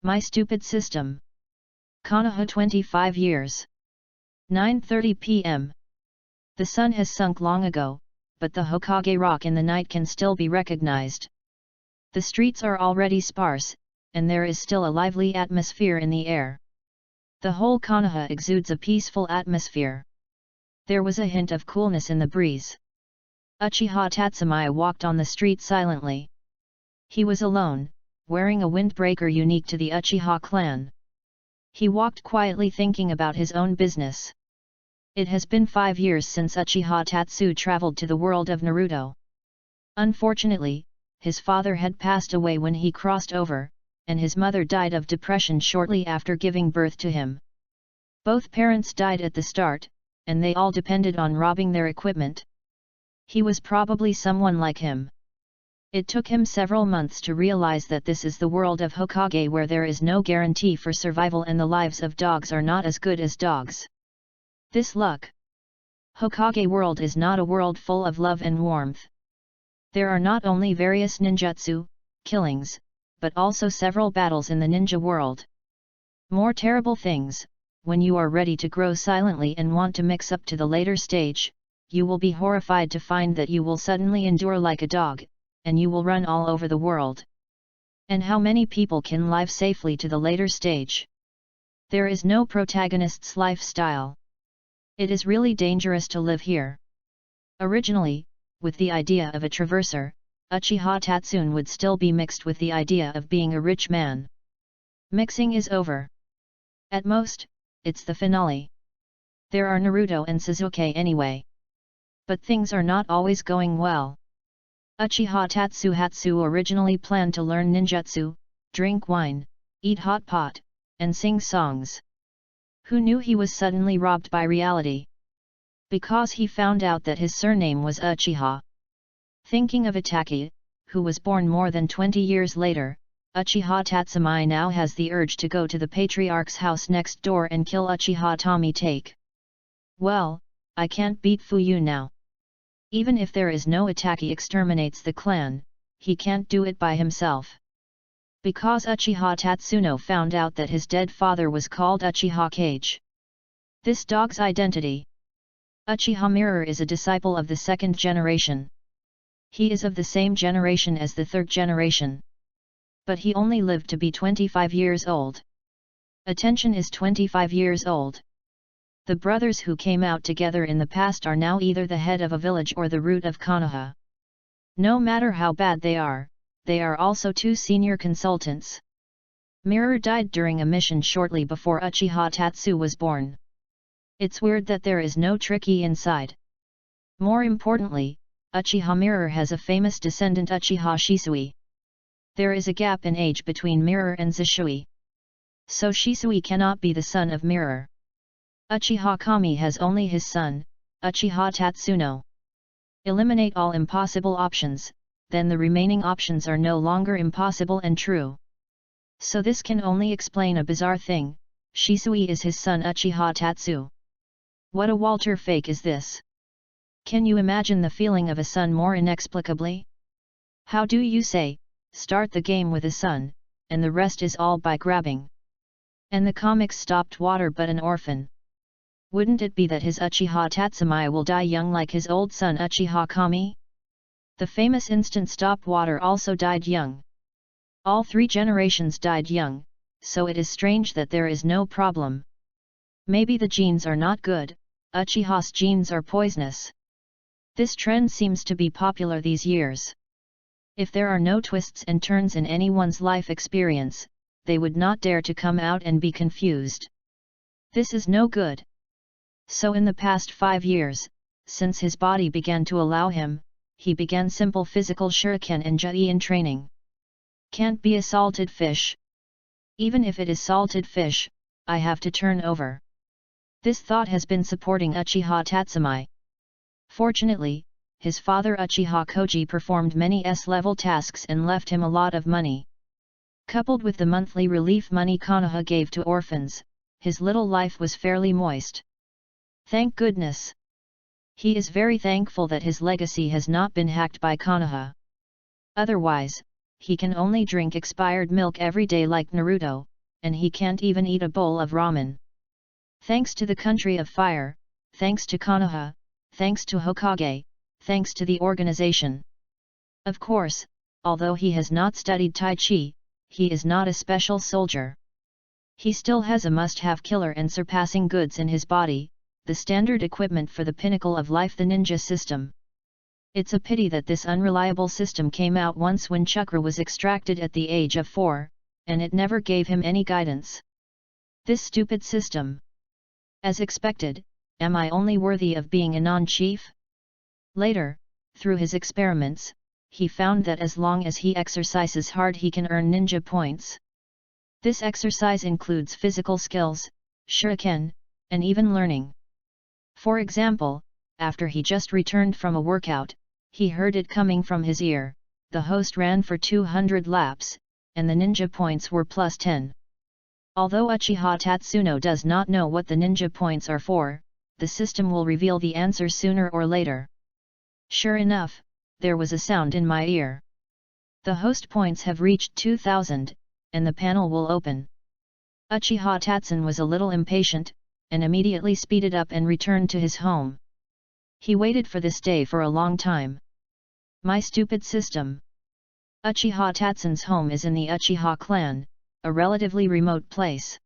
My stupid system. Konoha 25 years. 9:30 p.m. The sun has sunk long ago, but the Hokage rock in the night can still be recognized. The streets are already sparse, and there is still a lively atmosphere in the air. The whole Konoha exudes a peaceful atmosphere. There was a hint of coolness in the breeze. Uchiha Tatsumai walked on the street silently. He was alone, wearing a windbreaker unique to the Uchiha clan. He walked quietly thinking about his own business. It has been 5 years since Uchiha Tatsu traveled to the world of Naruto. Unfortunately, his father had passed away when he crossed over, and his mother died of depression shortly after giving birth to him. Both parents died at the start, and they all depended on robbing their equipment. He was probably someone like him. It took him several months to realize that this is the world of Hokage, where there is no guarantee for survival and the lives of dogs are not as good as dogs. This luck. Hokage world is not a world full of love and warmth. There are not only various ninjutsu, killings, but also several battles in the ninja world. More terrible things, when you are ready to grow silently and want to mix up to the later stage, you will be horrified to find that you will suddenly endure like a dog, and you will run all over the world. And how many people can live safely to the later stage? There is no protagonist's lifestyle. It is really dangerous to live here. Originally, with the idea of a traverser, Uchiha Tatsune would still be mixed with the idea of being a rich man. Mixing is over. At most, it's the finale. There are Naruto and Sasuke anyway. But things are not always going well. Uchiha Tatsuhatsu originally planned to learn ninjutsu, drink wine, eat hot pot, and sing songs. Who knew he was suddenly robbed by reality? Because he found out that his surname was Uchiha. Thinking of Itachi, who was born more than 20 years later, Uchiha Tatsumai now has the urge to go to the patriarch's house next door and kill Uchiha Tommy Take. Well, I can't beat Fuyu now. Even if there is no Itachi exterminates the clan, he can't do it by himself. Because Uchiha Tatsuno found out that his dead father was called Uchiha Kage. This dog's identity. Uchiha Mirror is a disciple of the second generation. He is of the same generation as the third generation. But he only lived to be 25 years old. Attention is 25 years old. The brothers who came out together in the past are now either the head of a village or the root of Konoha. No matter how bad they are also 2 senior consultants. Mirror died during a mission shortly before Uchiha Tatsu was born. It's weird that there is no Tricky inside. More importantly, Uchiha Mirror has a famous descendant Uchiha Shisui. There is a gap in age between Mirror and Zishui. So Shisui cannot be the son of Mirror. Uchiha Kami has only his son, Uchiha Tatsuno. Eliminate all impossible options, then the remaining options are no longer impossible and true. So this can only explain a bizarre thing, Shisui is his son Uchiha Tatsu. What a Walter fake is this? Can you imagine the feeling of a son more inexplicably? How do you say, start the game with a son, and the rest is all by grabbing? And the comics stopped water but an orphan. Wouldn't it be that his Uchiha Tatsumai will die young like his old son Uchiha Kami? The famous instant stop water also died young. All 3 generations died young, so it is strange that there is no problem. Maybe the genes are not good, Uchiha's genes are poisonous. This trend seems to be popular these years. If there are no twists and turns in anyone's life experience, they would not dare to come out and be confused. This is no good. So in the past 5 years, since his body began to allow him, he began simple physical shuriken and juin training. Can't be a salted fish. Even if it is salted fish, I have to turn over. This thought has been supporting Uchiha Tatsumai. Fortunately, his father Uchiha Koji performed many S-level tasks and left him a lot of money. Coupled with the monthly relief money Konoha gave to orphans, his little life was fairly moist. Thank goodness. He is very thankful that his legacy has not been hacked by Konoha. Otherwise, he can only drink expired milk every day like Naruto, and he can't even eat a bowl of ramen. Thanks to the country of fire, thanks to Konoha, thanks to Hokage, thanks to the organization. Of course, although he has not studied Tai Chi, he is not a special soldier. He still has a must-have killer and surpassing goods in his body, the standard equipment for the pinnacle of life, the ninja system. It's a pity that this unreliable system came out once when chakra was extracted at the age of 4, and it never gave him any guidance. This stupid system. As expected, am I only worthy of being a non-chief? Later, through his experiments, he found that as long as he exercises hard he can earn ninja points. This exercise includes physical skills, shuriken, and even learning. For example, after he just returned from a workout, he heard it coming from his ear, the host ran for 200 laps, and the ninja points were plus 10. Although Uchiha Tatsuno does not know what the ninja points are for, the system will reveal the answer sooner or later. Sure enough, there was a sound in my ear. The host points have reached 2000, and the panel will open. Uchiha Tatsun was a little impatient, and immediately speeded up and returned to his home. He waited for this day for a long time. My stupid system. Uchiha Tatsun's home is in the Uchiha clan, a relatively remote place.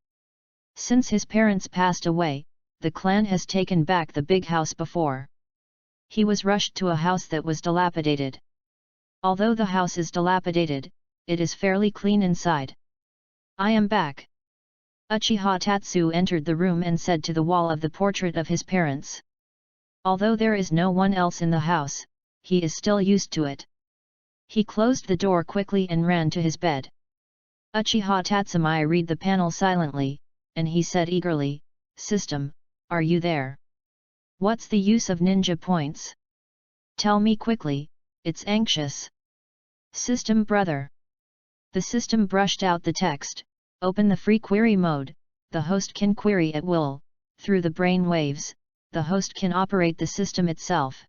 Since his parents passed away, the clan has taken back the big house before. He was rushed to a house that was dilapidated. Although the house is dilapidated, it is fairly clean inside. I am back. Uchiha Tatsu entered the room and said to the wall of the portrait of his parents. Although there is no one else in the house, he is still used to it. He closed the door quickly and ran to his bed. Uchiha Tatsumai read the panel silently, and he said eagerly, "System, are you there? What's the use of ninja points? Tell me quickly, it's anxious." "System brother." The system brushed out the text. Open the free query mode, the host can query at will, through the brain waves, the host can operate the system itself.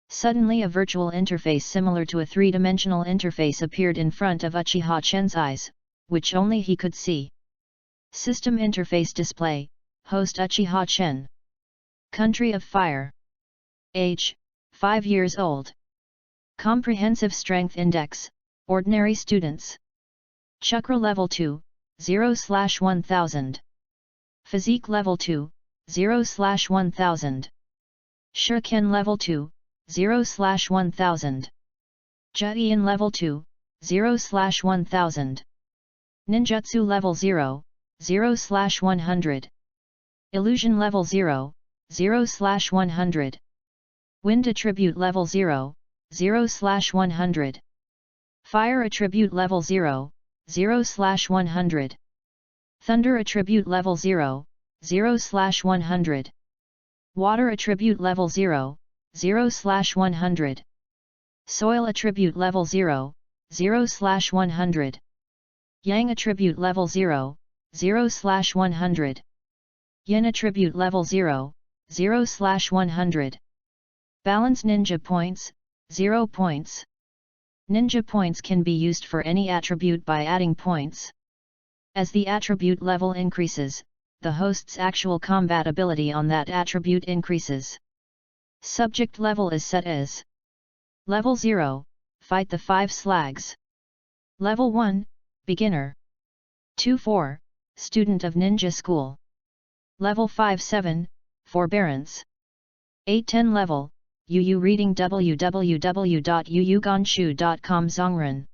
Suddenly a virtual interface similar to a three-dimensional interface appeared in front of Uchiha Chen's eyes, which only he could see. System interface display, host Uchiha Chen. Country of fire. Age, 5 years old. Comprehensive strength index, ordinary students. Chakra level 2, 0/1000. Physique level 2, 0/1000. Shuriken level 2, 0/1000. Juien level 2, 0/1000. Ninjutsu level 0, 0/100. Illusion level 0, 0/100. Wind attribute level 0, 0/100. Fire attribute level 0, 0/100. Thunder attribute level 0, 0/100. Water attribute level 0, 0/100. Soil attribute level 0, 0/100. Yang attribute level 0, 0/100. Yin attribute level 0, 0/100. Balance ninja points, 0 points. Ninja points can be used for any attribute by adding points. As the attribute level increases, the host's actual combat ability on that attribute increases. Subject level is set as Level 0, fight the 5 slags. Level 1, beginner. 2-4, student of ninja school. Level 5-7, forbearance. 8-10 level, Yu reading www.yuyugonshu.com Zongren.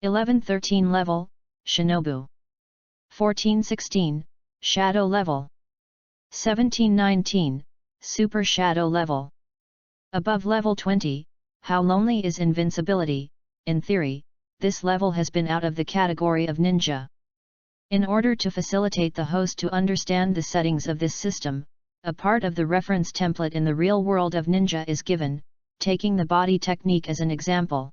11-13 level, Shinobu. 14-16, shadow level. 17-19, super shadow level. Above level 20, how lonely is invincibility? In theory, this level has been out of the category of ninja. In order to facilitate the host to understand the settings of this system, a part of the reference template in the real world of ninja is given, taking the body technique as an example.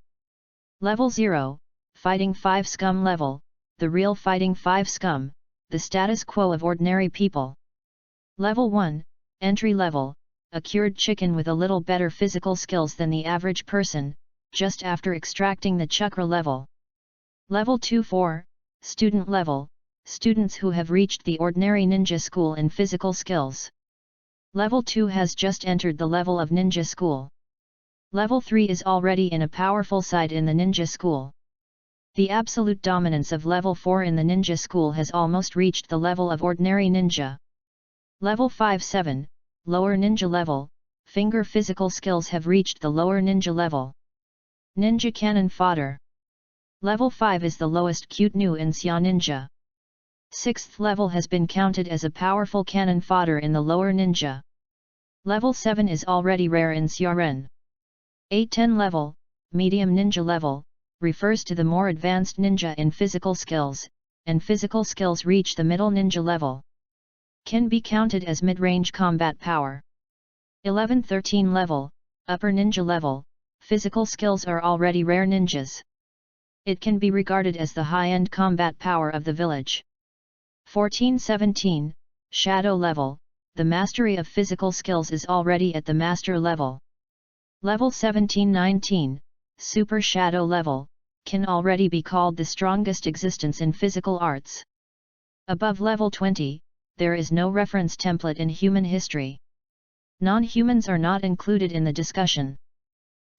Level 0, Fighting 5 Scum level, the real Fighting 5 Scum, the status quo of ordinary people. Level 1, Entry level, a cured chicken with a little better physical skills than the average person, just after extracting the chakra level. Level 2-4, Student level, students who have reached the ordinary ninja school in physical skills. Level 2 has just entered the level of ninja school. Level 3 is already in a powerful side in the ninja school. The absolute dominance of level 4 in the ninja school has almost reached the level of ordinary ninja. Level 5-7, lower ninja level, finger physical skills have reached the lower ninja level. Ninja cannon fodder. Level 5 is the lowest cute new in Xia ninja. 6th level has been counted as a powerful cannon fodder in the lower ninja. Level 7 is already rare in Xia Ren. 8-10 level, medium ninja level, refers to the more advanced ninja in physical skills, and physical skills reach the middle ninja level. Can be counted as mid-range combat power. 11-13 level, upper ninja level, physical skills are already rare ninjas. It can be regarded as the high-end combat power of the village. 14-17, shadow level, the mastery of physical skills is already at the master level. Level 17-19, super shadow level, can already be called the strongest existence in physical arts. Above level 20, there is no reference template in human history. Non-humans are not included in the discussion.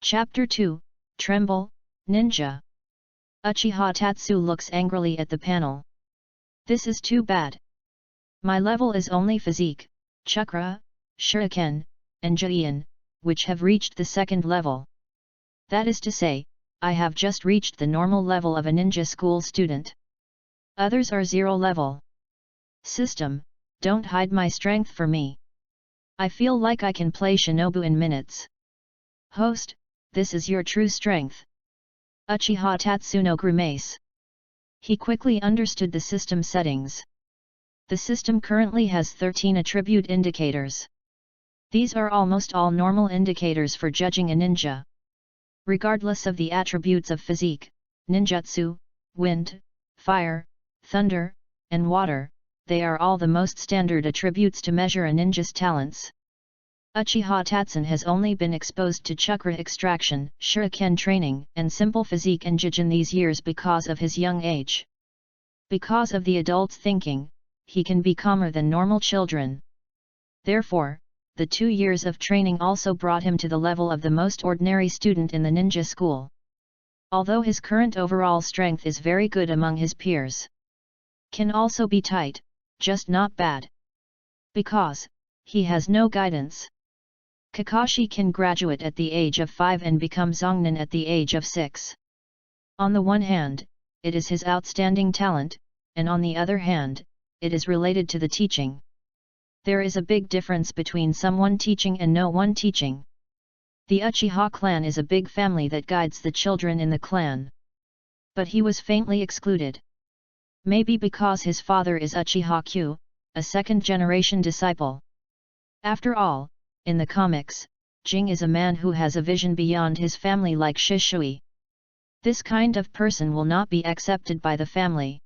Chapter 2, Tremble, Ninja. Uchiha Tatsu looks angrily at the panel. This is too bad. My level is only physique, chakra, shuriken, and jian, which have reached the second level. That is to say, I have just reached the normal level of a ninja school student. Others are 0 level. System, don't hide my strength for me. I feel like I can play shinobu in minutes. Host, this is your true strength. Uchiha Tatsuno grimace. He quickly understood the system settings. The system currently has 13 attribute indicators. These are almost all normal indicators for judging a ninja. Regardless of the attributes of physique, ninjutsu, wind, fire, thunder, and water, they are all the most standard attributes to measure a ninja's talents. Uchiha Tatsun has only been exposed to chakra extraction, shuriken training, and simple physique and jujin these years because of his young age. Because of the adult's thinking, he can be calmer than normal children. Therefore, the 2 years of training also brought him to the level of the most ordinary student in the ninja school. Although his current overall strength is very good among his peers. Can also be tight, just not bad. Because he has no guidance. Kakashi can graduate at the age of 5 and become Zongnin at the age of 6. On the one hand, it is his outstanding talent, and on the other hand, it is related to the teaching. There is a big difference between someone teaching and no one teaching. The Uchiha clan is a big family that guides the children in the clan. But he was faintly excluded. Maybe because his father is Uchiha Q, a second-generation disciple. After all, in the comics, Jing is a man who has a vision beyond his family like Shishui. This kind of person will not be accepted by the family.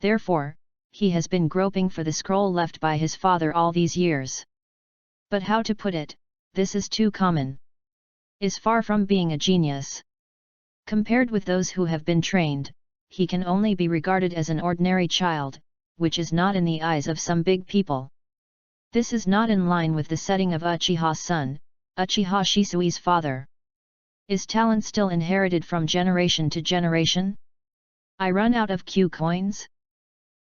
Therefore, he has been groping for the scroll left by his father all these years. But how to put it, this is too common. Is far from being a genius. Compared with those who have been trained, he can only be regarded as an ordinary child, which is not in the eyes of some big people. This is not in line with the setting of Uchiha's son, Uchiha Shisui's father. Is talent still inherited from generation to generation? I run out of Q coins?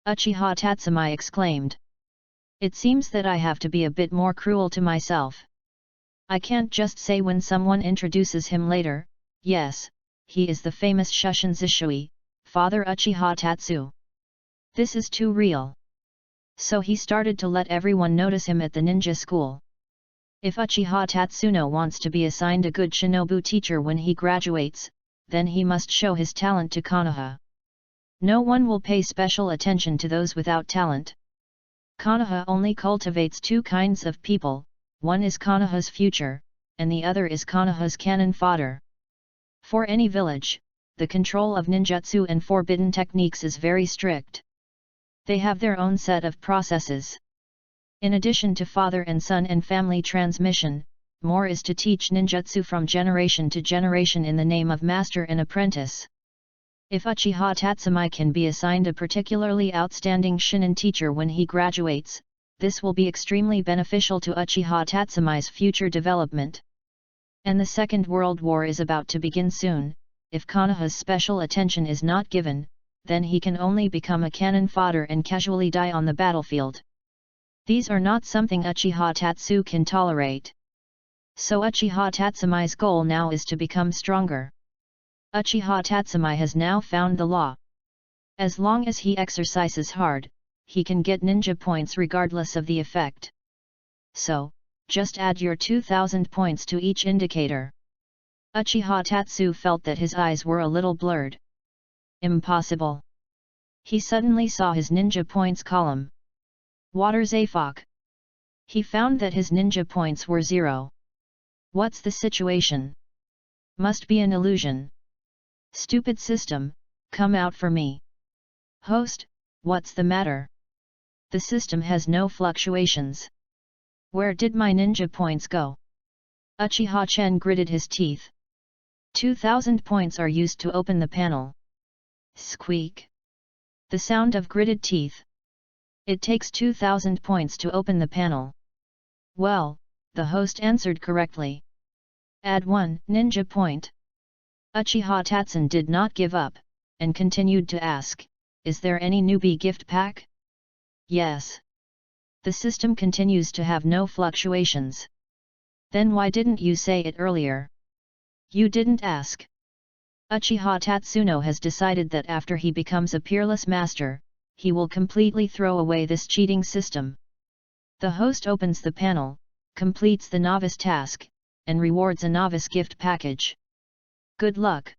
Uchiha Tatsumi exclaimed. It seems that I have to be a bit more cruel to myself. I can't just say when someone introduces him later, yes, he is the famous Shushin Zishui, Father Uchiha Tatsu. This is too real. So he started to let everyone notice him at the ninja school. If Uchiha Tatsuno wants to be assigned a good shinobu teacher when he graduates, then he must show his talent to Konoha. No one will pay special attention to those without talent. Konoha only cultivates 2 kinds of people, one is Konoha's future, and the other is Konoha's cannon fodder. For any village, the control of ninjutsu and forbidden techniques is very strict. They have their own set of processes. In addition to father and son and family transmission, more is to teach ninjutsu from generation to generation in the name of master and apprentice. If Uchiha Tatsumi can be assigned a particularly outstanding shinin teacher when he graduates, this will be extremely beneficial to Uchiha Tatsumi's future development. And the Second World War is about to begin soon. If Konoha's special attention is not given, then he can only become a cannon fodder and casually die on the battlefield. These are not something Uchiha Tatsu can tolerate. So Uchiha Tatsumi's goal now is to become stronger. Uchiha Tatsumi has now found the law. As long as he exercises hard, he can get ninja points regardless of the effect. So, just add your 2000 points to each indicator. Uchiha Tatsu felt that his eyes were a little blurred. Impossible. He suddenly saw his ninja points column. Water Zafok. He found that his ninja points were 0. What's the situation? Must be an illusion. Stupid system, come out for me. Host, what's the matter? The system has no fluctuations. Where did my ninja points go? Uchiha Chen gritted his teeth. 2000 points are used to open the panel. Squeak. The sound of gritted teeth. It takes 2000 points to open the panel. Well, the host answered correctly. Add 1 ninja point. Uchiha Tatsun did not give up, and continued to ask, is there any newbie gift pack? Yes. The system continues to have no fluctuations. Then why didn't you say it earlier? You didn't ask. Uchiha Tatsuno has decided that after he becomes a peerless master, he will completely throw away this cheating system. The host opens the panel, completes the novice task, and rewards a novice gift package. Good luck.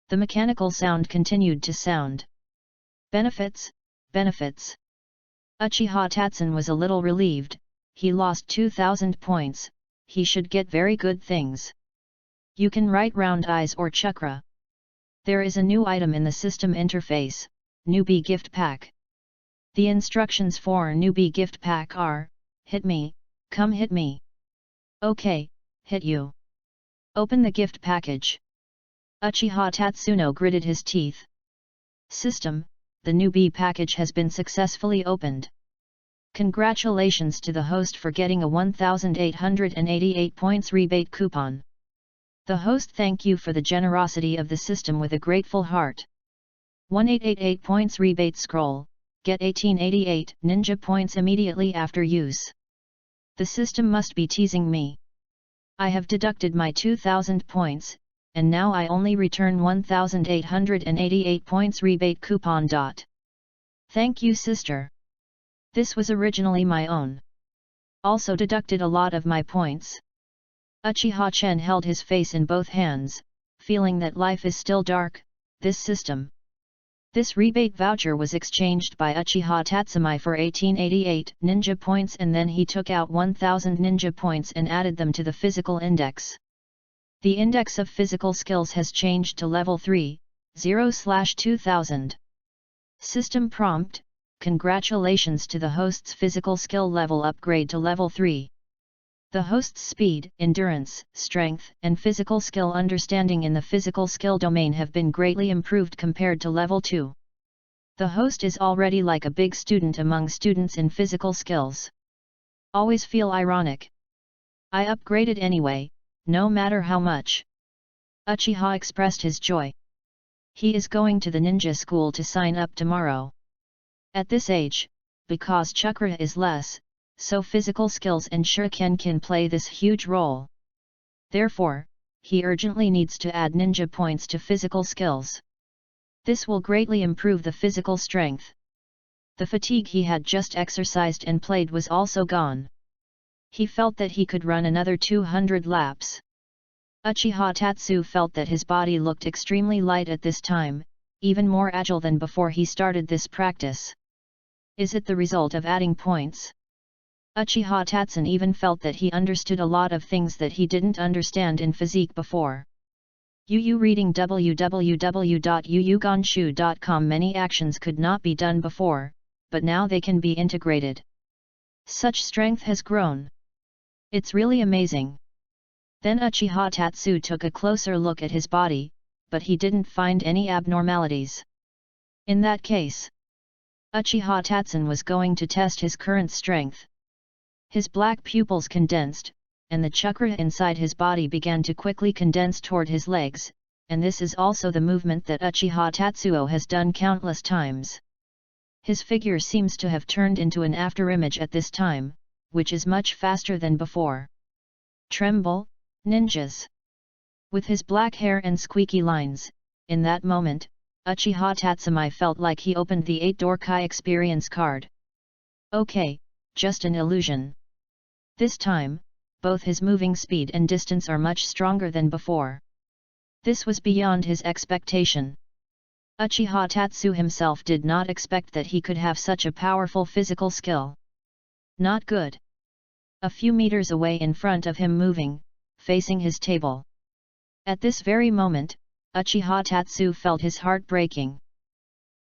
The mechanical sound continued to sound. Benefits, benefits. Uchiha Tatsun was a little relieved. He lost 2000 points, he should get very good things. You can write round eyes or chakra. There is a new item in the system interface, newbie gift pack. The instructions for newbie gift pack are, hit me, come hit me. Okay, hit you. Open the gift package. Uchiha Tatsuno gritted his teeth. System, the newbie package has been successfully opened. Congratulations to the host for getting a 1888 points rebate coupon. The host thank you for the generosity of the system with a grateful heart. 1888 points rebate scroll, get 1888 ninja points immediately after use. The system must be teasing me. I have deducted my 2000 points, and now I only return 1888 points rebate coupon. Thank you sister. This was originally my own. Also deducted a lot of my points. Uchiha Chen held his face in both hands, feeling that life is still dark, this system. This rebate voucher was exchanged by Uchiha Tatsumi for 1888 ninja points, and then he took out 1000 ninja points and added them to the physical index. The index of physical skills has changed to level 3, 0/2000. System prompt, congratulations to the host's physical skill level upgrade to level 3. The host's speed, endurance, strength, and physical skill understanding in the physical skill domain have been greatly improved compared to level 2. The host is already like a big student among students in physical skills. Always feel ironic. I upgraded anyway, no matter how much. Uchiha expressed his joy. He is going to the ninja school to sign up tomorrow. At this age, because chakra is less, so physical skills and shuriken can play this huge role. Therefore, he urgently needs to add ninja points to physical skills. This will greatly improve the physical strength. The fatigue he had just exercised and played was also gone. He felt that he could run another 200 laps. Uchiha Tatsu felt that his body looked extremely light at this time, even more agile than before he started this practice. Is it the result of adding points? Uchiha Tatsun even felt that he understood a lot of things that he didn't understand in physique before. Yu reading www.yuyugonshu.com. Many actions could not be done before, but now they can be integrated. Such strength has grown. It's really amazing. Then Uchiha Tatsu took a closer look at his body, but he didn't find any abnormalities. In that case, Uchiha Tatsun was going to test his current strength. His black pupils condensed, and the chakra inside his body began to quickly condense toward his legs, and this is also the movement that Uchiha Tatsuo has done countless times. His figure seems to have turned into an afterimage at this time, which is much faster than before. Tremble, ninjas! With his black hair and squeaky lines, in that moment, Uchiha Tatsumi felt like he opened the 8 Kai experience card. Okay, just an illusion. This time, both his moving speed and distance are much stronger than before. This was beyond his expectation. Uchiha Tatsu himself did not expect that he could have such a powerful physical skill. Not good. A few meters away in front of him moving, facing his table. At this very moment, Uchiha Tatsu felt his heart breaking.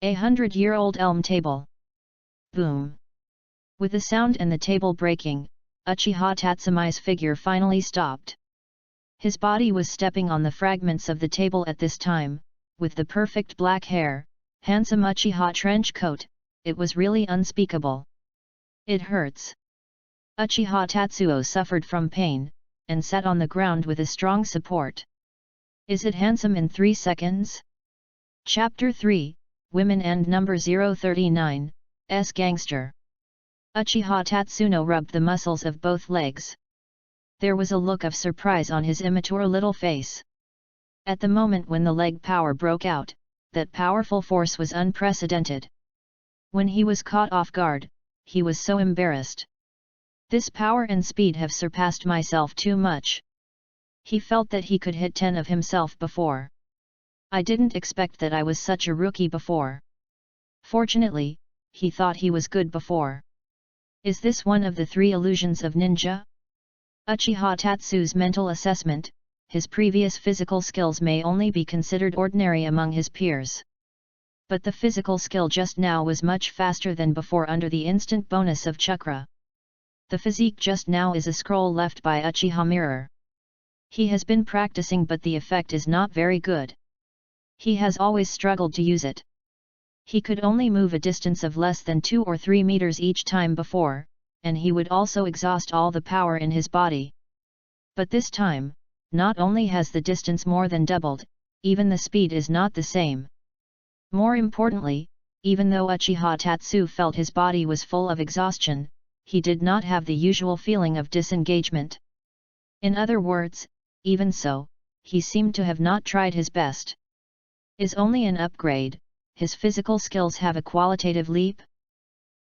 100-year-old elm table. Boom! With the sound and the table breaking, Uchiha Tatsumi's figure finally stopped. His body was stepping on the fragments of the table at this time, with the perfect black hair, handsome Uchiha trench coat, it was really unspeakable. It hurts. Uchiha Tatsuo suffered from pain, and sat on the ground with a strong support. Is it handsome in 3 seconds? Chapter 3, Women and Number 039, S Gangster. Uchiha Tatsuno rubbed the muscles of both legs. There was a look of surprise on his immature little face. At the moment when the leg power broke out, that powerful force was unprecedented. When he was caught off guard, he was so embarrassed. This power and speed have surpassed myself too much. He felt that he could hit 10 of himself before. I didn't expect that I was such a rookie before. Fortunately, he thought he was good before. Is this one of the 3 illusions of ninja? Uchiha Tatsu's mental assessment, his previous physical skills may only be considered ordinary among his peers. But the physical skill just now was much faster than before under the instant bonus of chakra. The physique just now is a scroll left by Uchiha Mirror. He has been practicing but the effect is not very good. He has always struggled to use it. He could only move a distance of less than 2 or 3 meters each time before, and he would also exhaust all the power in his body. But this time, not only has the distance more than doubled, even the speed is not the same. More importantly, even though Uchiha Tatsu felt his body was full of exhaustion, he did not have the usual feeling of disengagement. In other words, even so, he seemed to have not tried his best. Is only an upgrade, his physical skills have a qualitative leap?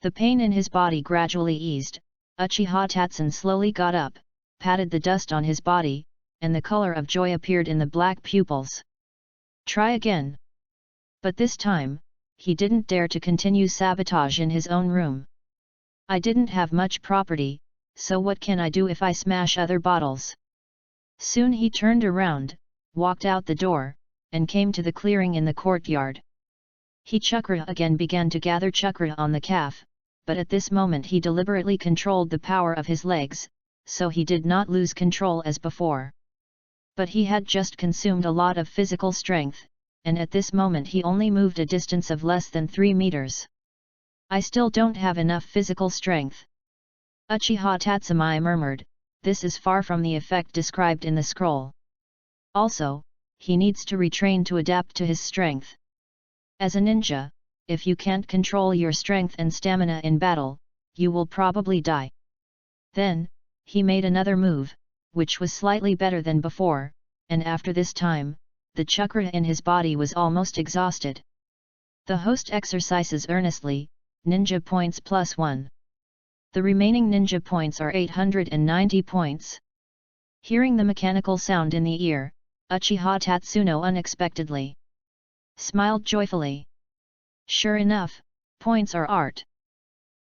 The pain in his body gradually eased, Uchiha Tatsun slowly got up, patted the dust on his body, and the color of joy appeared in the black pupils. Try again. But this time, he didn't dare to continue sabotage in his own room. I didn't have much property, so what can I do if I smash other bottles? Soon he turned around, walked out the door, and came to the clearing in the courtyard. He chakra again began to gather chakra on the calf, but at this moment he deliberately controlled the power of his legs, so he did not lose control as before. But he had just consumed a lot of physical strength, and at this moment he only moved a distance of less than 3 meters. I still don't have enough physical strength. Uchiha Tatsumi murmured, this is far from the effect described in the scroll. Also, he needs to retrain to adapt to his strength. As a ninja, if you can't control your strength and stamina in battle, you will probably die. Then, he made another move, which was slightly better than before, and after this time, the chakra in his body was almost exhausted. The host exercises earnestly, ninja points +1. The remaining ninja points are 890 points. Hearing the mechanical sound in the ear, Uchiha Tatsuno unexpectedly smiled joyfully. Sure enough, points are art.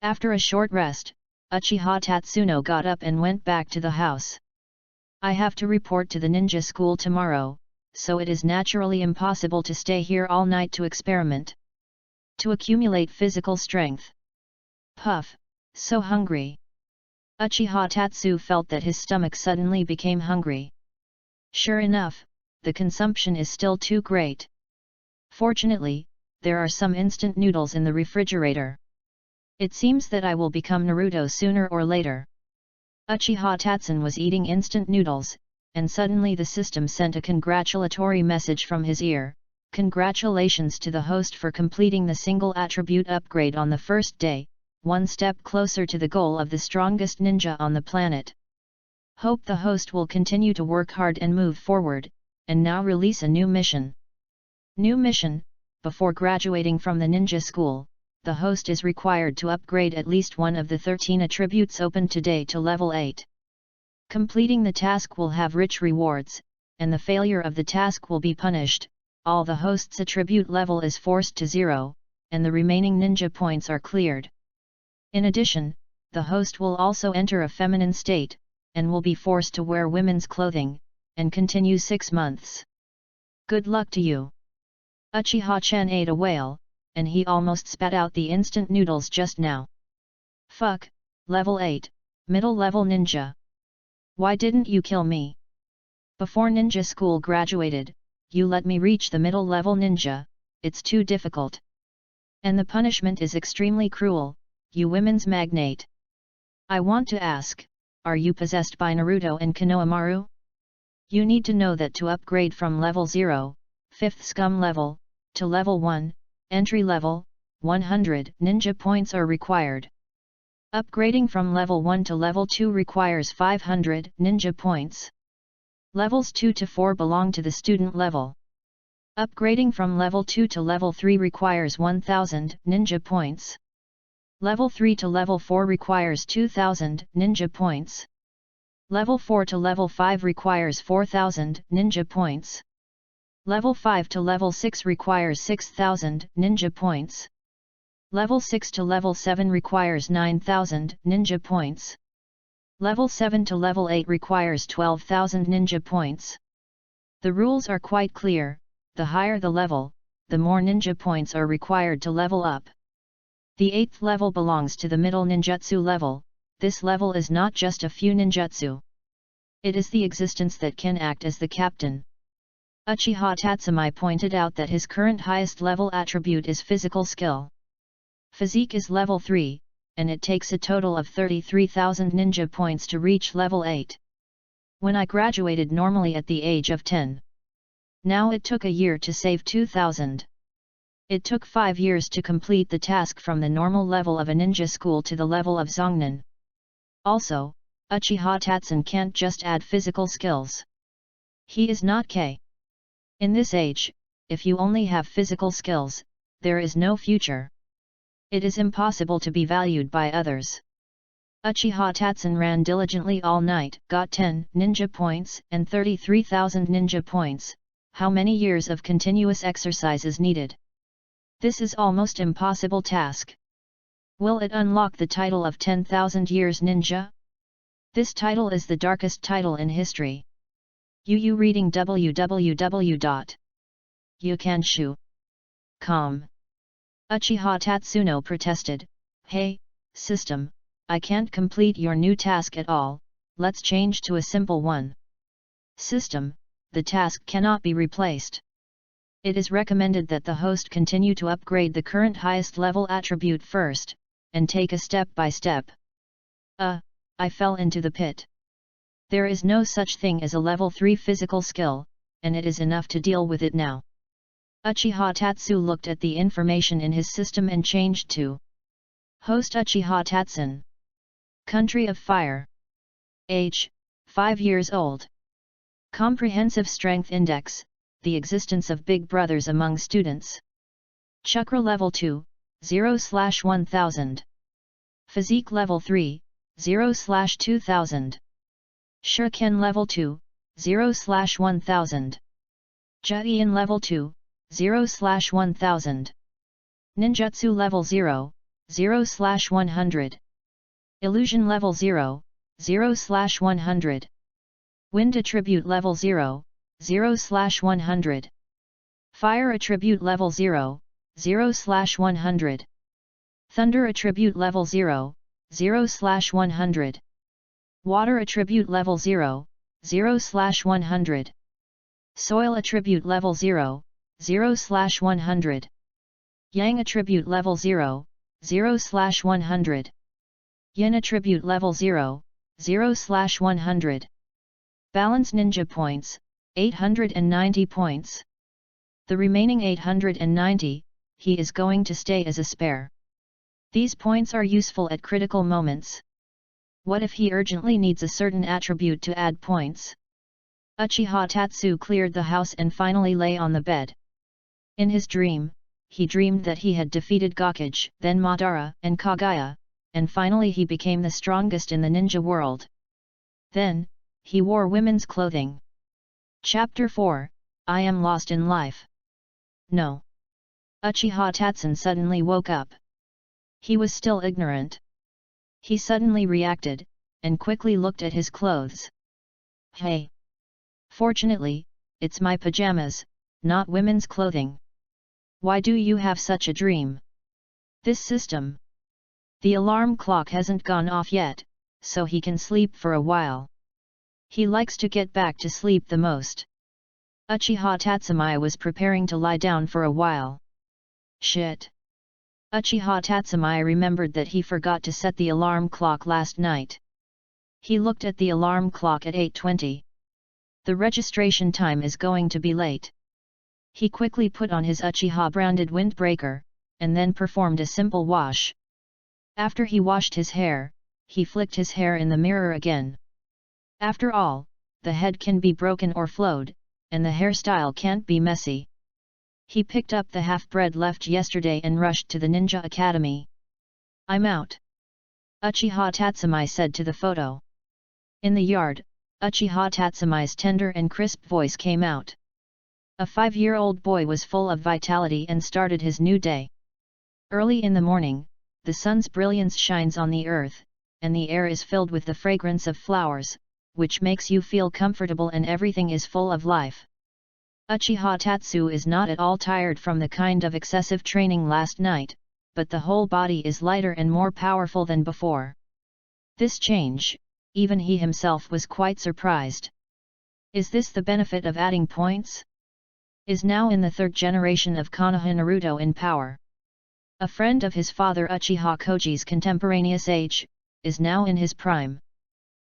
After a short rest, Uchiha Tatsuno got up and went back to the house. I have to report to the ninja school tomorrow, so it is naturally impossible to stay here all night to experiment. To accumulate physical strength. Puff, so hungry. Uchiha Tatsu felt that his stomach suddenly became hungry. Sure enough, the consumption is still too great. Fortunately, there are some instant noodles in the refrigerator. It seems that I will become Naruto sooner or later. Uchiha Tatsun was eating instant noodles, and suddenly the system sent a congratulatory message from his ear. Congratulations to the host for completing the single attribute upgrade on the first day, one step closer to the goal of the strongest ninja on the planet. Hope the host will continue to work hard and move forward, and now release a new mission. New mission: before graduating from the ninja school, the host is required to upgrade at least one of the 13 attributes opened today to level 8. Completing the task will have rich rewards, and the failure of the task will be punished. All the host's attribute level is forced to 0, and the remaining ninja points are cleared. In addition, the host will also enter a feminine state, and will be forced to wear women's clothing, and continue 6 months. Good luck to you. Uchiha-chan ate a whale, and he almost spat out the instant noodles just now. Fuck, level 8, middle level ninja. Why didn't you kill me? Before ninja school graduated, you let me reach the middle level ninja, it's too difficult. And the punishment is extremely cruel, you women's magnate. I want to ask, are you possessed by Naruto and Konohamaru? You need to know that to upgrade from level 0, 5th scum level, to level 1, entry level, 100 ninja points are required. Upgrading from level 1 to level 2 requires 500 ninja points. Levels 2 to 4 belong to the student level. Upgrading from level 2 to level 3 requires 1000 ninja points. Level 3 to level 4 requires 2000 ninja points. Level 4 to level 5 requires 4000 ninja points. Level 5 to level 6 requires 6000 ninja points. Level 6 to level 7 requires 9000 ninja points. Level 7 to level 8 requires 12,000 ninja points. The rules are quite clear: the higher the level, the more ninja points are required to level up. The 8th level belongs to the middle ninjutsu level. This level is not just a few ninjutsu. It is the existence that can act as the captain. Uchiha Tatsumi pointed out that his current highest level attribute is physical skill. Physique is level 3, and it takes a total of 33,000 ninja points to reach level 8. When I graduated normally at the age of 10. Now it took a year to save 2,000. It took 5 years to complete the task from the normal level of a ninja school to the level of Zongnan. Also, Uchiha Tatsun can't just add physical skills. He is not K. In this age, if you only have physical skills, there is no future. It is impossible to be valued by others. Uchiha Tatsun ran diligently all night, got 10 ninja points and 33,000 ninja points. How many years of continuous exercise is needed? This is almost impossible task. Will it unlock the title of 10,000 years ninja? This title is the darkest title in history. UU reading www.yukanshu.com. Uchiha Tatsuno protested, "Hey, system, I can't complete your new task at all, let's change to a simple one." System, the task cannot be replaced. It is recommended that the host continue to upgrade the current highest level attribute first, and take a step by step. I fell into the pit. There is no such thing as a level 3 physical skill, and it is enough to deal with it now. Uchiha Tatsu looked at the information in his system and changed to Host Uchiha Tatsun. Country of Fire. Age, 5 years old. Comprehensive Strength Index, the existence of big brothers among students. Chakra level 2, 0/1000. Physique level 3, 0/2000. Shuriken level 2, 0/1000. Juiin level 2, 0/1000. Ninjutsu level 0, 0/100. Illusion level 0, 0/100. Wind attribute level 0, 0/100. Fire attribute level 0, 0/100. Thunder attribute level 0, 0/100. Water attribute level 0, 0/100. Soil attribute level 0, 0/100. Yang attribute level 0, 0/100. Yin attribute level 0, 0/100. Balance ninja points, 890 points. The remaining 890, he is going to stay as a spare. These points are useful at critical moments. What if he urgently needs a certain attribute to add points? Uchiha Tatsu cleared the house and finally lay on the bed. In his dream, he dreamed that he had defeated Gakage, then Madara and Kaguya, and finally he became the strongest in the ninja world. Then, he wore women's clothing. Chapter 4, I Am Lost in Life. No. Uchiha Tatsun suddenly woke up. He was still ignorant. He suddenly reacted, and quickly looked at his clothes. Hey! Fortunately, it's my pajamas, not women's clothing. Why do you have such a dream? This system. The alarm clock hasn't gone off yet, so he can sleep for a while. He likes to get back to sleep the most. Uchiha Tatsumai was preparing to lie down for a while. Shit! Uchiha Tatsumai remembered that he forgot to set the alarm clock last night. He looked at the alarm clock at 8:20. The registration time is going to be late. He quickly put on his Uchiha branded windbreaker, and then performed a simple wash. After he washed his hair, he flicked his hair in the mirror again. After all, the head can be broken or flowed, and the hairstyle can't be messy. He picked up the half-bread left yesterday and rushed to the Ninja Academy. I'm out. Uchiha Tatsumai said to the photo. In the yard, Uchiha Tatsumai's tender and crisp voice came out. A 5-year-old boy was full of vitality and started his new day. Early in the morning, the sun's brilliance shines on the earth, and the air is filled with the fragrance of flowers, which makes you feel comfortable and everything is full of life. Uchiha Tatsu is not at all tired from the kind of excessive training last night, but the whole body is lighter and more powerful than before. This change, even he himself was quite surprised. Is this the benefit of adding points? Is now in the 3rd generation of Konoha Naruto in power. A friend of his father Uchiha Koji's contemporaneous age, is now in his prime.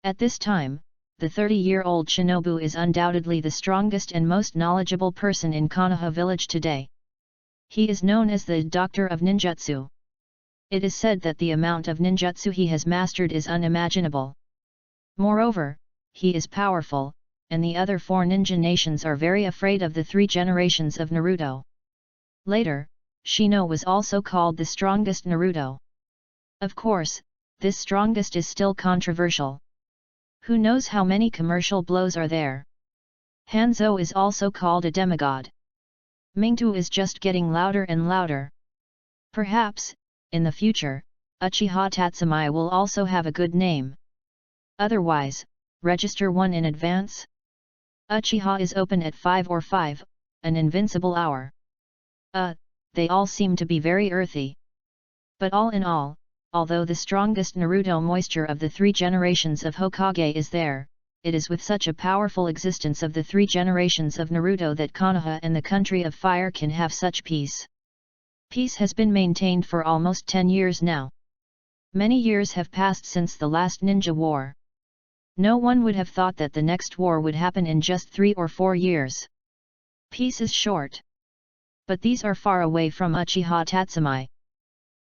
At this time, the 30-year-old shinobu is undoubtedly the strongest and most knowledgeable person in Konoha village today. He is known as the Doctor of Ninjutsu. It is said that the amount of ninjutsu he has mastered is unimaginable. Moreover, he is powerful, and the other 4 ninja nations are very afraid of the 3 generations of Naruto. Later, Shino was also called the strongest Naruto. Of course, this strongest is still controversial. Who knows how many commercial blows are there? Hanzo is also called a demigod. Mingtu is just getting louder and louder. Perhaps, in the future, Uchiha Tatsumai will also have a good name. Otherwise, register 1 in advance. Uchiha is open at 5 or 5, an invincible hour. They all seem to be very earthy. But all in all, although the strongest Naruto moisture of the 3 generations of Hokage is there, it is with such a powerful existence of the 3 generations of Naruto that Konoha and the country of fire can have such peace. Peace has been maintained for almost 10 years now. Many years have passed since the last ninja war. No one would have thought that the next war would happen in just 3 or 4 years. Peace is short. But these are far away from Uchiha Tatsumai.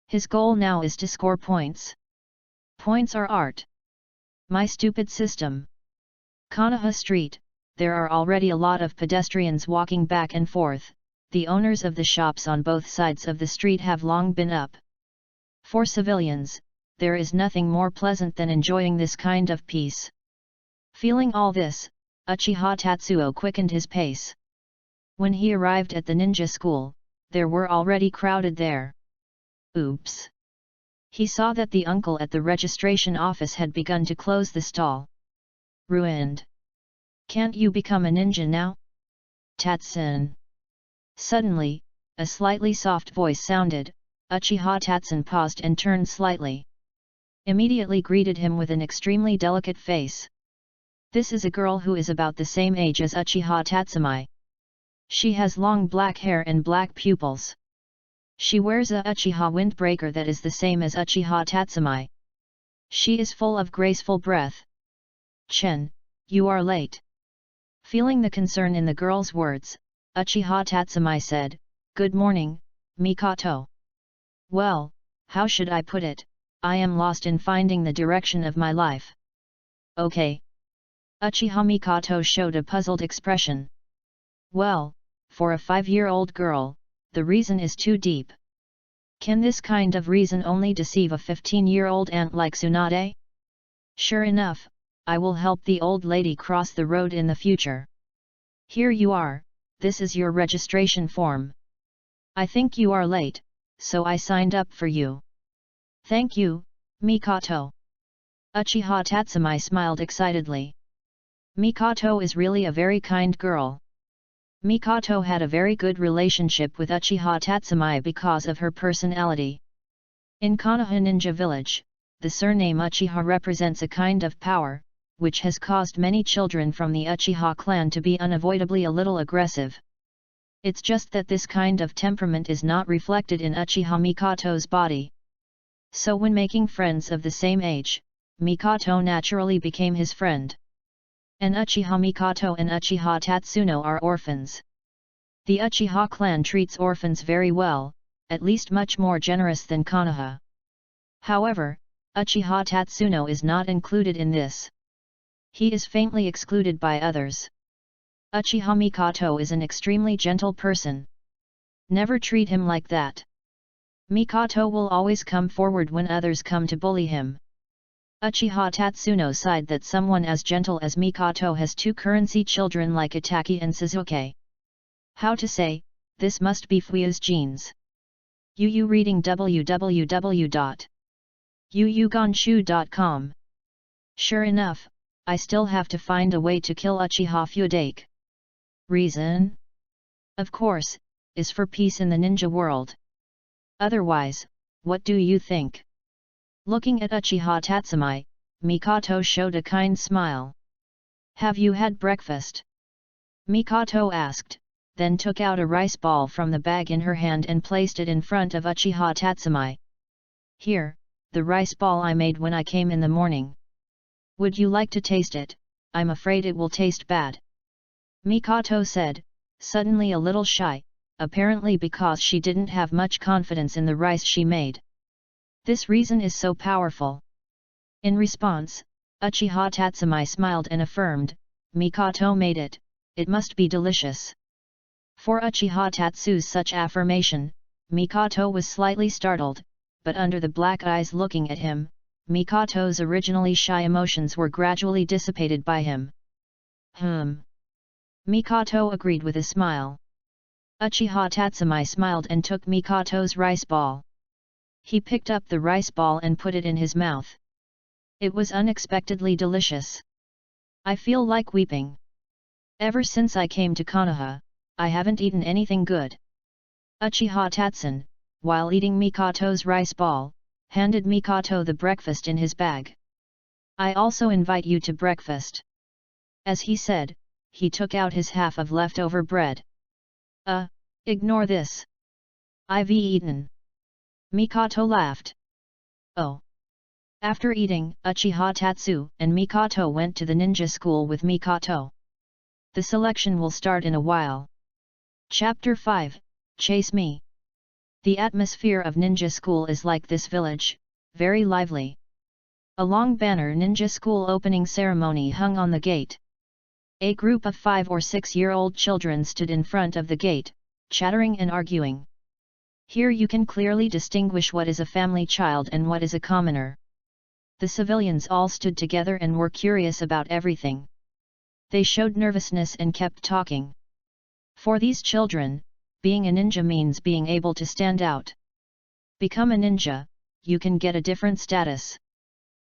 His goal now is to score points. Points are art. My stupid system. Konoha Street, there are already a lot of pedestrians walking back and forth, the owners of the shops on both sides of the street have long been up. For civilians, there is nothing more pleasant than enjoying this kind of peace. Feeling all this, Uchiha Tatsuo quickened his pace. When he arrived at the ninja school, there were already crowded there. Oops! He saw that the uncle at the registration office had begun to close the stall. Ruined! Can't you become a ninja now? Tatsun! Suddenly, a slightly soft voice sounded. Uchiha Tatsun paused and turned slightly. Immediately greeted him with an extremely delicate face. This is a girl who is about the same age as Uchiha Tatsumai. She has long black hair and black pupils. She wears a Uchiha windbreaker that is the same as Uchiha Tatsumai. She is full of graceful breath. Chen, you are late. Feeling the concern in the girl's words, Uchiha Tatsumai said, "Good morning, Mikoto." "Well, how should I put it, I am lost in finding the direction of my life." "Okay." Uchiha Mikoto showed a puzzled expression. "Well, for a 5-year-old girl, the reason is too deep. Can this kind of reason only deceive a 15-year-old aunt like Tsunade? Sure enough, I will help the old lady cross the road in the future. Here you are, this is your registration form. I think you are late, so I signed up for you." "Thank you, Mikoto." Uchiha Tatsumai smiled excitedly. Mikoto is really a very kind girl. Mikoto had a very good relationship with Uchiha Tatsumai because of her personality. In Konoha Ninja Village, the surname Uchiha represents a kind of power, which has caused many children from the Uchiha clan to be unavoidably a little aggressive. It's just that this kind of temperament is not reflected in Uchiha Mikoto's body. So when making friends of the same age, Mikoto naturally became his friend. And Uchiha Mikoto and Uchiha Tatsuno are orphans. The Uchiha clan treats orphans very well, at least much more generous than Konoha. However, Uchiha Tatsuno is not included in this. He is faintly excluded by others. Uchiha Mikoto is an extremely gentle person. Never treat him like that. Mikoto will always come forward when others come to bully him. Uchiha Tatsuno sighed that someone as gentle as Mikoto has two currency children like Itaki and Suzuki. How to say, this must be Fuyu's genes. Yu reading www.yuyugonshu.com. Sure enough, I still have to find a way to kill Uchiha Fudake. Reason? Of course, is for peace in the ninja world. Otherwise, what do you think? Looking at Uchiha Tatsumai, Mikoto showed a kind smile. "Have you had breakfast?" Mikoto asked, then took out a rice ball from the bag in her hand and placed it in front of Uchiha Tatsumai. "Here, the rice ball I made when I came in the morning. Would you like to taste it? I'm afraid it will taste bad." Mikoto said, suddenly a little shy, apparently because she didn't have much confidence in the rice she made. This reason is so powerful. In response, Uchiha Tatsumai smiled and affirmed, "Mikoto made it, it must be delicious." For Uchiha Tatsu's such affirmation, Mikoto was slightly startled, but under the black eyes looking at him, Mikoto's originally shy emotions were gradually dissipated by him. Mikoto agreed with a smile. Uchiha Tatsumai smiled and took Mikoto's rice ball. He picked up the rice ball and put it in his mouth. It was unexpectedly delicious. "I feel like weeping. Ever since I came to Konoha, I haven't eaten anything good." Uchiha Tatsun, while eating Mikoto's rice ball, handed Mikoto the breakfast in his bag. "I also invite you to breakfast." As he said, he took out his half of leftover bread. Ignore this. I've eaten." Mikoto laughed. "Oh." After eating, Uchiha Tatsu and Mikoto went to the ninja school with Mikoto. The selection will start in a while. Chapter 5, Chase Me. The atmosphere of ninja school is like this village, very lively. A long banner ninja school opening ceremony hung on the gate. A group of 5 or 6-year-old children stood in front of the gate, chattering and arguing. Here you can clearly distinguish what is a family child and what is a commoner. The civilians all stood together and were curious about everything. They showed nervousness and kept talking. For these children, being a ninja means being able to stand out. Become a ninja, you can get a different status.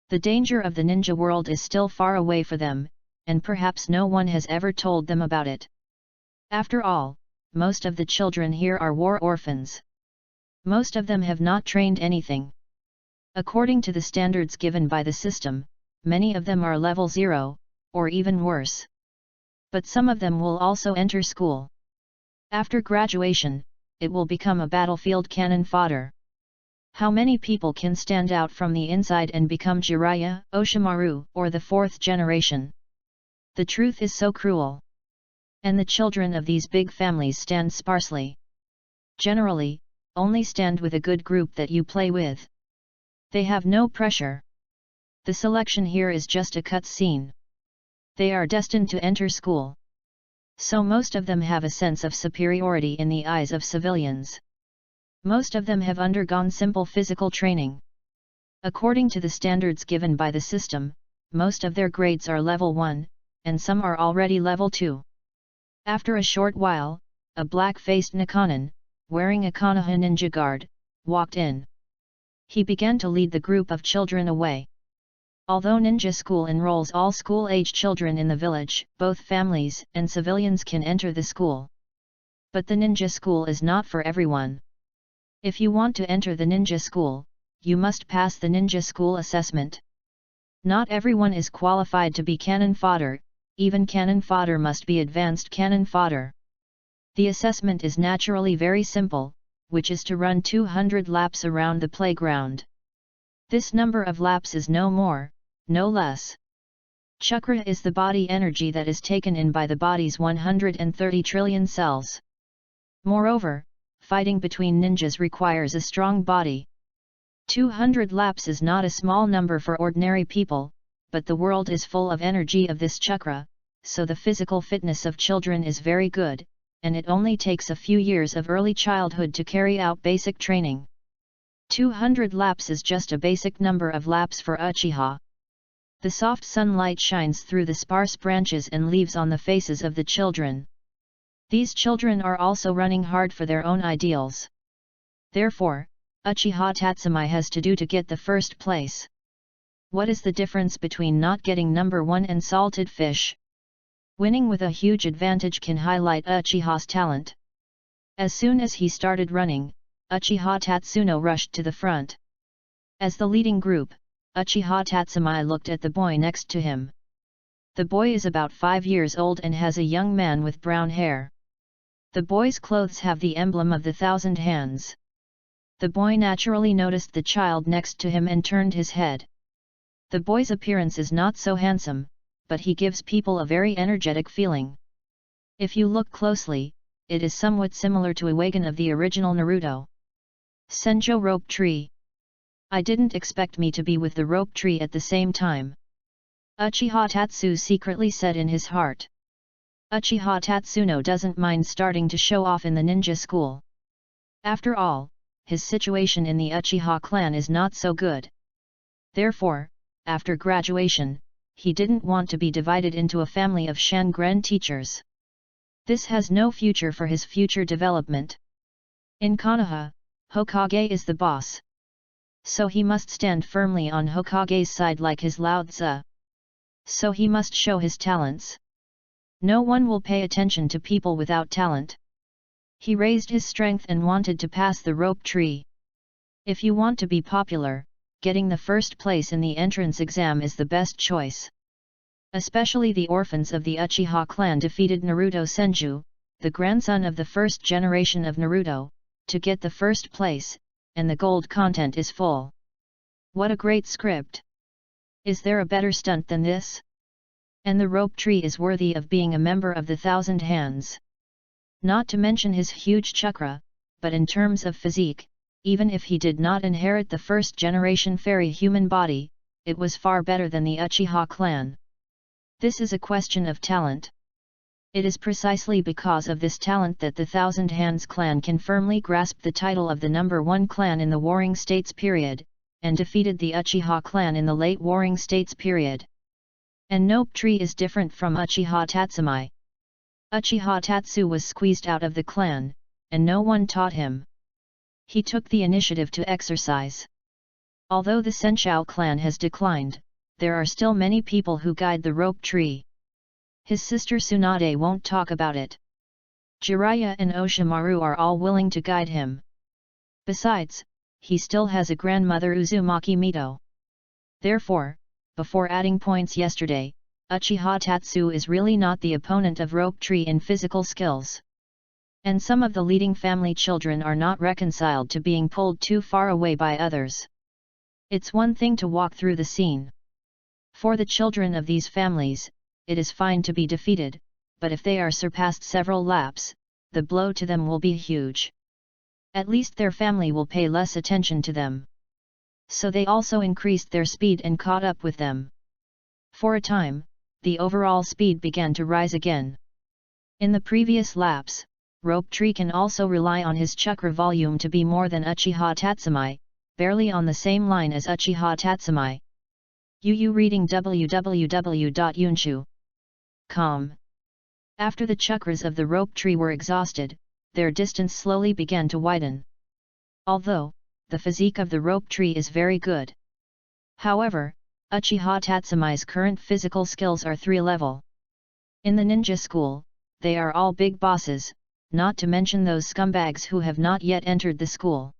The danger of the ninja world is still far away for them, and perhaps no one has ever told them about it. After all, most of the children here are war orphans. Most of them have not trained anything. According to the standards given by the system, many of them are level 0, or even worse. But some of them will also enter school. After graduation, it will become a battlefield cannon fodder. How many people can stand out from the inside and become Jiraiya, Oshimaru, or the fourth generation? The truth is so cruel. And the children of these big families stand sparsely. Generally, only stand with a good group that you play with. They have no pressure. The selection here is just a cut scene. They are destined to enter school. So most of them have a sense of superiority in the eyes of civilians. Most of them have undergone simple physical training. According to the standards given by the system, most of their grades are level 1, and some are already level 2. After a short while, a black-faced Nikanin, wearing a Konoha ninja guard, walked in. He began to lead the group of children away. Although ninja school enrolls all school-age children in the village, both families and civilians can enter the school. But the ninja school is not for everyone. If you want to enter the ninja school, you must pass the ninja school assessment. Not everyone is qualified to be cannon fodder, even cannon fodder must be advanced cannon fodder. The assessment is naturally very simple, which is to run 200 laps around the playground. This number of laps is no more, no less. Chakra is the body energy that is taken in by the body's 130 trillion cells. Moreover, fighting between ninjas requires a strong body. 200 laps is not a small number for ordinary people, but the world is full of energy of this chakra, so the physical fitness of children is very good, and it only takes a few years of early childhood to carry out basic training. 200 laps is just a basic number of laps for Uchiha. The soft sunlight shines through the sparse branches and leaves on the faces of the children. These children are also running hard for their own ideals. Therefore, Uchiha Tatsumi has to do to get the first place. What is the difference between not getting number 1 and salted fish? Winning with a huge advantage can highlight Uchiha's talent. As soon as he started running, Uchiha Tatsuno rushed to the front. As the leading group, Uchiha Tatsumi looked at the boy next to him. The boy is about 5 years old and has a young man with brown hair. The boy's clothes have the emblem of the 1,000 hands. The boy naturally noticed the child next to him and turned his head. The boy's appearance is not so handsome, but he gives people a very energetic feeling. If you look closely, it is somewhat similar to Iwagen of the original Naruto. Senjo rope tree. I didn't expect me to be with the rope tree at the same time. Uchiha Tatsu secretly said in his heart. Uchiha Tatsuno doesn't mind starting to show off in the ninja school. After all, his situation in the Uchiha clan is not so good. Therefore, after graduation, he didn't want to be divided into a family of Shangren teachers. This has no future for his future development. In Konoha, Hokage is the boss. So he must stand firmly on Hokage's side like his Lao Tzu. So he must show his talents. No one will pay attention to people without talent. He raised his strength and wanted to pass the rope tree. If you want to be popular, getting the first place in the entrance exam is the best choice. Especially the orphans of the Uchiha clan defeated Naruto Senju, the grandson of the first generation of Naruto, to get the first place, and the gold content is full. What a great script! Is there a better stunt than this? And the rope tree is worthy of being a member of the 1,000 hands. Not to mention his huge chakra, but in terms of physique, even if he did not inherit the first generation fairy human body, it was far better than the Uchiha clan. This is a question of talent. It is precisely because of this talent that the 1,000 Hands clan can firmly grasp the title of the number 1 clan in the Warring States period, and defeated the Uchiha clan in the late Warring States period. And Nope Tree is different from Uchiha Tatsumi. Uchiha Tatsu was squeezed out of the clan, and no one taught him. He took the initiative to exercise. Although the Senshou clan has declined, there are still many people who guide the rope tree. His sister Tsunade won't talk about it. Jiraiya and Oshimaru are all willing to guide him. Besides, he still has a grandmother Uzumaki Mito. Therefore, before adding points yesterday, Uchiha Tatsu is really not the opponent of rope tree in physical skills. And some of the leading family children are not reconciled to being pulled too far away by others. It's one thing to walk through the scene. For the children of these families, it is fine to be defeated, but if they are surpassed several laps, the blow to them will be huge. At least their family will pay less attention to them. So they also increased their speed and caught up with them. For a time, the overall speed began to rise again. In the previous laps, Rope Tree can also rely on his chakra volume to be more than Uchiha Tatsumai, barely on the same line as Uchiha Tatsumai. UU reading www.yunshu.com. After the chakras of the Rope Tree were exhausted, their distance slowly began to widen. Although, the physique of the Rope Tree is very good. However, Uchiha Tatsumai's current physical skills are 3-level. In the ninja school, they are all big bosses, not to mention those scumbags who have not yet entered the school.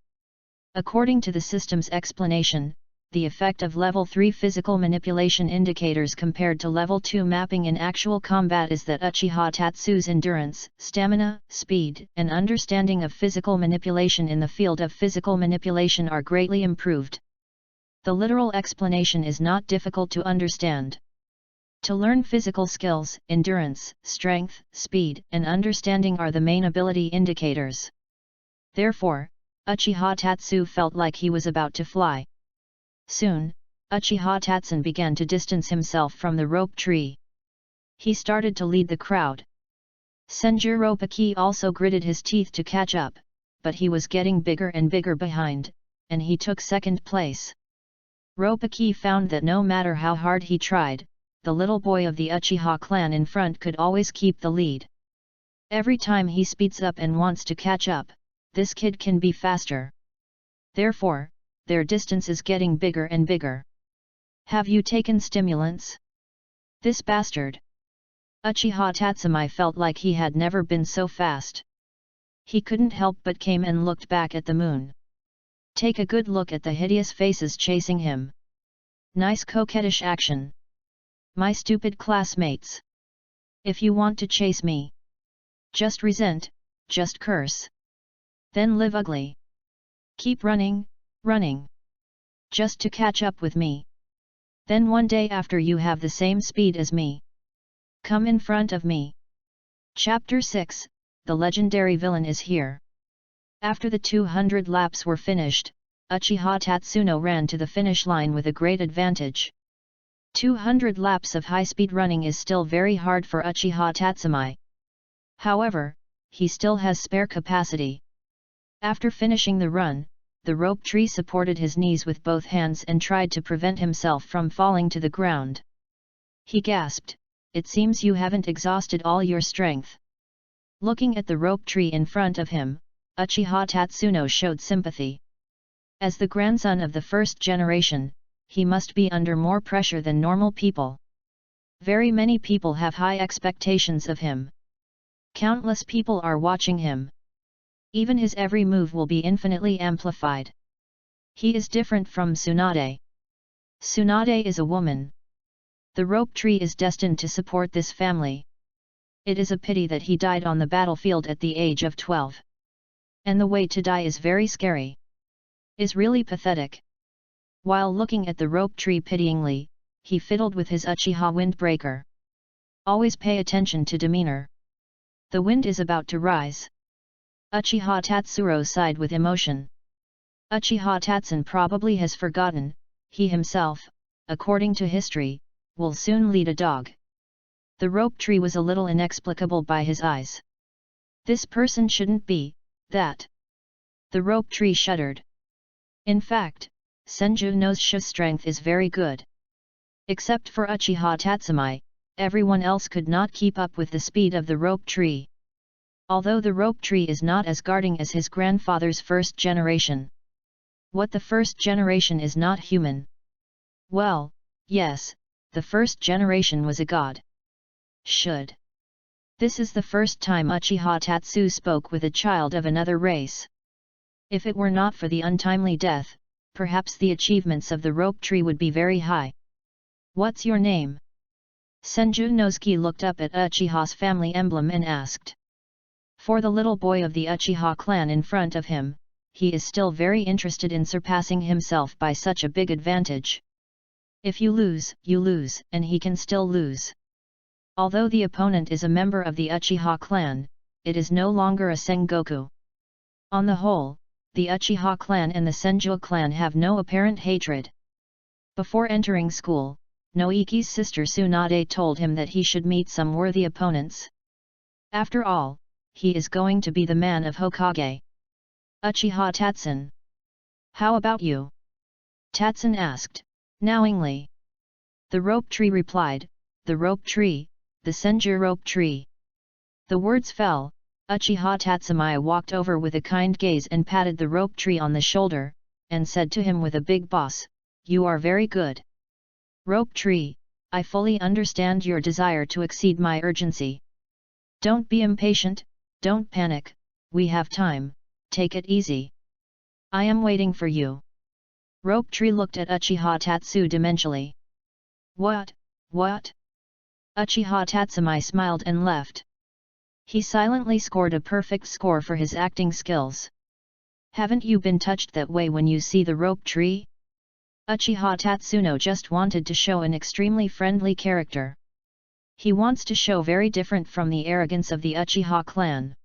According to the system's explanation, the effect of level 3 physical manipulation indicators compared to level 2 mapping in actual combat is that Uchiha Tatsu's endurance, stamina, speed, and understanding of physical manipulation in the field of physical manipulation are greatly improved. The literal explanation is not difficult to understand. To learn physical skills, endurance, strength, speed, and understanding are the main ability indicators. Therefore, Uchiha Tatsu felt like he was about to fly. Soon, Uchiha Tatsun began to distance himself from the Rope Tree. He started to lead the crowd. Senju Ropaki also gritted his teeth to catch up, but he was getting bigger and bigger behind, and he took second place. Ropaki found that no matter how hard he tried, the little boy of the Uchiha clan in front could always keep the lead. Every time he speeds up and wants to catch up, this kid can be faster. Therefore, their distance is getting bigger and bigger. Have you taken stimulants? This bastard. Uchiha Tatsumai felt like he had never been so fast. He couldn't help but came and looked back at the moon. Take a good look at the hideous faces chasing him. Nice coquettish action. My stupid classmates. If you want to chase me, just resent, just curse. Then live ugly. Keep running, running. Just to catch up with me. Then one day after you have the same speed as me, come in front of me. Chapter 6, The Legendary Villain is Here. After the 200 laps were finished, Uchiha Tatsuno ran to the finish line with a great advantage. 200 laps of high-speed running is still very hard for Uchiha Tatsumai. However, he still has spare capacity. After finishing the run, the Rope Tree supported his knees with both hands and tried to prevent himself from falling to the ground. He gasped, "It seems you haven't exhausted all your strength." Looking at the Rope Tree in front of him, Uchiha Tatsuno showed sympathy. As the grandson of the first generation, he must be under more pressure than normal people. Very many people have high expectations of him. Countless people are watching him. Even his every move will be infinitely amplified. He is different from Tsunade. Tsunade is a woman. The Rope Tree is destined to support this family. It is a pity that he died on the battlefield at the age of 12. And the way to die is very scary. Is really pathetic. While looking at the Rope Tree pityingly, he fiddled with his Uchiha windbreaker. Always pay attention to demeanor. The wind is about to rise. Uchiha Tatsuro sighed with emotion. Uchiha Tatsun probably has forgotten, he himself, according to history, will soon lead a dog. The Rope Tree was a little inexplicable by his eyes. This person shouldn't be, that. The Rope Tree shuddered. In fact, Senju knows Shu's strength is very good. Except for Uchiha Tatsumai, everyone else could not keep up with the speed of the Rope Tree. Although the Rope Tree is not as guarding as his grandfather's first generation. What the first generation is not human? Well, yes, the first generation was a god. Should. This is the first time Uchiha Tatsu spoke with a child of another race. If it were not for the untimely death, perhaps the achievements of the Rope Tree would be very high. What's your name? Senju Nosuke looked up at Uchiha's family emblem and asked. For the little boy of the Uchiha clan in front of him, he is still very interested in surpassing himself by such a big advantage. If you lose, and he can still lose. Although the opponent is a member of the Uchiha clan, it is no longer a Sengoku. On the whole, the Uchiha clan and the Senju clan have no apparent hatred. Before entering school, Noiki's sister Tsunade told him that he should meet some worthy opponents. After all, he is going to be the man of Hokage. Uchiha Tatsun. How about you? Tatsun asked, knowingly. The rope tree replied, the rope tree, the Senju rope tree. The words fell, Uchiha Tatsumai walked over with a kind gaze and patted the rope tree on the shoulder, and said to him with a big boss, you are very good. Rope tree, I fully understand your desire to exceed my urgency. Don't be impatient, don't panic, we have time, take it easy. I am waiting for you. Rope tree looked at Uchiha Tatsu dementially. What? Uchiha Tatsumai smiled and left. He silently scored a perfect score for his acting skills. Haven't you been touched that way when you see the rope tree? Uchiha Tatsuno just wanted to show an extremely friendly character. He wants to show very different from the arrogance of the Uchiha clan.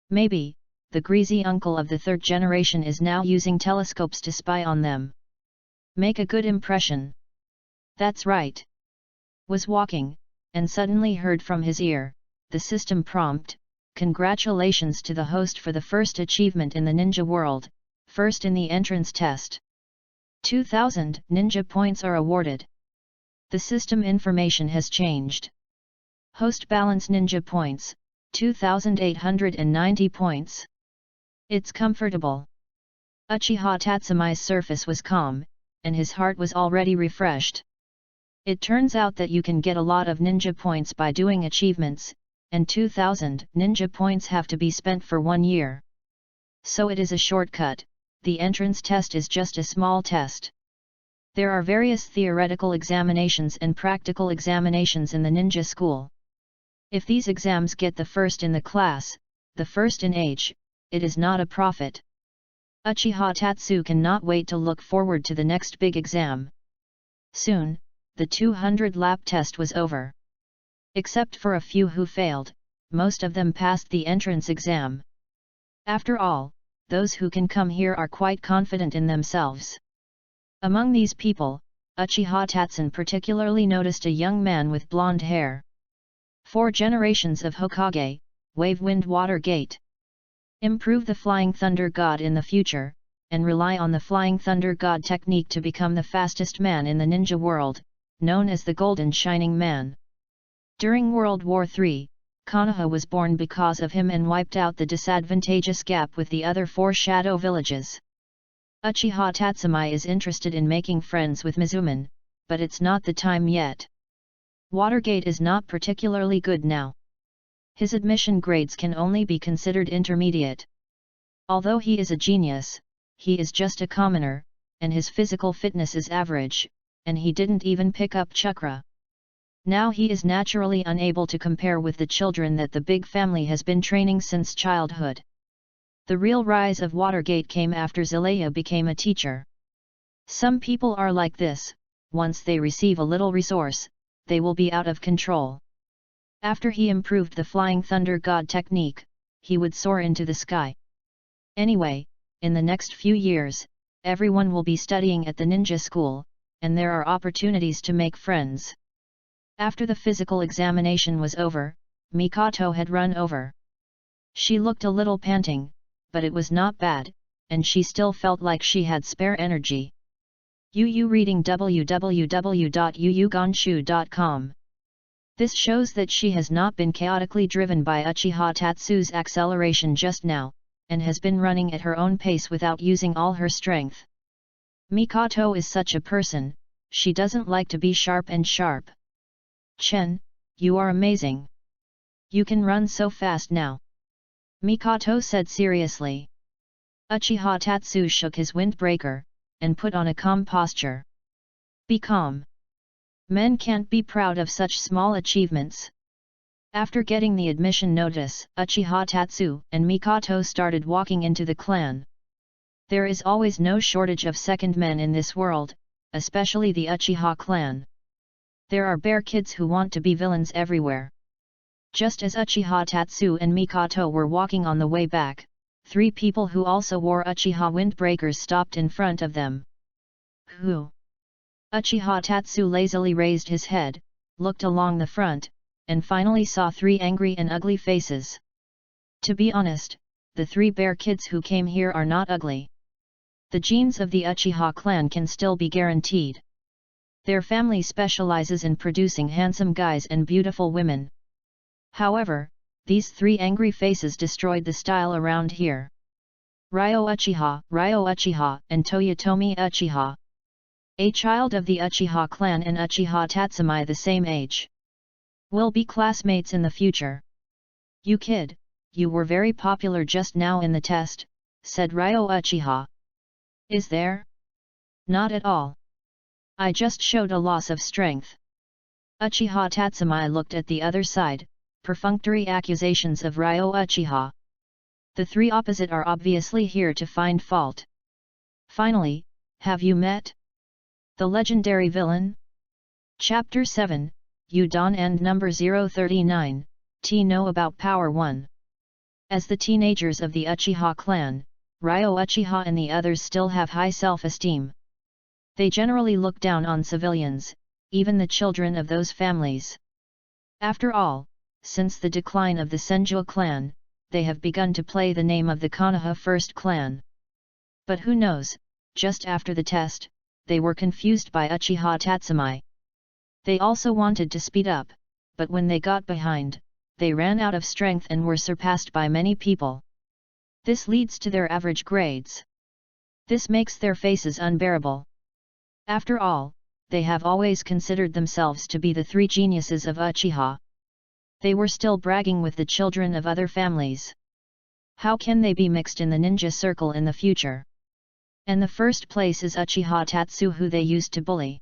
Maybe, the greasy uncle of the third generation is now using telescopes to spy on them. Make a good impression. That's right. Was walking, and suddenly heard from his ear, the system prompt, congratulations to the host for the first achievement in the ninja world, first in the entrance test. 2000 ninja points are awarded. The system information has changed. Host balance ninja points, 2,890 points. It's comfortable. Uchiha Tatsumai's surface was calm, and his heart was already refreshed. It turns out that you can get a lot of ninja points by doing achievements, and 2,000 ninja points have to be spent for 1 year. So it is a shortcut, the entrance test is just a small test. There are various theoretical examinations and practical examinations in the ninja school. If these exams get the first in the class, the first in age, it is not a profit. Uchiha Tatsu cannot wait to look forward to the next big exam. Soon, the 200 lap test was over. Except for a few who failed, most of them passed the entrance exam. After all, those who can come here are quite confident in themselves. Among these people, Uchiha Tatsun particularly noticed a young man with blonde hair. 4 generations of Hokage, Wave Wind Water Gate. Improve the Flying Thunder God in the future, and rely on the Flying Thunder God technique to become the fastest man in the ninja world, known as the Golden Shining Man. During World War III, Konoha was born because of him and wiped out the disadvantageous gap with the other 4 shadow villages. Uchiha Tatsumai is interested in making friends with Mizuman, but it's not the time yet. Watergate is not particularly good now. His admission grades can only be considered intermediate. Although he is a genius, he is just a commoner, and his physical fitness is average, and he didn't even pick up chakra. Now he is naturally unable to compare with the children that the big family has been training since childhood. The real rise of Watergate came after Zelaya became a teacher. Some people are like this, once they receive a little resource, they will be out of control. After he improved the Flying Thunder God technique, he would soar into the sky. Anyway, in the next few years, everyone will be studying at the ninja school, and there are opportunities to make friends. After the physical examination was over, Mikoto had run over. She looked a little panting, but it was not bad, and she still felt like she had spare energy. Yu reading www.yuyugonshu.com. This shows that she has not been chaotically driven by Uchiha Tatsu's acceleration just now, and has been running at her own pace without using all her strength. Mikoto is such a person, she doesn't like to be sharp. Chen, you are amazing. You can run so fast now. Mikoto said seriously. Uchiha Tatsu shook his windbreaker, and put on a calm posture. Be calm. Men can't be proud of such small achievements. After getting the admission notice, Uchiha Tatsu and Mikoto started walking into the clan. There is always no shortage of second men in this world, especially the Uchiha clan. There are bear kids who want to be villains everywhere. Just as Uchiha Tatsu and Mikoto were walking on the way back, 3 people who also wore Uchiha windbreakers stopped in front of them. Who? Uchiha Tatsu lazily raised his head, looked along the front, and finally saw 3 angry and ugly faces. To be honest, the 3 bear kids who came here are not ugly. The genes of the Uchiha clan can still be guaranteed. Their family specializes in producing handsome guys and beautiful women. However, these 3 angry faces destroyed the style around here. Ryo Uchiha, and Toyotomi Uchiha. A child of the Uchiha clan and Uchiha Tatsumi the same age. Will be classmates in the future. You kid, you were very popular just now in the test, said Ryo Uchiha. Is there? Not at all. I just showed a loss of strength. Uchiha Tatsumi looked at the other side, perfunctory accusations of Ryo Uchiha. The 3 opposite are obviously here to find fault. Finally, have you met the legendary villain? Chapter 7, Udon and number 039, T know about Power 1. As the teenagers of the Uchiha clan, Ryo Uchiha and the others still have high self-esteem. They generally look down on civilians, even the children of those families. After all, since the decline of the Senju clan, they have begun to play the name of the Konoha first clan. But who knows, just after the test, they were confused by Uchiha Tatsumi. They also wanted to speed up, but when they got behind, they ran out of strength and were surpassed by many people. This leads to their average grades. This makes their faces unbearable. After all, they have always considered themselves to be the 3 geniuses of Uchiha. They were still bragging with the children of other families. How can they be mixed in the ninja circle in the future? And the first place is Uchiha Tatsu, who they used to bully.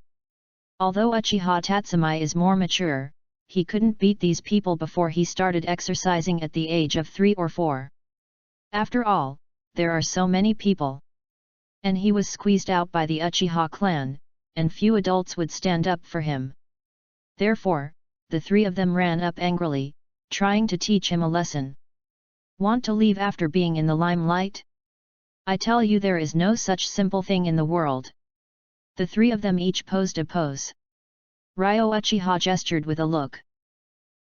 Although Uchiha Tatsumi is more mature, he couldn't beat these people before he started exercising at the age of 3 or 4. After all, there are so many people. And he was squeezed out by the Uchiha clan, and few adults would stand up for him. Therefore, the 3 of them ran up angrily, trying to teach him a lesson. Want to leave after being in the limelight? I tell you, there is no such simple thing in the world. The 3 of them each posed a pose. Ryo Uchiha gestured with a look.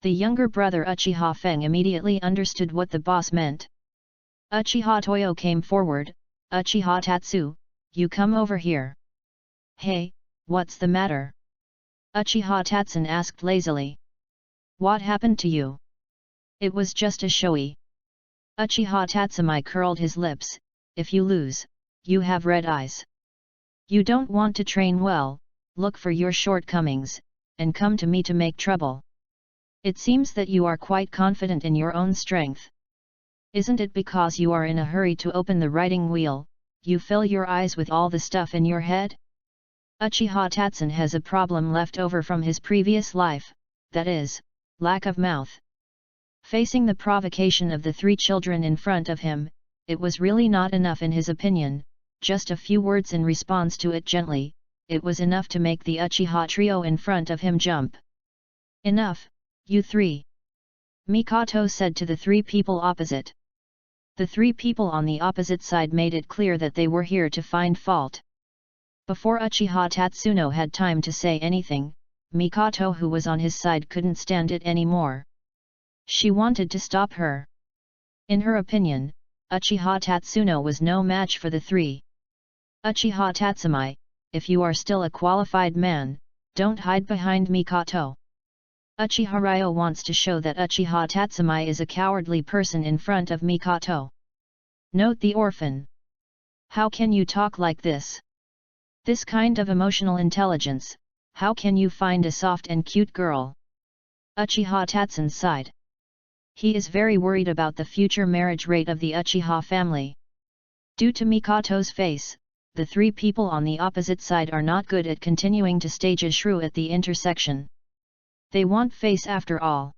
The younger brother Uchiha Feng immediately understood what the boss meant. Uchiha Toyo came forward. Uchiha Tatsu, you come over here. Hey, what's the matter? Uchiha Tatsun asked lazily. What happened to you? It was just a showy. Uchiha Tatsumi curled his lips. If you lose, you have red eyes. You don't want to train well, look for your shortcomings, and come to me to make trouble. It seems that you are quite confident in your own strength. Isn't it because you are in a hurry to open the writing wheel, you fill your eyes with all the stuff in your head? Uchiha Tatsun has a problem left over from his previous life, that is, lack of mouth. Facing the provocation of the 3 children in front of him, it was really not enough in his opinion. Just a few words in response to it gently, it was enough to make the Uchiha trio in front of him jump. Enough, you 3. Mikoto said to the 3 people opposite. The 3 people on the opposite side made it clear that they were here to find fault. Before Uchiha Tatsuno had time to say anything, Mikoto, who was on his side, couldn't stand it anymore. She wanted to stop her. In her opinion, Uchiha Tatsuno was no match for the 3. Uchiha Tatsumi, if you are still a qualified man, don't hide behind Mikoto. Uchiha Ryo wants to show that Uchiha Tatsumi is a cowardly person in front of Mikoto. Note the orphan. How can you talk like this? This kind of emotional intelligence, how can you find a soft and cute girl? Uchiha Tatsun sighed. He is very worried about the future marriage rate of the Uchiha family. Due to Mikoto's face, the 3 people on the opposite side are not good at continuing to stage a shrew at the intersection. They want face after all.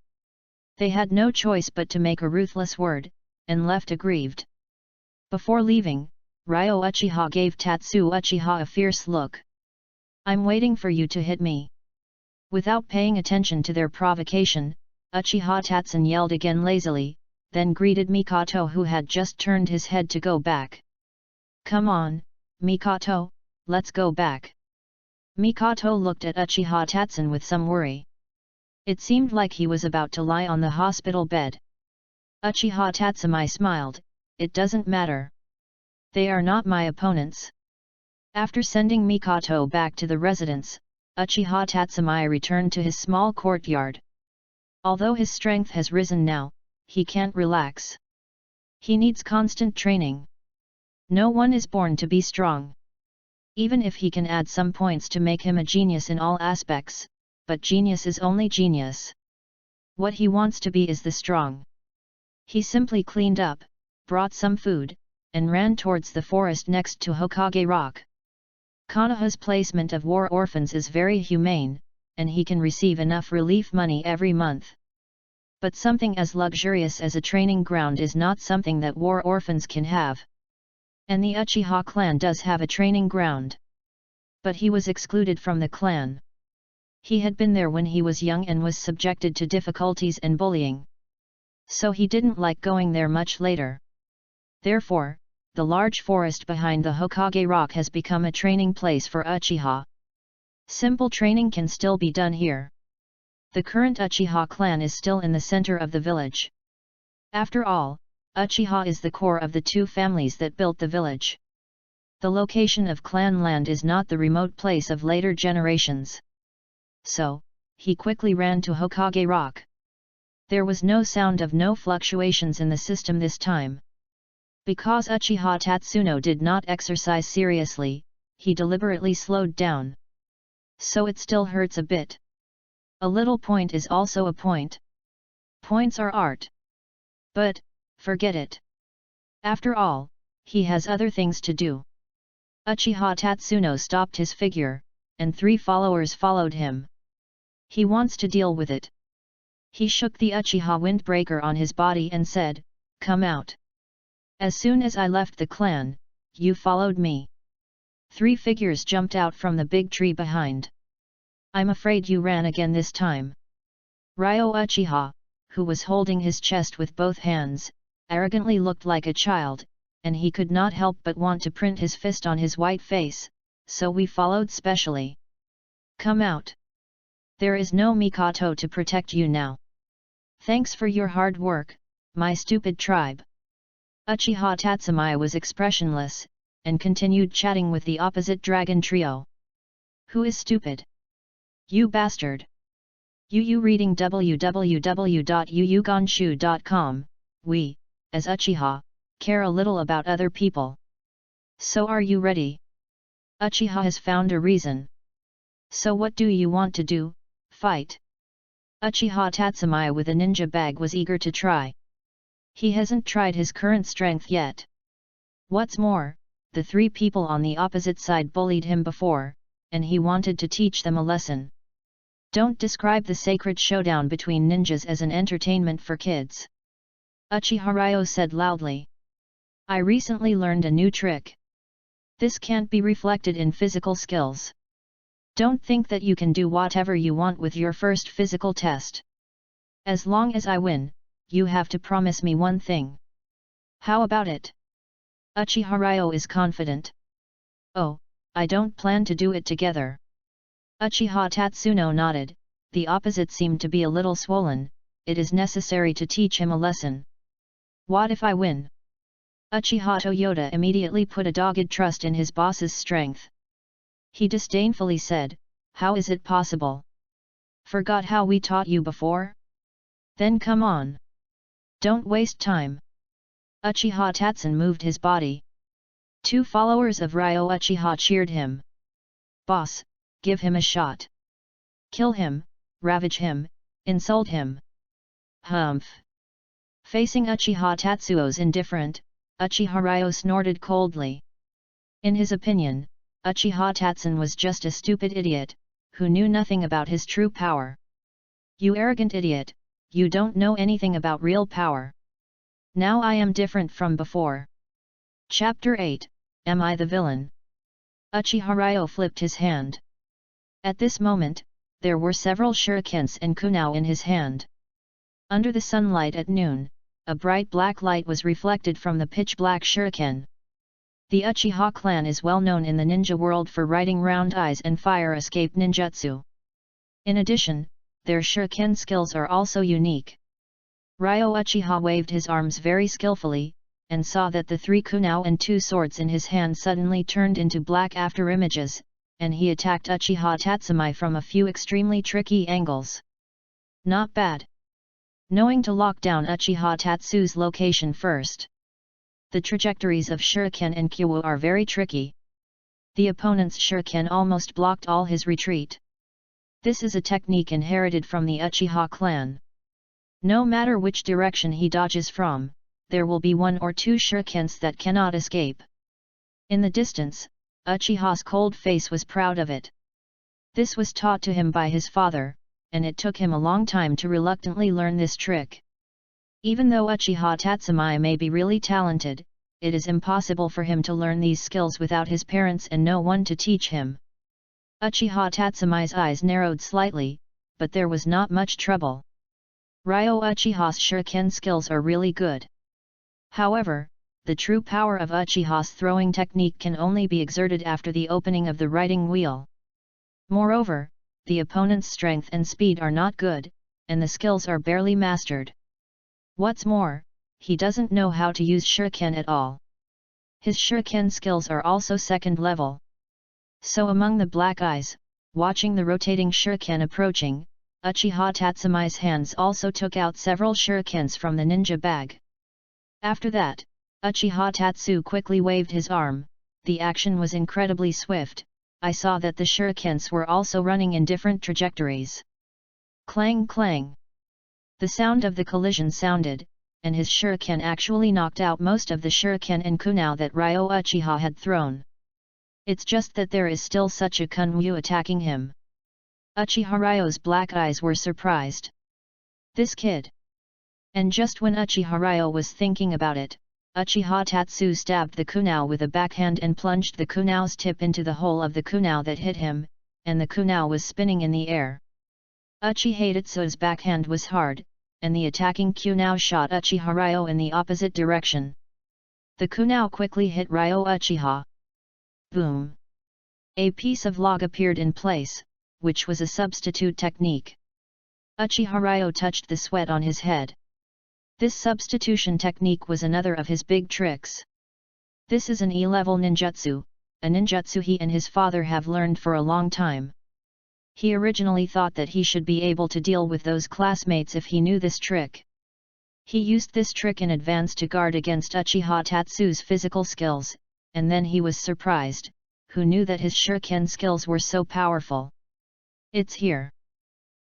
They had no choice but to make a ruthless word, and left aggrieved. Before leaving, Ryo Uchiha gave Tatsu Uchiha a fierce look. "I'm waiting for you to hit me." Without paying attention to their provocation, Uchiha Tatsun yelled again lazily, then greeted Mikoto, who had just turned his head to go back. "Come on, Mikoto, let's go back." Mikoto looked at Uchiha Tatsun with some worry. It seemed like he was about to lie on the hospital bed. Uchiha Tatsumi smiled, "It doesn't matter. They are not my opponents." After sending Mikoto back to the residence, Uchiha Tatsumi returned to his small courtyard. Although his strength has risen now, he can't relax. He needs constant training. No one is born to be strong. Even if he can add some points to make him a genius in all aspects, but genius is only genius. What he wants to be is the strong. He simply cleaned up, brought some food, and ran towards the forest next to Hokage Rock. Konoha's placement of war orphans is very humane, and he can receive enough relief money every month. But something as luxurious as a training ground is not something that war orphans can have. And the Uchiha clan does have a training ground. But he was excluded from the clan. He had been there when he was young and was subjected to difficulties and bullying. So he didn't like going there much later. Therefore, the large forest behind the Hokage Rock has become a training place for Uchiha. Simple training can still be done here. The current Uchiha clan is still in the center of the village. After all, Uchiha is the core of the two families that built the village. The location of clan land is not the remote place of later generations. So, he quickly ran to Hokage Rock. There was no sound of no fluctuations in the system this time. Because Uchiha Tatsuno did not exercise seriously, he deliberately slowed down. So it still hurts a bit. A little point is also a point. Points are art. But, forget it. After all, he has other things to do. Uchiha Tatsuno stopped his figure, and 3 followers followed him. He wants to deal with it. He shook the Uchiha windbreaker on his body and said, "Come out." "As soon as I left the clan, you followed me." 3 figures jumped out from the big tree behind. "I'm afraid you ran again this time." Ryo Uchiha, who was holding his chest with both hands, arrogantly looked like a child, and he could not help but want to print his fist on his white face, "So we followed specially. Come out. There is no Mikoto to protect you now. Thanks for your hard work, my stupid tribe." Uchiha Tatsumi was expressionless, and continued chatting with the opposite dragon trio. "Who is stupid? You bastard. You reading www.yuyugonshu.com, we, as Uchiha, care a little about other people. So are you ready? Uchiha has found a reason. So what do you want to do, fight?" Uchiha Tatsumi with a ninja bag was eager to try. He hasn't tried his current strength yet. What's more, the 3 people on the opposite side bullied him before, and he wanted to teach them a lesson. Don't describe the sacred showdown between ninjas as an entertainment for kids. Uchiha Ryo said loudly. "I recently learned a new trick. This can't be reflected in physical skills. Don't think that you can do whatever you want with your first physical test. As long as I win, you have to promise me one thing. How about it?" Uchiha Ryo is confident. "Oh, I don't plan to do it together." Uchiha Tatsuno nodded. The opposite seemed to be a little swollen. "It is necessary to teach him a lesson." "What if I win?" Uchiha Toyota immediately put a dogged trust in his boss's strength. He disdainfully said, "How is it possible? Forgot how we taught you before? Then come on. Don't waste time." Uchiha Tatsun moved his body. 2 followers of Ryo Uchiha cheered him. "Boss, give him a shot. Kill him, ravage him, insult him." Humph. Facing Uchiha Tatsuo's indifferent, Uchiha Ryo snorted coldly. In his opinion, Uchiha Tatsun was just a stupid idiot, who knew nothing about his true power. "You arrogant idiot, you don't know anything about real power. Now I am different from before. Chapter 8, Am I the Villain? Uchiha Ryo flipped his hand. At this moment, there were several shurikens and kunao in his hand. Under the sunlight at noon, a bright black light was reflected from the pitch-black shuriken. The Uchiha clan is well known in the ninja world for riding round eyes and fire escape ninjutsu. In addition, their shuriken skills are also unique. Ryo Uchiha waved his arms very skillfully, and saw that the 3 kunao and 2 swords in his hand suddenly turned into black afterimages, and he attacked Uchiha Tatsumi from a few extremely tricky angles. Not bad. Knowing to lock down Uchiha Tatsu's location first. The trajectories of shuriken and kyu are very tricky. The opponent's shuriken almost blocked all his retreat. This is a technique inherited from the Uchiha clan. No matter which direction he dodges from, there will be 1 or 2 shurikens that cannot escape. In the distance, Uchiha's cold face was proud of it. This was taught to him by his father, and it took him a long time to reluctantly learn this trick. Even though Uchiha Tatsumi may be really talented, it is impossible for him to learn these skills without his parents and no one to teach him. Uchiha Tatsumi's eyes narrowed slightly, but there was not much trouble. Ryo Uchiha's shuriken skills are really good. However, the true power of Uchiha's throwing technique can only be exerted after the opening of the riding wheel. Moreover, the opponent's strength and speed are not good, and the skills are barely mastered. What's more, he doesn't know how to use shuriken at all. His shuriken skills are also second level. So among the black eyes, watching the rotating shuriken approaching, Uchiha Tatsumi's hands also took out several shurikens from the ninja bag. After that, Uchiha Tatsu quickly waved his arm. The action was incredibly swift. I saw that the shurikens were also running in different trajectories. Clang clang. The sound of the collision sounded, and his shuriken actually knocked out most of the shuriken and kunao that Ryo Uchiha had thrown. It's just that there is still such a kunwu attacking him. Uchiha Ryo's black eyes were surprised. This kid. And just when Uchiha Ryo was thinking about it, Uchiha Tatsu stabbed the kunao with a backhand and plunged the kunao's tip into the hole of the kunao that hit him, and the kunao was spinning in the air. Uchiha Tatsu's backhand was hard, and the attacking kunao shot Uchiha Ryo in the opposite direction. The kunao quickly hit Ryo Uchiha. Boom! A piece of log appeared in place, which was a substitute technique. Uchiha Ryo touched the sweat on his head. This substitution technique was another of his big tricks. This is an E-level ninjutsu, a ninjutsu he and his father have learned for a long time. He originally thought that he should be able to deal with those classmates if he knew this trick. He used this trick in advance to guard against Uchiha Tatsu's physical skills, and then he was surprised. Who knew that his shuriken skills were so powerful? It's here!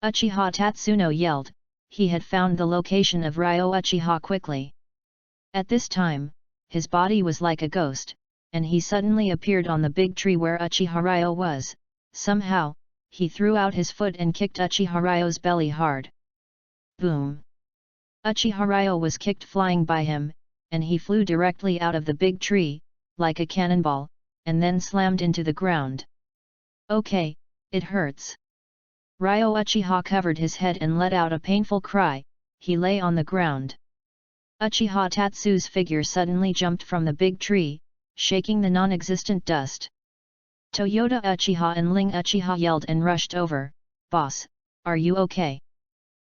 Uchiha Tatsuno yelled. He had found the location of Ryo Uchiha quickly. At this time, his body was like a ghost, and he suddenly appeared on the big tree where Uchiha Ryo was. Somehow, he threw out his foot and kicked Uchiha Ryo's belly hard. Boom! Uchiha Ryo was kicked flying by him, and he flew directly out of the big tree, like a cannonball, and then slammed into the ground. Okay, it hurts. Ryo Uchiha covered his head and let out a painful cry. He lay on the ground. Uchiha Tatsu's figure suddenly jumped from the big tree, shaking the non-existent dust. Toyota Uchiha and Ling Uchiha yelled and rushed over. Boss, are you okay?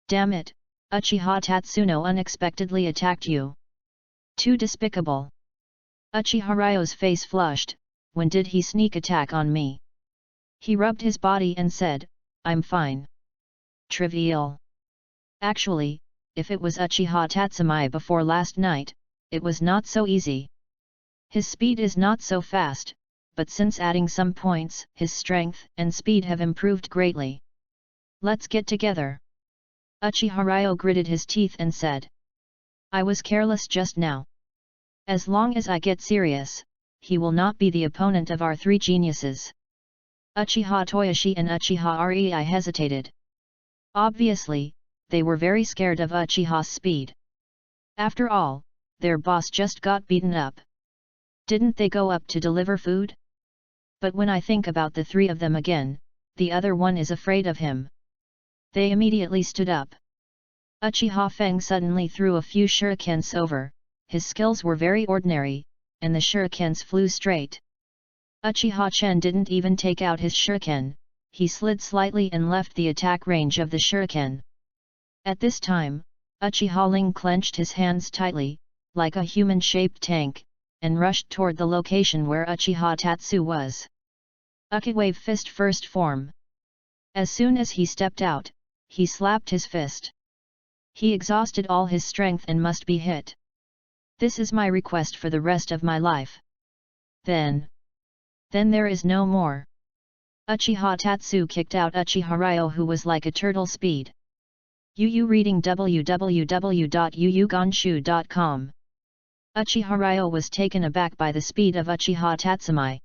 Damn it, Uchiha Tatsuno unexpectedly attacked you. Too despicable. Uchiha Ryo's face flushed. When did he sneak attack on me? He rubbed his body and said, I'm fine. Trivial. Actually, if it was Uchiha Tatsumi before last night, it was not so easy. His speed is not so fast, but since adding some points, his strength and speed have improved greatly. Let's get together. Uchiha Ryo gritted his teeth and said. I was careless just now. As long as I get serious, he will not be the opponent of our 3 geniuses. Uchiha Toyoshi and Uchiha Rei hesitated. Obviously, they were very scared of Uchiha's speed. After all, their boss just got beaten up. Didn't they go up to deliver food? But when I think about the three of them again, the other one is afraid of him. They immediately stood up. Uchiha Feng suddenly threw a few shurikens over. His skills were very ordinary, and the shurikens flew straight. Uchiha Chen didn't even take out his shuriken, he slid slightly and left the attack range of the shuriken. At this time, Uchiha Ling clenched his hands tightly, like a human-shaped tank, and rushed toward the location where Uchiha Tatsu was. Ukiwave Fist First Form. As soon as he stepped out, he slapped his fist. He exhausted all his strength and must be hit. This is my request for the rest of my life. Then there is no more. Uchiha Tatsu kicked out Uchiha Ryo, who was like a turtle speed. Yu reading www.yuyugonshu.com. Uchiha Ryo was taken aback by the speed of Uchiha Tatsumai.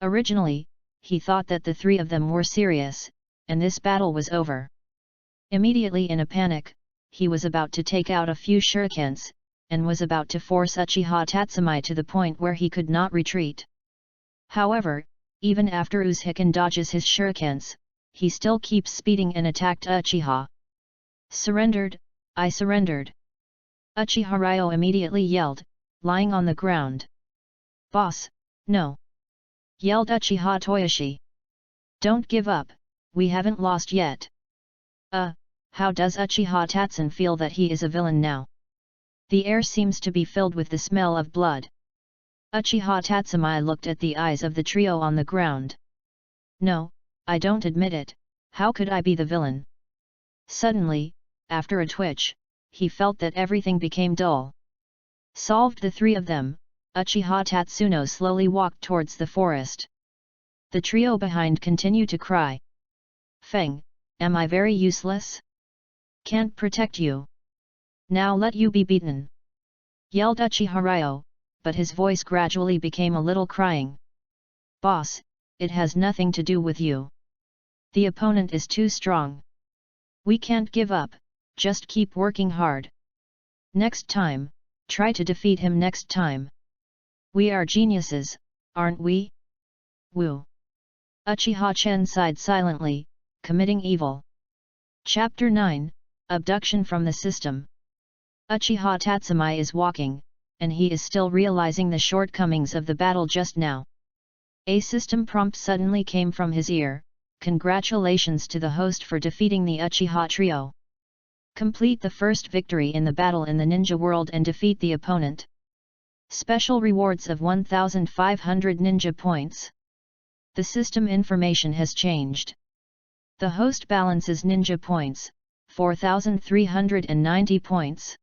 Originally, he thought that the three of them were serious, and this battle was over. Immediately in a panic, he was about to take out a few shurikens, and was about to force Uchiha Tatsumai to the point where he could not retreat. However, even after Uzuhiken dodges his shurikens, he still keeps speeding and attacked Uchiha. Surrendered, I surrendered. Uchiha Ryo immediately yelled, lying on the ground. Boss, no! Yelled Uchiha Toyoshi. Don't give up, we haven't lost yet. How does Uchiha Tatsun feel that he is a villain now? The air seems to be filled with the smell of blood. Uchiha Tatsumai looked at the eyes of the trio on the ground. No, I don't admit it, how could I be the villain? Suddenly, after a twitch, he felt that everything became dull. Solved the three of them, Uchiha Tatsuno slowly walked towards the forest. The trio behind continued to cry. Feng, am I very useless? Can't protect you. Now let you be beaten. Yelled Uchiha Ryo, but his voice gradually became a little crying. Boss, it has nothing to do with you. The opponent is too strong. We can't give up, just keep working hard. Next time, try to defeat him next time. We are geniuses, aren't we? Woo! Uchiha Chen sighed silently, committing evil. Chapter 9, Abduction from the System. Uchiha Tatsumai is walking, and he is still realizing the shortcomings of the battle just now. A system prompt suddenly came from his ear. Congratulations to the host for defeating the Uchiha trio. Complete the first victory in the battle in the ninja world and defeat the opponent. Special rewards of 1,500 ninja points. The system information has changed. The host balances ninja points, 4,390 points.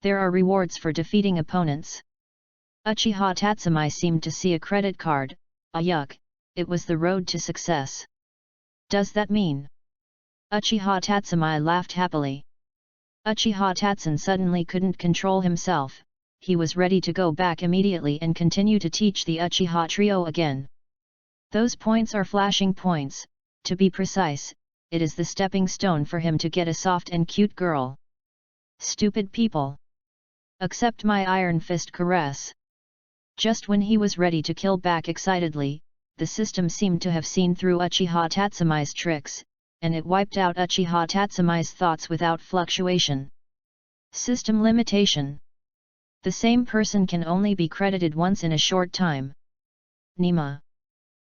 There are rewards for defeating opponents. Uchiha Tatsumai seemed to see a credit card. Yuck, it was the road to success. Does that mean? Uchiha Tatsumai laughed happily. Uchiha Tatsun suddenly couldn't control himself, he was ready to go back immediately and continue to teach the Uchiha trio again. Those points are flashing points, to be precise, it is the stepping stone for him to get a soft and cute girl. Stupid people! Accept my iron fist caress. Just when he was ready to kill back excitedly, the system seemed to have seen through Uchiha Tatsumai's tricks, and it wiped out Uchiha Tatsumai's thoughts without fluctuation. System limitation. The same person can only be credited once in a short time. Nima.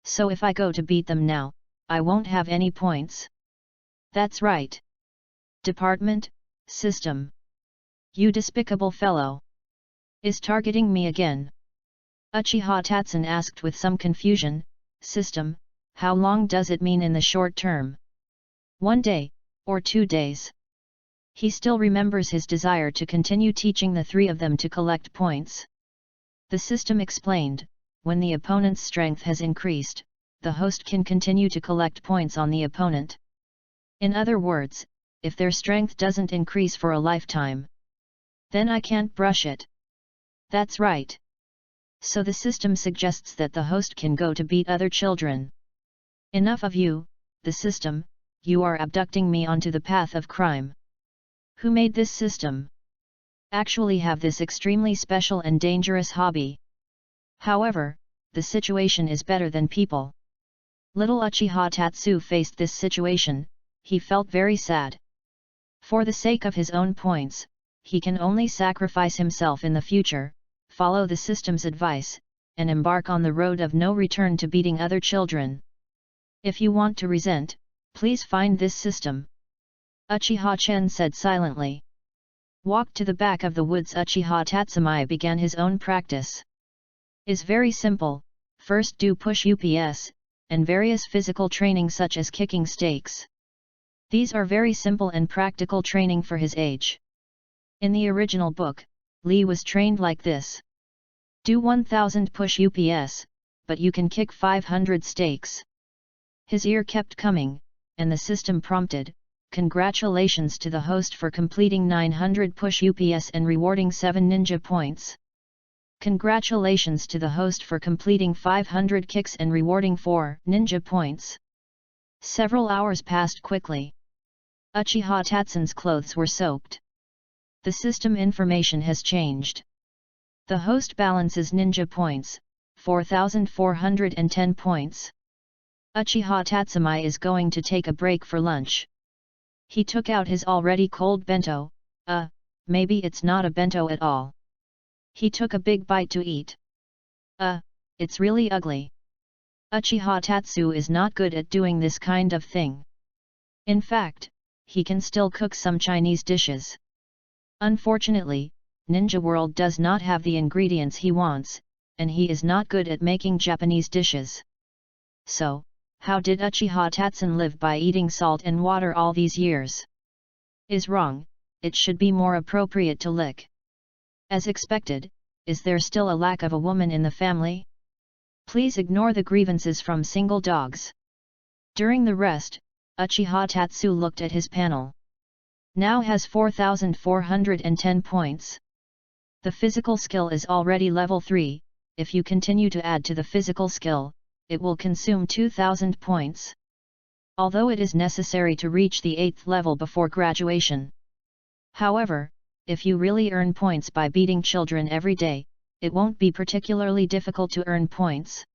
So if I go to beat them now, I won't have any points. That's right. Department, system. You despicable fellow. Is targeting me again? Uchiha Tatsun asked with some confusion. System, how long does it mean in the short term? 1 day, or 2 days? He still remembers his desire to continue teaching the three of them to collect points. The system explained, when the opponent's strength has increased, the host can continue to collect points on the opponent. In other words, if their strength doesn't increase for a lifetime, then I can't brush it. That's right. So the system suggests that the host can go to beat other children. Enough of you, the system, you are abducting me onto the path of crime. who made this system, actually have this extremely special and dangerous hobby. However, the situation is better than people. Little Uchiha Tatsu faced this situation. He felt very sad. For the sake of his own points, he can only sacrifice himself in the future, follow the system's advice, and embark on the road of no return to beating other children. If you want to resent, please find this system. Uchiha Chen said silently. Walked to the back of the woods. Uchiha Tatsumai began his own practice. Is very simple. First do push UPS, and various physical training such as kicking stakes. These are very simple and practical training for his age. In the original book, Lee was trained like this. Do 1000 push UPS, but you can kick 500 stakes. His ear kept coming, and the system prompted, congratulations to the host for completing 900 push UPS and rewarding 7 ninja points. Congratulations to the host for completing 500 kicks and rewarding 4 ninja points. Several hours passed quickly. Uchiha Tatsun's clothes were soaked. The system information has changed. The host balances ninja points, 4,410 points. Uchiha Tatsumai is going to take a break for lunch. He took out his already cold bento, maybe it's not a bento at all. He took a big bite to eat. It's really ugly. Uchiha Tatsu is not good at doing this kind of thing. In fact, he can still cook some Chinese dishes. Unfortunately, Ninja World does not have the ingredients he wants, and he is not good at making Japanese dishes. So, how did Uchiha Tatsun live by eating salt and water all these years? Is wrong, it should be more appropriate to lick. As expected, is there still a lack of a woman in the family? Please ignore the grievances from single dogs. During the rest, Uchiha Tatsu looked at his panel. Now has 4,410 points. The physical skill is already level 3, if you continue to add to the physical skill, it will consume 2,000 points. Although it is necessary to reach the 8th level before graduation. However, if you really earn points by beating children every day, it won't be particularly difficult to earn points.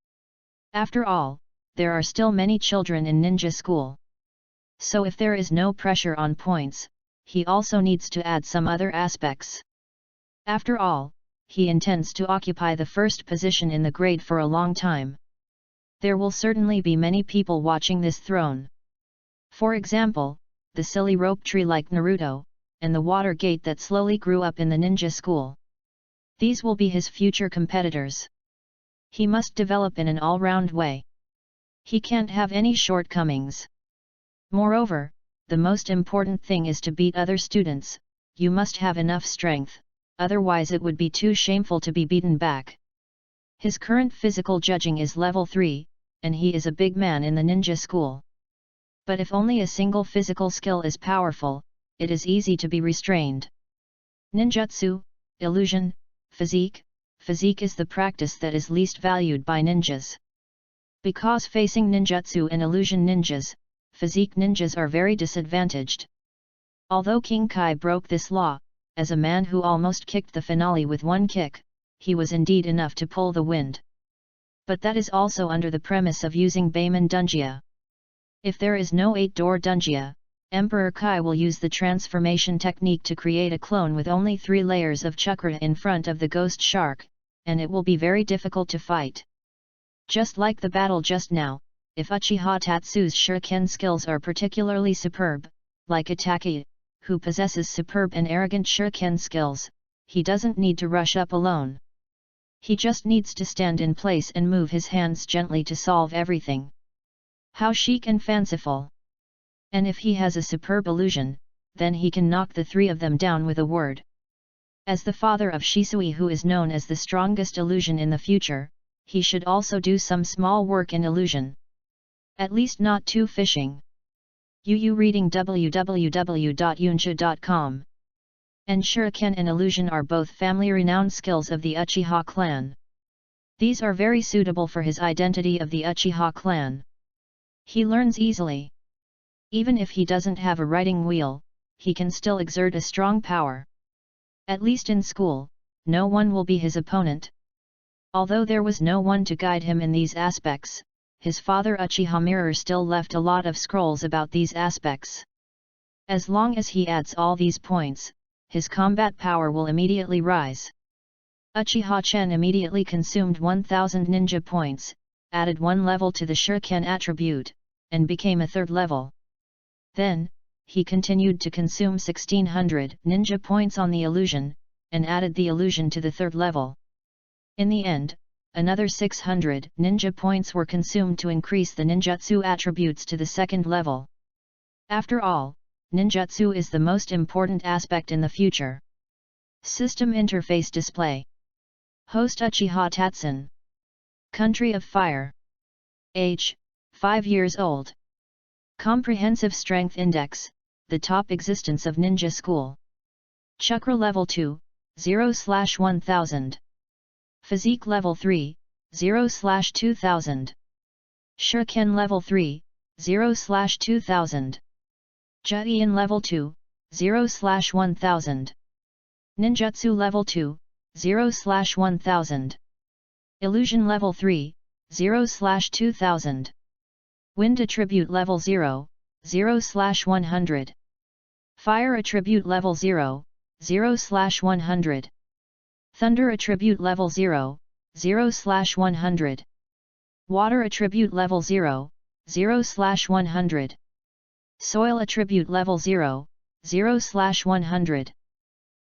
After all, there are still many children in ninja school. So if there is no pressure on points, he also needs to add some other aspects. After all, he intends to occupy the first position in the grade for a long time. There will certainly be many people watching this throne. For example, the silly rope tree like Naruto, and the water gate that slowly grew up in the ninja school. These will be his future competitors. He must develop in an all-round way. He can't have any shortcomings. Moreover, the most important thing is to beat other students. You must have enough strength, otherwise it would be too shameful to be beaten back. His current physical judging is level 3, and he is a big man in the ninja school. But if only a single physical skill is powerful, it is easy to be restrained. Ninjutsu, illusion, physique. Physique is the practice that is least valued by ninjas. Because facing ninjutsu and illusion ninjas, physique ninjas are very disadvantaged. Although King Kai broke this law, as a man who almost kicked the finale with one kick, he was indeed enough to pull the wind. But that is also under the premise of using Beiman Dunjia. If there is no 8-door Dunjia, Emperor Kai will use the transformation technique to create a clone with only 3 layers of chakra in front of the ghost shark, and it will be very difficult to fight. Just like the battle just now, if Uchiha Tatsu's shuriken skills are particularly superb, like Itaki, who possesses superb and arrogant shuriken skills, he doesn't need to rush up alone. He just needs to stand in place and move his hands gently to solve everything. How chic and fanciful! And if he has a superb illusion, then he can knock the 3 of them down with a word. As the father of Shisui, who is known as the strongest illusion in the future, he should also do some small work in illusion. At least not too fishing. UU reading www.yunsha.com. And shuriken and illusion are both family-renowned skills of the Uchiha clan. These are very suitable for his identity of the Uchiha clan. He learns easily. Even if he doesn't have a writing wheel, he can still exert a strong power. At least in school, no one will be his opponent. Although there was no one to guide him in these aspects, his father Uchiha Mirror still left a lot of scrolls about these aspects. As long as he adds all these points, his combat power will immediately rise. Uchiha Chen immediately consumed 1000 ninja points, added 1 level to the Shuriken attribute, and became a 3rd level. Then, he continued to consume 1600 ninja points on the illusion, and added the illusion to the 3rd level. In the end, another 600 ninja points were consumed to increase the ninjutsu attributes to the 2nd level. After all, ninjutsu is the most important aspect in the future. System Interface Display. Host Uchiha Tatsun. Country of Fire. Age, 5 years old. Comprehensive Strength Index, the top existence of ninja school. Chakra level 2, 0/1000. Physique level 3, 0/2000. Shuriken level 3, 0/2000. Juien level 2, 0/1000. Ninjutsu level 2, 0/1000. Illusion level 3, 0/2000. Wind attribute level 0, 0/100. Fire attribute level 0, 0/100. Thunder attribute level 0, 0/100. Water attribute level 0, 0/100. Soil attribute level 0, 0/100.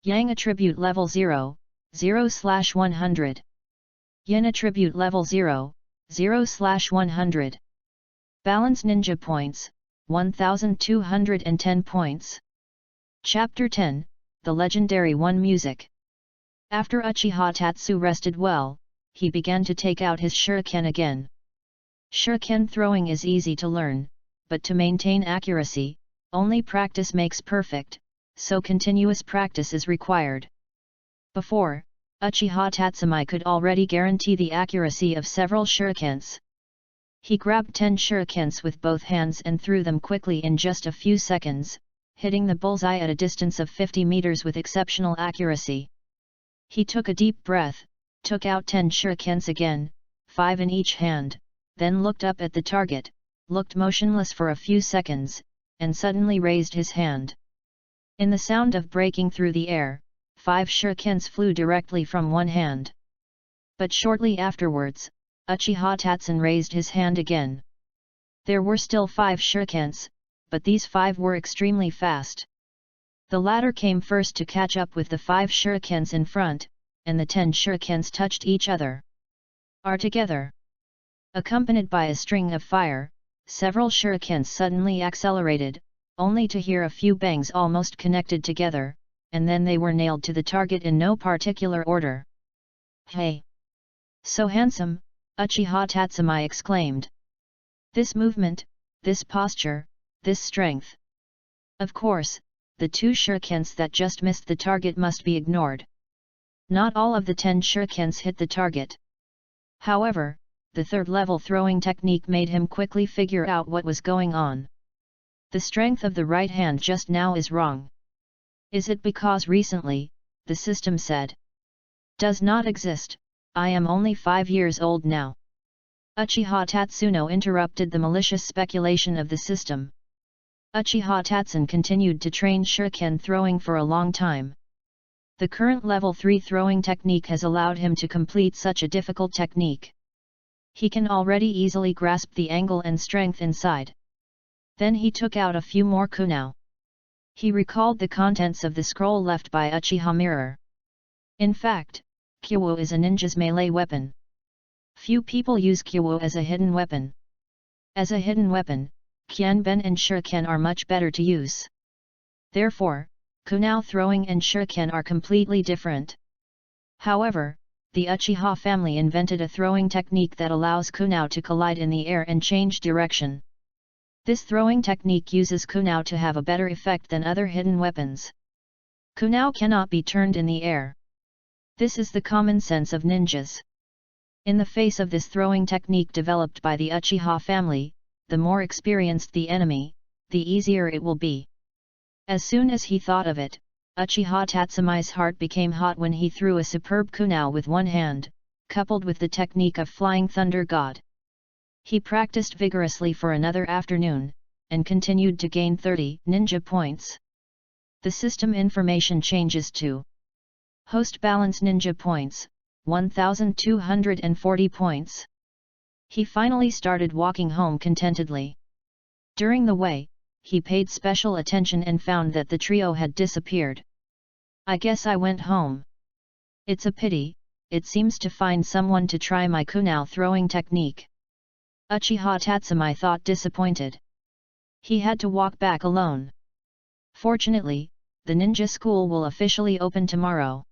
Yang attribute level 0, 0/100. Yin attribute level 0, 0/100. Balance ninja points, 1210 points. Chapter 10, The Legendary One Music. After Uchiha Tatsu rested well, he began to take out his shuriken again. Shuriken throwing is easy to learn, but to maintain accuracy, only practice makes perfect, so continuous practice is required. Before, Uchiha Tatsumai could already guarantee the accuracy of several shurikens. He grabbed 10 shurikens with both hands and threw them quickly in just a few seconds, hitting the bullseye at a distance of 50 meters with exceptional accuracy. He took a deep breath, took out 10 shurikens again, 5 in each hand, then looked up at the target, looked motionless for a few seconds, and suddenly raised his hand. In the sound of breaking through the air, 5 shurikens flew directly from one hand. But shortly afterwards, Uchiha Tatsun raised his hand again. There were still 5 shurikens, but these 5 were extremely fast. The latter came first to catch up with the 5 shurikens in front, and the 10 shurikens touched each other. Are together. Accompanied by a string of fire, several shurikens suddenly accelerated, only to hear a few bangs almost connected together, and then they were nailed to the target in no particular order. "Hey! So handsome!" Uchiha Tatsumai exclaimed. "This movement, this posture, this strength." Of course, the 2 shurikens that just missed the target must be ignored. Not all of the 10 shurikens hit the target. However, the 3rd level throwing technique made him quickly figure out what was going on. The strength of the right hand just now is wrong. Is it because recently, the system said, does not exist, I am only 5 years old now? Uchiha Tatsuno interrupted the malicious speculation of the system. Uchiha Tatsun continued to train shuriken throwing for a long time. The current level 3 throwing technique has allowed him to complete such a difficult technique. He can already easily grasp the angle and strength inside. Then he took out a few more kunao. He recalled the contents of the scroll left by Uchiha Mirror. In fact, Kyowo is a ninja's melee weapon. Few people use Kyowo as a hidden weapon. As a hidden weapon, Kianben and shuriken are much better to use. Therefore, kunao throwing and shuriken are completely different. However, the Uchiha family invented a throwing technique that allows kunao to collide in the air and change direction. This throwing technique uses kunao to have a better effect than other hidden weapons. Kunao cannot be turned in the air. This is the common sense of ninjas. In the face of this throwing technique developed by the Uchiha family, the more experienced the enemy, the easier it will be. As soon as he thought of it, Uchiha Tatsumai's heart became hot when he threw a superb kunai with one hand, coupled with the technique of Flying Thunder God. He practiced vigorously for another afternoon, and continued to gain 30 ninja points. The system information changes to Host Balance Ninja Points, 1240 points. He finally started walking home contentedly. During the way, he paid special attention and found that the trio had disappeared. I guess I went home. It's a pity, it seems to find someone to try my kunai throwing technique. Uchiha Tatsumai thought disappointed. He had to walk back alone. Fortunately, the ninja school will officially open tomorrow.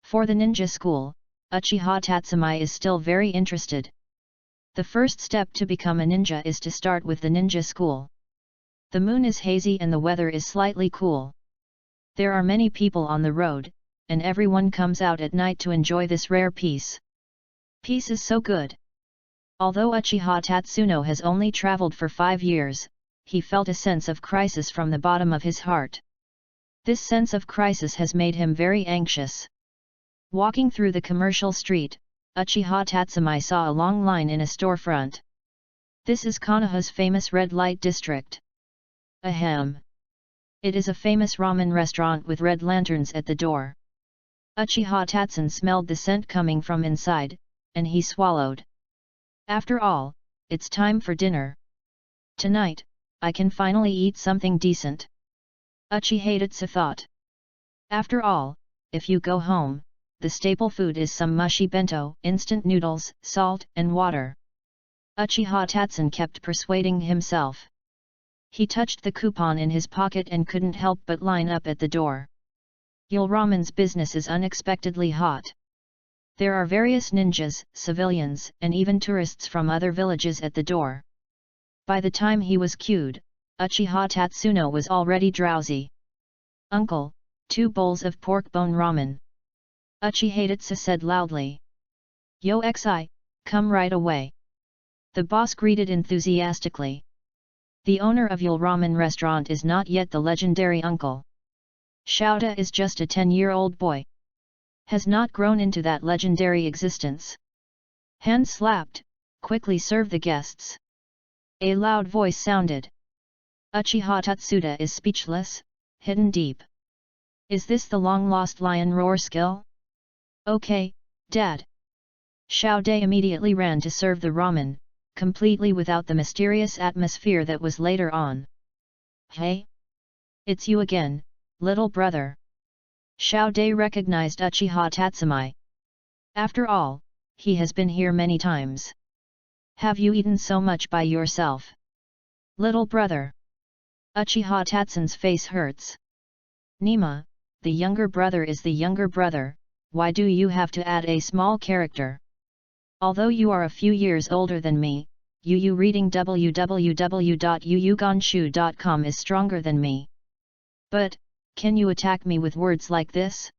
For the ninja school, Uchiha Tatsumai is still very interested. The first step to become a ninja is to start with the ninja school. The moon is hazy and the weather is slightly cool. There are many people on the road, and everyone comes out at night to enjoy this rare peace. Peace is so good. Although Uchiha Tatsuno has only traveled for 5 years, he felt a sense of crisis from the bottom of his heart. This sense of crisis has made him very anxious. Walking through the commercial street, Uchiha Tatsumai saw a long line in a storefront. This is Konoha's famous red light district. Ahem. It is a famous ramen restaurant with red lanterns at the door. Uchiha Tatsun smelled the scent coming from inside, and he swallowed. After all, it's time for dinner. Tonight, I can finally eat something decent. Uchiha Tatsu thought. After all, if you go home, the staple food is some mushi bento, instant noodles, salt and water. Uchiha Tatsun kept persuading himself. He touched the coupon in his pocket and couldn't help but line up at the door. Yul Ramen's business is unexpectedly hot. There are various ninjas, civilians, and even tourists from other villages at the door. By the time he was queued, Uchiha Tatsuno was already drowsy. Uncle, 2 bowls of pork bone ramen. Uchiha Tatsu said loudly. Yo Xi, come right away. The boss greeted enthusiastically. The owner of Yul Ramen restaurant is not yet the legendary uncle. Shouta is just a 10-year-old boy. Has not grown into that legendary existence. Hand slapped, quickly serve the guests. A loud voice sounded. Uchiha Tatsuda is speechless, hidden deep. Is this the long-lost lion roar skill? Okay, Dad. Xiao Dai immediately ran to serve the ramen, completely without the mysterious atmosphere that was later on. Hey? It's you again, little brother. Xiao Dai recognized Uchiha Tatsumai. After all, he has been here many times. Have you eaten so much by yourself? Little brother. Uchiha Tatsun's face hurts. Nima, the younger brother is the younger brother, why do you have to add a small character? Although you are a few years older than me, Yu reading www.yuyugonshu.com is stronger than me. But, can you attack me with words like this?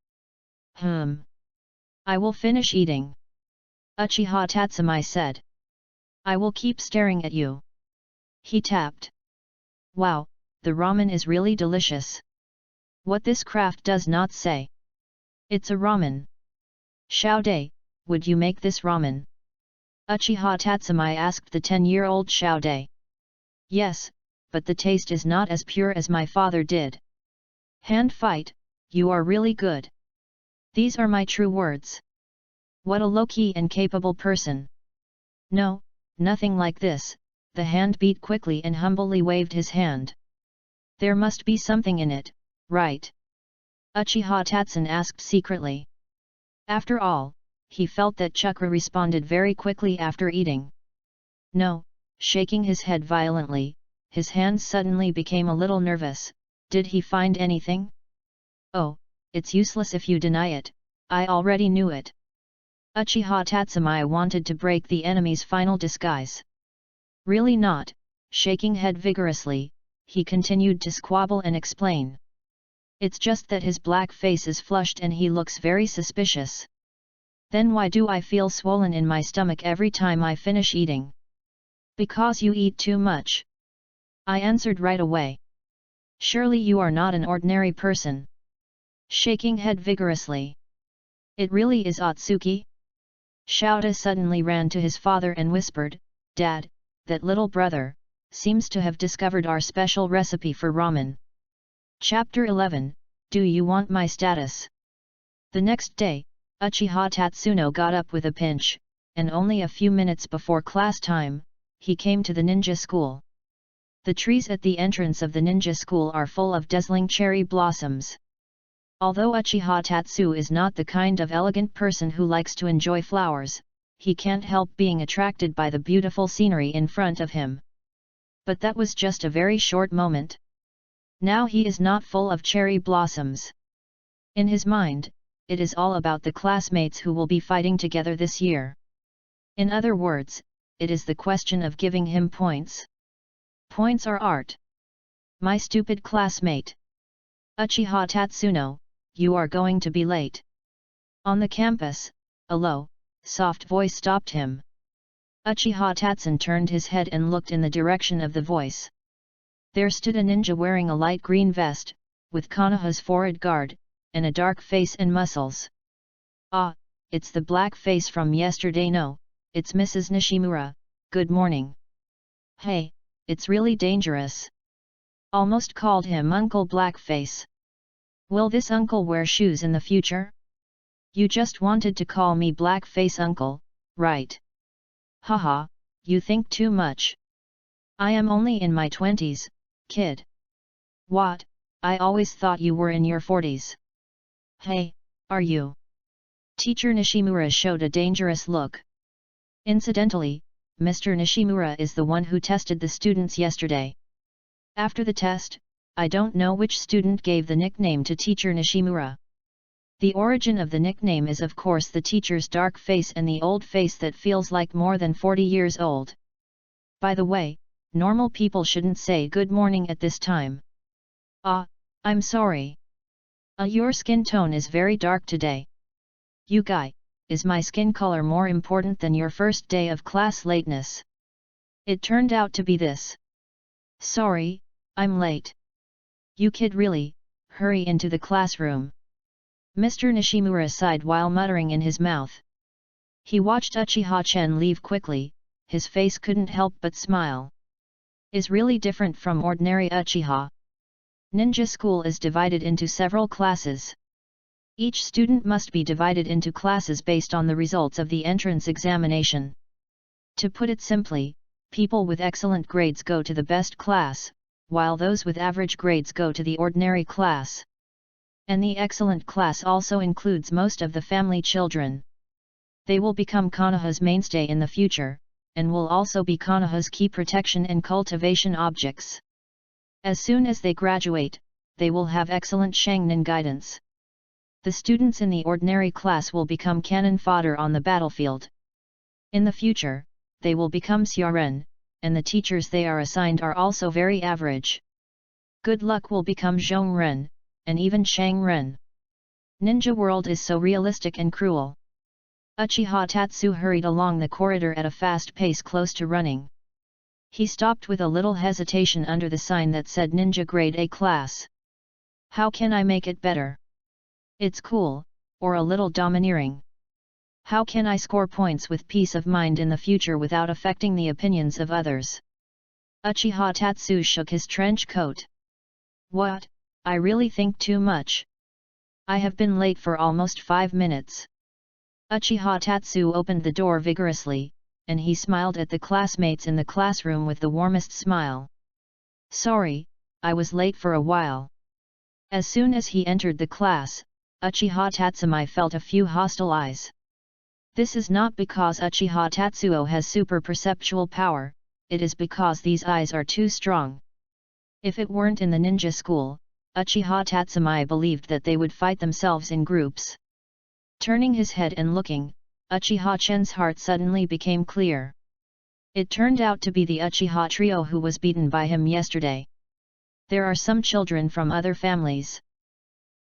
I will finish eating. Uchiha Tatsumai said. I will keep staring at you. He tapped. Wow, the ramen is really delicious. What this craft does not say. It's a ramen. Xiao Dai, would you make this ramen? Uchiha Tatsumai asked the 10-year-old Xiao Dai. Yes, but the taste is not as pure as my father did. Hand fight, you are really good. These are my true words. What a low-key and capable person. No, nothing like this, the hand beat quickly and humbly waved his hand. There must be something in it, right? Uchiha Tatsun asked secretly. After all, he felt that Chakra responded very quickly after eating. No, shaking his head violently, his hands suddenly became a little nervous. Did he find anything? Oh, it's useless if you deny it, I already knew it. Uchiha Tatsumai wanted to break the enemy's final disguise. Really not, shaking head vigorously, he continued to squabble and explain. It's just that his black face is flushed and he looks very suspicious. Then why do I feel swollen in my stomach every time I finish eating? Because you eat too much. I answered right away. Surely you are not an ordinary person. Shaking head vigorously. It really is Otsuki? Shouta suddenly ran to his father and whispered, Dad, that little brother, seems to have discovered our special recipe for ramen. Chapter 11, Do You Want My Status? The next day, Uchiha Tatsuno got up with a pinch, and only a few minutes before class time, he came to the ninja school. The trees at the entrance of the ninja school are full of dazzling cherry blossoms. Although Uchiha Tatsu is not the kind of elegant person who likes to enjoy flowers, he can't help being attracted by the beautiful scenery in front of him. But that was just a very short moment. Now he is not full of cherry blossoms. In his mind, it is all about the classmates who will be fighting together this year. In other words, it is the question of giving him points. Points are art. My stupid classmate. Uchiha Tatsuno, you are going to be late. On the campus, a low, soft voice stopped him. Uchiha Tatsun turned his head and looked in the direction of the voice. There stood a ninja wearing a light green vest, with Konoha's forehead guard, and a dark face and muscles. Ah, it's the black face from yesterday. No, it's Mrs. Nishimura, good morning. Hey, it's really dangerous. Almost called him Uncle Blackface. Will this uncle wear shoes in the future? You just wanted to call me Blackface Uncle, right? Haha, you think too much. I am only in my 20s, kid. What, I always thought you were in your 40s. Hey, are you? Teacher Nishimura showed a dangerous look. Incidentally, Mr. Nishimura is the one who tested the students yesterday. After the test, I don't know which student gave the nickname to Teacher Nishimura. The origin of the nickname is of course the teacher's dark face and the old face that feels like more than 40 years old. By the way, normal people shouldn't say good morning at this time. Ah, I'm sorry. Your skin tone is very dark today. You guy, is my skin color more important than your first day of class lateness? It turned out to be this. Sorry, I'm late. You kid really, hurry into the classroom. Mr. Nishimura sighed while muttering in his mouth. He watched Uchiha-chen leave quickly, his face couldn't help but smile. Is really different from ordinary Uchiha. Ninja school is divided into several classes. Each student must be divided into classes based on the results of the entrance examination. To put it simply, people with excellent grades go to the best class, while those with average grades go to the ordinary class. And the excellent class also includes most of the family children. They will become Konoha's mainstay in the future, and will also be Konoha's key protection and cultivation objects. As soon as they graduate, they will have excellent Shangnin guidance. The students in the ordinary class will become cannon fodder on the battlefield. In the future, they will become Xiaren, and the teachers they are assigned are also very average. Good luck will become Zhongren, and even Shangren. Ninja world is so realistic and cruel. Uchiha Tatsu hurried along the corridor at a fast pace close to running. He stopped with a little hesitation under the sign that said Ninja Grade A Class. How can I make it better? It's cool, or a little domineering. How can I score points with peace of mind in the future without affecting the opinions of others? Uchiha Tatsu shook his trench coat. What, I really think too much. I have been late for almost 5 minutes. Uchiha Tatsu opened the door vigorously, and he smiled at the classmates in the classroom with the warmest smile. Sorry, I was late for a while. As soon as he entered the class, Uchiha Tatsumi felt a few hostile eyes. This is not because Uchiha Tatsuo has super perceptual power, it is because these eyes are too strong. If it weren't in the ninja school, Uchiha Tatsumi believed that they would fight themselves in groups. Turning his head and looking, Uchiha Chen's heart suddenly became clear. It turned out to be the Uchiha trio who was beaten by him yesterday. There are some children from other families.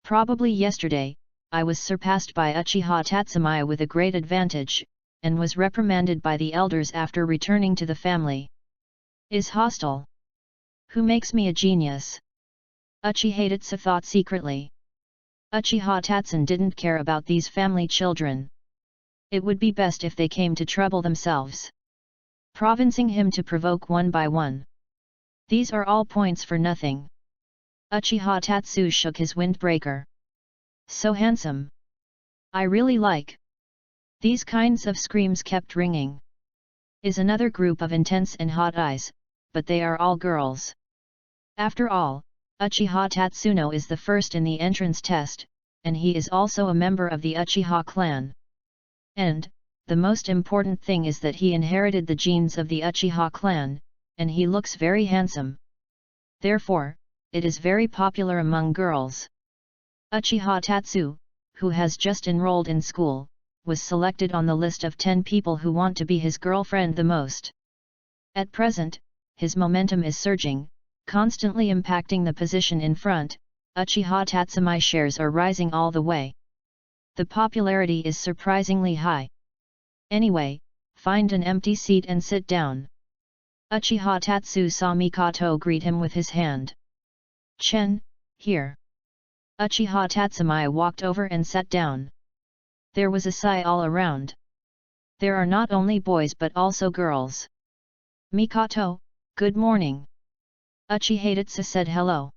Probably yesterday, I was surpassed by Uchiha Tatsumi with a great advantage, and was reprimanded by the elders after returning to the family. Is hostile. Who makes me a genius? Uchiha Tatsu thought secretly. Uchiha Tatsun didn't care about these family children. It would be best if they came to trouble themselves. Provincing him to provoke one by one. These are all points for nothing. Uchiha Tatsu shook his windbreaker. So handsome. I really like. These kinds of screams kept ringing. Is another group of intense and hot eyes, but they are all girls. After all, Uchiha Tatsuno is the first in the entrance test, and he is also a member of the Uchiha clan. And, the most important thing is that he inherited the genes of the Uchiha clan, and he looks very handsome. Therefore, it is very popular among girls. Uchiha Tatsu, who has just enrolled in school, was selected on the list of 10 people who want to be his girlfriend the most. At present, his momentum is surging, constantly impacting the position in front. Uchiha Tatsumi shares are rising all the way. The popularity is surprisingly high. Anyway, find an empty seat and sit down. Uchiha Tatsu saw Mikoto greet him with his hand. Chen, here. Uchiha Tatsumi walked over and sat down. There was a sigh all around. There are not only boys but also girls. Mikoto, good morning. Uchiha Tatsu said hello.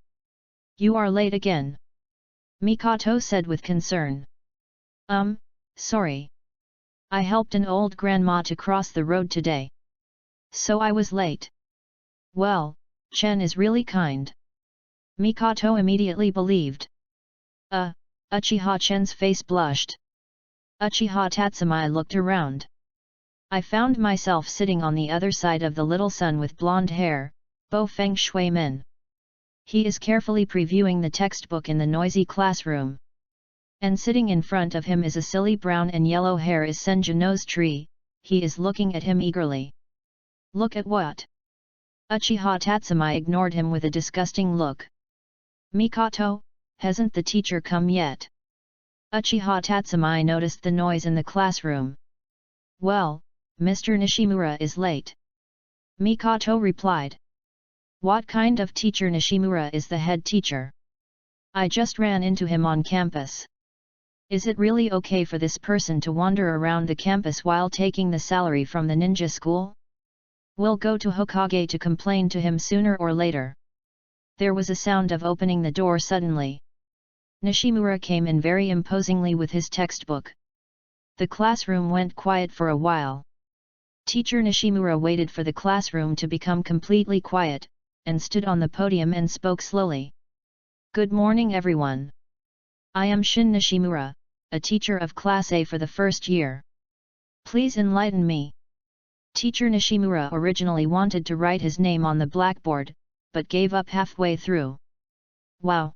You are late again. Mikoto said with concern. Sorry. I helped an old grandma to cross the road today. So I was late. Well, Chen is really kind. Mikoto immediately believed. Uchiha Chen's face blushed. Uchiha Tatsumi looked around. I found myself sitting on the other side of the little son with blonde hair, Bo Feng Shui Men. He is carefully previewing the textbook in the noisy classroom. And sitting in front of him is a silly brown and yellow hair is Senju Nose Tree, he is looking at him eagerly. Look at what? Uchiha Tatsumi ignored him with a disgusting look. Mikoto, hasn't the teacher come yet? Uchiha Tatsumi noticed the noise in the classroom. Well, Mr. Nishimura is late. Mikoto replied. What kind of teacher? Nishimura is the head teacher. I just ran into him on campus. Is it really okay for this person to wander around the campus while taking the salary from the ninja school? We'll go to Hokage to complain to him sooner or later. There was a sound of opening the door suddenly. Nishimura came in very imposingly with his textbook. The classroom went quiet for a while. Teacher Nishimura waited for the classroom to become completely quiet, and stood on the podium and spoke slowly. Good morning everyone. I am Shin Nishimura, a teacher of Class A for the first year. Please enlighten me. Teacher Nishimura originally wanted to write his name on the blackboard, but gave up halfway through. Wow!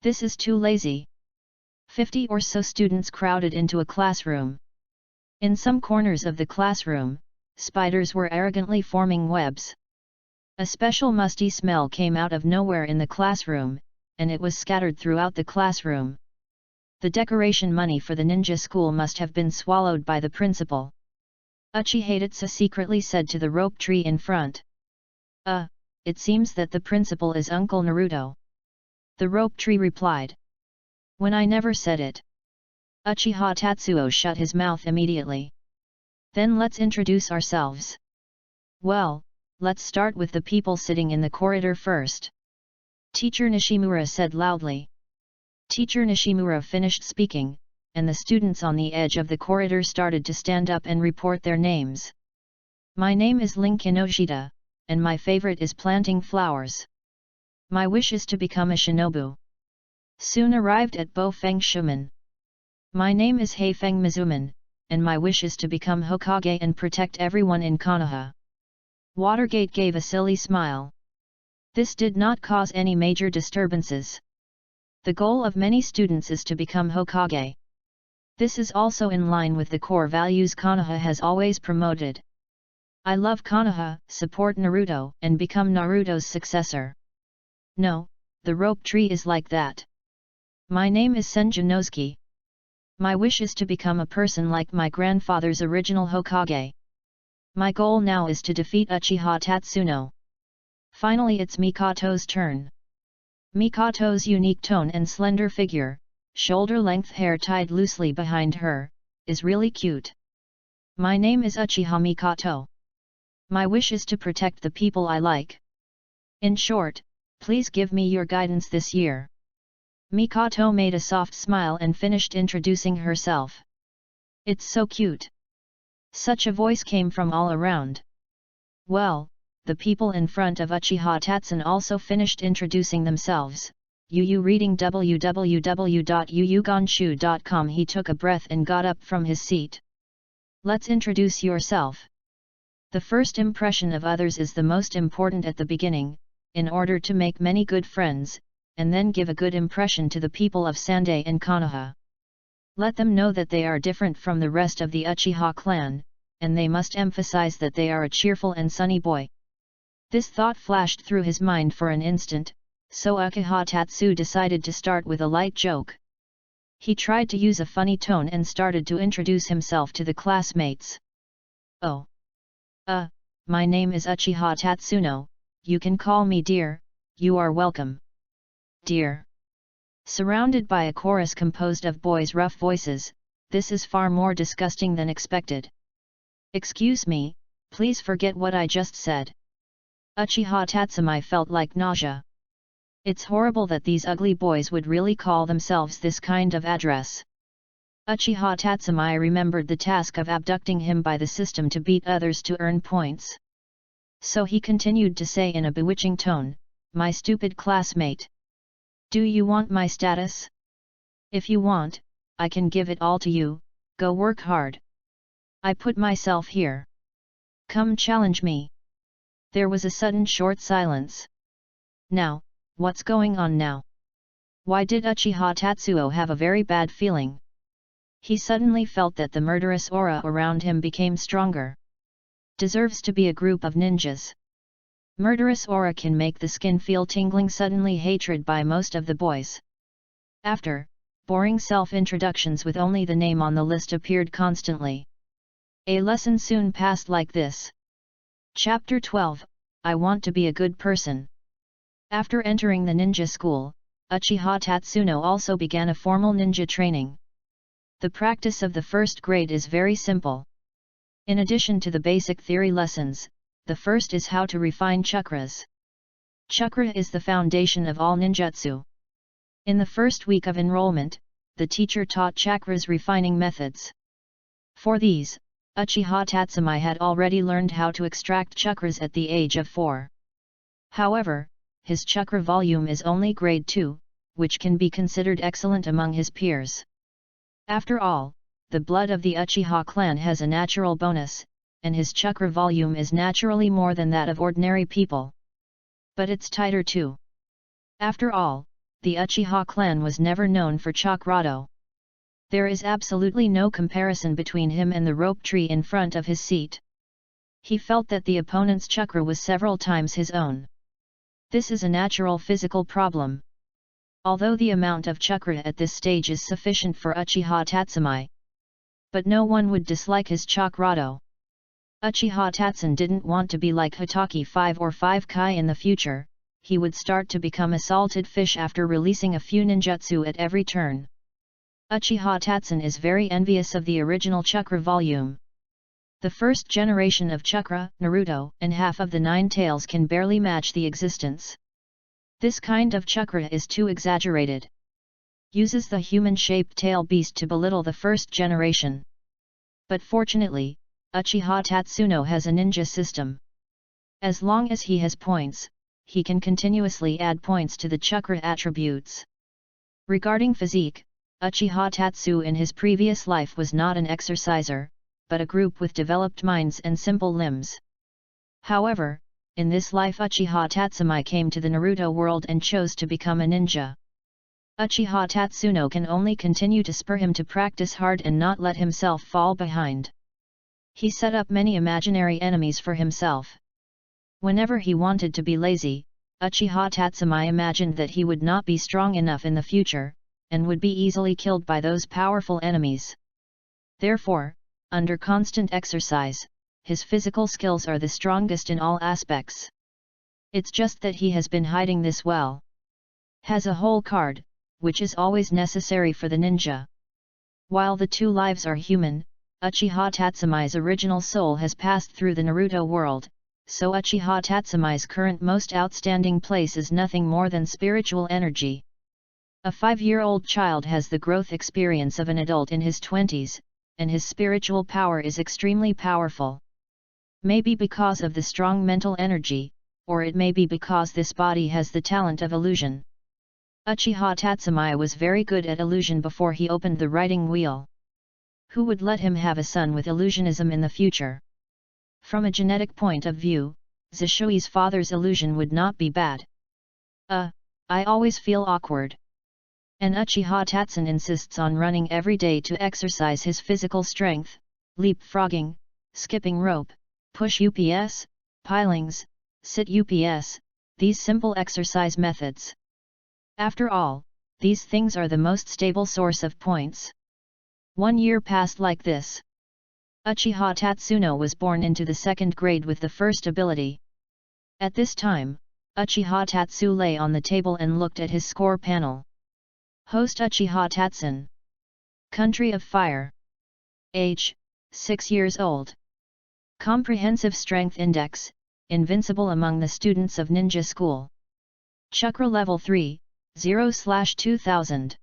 This is too lazy. 50 or so students crowded into a classroom. In some corners of the classroom, spiders were arrogantly forming webs. A special musty smell came out of nowhere in the classroom, and it was scattered throughout the classroom. The decoration money for the ninja school must have been swallowed by the principal. Uchiha Tatsu secretly said to the rope tree in front. It seems that the principal is Uncle Naruto. The rope tree replied. When I never said it. Uchiha Tatsuo shut his mouth immediately. Then let's introduce ourselves. Well, let's start with the people sitting in the corridor first. Teacher Nishimura said loudly. Teacher Nishimura finished speaking, and the students on the edge of the corridor started to stand up and report their names. My name is Link Kinoshita, and my favorite is planting flowers. My wish is to become a shinobu. Soon arrived at Bo Feng Shuman. My name is Heifeng Mizuman, and my wish is to become Hokage and protect everyone in Konoha. Watergate gave a silly smile. This did not cause any major disturbances. The goal of many students is to become Hokage. This is also in line with the core values Konoha has always promoted. I love Konoha, support Naruto, and become Naruto's successor. No, the rope tree is like that. My name is Senju Nosuke. My wish is to become a person like my grandfather's original Hokage. My goal now is to defeat Uchiha Tatsuno. Finally it's Mikoto's turn. Mikato's unique tone and slender figure, shoulder-length hair tied loosely behind her, is really cute. My name is Uchiha Mikato. My wish is to protect the people I like. In short, please give me your guidance this year. Mikato made a soft smile and finished introducing herself. It's so cute. Such a voice came from all around. Well, the people in front of Uchiha Tatsun also finished introducing themselves. Yu reading www.yuyugonshu.com. He took a breath and got up from his seat. Let's introduce yourself. The first impression of others is the most important at the beginning, in order to make many good friends, and then give a good impression to the people of Sandai and Konoha. Let them know that they are different from the rest of the Uchiha clan, and they must emphasize that they are a cheerful and sunny boy. This thought flashed through his mind for an instant, so Uchiha Tatsu decided to start with a light joke. He tried to use a funny tone and started to introduce himself to the classmates. Oh. My name is Uchiha Tatsuno, you can call me dear, you are welcome. Dear. Surrounded by a chorus composed of boys' rough voices, this is far more disgusting than expected. Excuse me, please forget what I just said. Uchiha Tatsumi felt like nausea. It's horrible that these ugly boys would really call themselves this kind of address. Uchiha Tatsumi remembered the task of abducting him by the system to beat others to earn points. So he continued to say in a bewitching tone, my stupid classmate. Do you want my status? If you want, I can give it all to you, go work hard. I put myself here. Come challenge me. There was a sudden short silence. Now, what's going on now? Why did Uchiha Tatsuo have a very bad feeling? He suddenly felt that the murderous aura around him became stronger. Deserves to be a group of ninjas. Murderous aura can make the skin feel tingling. Suddenly hatred by most of the boys. After, boring self-introductions with only the name on the list appeared constantly. A lesson soon passed like this. Chapter 12, I want to be a good person. After entering the ninja school, Uchiha Tatsuno also began a formal ninja training. The practice of the first grade is very simple. In addition to the basic theory lessons, the first is how to refine chakras. Chakra is the foundation of all ninjutsu. In the first week of enrollment, the teacher taught chakras refining methods. For these, Uchiha Tatsumi had already learned how to extract chakras at the age of 4. However, his chakra volume is only grade 2, which can be considered excellent among his peers. After all, the blood of the Uchiha clan has a natural bonus, and his chakra volume is naturally more than that of ordinary people. But it's tighter too. After all, the Uchiha clan was never known for chakrado. There is absolutely no comparison between him and the rope tree in front of his seat. He felt that the opponent's chakra was several times his own. This is a natural physical problem. Although the amount of chakra at this stage is sufficient for Uchiha Tatsumi. But no one would dislike his chakrado. Uchiha Tatsun didn't want to be like Hitaki 5 or 5 Kai in the future. He would start to become a salted fish after releasing a few ninjutsu at every turn. Uchiha Tatsun is very envious of the original chakra volume. The first generation of chakra, Naruto, and half of the 9 tails can barely match the existence. This kind of chakra is too exaggerated. Uses the human-shaped tail beast to belittle the first generation. But fortunately, Uchiha Tatsuno has a ninja system. As long as he has points, he can continuously add points to the chakra attributes. Regarding physique, Uchiha Tatsu in his previous life was not an exerciser, but a group with developed minds and simple limbs. However, in this life Uchiha Tatsumi came to the Naruto world and chose to become a ninja. Uchiha Tatsuno can only continue to spur him to practice hard and not let himself fall behind. He set up many imaginary enemies for himself. Whenever he wanted to be lazy, Uchiha Tatsumi imagined that he would not be strong enough in the future, and would be easily killed by those powerful enemies. Therefore, under constant exercise, his physical skills are the strongest in all aspects. It's just that he has been hiding this well. Has a whole card, which is always necessary for the ninja. While the two lives are human, Uchiha Tatsumi's original soul has passed through the Naruto world, so Uchiha Tatsumi's current most outstanding place is nothing more than spiritual energy. A 5-year-old child has the growth experience of an adult in his 20s, and his spiritual power is extremely powerful. Maybe because of the strong mental energy, or it may be because this body has the talent of illusion. Uchiha Tatsumi was very good at illusion before he opened the writing wheel. Who would let him have a son with illusionism in the future? From a genetic point of view, Zishui's father's illusion would not be bad. I always feel awkward. And Uchiha Tatsun insists on running every day to exercise his physical strength, leapfrogging, skipping rope, push UPS, pilings, sit UPS, these simple exercise methods. After all, these things are the most stable source of points. 1 year passed like this. Uchiha Tatsuno was born into the 2nd grade with the first ability. At this time, Uchiha Tatsu lay on the table and looked at his score panel. Host Uchiha Tatsun. Country of Fire. Age, 6 years old. Comprehensive Strength Index, invincible among the students of ninja school. Chakra level 3, 0/2000.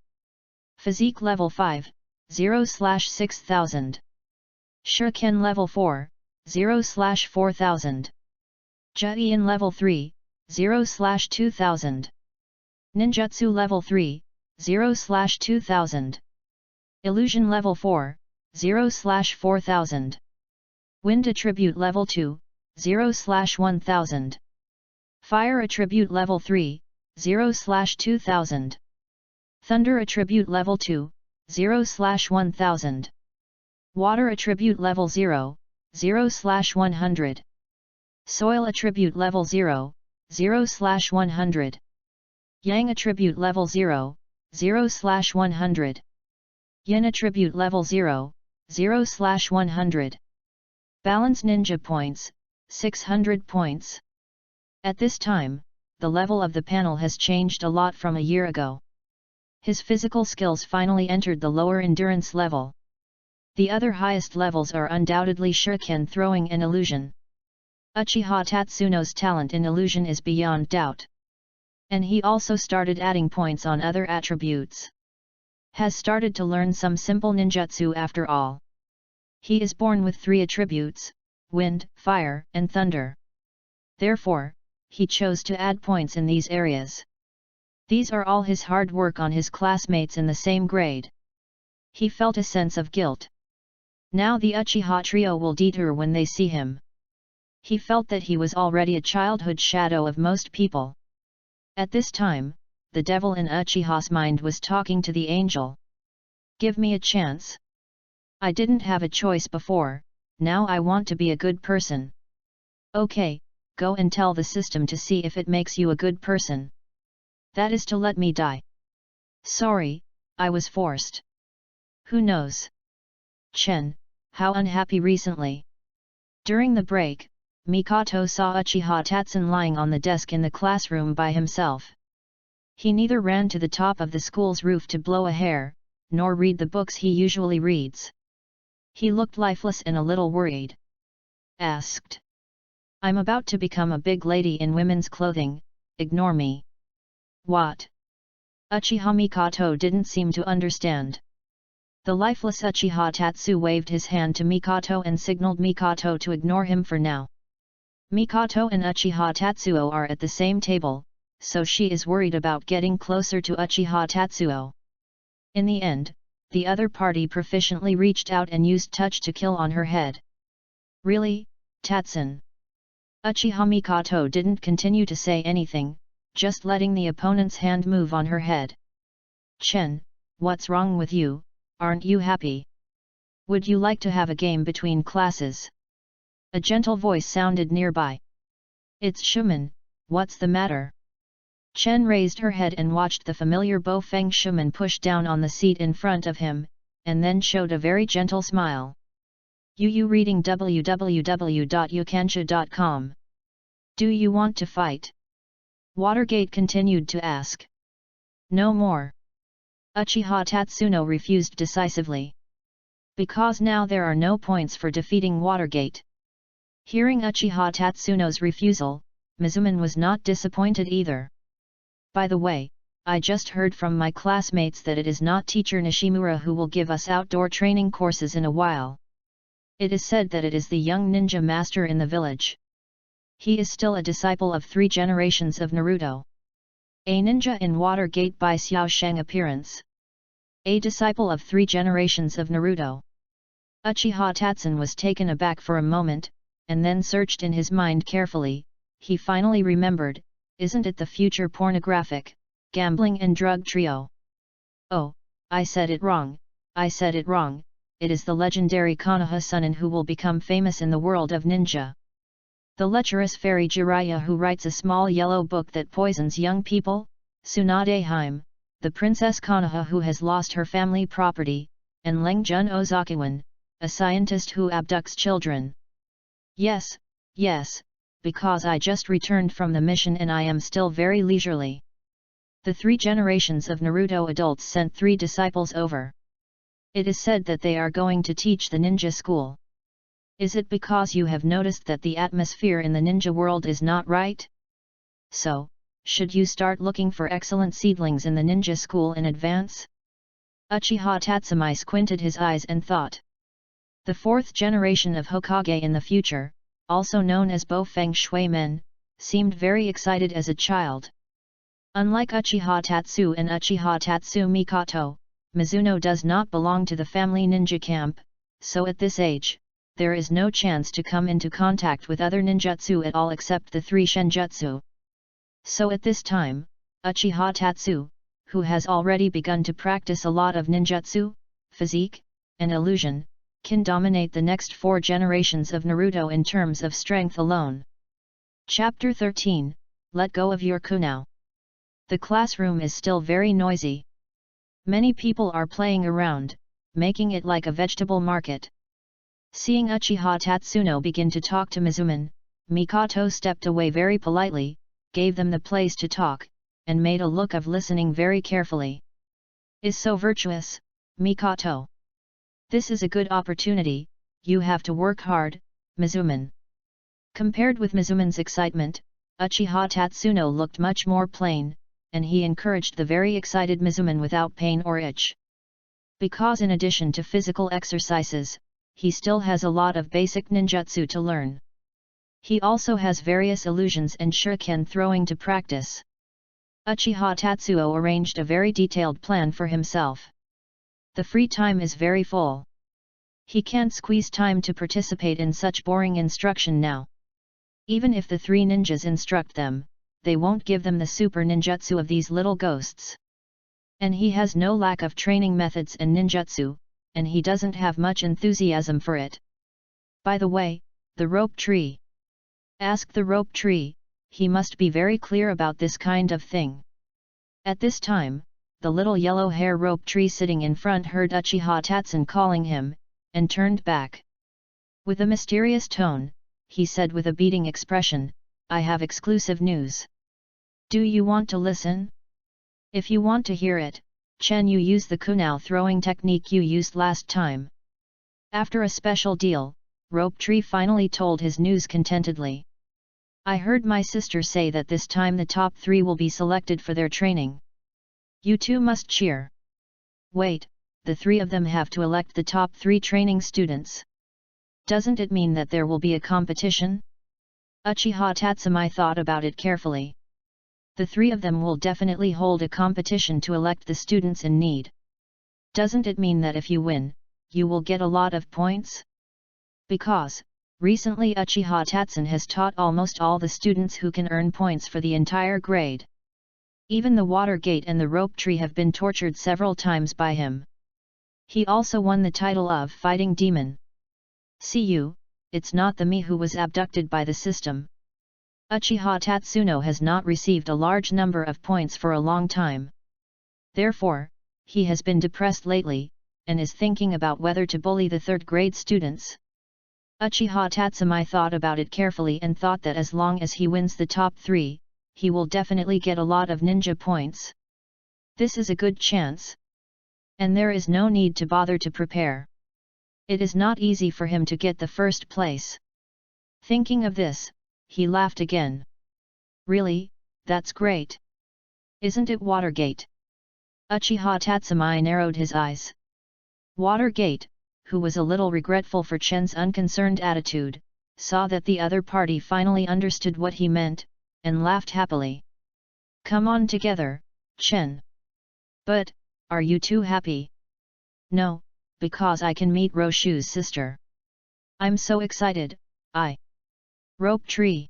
Physique level 5, 0/6000. Shuriken level 4, 0/4000. Juien level 3, 0/2000. Ninjutsu level 3, 0/2000. Illusion level 4, 0/4000. Wind attribute level 2, 0/1000. Fire attribute level 3, 0/2000. Thunder attribute level 2, 0/1000. Water attribute level 0, 0/100. Soil attribute level 0, 0/100. Yang attribute level 0, 0/100. Yin attribute level 0, 0/100. Balance ninja points, 600 points. At this time, the level of the panel has changed a lot from a year ago. His physical skills finally entered the lower endurance level. The other highest levels are undoubtedly shuriken throwing and illusion. Uchiha Tatsuno's talent in illusion is beyond doubt. And he also started adding points on other attributes. Has started to learn some simple ninjutsu after all. He is born with 3 attributes, wind, fire, and thunder. Therefore, he chose to add points in these areas. These are all his hard work on his classmates in the same grade. He felt a sense of guilt. Now the Uchiha trio will deter when they see him. He felt that he was already a childhood shadow of most people. At this time, the devil in Uchiha's mind was talking to the angel. Give me a chance. I didn't have a choice before, now I want to be a good person. Okay, go and tell the system to see if it makes you a good person. That is to let me die. Sorry, I was forced. Who knows? Chen, how unhappy recently. During the break, Mikoto saw Uchiha Tatsun lying on the desk in the classroom by himself. He neither ran to the top of the school's roof to blow a hair, nor read the books he usually reads. He looked lifeless and a little worried. Asked. I'm about to become a big lady in women's clothing, ignore me. What? Uchiha Mikoto didn't seem to understand. The lifeless Uchiha Tatsu waved his hand to Mikoto and signaled Mikoto to ignore him for now. Mikoto and Uchiha Tatsuo are at the same table, so she is worried about getting closer to Uchiha Tatsuo. In the end, the other party proficiently reached out and used touch to kill on her head. Really, Tatsun? Uchiha Mikoto didn't continue to say anything, just letting the opponent's hand move on her head. Chen, what's wrong with you, aren't you happy? Would you like to have a game between classes? A gentle voice sounded nearby. It's Shuman, what's the matter? Chen raised her head and watched the familiar Bo-Feng Shuman push down on the seat in front of him, and then showed a very gentle smile. You reading www.yukansha.com. Do you want to fight? Watergate continued to ask. No more. Uchiha Tatsuno refused decisively. Because now there are no points for defeating Watergate. Hearing Uchiha Tatsuno's refusal, Mizuman was not disappointed either. By the way, I just heard from my classmates that it is not teacher Nishimura who will give us outdoor training courses in a while. It is said that it is the young ninja master in the village. He is still a disciple of 3 generations of Naruto. A ninja in Watergate by Xiao Sheng appearance. A disciple of 3 generations of Naruto. Uchiha Tatsun was taken aback for a moment, and then searched in his mind carefully. He finally remembered, isn't it the future pornographic, gambling and drug trio? Oh, I said it wrong, it is the legendary Konoha Sunin who will become famous in the world of ninja. The lecherous fairy Jiraiya who writes a small yellow book that poisons young people, Tsunade Hime, the princess Konoha who has lost her family property, and Lengjun Ozakiwan, a scientist who abducts children. Yes, because I just returned from the mission and I am still very leisurely. The 3 generations of Naruto adults sent 3 disciples over. It is said that they are going to teach the ninja school. Is it because you have noticed that the atmosphere in the ninja world is not right? So, should you start looking for excellent seedlings in the ninja school in advance? Uchiha Tatsumi squinted his eyes and thought. The 4th generation of Hokage in the future, also known as Bo Feng Shui Men, seemed very excited as a child. Unlike Uchiha Tatsu and Uchiha Tatsu Mikoto, Mizuno does not belong to the family ninja camp, so at this age, there is no chance to come into contact with other ninjutsu at all except the 3 shenjutsu. So at this time, Uchiha Tatsu, who has already begun to practice a lot of ninjutsu, physique, and illusion, can dominate the next 4 generations of Naruto in terms of strength alone. Chapter 13, Let Go of Your Kunao. The classroom is still very noisy. Many people are playing around, making it like a vegetable market. Seeing Uchiha Tatsuno begin to talk to Mizuman, Mikoto stepped away very politely, gave them the place to talk, and made a look of listening very carefully. Is so virtuous, Mikoto. This is a good opportunity, you have to work hard, Mizuman. Compared with Mizuman's excitement, Uchiha Tatsuno looked much more plain, and he encouraged the very excited Mizuman without pain or itch. Because in addition to physical exercises, he still has a lot of basic ninjutsu to learn. He also has various illusions and shuriken throwing to practice. Uchiha Tatsuo arranged a very detailed plan for himself. The free time is very full. He can't squeeze time to participate in such boring instruction now. Even if the 3 ninjas instruct them, they won't give them the super ninjutsu of these little ghosts. And he has no lack of training methods and ninjutsu, and he doesn't have much enthusiasm for it. By the way, the rope tree. Ask the rope tree, he must be very clear about this kind of thing. At this time, the little yellow hair rope tree sitting in front heard Uchiha Tatsun calling him, and turned back. With a mysterious tone, he said with a beating expression, I have exclusive news. Do you want to listen? If you want to hear it, Chen you use the kunao throwing technique you used last time. After a special deal, Rope Tree finally told his news contentedly. I heard my sister say that this time the top 3 will be selected for their training. You two must cheer. Wait, the 3 of them have to elect the top 3 training students. Doesn't it mean that there will be a competition? Uchiha Tatsumi thought about it carefully. The 3 of them will definitely hold a competition to elect the students in need. Doesn't it mean that if you win, you will get a lot of points? Because, recently Uchiha Tatsun has taught almost all the students who can earn points for the entire grade. Even the Watergate and the Rope Tree have been tortured several times by him. He also won the title of Fighting Demon. See you, it's not the me who was abducted by the system. Uchiha Tatsuno has not received a large number of points for a long time. Therefore, he has been depressed lately, and is thinking about whether to bully the 3rd grade students. Uchiha Tatsumi thought about it carefully and thought that as long as he wins the top 3, he will definitely get a lot of ninja points. This is a good chance. And there is no need to bother to prepare. It is not easy for him to get the first place. Thinking of this, he laughed again. Really, that's great. Isn't it Watergate? Uchiha Tatsumi narrowed his eyes. Watergate, who was a little regretful for Chen's unconcerned attitude, saw that the other party finally understood what he meant, and laughed happily. Come on together, Chen. But, are you too happy? No, because I can meet Roshu's sister. I'm so excited, Rope tree.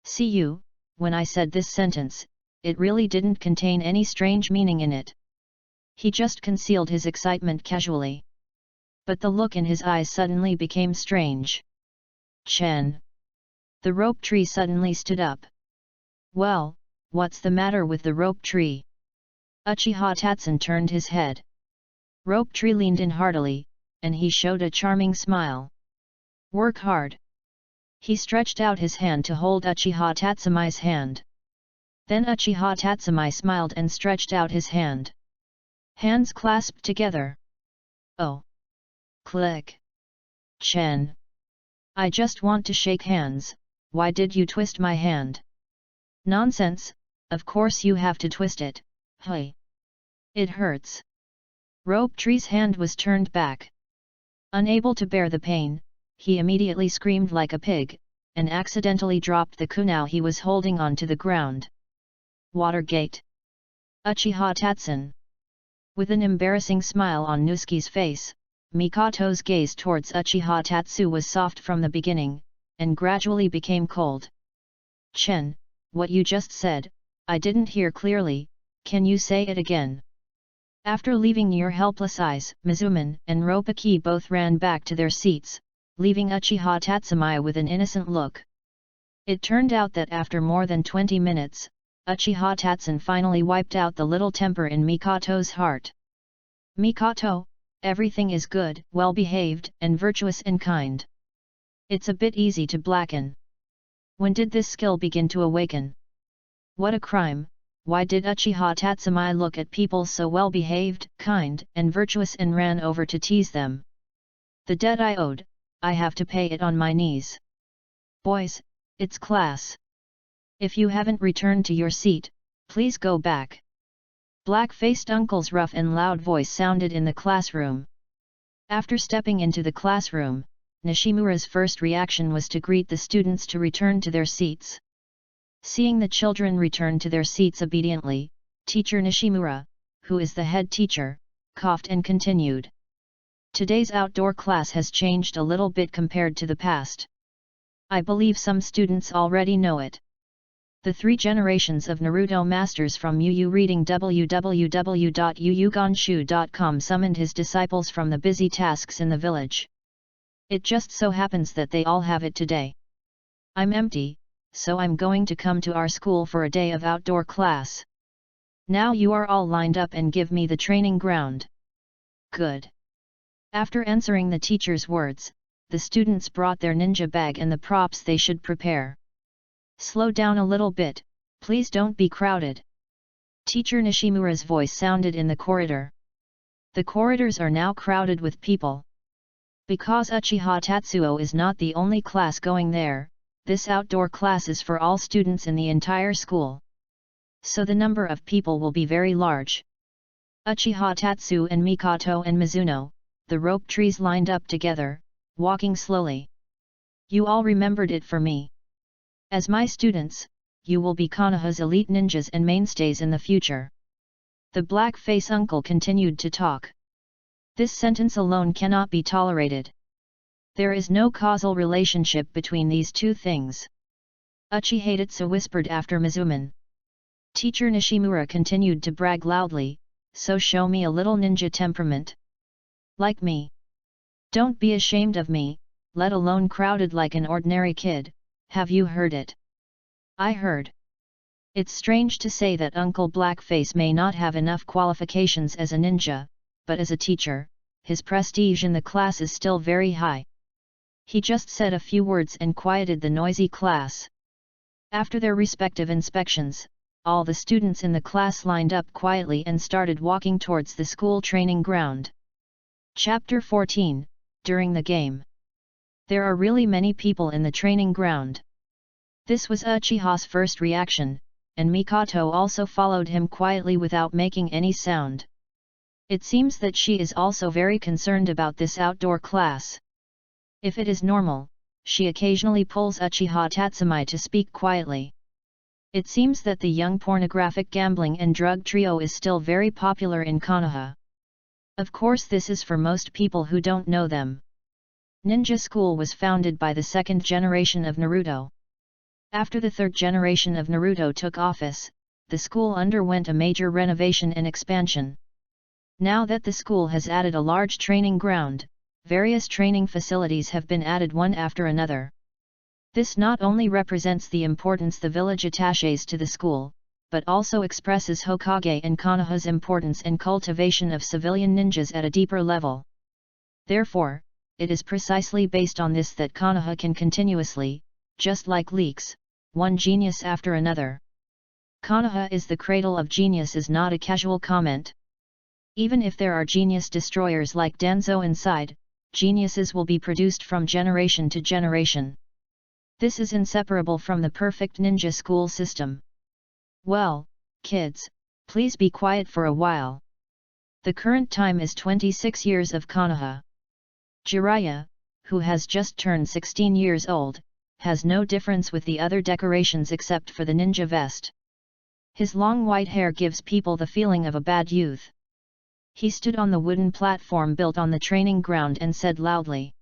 See you, when I said this sentence, it really didn't contain any strange meaning in it. He just concealed his excitement casually. But the look in his eyes suddenly became strange. Chen. The rope tree suddenly stood up. Well, what's the matter with the rope tree? Uchiha Tatsun turned his head. Rope tree leaned in heartily, and he showed a charming smile. Work hard. He stretched out his hand to hold Uchiha Tatsumi's hand. Then Uchiha Tatsumi smiled and stretched out his hand. Hands clasped together. Oh! Click! Chen! I just want to shake hands, why did you twist my hand? Nonsense, of course you have to twist it, hey! It hurts. Rope tree's hand was turned back. Unable to bear the pain, he immediately screamed like a pig, and accidentally dropped the kunai he was holding on to the ground. Watergate. Uchiha Tatsun. With an embarrassing smile on Nusuke's face, Mikato's gaze towards Uchiha Tatsu was soft from the beginning, and gradually became cold. Chen, what you just said, I didn't hear clearly, can you say it again? After leaving near helpless eyes, Mizuman and Ropaki both ran back to their seats, leaving Uchiha Tatsumi with an innocent look. It turned out that after more than 20 minutes, Uchiha Tatsun finally wiped out the little temper in Mikato's heart. Mikato, everything is good, well-behaved, and virtuous and kind. It's a bit easy to blacken. When did this skill begin to awaken? What a crime! Why did Uchiha Tatsumi look at people so well-behaved, kind, and virtuous and ran over to tease them? The debt I owed, I have to pay it on my knees. Boys, it's class. If you haven't returned to your seat, please go back. Black-faced uncle's rough and loud voice sounded in the classroom. After stepping into the classroom, Nishimura's first reaction was to greet the students to return to their seats. Seeing the children return to their seats obediently, Teacher Nishimura, who is the head teacher, coughed and continued. Today's outdoor class has changed a little bit compared to the past. I believe some students already know it. The 3 generations of Naruto masters from Yu reading www.yuyuganshu.com summoned his disciples from the busy tasks in the village. It just so happens that they all have it today. I'm empty, so I'm going to come to our school for a day of outdoor class. Now you are all lined up and give me the training ground. Good. After answering the teacher's words, the students brought their ninja bag and the props they should prepare. Slow down a little bit, please don't be crowded. Teacher Nishimura's voice sounded in the corridor. The corridors are now crowded with people. Because Uchiha Tatsuo is not the only class going there, this outdoor class is for all students in the entire school. So the number of people will be very large. Uchiha Tatsu and Mikato and Mizuno, the rope trees lined up together, walking slowly. You all remembered it for me. As my students, you will be Konoha's elite ninjas and mainstays in the future. The black-face uncle continued to talk. This sentence alone cannot be tolerated. There is no causal relationship between these two things. Uchiha Tatsu whispered after Mizuman. Teacher Nishimura continued to brag loudly, so show me a little ninja temperament. Like me. Don't be ashamed of me, let alone crowded like an ordinary kid. Have you heard it? I heard. It's strange to say that Uncle Blackface may not have enough qualifications as a ninja, but as a teacher, his prestige in the class is still very high. He just said a few words and quieted the noisy class. After their respective inspections, all the students in the class lined up quietly and started walking towards the school training ground. Chapter 14, During the Game. There are really many people in the training ground. This was Uchiha's first reaction, and Mikoto also followed him quietly without making any sound. It seems that she is also very concerned about this outdoor class. If it is normal, she occasionally pulls Uchiha Tatsumi to speak quietly. It seems that the young pornographic gambling and drug trio is still very popular in Konoha. Of course, this is for most people who don't know them. Ninja School was founded by the second generation of Naruto. After the third generation of Naruto took office, the school underwent a major renovation and expansion. Now that the school has added a large training ground, various training facilities have been added one after another. This not only represents the importance the village attaches to the school, but also expresses Hokage and Konoha's importance in cultivation of civilian ninjas at a deeper level. Therefore, it is precisely based on this that Konoha can continuously, just like leaks, one genius after another. Konoha is the cradle of genius is not a casual comment. Even if there are genius destroyers like Danzo inside, geniuses will be produced from generation to generation. This is inseparable from the perfect ninja school system. Well, kids, please be quiet for a while. The current time is 26 years of Konoha. Jiraiya, who has just turned 16 years old, has no difference with the other decorations except for the ninja vest. His long white hair gives people the feeling of a bad youth. He stood on the wooden platform built on the training ground and said loudly.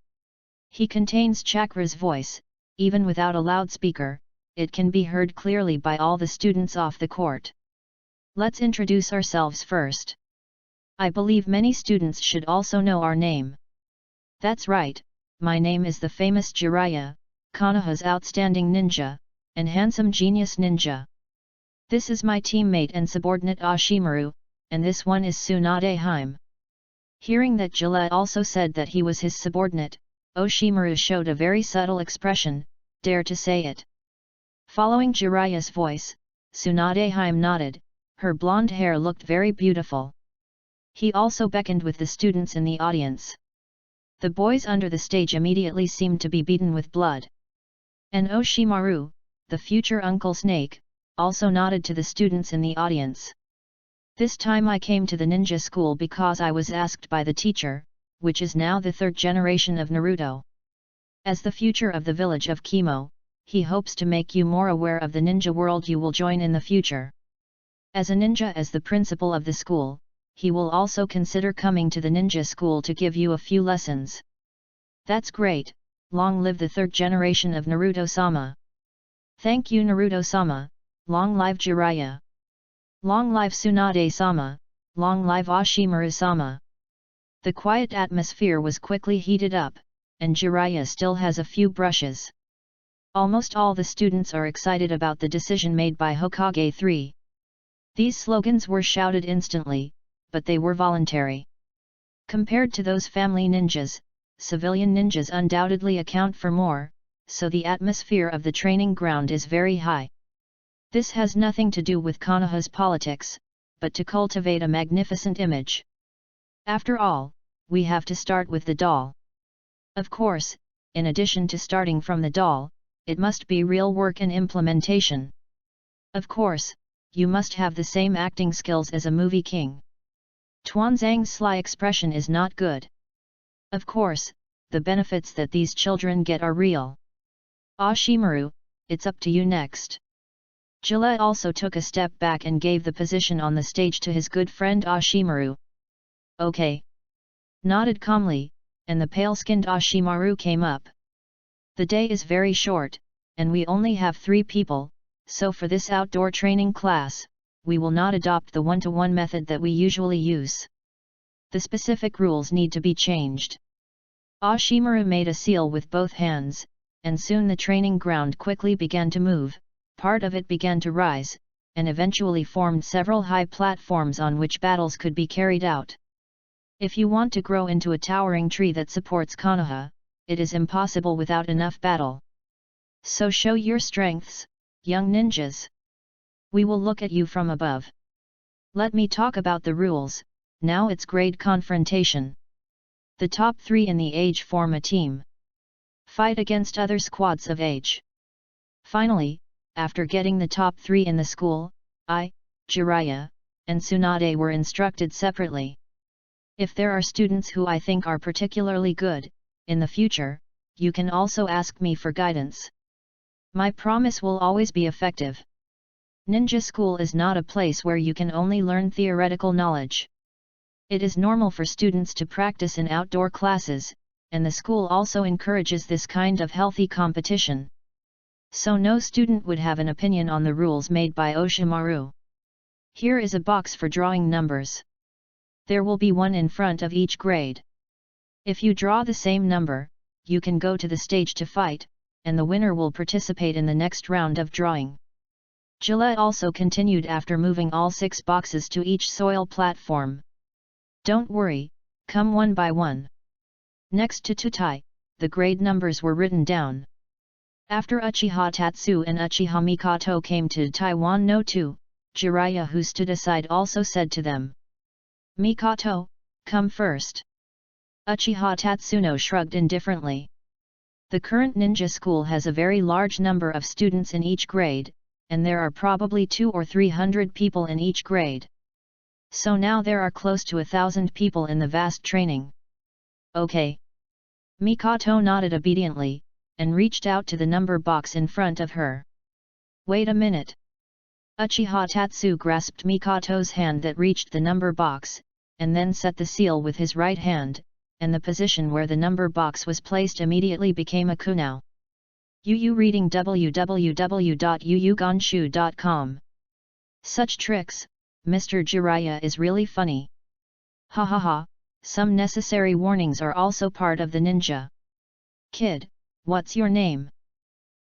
He contains Chakra's voice. Even without a loudspeaker, it can be heard clearly by all the students off the court. Let's introduce ourselves first. I believe many students should also know our name. That's right, my name is the famous Jiraiya, Konoha's outstanding ninja, and handsome genius ninja. This is my teammate and subordinate Ashimaru, and this one is Tsunade Hime. Hearing that Gillette also said that he was his subordinate, Oshimaru showed a very subtle expression, dare to say it. Following Jiraiya's voice, Tsunade Hime nodded, her blonde hair looked very beautiful. He also beckoned with the students in the audience. The boys under the stage immediately seemed to be beaten with blood. And Oshimaru, the future Uncle Snake, also nodded to the students in the audience. This time I came to the ninja school because I was asked by the teacher, which is now the third generation of Naruto. As the future of the village of Kimo, he hopes to make you more aware of the ninja world you will join in the future. As a ninja, as the principal of the school, he will also consider coming to the ninja school to give you a few lessons. That's great, long live the third generation of Naruto-sama. Thank you Naruto-sama, long live Jiraiya. Long live Tsunade-sama, long live Ashimaru-sama. The quiet atmosphere was quickly heated up, and Jiraiya still has a few brushes. Almost all the students are excited about the decision made by Hokage 3. These slogans were shouted instantly, but they were voluntary. Compared to those family ninjas, civilian ninjas undoubtedly account for more, so the atmosphere of the training ground is very high. This has nothing to do with Konoha's politics, but to cultivate a magnificent image. After all, we have to start with the doll. Of course, in addition to starting from the doll, it must be real work and implementation. Of course, you must have the same acting skills as a movie king. Tuanzang's sly expression is not good. Of course, the benefits that these children get are real. Ashimaru, it's up to you next. Gillette also took a step back and gave the position on the stage to his good friend Ashimaru. Okay. Nodded calmly, and the pale-skinned Ashimaru came up. The day is very short, and we only have 3 people, so for this outdoor training class, we will not adopt the one-to-one method that we usually use. The specific rules need to be changed. Ashimaru made a seal with both hands, and soon the training ground quickly began to move, part of it began to rise, and eventually formed several high platforms on which battles could be carried out. If you want to grow into a towering tree that supports Konoha, it is impossible without enough battle. So show your strengths, young ninjas. We will look at you from above. Let me talk about the rules. Now it's grade confrontation. The top 3 in the age form a team. Fight against other squads of age. Finally, after getting the top 3 in the school, I, Jiraiya, and Tsunade were instructed separately. If there are students who I think are particularly good, in the future, you can also ask me for guidance. My promise will always be effective. Ninja school is not a place where you can only learn theoretical knowledge. It is normal for students to practice in outdoor classes, and the school also encourages this kind of healthy competition. So no student would have an opinion on the rules made by Oshimaru. Here is a box for drawing numbers. There will be one in front of each grade. If you draw the same number, you can go to the stage to fight, and the winner will participate in the next round of drawing. Gillette also continued after moving all 6 boxes to each soil platform. Don't worry, come one by one. Next to Tutai, the grade numbers were written down. After Uchiha Tatsu and Uchiha Mikoto came to Taiwan no 2, Jiraiya, who stood aside, also said to them, "Mikoto, come first." Uchiha Tatsuno shrugged indifferently. The current ninja school has a very large number of students in each grade, and there are probably 200 or 300 people in each grade. So now there are close to 1,000 people in the vast training. Okay. Mikoto nodded obediently, and reached out to the number box in front of her. Wait a minute. Uchiha Tatsu grasped Mikoto's hand that reached the number box, and then set the seal with his right hand, and the position where the number box was placed immediately became a kunao. Yu reading www.yuyugonshu.com. Such tricks, Mr. Jiraiya is really funny. Ha ha ha, some necessary warnings are also part of the ninja. Kid, what's your name?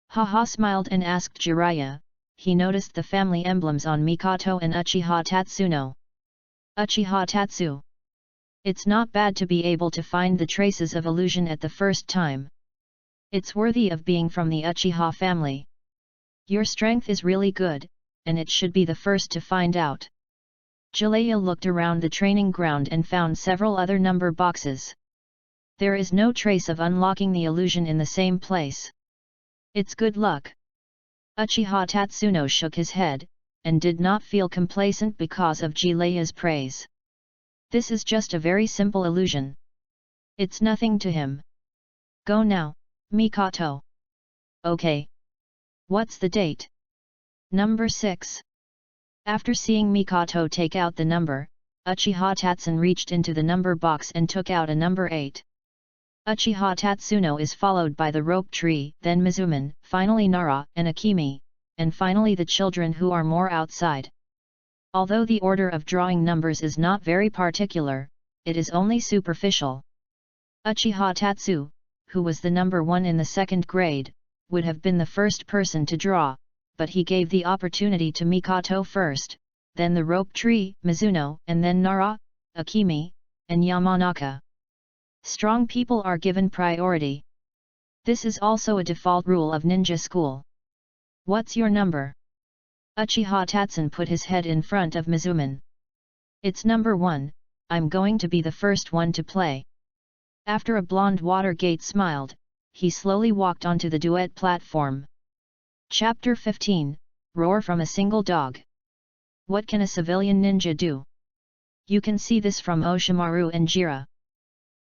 Haha smiled and asked Jiraiya. He noticed the family emblems on Mikoto and Uchiha Tatsuno. Uchiha Tatsu. It's not bad to be able to find the traces of illusion at the first time. It's worthy of being from the Uchiha family. Your strength is really good, and it should be the first to find out. Jiraiya looked around the training ground and found several other number boxes. There is no trace of unlocking the illusion in the same place. It's good luck. Uchiha Tatsuno shook his head, and did not feel complacent because of Jiraiya's praise. This is just a very simple illusion. It's nothing to him. Go now, Mikoto. Okay. What's the date? Number 6. After seeing Mikoto take out the number, Uchiha Tatsun reached into the number box and took out a number 8. Uchiha Tatsuno is followed by the rope tree, then Mizuman, finally Nara and Akimi, and finally the children who are more outside. Although the order of drawing numbers is not very particular, it is only superficial. Uchiha Tatsu, who was the number 1 in the 2nd grade, would have been the first person to draw, but he gave the opportunity to Mikoto first, then the rope tree, Mizuno, and then Nara, Akimi, and Yamanaka. Strong people are given priority. This is also a default rule of ninja school. What's your number? Uchiha Tatsun put his head in front of Mizuman. It's number 1, I'm going to be the first one to play. After a blonde Watergate smiled, he slowly walked onto the duet platform. Chapter 15, Roar from a Single Dog. What can a civilian ninja do? You can see this from Oshimaru and Jira.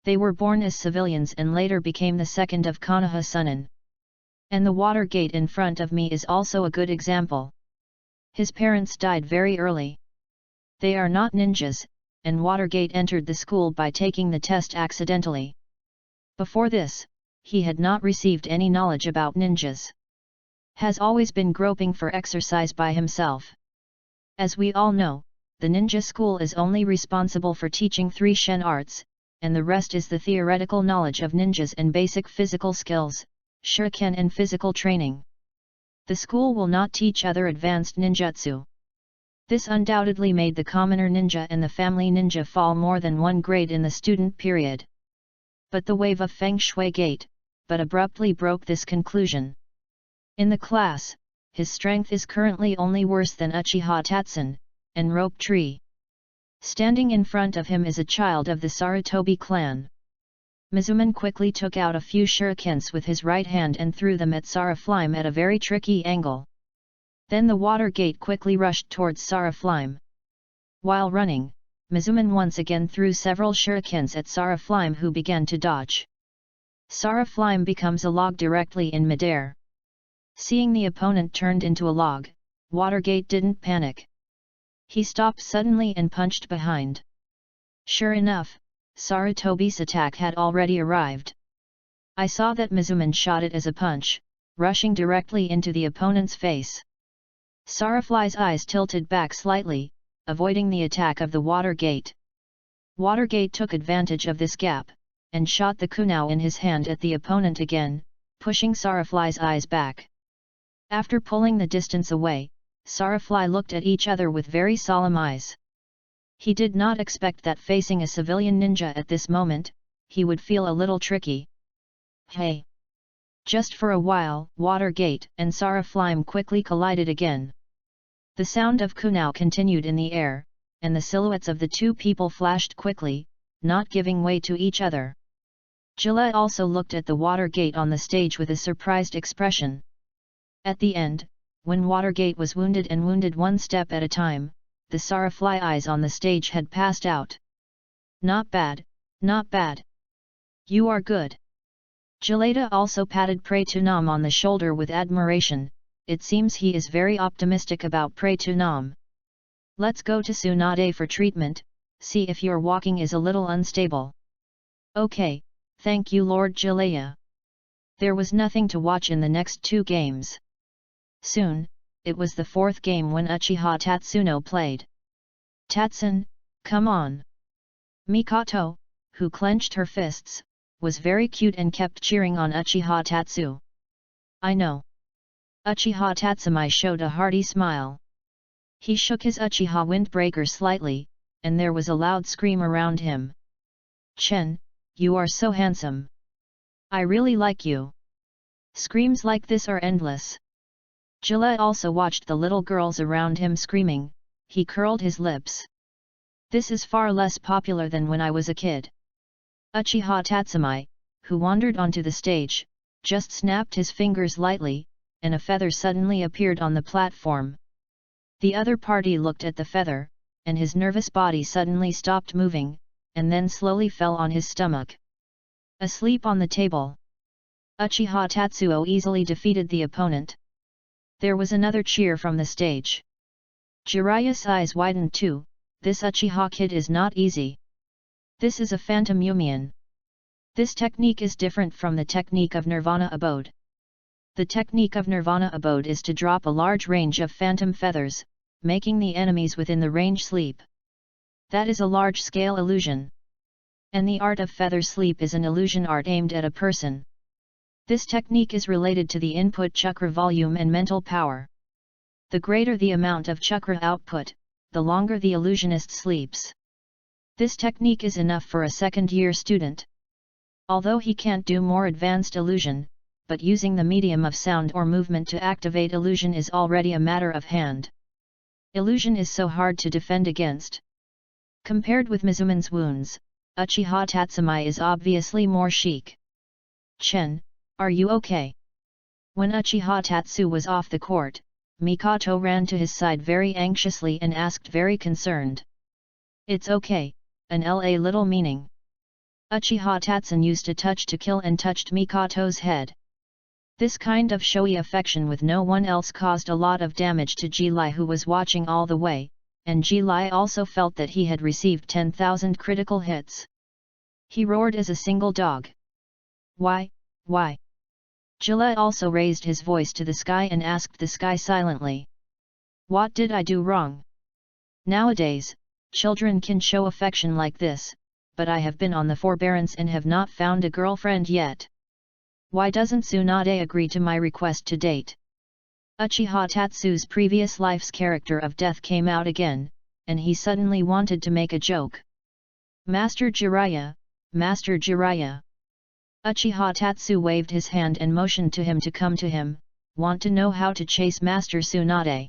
They were born as civilians and later became the second of Konoha Sunin. And the Watergate in front of me is also a good example. His parents died very early. They are not ninjas, and Watergate entered the school by taking the test accidentally. Before this, he had not received any knowledge about ninjas. Has always been groping for exercise by himself. As we all know, the ninja school is only responsible for teaching 3 Shen arts, and the rest is the theoretical knowledge of ninjas and basic physical skills, shuriken and physical training. The school will not teach other advanced ninjutsu. This undoubtedly made the commoner ninja and the family ninja fall more than 1 grade in the student period. But the wave of Feng Shui Gate, but abruptly broke this conclusion. In the class, his strength is currently only worse than Uchiha Tatsun, and Rope Tree. Standing in front of him is a child of the Sarutobi clan. Mizuman quickly took out a few shurikens with his right hand and threw them at Saraflime at a very tricky angle. Then the water gate quickly rushed towards Saraflime. While running, Mizuman once again threw several shurikens at Saraflime, who began to dodge. Saraflime becomes a log directly in midair. Seeing the opponent turned into a log, Watergate didn't panic. He stopped suddenly and punched behind. Sure enough, Sarutobi's attack had already arrived. I saw that Mizuman shot it as a punch, rushing directly into the opponent's face. Sarafly's eyes tilted back slightly, avoiding the attack of the Watergate. Watergate took advantage of this gap, and shot the kunao in his hand at the opponent again, pushing Sarafly's eyes back. After pulling the distance away, Sarafly looked at each other with very solemn eyes. He did not expect that facing a civilian ninja at this moment, he would feel a little tricky. Hey! Just for a while, Watergate and Saraflime quickly collided again. The sound of kunao continued in the air, and the silhouettes of the two people flashed quickly, not giving way to each other. Gillette also looked at the Watergate on the stage with a surprised expression. At the end, when Watergate was wounded and wounded one step at a time, the Sarafly eyes on the stage had passed out. Not bad, not bad. You are good. Gilletta also patted Praetunam on the shoulder with admiration. It seems he is very optimistic about Praetunam. Let's go to Tsunade for treatment, see if your walking is a little unstable. Okay, thank you Lord Gilletta. There was nothing to watch in the next two games. Soon, it was the fourth game when Uchiha Tatsuno played. Tatsun, come on! Mikoto, who clenched her fists, was very cute and kept cheering on Uchiha Tatsu. I know. Uchiha Tatsumai showed a hearty smile. He shook his Uchiha windbreaker slightly, and there was a loud scream around him. Chen, you are so handsome. I really like you. Screams like this are endless. Gillette also watched the little girls around him screaming. He curled his lips. This is far less popular than when I was a kid. Uchiha Tatsumai, who wandered onto the stage, just snapped his fingers lightly, and a feather suddenly appeared on the platform. The other party looked at the feather, and his nervous body suddenly stopped moving, and then slowly fell on his stomach. Asleep on the table. Uchiha Tatsuo easily defeated the opponent. There was another cheer from the stage. Jiraiya's eyes widened too. This Uchiha kid is not easy. This is a phantom Yumian. This technique is different from the technique of Nirvana Abode. The technique of Nirvana Abode is to drop a large range of phantom feathers, making the enemies within the range sleep. That is a large-scale illusion. And the art of feather sleep is an illusion art aimed at a person. This technique is related to the input chakra volume and mental power. The greater the amount of chakra output, the longer the illusionist sleeps. This technique is enough for a second-year student. Although he can't do more advanced illusion, but using the medium of sound or movement to activate illusion is already a matter of hand. Illusion is so hard to defend against. Compared with Mizuman's wounds, Uchiha Tatsumai is obviously more chic. Chen, are you okay? When Uchiha Tatsu was off the court, Mikoto ran to his side very anxiously and asked very concerned. It's okay, an LA little meaning. Uchiha Tatsun used a touch to kill and touched Mikoto's head. This kind of showy affection with no one else caused a lot of damage to Ji Lai, who was watching all the way, and Ji Lai also felt that he had received 10,000 critical hits. He roared as a single dog. Why? Gillette also raised his voice to the sky and asked the sky silently. What did I do wrong? Nowadays, children can show affection like this, but I have been on the forbearance and have not found a girlfriend yet. Why doesn't Tsunade agree to my request to date? Uchiha Tatsu's previous life's character of death came out again, and he suddenly wanted to make a joke. Master Jiraiya, Master Jiraiya. Uchiha Tatsu waved his hand and motioned to him to come to him, want to know how to chase Master Tsunade.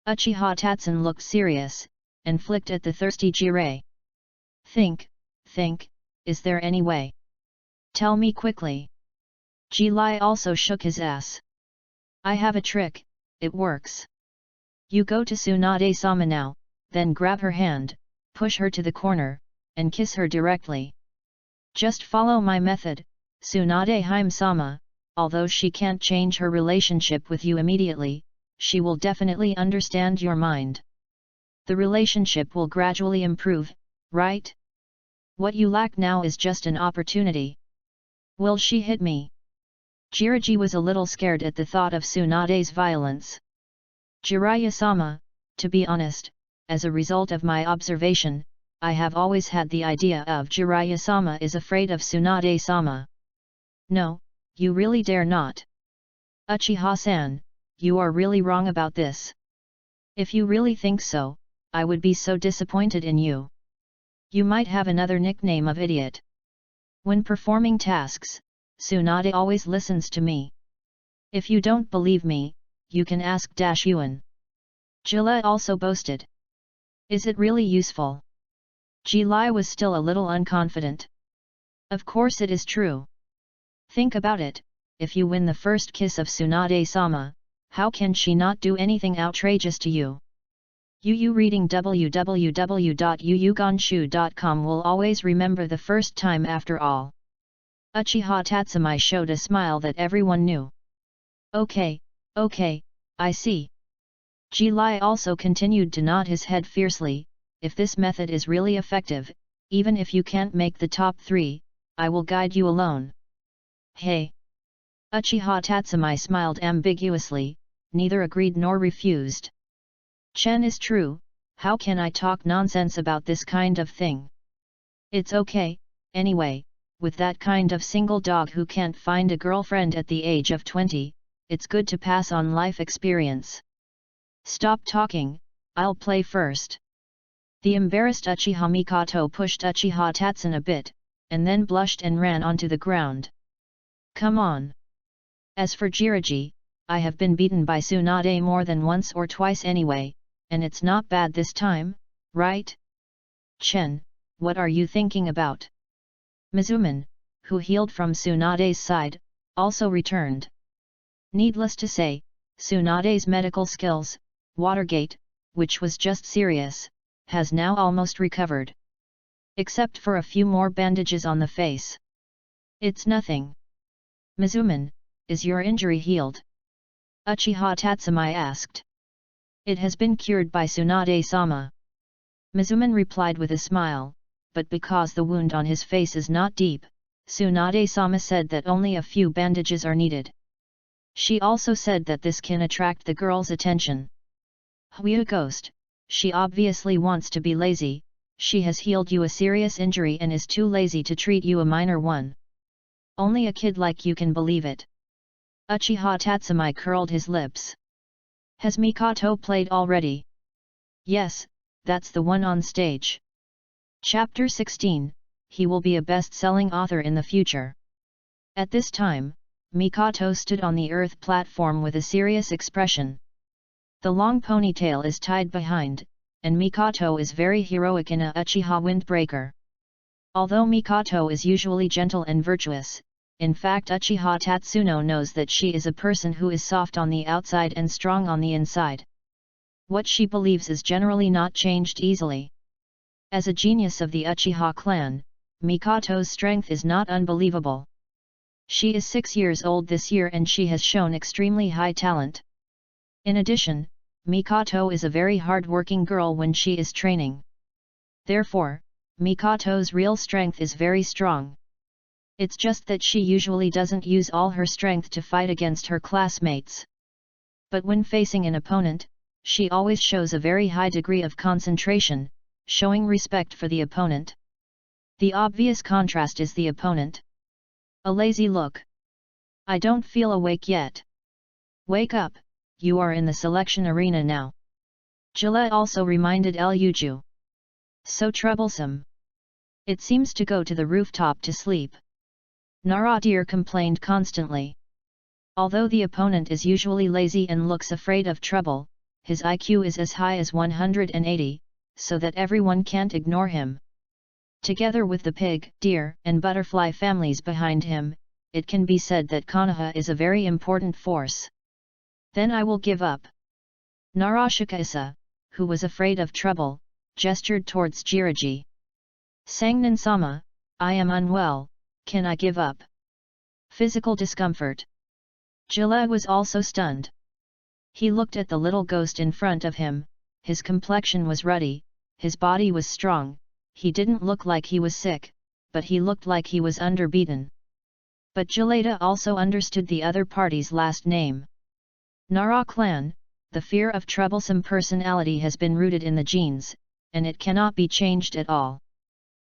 Uchiha Tatsun looked serious, and flicked at the thirsty Jirei. Think, is there any way? Tell me quickly. Ji-Lai also shook his ass. I have a trick, it works. You go to Tsunade-sama now, then grab her hand, push her to the corner, and kiss her directly. Just follow my method, Tsunade Hime-sama, although she can't change her relationship with you immediately, she will definitely understand your mind. The relationship will gradually improve, right? What you lack now is just an opportunity. Will she hit me? Jiraiya was a little scared at the thought of Tsunade's violence. Jiraiya-sama, to be honest, as a result of my observation, I have always had the idea of Jiraiya-sama is afraid of Tsunade-sama. No, you really dare not. Uchiha-san, you are really wrong about this. If you really think so, I would be so disappointed in you. You might have another nickname of idiot. When performing tasks, Tsunade always listens to me. If you don't believe me, you can ask Yuan. Jilla also boasted. Is it really useful? Ji-Lai was still a little unconfident. Of course it is true. Think about it, if you win the first kiss of Tsunade-sama, how can she not do anything outrageous to you? Yu reading www.yuyuganshu.com will always remember the first time after all. Uchiha Tatsumai showed a smile that everyone knew. Okay, I see. Ji-Lai also continued to nod his head fiercely. If this method is really effective, even if you can't make the top 3, I will guide you alone. Hey! Uchiha Tatsumai smiled ambiguously, neither agreed nor refused. Chen is true, how can I talk nonsense about this kind of thing? It's okay, anyway, with that kind of single dog who can't find a girlfriend at the age of 20, it's good to pass on life experience. Stop talking, I'll play first. The embarrassed Uchiha Mikoto pushed Uchiha Tatsun a bit, and then blushed and ran onto the ground. Come on. As for Jiraiya, I have been beaten by Tsunade more than once or twice anyway, and it's not bad this time, right? Chen, what are you thinking about? Mizuman, who healed from Tsunade's side, also returned. Needless to say, Tsunade's medical skills, Watergate, which was just serious, has now almost recovered. Except for a few more bandages on the face. It's nothing. Mizuman, is your injury healed? Uchiha Tatsumai asked. It has been cured by Tsunade-sama. Mizuman replied with a smile, but because the wound on his face is not deep, Tsunade-sama said that only a few bandages are needed. She also said that this can attract the girl's attention. Huya Ghost, she obviously wants to be lazy, she has healed you a serious injury and is too lazy to treat you a minor one. Only a kid like you can believe it. Uchiha Tatsumai curled his lips. Has Mikoto played already? Yes, that's the one on stage. Chapter 16, he will be a best-selling author in the future. At this time, Mikoto stood on the earth platform with a serious expression. The long ponytail is tied behind, and Mikoto is very heroic in a Uchiha windbreaker. Although Mikoto is usually gentle and virtuous, in fact Uchiha Tatsuno knows that she is a person who is soft on the outside and strong on the inside. What she believes is generally not changed easily. As a genius of the Uchiha clan, Mikoto's strength is not unbelievable. She is 6 years old this year and she has shown extremely high talent. In addition, Mikoto is a very hard-working girl when she is training. Therefore, Mikoto's real strength is very strong. It's just that she usually doesn't use all her strength to fight against her classmates. But when facing an opponent, she always shows a very high degree of concentration, showing respect for the opponent. The obvious contrast is the opponent. A lazy look. I don't feel awake yet. Wake up, you are in the selection arena now. Gillette also reminded Yuju. So troublesome. It seems to go to the rooftop to sleep. Naradir complained constantly. Although the opponent is usually lazy and looks afraid of trouble, his IQ is as high as 180, so that everyone can't ignore him. Together with the pig, deer, and butterfly families behind him, it can be said that Konoha is a very important force. Then I will give up. Narashika-isa, who was afraid of trouble, gestured towards Jiraiya. Sangnin-sama, I am unwell, can I give up? Physical discomfort. Jiraiya was also stunned. He looked at the little ghost in front of him, his complexion was ruddy, his body was strong, he didn't look like he was sick, but he looked like he was underbeaten. But Jiraiya also understood the other party's last name. Nara clan, the fear of troublesome personality has been rooted in the genes, and it cannot be changed at all.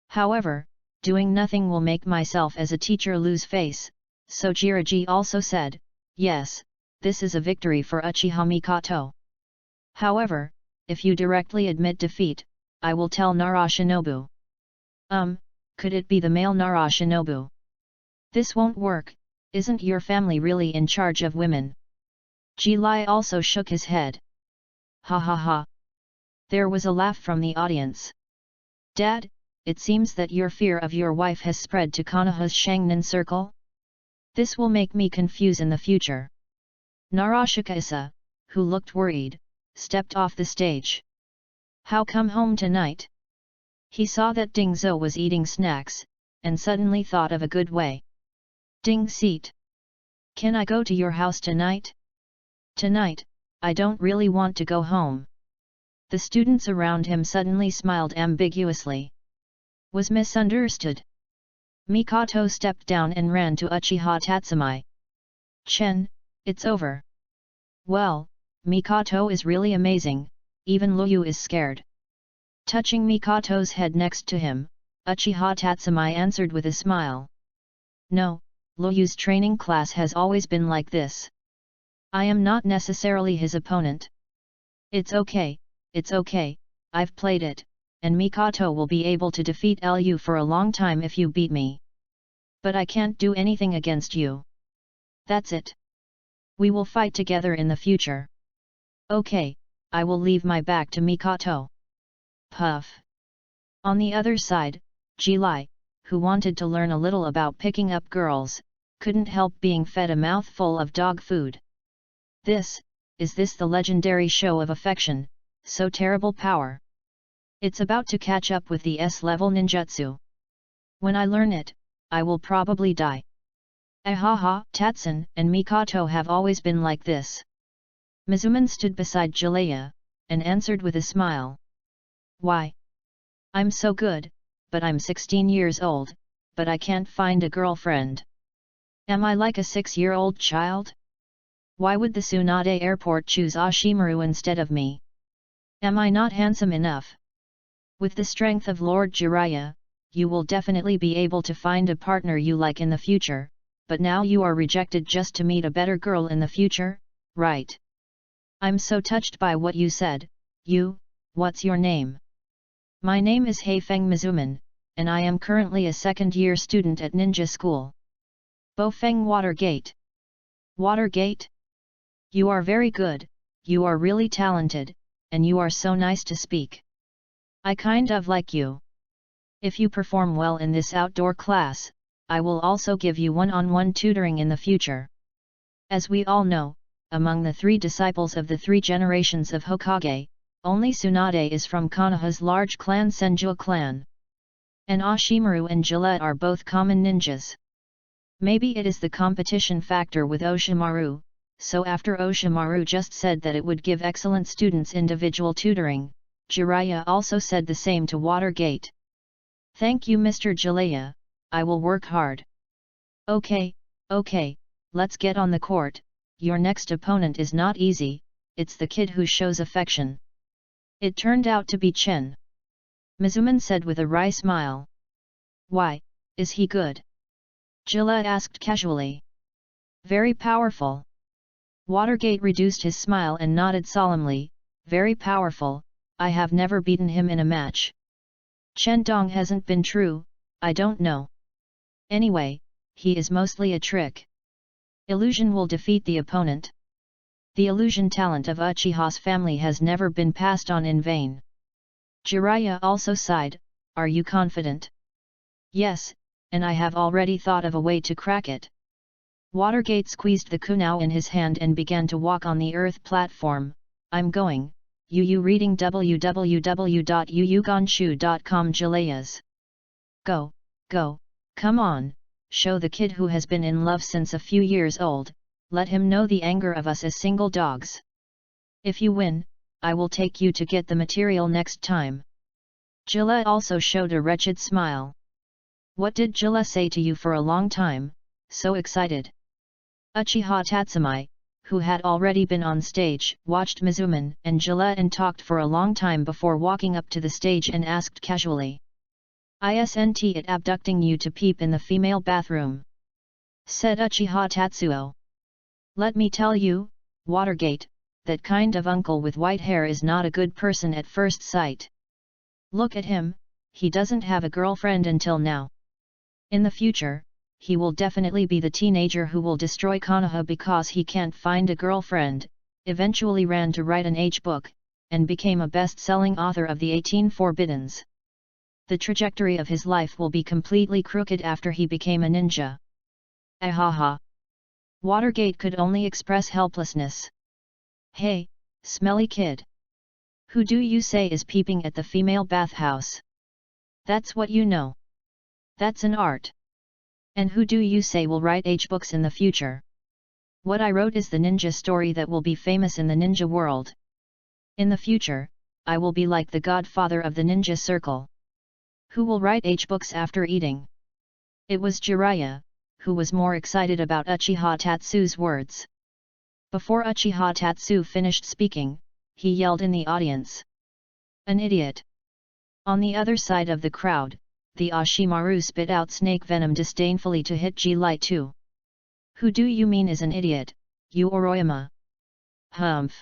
However, doing nothing will make myself as a teacher lose face, so Jiraiya also said, yes, this is a victory for Uchiha Mikoto. However, if you directly admit defeat, I will tell Nara Shinobu. Could it be the male Nara Shinobu? This won't work, isn't your family really in charge of women? Ji-Lai also shook his head. Ha ha ha. There was a laugh from the audience. Dad, it seems that your fear of your wife has spread to Konoha's Shangnin circle? This will make me confuse in the future. Narashika-isa, who looked worried, stepped off the stage. How come home tonight? He saw that Ding Zhou was eating snacks, and suddenly thought of a good way. Ding seat. Can I go to your house tonight? Tonight, I don't really want to go home. The students around him suddenly smiled ambiguously. Was misunderstood. Mikoto stepped down and ran to Uchiha Tatsumi. Chen, it's over. Well, Mikoto is really amazing, even Luyu is scared. Touching Mikoto's head next to him, Uchiha Tatsumi answered with a smile. No, Luyu's training class has always been like this. I am not necessarily his opponent. It's okay, I've played it, and Mikoto will be able to defeat Lu for a long time if you beat me. But I can't do anything against you. That's it. We will fight together in the future. Okay, I will leave my back to Mikoto. Puff. On the other side, Ji-Lai, who wanted to learn a little about picking up girls, couldn't help being fed a mouthful of dog food. Is this the legendary show of affection, so terrible power? It's about to catch up with the S-level ninjutsu. When I learn it, I will probably die. Ahaha, Tatsun and Mikoto have always been like this. Mizuman stood beside Jiraiya, and answered with a smile. Why? I'm so good, but I'm 16 years old, but I can't find a girlfriend. Am I like a 6-year-old child? Why would the Tsunade airport choose Ashimaru instead of me? Am I not handsome enough? With the strength of Lord Jiraiya, you will definitely be able to find a partner you like in the future, but now you are rejected just to meet a better girl in the future, right? I'm so touched by what you said. What's your name? My name is Heifeng Mizuman, and I am currently a second-year student at ninja school. Bofeng Watergate. Watergate? You are very good, you are really talented, and you are so nice to speak. I kind of like you. If you perform well in this outdoor class, I will also give you one-on-one tutoring in the future. As we all know, among the 3 disciples of the 3 generations of Hokage, only Tsunade is from Konoha's large clan Senju clan. And Ashimaru and Gillette are both common ninjas. Maybe it is the competition factor with Oshimaru, so after Oshimaru just said that it would give excellent students individual tutoring, Jiraiya also said the same to Watergate. Thank you Mr. Jiraiya, I will work hard. Okay, let's get on the court. Your next opponent is not easy, it's the kid who shows affection. It turned out to be Chen. Mizuman said with a wry smile. Why, is he good? Gillette asked casually. Very powerful. Watergate reduced his smile and nodded solemnly, very powerful, I have never beaten him in a match. Chen Dong hasn't been true, I don't know. Anyway, he is mostly a trick. Illusion will defeat the opponent. The illusion talent of Uchiha's family has never been passed on in vain. Jiraiya also sighed, "Are you confident?" "Yes, and I have already thought of a way to crack it." Watergate squeezed the kunao in his hand and began to walk on the earth platform. "I'm going." Yu reading www.yuyugonshu.com. Jilayas. Go, go, come on, show the kid who has been in love since a few years old, let him know the anger of us as single dogs. If you win, I will take you to get the material next time. Jilla also showed a wretched smile. What did Jilla say to you for a long time, so excited? Uchiha Tatsumi, who had already been on stage, watched Mizuman and Jilla and talked for a long time before walking up to the stage and asked casually. "Isn't it abducting you to peep in the female bathroom?" said Uchiha Tatsuo. "Let me tell you, Watergate, that kind of uncle with white hair is not a good person at first sight. Look at him, he doesn't have a girlfriend until now. In the future, he will definitely be the teenager who will destroy Konoha because he can't find a girlfriend," eventually ran to write an H-book, and became a best-selling author of the 18 Forbiddens. The trajectory of his life will be completely crooked after he became a ninja. Ahaha! Watergate could only express helplessness. "Hey, smelly kid! Who do you say is peeping at the female bathhouse? That's what you know. That's an art. And who do you say will write H-books in the future? What I wrote is the ninja story that will be famous in the ninja world. In the future, I will be like the godfather of the ninja circle. Who will write H-books after eating?" It was Jiraiya, who was more excited about Uchiha Tatsu's words. Before Uchiha Tatsu finished speaking, he yelled in the audience. "An idiot!" On the other side of the crowd, the Ashimaru spit out snake venom disdainfully to hit Ji-Light too. "Who do you mean is an idiot, you Oroyama?" Humph!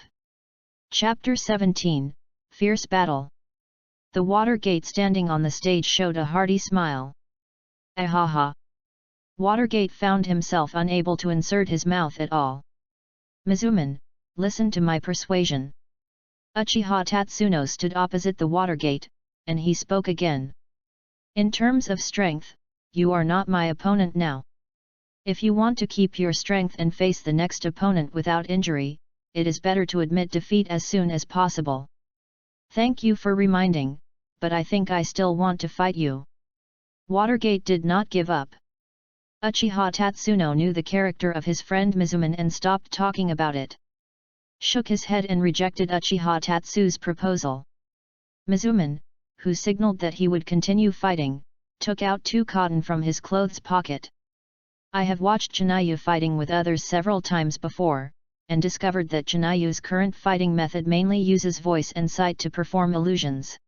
Chapter 17, Fierce Battle. The Watergate standing on the stage showed a hearty smile. Ahaha! Watergate found himself unable to insert his mouth at all. "Mizuman, listen to my persuasion." Uchiha Tatsuno stood opposite the Watergate, and he spoke again. "In terms of strength, you are not my opponent now. If you want to keep your strength and face the next opponent without injury, it is better to admit defeat as soon as possible. Thank you for reminding, but I think I still want to fight you." Watergate did not give up. Uchiha Tatsuno knew the character of his friend Mizuman and stopped talking about it. Shook his head and rejected Uchiha Tatsu's proposal. Mizuman, who signaled that he would continue fighting, took out 2 cotton from his clothes pocket. "I have watched Chinayu fighting with others several times before, and discovered that Chinayu's current fighting method mainly uses voice and sight to perform illusions.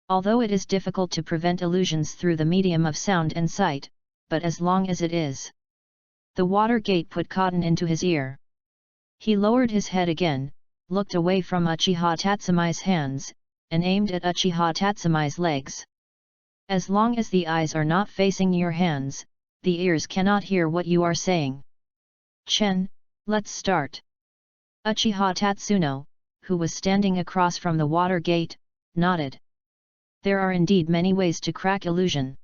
Although it is difficult to prevent illusions through the medium of sound and sight, but as long as it is." The Watergate put cotton into his ear. He lowered his head again, looked away from Uchiha Tatsumi's hands, and aimed at Uchiha Tatsumi's legs. "As long as the eyes are not facing your hands, the ears cannot hear what you are saying. Chen, let's start." Uchiha Tatsuno, who was standing across from the Watergate, nodded. There are indeed many ways to crack illusion.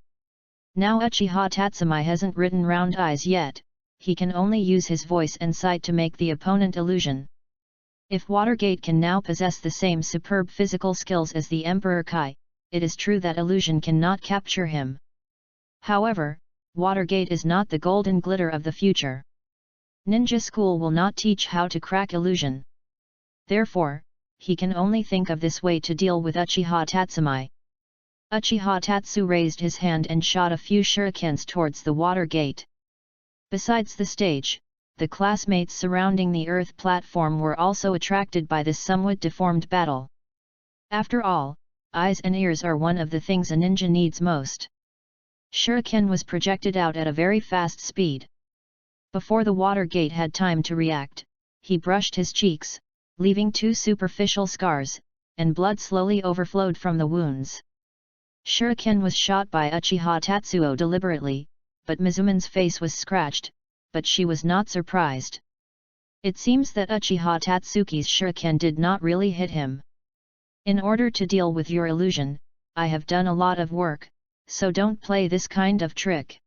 Now Uchiha Tatsumi hasn't written round eyes yet, he can only use his voice and sight to make the opponent illusion. If Watergate can now possess the same superb physical skills as the Emperor Kai, it is true that illusion cannot capture him. However, Watergate is not the golden glitter of the future. Ninja school will not teach how to crack illusion. Therefore, he can only think of this way to deal with Uchiha Tatsumi. Uchiha Tatsu raised his hand and shot a few shurikens towards the Watergate. Besides the stage, the classmates surrounding the earth platform were also attracted by this somewhat deformed battle. After all, eyes and ears are one of the things a ninja needs most. Shuriken was projected out at a very fast speed. Before the Watergate had time to react, he brushed his cheeks, leaving 2 superficial scars, and blood slowly overflowed from the wounds. Shuriken was shot by Uchiha Tatsuo deliberately, but Mizuman's face was scratched, but she was not surprised. It seems that Uchiha Tatsuki's shuriken did not really hit him. In order to deal with your illusion, I have done a lot of work, so don't play this kind of trick.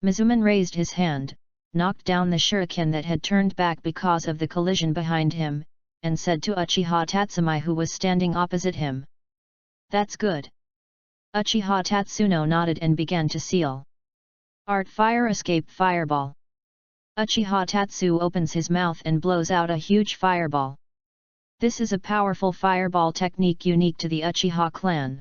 Mizuman raised his hand, knocked down the shuriken that had turned back because of the collision behind him, and said to Uchiha Tatsumi who was standing opposite him. That's good. Uchiha Tatsuno nodded and began to seal. Art Fire Escape Fireball. Uchiha Tatsu opens his mouth and blows out a huge fireball. This is a powerful fireball technique unique to the Uchiha clan.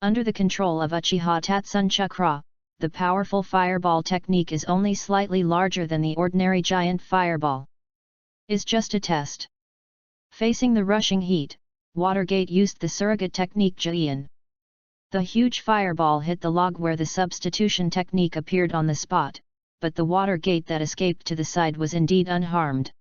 Under the control of Uchiha Tatsun Chakra, the powerful fireball technique is only slightly larger than the ordinary giant fireball. Is just a test. Facing the rushing heat, Watergate used the surrogate technique Jian. The huge fireball hit the log where the substitution technique appeared on the spot, but the Watergate that escaped to the side was indeed unharmed.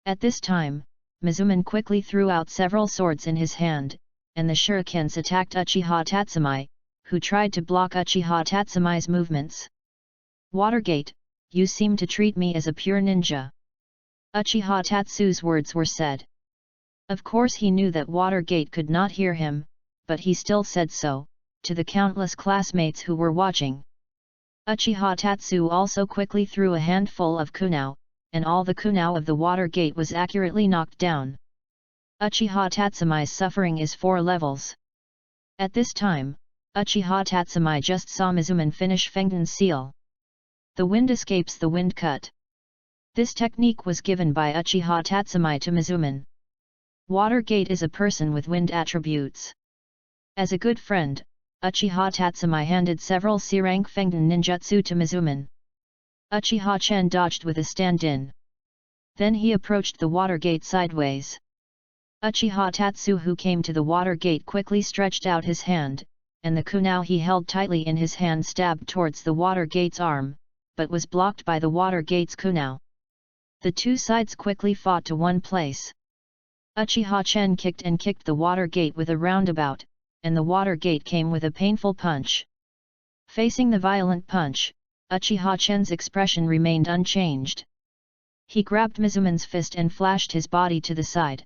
At this time, Mizuman quickly threw out several swords in his hand, and the shurikens attacked Uchiha Tatsumi, who tried to block Uchiha Tatsumi's movements. Watergate, you seem to treat me as a pure ninja. Uchiha Tatsu's words were said. Of course he knew that Watergate could not hear him, but he still said so, to the countless classmates who were watching. Uchiha Tatsu also quickly threw a handful of kunao, and all the kunao of the Watergate was accurately knocked down. Uchiha Tatsumi's suffering is 4 levels. At this time, Uchiha Tatsumi just saw Mizuman finish Fengden's seal. The wind escapes the wind cut. This technique was given by Uchiha Tatsumi to Mizuman. Watergate is a person with wind attributes. As a good friend, Uchiha Tatsumi handed several C-rank Fengden ninjutsu to Mizuman. Uchiha Chen dodged with a stand-in. Then he approached the Watergate sideways. Uchiha Tatsu who came to the Watergate quickly stretched out his hand, and the kunao he held tightly in his hand stabbed towards the Watergate's arm, but was blocked by the Watergate's kunao. The two sides quickly fought to one place. Uchiha Chen kicked the Watergate with a roundabout, and the Watergate came with a painful punch. Facing the violent punch, Uchiha Chen's expression remained unchanged. He grabbed Mizuman's fist and flashed his body to the side.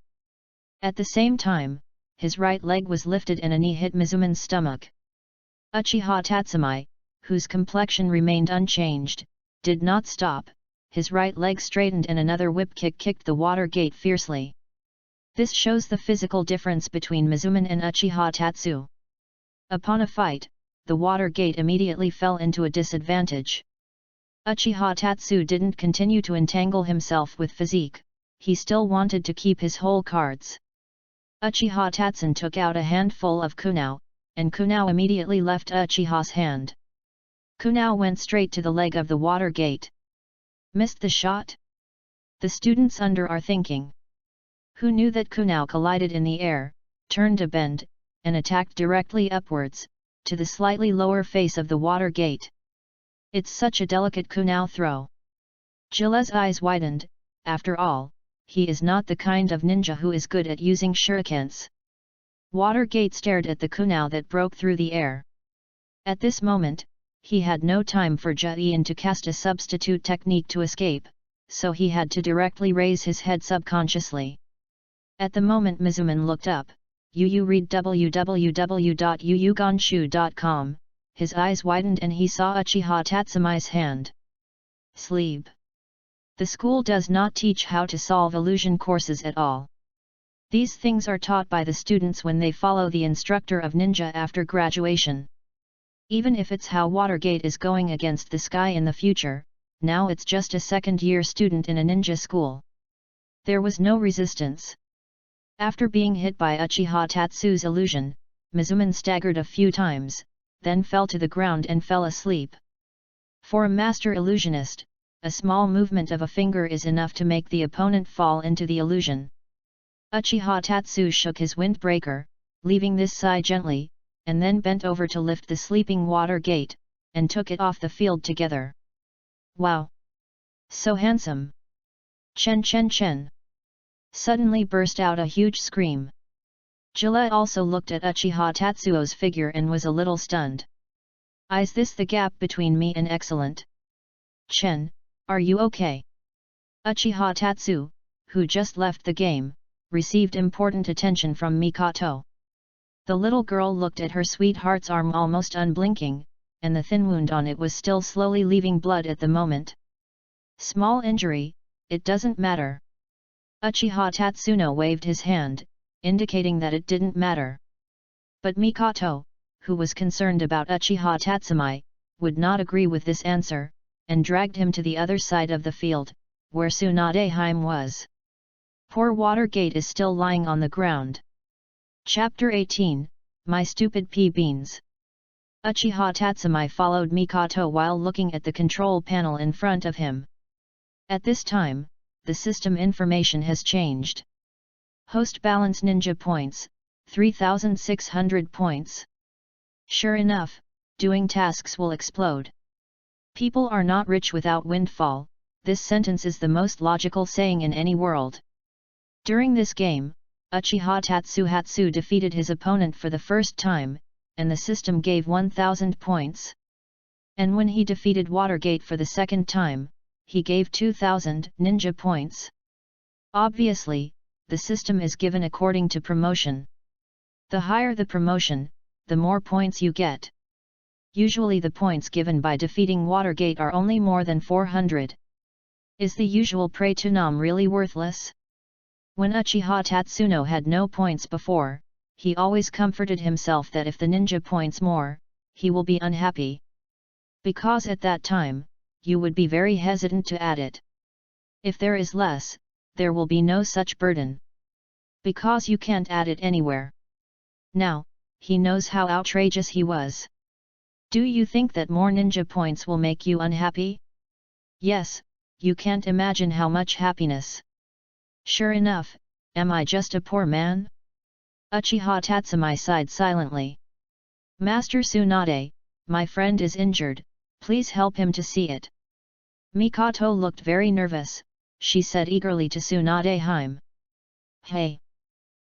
At the same time, his right leg was lifted and a knee hit Mizuman's stomach. Uchiha Tatsumi, whose complexion remained unchanged, did not stop. His right leg straightened and another whip kick kicked the Watergate fiercely. This shows the physical difference between Mizuman and Uchiha Tatsu. Upon a fight, the Watergate immediately fell into a disadvantage. Uchiha Tatsu didn't continue to entangle himself with physique, he still wanted to keep his whole cards. Uchiha Tatsun took out a handful of kunao, and kunao immediately left Uchiha's hand. Kunao went straight to the leg of the Watergate. Missed the shot? The students under are thinking. Who knew that kunao collided in the air, turned a bend, and attacked directly upwards, to the slightly lower face of the Watergate. It's such a delicate kunao throw. Jile's eyes widened. After all, he is not the kind of ninja who is good at using shurikens. Watergate stared at the kunao that broke through the air. At this moment, he had no time for Jian to cast a substitute technique to escape, so he had to directly raise his head subconsciously. At the moment Mizuman looked up, read www.yuyuganshu.com, his eyes widened and he saw Uchiha Tatsumi's hand. Sleep. The school does not teach how to solve illusion courses at all. These things are taught by the students when they follow the instructor of ninja after graduation. Even if it's how Watergate is going against the sky in the future, now it's just a second-year student in a ninja school. There was no resistance. After being hit by Uchiha Tatsu's illusion, Mizuman staggered a few times, then fell to the ground and fell asleep. For a master illusionist, a small movement of a finger is enough to make the opponent fall into the illusion. Uchiha Tatsu shook his windbreaker, leaving this side gently, and then bent over to lift the sleeping Watergate, and took it off the field together. Wow! So handsome! Chen Chen Chen! Suddenly burst out a huge scream. Jile also looked at Uchiha Tatsuo's figure and was a little stunned. Is this the gap between me and excellent? Chen, Are you okay? Uchiha Tatsu, who just left the game, received important attention from Mikoto. The little girl looked at her sweetheart's arm almost unblinking, and the thin wound on it was still slowly leaving blood at the moment. Small injury, it doesn't matter. Uchiha Tatsuno waved his hand, indicating that it didn't matter. But Mikoto, who was concerned about Uchiha Tatsumai, would not agree with this answer, and dragged him to the other side of the field, where Tsunadeheim was. Poor Watergate is still lying on the ground. Chapter 18, My Stupid Pea Beans. Uchiha Tatsumai followed Mikoto while looking at the control panel in front of him. At this time, the system information has changed. Host balance ninja points, 3,600 points. Sure enough, doing tasks will explode. People are not rich without windfall, this sentence is the most logical saying in any world. During this game, Uchiha Tatsuhatsu defeated his opponent for the first time, and the system gave 1,000 points. And when he defeated Watergate for the second time, he gave 2,000 ninja points. Obviously, the system is given according to promotion. The higher the promotion, the more points you get. Usually the points given by defeating Watergate are only more than 400. Is the usual praetunam really worthless? When Uchiha Tatsuno had no points before, he always comforted himself that if the ninja points more, he will be unhappy. Because at that time, you would be very hesitant to add it. If there is less, there will be no such burden. Because you can't add it anywhere. Now, he knows how outrageous he was. Do you think that more ninja points will make you unhappy? Yes, you can't imagine how much happiness. Sure enough, am I just a poor man? Uchiha Tatsumai sighed silently. Master Tsunade, my friend is injured, please help him to see it. Mikoto looked very nervous, she said eagerly to Tsunadeheim. Hey!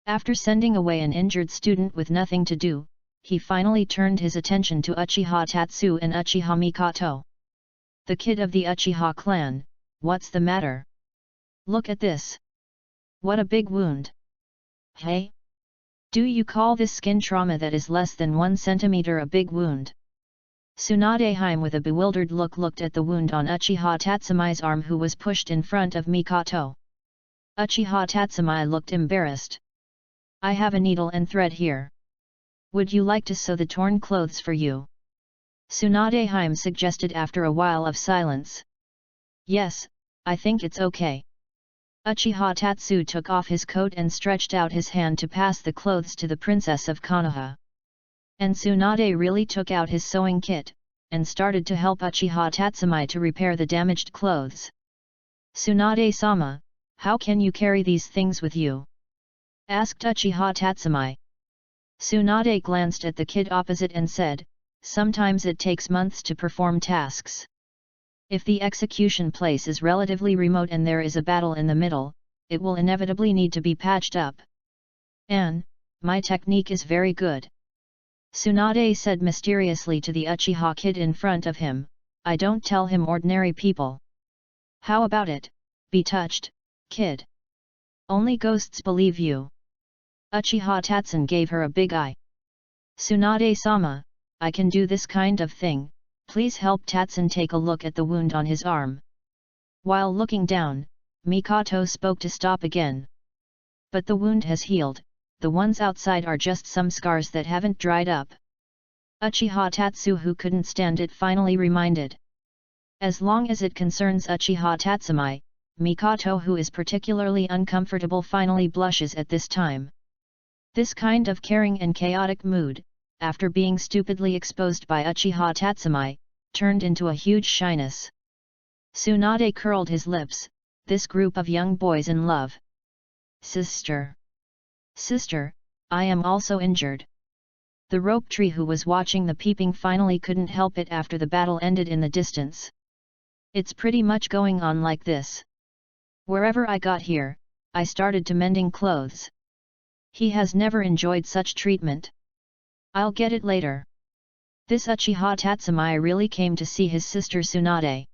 After sending away an injured student with nothing to do, he finally turned his attention to Uchiha Tatsu and Uchiha Mikoto. The kid of the Uchiha clan, what's the matter? Look at this. What a big wound. Hey? Do you call this skin trauma that is less than 1 centimeter a big wound? Tsunadeheim with a bewildered look looked at the wound on Uchiha Tatsumai's arm who was pushed in front of Mikoto. Uchiha Tatsumai looked embarrassed. I have a needle and thread here. Would you like to sew the torn clothes for you? Tsunadeheim suggested after a while of silence. Yes, I think it's okay. Uchiha Tatsu took off his coat and stretched out his hand to pass the clothes to the princess of Konoha. And Tsunade really took out his sewing kit, and started to help Uchiha Tatsumai to repair the damaged clothes. Tsunade-sama, how can you carry these things with you? Asked Uchiha Tatsumai. Tsunade glanced at the kid opposite and said, sometimes it takes months to perform tasks. If the execution place is relatively remote and there is a battle in the middle, it will inevitably need to be patched up. My technique is very good. Tsunade said mysteriously to the Uchiha kid in front of him, I don't tell him ordinary people. How about it, be touched, kid? Only ghosts believe you. Uchiha Tatsun gave her a big eye. Tsunade-sama, I can do this kind of thing. Please help Tatsun take a look at the wound on his arm. While looking down, Mikoto spoke to stop again. But the wound has healed, the ones outside are just some scars that haven't dried up. Uchiha Tatsu who couldn't stand it finally reminded. As long as it concerns Uchiha Tatsumai, Mikoto who is particularly uncomfortable finally blushes at this time. This kind of caring and chaotic mood, after being stupidly exposed by Uchiha Tatsumai, turned into a huge shyness. Tsunade curled his lips, this group of young boys in love. Sister! Sister, I am also injured. The rope tree who was watching the peeping finally couldn't help it after the battle ended in the distance. It's pretty much going on like this. Wherever I got here, I started to mending clothes. He has never enjoyed such treatment. I'll get it later. This Uchiha Tatsumai really came to see his sister Tsunade.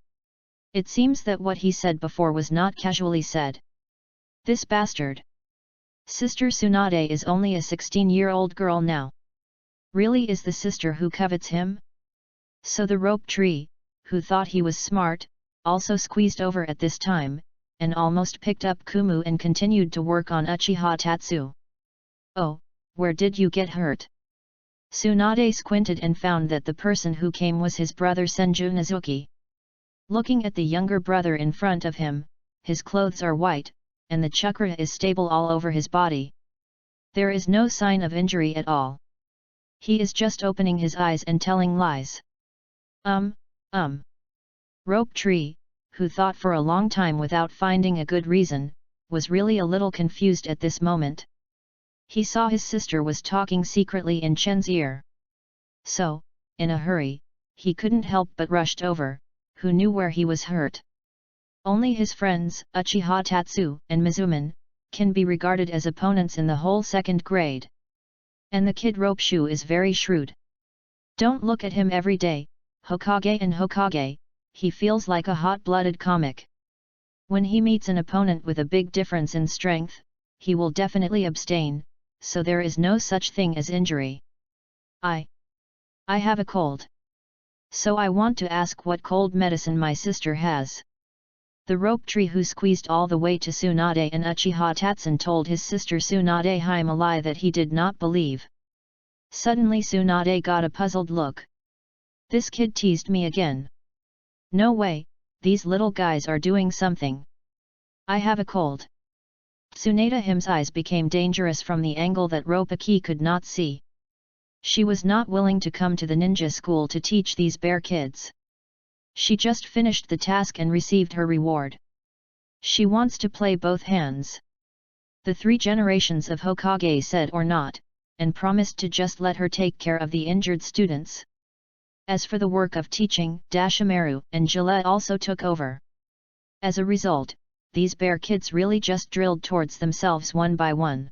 It seems that what he said before was not casually said. This bastard. Sister Tsunade is only a 16-year-old girl now. Really is the sister who covets him? So the rope tree, who thought he was smart, also squeezed over at this time, and almost picked up Kumu and continued to work on Uchiha Tatsu. Oh, where did you get hurt? Tsunade squinted and found that the person who came was his brother Senju Nizuki. Looking at the younger brother in front of him, his clothes are white, and the chakra is stable all over his body. There is no sign of injury at all. He is just opening his eyes and telling lies. Rope Tree, who thought for a long time without finding a good reason, was really a little confused at this moment. He saw his sister was talking secretly in Chen's ear. So, in a hurry, he couldn't help but rushed over, who knew where he was hurt. Only his friends, Uchiha Tatsu and Mizuman, can be regarded as opponents in the whole second grade. And the kid Rope Shoe is very shrewd. Don't look at him every day, Hokage and Hokage, he feels like a hot-blooded comic. When he meets an opponent with a big difference in strength, he will definitely abstain, so there is no such thing as injury. I have a cold. So I want to ask what cold medicine my sister has. The rope tree who squeezed all the way to Tsunade and Uchiha Tatsun told his sister Tsunade Hime a lie that he did not believe. Suddenly Tsunade got a puzzled look. This kid teased me again. No way, these little guys are doing something. I have a cold. Tsunade Hime's eyes became dangerous from the angle that Ropaki could not see. She was not willing to come to the ninja school to teach these bear kids. She just finished the task and received her reward. She wants to play both hands. The 3 generations of Hokage said or not, and promised to just let her take care of the injured students. As for the work of teaching, Dashimaru and Gillette also took over. As a result, these bear kids really just drilled towards themselves one by one.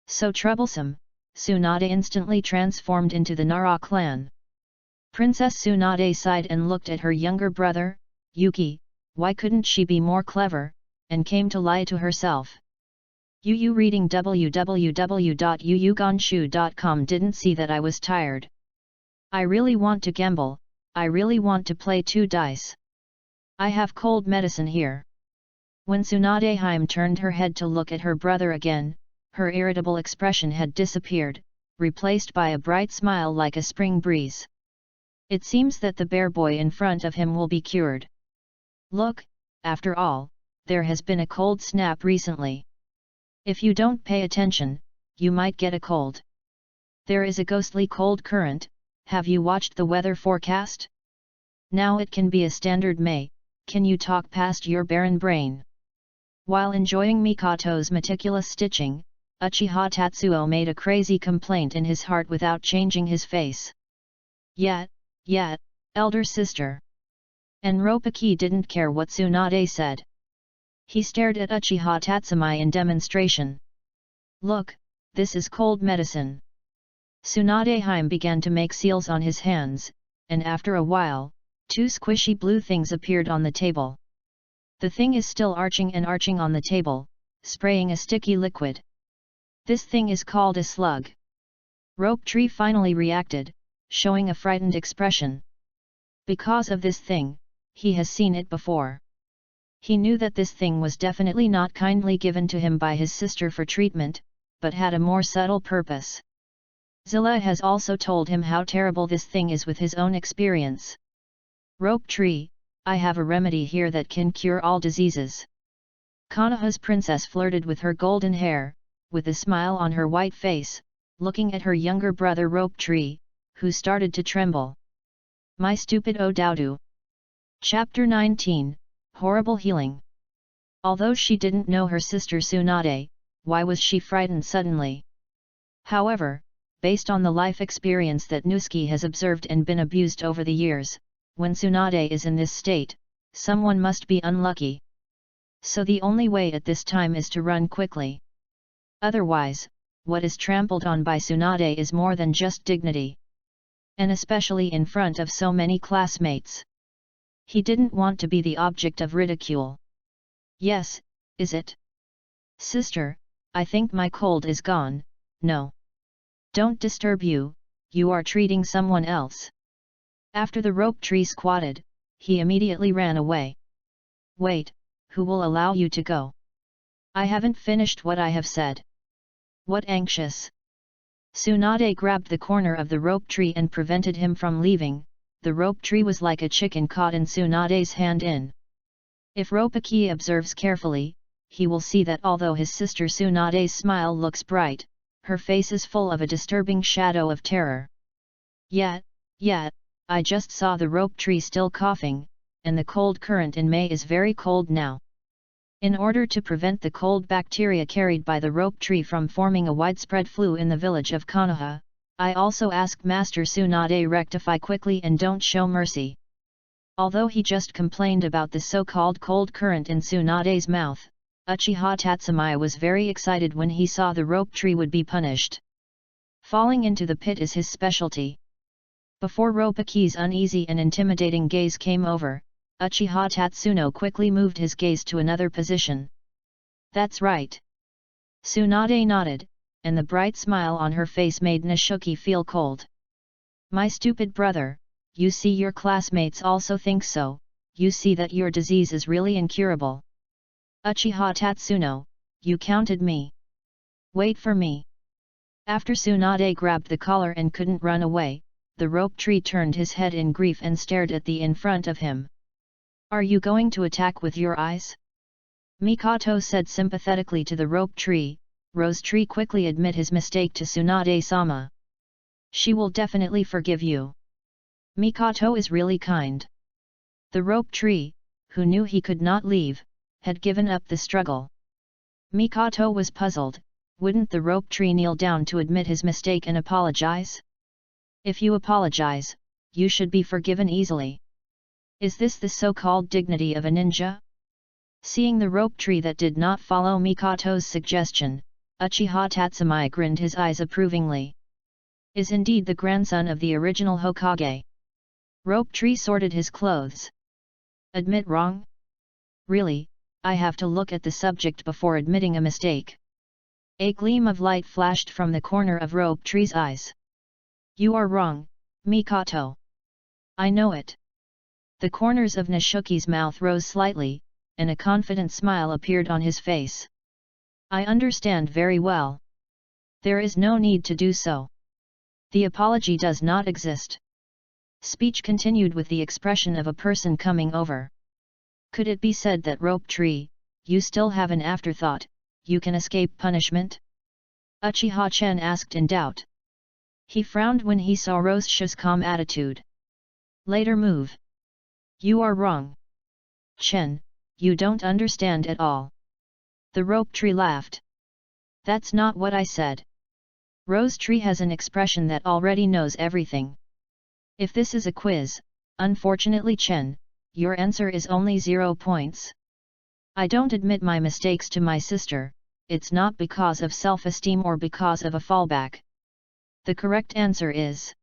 So troublesome, Tsunade instantly transformed into the Nara clan. Princess Tsunade sighed and looked at her younger brother, Yuki. Why couldn't she be more clever, and came to lie to herself. Yu reading www.yuyugonshu.com didn't see that I was tired. I really want to gamble, I really want to play 2 dice. I have cold medicine here. When Tsunade Hime turned her head to look at her brother again, her irritable expression had disappeared, replaced by a bright smile like a spring breeze. It seems that the bear boy in front of him will be cured. Look, after all, there has been a cold snap recently. If you don't pay attention, you might get a cold. There is a ghostly cold current, have you watched the weather forecast? Now it can be a standard May, can you talk past your barren brain? While enjoying Mikoto's meticulous stitching, Uchiha Tatsuo made a crazy complaint in his heart without changing his face. Yet, elder sister. And Ropaki didn't care what Tsunade said. He stared at Uchiha Tatsumai in demonstration. Look, this is cold medicine. Tsunade Hime began to make seals on his hands, and after a while, 2 squishy blue things appeared on the table. The thing is still arching and arching on the table, spraying a sticky liquid. This thing is called a slug. Rope Tree finally reacted, showing a frightened expression. Because of this thing, he has seen it before. He knew that this thing was definitely not kindly given to him by his sister for treatment, but had a more subtle purpose. Zilla has also told him how terrible this thing is with his own experience. Rope Tree, I have a remedy here that can cure all diseases. Konoha's princess flirted with her golden hair, with a smile on her white face, looking at her younger brother Rope Tree, who started to tremble. My stupid Odaudu. Chapter 19, Horrible Healing. Although she didn't know her sister Tsunade, why was she frightened suddenly? However, based on the life experience that Nusuke has observed and been abused over the years, when Tsunade is in this state, someone must be unlucky. So the only way at this time is to run quickly. Otherwise, what is trampled on by Tsunade is more than just dignity. And especially in front of so many classmates. He didn't want to be the object of ridicule. Yes, is it? Sister, I think my cold is gone. No. Don't disturb you, you are treating someone else. After the rope tree squatted, he immediately ran away. Wait, who will allow you to go? I haven't finished what I have said. What anxious? Tsunade grabbed the corner of the rope tree and prevented him from leaving. The rope tree was like a chicken caught in Tsunade's hand in. If Ropaki observes carefully, he will see that although his sister Tsunade's smile looks bright, her face is full of a disturbing shadow of terror. Yet, I just saw the rope tree still coughing, and the cold current in May is very cold now. In order to prevent the cold bacteria carried by the rope tree from forming a widespread flu in the village of Konoha, I also asked Master Tsunade rectify quickly and don't show mercy. Although he just complained about the so-called cold current in Tsunade's mouth, Uchiha Tatsumaya was very excited when he saw the rope tree would be punished. Falling into the pit is his specialty. Before Ropaki's uneasy and intimidating gaze came over, Uchiha Tatsuno quickly moved his gaze to another position. That's right. Tsunade nodded, and the bright smile on her face made Nishuki feel cold. My stupid brother, you see your classmates also think so, you see that your disease is really incurable. Uchiha Tatsuno, you counted me. Wait for me. After Tsunade grabbed the collar and couldn't run away, the rope tree turned his head in grief and stared at the in front of him. Are you going to attack with your eyes? Mikoto said sympathetically to the rope tree. Rose Tree quickly admit his mistake to Tsunade-sama. She will definitely forgive you. Mikoto is really kind. The rope tree, who knew he could not leave, had given up the struggle. Mikoto was puzzled. Wouldn't the rope tree kneel down to admit his mistake and apologize? If you apologize, you should be forgiven easily. Is this the so-called dignity of a ninja? Seeing the rope tree that did not follow Mikoto's suggestion, Uchiha Tatsumaya grinned his eyes approvingly. Is indeed the grandson of the original Hokage. Rope tree sorted his clothes. Admit wrong? Really, I have to look at the subject before admitting a mistake. A gleam of light flashed from the corner of Rope Tree's eyes. You are wrong, Mikoto. I know it. The corners of Nishuki's mouth rose slightly, and a confident smile appeared on his face. I understand very well. There is no need to do so. The apology does not exist. Speech continued with the expression of a person coming over. Could it be said that Rope Tree, you still have an afterthought, you can escape punishment? Uchiha Chen asked in doubt. He frowned when he saw Roshi's calm attitude. Later move. You are wrong. Chen, you don't understand at all. The Rope Tree laughed. That's not what I said. Rose Tree has an expression that already knows everything. If this is a quiz, unfortunately Chen, your answer is only 0 points. I don't admit my mistakes to my sister, it's not because of self-esteem or because of a fallback. The correct answer is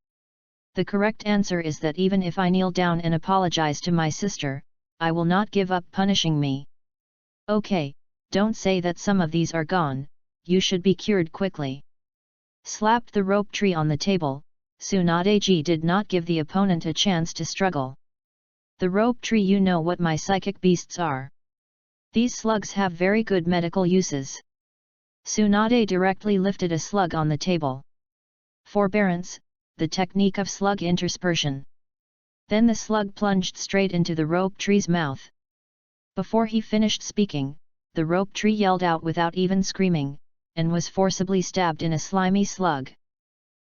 that even if I kneel down and apologize to my sister, I will not give up punishing me. Okay, don't say that some of these are gone, you should be cured quickly. Slapped the Rope Tree on the table, Tsunade-ji did not give the opponent a chance to struggle. The Rope Tree, you know what my psychic beasts are. These slugs have very good medical uses. Tsunade directly lifted a slug on the table. Forbearance, the technique of slug interspersion. Then the slug plunged straight into the Rope Tree's mouth. Before he finished speaking, the Rope Tree yelled out without even screaming, and was forcibly stabbed in a slimy slug.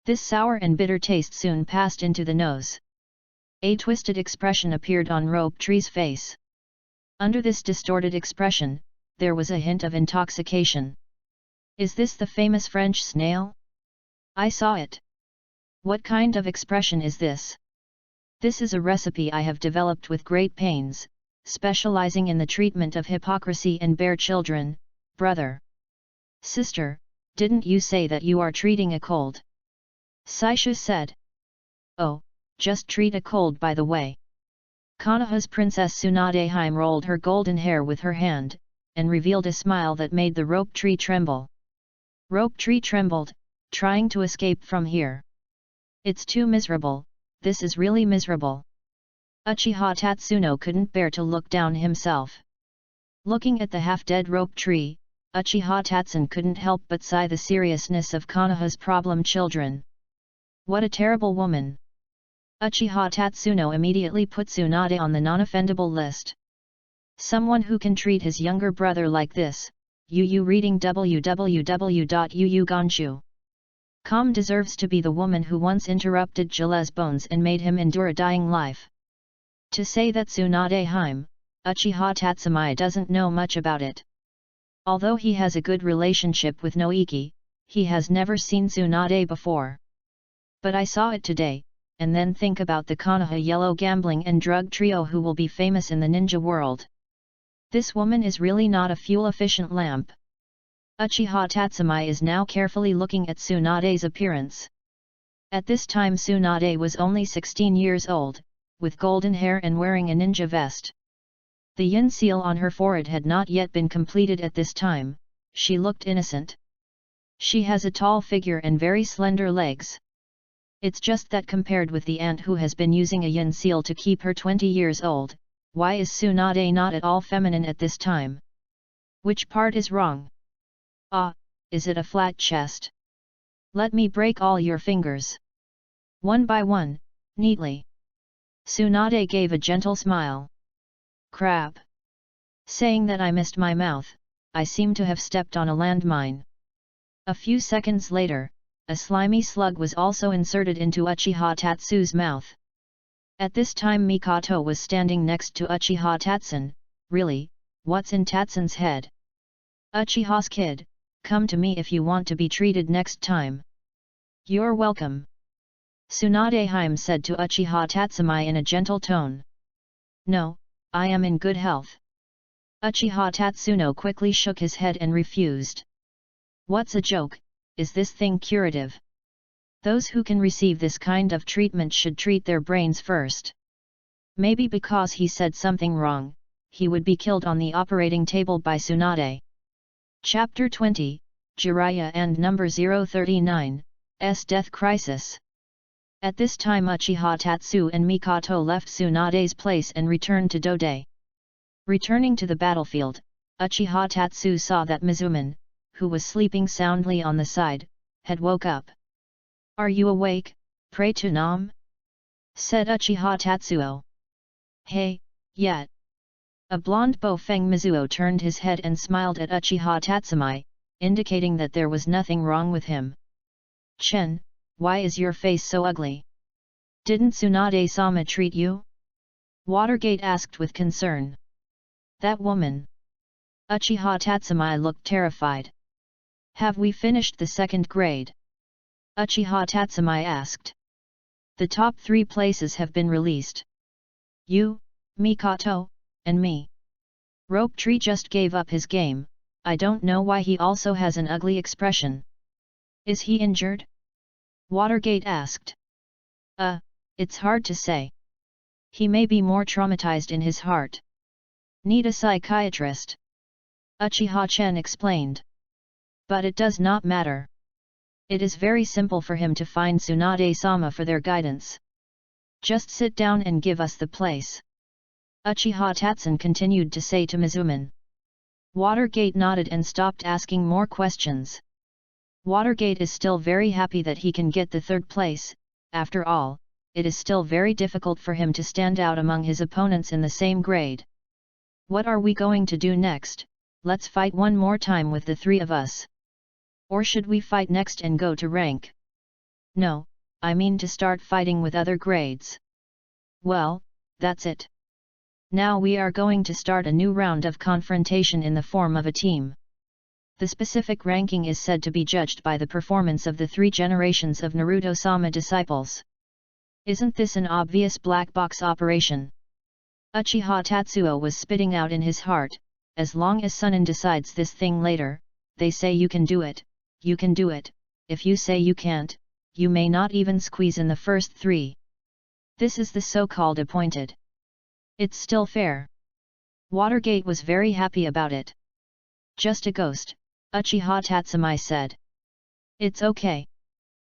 This sour and bitter taste soon passed into the nose. A twisted expression appeared on Rope Tree's face. Under this distorted expression, there was a hint of intoxication. Is this the famous French snail? I saw it. What kind of expression is this? This is a recipe I have developed with great pains, specializing in the treatment of hypocrisy and bear children, brother. Sister, didn't you say that you are treating a cold? Saishu said. Oh, just treat a cold by the way. Konoha's Princess Tsunadeheim rolled her golden hair with her hand, and revealed a smile that made the rope tree tremble. Rope tree trembled, trying to escape from here. It's too miserable, this is really miserable. Uchiha Tatsuno couldn't bear to look down himself. Looking at the half-dead rope tree, Uchiha Tatsun couldn't help but sigh the seriousness of Konoha's problem children. What a terrible woman! Uchiha Tatsuno immediately put Tsunade on the non-offendable list. Someone who can treat his younger brother like this, Yu reading www.yuuganshu.com deserves to be the woman who once interrupted Gilles Bones and made him endure a dying life. To say that Tsunadeheim, Uchiha Tatsumai doesn't know much about it. Although he has a good relationship with Noiki, he has never seen Tsunade before. But I saw it today, and then think about the Konoha yellow gambling and drug trio who will be famous in the ninja world. This woman is really not a fuel-efficient lamp. Uchiha Tatsumai is now carefully looking at Tsunade's appearance. At this time Tsunade was only 16 years old, with golden hair and wearing a ninja vest. The yin seal on her forehead had not yet been completed at this time. She looked innocent. She has a tall figure and very slender legs. It's just that compared with the aunt who has been using a yin seal to keep her 20 years old, why is Tsunade not at all feminine at this time? Which part is wrong? Ah, is it a flat chest? Let me break all your fingers. One by one, neatly. Tsunade gave a gentle smile. Crap! Saying that I missed my mouth, I seem to have stepped on a landmine. A few seconds later, a slimy slug was also inserted into Uchiha Tatsu's mouth. At this time Mikoto was standing next to Uchiha Tatsun. Really, what's in Tatsun's head? Uchiha's kid, come to me if you want to be treated next time. You're welcome. Tsunadeheim said to Uchiha Tatsumai in a gentle tone. No, I am in good health. Uchiha Tatsuno quickly shook his head and refused. What's a joke? Is this thing curative? Those who can receive this kind of treatment should treat their brains first. Maybe because he said something wrong, he would be killed on the operating table by Tsunade. Chapter 20, Jiraiya and Number 039, S Death Crisis. At this time Uchiha Tatsu and Mikoto left Tsunade's place and returned to Dode. Returning to the battlefield, Uchiha Tatsu saw that Mizuman, who was sleeping soundly on the side, had woke up. Are you awake, pray to Nam? Said Uchiha Tatsuo. Hey, yet. A blonde Bofeng Mizuo turned his head and smiled at Uchiha Tatsumai, indicating that there was nothing wrong with him. Chen, why is your face so ugly? Didn't Tsunade-sama treat you? Watergate asked with concern. That woman. Uchiha Tatsumai looked terrified. Have we finished the second grade? Uchiha Tatsumai asked. The top 3 places have been released. You, Mikoto, and me. Rope Tree just gave up his game. I don't know why he also has an ugly expression. Is he injured? Watergate asked. It's hard to say. He may be more traumatized in his heart. Need a psychiatrist. Uchiha Chen explained. But it does not matter. It is very simple for him to find Tsunade-sama for their guidance. Just sit down and give us the place. Uchiha Tatsun continued to say to Mizuman. Watergate nodded and stopped asking more questions. Watergate is still very happy that he can get the 3rd place. After all, it is still very difficult for him to stand out among his opponents in the same grade. What are we going to do next? Let's fight one more time with the 3 of us. Or should we fight next and go to rank? No, I mean to start fighting with other grades. Well, that's it. Now we are going to start a new round of confrontation in the form of a team. The specific ranking is said to be judged by the performance of the 3 generations of Naruto-sama disciples. Isn't this an obvious black box operation? Uchiha Tatsuo was spitting out in his heart, as long as Sunin decides this thing later, they say you can do it, you can do it, if you say you can't, you may not even squeeze in the first 3. This is the so-called appointed. It's still fair. Watergate was very happy about it. Just a ghost, Uchiha Tatsumai said. It's okay.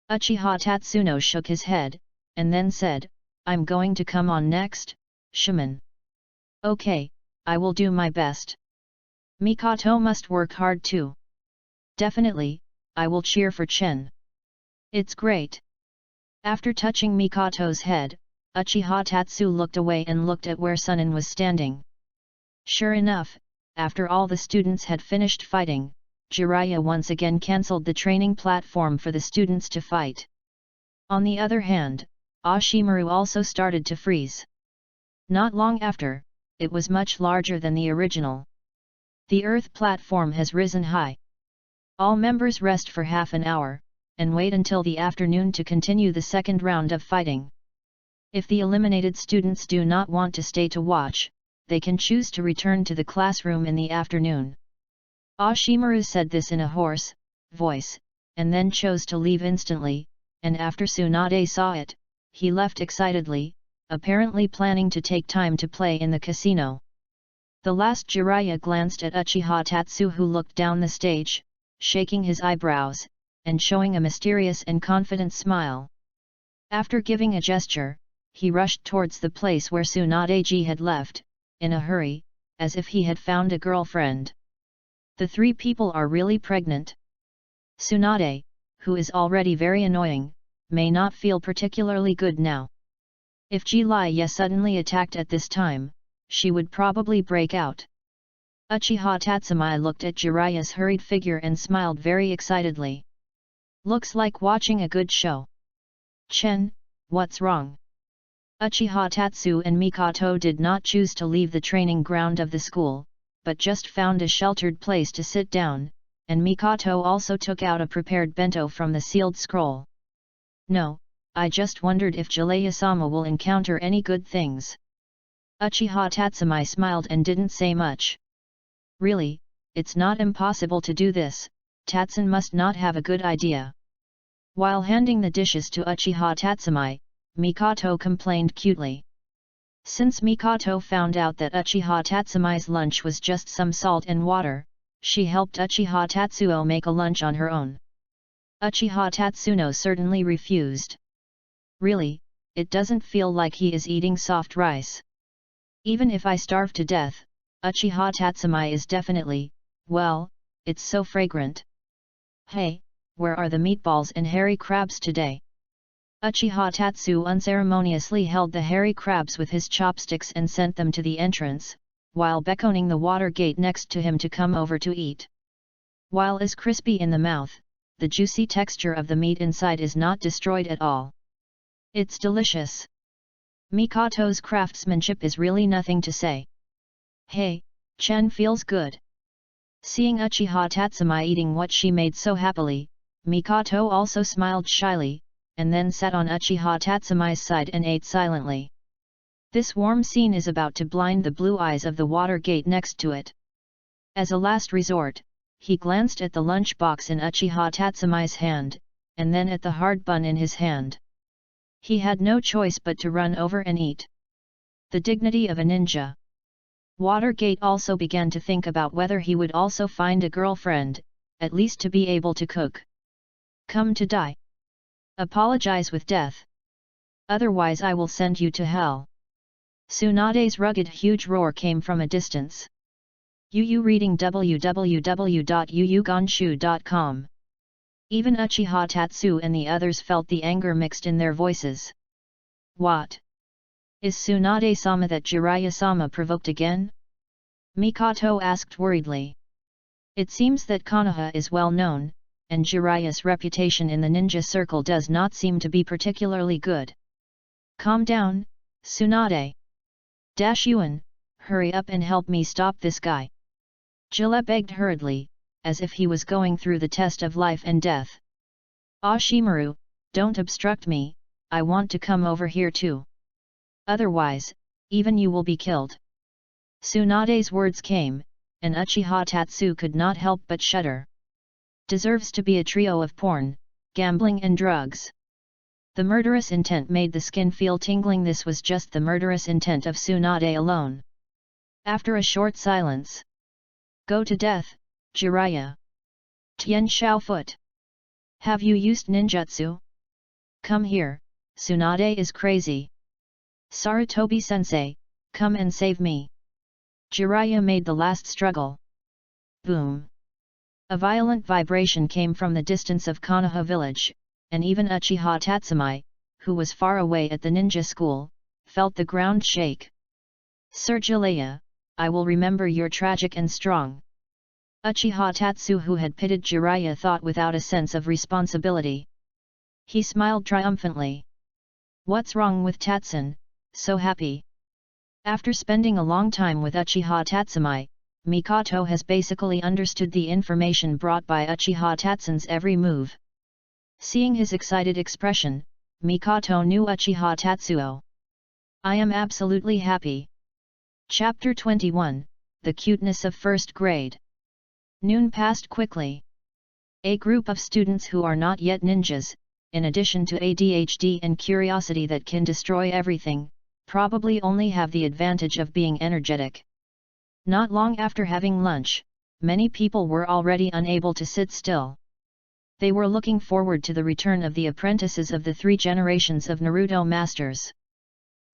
Uchiha Tatsuno shook his head, and then said, I'm going to come on next, shaman. Okay, I will do my best. Mikoto must work hard too. Definitely, I will cheer for Chen. It's great. After touching Mikoto's head, Uchiha Tatsu looked away and looked at where Sunan was standing. Sure enough, after all the students had finished fighting, Jiraiya once again cancelled the training platform for the students to fight. On the other hand, Ashimaru also started to freeze. Not long after, it was much larger than the original. The Earth platform has risen high. All members rest for half an hour, and wait until the afternoon to continue the second round of fighting. If the eliminated students do not want to stay to watch, they can choose to return to the classroom in the afternoon. Ashimaru said this in a hoarse voice, and then chose to leave instantly, and after Tsunade saw it, he left excitedly, apparently planning to take time to play in the casino. The last Jiraiya glanced at Uchiha Tatsu, who looked down the stage, shaking his eyebrows, and showing a mysterious and confident smile. After giving a gesture, he rushed towards the place where Tsunade-ji had left, in a hurry, as if he had found a girlfriend. The three people are really pregnant. Tsunade, who is already very annoying, may not feel particularly good now. If Jiraiya suddenly attacked at this time, she would probably break out. Uchiha Tatsumai looked at Jiraiya's hurried figure and smiled very excitedly. Looks like watching a good show. Chen, what's wrong? Uchiha Tatsu and Mikoto did not choose to leave the training ground of the school, but just found a sheltered place to sit down, and Mikoto also took out a prepared bento from the sealed scroll. No, I just wondered if Jiraiya-sama will encounter any good things. Uchiha Tatsumai smiled and didn't say much. Really, it's not impossible to do this, Tatsun must not have a good idea. While handing the dishes to Uchiha Tatsumai, Mikoto complained cutely. Since Mikoto found out that Uchiha Tatsumai's lunch was just some salt and water, she helped Uchiha Tatsuo make a lunch on her own. Uchiha Tatsuno certainly refused. Really, it doesn't feel like he is eating soft rice. Even if I starve to death, Uchiha Tatsumai is definitely, well, it's so fragrant. Hey, where are the meatballs and hairy crabs today? Uchiha Tatsu unceremoniously held the hairy crabs with his chopsticks and sent them to the entrance, while beckoning the water gate next to him to come over to eat. While is crispy in the mouth, the juicy texture of the meat inside is not destroyed at all. It's delicious. Mikoto's craftsmanship is really nothing to say. Hey, Chen feels good. Seeing Uchiha Tatsumai eating what she made so happily, Mikoto also smiled shyly, and then sat on Uchiha Tatsumai's side and ate silently. This warm scene is about to blind the blue eyes of the water gate next to it. As a last resort, he glanced at the lunch box in Uchiha Tatsumai's hand, and then at the hard bun in his hand. He had no choice but to run over and eat. The dignity of a ninja. Watergate also began to think about whether he would also find a girlfriend, at least to be able to cook. Come to die. Apologize with death. Otherwise I will send you to hell. Tsunade's rugged huge roar came from a distance. Yu reading www.yuyugonshu.com. Even Uchiha Tatsu and the others felt the anger mixed in their voices. What? Is Tsunade-sama that Jiraiya-sama provoked again? Mikoto asked worriedly. It seems that Konoha is well known, and Jiraiya's reputation in the ninja circle does not seem to be particularly good. Calm down, Tsunade. Yuan, hurry up and help me stop this guy. Jilla begged hurriedly, as if he was going through the test of life and death. Ashimaru, don't obstruct me, I want to come over here too. Otherwise, even you will be killed. Tsunade's words came, and Uchiha Tatsu could not help but shudder. Deserves to be a trio of porn, gambling and drugs. The murderous intent made the skin feel tingling. This was just the murderous intent of Tsunade alone. After a short silence. Go to death, Jiraiya. Tien Xiaofoot. Have you used ninjutsu? Come here, Tsunade is crazy. Sarutobi-sensei, come and save me. Jiraiya made the last struggle. Boom. A violent vibration came from the distance of Konoha village, and even Uchiha Tatsumai, who was far away at the ninja school, felt the ground shake. Sir Jiraiya, I will remember you're tragic and strong. Uchiha Tatsu, who had pitted Jiraiya, thought without a sense of responsibility. He smiled triumphantly. What's wrong with Tatsun, so happy? After spending a long time with Uchiha Tatsumai, Mikoto has basically understood the information brought by Uchiha Tatsun's every move. Seeing his excited expression, Mikoto knew Uchiha Tatsuo. I am absolutely happy. Chapter 21, The Cuteness of First Grade. Noon passed quickly. A group of students who are not yet ninjas, in addition to ADHD and curiosity that can destroy everything, probably only have the advantage of being energetic. Not long after having lunch, many people were already unable to sit still. They were looking forward to the return of the apprentices of the 3 generations of Naruto masters.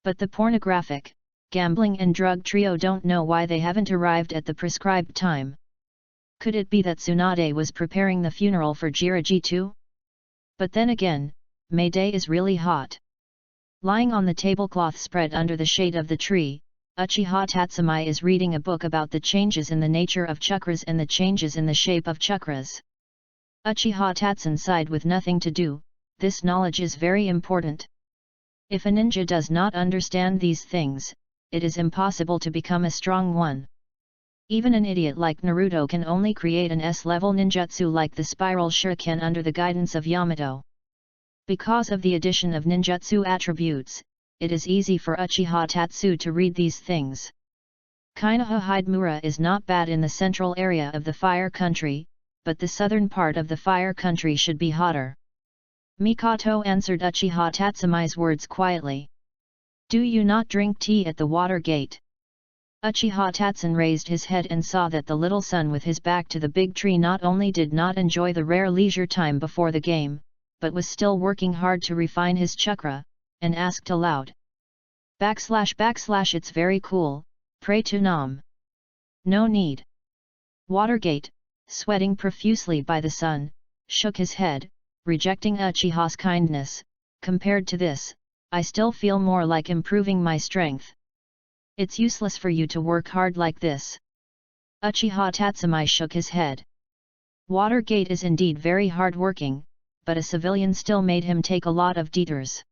But the pornographic, gambling and drug trio don't know why they haven't arrived at the prescribed time. Could it be that Tsunade was preparing the funeral for Jiraiya too? But then again, May Day is really hot. Lying on the tablecloth spread under the shade of the tree, Uchiha Tatsumai is reading a book about the changes in the nature of chakras and the changes in the shape of chakras. Uchiha Tatsun sighed with nothing to do. This knowledge is very important. If a ninja does not understand these things, it is impossible to become a strong one. Even an idiot like Naruto can only create an S-level ninjutsu like the spiral shuriken under the guidance of Yamato. Because of the addition of ninjutsu attributes, it is easy for Uchiha Tatsu to read these things. Konoha Hidemura is not bad in the central area of the Fire Country, but the southern part of the Fire Country should be hotter. Mikoto answered Uchiha Tatsumai's words quietly. Do you not drink tea at the water gate? Uchiha Tatsun raised his head and saw that the little son with his back to the big tree not only did not enjoy the rare leisure time before the game, but was still working hard to refine his chakra, and asked aloud. / It's very cool, pray to Nam. No need. Watergate, sweating profusely by the sun, shook his head, rejecting Uchiha's kindness. Compared to this, I still feel more like improving my strength. It's useless for you to work hard like this. Uchiha Tatsumai shook his head. Watergate is indeed very hard working, but a civilian still made him take a lot of detours.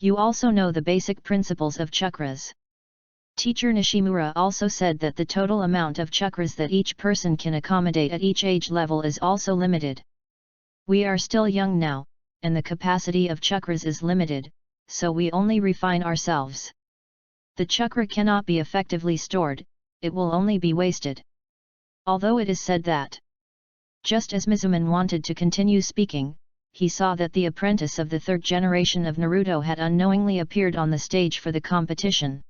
You also know the basic principles of chakras. Teacher Nishimura also said that the total amount of chakras that each person can accommodate at each age level is also limited. We are still young now, and the capacity of chakras is limited, so we only refine ourselves. The chakra cannot be effectively stored, it will only be wasted. Although it is said that, just as Mizuman wanted to continue speaking, he saw that the apprentice of the 3rd generation of Naruto had unknowingly appeared on the stage for the competition.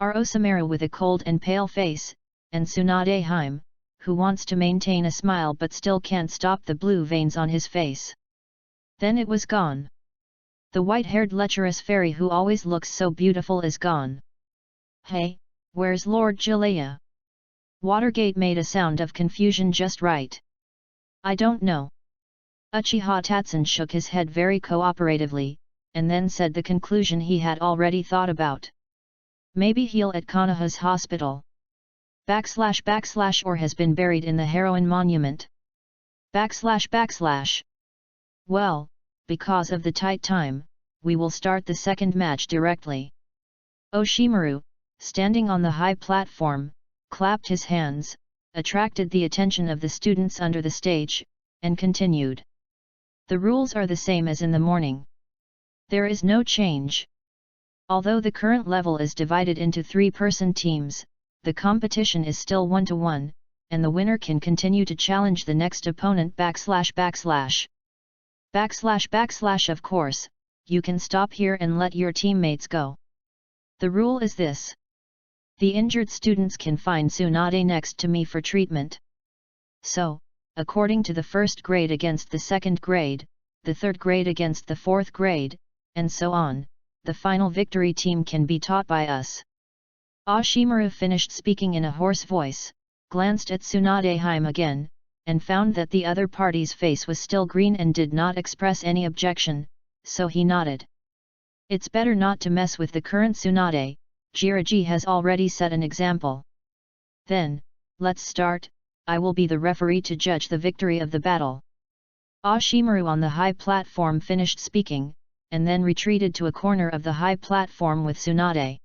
Osameru with a cold and pale face, and Tsunade Hime, who wants to maintain a smile but still can't stop the blue veins on his face. Then it was gone. The white-haired lecherous fairy who always looks so beautiful is gone. Hey, where's Lord Jiraiya? Watergate made a sound of confusion just right. I don't know. Uchiha Tatsun shook his head very cooperatively, and then said the conclusion he had already thought about. Maybe he'll at Konoha's hospital. / or has been buried in the heroin monument. / Well, because of the tight time, we will start the second match directly. Oshimaru, standing on the high platform, clapped his hands, attracted the attention of the students under the stage, and continued. The rules are the same as in the morning. There is no change. Although the current level is divided into 3-person teams, the competition is still 1-to-1, and the winner can continue to challenge the next opponent / Of course, you can stop here and let your teammates go. The rule is this. The injured students can find Tsunade next to me for treatment. So, according to the first grade against the second grade, the third grade against the fourth grade, and so on, the final victory team can be taught by us. Ashimaru finished speaking in a hoarse voice, glanced at Tsunadeheim again, and found that the other party's face was still green and did not express any objection, so he nodded. It's better not to mess with the current Tsunade, Jiraiya has already set an example. Then, let's start, I will be the referee to judge the victory of the battle. Ashimaru on the high platform finished speaking, and then retreated to a corner of the high platform with Tsunade.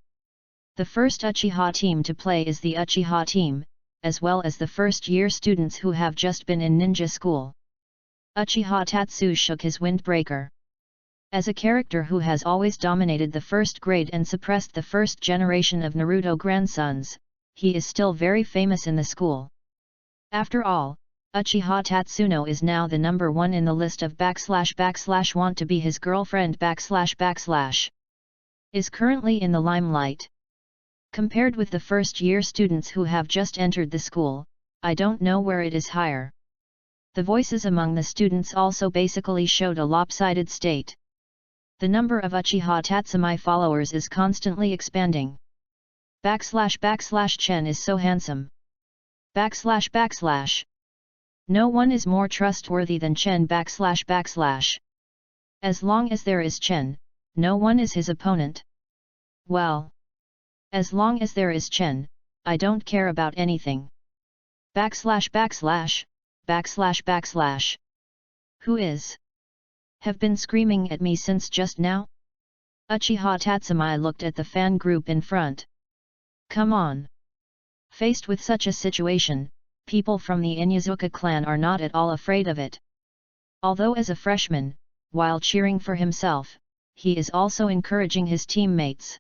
The first Uchiha team to play is the Uchiha team, as well as the first-year students who have just been in ninja school. Uchiha Tatsu shook his windbreaker. As a character who has always dominated the first grade and suppressed the first generation of Naruto grandsons, he is still very famous in the school. After all, Uchiha Tatsuno is now the number one in the list of / want to be his girlfriend / is currently in the limelight. Compared with the first-year students who have just entered the school, I don't know where it is higher. The voices among the students also basically showed a lopsided state. The number of Uchiha Tatsumi followers is constantly expanding. / Chen is so handsome. / No one is more trustworthy than Chen / As long as there is Chen, no one is his opponent. Well, as long as there is Chen, I don't care about anything. / Who is? Have been screaming at me since just now? Uchiha Tatsumi looked at the fan group in front. Come on. Faced with such a situation, people from the Inyazuka clan are not at all afraid of it. Although as a freshman, while cheering for himself, he is also encouraging his teammates.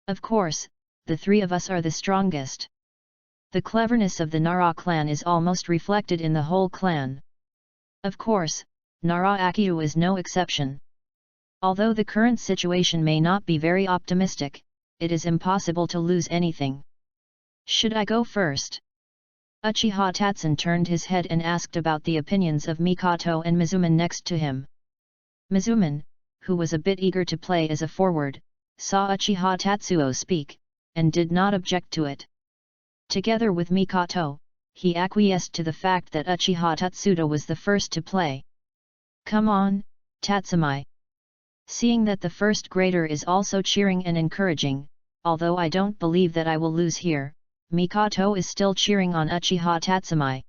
Of course, the three of us are the strongest. The cleverness of the Nara clan is almost reflected in the whole clan. Of course, Nara Akiu is no exception. Although the current situation may not be very optimistic, it is impossible to lose anything. Should I go first? Uchiha Tatsun turned his head and asked about the opinions of Mikoto and Mizuman next to him. Mizuman, who was a bit eager to play as a forward, saw Uchiha Tatsuo speak, and did not object to it. Together with Mikoto, he acquiesced to the fact that Uchiha Tatsuda was the first to play. Come on, Tatsumi. Seeing that the first grader is also cheering and encouraging, although I don't believe that I will lose here, Mikoto is still cheering on Uchiha Tatsumi.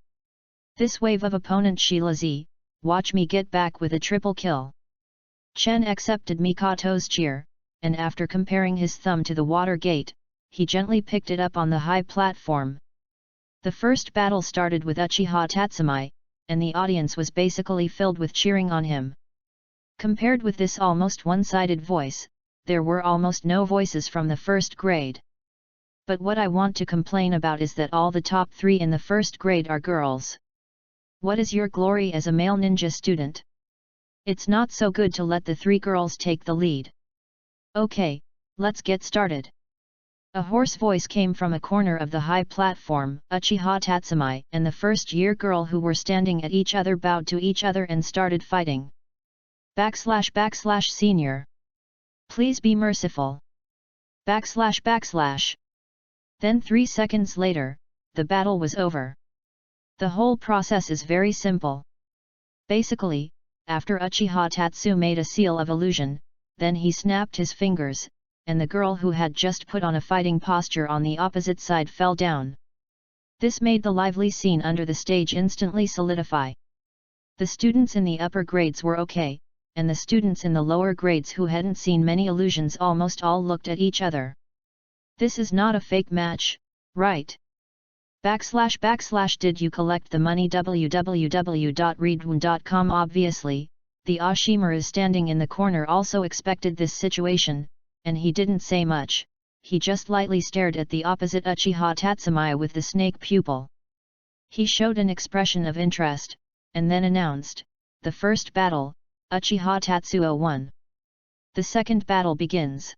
This wave of opponent Shilazi, watch me get back with a triple kill. Chen accepted Mikoto's cheer, and after comparing his thumb to the water gate, he gently picked it up on the high platform. The first battle started with Uchiha Tatsumi, and the audience was basically filled with cheering on him. Compared with this almost one-sided voice, there were almost no voices from the first grade. But what I want to complain about is that all the top 3 in the first grade are girls. What is your glory as a male ninja student? It's not so good to let the 3 girls take the lead. Okay, let's get started. A hoarse voice came from a corner of the high platform. Uchiha Tatsumi and the first-year girl who were standing at each other bowed to each other and started fighting. / Senior. Please be merciful. / Then 3 seconds later, the battle was over. The whole process is very simple. Basically, after Uchiha Tatsu made a seal of illusion, then he snapped his fingers, and the girl who had just put on a fighting posture on the opposite side fell down. This made the lively scene under the stage instantly solidify. The students in the upper grades were okay, and the students in the lower grades who hadn't seen many illusions almost all looked at each other. This is not a fake match, right? / Did you collect the money? www.readaloud.com Obviously, the Ashimaru standing in the corner also expected this situation, and he didn't say much, he just lightly stared at the opposite Uchiha Tatsumi with the snake pupil. He showed an expression of interest, and then announced, the first battle, Uchiha Tatsuo won. The second battle begins.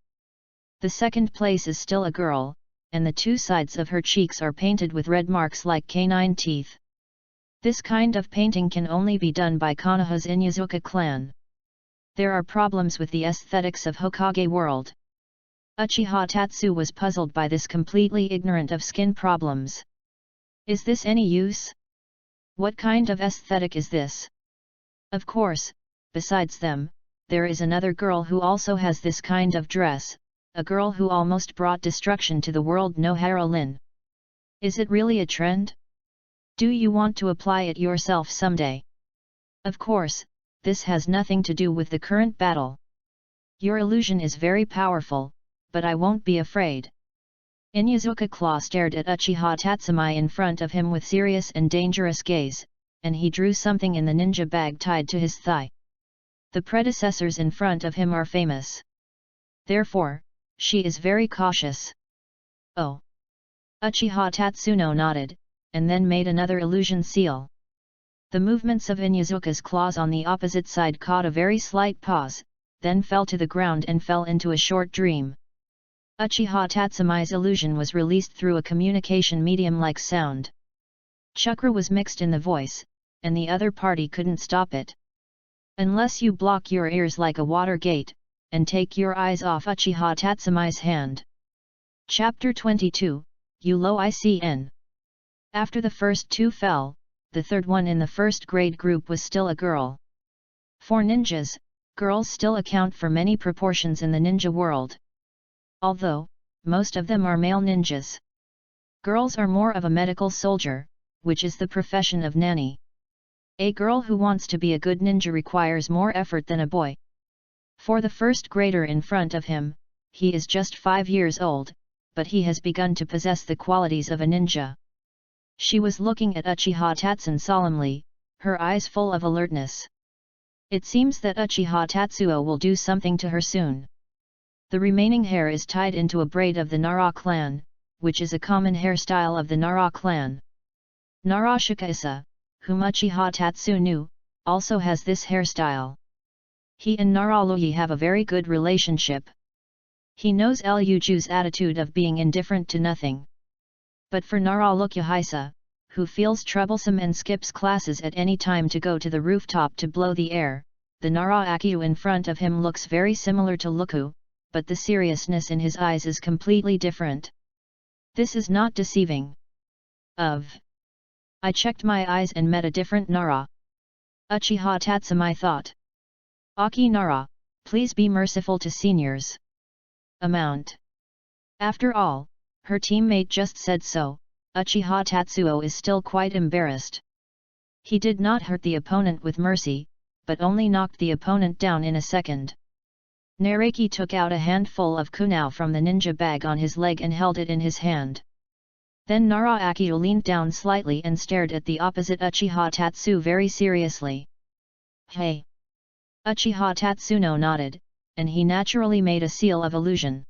The second place is still a girl, and the two sides of her cheeks are painted with red marks like canine teeth. This kind of painting can only be done by Konohas in Yazuka clan. There are problems with the aesthetics of Hokage world. Uchiha Tatsu was puzzled by this, completely ignorant of skin problems. Is this any use? What kind of aesthetic is this? Of course, besides them, there is another girl who also has this kind of dress, a girl who almost brought destruction to the world, Nohara Lin. Is it really a trend? Do you want to apply it yourself someday? Of course, this has nothing to do with the current battle. Your illusion is very powerful, but I won't be afraid. Inyazuka Claw stared at Uchiha Tatsumi in front of him with serious and dangerous gaze, and he drew something in the ninja bag tied to his thigh. The predecessors in front of him are famous. Therefore, she is very cautious. Oh! Uchiha Tatsuno nodded, and then made another illusion seal. The movements of Inyazuka's claws on the opposite side caught a very slight pause, then fell to the ground and fell into a short dream. Uchiha Tatsumi's illusion was released through a communication medium like sound. Chakra was mixed in the voice, and the other party couldn't stop it. Unless you block your ears like a water gate, and take your eyes off Uchiha Tatsumi's hand. Chapter 22, Ulo ICN. After the first two fell, the third one in the first grade group was still a girl. For ninjas, girls still account for many proportions in the ninja world. Although, most of them are male ninjas. Girls are more of a medical soldier, which is the profession of nanny. A girl who wants to be a good ninja requires more effort than a boy. For the first grader in front of him, he is just 5 years old, but he has begun to possess the qualities of a ninja. She was looking at Uchiha Tatsun solemnly, her eyes full of alertness. It seems that Uchiha Tatsuo will do something to her soon. The remaining hair is tied into a braid of the Nara clan, which is a common hairstyle of the Nara clan. Narashika Issa, whom Uchiha Tatsu knew, also has this hairstyle. He and Naraluyi have a very good relationship. He knows Luju's attitude of being indifferent to nothing. But for Naralukyahisa, who feels troublesome and skips classes at any time to go to the rooftop to blow the air, the Nara Akyu in front of him looks very similar to Luku, but the seriousness in his eyes is completely different. This is not deceiving. I checked my eyes and met a different Nara. Uchiha Tatsumi thought. Aki Nara, please be merciful to seniors. Amount. After all, her teammate just said so. Uchiha Tatsuo is still quite embarrassed. He did not hurt the opponent with mercy, but only knocked the opponent down in a second. Nareki took out a handful of kunao from the ninja bag on his leg and held it in his hand. Then Nara Akio leaned down slightly and stared at the opposite Uchiha Tatsu very seriously. Hey! Uchiha Tatsuno nodded, and he naturally made a seal of illusion.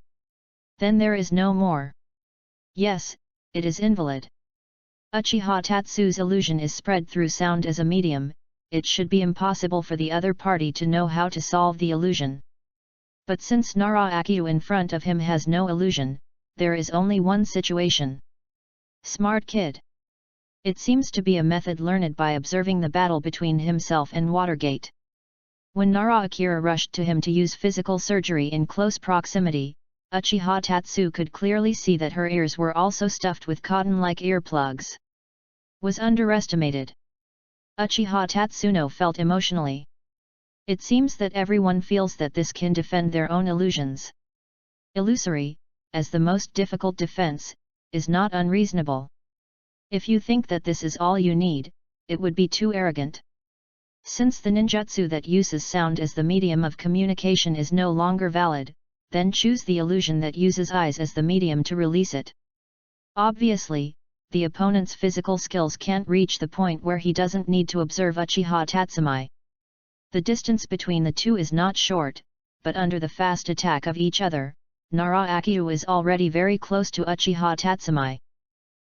Then there is no more. Yes, it is invalid. Uchiha Tatsu's illusion is spread through sound as a medium, it should be impossible for the other party to know how to solve the illusion. But since Nara Akio in front of him has no illusion, there is only one situation. Smart kid. It seems to be a method learned by observing the battle between himself and Watergate. When Nara Akira rushed to him to use physical surgery in close proximity, Uchiha Tatsu could clearly see that her ears were also stuffed with cotton-like earplugs. Was underestimated. Uchiha Tatsuno felt emotionally. It seems that everyone feels that this can defend their own illusions. Illusory, as the most difficult defense, is not unreasonable. If you think that this is all you need, it would be too arrogant. Since the ninjutsu that uses sound as the medium of communication is no longer valid, then choose the illusion that uses eyes as the medium to release it. Obviously, the opponent's physical skills can't reach the point where he doesn't need to observe Uchiha Tatsumi. The distance between the two is not short, but under the fast attack of each other, Nara Akio is already very close to Uchiha Tatsumi.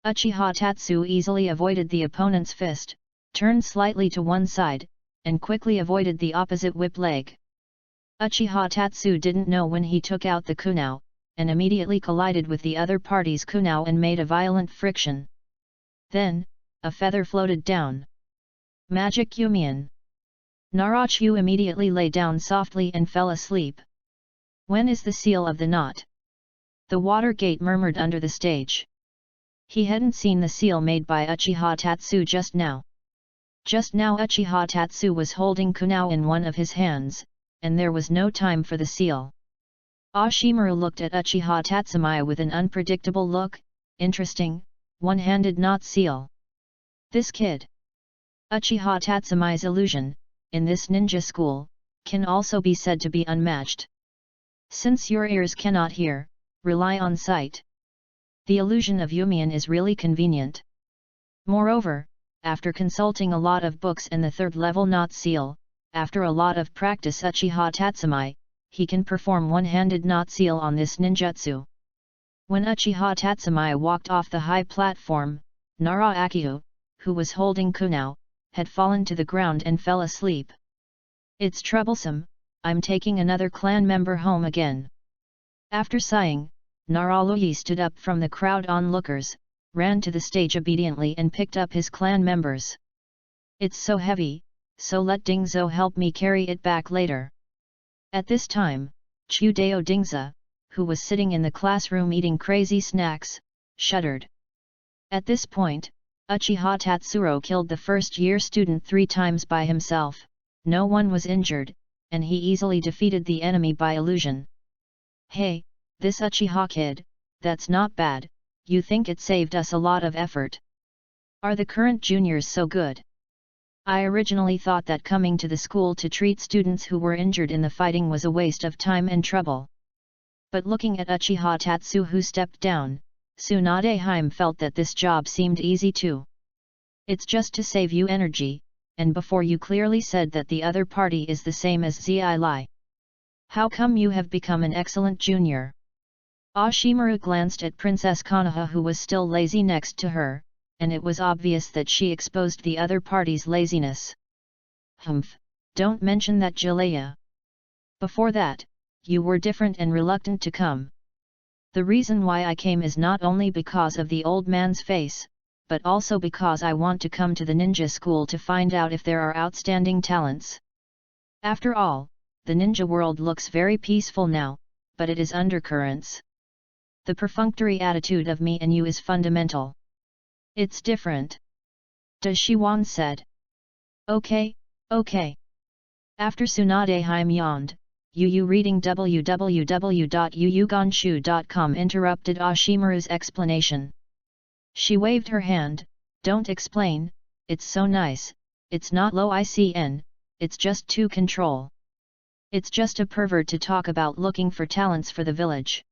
Uchiha Tatsu easily avoided the opponent's fist, turned slightly to one side, and quickly avoided the opposite whip leg. Uchiha Tatsu didn't know when he took out the kunao, and immediately collided with the other party's kunao and made a violent friction. Then, a feather floated down. Magic Yumian! Narachu immediately lay down softly and fell asleep. When is the seal of the knot? The water gate murmured under the stage. He hadn't seen the seal made by Uchiha Tatsu just now. Just now Uchiha Tatsu was holding kunao in one of his hands, and there was no time for the seal. Ashimaru looked at Uchiha Tatsumai with an unpredictable look. Interesting, one-handed knot seal. This kid. Uchiha Tatsumai's illusion, in this ninja school, can also be said to be unmatched. Since your ears cannot hear, rely on sight. The illusion of Yumian is really convenient. Moreover, after consulting a lot of books and the third level knot seal, after a lot of practice Uchiha Tatsumai, he can perform one-handed knot seal on this ninjutsu. When Uchiha Tatsumai walked off the high platform, Nara Akiu, who was holding kunao, had fallen to the ground and fell asleep. It's troublesome, I'm taking another clan member home again. After sighing, Naraluyi stood up from the crowd onlookers, ran to the stage obediently and picked up his clan members. It's so heavy, so let Dingzo help me carry it back later. At this time, Chudeo Dingza, who was sitting in the classroom eating crazy snacks, shuddered. At this point, Uchiha Tatsuro killed the first-year student 3 times by himself, no one was injured, and he easily defeated the enemy by illusion. Hey, this Uchiha kid, that's not bad, you think it saved us a lot of effort. Are the current juniors so good? I originally thought that coming to the school to treat students who were injured in the fighting was a waste of time and trouble. But looking at Uchiha Tatsu who stepped down, Tsunade Haim felt that this job seemed easy too. It's just to save you energy, and before you clearly said that the other party is the same as Zi Lai. How come you have become an excellent junior? Ashimaru glanced at Princess Konoha who was still lazy next to her, and it was obvious that she exposed the other party's laziness. Humph, don't mention that, Jalea. Before that, you were different and reluctant to come. The reason why I came is not only because of the old man's face, but also because I want to come to the ninja school to find out if there are outstanding talents. After all, the ninja world looks very peaceful now, but it is undercurrents. The perfunctory attitude of me and you is fundamental. It's different. Shiwan said. Okay, okay. After Tsunade Haim yawned, Yu reading www.yuyuganshu.com interrupted Ashimaru's explanation. She waved her hand, don't explain, it's so nice, it's not low ICN, it's just to control. It's just a pervert to talk about looking for talents for the village.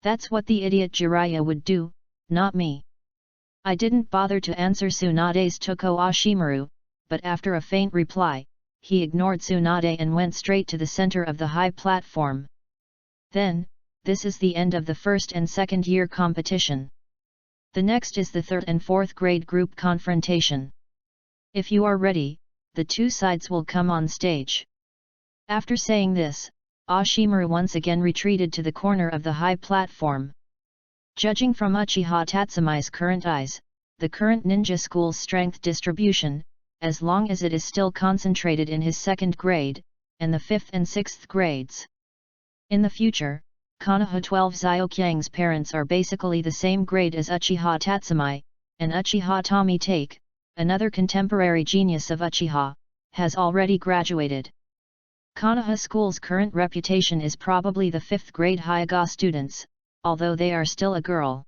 That's what the idiot Jiraiya would do, not me. I didn't bother to answer Tsunade's Toko Ashimaru, but after a faint reply, he ignored Tsunade and went straight to the center of the high platform. Then, this is the end of the first and second year competition. The next is the third and fourth grade group confrontation. If you are ready, the 2 sides will come on stage. After saying this, Ashimaru once again retreated to the corner of the high platform. Judging from Uchiha Tatsumai's current eyes, the current ninja school's strength distribution, as long as it is still concentrated in his 2nd grade, and the 5th and 6th grades. In the future, Konoha 12 Ziokyang's parents are basically the same grade as Uchiha Tatsumai, and Uchiha Tomi Take, another contemporary genius of Uchiha, has already graduated. Konoha School's current reputation is probably the 5th grade Hyaga students, although they are still a girl.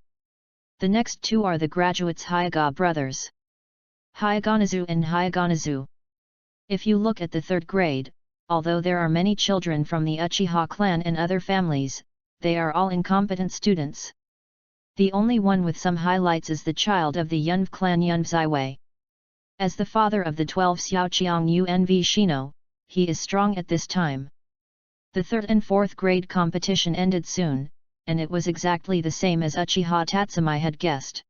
The next 2 are the graduates Hyaga brothers. Hyaganazu and Hyaganazu. If you look at the 3rd grade, although there are many children from the Uchiha clan and other families, they are all incompetent students. The only one with some highlights is the child of the Yunv clan Yunv Zaiwei. As the father of the 12 Xiaoqiang Unv Shino, he is strong at this time. The 3rd and 4th grade competition ended soon, and it was exactly the same as Uchiha Tatsumai had guessed.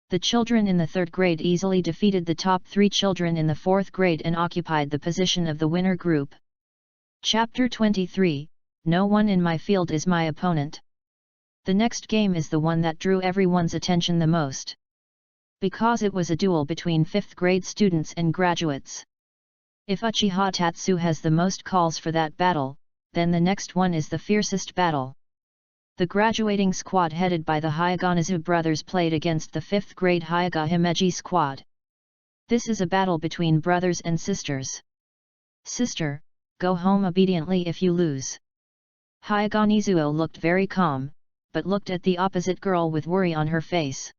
The children in the 3rd grade easily defeated the top 3 children in the 4th grade and occupied the position of the winner group. Chapter 23, No one in my field is my opponent. The next game is the one that drew everyone's attention the most. Because it was a duel between 5th grade students and graduates. If Uchiha Tatsu has the most calls for that battle, then the next one is the fiercest battle. The graduating squad headed by the Hyaganazu brothers played against the 5th grade Hyaga Himeji squad. This is a battle between brothers and sisters. Sister, go home obediently if you lose. Hyaga Nizuo looked very calm, but looked at the opposite girl with worry on her face.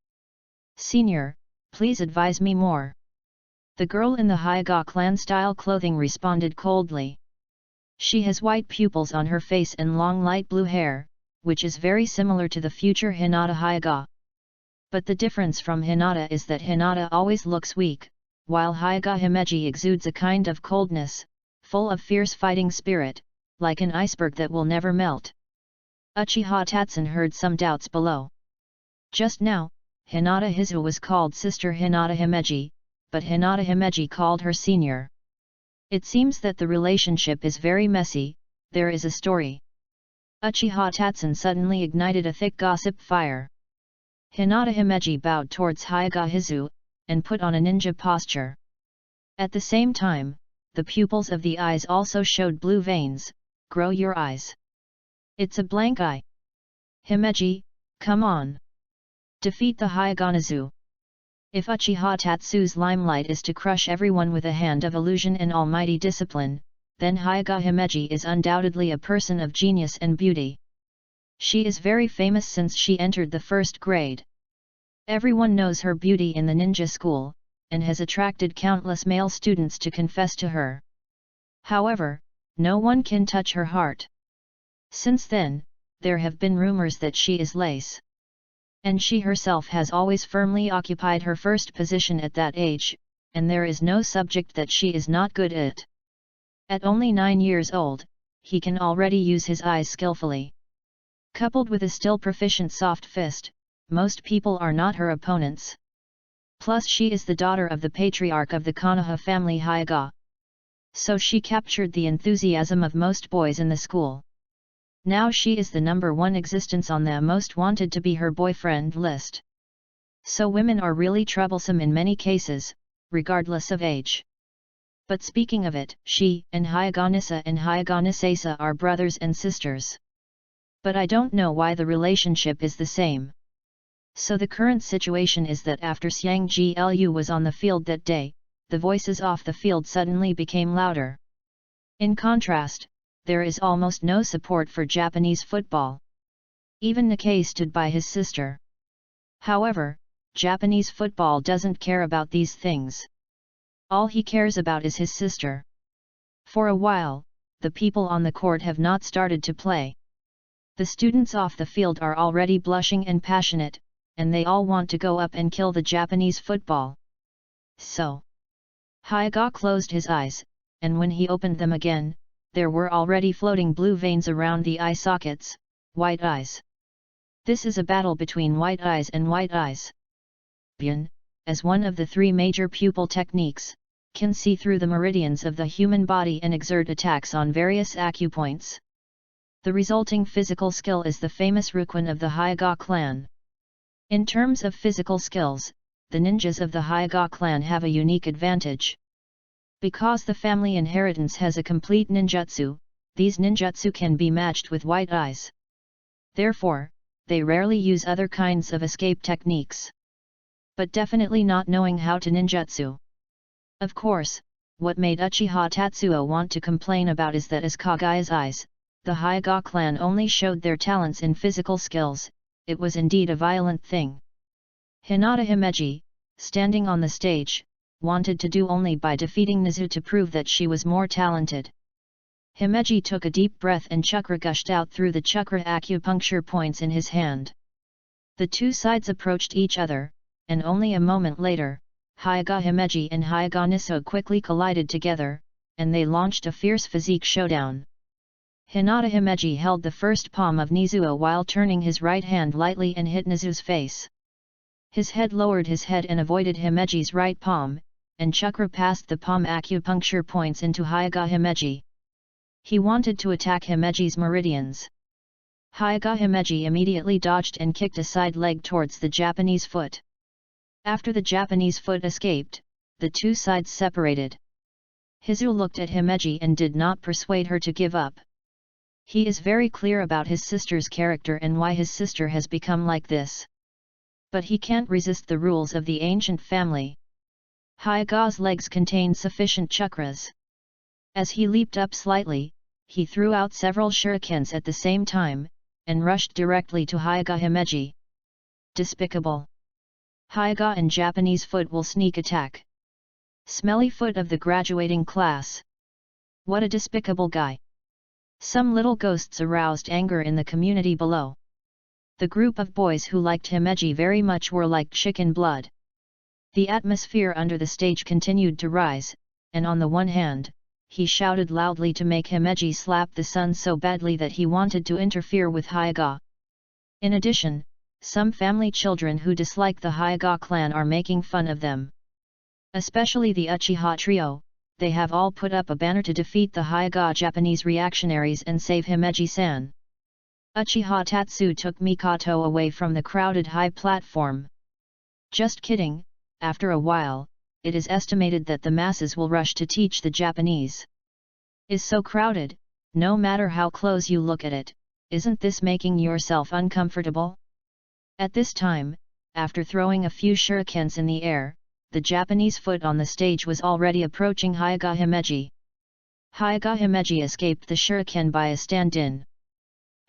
Senior, please advise me more. The girl in the Hyaga clan-style clothing responded coldly. She has white pupils on her face and long light blue hair, which is very similar to the future Hinata Hyaga. But the difference from Hinata is that Hinata always looks weak, while Hyaga Himeji exudes a kind of coldness, full of fierce fighting spirit, like an iceberg that will never melt. Uchiha Tatsun heard some doubts below. Just now, Hinata Hizu was called Sister Hinata Himeji, but Hinata Himeji called her Senior. It seems that the relationship is very messy, there is a story. Uchiha Tatsun suddenly ignited a thick gossip fire. Hinata Himeji bowed towards Hyaga Hizu, and put on a ninja posture. At the same time, the pupils of the eyes also showed blue veins. Grow your eyes. It's a blank eye. Himeji, come on. Defeat the Hyaganazu. If Uchiha Tatsu's limelight is to crush everyone with a hand of illusion and almighty discipline, then Hyaga Himeji is undoubtedly a person of genius and beauty. She is very famous since she entered the 1st grade. Everyone knows her beauty in the ninja school, and has attracted countless male students to confess to her. However, no one can touch her heart. Since then, there have been rumors that she is lace. And she herself has always firmly occupied her first position at that age, and there is no subject that she is not good at. At only 9 years old, he can already use his eyes skillfully. Coupled with a still proficient soft fist, most people are not her opponents. Plus she is the daughter of the patriarch of the Konoha family Hyaga. So she captured the enthusiasm of most boys in the school. Now she is the #1 existence on the most wanted to be her boyfriend list. So women are really troublesome in many cases, regardless of age. But speaking of it, she and Hyaganisa and Hyaganisasa are brothers and sisters. But I don't know why the relationship is the same. So the current situation is that after Xiang Glu was on the field that day, the voices off the field suddenly became louder. In contrast, there is almost no support for Japanese football. Even Nikkei stood by his sister. However, Japanese football doesn't care about these things. All he cares about is his sister. For a while, the people on the court have not started to play. The students off the field are already blushing and passionate, and they all want to go up and kill the Japanese football. So, Hyaga closed his eyes, and when he opened them again, there were already floating blue veins around the eye sockets, white eyes. This is a battle between white eyes and white eyes. Bian, as one of the 3 major pupil techniques, can see through the meridians of the human body and exert attacks on various acupoints. The resulting physical skill is the famous Rukwon of the Hyaga clan. In terms of physical skills, the ninjas of the Hyaga clan have a unique advantage. Because the family inheritance has a complete ninjutsu, these ninjutsu can be matched with white eyes. Therefore, they rarely use other kinds of escape techniques. But definitely not knowing how to ninjutsu. Of course, what made Uchiha Tatsuo want to complain about is that as Kagaya's eyes, the Hyaga clan only showed their talents in physical skills. It was indeed a violent thing. Hinata Himeji, standing on the stage, wanted to do only by defeating Nizu to prove that she was more talented. Himeji took a deep breath and chakra gushed out through the chakra acupuncture points in his hand. The 2 sides approached each other, and only a moment later, Hyaga Himeji and Hyaga Niso quickly collided together, and they launched a fierce physique showdown. Hinata Himeji held the first palm of Nizuo while turning his right hand lightly and hit Nizu's face. His head lowered his head and avoided Himeji's right palm, and chakra passed the palm acupuncture points into Hyaga Himeji. He wanted to attack Himeji's meridians. Hyuga Himeji immediately dodged and kicked a side leg towards the Japanese foot. After the Japanese foot escaped, the two sides separated. Hizu looked at Himeji and did not persuade her to give up. He is very clear about his sister's character and why his sister has become like this. But he can't resist the rules of the ancient family. Hyuga's legs contained sufficient chakras. As he leaped up slightly, he threw out several shurikens at the same time, and rushed directly to Hyuga Himeji. Despicable! Hyuga and Japanese foot will sneak attack. Smelly foot of the graduating class. What a despicable guy! Some little ghosts aroused anger in the community below. The group of boys who liked Himeji very much were like chicken blood. The atmosphere under the stage continued to rise, and on the one hand, he shouted loudly to make Himeji slap the sun so badly that he wanted to interfere with Hyuga. In addition, some family children who dislike the Hyuga clan are making fun of them. Especially the Uchiha trio, they have all put up a banner to defeat the Hyuga Japanese reactionaries and save Himeji-san. Uchiha Tatsu took Mikoto away from the crowded high platform. Just kidding, after a while, it is estimated that the masses will rush to teach the Japanese. Is so crowded, no matter how close you look at it, isn't this making yourself uncomfortable? At this time, after throwing a few shurikens in the air, the Japanese foot on the stage was already approaching Hyuga Himeji. Hyuga Himeji escaped the shuriken by a stand-in.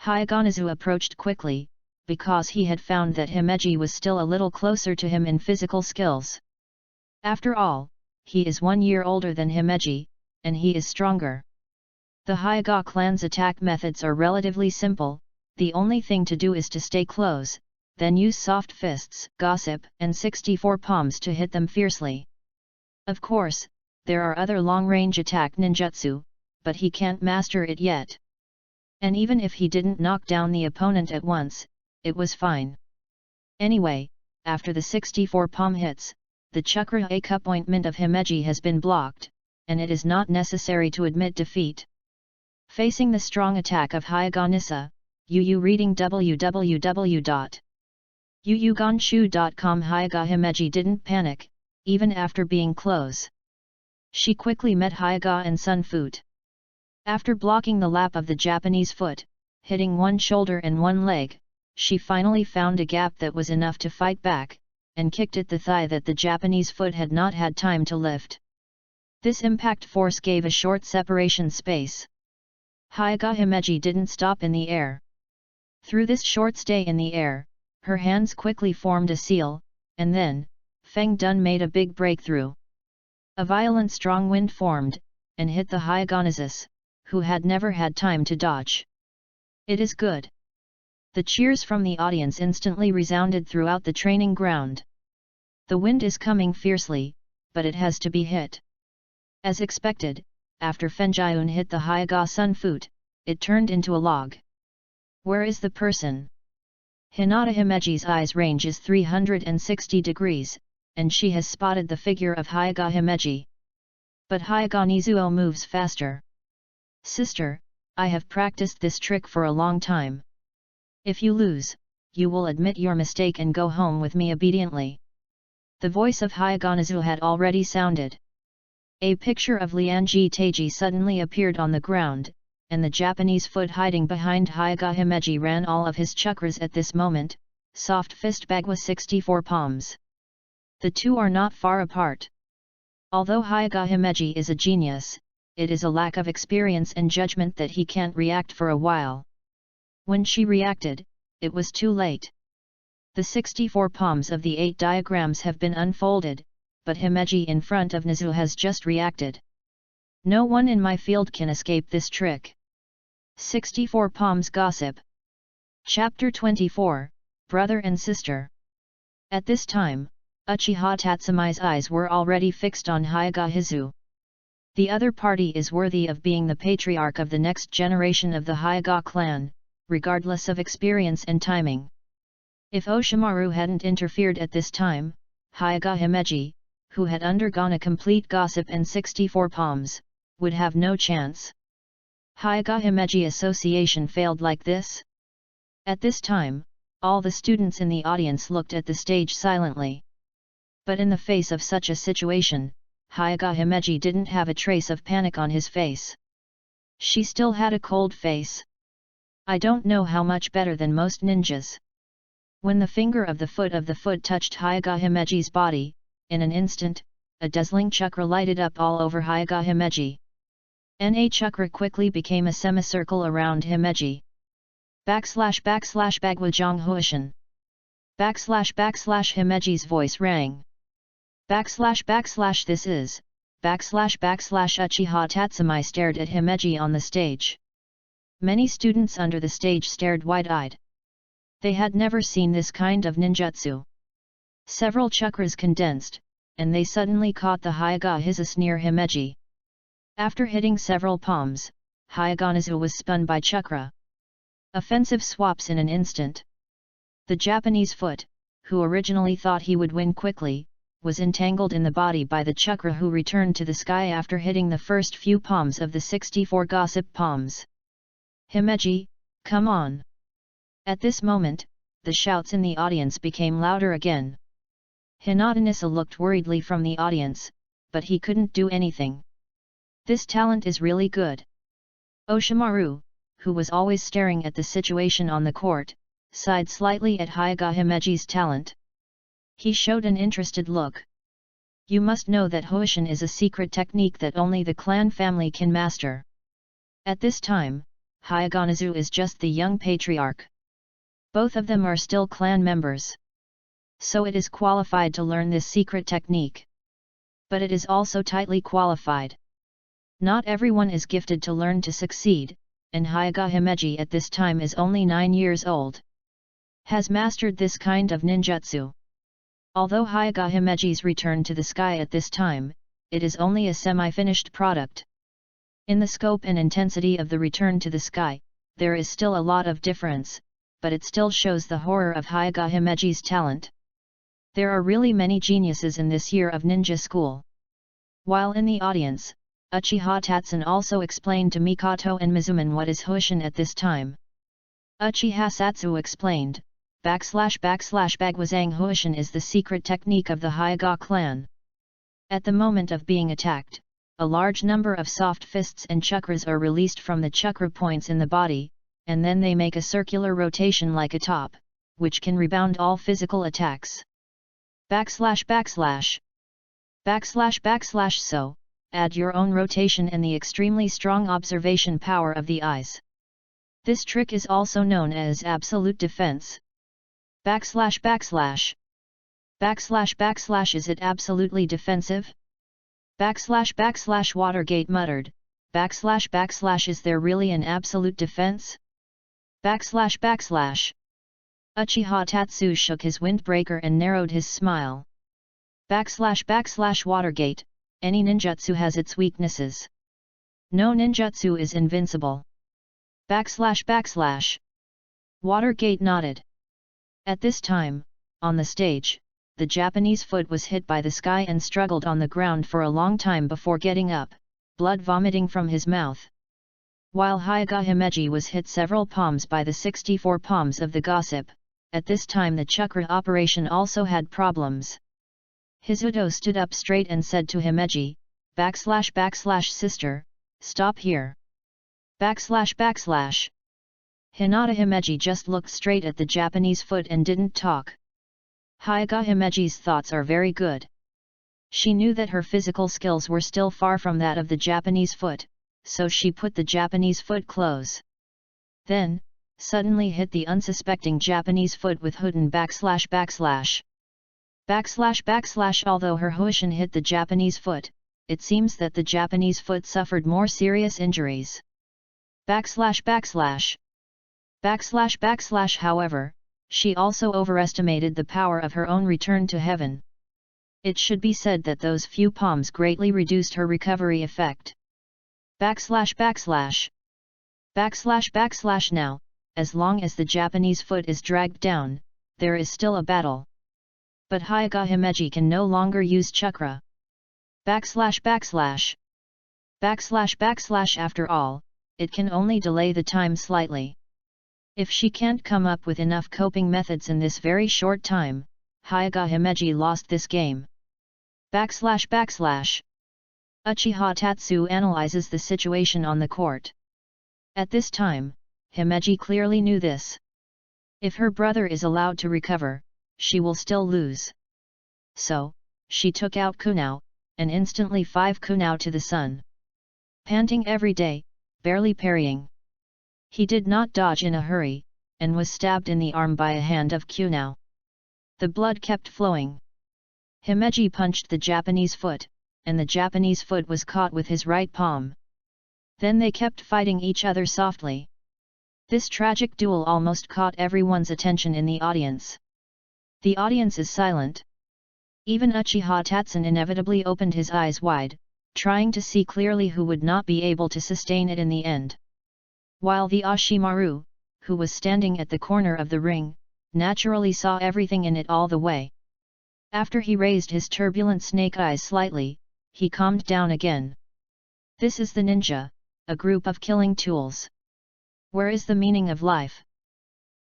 Hyuga Nizu approached quickly, because he had found that Himeji was still a little closer to him in physical skills. After all, he is 1 year older than Himeji, and he is stronger. The Hyuga clan's attack methods are relatively simple, the only thing to do is to stay close, then use soft fists, gossip, and 64 palms to hit them fiercely. Of course, there are other long-range attack ninjutsu, but he can't master it yet. And even if he didn't knock down the opponent at once, it was fine. Anyway, after the 64 palm hits, the chakra cup ointment of Himeji has been blocked, and it is not necessary to admit defeat. Facing the strong attack of Hyuga Nissa, Yu reading www.yuyuganshu.com. Hyuga Himeji didn't panic, even after being close. She quickly met Hyuga and Sun Foot. After blocking the lap of the Japanese foot, hitting one shoulder and one leg, she finally found a gap that was enough to fight back, and kicked at the thigh that the Japanese foot had not had time to lift. This impact force gave a short separation space. Hyuga Himeji didn't stop in the air. Through this short stay in the air, her hands quickly formed a seal, and then, Feng Dun made a big breakthrough. A violent strong wind formed, and hit the Hyuga Nizus, who had never had time to dodge. It is good. The cheers from the audience instantly resounded throughout the training ground. The wind is coming fiercely, but it has to be hit. As expected, after Fenjiun hit the Hyuga Sun Foot, it turned into a log. Where is the person? Hinata Himeji's eyes range is 360 degrees, and she has spotted the figure of Hyuga Himeji. But Hyuga Nizuo moves faster. Sister, I have practiced this trick for a long time. If you lose, you will admit your mistake and go home with me obediently. The voice of Hyuga Nizuo had already sounded. A picture of Lianji Taiji suddenly appeared on the ground, and the Japanese foot hiding behind Hyuga Himeji ran all of his chakras at this moment, soft fist bagwa 64 palms. The two are not far apart. Although Hyuga Himeji is a genius, it is a lack of experience and judgment that he can't react for a while. When she reacted, it was too late. The 64 palms of the 8 diagrams have been unfolded, but Himeji in front of Nizu has just reacted. No one in my field can escape this trick. 64 palms gossip. Chapter 24, Brother and Sister. At this time, Uchiha Tatsumi's eyes were already fixed on Hyuga Hizu. The other party is worthy of being the patriarch of the next generation of the Hyuga clan, regardless of experience and timing. If Oshimaru hadn't interfered at this time, Hyuga Himeji, who had undergone a complete gossip and 64 palms, would have no chance. Hyuga Himeji Association failed like this? At this time, all the students in the audience looked at the stage silently. But in the face of such a situation, Hyuga Himeji didn't have a trace of panic on his face. She still had a cold face. I don't know how much better than most ninjas. When the finger of the foot touched Hyuga Himeji's body, in an instant, a dazzling chakra lighted up all over Hyuga Himeji. Na chakra quickly became a semicircle around Himeji. Bagwajong Huishan. Himeji's voice rang. This is. Uchiha Tatsumi stared at Himeji on the stage. Many students under the stage stared wide-eyed. They had never seen this kind of ninjutsu. Several chakras condensed, and they suddenly caught the Hyuga Hisus near Himeji. After hitting several palms, Hyuga Nizu was spun by chakra. Offensive swaps in an instant. The Japanese foot, who originally thought he would win quickly, was entangled in the body by the chakra, who returned to the sky after hitting the first few palms of the 64 gossip palms. Himeji, come on! At this moment, the shouts in the audience became louder again. Hinata-nisa looked worriedly from the audience, but he couldn't do anything. This talent is really good. Oshimaru, who was always staring at the situation on the court, sighed slightly at Hyuga Himeji's talent. He showed an interested look. You must know that Huishin is a secret technique that only the clan family can master. At this time, Hyuga Nizu is just the young patriarch. Both of them are still clan members. So it is qualified to learn this secret technique. But it is also tightly qualified. Not everyone is gifted to learn to succeed, and Hyuga Himeji at this time is only 9 years old. Has mastered this kind of ninjutsu. Although Hyuga Himeji's return to the sky at this time, it is only a semi-finished product. In the scope and intensity of the return to the sky, there is still a lot of difference, but it still shows the horror of Hyuga Himeji's talent. There are really many geniuses in this year of ninja school. While in the audience, Uchiha Tatsun also explained to Mikoto and Mizuman what is Huishin at this time. Uchiha Satsu explained, Bagwazang Huishin is the secret technique of the Hyuga clan. At the moment of being attacked, a large number of soft fists and chakras are released from the chakra points in the body, and then they make a circular rotation like a top, which can rebound all physical attacks. So, add your own rotation and the extremely strong observation power of the eyes. This trick is also known as absolute defense. Is it absolutely defensive? Watergate muttered, is there really an absolute defense? Uchiha Tatsu shook his windbreaker and narrowed his smile. Watergate, any ninjutsu has its weaknesses. No ninjutsu is invincible. Watergate nodded. At this time, on the stage, the Japanese foot was hit by the sky and struggled on the ground for a long time before getting up, blood vomiting from his mouth. While Hyuga Himeji was hit several palms by the 64 palms of the gossip, at this time the chakra operation also had problems. Hizuto stood up straight and said to Himeji, sister, stop here. Hinata Himeji just looked straight at the Japanese foot and didn't talk. Hyuga Himeji's thoughts are very good. She knew that her physical skills were still far from that of the Japanese foot, so she put the Japanese foot close. Then, suddenly hit the unsuspecting Japanese foot with Huden .. Although her Huishin hit the Japanese foot, it seems that the Japanese foot suffered more serious injuries. However, she also overestimated the power of her own return to heaven. It should be said that those few palms greatly reduced her recovery effect. Now, as long as the Japanese foot is dragged down, there is still a battle. But Hyuga Himeji can no longer use chakra. After all, it can only delay the time slightly. If she can't come up with enough coping methods in this very short time, Hyuga Himeji lost this game. Uchiha Tatsu analyzes the situation on the court. At this time, Himeji clearly knew this. If her brother is allowed to recover, she will still lose. So, she took out Kunao, and instantly 5 Kunao to the sun. Panting every day, barely parrying. He did not dodge in a hurry, and was stabbed in the arm by a hand of Kunao. The blood kept flowing. Himeji punched the Japanese foot, and the Japanese foot was caught with his right palm. Then they kept fighting each other softly. This tragic duel almost caught everyone's attention in the audience. The audience is silent. Even Uchiha Tatsun inevitably opened his eyes wide, trying to see clearly who would not be able to sustain it in the end. While the Ashimaru, who was standing at the corner of the ring, naturally saw everything in it all the way. After he raised his turbulent snake eyes slightly, he calmed down again. This is the ninja, a group of killing tools. Where is the meaning of life?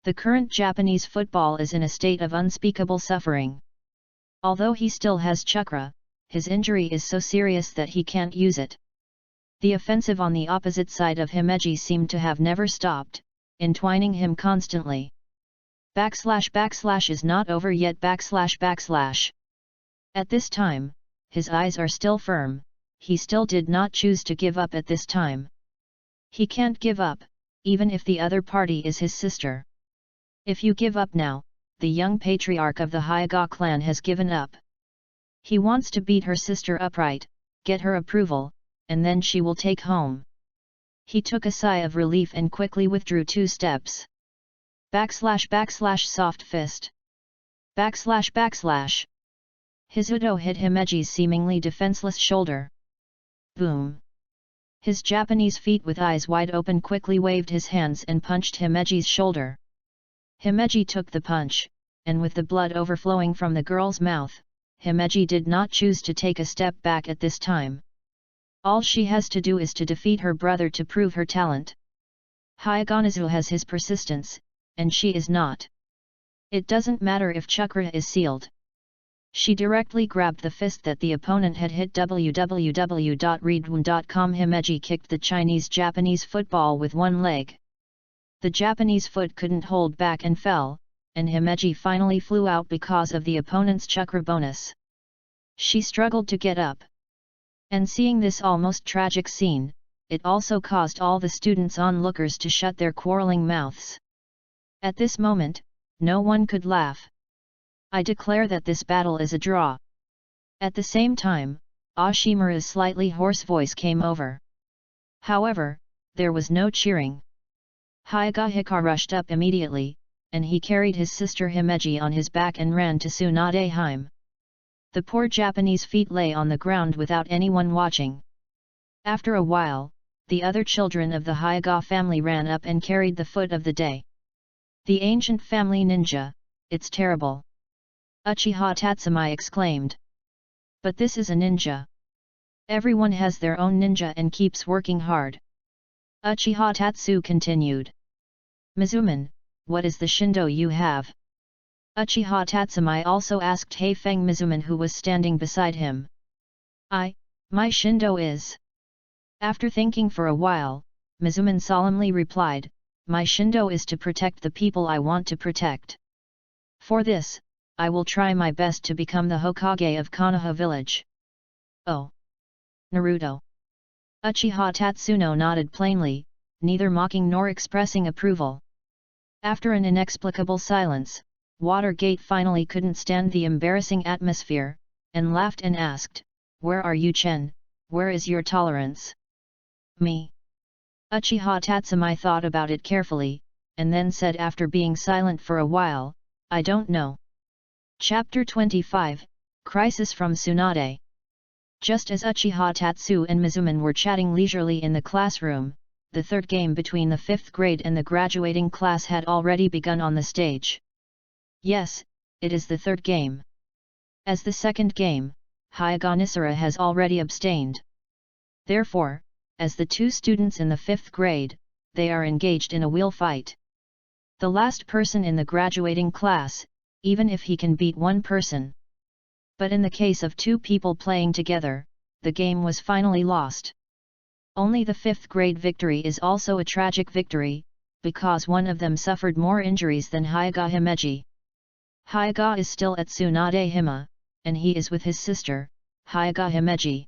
The current Japanese football is in a state of unspeakable suffering. Although he still has chakra, his injury is so serious that he can't use it. The offensive on the opposite side of Himeji seemed to have never stopped, entwining him constantly. Is not over yet. At this time, his eyes are still firm, he still did not choose to give up at this time. He can't give up, even if the other party is his sister. If you give up now, the young patriarch of the Hyuga clan has given up. He wants to beat her sister upright, get her approval, and then she will take home. He took a sigh of relief and quickly withdrew 2 steps. Soft fist. His udo hit Himeji's seemingly defenseless shoulder. Boom. His Japanese feet with eyes wide open quickly waved his hands and punched Himeji's shoulder. Himeji took the punch, and with the blood overflowing from the girl's mouth, Himeji did not choose to take a step back at this time. All she has to do is to defeat her brother to prove her talent. Hyuga has his persistence, and she is not. It doesn't matter if chakra is sealed. She directly grabbed the fist that the opponent had hit. www.readaloud.com Himeji kicked the Chinese-Japanese football with one leg. The Japanese foot couldn't hold back and fell, and Himeji finally flew out because of the opponent's chakra bonus. She struggled to get up. And seeing this almost tragic scene, it also caused all the students onlookers to shut their quarreling mouths. At this moment, no one could laugh. I declare that this battle is a draw. At the same time, Ashimaru's slightly hoarse voice came over. However, there was no cheering. Hyuga Hikaru rushed up immediately, and he carried his sister Himeji on his back and ran to Tsunade Hime. The poor Japanese feet lay on the ground without anyone watching. After a while, the other children of the Hyuga family ran up and carried the foot of the day. The ancient family ninja, it's terrible. Uchiha Tatsumi exclaimed. But this is a ninja. Everyone has their own ninja and keeps working hard. Uchiha Tatsu continued. Mizuman, what is the shindo you have? Uchiha Tatsumi also asked Heifeng Mizuman, who was standing beside him. My shindo is. After thinking for a while, Mizuman solemnly replied, my shindo is to protect the people I want to protect. For this, I will try my best to become the Hokage of Konoha village. Oh! Naruto! Uchiha Tatsuno nodded plainly, neither mocking nor expressing approval. After an inexplicable silence, Watergate finally couldn't stand the embarrassing atmosphere, and laughed and asked, where are you, Chen? Where is your tolerance? Me. Uchiha Tatsumi thought about it carefully, and then said after being silent for a while, I don't know. Chapter 25, Crisis from Tsunade. Just as Uchiha Tatsu and Mizuman were chatting leisurely in the classroom, the third game between the 5th grade and the graduating class had already begun on the stage. Yes, it is the third game. As the second game, Hyuga Nisara has already abstained. Therefore, as the two students in the 5th grade, they are engaged in a wheel fight. The last person in the graduating class, even if he can beat one person. But in the case of two people playing together, the game was finally lost. Only the 5th grade victory is also a tragic victory, because one of them suffered more injuries than Hyuga Himeji. Hyuga is still at Tsunade Hima, and he is with his sister, Hyuga Himeji.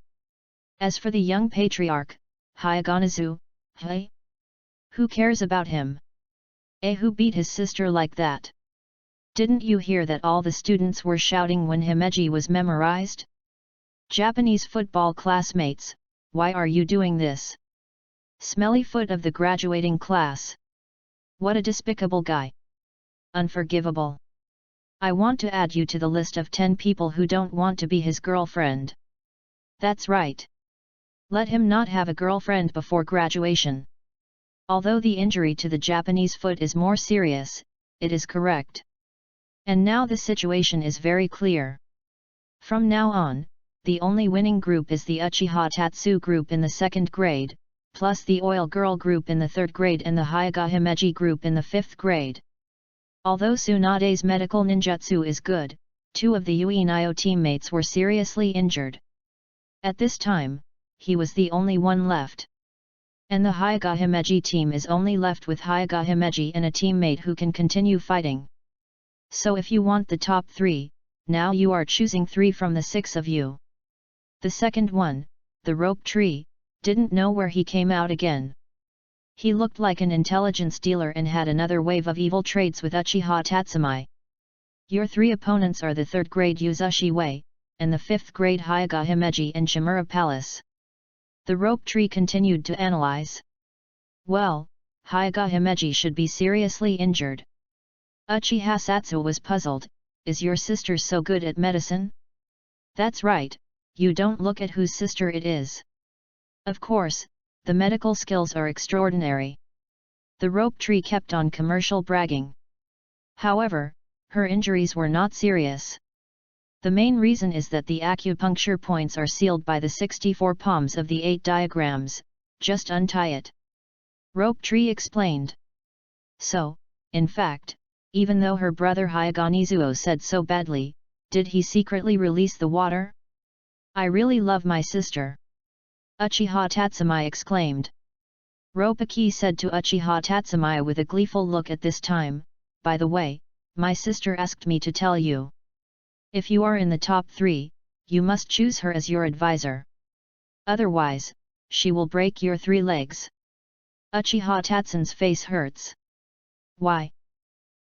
As for the young patriarch, Hyuganazu, hey? Who cares about him? Who beat his sister like that? Didn't you hear that all the students were shouting when Himeji was memorized? Japanese football classmates, why are you doing this? Smelly foot of the graduating class. What a despicable guy. Unforgivable. I want to add you to the list of 10 people who don't want to be his girlfriend. That's right. Let him not have a girlfriend before graduation. Although the injury to the Japanese foot is more serious, it is correct. And now the situation is very clear. From now on, the only winning group is the Uchiha Tatsu group in the 2nd grade, plus the Oil Girl group in the 3rd grade and the Hyuga Himeji group in the 5th grade. Although Tsunade's medical ninjutsu is good, 2 of the Yui Nio teammates were seriously injured. At this time, he was the only one left. And the Hyuga Himeji team is only left with Hyuga Himeji and a teammate who can continue fighting. So if you want the top 3, now you are choosing 3 from the 6 of you. The second one, the rope tree, didn't know where he came out again. He looked like an intelligence dealer and had another wave of evil traits with Uchiha Tatsumai. Your 3 opponents are the 3rd grade Yuzushi Wei, and the 5th grade Hyuga Himeji and Shimura Palace. The rope tree continued to analyze. Well, Hyuga Himeji should be seriously injured. Uchiha Satsu was puzzled, is your sister so good at medicine? That's right, you don't look at whose sister it is. Of course, the medical skills are extraordinary. The rope tree kept on commercial bragging. However, her injuries were not serious. The main reason is that the acupuncture points are sealed by the 64 palms of the 8 diagrams, just untie it. Rope tree explained. So, in fact, even though her brother Hyuganizuo said so badly, did he secretly release the water? I really love my sister. Uchiha Tatsumai exclaimed. Ropaki said to Uchiha Tatsumai with a gleeful look at this time, by the way, my sister asked me to tell you. If you are in the top 3, you must choose her as your advisor. Otherwise, she will break your 3 legs. Uchiha Tatsun's face hurts. Why?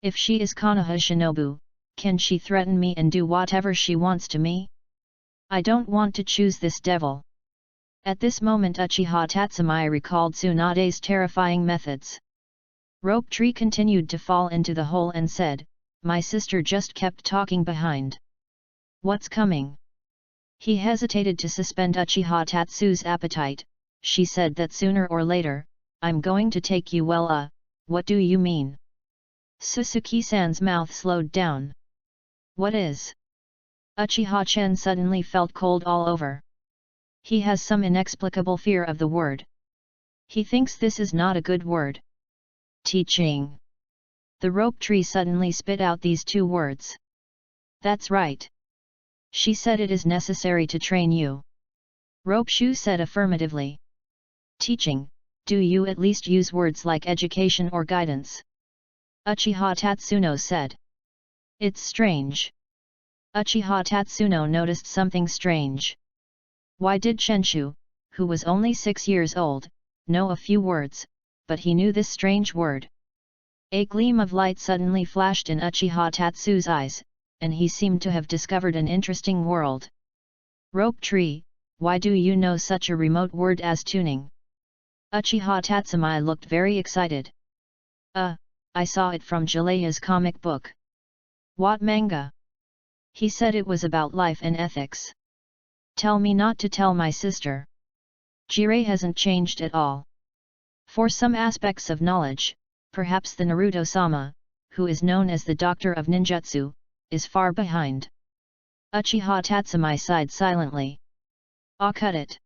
If she is Konoha Shinobu, can she threaten me and do whatever she wants to me? I don't want to choose this devil. At this moment Uchiha Tatsumai recalled Tsunade's terrifying methods. Rope tree continued to fall into the hole and said, my sister just kept talking behind. What's coming? He hesitated to suspend Uchiha Tatsu's appetite. She said that sooner or later, I'm going to take you. Well, what do you mean? Suzuki-san's mouth slowed down. What is? Uchiha Chen suddenly felt cold all over. He has some inexplicable fear of the word. He thinks this is not a good word. Teaching. The rope tree suddenly spit out these 2 words. That's right. She said it is necessary to train you. Rope Shu said affirmatively. Teaching, do you at least use words like education or guidance? Uchiha Tatsuno said. It's strange. Uchiha Tatsuno noticed something strange. Why did Chenshu, who was only 6 years old, know a few words, but he knew this strange word? A gleam of light suddenly flashed in Uchiha Tatsu's eyes, and he seemed to have discovered an interesting world. Rope tree, why do you know such a remote word as tuning? Uchiha Tatsumai looked very excited. I saw it from Jileya's comic book. What manga? He said it was about life and ethics. Tell me not to tell my sister. Jirei hasn't changed at all. For some aspects of knowledge, perhaps the Naruto-sama, who is known as the Doctor of Ninjutsu, is far behind. Uchiha Tatsumai sighed silently. Ah, cut it.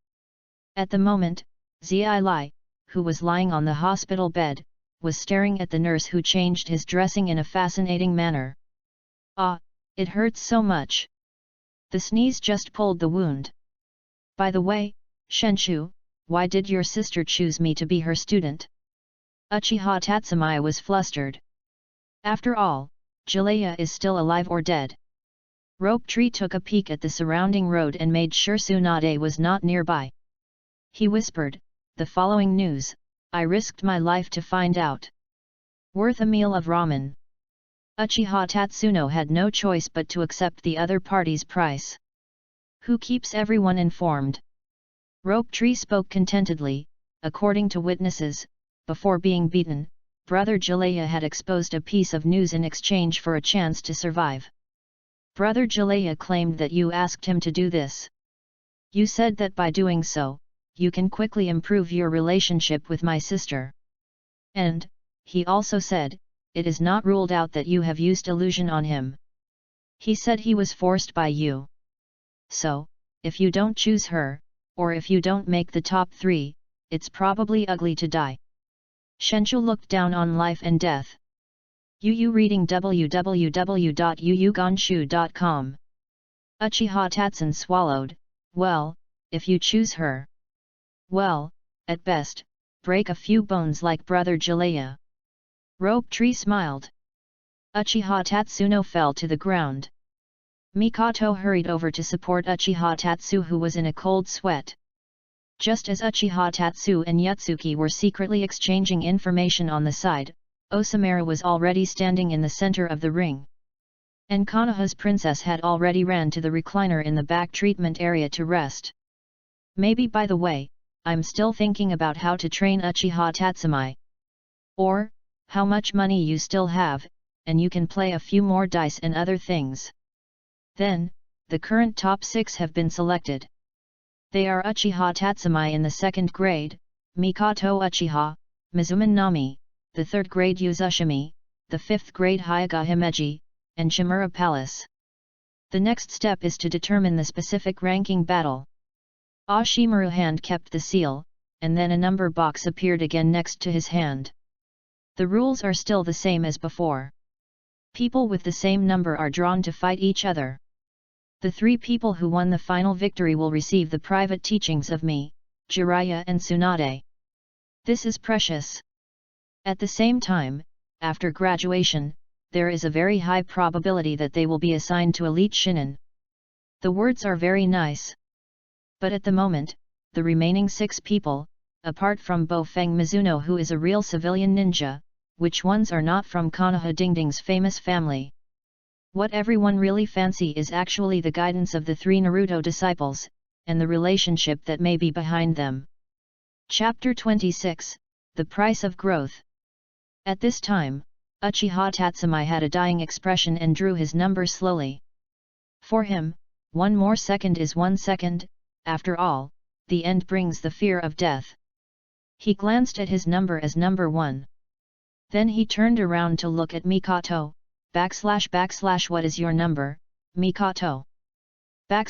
At the moment, Zi Lai, who was lying on the hospital bed, was staring at the nurse who changed his dressing in a fascinating manner. Ah, it hurts so much. The sneeze just pulled the wound. By the way, Shenshu, why did your sister choose me to be her student? Uchiha Tatsumai was flustered. After all, Jalea is still alive or dead. Rope Tree took a peek at the surrounding road and made sure Tsunade was not nearby. He whispered, the following news, I risked my life to find out. Worth a meal of ramen. Uchiha Tatsuno had no choice but to accept the other party's price. Who keeps everyone informed? Rope Tree spoke contentedly. According to witnesses, before being beaten, Brother Jalea had exposed a piece of news in exchange for a chance to survive. Brother Jalea claimed that you asked him to do this. You said that by doing so, you can quickly improve your relationship with my sister. And, he also said, it is not ruled out that you have used illusion on him. He said he was forced by you. So, if you don't choose her, or if you don't make the top 3, it's probably ugly to die. Shenshu looked down on life and death. Yu reading www.yuyugonshu.com. Uchiha Tatsun swallowed. Well, if you choose her. Well, at best, break a few bones like Brother Jalea. Rope Tree smiled. Uchiha Tatsuno fell to the ground. Mikoto hurried over to support Uchiha Tatsu, who was in a cold sweat. Just as Uchiha Tatsu and Yutsuki were secretly exchanging information on the side, Osamura was already standing in the center of the ring. And Konoha's princess had already ran to the recliner in the back treatment area to rest. Maybe by the way, I'm still thinking about how to train Uchiha Tatsumai. Or, how much money you still have, and you can play a few more dice and other things. Then, the current top 6 have been selected. They are Uchiha Tatsumai in the 2nd grade, Mikoto Uchiha, Mizuman Nami, the 3rd grade Yuzushimi, the 5th grade Hyuga Himeji, and Shimura Palace. The next step is to determine the specific ranking battle. Ashimaru hand kept the seal, and then a number box appeared again next to his hand. The rules are still the same as before. People with the same number are drawn to fight each other. The 3 people who won the final victory will receive the private teachings of me, Jiraiya and Tsunade. This is precious. At the same time, after graduation, there is a very high probability that they will be assigned to elite shinin. The words are very nice. But at the moment, the remaining 6 people, apart from Bofeng Mizuno, who is a real civilian ninja, which ones are not from Konoha Dingding's famous family. What everyone really fancy is actually the guidance of the 3 Naruto disciples, and the relationship that may be behind them. Chapter 26, The Price of Growth. At this time, Uchiha Tatsumai had a dying expression and drew his number slowly. For him, 1 more second is 1 second, after all, the end brings the fear of death. He glanced at his number as number 1. Then he turned around to look at Mikoto, / what is your number, Mikoto? / I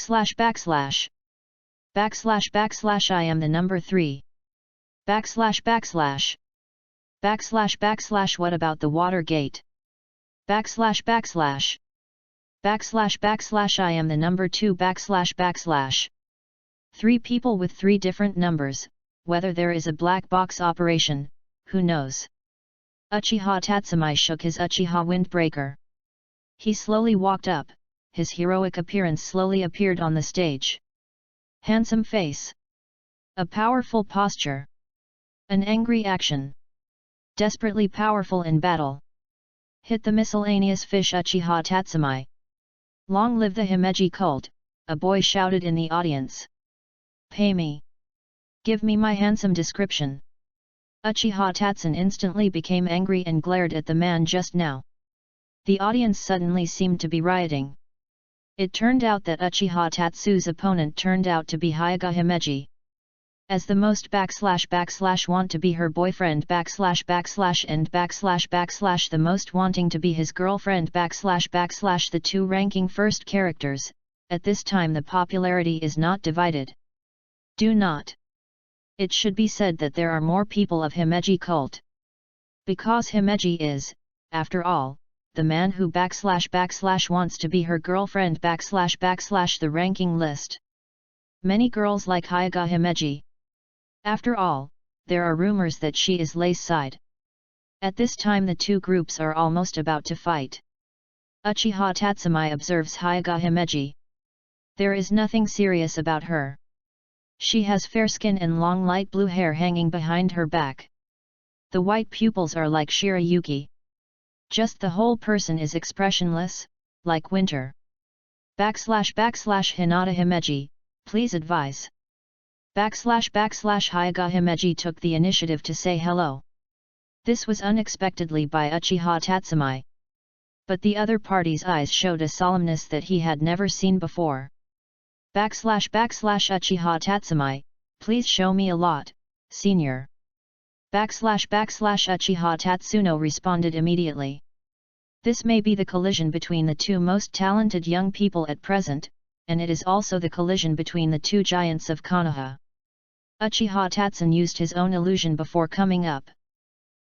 am the number 3. / what about the Watergate? / I am the number 2 / 3 people with 3 different numbers, whether there is a black box operation, who knows? Uchiha Tatsumai shook his Uchiha windbreaker. He slowly walked up, his heroic appearance slowly appeared on the stage. Handsome face. A powerful posture. An angry action. Desperately powerful in battle. Hit the miscellaneous fish Uchiha Tatsumai. Long live the Himeji cult, a boy shouted in the audience. Pay me. Give me my handsome description. Uchiha Tatsun instantly became angry and glared at the man just now. The audience suddenly seemed to be rioting. It turned out that Uchiha Tatsu's opponent turned out to be Hyuga Himeji. As the most / want to be her boyfriend / and / the most wanting to be his girlfriend / the 2 ranking first characters, at this time the popularity is not divided. Do not It should be said that there are more people of Himeji cult. Because Himeji is, after all, the man who / wants to be her girlfriend / the ranking list. Many girls like Hyuga Himeji. After all, there are rumors that she is Lei's side. At this time the two groups are almost about to fight. Uchiha Tatsumi observes Hyuga Himeji. There is nothing serious about her. She has fair skin and long light blue hair hanging behind her back. The white pupils are like Shirayuki. Just the whole person is expressionless, like winter. / Hinata Himeji, please advise. / Hyuga Himeji took the initiative to say hello. This was unexpectedly by Uchiha Tatsumi. But the other party's eyes showed a solemnness that he had never seen before. / Uchiha Tatsumi, please show me a lot, senior. / Uchiha Tatsuno responded immediately. This may be the collision between the two most talented young people at present, and it is also the collision between the two giants of Konoha. Uchiha Tatsun used his own illusion before coming up.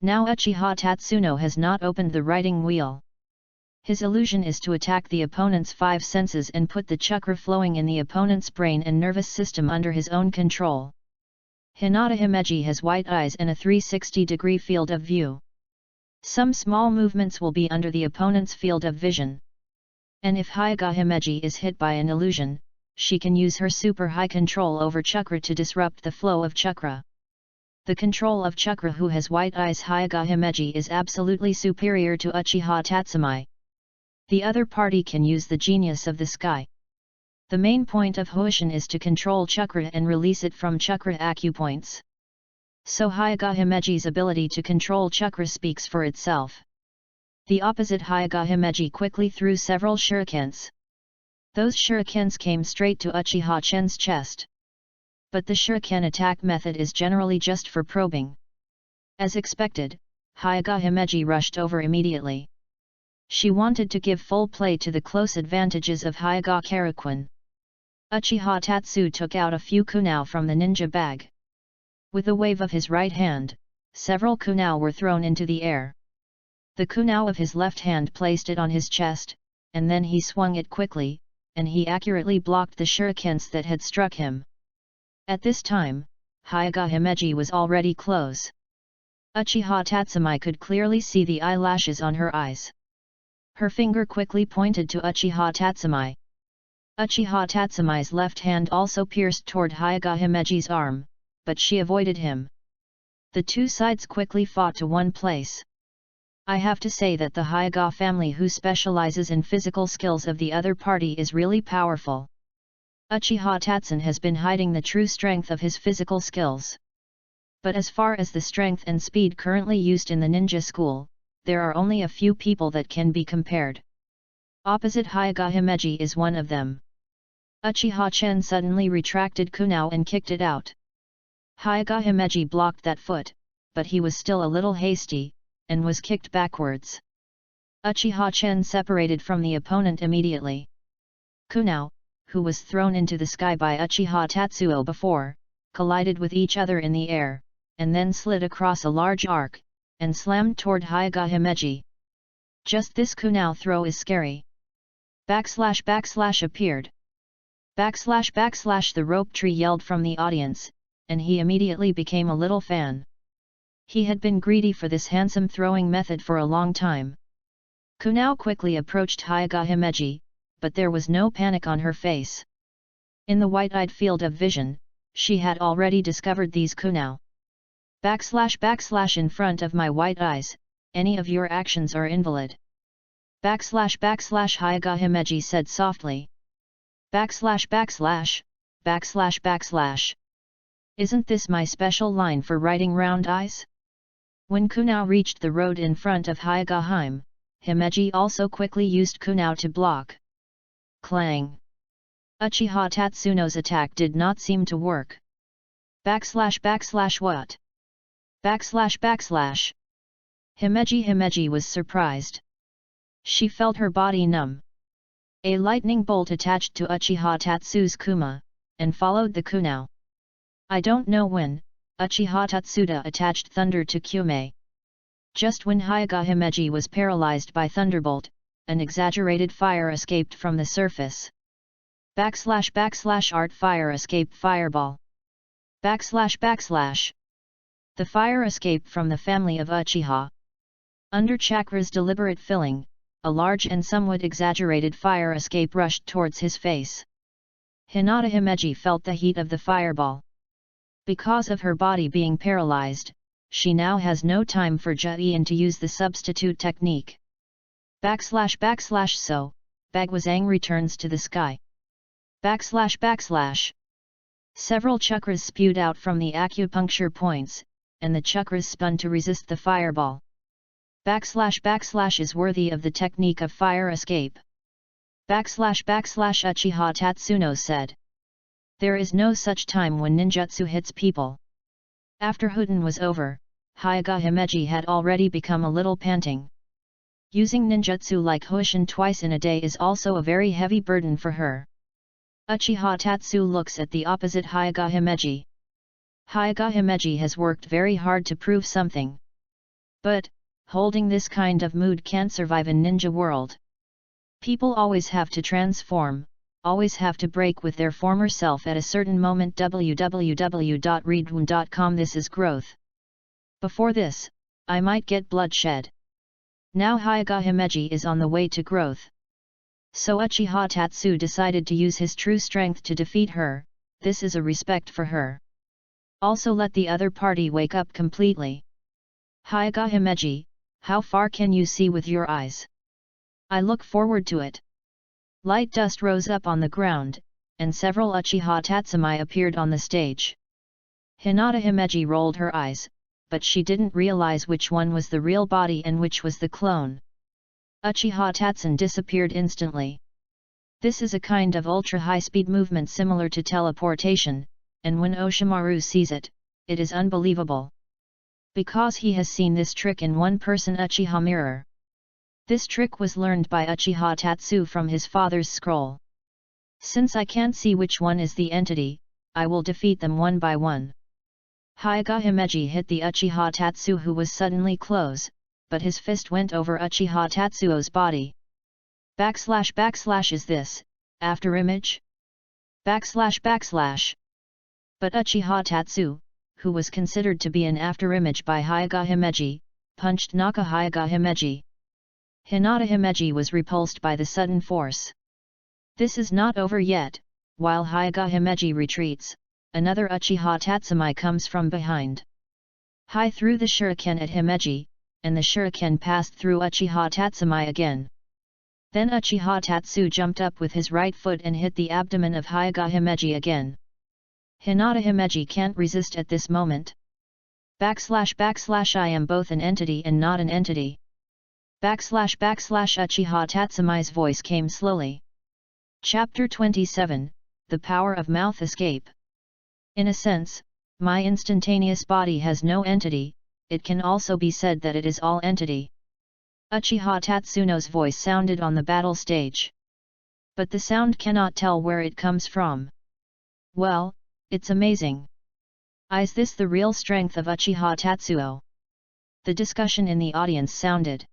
Now Uchiha Tatsuno has not opened the writing wheel. His illusion is to attack the opponent's five senses and put the chakra flowing in the opponent's brain and nervous system under his own control. Hinata Himeji has white eyes and a 360-degree field of view. Some small movements will be under the opponent's field of vision. And if Hyuga Himeji is hit by an illusion, she can use her super high control over chakra to disrupt the flow of chakra. The control of chakra who has white eyes Hyuga Himeji is absolutely superior to Uchiha Tatsumi. The other party can use the genius of the sky. The main point of Hoshin is to control chakra and release it from chakra acupoints. So Hyuga Himeji's ability to control chakra speaks for itself. The opposite Hyuga Himeji quickly threw several shurikens. Those shurikens came straight to Uchiha Chen's chest. But the shuriken attack method is generally just for probing. As expected, Hyuga Himeji rushed over immediately. She wanted to give full play to the close advantages of Hyuga Karakuen. Uchiha Tatsu took out a few kunao from the ninja bag. With a wave of his right hand, several kunao were thrown into the air. The kunao of his left hand placed it on his chest, and then he swung it quickly, and he accurately blocked the shurikens that had struck him. At this time, Hyuga Himeji was already close. Uchiha Tatsumi could clearly see the eyelashes on her eyes. Her finger quickly pointed to Uchiha Tatsumi. Uchiha Tatsumi's left hand also pierced toward Hyuga Himeji's arm, but she avoided him. The two sides quickly fought to one place. I have to say that the Hyuga family who specializes in physical skills of the other party is really powerful. Uchiha Tatsun has been hiding the true strength of his physical skills. But as far as the strength and speed currently used in the ninja school, there are only a few people that can be compared. Opposite Hyuga Himeji is one of them. Uchiha Chen suddenly retracted kunao and kicked it out. Hyuga Himeji blocked that foot, but he was still a little hasty, and was kicked backwards. Uchiha Chen separated from the opponent immediately. Kunao, who was thrown into the sky by Uchiha Tatsuo before, collided with each other in the air, and then slid across a large arc, and slammed toward Hyuga Himeji. Just this kunao throw is scary. / appeared. / the rope tree yelled from the audience, and he immediately became a little fan. He had been greedy for this handsome throwing method for a long time. Kunao quickly approached Hyuga Himeji, but there was no panic on her face. In the white-eyed field of vision, she had already discovered these kunao. / in front of my white eyes, any of your actions are invalid. / Hyuga Himeji said softly. / Isn't this my special line for writing round eyes? When kunao reached the road in front of Hyuga Himeji also quickly used kunao to block. Clang! Uchiha Tatsuno's attack did not seem to work. / what? Himeji was surprised. She felt her body numb. A lightning bolt attached to Uchiha Tatsu's kuma, and followed the kunao. I don't know when, Uchiha Tatsuda attached thunder to Kyume. Just when Hyuga Himeji was paralyzed by Thunderbolt, an exaggerated fire escaped from the surface. // art fire escape fireball. / The fire escaped from the family of Uchiha. Under Chakra's deliberate filling, a large and somewhat exaggerated fire escape rushed towards his face. Hinata Himeji felt the heat of the fireball. Because of her body being paralyzed, she now has no time for Juin to use the substitute technique. / So, Bagwazang returns to the sky. / Several chakras spewed out from the acupuncture points, and the chakras spun to resist the fireball. / is worthy of the technique of fire escape. / Uchiha Tatsuno said. There is no such time when ninjutsu hits people. After Huten was over, Hyuga Himeji had already become a little panting. Using ninjutsu like Hoshin twice in a day is also a very heavy burden for her. Uchiha Tatsu looks at the opposite Hyuga Himeji. Hyuga Himeji has worked very hard to prove something. But, holding this kind of mood can't survive in ninja world. People always have to transform, always have to break with their former self at a certain moment. www.readaloud.com. This is growth. Before this, I might get bloodshed. Now Hyuga Himeji is on the way to growth. So Uchiha Tatsu decided to use his true strength to defeat her. This is a respect for her. Also let the other party wake up completely. Hyuga Himeji, how far can you see with your eyes? I look forward to it. Light dust rose up on the ground, and several Uchiha Tatsumai appeared on the stage. Hinata Himeji rolled her eyes, but she didn't realize which one was the real body and which was the clone. Uchiha Tatsun disappeared instantly. This is a kind of ultra-high-speed movement similar to teleportation, and when Oshimaru sees it, it is unbelievable. Because he has seen this trick in one-person Uchiha mirror. This trick was learned by Uchiha Tatsu from his father's scroll. Since I can't see which one is the entity, I will defeat them one by one. Hyuga Himeji hit the Uchiha Tatsu who was suddenly close, but his fist went over Uchiha Tatsuo's body. / is this, after image? / But Uchiha Tatsu, who was considered to be an afterimage by Hyuga Himeji, punched Naka Hyuga Himeji. Hinata Himeji was repulsed by the sudden force. This is not over yet. While Hyuga Himeji retreats, another Uchiha Tatsumai comes from behind. Hai threw the shuriken at Himeji, and the shuriken passed through Uchiha Tatsumai again. Then Uchiha Tatsu jumped up with his right foot and hit the abdomen of Hyuga Himeji again. Hinata Himeji can't resist at this moment. / I am both an entity and not an entity. / Uchiha Tatsumai's voice came slowly. Chapter 27, The Power of Mouth Escape. In a sense, my instantaneous body has no entity, it can also be said that it is all entity. Uchiha Tatsuno's voice sounded on the battle stage. But the sound cannot tell where it comes from. Well, it's amazing. Is this the real strength of Uchiha Tatsuo? The discussion in the audience sounded.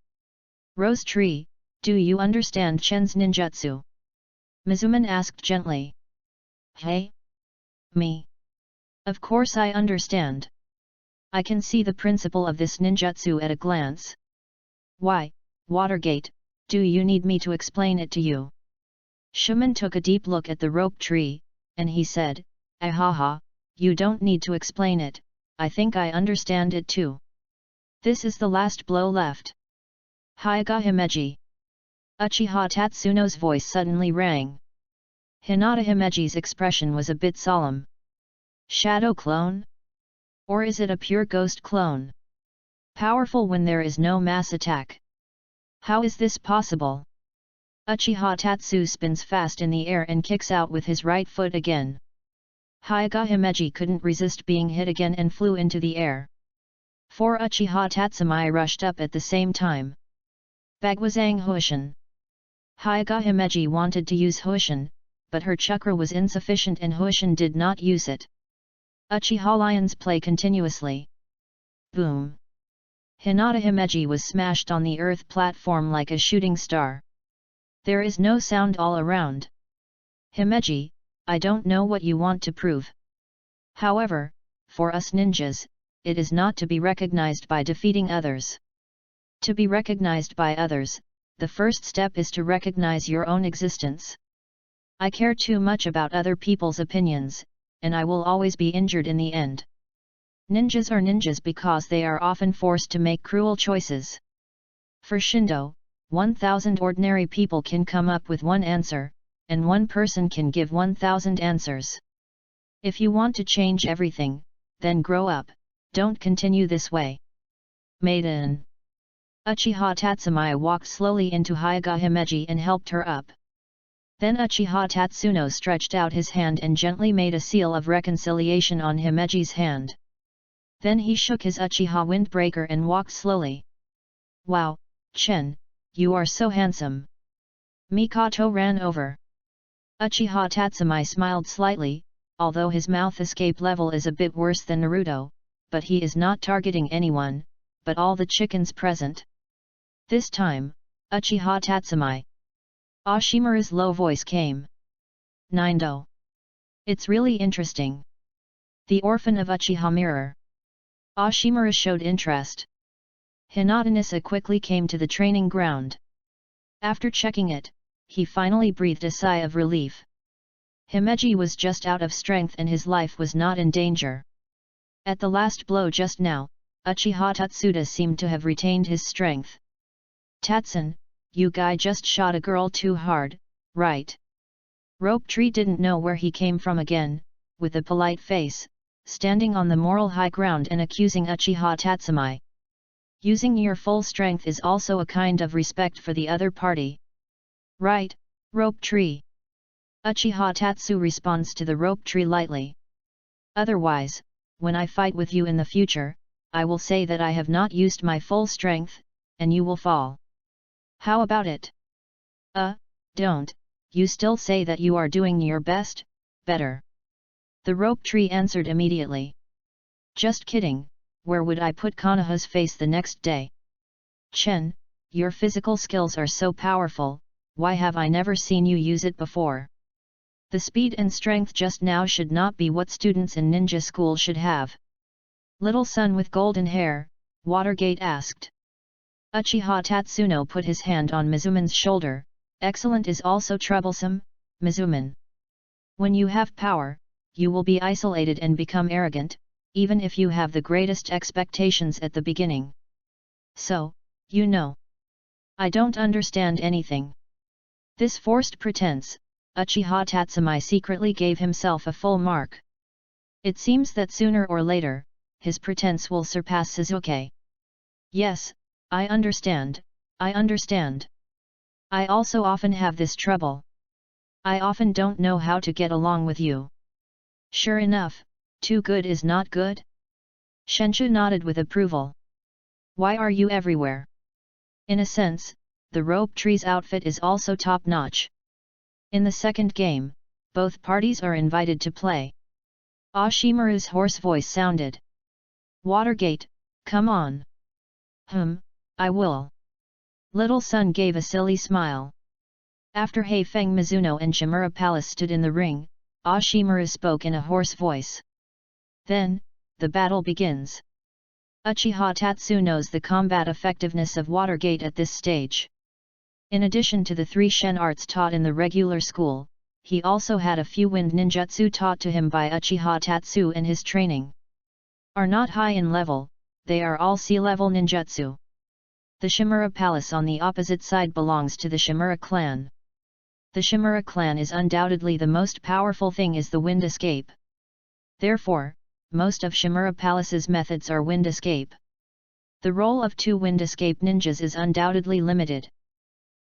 Rose Tree, do you understand Chen's ninjutsu? Mizuman asked gently. Hey? Me? Of course I understand. I can see the principle of this ninjutsu at a glance. Why, Watergate, do you need me to explain it to you? Shuman took a deep look at the rope tree, and he said, Ahaha, you don't need to explain it, I think I understand it too. This is the last blow left. Hyuga Himeji. Uchiha Tatsuno's voice suddenly rang. Hinata Himeji's expression was a bit solemn. Shadow clone? Or is it a pure ghost clone? Powerful when there is no mass attack. How is this possible? Uchiha Tatsu spins fast in the air and kicks out with his right foot again. Hyuga Himeji couldn't resist being hit again and flew into the air. 4 Uchiha Tatsumai rushed up at the same time. Bagwazang Hoshin. Hyuga Himeji wanted to use Hoshin, but her chakra was insufficient and Hoshin did not use it. Uchiha lions play continuously. Boom! Hinata Himeji was smashed on the earth platform like a shooting star. There is no sound all around. Himeji, I don't know what you want to prove. However, for us ninjas, it is not to be recognized by defeating others. To be recognized by others, the first step is to recognize your own existence. I care too much about other people's opinions, and I will always be injured in the end. Ninjas are ninjas because they are often forced to make cruel choices. For Shindo, 1,000 ordinary people can come up with one answer, and one person can give 1,000 answers. If you want to change everything, then grow up, don't continue this way. Maiden. Uchiha Tatsumai walked slowly into Hyuga Himeji and helped her up. Then Uchiha Tatsuno stretched out his hand and gently made a seal of reconciliation on Himeji's hand. Then he shook his Uchiha windbreaker and walked slowly. Wow, Chen, you are so handsome. Mikoto ran over. Uchiha Tatsumai smiled slightly, although his mouth escape level is a bit worse than Naruto, but he is not targeting anyone, but all the chickens present. This time, Uchiha Tatsumai. Ashimaru's low voice came. Nindo. It's really interesting. The orphan of Uchiha Mirror. Ashimaru showed interest. Hinata Nissa quickly came to the training ground. After checking it, he finally breathed a sigh of relief. Himeji was just out of strength and his life was not in danger. At the last blow just now, Uchiha Tatsuda seemed to have retained his strength. Tatsun, you guy just shot a girl too hard, right? Rope Tree didn't know where he came from again, with a polite face, standing on the moral high ground and accusing Uchiha Tatsumai. Using your full strength is also a kind of respect for the other party. Right, Rope Tree. Uchiha Tatsu responds to the Rope Tree lightly. Otherwise, when I fight with you in the future, I will say that I have not used my full strength, and you will fall. How about it? Don't, you still say that you are doing your best, better. The Rope Tree answered immediately. Just kidding, where would I put Konoha's face the next day? Chen, your physical skills are so powerful, why have I never seen you use it before? The speed and strength just now should not be what students in ninja school should have. Little son with golden hair, Watergate asked. Uchiha Tatsuno put his hand on Mizuman's shoulder. Excellent is also troublesome, Mizuman. When you have power, you will be isolated and become arrogant, even if you have the greatest expectations at the beginning. So, you know. I don't understand anything. This forced pretense, Uchiha Tatsumai secretly gave himself a full mark. It seems that sooner or later, his pretense will surpass Sasuke. Yes, I understand, I understand. I also often have this trouble. I often don't know how to get along with you. Sure enough, too good is not good? Shenshu nodded with approval. Why are you everywhere? In a sense, the Rope Tree's outfit is also top-notch. In the second game, both parties are invited to play. Ashimaru's hoarse voice sounded. Watergate, come on. I will. Little Sun gave a silly smile. After Heifeng Mizuno and Shimura Palace stood in the ring, Ashimaru spoke in a hoarse voice. Then, the battle begins. Uchiha Tatsu knows the combat effectiveness of Watergate at this stage. In addition to the 3 Shen arts taught in the regular school, he also had a few wind ninjutsu taught to him by Uchiha Tatsu and his training. Are not high in level, they are all sea-level ninjutsu. The Shimura Palace on the opposite side belongs to the Shimura clan. The Shimura clan is undoubtedly the most powerful thing is the wind escape. Therefore, most of Shimura Palace's methods are wind escape. The role of 2 wind escape ninjas is undoubtedly limited.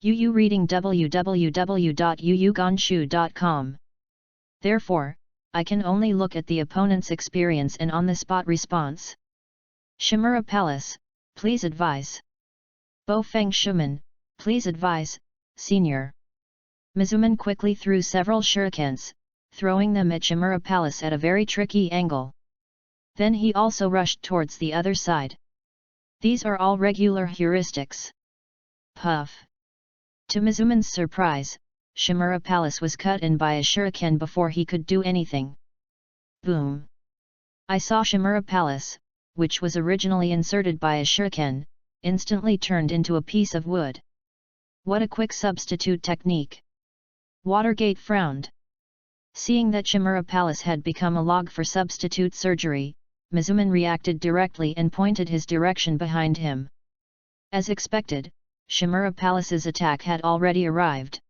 Yu reading www.yuyugonshu.com. Therefore, I can only look at the opponent's experience and on-the-spot response. Shimura Palace, please advise. Bofeng Shuman, please advise, Senior. Mizuman quickly threw several shurikens, throwing them at Shimura Palace at a very tricky angle. Then he also rushed towards the other side. These are all regular heuristics. Puff! To Mizumen's surprise, Shimura Palace was cut in by a shuriken before he could do anything. Boom! I saw Shimura Palace, which was originally inserted by a shuriken, instantly turned into a piece of wood. What a quick substitute technique! Watergate frowned. Seeing that Shimura Palace had become a log for substitute surgery, Mizumen reacted directly and pointed his direction behind him. As expected, Shimura Palace's attack had already arrived.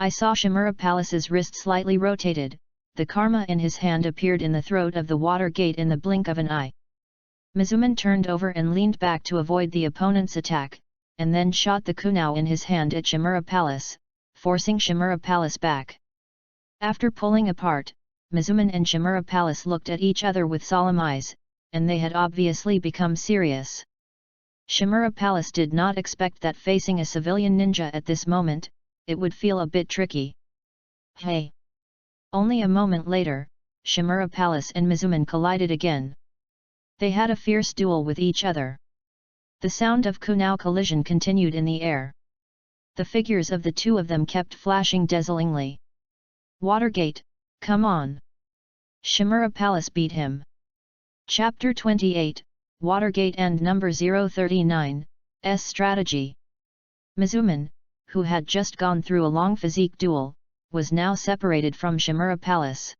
I saw Shimura Palace's wrist slightly rotated, the karma in his hand appeared in the throat of the water gate in the blink of an eye. Mizumen turned over and leaned back to avoid the opponent's attack, and then shot the kunao in his hand at Shimura Palace, forcing Shimura Palace back. After pulling apart, Mizumen and Shimura Palace looked at each other with solemn eyes, and they had obviously become serious. Shimura Palace did not expect that facing a civilian ninja at this moment, it would feel a bit tricky. Hey! Only a moment later, Shimura Palace and Mizumen collided again. They had a fierce duel with each other. The sound of kunao collision continued in the air. The figures of the two of them kept flashing dazzlingly. Watergate, come on! Shimura Palace beat him. Chapter 28, Watergate and Number 039, S Strategy. Mizumen, who had just gone through a long physique duel, was now separated from Shimura Palace.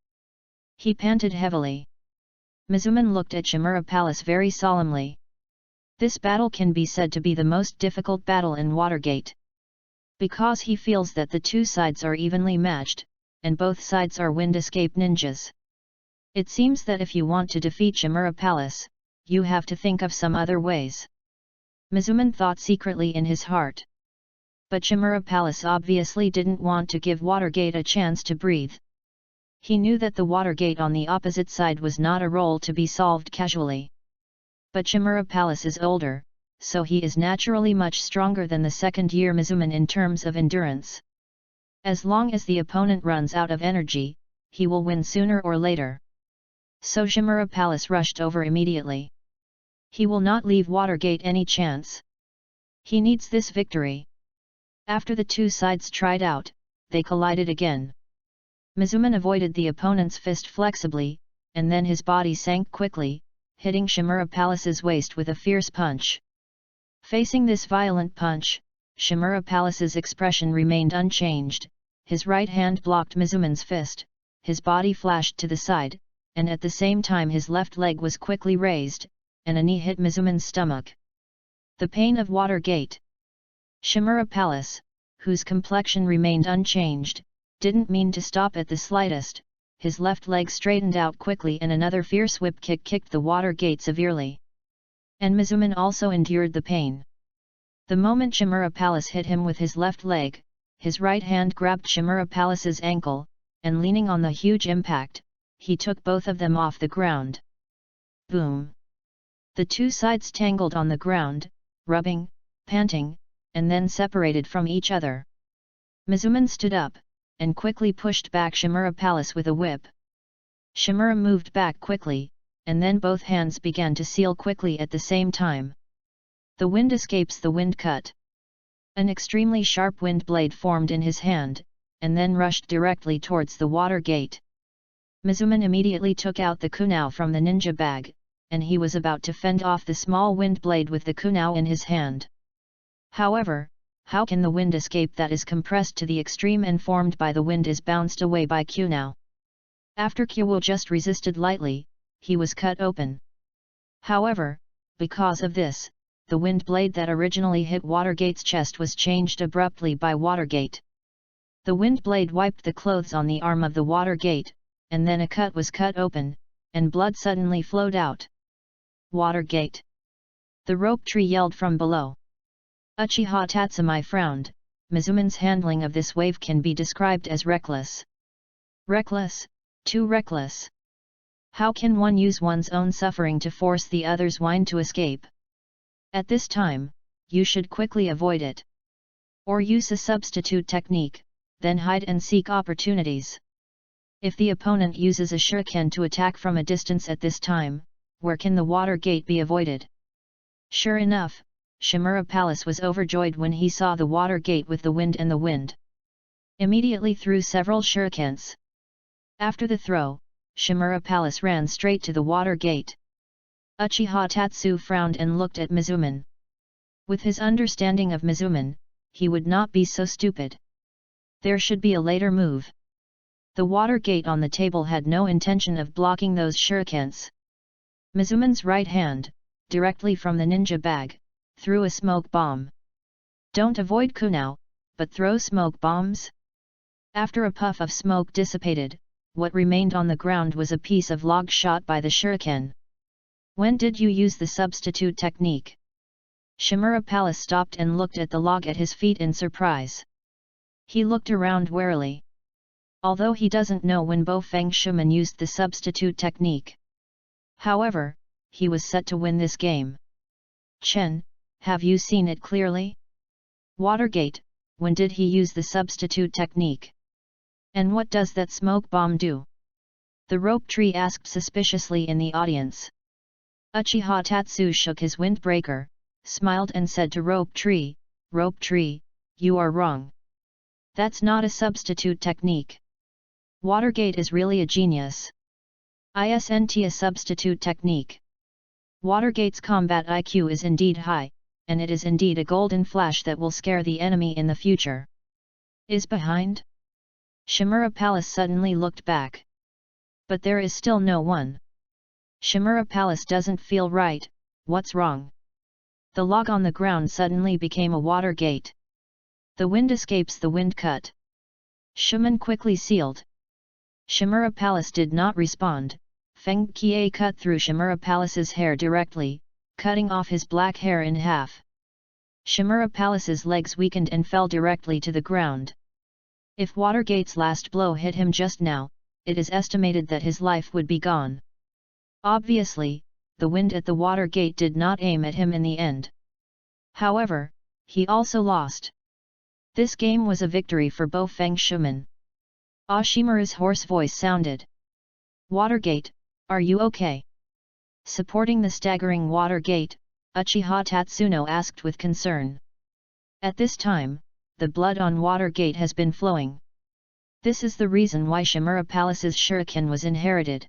He panted heavily. Mizumen looked at Shimura Palace very solemnly. This battle can be said to be the most difficult battle in Watergate. Because he feels that the two sides are evenly matched, and both sides are wind escape ninjas. It seems that if you want to defeat Shimura Palace, you have to think of some other ways. Mizumen thought secretly in his heart. But Shimura Palace obviously didn't want to give Watergate a chance to breathe. He knew that the Watergate on the opposite side was not a role to be solved casually. But Shimura Palace is older, so he is naturally much stronger than the second-year Mizumen in terms of endurance. As long as the opponent runs out of energy, he will win sooner or later. So Shimura Palace rushed over immediately. He will not leave Watergate any chance. He needs this victory. After the two sides tried out, they collided again. Mizumen avoided the opponent's fist flexibly, and then his body sank quickly, hitting Shimura Palace's waist with a fierce punch. Facing this violent punch, Shimura Palace's expression remained unchanged, his right hand blocked Mizumen's fist, his body flashed to the side, and at the same time his left leg was quickly raised, and a knee hit Mizumen's stomach. The pain of Watergate. Shimura Palace, whose complexion remained unchanged, didn't mean to stop at the slightest, his left leg straightened out quickly and another fierce whip kick kicked the Watergate severely. And Mizumen also endured the pain. The moment Shimura Palace hit him with his left leg, his right hand grabbed Shimura Palace's ankle, and leaning on the huge impact, he took both of them off the ground. Boom! The two sides tangled on the ground, rubbing, panting, and then separated from each other. Mizumen stood up, and quickly pushed back Shimura Palace with a whip. Shimura moved back quickly, and then both hands began to seal quickly at the same time. The wind escapes the wind cut. An extremely sharp wind blade formed in his hand, and then rushed directly towards the Watergate. Mizumen immediately took out the kunao from the ninja bag, and he was about to fend off the small wind blade with the kunao in his hand. However, how can the wind escape that is compressed to the extreme and formed by the wind is bounced away by kunao? After Kyo just resisted lightly, he was cut open. However, because of this, the wind blade that originally hit Watergate's chest was changed abruptly by Watergate. The wind blade wiped the clothes on the arm of the Watergate, and then a cut was cut open, and blood suddenly flowed out. Watergate! The rope tree yelled from below. Uchiha Tatsumai frowned. Mizumen's handling of this wave can be described as reckless. Reckless, too reckless. How can one use one's own suffering to force the other's wine to escape? At this time, you should quickly avoid it. Or use a substitute technique, then hide and seek opportunities. If the opponent uses a shuriken to attack from a distance at this time, where can the water gate be avoided? Sure enough, Shimura Palace was overjoyed when he saw the water gate with the wind and the wind. Immediately threw several shurikens. After the throw, Shimura Palace ran straight to the water gate. Uchiha Tatsu frowned and looked at Mizuman. With his understanding of Mizuman, he would not be so stupid. There should be a later move. The water gate on the table had no intention of blocking those shurikens. Mizuman's right hand, directly from the ninja bag, threw a smoke bomb. Don't avoid Kunao, but throw smoke bombs? After a puff of smoke dissipated, what remained on the ground was a piece of log shot by the shuriken. When did you use the substitute technique? Shimura Palace stopped and looked at the log at his feet in surprise. He looked around warily. Although he doesn't know when Bo Feng Shuman used the substitute technique. However, he was set to win this game. Chen, have you seen it clearly? Watergate, when did he use the substitute technique? And what does that smoke bomb do? The rope tree asked suspiciously in the audience. Uchiha Tatsu shook his windbreaker, smiled and said to Rope Tree, you are wrong. That's not a substitute technique. Watergate is really a genius. Isn't a substitute technique. Watergate's combat IQ is indeed high, and it is indeed a golden flash that will scare the enemy in the future. Is behind? Shimura Palace suddenly looked back. But there is still no one. Shimura Palace doesn't feel right, what's wrong? The log on the ground suddenly became a water gate. The wind escapes the wind cut. Shuman quickly sealed. Shimura Palace did not respond. Feng Kie cut through Shimura Palace's hair directly, cutting off his black hair in half. Shimura Palace's legs weakened and fell directly to the ground. If Watergate's last blow hit him just now, it is estimated that his life would be gone. Obviously, the wind at the water gate did not aim at him in the end. However, he also lost. This game was a victory for Bo Feng Shuman. Ashimura's hoarse voice sounded. Watergate, are you okay? Supporting the staggering Watergate, Uchiha Tatsuno asked with concern. At this time, the blood on Watergate has been flowing. This is the reason why Shimura Palace's shuriken was inherited.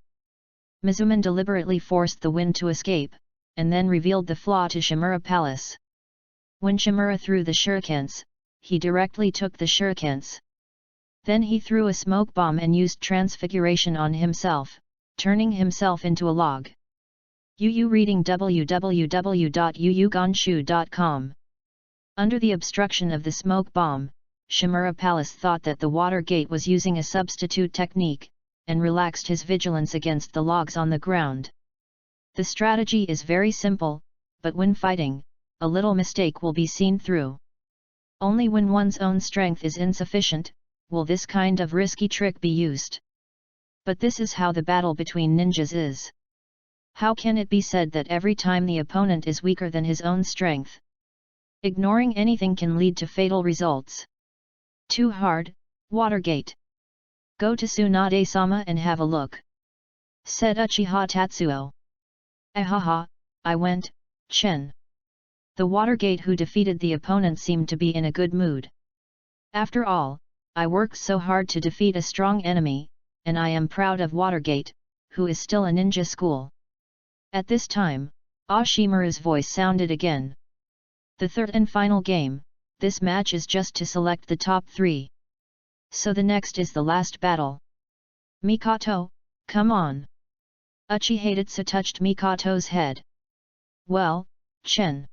Mizuman deliberately forced the wind to escape, and then revealed the flaw to Shimura Palace. When Shimura threw the shurikens, he directly took the shurikens. Then he threw a smoke bomb and used transfiguration on himself, turning himself into a log. Yu reading www.yuyugonshu.com. Under the obstruction of the smoke bomb, Shimura Palace thought that the water gate was using a substitute technique, and relaxed his vigilance against the logs on the ground. The strategy is very simple, but when fighting, a little mistake will be seen through. Only when one's own strength is insufficient, will this kind of risky trick be used. But this is how the battle between ninjas is. How can it be said that every time the opponent is weaker than his own strength? Ignoring anything can lead to fatal results. Too hard, Watergate. Go to Tsunade-sama and have a look. Said Uchiha Tatsuo. Ahaha, I went, Chen. The Watergate who defeated the opponent seemed to be in a good mood. After all, I worked so hard to defeat a strong enemy, and I am proud of Watergate, who is still a ninja school. At this time, Ashimura's voice sounded again. The third and final game, this match is just to select the top 3. So the next is the last battle. Mikoto, come on. Uchiha touched Mikoto's head. Well, Chen.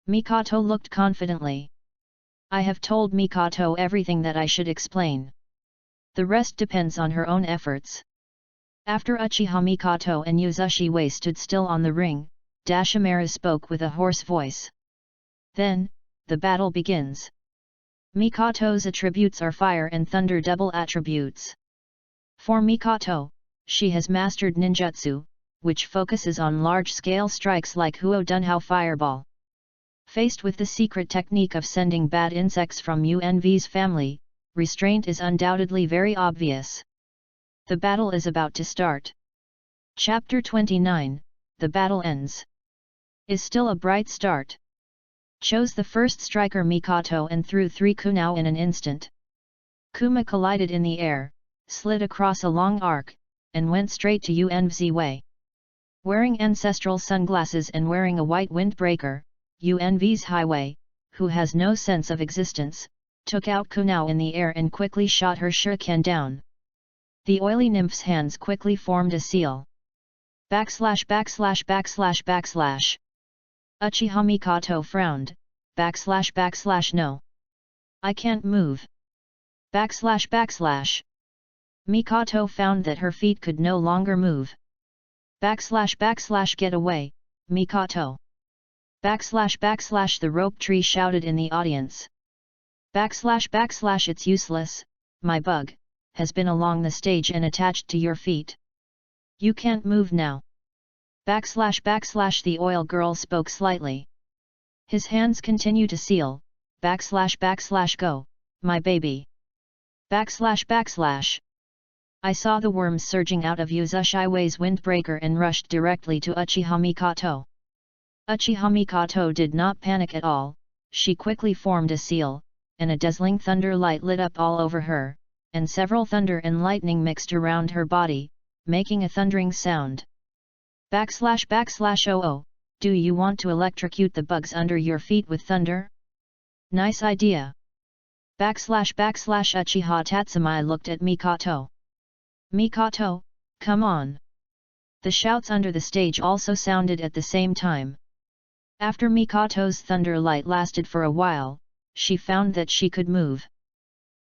Mikoto looked confidently. I have told Mikoto everything that I should explain. The rest depends on her own efforts. After Uchiha Mikoto and Yuzushi Wei stood still on the ring, Dashimura spoke with a hoarse voice. Then, the battle begins. Mikoto's attributes are fire and thunder double attributes. For Mikoto, she has mastered ninjutsu, which focuses on large-scale strikes like Huo Dunhao Fireball. Faced with the secret technique of sending bad insects from UNV's family, restraint is undoubtedly very obvious. The battle is about to start. Chapter 29, the battle ends. Is still a bright start. Chose the first striker Mikoto and threw 3 kunao in an instant. Kuma collided in the air, slid across a long arc, and went straight to Yun's way. Wearing ancestral sunglasses and wearing a white windbreaker, Yun's highway, who has no sense of existence, took out kunao in the air and quickly shot her shuriken down. The oily nymph's hands quickly formed a seal. ///////. Uchiha Mikoto frowned, // no. I can't move. // Mikoto found that her feet could no longer move. // get away, Mikoto. // the rope tree shouted in the audience. // it's useless, my bug, has been along the stage and attached to your feet. You can't move now. / the oil girl spoke slightly. His hands continue to seal, / go, my baby. / I saw the worms surging out of Yuzushiway's windbreaker and rushed directly to Uchiha Mikoto. Uchiha Mikoto did not panic at all, she quickly formed a seal, and a dazzling thunder light lit up all over her, and several thunder and lightning mixed around her body, making a thundering sound. / oh, do you want to electrocute the bugs under your feet with thunder? Nice idea. / Uchiha Tatsumai looked at Mikoto. Mikoto, come on. The shouts under the stage also sounded at the same time. After Mikoto's thunder light lasted for a while, she found that she could move.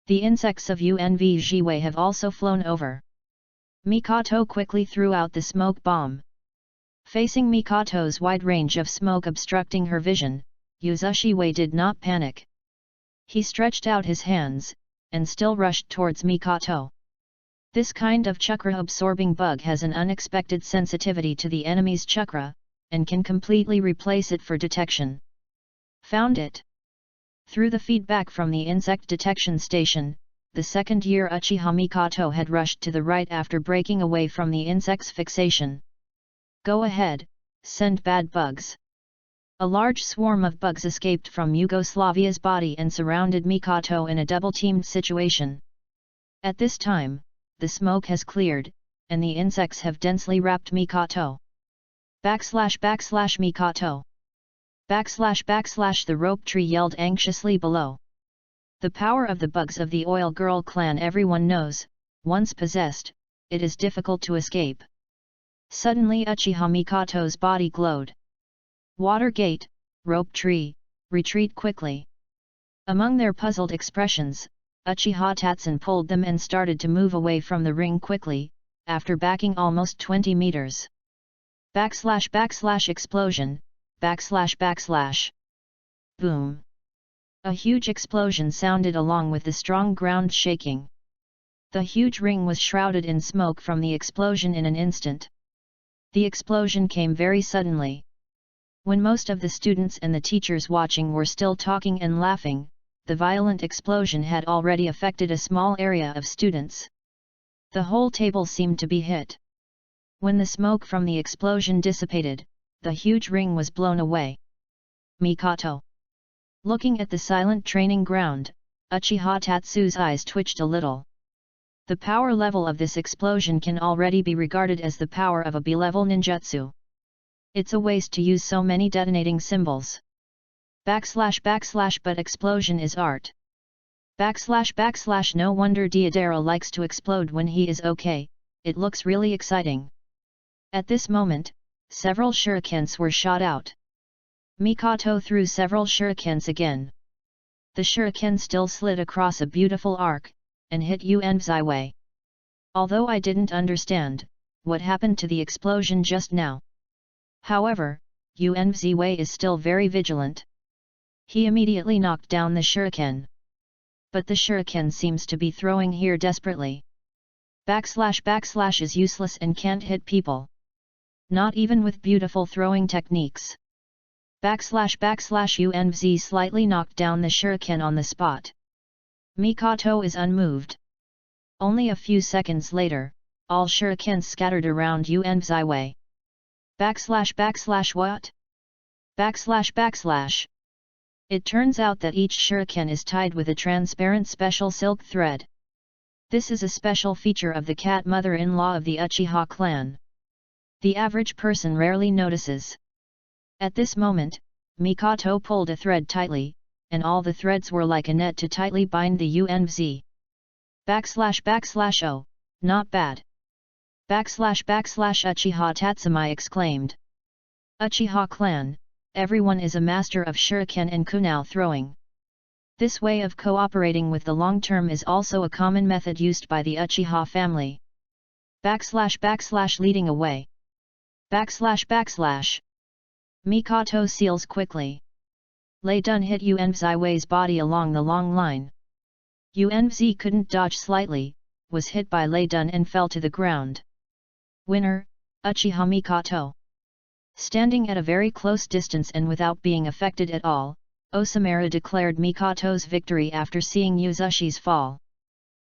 The insects of Yunvjiwei have also flown over. Mikoto quickly threw out the smoke bomb. Facing Mikoto's wide range of smoke obstructing her vision, Yuzushiwei did not panic. He stretched out his hands, and still rushed towards Mikoto. This kind of chakra-absorbing bug has an unexpected sensitivity to the enemy's chakra, and can completely replace it for detection. Found it. Through the feedback from the insect detection station, the second-year Uchiha Mikoto had rushed to the right after breaking away from the insect's fixation. Go ahead, send bad bugs. A large swarm of bugs escaped from Yugoslavia's body and surrounded Mikoto in a double-teamed situation. At this time, the smoke has cleared, and the insects have densely wrapped Mikoto. / Mikoto. / the rope tree yelled anxiously below. The power of the bugs of the Oil Girl clan everyone knows, once possessed, it is difficult to escape. Suddenly Uchiha Mikoto's body glowed. Water gate, rope tree, retreat quickly. Among their puzzled expressions, Uchiha Tatsun pulled them and started to move away from the ring quickly, after backing almost 20 meters. / explosion, / boom. A huge explosion sounded along with the strong ground shaking. The huge ring was shrouded in smoke from the explosion in an instant. The explosion came very suddenly. When most of the students and the teachers watching were still talking and laughing, the violent explosion had already affected a small area of students. The whole table seemed to be hit. When the smoke from the explosion dissipated, the huge ring was blown away. Mikoto. Looking at the silent training ground, Uchiha Tatsu's eyes twitched a little. The power level of this explosion can already be regarded as the power of a B-level ninjutsu. It's a waste to use so many detonating symbols. / but explosion is art. / no wonder Diodero likes to explode when he is okay, it looks really exciting. At this moment, several shurikens were shot out. Mikoto threw several shurikens again. The shuriken still slid across a beautiful arc, and hit Yunvjiwei. Although I didn't understand what happened to the explosion just now. However, Yunvjiwei is still very vigilant. He immediately knocked down the shuriken. But the shuriken seems to be throwing here desperately. / is useless and can't hit people. Not even with beautiful throwing techniques. / Yunvji slightly knocked down the shuriken on the spot. Mikoto is unmoved. Only a few seconds later, all shurikens scattered around Yunvjiwei. What? It turns out that each shuriken is tied with a transparent special silk thread. This is a special feature of the cat mother-in-law of the Uchiha clan. The average person rarely notices. At this moment, Mikoto pulled a thread tightly, and all the threads were like a net to tightly bind the UNZ. Oh, not bad. Uchiha Tatsumi exclaimed. Uchiha clan, everyone is a master of shuriken and kunai throwing. This way of cooperating with the long term is also a common method used by the Uchiha family. Leading away. Mikoto seals quickly. Lei Dun hit Unziwei's body along the long line. Unz couldn't dodge slightly, was hit by Lei Dun and fell to the ground. Winner, Uchiha Mikoto. Standing at a very close distance and without being affected at all, Osamura declared Mikoto's victory after seeing Uzushi's fall.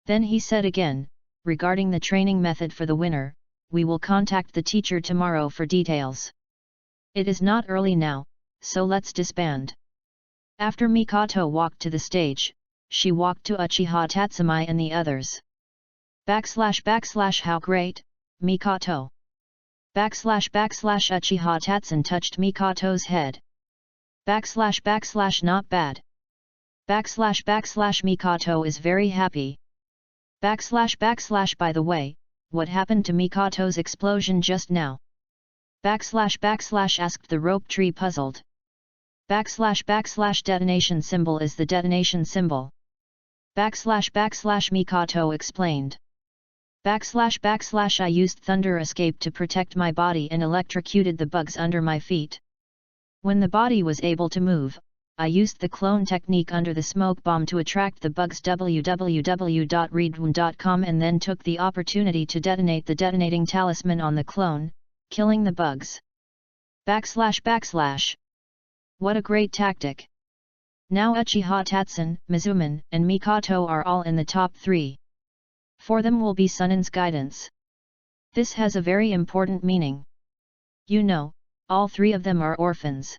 Then he said again, regarding the training method for the winner, we will contact the teacher tomorrow for details. It is not early now, so let's disband. After Mikoto walked to the stage, she walked to Uchiha Tatsumi and the others. How great, Mikoto. Uchiha Tatsun touched Mikoto's head. Not bad. Mikoto is very happy. By the way, what happened to Mikoto's explosion just now? Asked the rope tree puzzled. Detonation symbol is the detonation symbol. Mikoto explained. I used thunder escape to protect my body and electrocuted the bugs under my feet. When the body was able to move, I used the clone technique under the smoke bomb to attract the bugs www.readaloud.com and then took the opportunity to detonate the detonating talisman on the clone, killing the bugs. What a great tactic! Now Uchiha Tatsun, Mizuman, and Mikoto are all in the top 3. For them will be Sunin's guidance. This has a very important meaning. You know, all 3 of them are orphans.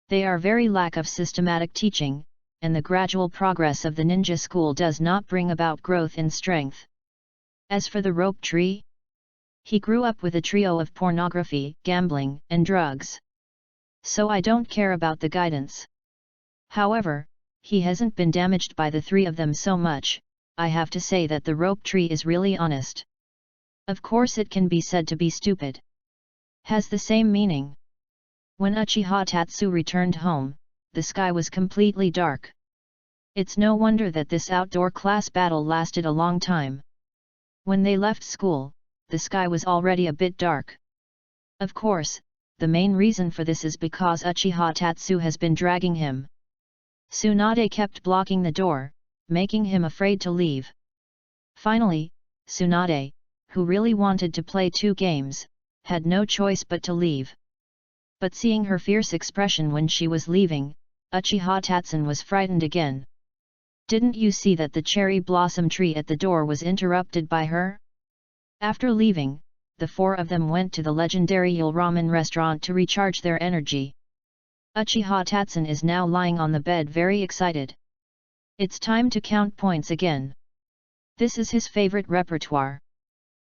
They are very lack of systematic teaching, and the gradual progress of the ninja school does not bring about growth in strength. As for the rope tree, he grew up with a trio of pornography, gambling, and drugs. So I don't care about the guidance. However, he hasn't been damaged by the 3 of them so much. I have to say that the rope tree is really honest. Of course it can be said to be stupid. Has the same meaning. When Uchiha Tatsu returned home, the sky was completely dark. It's no wonder that this outdoor class battle lasted a long time. When they left school, the sky was already a bit dark. Of course, the main reason for this is because Uchiha Tatsu has been dragging him. Tsunade kept blocking the door, making him afraid to leave. Finally, Tsunade, who really wanted to play 2 games, had no choice but to leave. But seeing her fierce expression when she was leaving, Uchiha Tatsun was frightened again. Didn't you see that the cherry blossom tree at the door was interrupted by her? After leaving, the 4 of them went to the legendary Yul Ramen restaurant to recharge their energy. Uchiha Tatsun is now lying on the bed very excited. It's time to count points again. This is his favorite repertoire.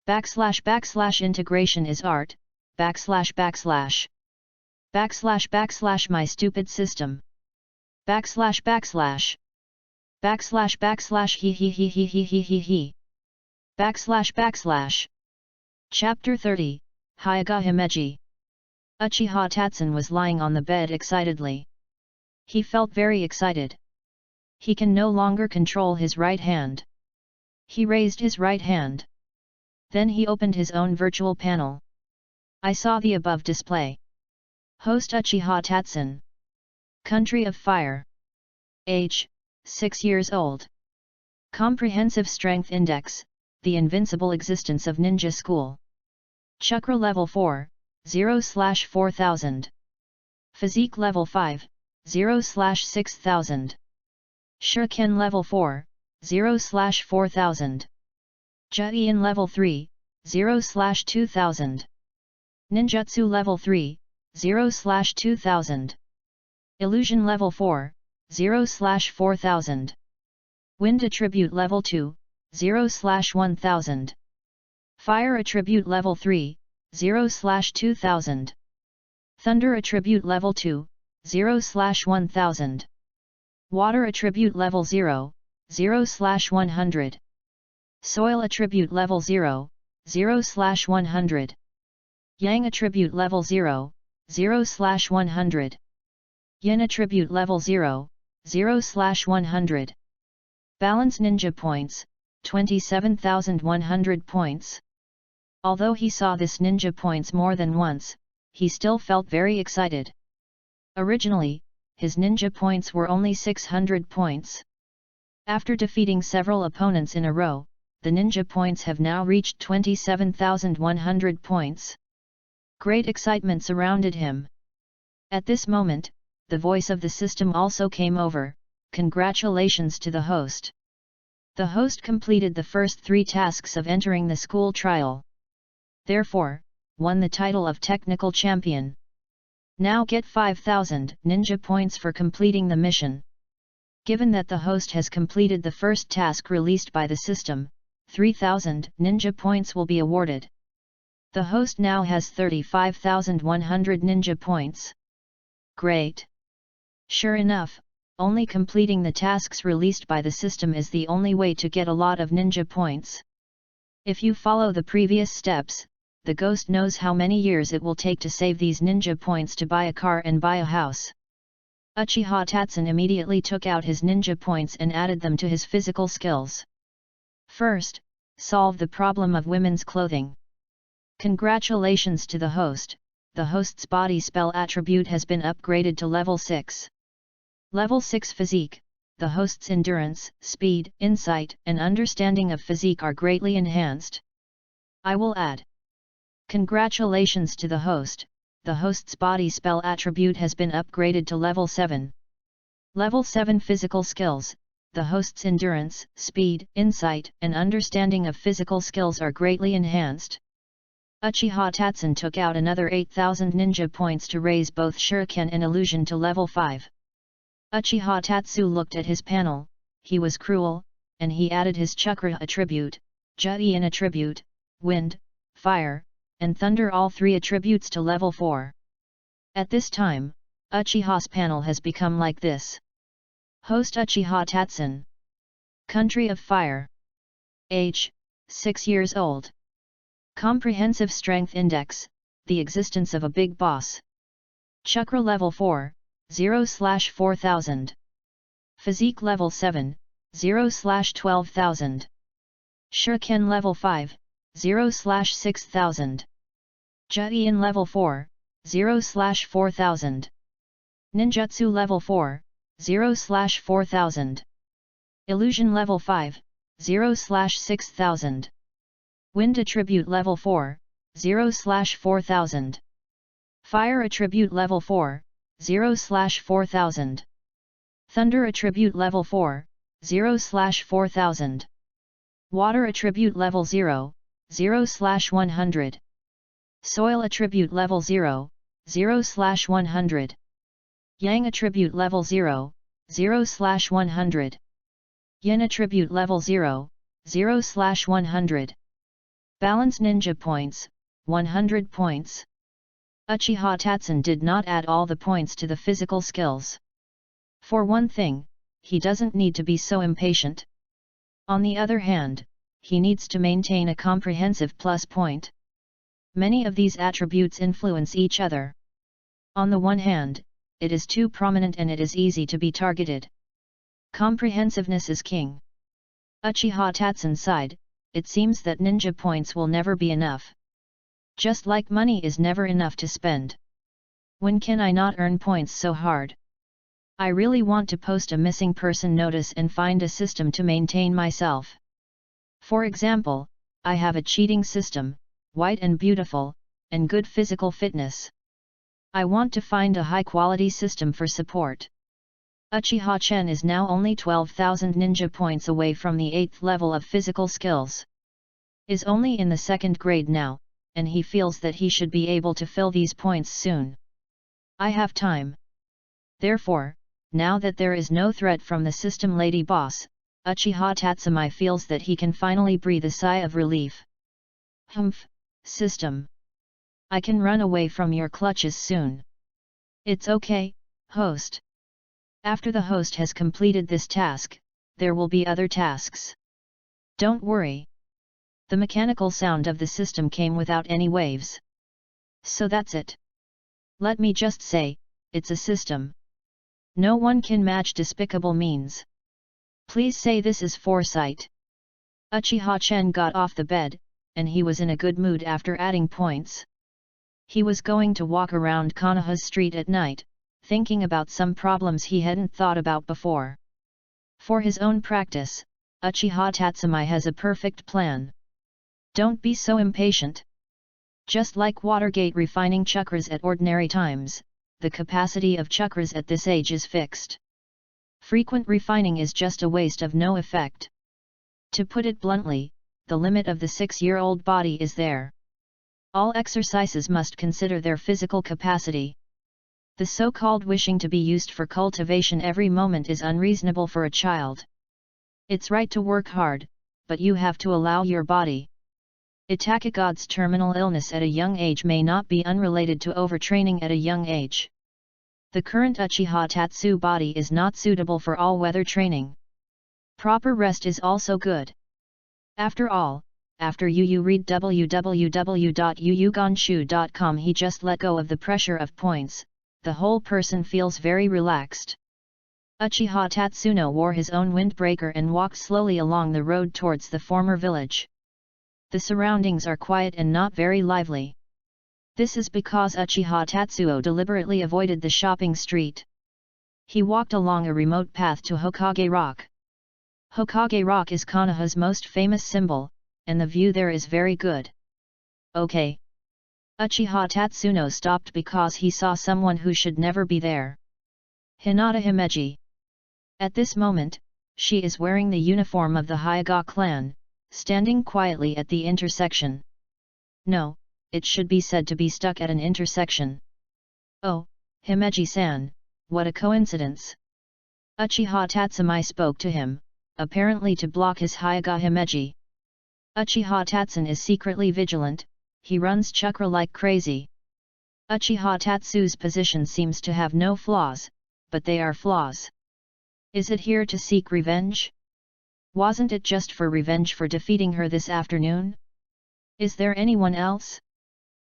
Integration is art, my stupid system. He. Chapter 30, Hyaga Himeji. Uchiha Tatsun was lying on the bed excitedly. He felt very excited. He can no longer control his right hand. He raised his right hand. Then he opened his own virtual panel. I saw the above display. Host Uchiha Tatsun. Country of Fire. Age, 6 years old. Comprehensive Strength Index, the invincible existence of ninja school. Chakra level 4, 0/4000. Physique level 5, 0/6000. Shuriken level 4, 0/4000. Juian level 3, 0/2000. Ninjutsu level 3, 0/2000. Illusion level 4, 0/4000. Wind attribute level 2, 0/1000. Fire attribute level 3, 0/2000. Thunder attribute level 2, 0/1000. Water attribute level 0, 0/100. Soil attribute level 0, 0/100. Yang attribute level 0, 0/100. Yin attribute level 0, 0/100. Balance ninja points, 27,100 points. Although he saw this ninja points more than once, he still felt very excited. Originally, his ninja points were only 600 points. After defeating several opponents in a row, the ninja points have now reached 27,100 points. Great excitement surrounded him. At this moment, the voice of the system also came over, "Congratulations to the host. The host completed the first 3 tasks of entering the school trial. Therefore, won the title of Technical Champion. Now get 5,000 ninja points for completing the mission." Given that the host has completed the first task released by the system, 3,000 ninja points will be awarded. The host now has 35,100 ninja points. Great! Sure enough, only completing the tasks released by the system is the only way to get a lot of ninja points. If you follow the previous steps, the ghost knows how many years it will take to save these ninja points to buy a car and buy a house. Uchiha Tatsun immediately took out his ninja points and added them to his physical skills. First, solve the problem of women's clothing. Congratulations to the host, the host's body spell attribute has been upgraded to level 6. Level 6 Physique, the host's endurance, speed, insight, and understanding of physique are greatly enhanced. I will add. Congratulations to the host, the host's body spell attribute has been upgraded to level 7. Level 7 Physical Skills, the host's endurance, speed, insight, and understanding of physical skills are greatly enhanced. Uchiha Tatsun took out another 8,000 ninja points to raise both Shuriken and Illusion to level 5. Uchiha Tatsu looked at his panel, he was cruel, and he added his chakra attribute, Juin attribute, wind, fire, and thunder, all 3 attributes to level 4. At this time, Uchiha's panel has become like this. Host Uchiha Tatsun. Country of Fire. Age, 6 years old. Comprehensive Strength Index, the existence of a big boss. Chakra level 4, 0/4000. Physique level 7, 0/12,000. Shuriken level 5, 0/6000. Juin level 4, 0/4000. Ninjutsu level 4, 0/4000. Illusion level 5, 0/6000. Wind attribute level 4, 0/4000. Fire attribute level 4, 0/4000. Thunder attribute level 4, 0/4000. Water attribute level 0, 0/100. Soil attribute level 0, 0/100. Yang attribute level 0, 0/100. Yin attribute level 0, 0/100. Balance ninja points, 100 points. Uchiha Tatsun did not add all the points to the physical skills. For one thing, he doesn't need to be so impatient. On the other hand, he needs to maintain a comprehensive plus point. Many of these attributes influence each other. On the one hand, it is too prominent and it is easy to be targeted. Comprehensiveness is king. Uchiha Tatsun sighed, it seems that ninja points will never be enough. Just like money is never enough to spend. When can I not earn points so hard? I really want to post a missing person notice and find a system to maintain myself. For example, I have a cheating system, white and beautiful, and good physical fitness. I want to find a high-quality system for support. Uchiha Chen is now only 12,000 ninja points away from the 8th level of physical skills. Is only in the 2nd grade now, and he feels that he should be able to fill these points soon. I have time. Therefore, now that there is no threat from the system lady boss, Uchiha Tatsumi feels that he can finally breathe a sigh of relief. Humph, system. I can run away from your clutches soon. It's okay, host. After the host has completed this task, there will be other tasks. Don't worry. The mechanical sound of the system came without any waves. So that's it. Let me just say, it's a system. No one can match despicable means. Please say this is foresight. Uchiha Chen got off the bed, and he was in a good mood after adding points. He was going to walk around Konohas Street at night, thinking about some problems he hadn't thought about before. For his own practice, Uchiha Tatsumi has a perfect plan. Don't be so impatient. Just like Watergate refining chakras at ordinary times, the capacity of chakras at this age is fixed. Frequent refining is just a waste of no effect. To put it bluntly, the limit of the 6-year-old body is there. All exercises must consider their physical capacity. The so-called wishing to be used for cultivation every moment is unreasonable for a child. It's right to work hard, but you have to allow your body. Itachigod's terminal illness at a young age may not be unrelated to overtraining at a young age. The current Uchiha Tatsu body is not suitable for all-weather training. Proper rest is also good. After all, after you read www.yuyugonshu.com, he just let go of the pressure of points, the whole person feels very relaxed. Uchiha Tatsuno wore his own windbreaker and walked slowly along the road towards the former village. The surroundings are quiet and not very lively. This is because Uchiha Tatsuo deliberately avoided the shopping street. He walked along a remote path to Hokage Rock. Hokage Rock is Konoha's most famous symbol, and the view there is very good. Okay. Uchiha Tatsuno stopped because he saw someone who should never be there. Hinata Himeji. At this moment, she is wearing the uniform of the Hyuga clan, standing quietly at the intersection. No, it should be said to be stuck at an intersection. Oh, Himeji-san, what a coincidence. Uchiha Tatsumi spoke to him, apparently to block his Hyuga Himeji. Uchiha Tatsun is secretly vigilant, he runs chakra like crazy. Uchiha Tatsu's position seems to have no flaws, but they are flaws. Is it here to seek revenge? Wasn't it just for revenge for defeating her this afternoon? Is there anyone else?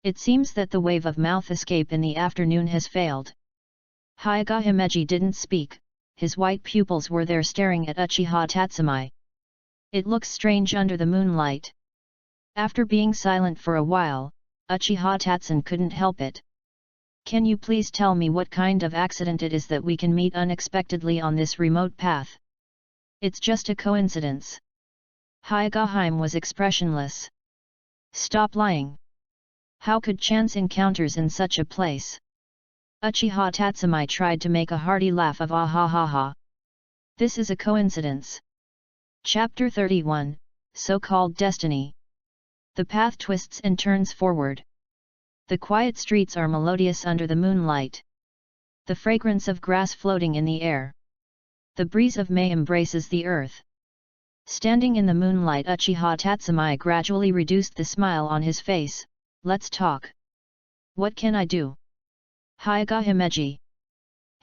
It seems that the wave of mouth escape in the afternoon has failed. Hyuga Himeji didn't speak, his white pupils were there staring at Uchiha Tatsumi. It looks strange under the moonlight. After being silent for a while, Uchiha Tatsun couldn't help it. Can you please tell me what kind of accident it is that we can meet unexpectedly on this remote path? It's just a coincidence. Hyuga Hime was expressionless. Stop lying. How could chance encounters in such a place? Uchiha Tatsumi tried to make a hearty laugh of ah ha ha ha. This is a coincidence. Chapter 31, So-Called Destiny. The path twists and turns forward. The quiet streets are melodious under the moonlight. The fragrance of grass floating in the air. The breeze of May embraces the earth. Standing in the moonlight, Uchiha Tatsumi gradually reduced the smile on his face. Let's talk. What can I do? Hyuga Himeji.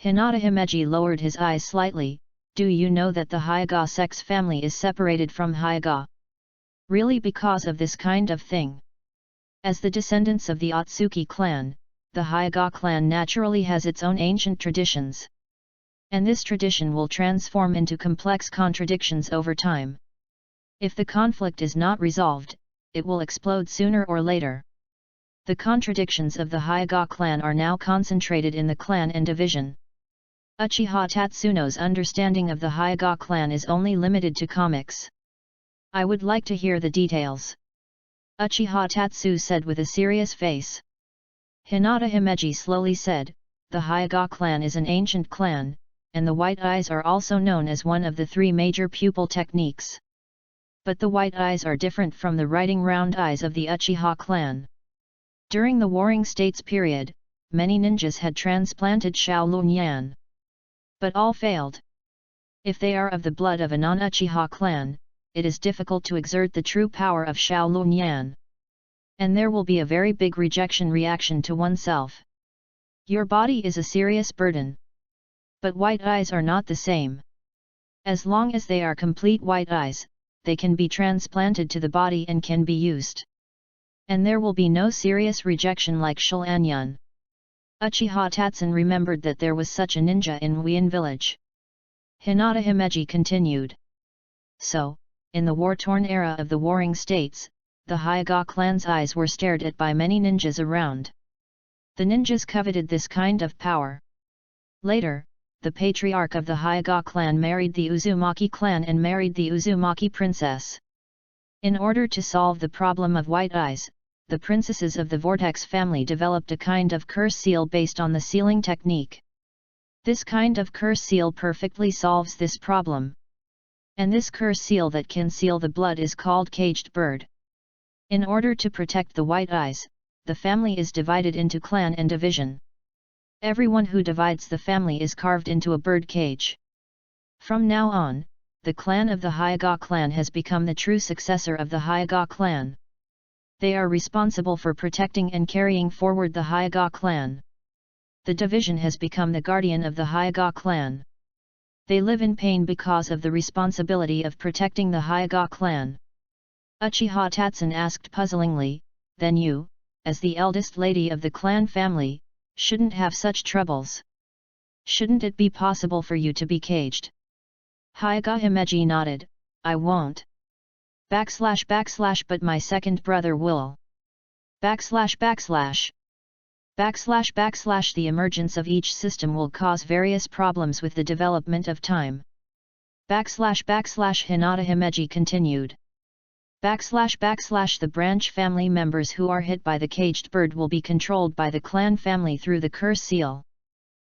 Hinata Himeji lowered his eyes slightly. Do you know that the Hyuga sex family is separated from Hyuga? Really, because of this kind of thing? As the descendants of the Otsuki clan, the Hyuga clan naturally has its own ancient traditions. And this tradition will transform into complex contradictions over time. If the conflict is not resolved, it will explode sooner or later. The contradictions of the Hyuga clan are now concentrated in the clan and division. Uchiha Tatsuno's understanding of the Hyuga clan is only limited to comics. I would like to hear the details. Uchiha Tatsu said with a serious face. Hinata Himeji slowly said, the Hyuga clan is an ancient clan, and the white eyes are also known as one of the 3 major pupil techniques. But the white eyes are different from the writing round eyes of the Uchiha clan. During the Warring States period, many ninjas had transplanted Shaolin, but all failed. If they are of the blood of a non-Uchiha clan, it is difficult to exert the true power of Shaolin. And there will be a very big rejection reaction to oneself. Your body is a serious burden. But white eyes are not the same. As long as they are complete white eyes, they can be transplanted to the body and can be used. And there will be no serious rejection like Shilanyan. Uchiha Tatsun remembered that there was such a ninja in Wien village. Hinata Himeji continued. So, in the war-torn era of the Warring States, the Hyuga clan's eyes were stared at by many ninjas around. The ninjas coveted this kind of power. Later, the patriarch of the Hyuga clan married the Uzumaki clan and married the Uzumaki princess. In order to solve the problem of white eyes, the princesses of the Vortex family developed a kind of curse seal based on the sealing technique. This kind of curse seal perfectly solves this problem. And this curse seal that can seal the blood is called caged bird. In order to protect the white eyes, the family is divided into clan and division. Everyone who divides the family is carved into a bird cage. From now on, the clan of the Hyuga clan has become the true successor of the Hyuga clan. They are responsible for protecting and carrying forward the Hyuga clan. The division has become the guardian of the Hyuga clan. They live in pain because of the responsibility of protecting the Hyuga clan. Uchiha Tatsun asked puzzlingly, then you, as the eldest lady of the clan family, shouldn't have such troubles. Shouldn't it be possible for you to be caged? Hyuga Himeji nodded, I won't. But my second brother will. The emergence of each system will cause various problems with the development of time. Hinata Himeji continued. The branch family members who are hit by the caged bird will be controlled by the clan family through the curse seal.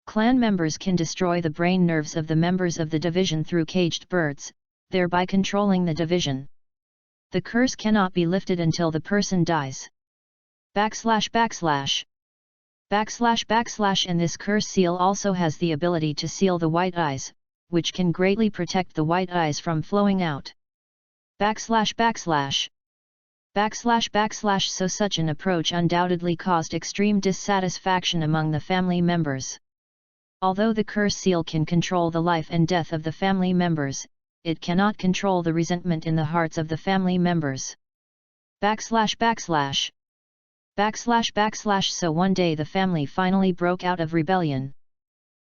Clan members can destroy the brain nerves of the members of the division through caged birds, thereby controlling the division. The curse cannot be lifted until the person dies. And this curse seal also has the ability to seal the white eyes, which can greatly protect the white eyes from flowing out. So such an approach undoubtedly caused extreme dissatisfaction among the family members. Although the curse seal can control the life and death of the family members, it cannot control the resentment in the hearts of the family members. So one day the family finally broke out of rebellion.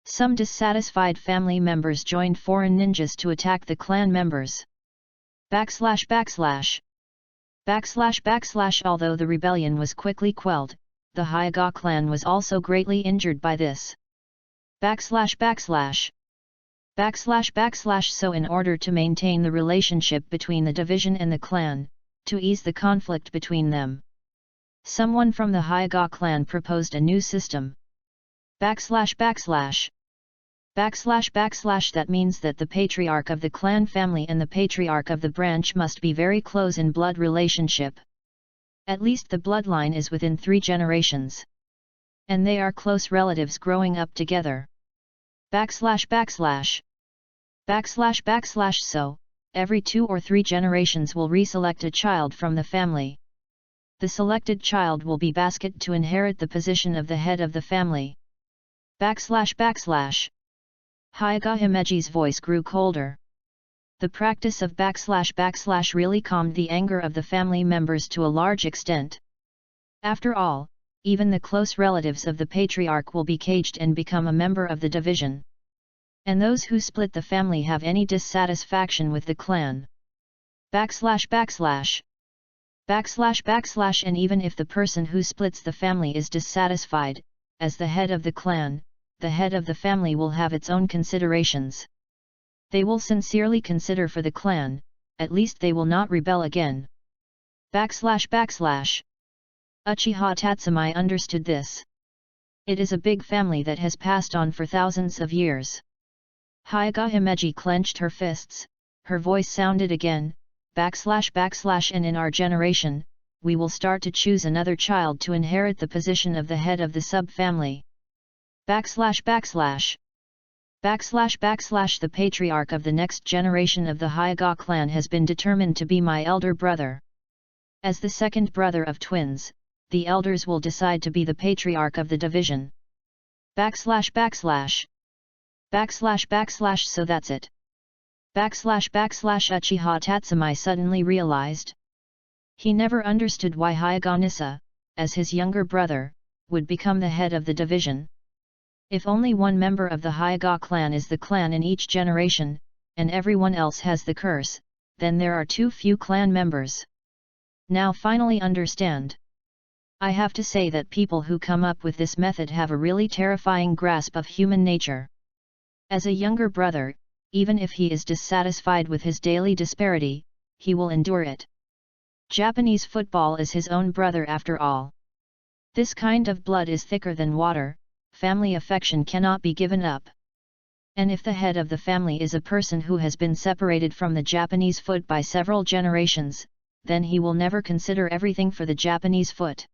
Some dissatisfied family members joined foreign ninjas to attack the clan members. Although the rebellion was quickly quelled, the Hyuga clan was also greatly injured by this. So in order to maintain the relationship between the division and the clan, to ease the conflict between them, someone from the Hyuga clan proposed a new system. That means that the patriarch of the clan family and the patriarch of the branch must be very close in blood relationship. At least the bloodline is within 3 generations. And they are close relatives growing up together. So, every 2 or 3 generations will reselect a child from the family. The selected child will be basket to inherit the position of the head of the family. Hyuga Himeji's voice grew colder. The practice of / really calmed the anger of the family members to a large extent. After all, even the close relatives of the patriarch will be caged and become a member of the division. And those who split the family have any dissatisfaction with the clan. And even if the person who splits the family is dissatisfied, as the head of the clan, the head of the family will have its own considerations. They will sincerely consider for the clan, at least they will not rebel again. Uchiha Tatsumi understood this. It is a big family that has passed on for thousands of years. Hyuga Himeji clenched her fists, her voice sounded again, / and in our generation, we will start to choose another child to inherit the position of the head of the sub-family. // The patriarch of the next generation of the Hyuga clan has been determined to be my elder brother. As the second brother of twins, the elders will decide to be the patriarch of the division. // So that's it. Uchiha Tatsumi suddenly realized. He never understood why Hyuga Nissa, as his younger brother, would become the head of the division. If only one member of the Hyuga clan is the clan in each generation, and everyone else has the curse, then there are too few clan members. Now finally understand. I have to say that people who come up with this method have a really terrifying grasp of human nature. As a younger brother, even if he is dissatisfied with his daily disparity, he will endure it. Japanese football is his own brother after all. This kind of blood is thicker than water, family affection cannot be given up. And if the head of the family is a person who has been separated from the Japanese foot by several generations, then he will never consider everything for the Japanese foot.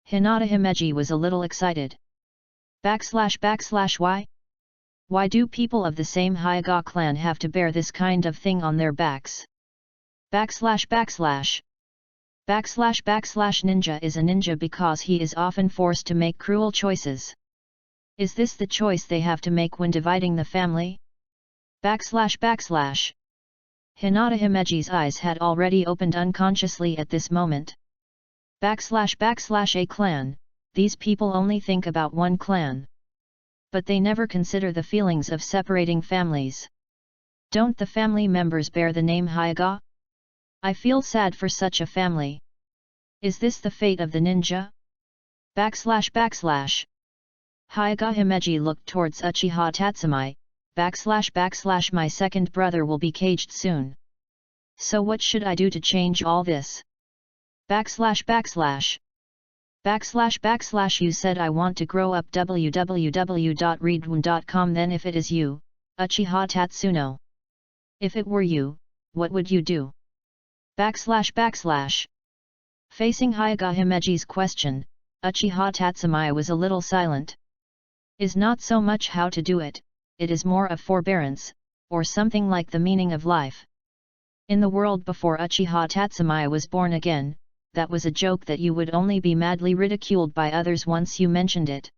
Hinata Himeji was a little excited. Why? Why do people of the same Hyuga clan have to bear this kind of thing on their backs? Ninja is a ninja because he is often forced to make cruel choices. Is this the choice they have to make when dividing the family? Hinata Himeji's eyes had already opened unconsciously at this moment. A clan, these people only think about one clan. But they never consider the feelings of separating families. Don't the family members bear the name Hyuga? I feel sad for such a family. Is this the fate of the ninja? Hyuga Himeji looked towards Uchiha Tatsumi, my second brother will be caged soon. So what should I do to change all this? You said I want to grow up www.readaloud.com. Then if it is you, Uchiha Tatsuno. If it were you, what would you do? Facing Hyuga Himeji's question, Uchiha Tatsumi was a little silent. Is not so much how to do it, it is more of forbearance, or something like the meaning of life. In the world before Uchiha Tatsumi was born again, that was a joke that you would only be madly ridiculed by others once you mentioned it.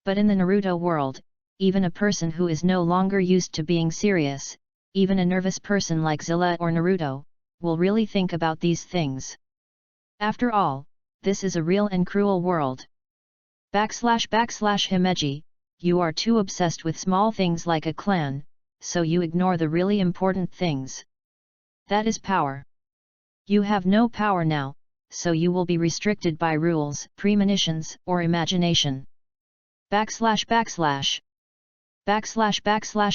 But in the Naruto world, even a person who is no longer used to being serious, even a nervous person like Zilla or Naruto, will really think about these things. After all, this is a real and cruel world. Himeji, you are too obsessed with small things like a clan, so you ignore the really important things. That is power. You have no power now, so you will be restricted by rules, premonitions, or imagination.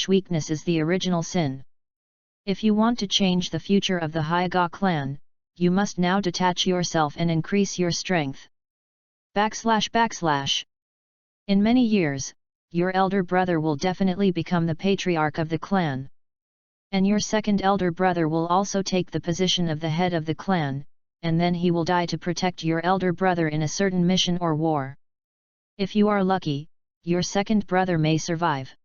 Weakness is the original sin. If you want to change the future of the Hyuga clan, you must now detach yourself and increase your strength. In many years, your elder brother will definitely become the patriarch of the clan. And your second elder brother will also take the position of the head of the clan, and then he will die to protect your elder brother in a certain mission or war. If you are lucky, your second brother may survive.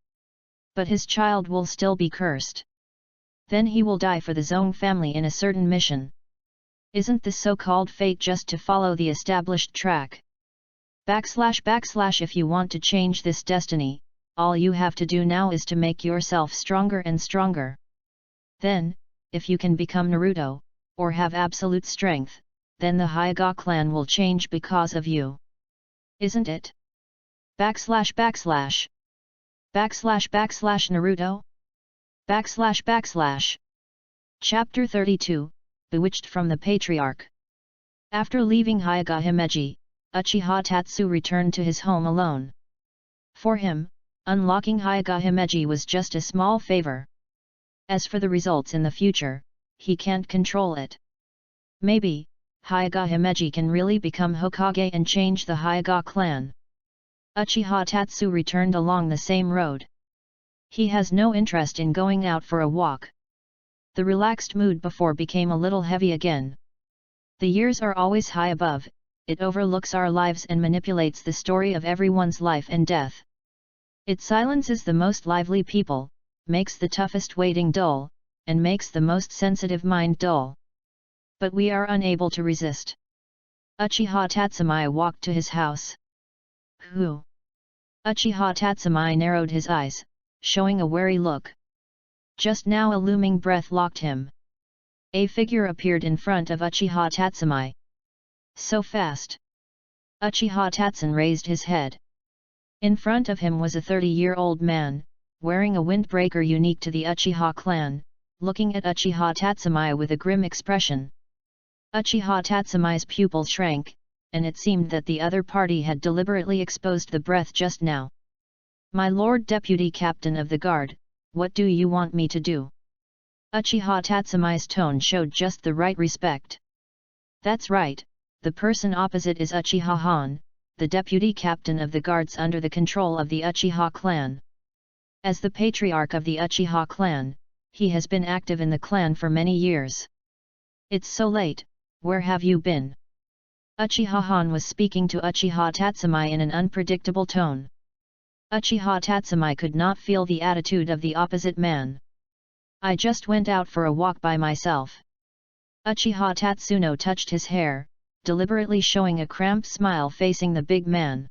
But his child will still be cursed. Then he will die for the Zong family in a certain mission. Isn't this so-called fate just to follow the established track? If you want to change this destiny, all you have to do now is to make yourself stronger and stronger. Then, if you can become Naruto, or have absolute strength, then the Hyuga clan will change because of you. Isn't it? Naruto? Chapter 32, Bewitched from the Patriarch. After leaving Hyuga Himeji, Uchiha Tatsu returned to his home alone. For him, unlocking Hyuga Himeji was just a small favor. As for the results in the future, he can't control it. Maybe, Hyuga Himeji can really become Hokage and change the Hyuga clan. Uchiha Tatsu returned along the same road. He has no interest in going out for a walk. The relaxed mood before became a little heavy again. The years are always high above, it overlooks our lives and manipulates the story of everyone's life and death. It silences the most lively people, makes the toughest waiting dull, and makes the most sensitive mind dull. But we are unable to resist. Uchiha Tatsumai walked to his house. Who? Uchiha Tatsumai narrowed his eyes, showing a wary look. Just now a looming breath locked him. A figure appeared in front of Uchiha Tatsumai. So fast. Uchiha Tatsun raised his head. In front of him was a 30-year-old man, wearing a windbreaker unique to the Uchiha clan, looking at Uchiha Tatsumai with a grim expression. Uchiha Tatsumai's pupils shrank, and it seemed that the other party had deliberately exposed the breath just now. "My Lord Deputy Captain of the Guard, what do you want me to do?" Uchiha Tatsumai's tone showed just the right respect. "That's right, the person opposite is Uchiha Han, the Deputy Captain of the Guards under the control of the Uchiha clan. As the patriarch of the Uchiha clan, he has been active in the clan for many years." "It's so late, where have you been?" Uchiha Han was speaking to Uchiha Tatsumai in an unpredictable tone. Uchiha Tatsumai could not feel the attitude of the opposite man. "I just went out for a walk by myself." Uchiha Tatsuno touched his hair, deliberately showing a cramped smile facing the big man.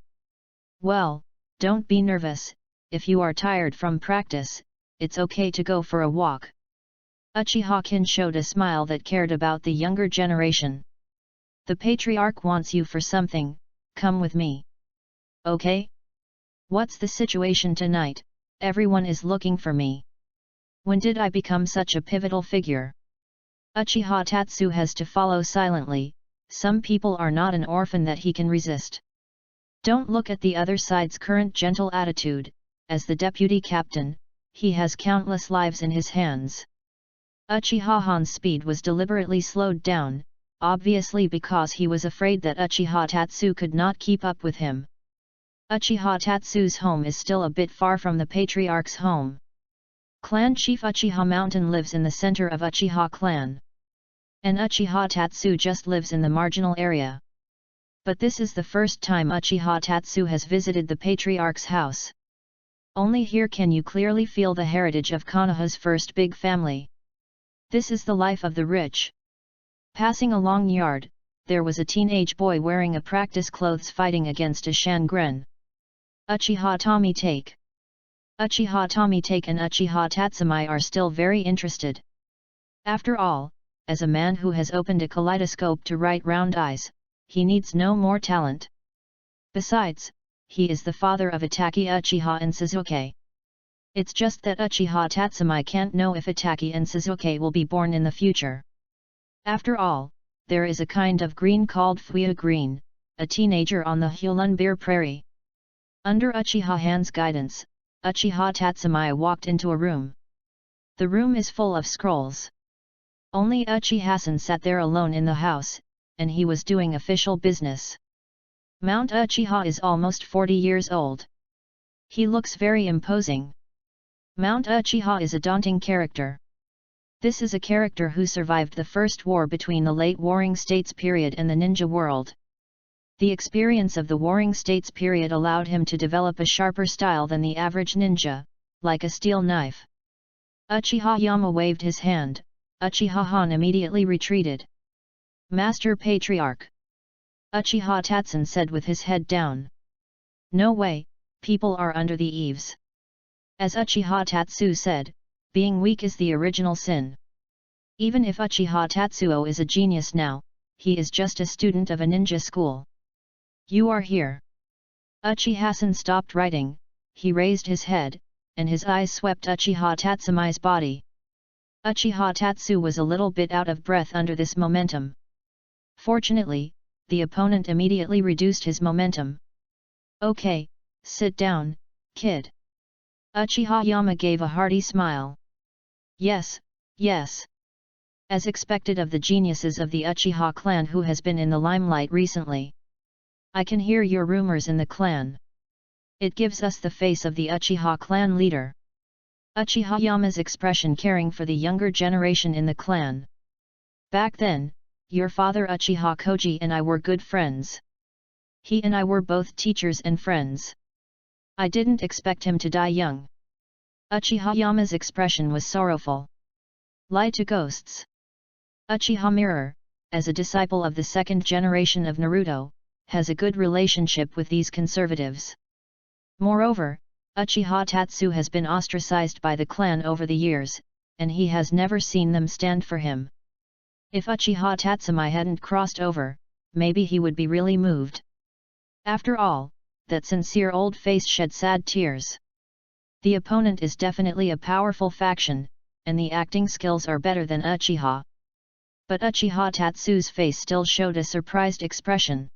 "Well, don't be nervous, if you are tired from practice, it's okay to go for a walk." Uchiha Kin showed a smile that cared about the younger generation. "The patriarch wants you for something, come with me." "Okay? What's the situation tonight? Everyone is looking for me. When did I become such a pivotal figure?" Uchiha Tatsu has to follow silently, some people are not an orphan that he can resist. Don't look at the other side's current gentle attitude, as the deputy captain, he has countless lives in his hands. Uchiha Han's speed was deliberately slowed down, obviously because he was afraid that Uchiha Tatsu could not keep up with him. Uchiha Tatsu's home is still a bit far from the patriarch's home. Clan Chief Uchiha Mountain lives in the center of Uchiha clan. And Uchiha Tatsu just lives in the marginal area. But this is the first time Uchiha Tatsu has visited the patriarch's house. Only here can you clearly feel the heritage of Konoha's first big family. This is the life of the rich. Passing a long yard, there was a teenage boy wearing a practice clothes fighting against a shangren. Uchiha Tomitake. Uchiha Tomitake and Uchiha Tatsumai are still very interested. After all, as a man who has opened a kaleidoscope to right round eyes, he needs no more talent. Besides, he is the father of Itaki Uchiha and Suzuki. It's just that Uchiha Tatsumai can't know if Itaki and Suzuki will be born in the future. After all, there is a kind of green called Fuya green, a teenager on the Hulunbir prairie. Under Uchiha Han's guidance, Uchiha Tatsumai walked into a room. The room is full of scrolls. Only Uchiha San sat there alone in the house, and he was doing official business. Mount Uchiha is almost 40 years old. He looks very imposing. Mount Uchiha is a daunting character. This is a character who survived the first war between the late Warring States period and the ninja world. The experience of the Warring States period allowed him to develop a sharper style than the average ninja, like a steel knife. Uchiha Yama waved his hand, Uchiha Han immediately retreated. "Master Patriarch!" Uchiha Tatsun said with his head down. "No way, people are under the eaves." As Uchiha Tatsu said, being weak is the original sin. Even if Uchiha Tatsuo is a genius now, he is just a student of a ninja school. "You are here." Uchiha San stopped writing, he raised his head, and his eyes swept Uchiha Tatsumai's body. Uchiha Tatsu was a little bit out of breath under this momentum. Fortunately, the opponent immediately reduced his momentum. "Okay, sit down, kid." Uchiha Yama gave a hearty smile. "Yes, yes." As expected of the geniuses of the Uchiha clan who has been in the limelight recently. "I can hear your rumors in the clan. It gives us the face of the Uchiha clan leader." Uchiha Yama's expression caring for the younger generation in the clan. Back then, your father Uchiha Koji and I were good friends. He and I were both teachers and friends. I didn't expect him to die young. Uchiha Yama's expression was sorrowful. Lie to ghosts. Uchiha Mirror, as a disciple of the second generation of Naruto, has a good relationship with these conservatives. Moreover, Uchiha Tatsu has been ostracized by the clan over the years, and he has never seen them stand for him. If Uchiha Tatsumi hadn't crossed over, maybe he would be really moved. After all, that sincere old face shed sad tears. The opponent is definitely a powerful faction, and the acting skills are better than Uchiha. But Uchiha Tatsu's face still showed a surprised expression.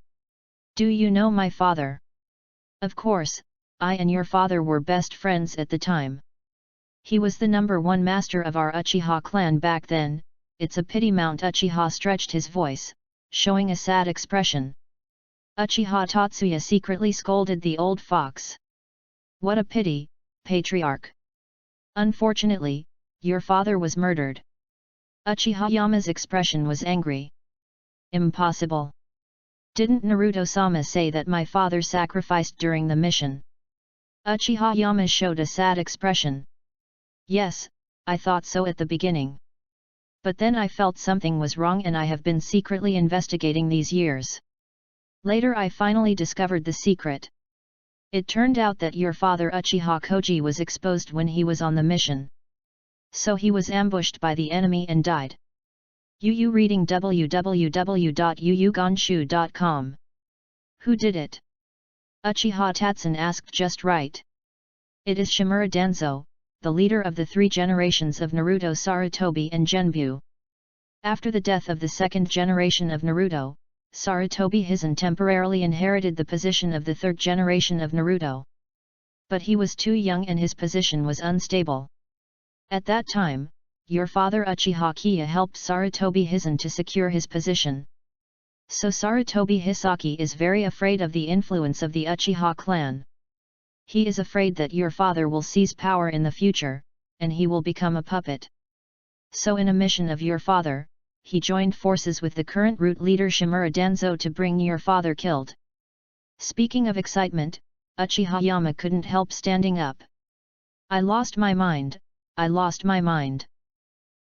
Do you know my father? Of course, I and your father were best friends at the time. He was the #1 master of our Uchiha clan back then. It's a pity Mount Uchiha stretched his voice, showing a sad expression. Uchiha Tatsuya secretly scolded the old fox. What a pity, patriarch. Unfortunately, your father was murdered. Uchiha Yama's expression was angry. Impossible. Didn't Naruto-sama say that my father sacrificed during the mission? Uchiha Yama showed a sad expression. Yes, I thought so at the beginning. But then I felt something was wrong and I have been secretly investigating these years. Later I finally discovered the secret. It turned out that your father Uchiha Koji was exposed when he was on the mission. So he was ambushed by the enemy and died. Yu reading www.yuyugonshu.com. Who did it? Uchiha Tatsun asked just right. It is Shimura Danzo, the leader of the 3 generations of Naruto Sarutobi and Genbu. After the death of the second generation of Naruto, Sarutobi Hizen temporarily inherited the position of the 3rd generation of Naruto. But he was too young and his position was unstable. At that time, your father Uchiha Kiya helped Sarutobi Hizen to secure his position. So Sarutobi Hisaki is very afraid of the influence of the Uchiha clan. He is afraid that your father will seize power in the future, and he will become a puppet. So in a mission of your father, he joined forces with the current root leader Shimura Danzo to bring your father killed. Speaking of excitement, Uchiha Yama couldn't help standing up. I lost my mind, I lost my mind.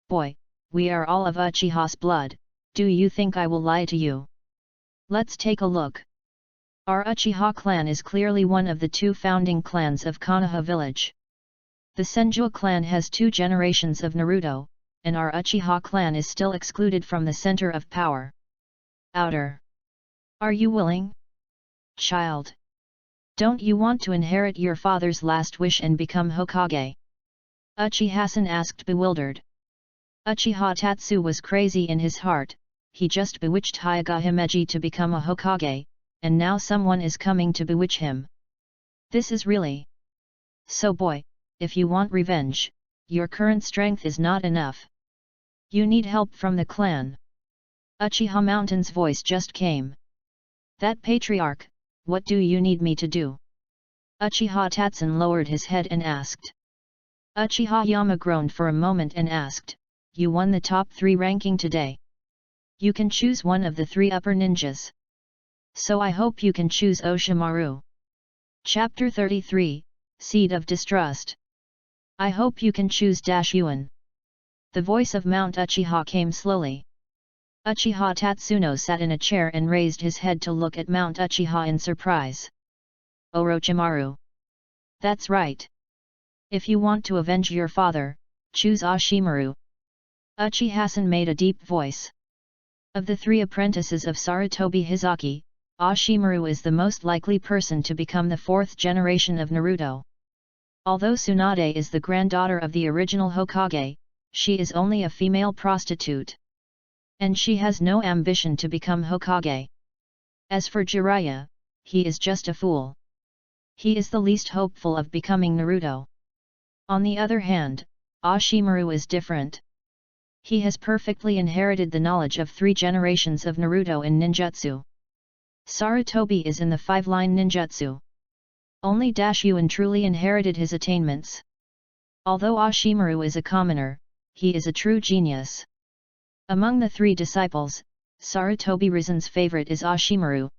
Boy, we are all of Uchiha's blood, do you think I will lie to you? Let's take a look. Our Uchiha clan is clearly one of the 2 founding clans of Konoha village. The Senju clan has 2 generations of Naruto, and our Uchiha clan is still excluded from the center of power. Outer. Are you willing? Child. Don't you want to inherit your father's last wish and become Hokage? Uchiha-san asked bewildered. Uchiha Tatsu was crazy in his heart, he just bewitched Hyuga Himeji to become a Hokage, and now someone is coming to bewitch him. This is really. So boy, if you want revenge, your current strength is not enough. You need help from the clan. Uchiha Mountain's voice just came. That patriarch, what do you need me to do? Uchiha Tatsun lowered his head and asked. Uchiha Yama groaned for a moment and asked, you won the top 3 ranking today. You can choose one of the 3 upper ninjas. So I hope you can choose Oshimaru. Chapter 33, Seed of Distrust. I hope you can choose Yuan. The voice of Mount Uchiha came slowly. Uchiha Tatsuno sat in a chair and raised his head to look at Mount Uchiha in surprise. Orochimaru. That's right. If you want to avenge your father, choose Oshimaru. Uchiha-san made a deep voice. Of the 3 apprentices of Sarutobi Hisaki, Oshimaru is the most likely person to become the 4th generation of Naruto. Although Tsunade is the granddaughter of the original Hokage, she is only a female prostitute. And she has no ambition to become Hokage. As for Jiraiya, he is just a fool. He is the least hopeful of becoming Naruto. On the other hand, Oshimaru is different. He has perfectly inherited the knowledge of 3 generations of Naruto in ninjutsu. Sarutobi is in the 5-line ninjutsu. Only Yuan truly inherited his attainments. Although Oshimaru is a commoner, he is a true genius. Among the 3 disciples, Sarutobi Rizen's favorite is Ashimaru.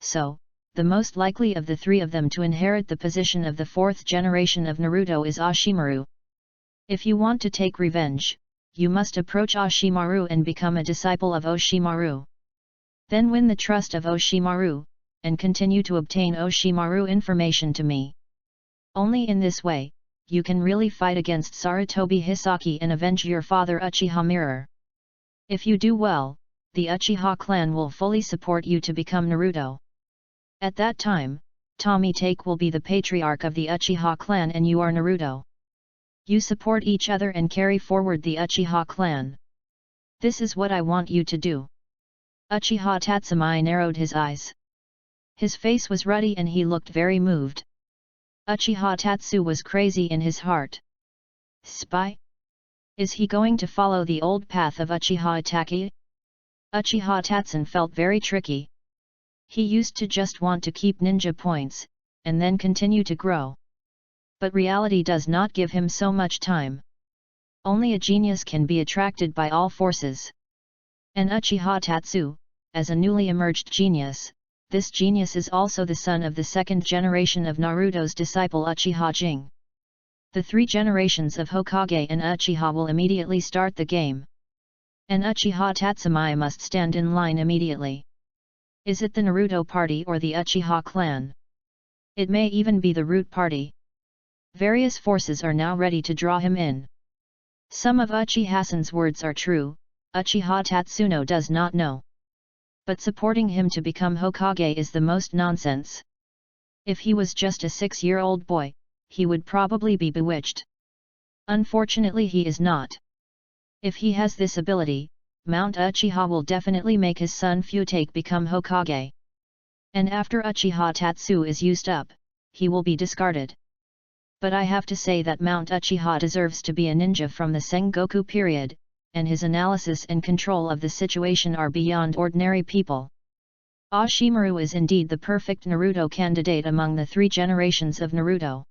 So, the most likely of the three of them to inherit the position of the fourth generation of Naruto is Ashimaru. If you want to take revenge, you must approach Ashimaru and become a disciple of Oshimaru. Then win the trust of Oshimaru, and continue to obtain Oshimaru information to me. Only in this way, you can really fight against Sarutobi Hisaki and avenge your father Uchiha Mirror. If you do well, the Uchiha clan will fully support you to become Naruto. At that time, Tommy Take will be the patriarch of the Uchiha clan and you are Naruto. You support each other and carry forward the Uchiha clan. This is what I want you to do. Uchiha Tatsumai narrowed his eyes. His face was ruddy and he looked very moved. Uchiha Tatsu was crazy in his heart. Spy? Is he going to follow the old path of Uchiha Itachi? Uchiha Tatsun felt very tricky. He used to just want to keep ninja points, and then continue to grow. But reality does not give him so much time. Only a genius can be attracted by all forces. And Uchiha Tatsu, as a newly emerged genius, this genius is also the son of the second generation of Naruto's disciple Uchiha Jing. The three generations of Hokage and Uchiha will immediately start the game. And Uchiha Tatsumai must stand in line immediately. Is it the Naruto party or the Uchiha clan? It may even be the Root party. Various forces are now ready to draw him in. Some of Uchiha-san's words are true, Uchiha Tatsuno does not know. But supporting him to become Hokage is the most nonsense. If he was just a 6-year-old boy, he would probably be bewitched. Unfortunately he is not. If he has this ability, Mount Uchiha will definitely make his son Futake become Hokage. And after Uchiha Tatsu is used up, he will be discarded. But I have to say that Mount Uchiha deserves to be a ninja from the Sengoku period, and his analysis and control of the situation are beyond ordinary people. Ashimaru is indeed the perfect Naruto candidate among the three generations of Naruto.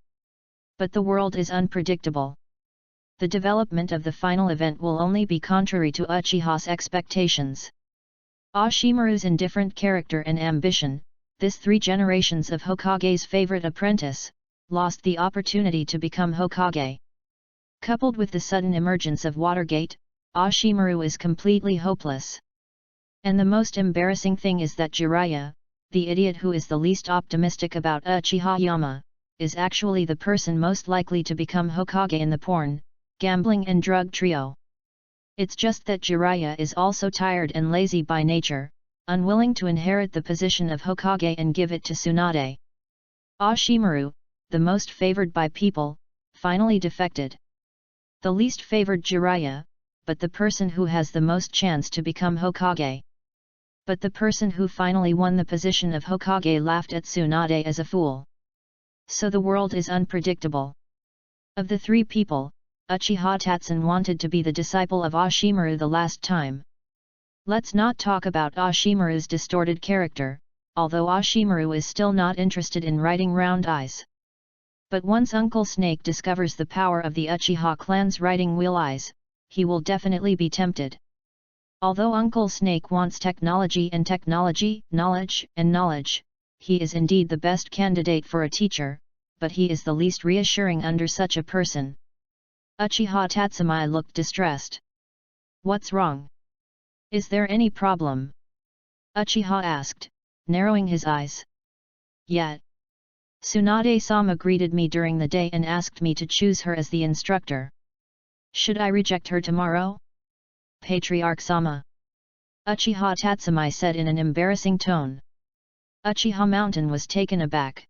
But the world is unpredictable. The development of the final event will only be contrary to Uchiha's expectations. Ashimaru's indifferent character and ambition, this three generations of Hokage's favorite apprentice, lost the opportunity to become Hokage. Coupled with the sudden emergence of Watergate, Ashimaru is completely hopeless. And the most embarrassing thing is that Jiraiya, the idiot who is the least optimistic about Uchiha Yama, is actually the person most likely to become Hokage in the porn, gambling and drug trio. It's just that Jiraiya is also tired and lazy by nature, unwilling to inherit the position of Hokage and give it to Tsunade. Ashimaru, the most favored by people, finally defected. The least favored Jiraiya, but the person who has the most chance to become Hokage. But the person who finally won the position of Hokage laughed at Tsunade as a fool. So the world is unpredictable. Of the three people, Uchiha Tatsun wanted to be the disciple of Ashimaru the last time. Let's not talk about Ashimaru's distorted character, although Ashimaru is still not interested in writing round eyes. But once Uncle Snake discovers the power of the Uchiha clan's writing wheel eyes, he will definitely be tempted. Although Uncle Snake wants technology and technology, knowledge and knowledge, he is indeed the best candidate for a teacher, but he is the least reassuring under such a person. Uchiha Tatsumai looked distressed. What's wrong? Is there any problem? Uchiha asked, narrowing his eyes. Yet. Tsunade-sama greeted me during the day and asked me to choose her as the instructor. Should I reject her tomorrow? Patriarch-sama. Uchiha Tatsumai said in an embarrassing tone. Uchiha Mountain was taken aback.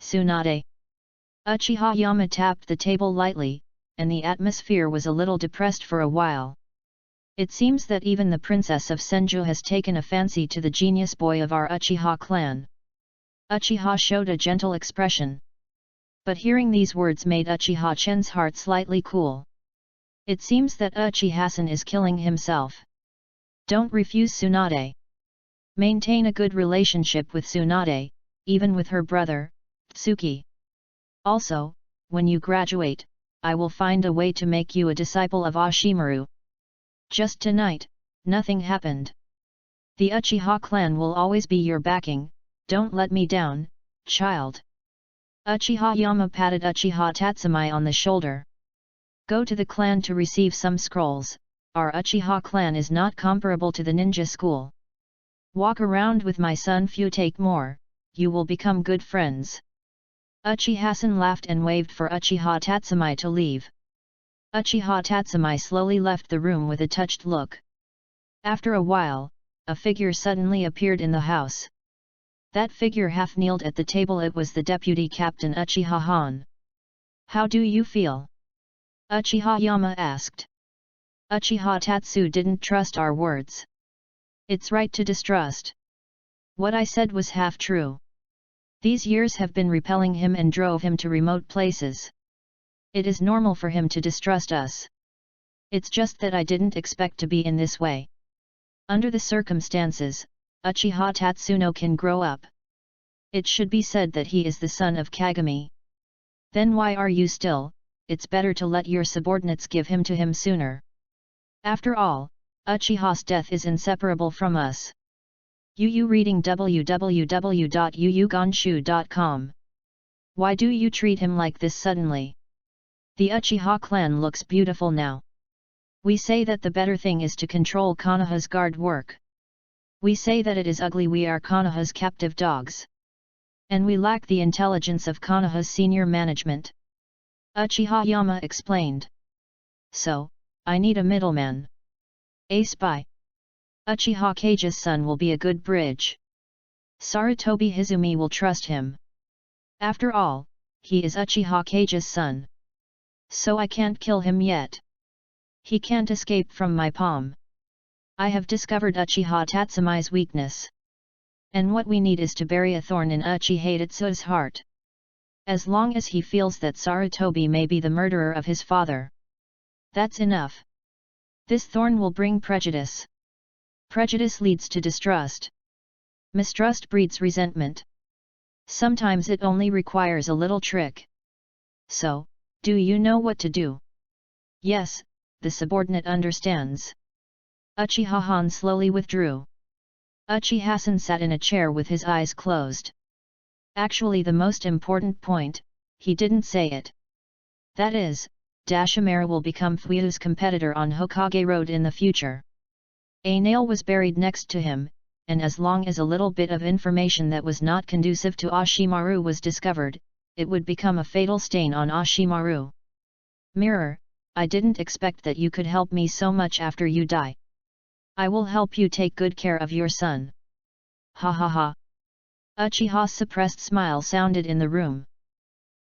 Tsunade. Uchiha Yama tapped the table lightly, and the atmosphere was a little depressed for a while. It seems that even the princess of Senju has taken a fancy to the genius boy of our Uchiha clan. Uchiha showed a gentle expression. But hearing these words made Uchiha Chen's heart slightly cool. It seems that Uchiha-san is killing himself. Don't refuse Tsunade. Maintain a good relationship with Tsunade, even with her brother, Tsuki. Also, when you graduate, I will find a way to make you a disciple of Ashimaru. Just tonight, nothing happened. The Uchiha clan will always be your backing, don't let me down, child. Uchiha Yama patted Uchiha Tatsumai on the shoulder. Go to the clan to receive some scrolls, our Uchiha clan is not comparable to the ninja school. Walk around with my son Fu, take more, you will become good friends. Uchiha-san laughed and waved for Uchiha Tatsumai to leave. Uchiha Tatsumai slowly left the room with a touched look. After a while, a figure suddenly appeared in the house. That figure half kneeled at the table. It was the deputy captain Uchiha Han. How do you feel? Uchiha Yama asked. Uchiha Tatsu didn't trust our words. It's right to distrust. What I said was half true. These years have been repelling him and drove him to remote places. It is normal for him to distrust us. It's just that I didn't expect to be in this way. Under the circumstances, Uchiha Tatsuno can grow up. It should be said that he is the son of Kagami. Then why are you still? It's better to let your subordinates give him to him sooner. After all, Uchiha's death is inseparable from us. Yu reading www.yuyugonshu.com. Why do you treat him like this suddenly? The Uchiha clan looks beautiful now. We say that the better thing is to control Konoha's guard work. We say that it is ugly we are Konoha's captive dogs. And we lack the intelligence of Konoha's senior management. Uchiha Yama explained. So, I need a middleman. A spy. Uchiha Kage's son will be a good bridge. Sarutobi Hizumi will trust him. After all, he is Uchiha Kage's son. So I can't kill him yet. He can't escape from my palm. I have discovered Uchiha Tatsumai's weakness. And what we need is to bury a thorn in Uchiha Tatsu's heart. As long as he feels that Sarutobi may be the murderer of his father. That's enough. This thorn will bring prejudice. Prejudice leads to distrust. Mistrust breeds resentment. Sometimes it only requires a little trick. So, do you know what to do? Yes, the subordinate understands. Uchiha Han slowly withdrew. Uchiha-san sat in a chair with his eyes closed. Actually, the most important point, he didn't say it. That is, Dashimara will become Fuyu's competitor on Hokage Road in the future. A nail was buried next to him, and as long as a little bit of information that was not conducive to Ashimaru was discovered, it would become a fatal stain on Ashimaru. Mirror, I didn't expect that you could help me so much after you die. I will help you take good care of your son. Ha ha ha. Uchiha's suppressed smile sounded in the room.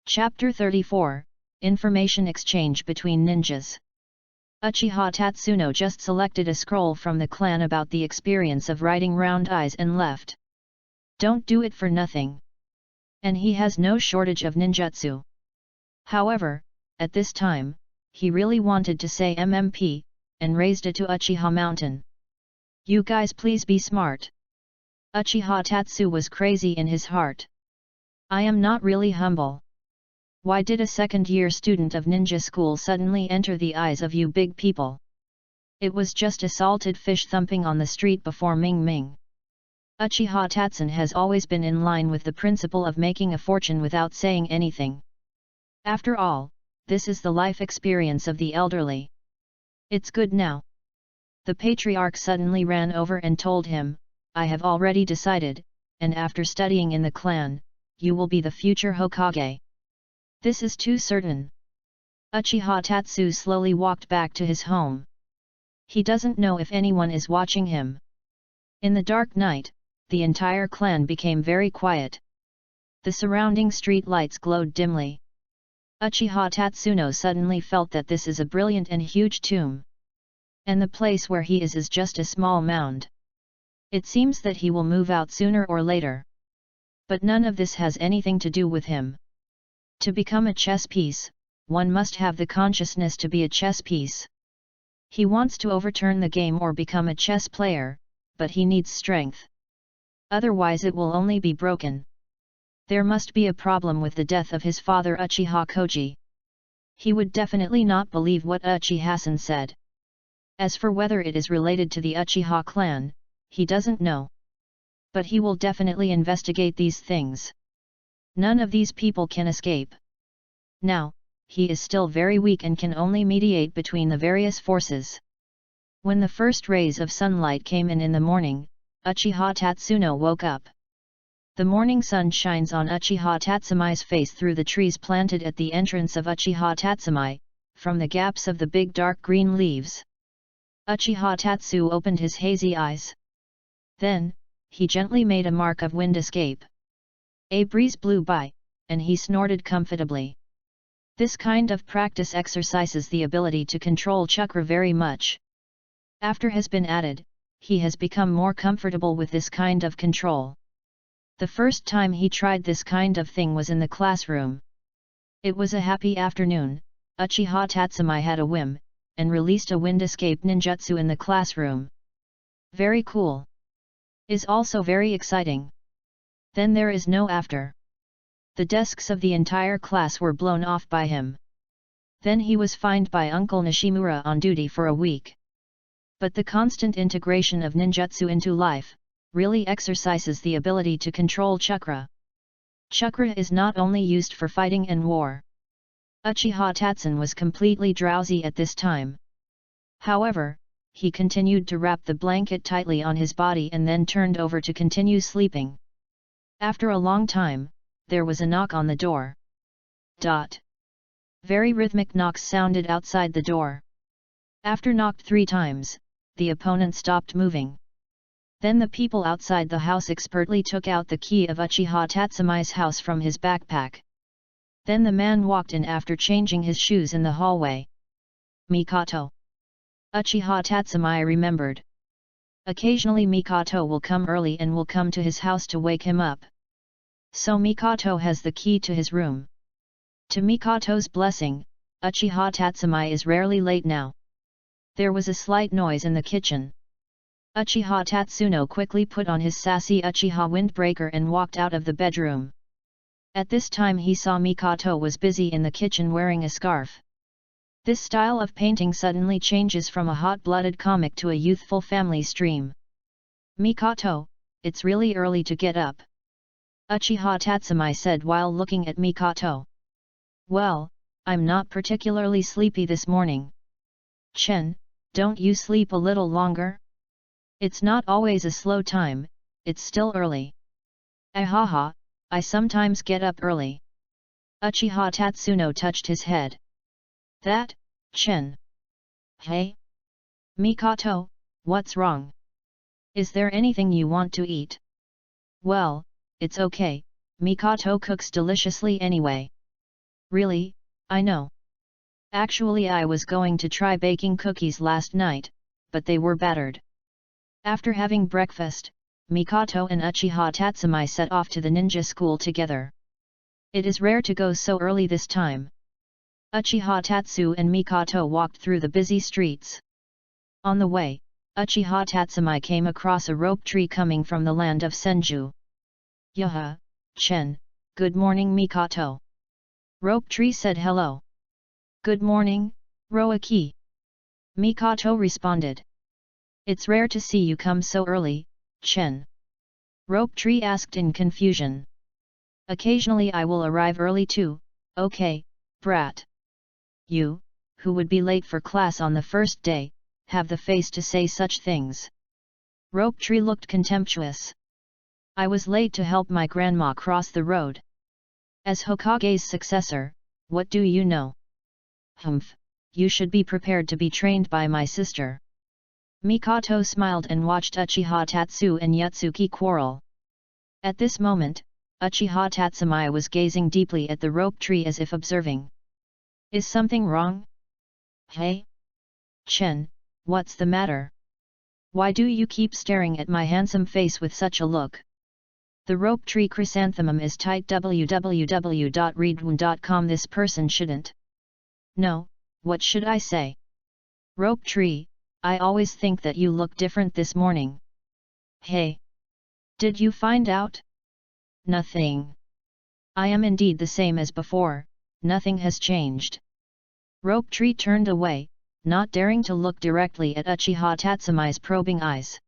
Chapter 34, Information Exchange Between Ninjas. Uchiha Tatsuno just selected a scroll from the clan about the experience of riding round eyes and left. Don't do it for nothing. And he has no shortage of ninjutsu. However, at this time, he really wanted to say MMP, and raised it to Uchiha Mountain. You guys please be smart. Uchiha Tatsu was crazy in his heart. I am not really humble. Why did a second-year student of ninja school suddenly enter the eyes of you big people? It was just a salted fish thumping on the street before Ming Ming. Uchiha Tatsun has always been in line with the principle of making a fortune without saying anything. After all, this is the life experience of the elderly. It's good now. The patriarch suddenly ran over and told him, I have already decided, and after studying in the clan, you will be the future Hokage. This is too certain. Uchiha Tatsu slowly walked back to his home. He doesn't know if anyone is watching him. In the dark night, the entire clan became very quiet. The surrounding street lights glowed dimly. Uchiha Tatsuno suddenly felt that this is a brilliant and huge tomb. And the place where he is just a small mound. It seems that he will move out sooner or later. But none of this has anything to do with him. To become a chess piece, one must have the consciousness to be a chess piece. He wants to overturn the game or become a chess player, but he needs strength. Otherwise it will only be broken. There must be a problem with the death of his father Uchiha Koji. He would definitely not believe what Uchiha-san said. As for whether it is related to the Uchiha clan, he doesn't know. But he will definitely investigate these things. None of these people can escape. Now, he is still very weak and can only mediate between the various forces. When the first rays of sunlight came in the morning, Uchiha Tatsuno woke up. The morning sun shines on Uchiha Tatsumai's face through the trees planted at the entrance of Uchiha Tatsumai, from the gaps of the big dark green leaves. Uchiha Tatsu opened his hazy eyes. Then, he gently made a mark of wind escape. A breeze blew by, and he snorted comfortably. This kind of practice exercises the ability to control chakra very much. After has been added, he has become more comfortable with this kind of control. The first time he tried this kind of thing was in the classroom. It was a happy afternoon. Uchiha Tatsumai had a whim, and released a wind escape ninjutsu in the classroom. Very cool. Is also very exciting. Then there is no after. The desks of the entire class were blown off by him. Then he was fined by Uncle Nishimura on duty for a week. But the constant integration of ninjutsu into life really exercises the ability to control chakra. Chakra is not only used for fighting and war. Uchiha Tatsun was completely drowsy at this time. However, he continued to wrap the blanket tightly on his body and then turned over to continue sleeping. After a long time, there was a knock on the door. Very rhythmic knocks sounded outside the door. After knocked 3 times, the opponent stopped moving. Then the people outside the house expertly took out the key of Uchiha Tatsumai's house from his backpack. Then the man walked in after changing his shoes in the hallway. Mikoto. Uchiha Tatsumai remembered. Occasionally Mikoto will come early and will come to his house to wake him up. So Mikoto has the key to his room. To Mikoto's blessing, Uchiha Tatsumai is rarely late now. There was a slight noise in the kitchen. Uchiha Tatsuno quickly put on his sassy Uchiha windbreaker and walked out of the bedroom. At this time he saw Mikoto was busy in the kitchen wearing a scarf. This style of painting suddenly changes from a hot-blooded comic to a youthful family stream. Mikoto, it's really early to get up. Uchiha Tatsumai said while looking at Mikoto. Well, I'm not particularly sleepy this morning. Chen, don't you sleep a little longer? It's not always a slow time, it's still early. Ahaha, I sometimes get up early. Uchiha Tatsuno touched his head. That, Chen. Hey? Mikoto, what's wrong? Is there anything you want to eat? Well, it's okay, Mikoto cooks deliciously anyway. Really, I know. Actually I was going to try baking cookies last night, but they were battered. After having breakfast, Mikoto and Uchiha Tatsumai set off to the ninja school together. It is rare to go so early this time. Uchiha Tatsu and Mikoto walked through the busy streets. On the way, Uchiha Tatsumai came across a rope tree coming from the land of Senju. Yaha, Chen, good morning Mikoto. Rope tree said hello. Good morning, Roaki. Mikoto responded. It's rare to see you come so early, Chen. Rope tree asked in confusion. Occasionally I will arrive early too, okay, brat. You, who would be late for class on the first day, have the face to say such things. Rope tree looked contemptuous. I was late to help my grandma cross the road. As Hokage's successor, what do you know? Humph, you should be prepared to be trained by my sister. Mikoto smiled and watched Uchiha Tatsu and Yutsuki quarrel. At this moment, Uchiha Tatsumai was gazing deeply at the rope tree as if observing. Is something wrong? Hey? Chen, what's the matter? Why do you keep staring at my handsome face with such a look? The rope tree chrysanthemum is tight www.readaloud.com. This person shouldn't. No, what should I say? Rope tree, I always think that you look different this morning. Hey! Did you find out? Nothing. I am indeed the same as before, nothing has changed. Rope tree turned away, not daring to look directly at Uchiha Tatsumai's probing eyes.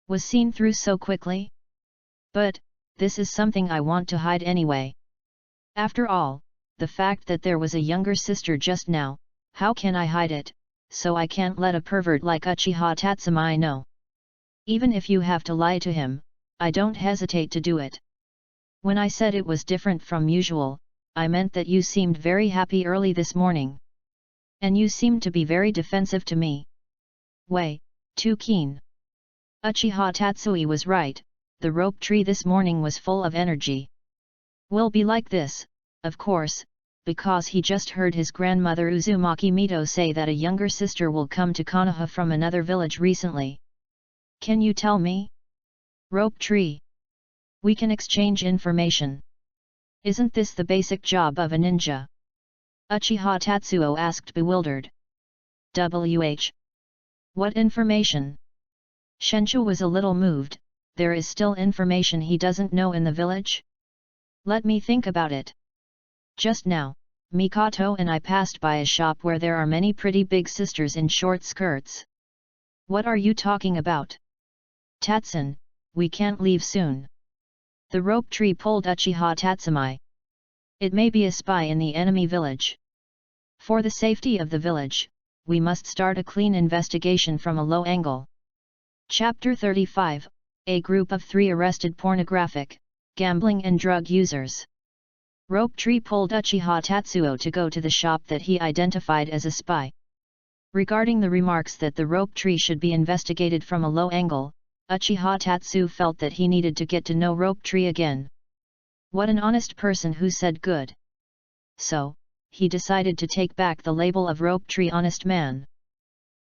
was seen through so quickly? But, this is something I want to hide anyway. After all, the fact that there was a younger sister just now, how can I hide it, so I can't let a pervert like Uchiha Tatsumai know. Even if you have to lie to him, I don't hesitate to do it. When I said it was different from usual, I meant that you seemed very happy early this morning. And you seemed to be very defensive to me. Way, too keen. Uchiha Tatsui was right, the rope tree this morning was full of energy. Will be like this, of course, because he just heard his grandmother Uzumaki Mito say that a younger sister will come to Konoha from another village recently. Can you tell me? Rope tree. We can exchange information. Isn't this the basic job of a ninja? Uchiha Tatsuo asked bewildered. What information? Shenshu was a little moved. There is still information he doesn't know in the village? Let me think about it. Just now, Mikoto and I passed by a shop where there are many pretty big sisters in short skirts. What are you talking about? Tatsun, we can't leave soon. The rope tree pulled Uchiha Tatsumai. It may be a spy in the enemy village. For the safety of the village, we must start a clean investigation from a low angle. Chapter 35, A group of 3 arrested pornographic, gambling and drug users. Rope tree pulled Uchiha Tatsuo to go to the shop that he identified as a spy. Regarding the remarks that the rope tree should be investigated from a low angle, Uchiha Tatsu felt that he needed to get to know rope tree again. What an honest person who said good. So, he decided to take back the label of rope tree honest man.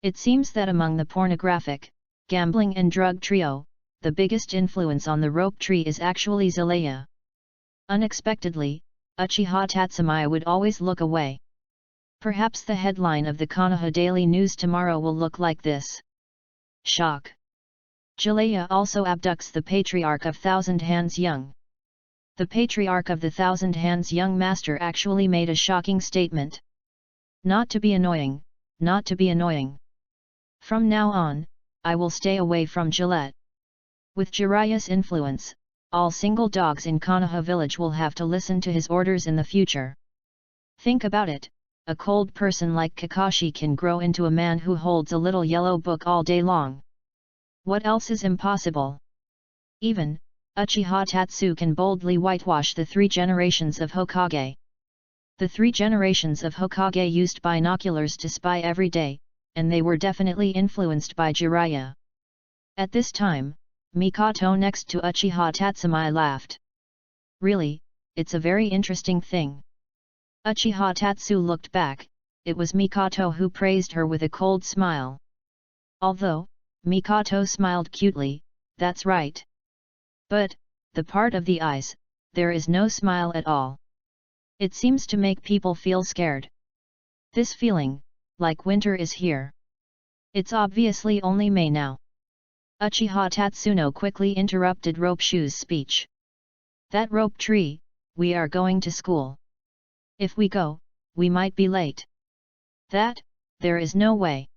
It seems that among the pornographic, gambling and drug trio, the biggest influence on the rope tree is actually Zelaya. Unexpectedly, Uchiha Tatsumai would always look away. Perhaps the headline of the Konoha Daily News tomorrow will look like this. Shock. Zelaya also abducts the Patriarch of Thousand Hands Young. The Patriarch of the Thousand Hands Young Master actually made a shocking statement. Not to be annoying, not to be annoying. From now on, I will stay away from Gillette. With Jiraiya's influence, all single dogs in Konoha village will have to listen to his orders in the future. Think about it, a cold person like Kakashi can grow into a man who holds a little yellow book all day long. What else is impossible? Even, Uchiha Tatsu can boldly whitewash the 3 generations of Hokage. The 3 generations of Hokage used binoculars to spy every day, and they were definitely influenced by Jiraiya. At this time, Mikoto next to Uchiha Tatsumai laughed. Really, it's a very interesting thing. Uchiha Tatsu looked back, it was Mikoto who praised her with a cold smile. Although, Mikoto smiled cutely, that's right. But, the part of the eyes, there is no smile at all. It seems to make people feel scared. This feeling, like winter is here. It's obviously only May now. Uchiha Tatsuno quickly interrupted Rope Shoe's speech. That rope tree, we are going to school. If we go, we might be late. That, there is no way.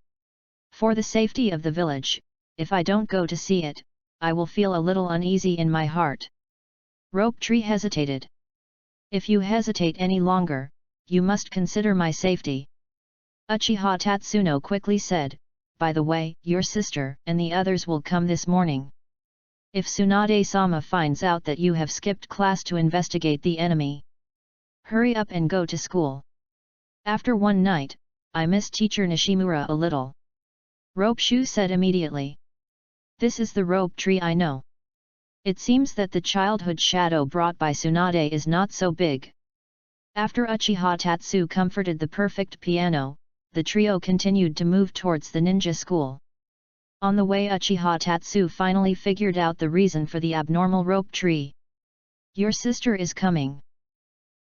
For the safety of the village, if I don't go to see it, I will feel a little uneasy in my heart. Rope tree hesitated. If you hesitate any longer, you must consider my safety. Uchiha Tatsuno quickly said, by the way, your sister and the others will come this morning. If Tsunade-sama finds out that you have skipped class to investigate the enemy, hurry up and go to school. After one night, I miss teacher Nishimura a little. Rope Shoe said immediately. This is the rope tree I know. It seems that the childhood shadow brought by Tsunade is not so big. After Uchiha Tatsu comforted the perfect piano, the trio continued to move towards the ninja school. On the way, Uchiha Tatsu finally figured out the reason for the abnormal rope tree. Your sister is coming.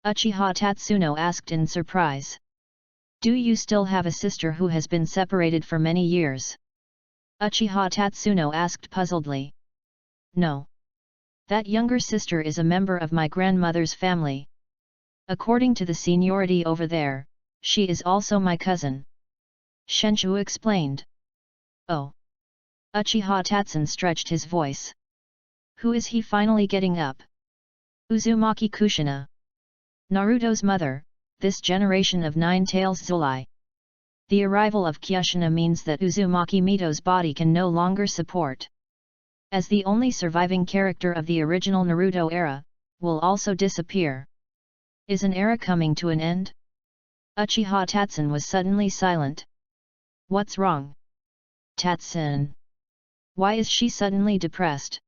Uchiha Tatsuno asked in surprise. Do you still have a sister who has been separated for many years? Uchiha Tatsuno asked puzzledly. No. That younger sister is a member of my grandmother's family. According to the seniority over there, she is also my cousin. Shenshu explained. Oh. Uchiha Tatsun stretched his voice. Who is he finally getting up? Uzumaki Kushina. Naruto's mother, this generation of Nine-Tails Zulai. The arrival of Kushina means that Uzumaki Mito's body can no longer support. As the only surviving character of the original Naruto era, will also disappear. Is an era coming to an end? Uchiha Tatsun was suddenly silent. What's wrong? Tatsun. Why is she suddenly depressed?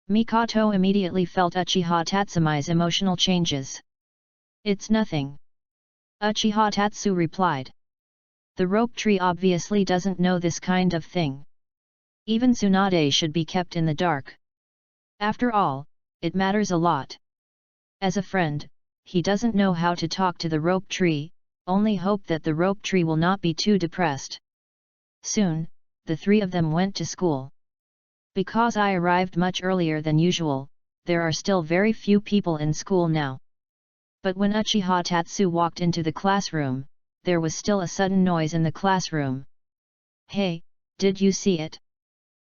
Mikoto immediately felt Uchiha Tatsumai's emotional changes. It's nothing. Uchiha Tatsu replied. The rope tree obviously doesn't know this kind of thing. Even Tsunade should be kept in the dark. After all, it matters a lot. As a friend, he doesn't know how to talk to the rope tree, only hope that the rope tree will not be too depressed. Soon, the three of them went to school. Because I arrived much earlier than usual, there are still very few people in school now. But when Uchiha Tatsu walked into the classroom, there was still a sudden noise in the classroom. Hey, did you see it?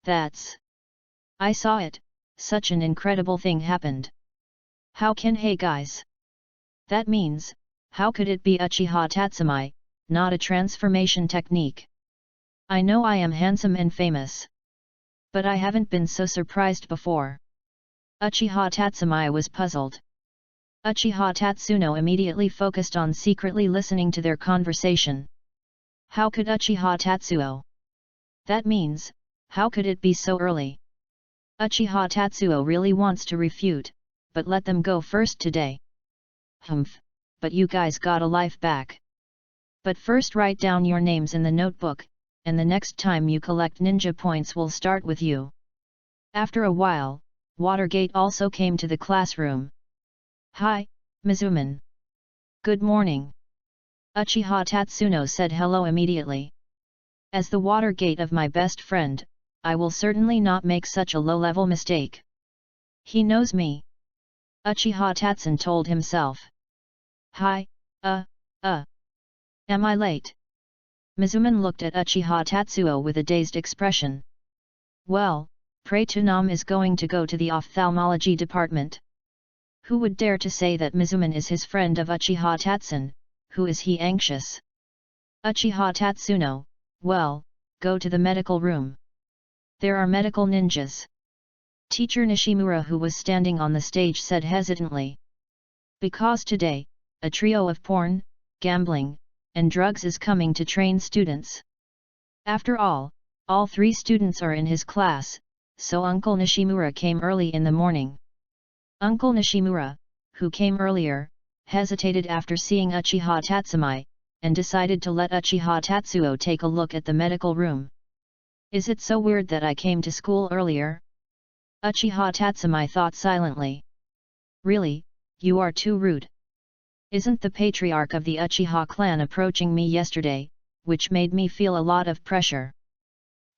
That's... I saw it, such an incredible thing happened. How can hey guys? That means, how could it be Uchiha Tatsumai, not a transformation technique? I know I am handsome and famous. But I haven't been so surprised before. Uchiha Tatsumai was puzzled. Uchiha Tatsuno immediately focused on secretly listening to their conversation. How could Uchiha Tatsuo? That means, how could it be so early? Uchiha Tatsuo really wants to refute, but let them go first today. Humph, but you guys got a life back. But first write down your names in the notebook, and the next time you collect ninja points we'll start with you. After a while, Watergate also came to the classroom. Hi, Mizuman. Good morning. Uchiha Tatsuno said hello immediately. As the Watergate of my best friend, I will certainly not make such a low-level mistake. He knows me. Uchiha Tatsun told himself. Hi, am I late? Mizuman looked at Uchiha Tatsuo with a dazed expression. Well, Pray Tunam is going to go to the ophthalmology department. Who would dare to say that Mizuman is his friend of Uchiha Tatsun? Who is he anxious? Uchiha Tatsuno, well, go to the medical room. There are medical ninjas. Teacher Nishimura, who was standing on the stage, said hesitantly. Because today, a trio of porn, gambling, and drugs is coming to train students. After all three students are in his class, so Uncle Nishimura came early in the morning. Uncle Nishimura, who came earlier, hesitated after seeing Uchiha Tatsumai, and decided to let Uchiha Tatsuo take a look at the medical room. Is it so weird that I came to school earlier? Uchiha Tatsumai thought silently. Really, you are too rude. Isn't the patriarch of the Uchiha clan approaching me yesterday, which made me feel a lot of pressure?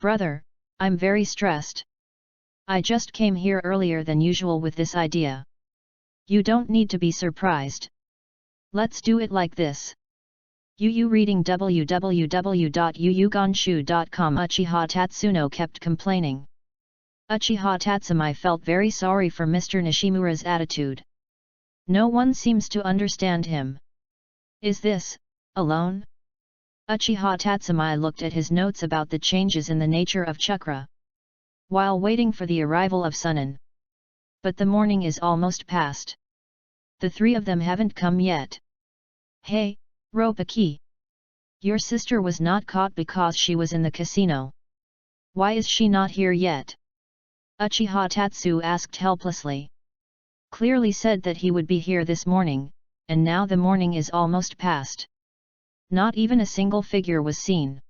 Brother, I'm very stressed. I just came here earlier than usual with this idea. You don't need to be surprised. Let's do it like this. Yu reading www.yuyugonshu.com. Uchiha Tatsuno kept complaining. Uchiha Tatsumai felt very sorry for Mr. Nishimura's attitude. No one seems to understand him. Is this, alone? Uchiha Tatsumai looked at his notes about the changes in the nature of chakra. While waiting for the arrival of Sunan. But the morning is almost past. The three of them haven't come yet. Hey, Ropaki. Your sister was not caught because she was in the casino. Why is she not here yet? Uchiha Tatsu asked helplessly. Clearly said that he would be here this morning, and now the morning is almost past. Not even a single figure was seen.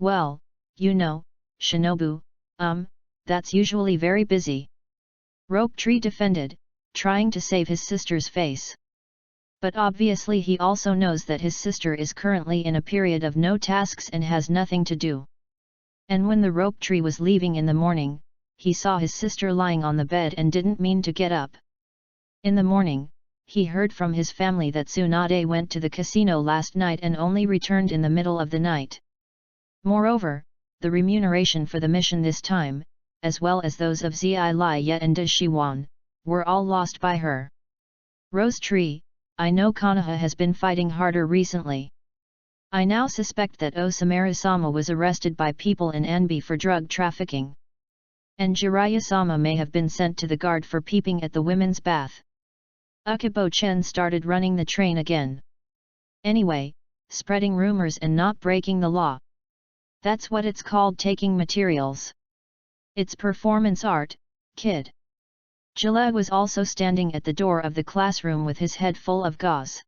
Well, you know, Shinobu, that's usually very busy. Rope Tree defended, trying to save his sister's face. But obviously he also knows that his sister is currently in a period of no tasks and has nothing to do. And when the Rope Tree was leaving in the morning, he saw his sister lying on the bed and didn't mean to get up. In the morning, he heard from his family that Tsunade went to the casino last night and only returned in the middle of the night. Moreover, the remuneration for the mission this time, as well as those of Zi Lai Yet and De Shiwan, were all lost by her. Rose Tree, I know Konoha has been fighting harder recently. I now suspect that Osamu-sama was arrested by people in Anbi for drug trafficking. And Jiraiya-sama may have been sent to the guard for peeping at the women's bath. Ukubo-chen started running the train again. Anyway, spreading rumors and not breaking the law. That's what it's called, taking materials. It's performance art, kid. Gillette was also standing at the door of the classroom with his head full of gauze.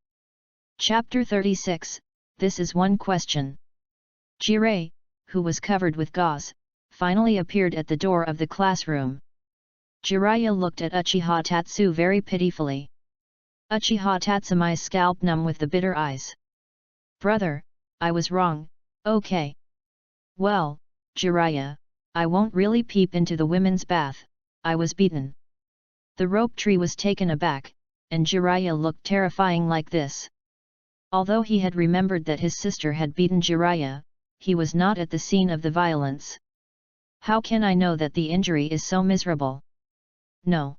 Chapter 36, This is One Question. Jirei, who was covered with gauze, finally appeared at the door of the classroom. Jiraiya looked at Uchiha Tatsu very pitifully. Uchiha Tatsumi's scalp numb with the bitter eyes. Brother, I was wrong, okay. Well, Jiraiya, I won't really peep into the women's bath, I was beaten. The rope tree was taken aback, and Jiraiya looked terrifying like this. Although he had remembered that his sister had beaten Jiraiya, he was not at the scene of the violence. How can I know that the injury is so miserable? No.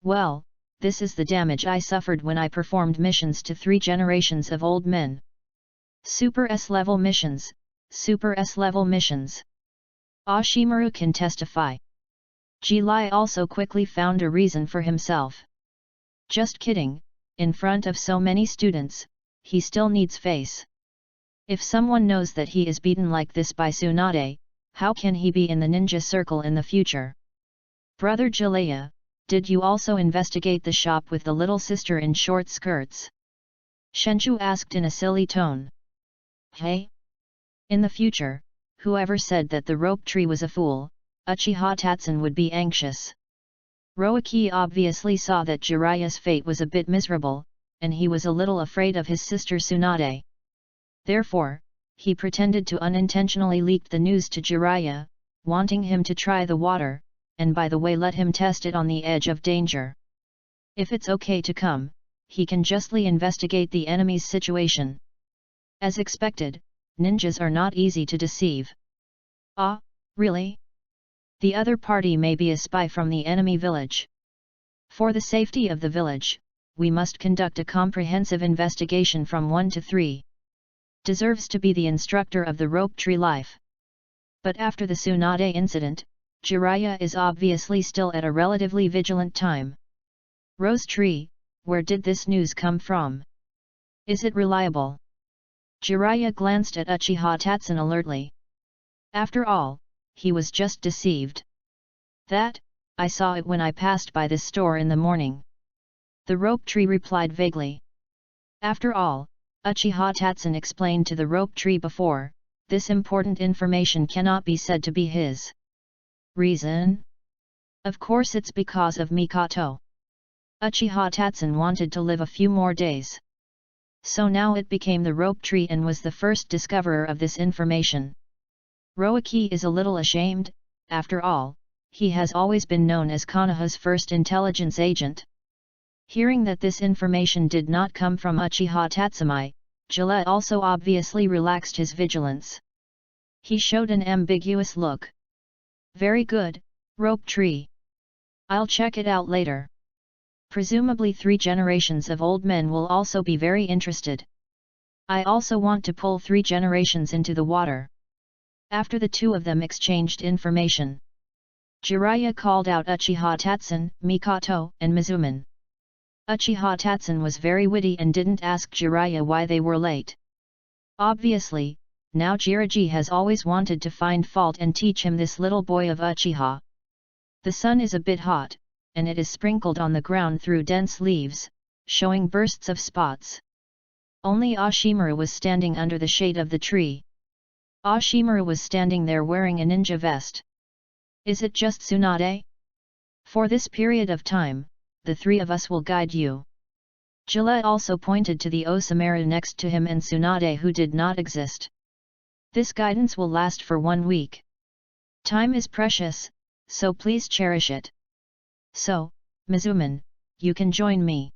Well, this is the damage I suffered when I performed missions to 3 generations of old men. Super S-level missions, Super S-level missions. Ashimaru can testify. Ji-Lai also quickly found a reason for himself. Just kidding, in front of so many students, he still needs face. If someone knows that he is beaten like this by Tsunade, how can he be in the ninja circle in the future? Brother Jalea, did you also investigate the shop with the little sister in short skirts? Shenju asked in a silly tone. Hey? In the future, whoever said that the rope tree was a fool, Uchiha Tatsun would be anxious. Roaki obviously saw that Jiraiya's fate was a bit miserable, and he was a little afraid of his sister Tsunade. Therefore, he pretended to unintentionally leak the news to Jiraiya, wanting him to try the water, and by the way let him test it on the edge of danger. If it's okay to come, he can justly investigate the enemy's situation. As expected, ninjas are not easy to deceive. Ah, really? The other party may be a spy from the enemy village. For the safety of the village, we must conduct a comprehensive investigation from 1 to 3. Deserves to be the instructor of the rope tree life. But after the Tsunade incident, Jiraiya is obviously still at a relatively vigilant time. Rose Tree, where did this news come from? Is it reliable? Jiraiya glanced at Uchiha Tatsun alertly. After all, he was just deceived. That, I saw it when I passed by this store in the morning. The rope tree replied vaguely. After all, Uchiha Tatsun explained to the rope tree before, this important information cannot be said to be his. Reason? Of course it's because of Mikoto. Uchiha Tatsun wanted to live a few more days. So now it became the rope tree and was the first discoverer of this information. Roaki is a little ashamed, after all, he has always been known as Konoha's first intelligence agent. Hearing that this information did not come from Uchiha Tatsumi, Gillette also obviously relaxed his vigilance. He showed an ambiguous look. Very good, rope tree. I'll check it out later. Presumably 3 generations of old men will also be very interested. I also want to pull 3 generations into the water. After the 2 of them exchanged information, Jiraiya called out Uchiha Tatsun, Mikoto, and Mizuman. Uchiha Tatsun was very witty and didn't ask Jiraiya why they were late. Obviously, now Jiraiya has always wanted to find fault and teach him this little boy of Uchiha. The sun is a bit hot, and it is sprinkled on the ground through dense leaves, showing bursts of spots. Only Ashimaru was standing under the shade of the tree. Ashimaru was standing there wearing a ninja vest. Is it just Tsunade? For this period of time, the 3 of us will guide you. Gillette also pointed to the Osamu next to him and Tsunade who did not exist. This guidance will last for 1 week. Time is precious, so please cherish it. So, Mizuman, you can join me.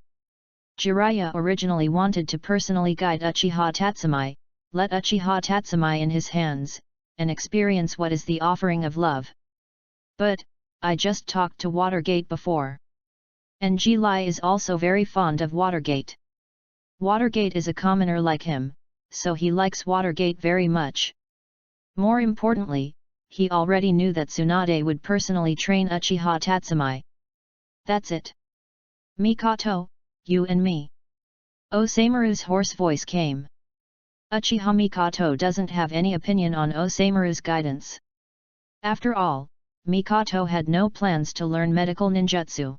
Jiraiya originally wanted to personally guide Uchiha Tatsumi, let Uchiha Tatsumai in his hands, and experience what is the offering of love. But, I just talked to Watergate before. And Ji Lai is also very fond of Watergate. Watergate is a commoner like him, so he likes Watergate very much. More importantly, he already knew that Tsunade would personally train Uchiha Tatsumai. That's it. Mikoto, you and me. Osamaru's hoarse voice came. Uchiha Mikoto doesn't have any opinion on Osamaru's guidance. After all, Mikoto had no plans to learn medical ninjutsu.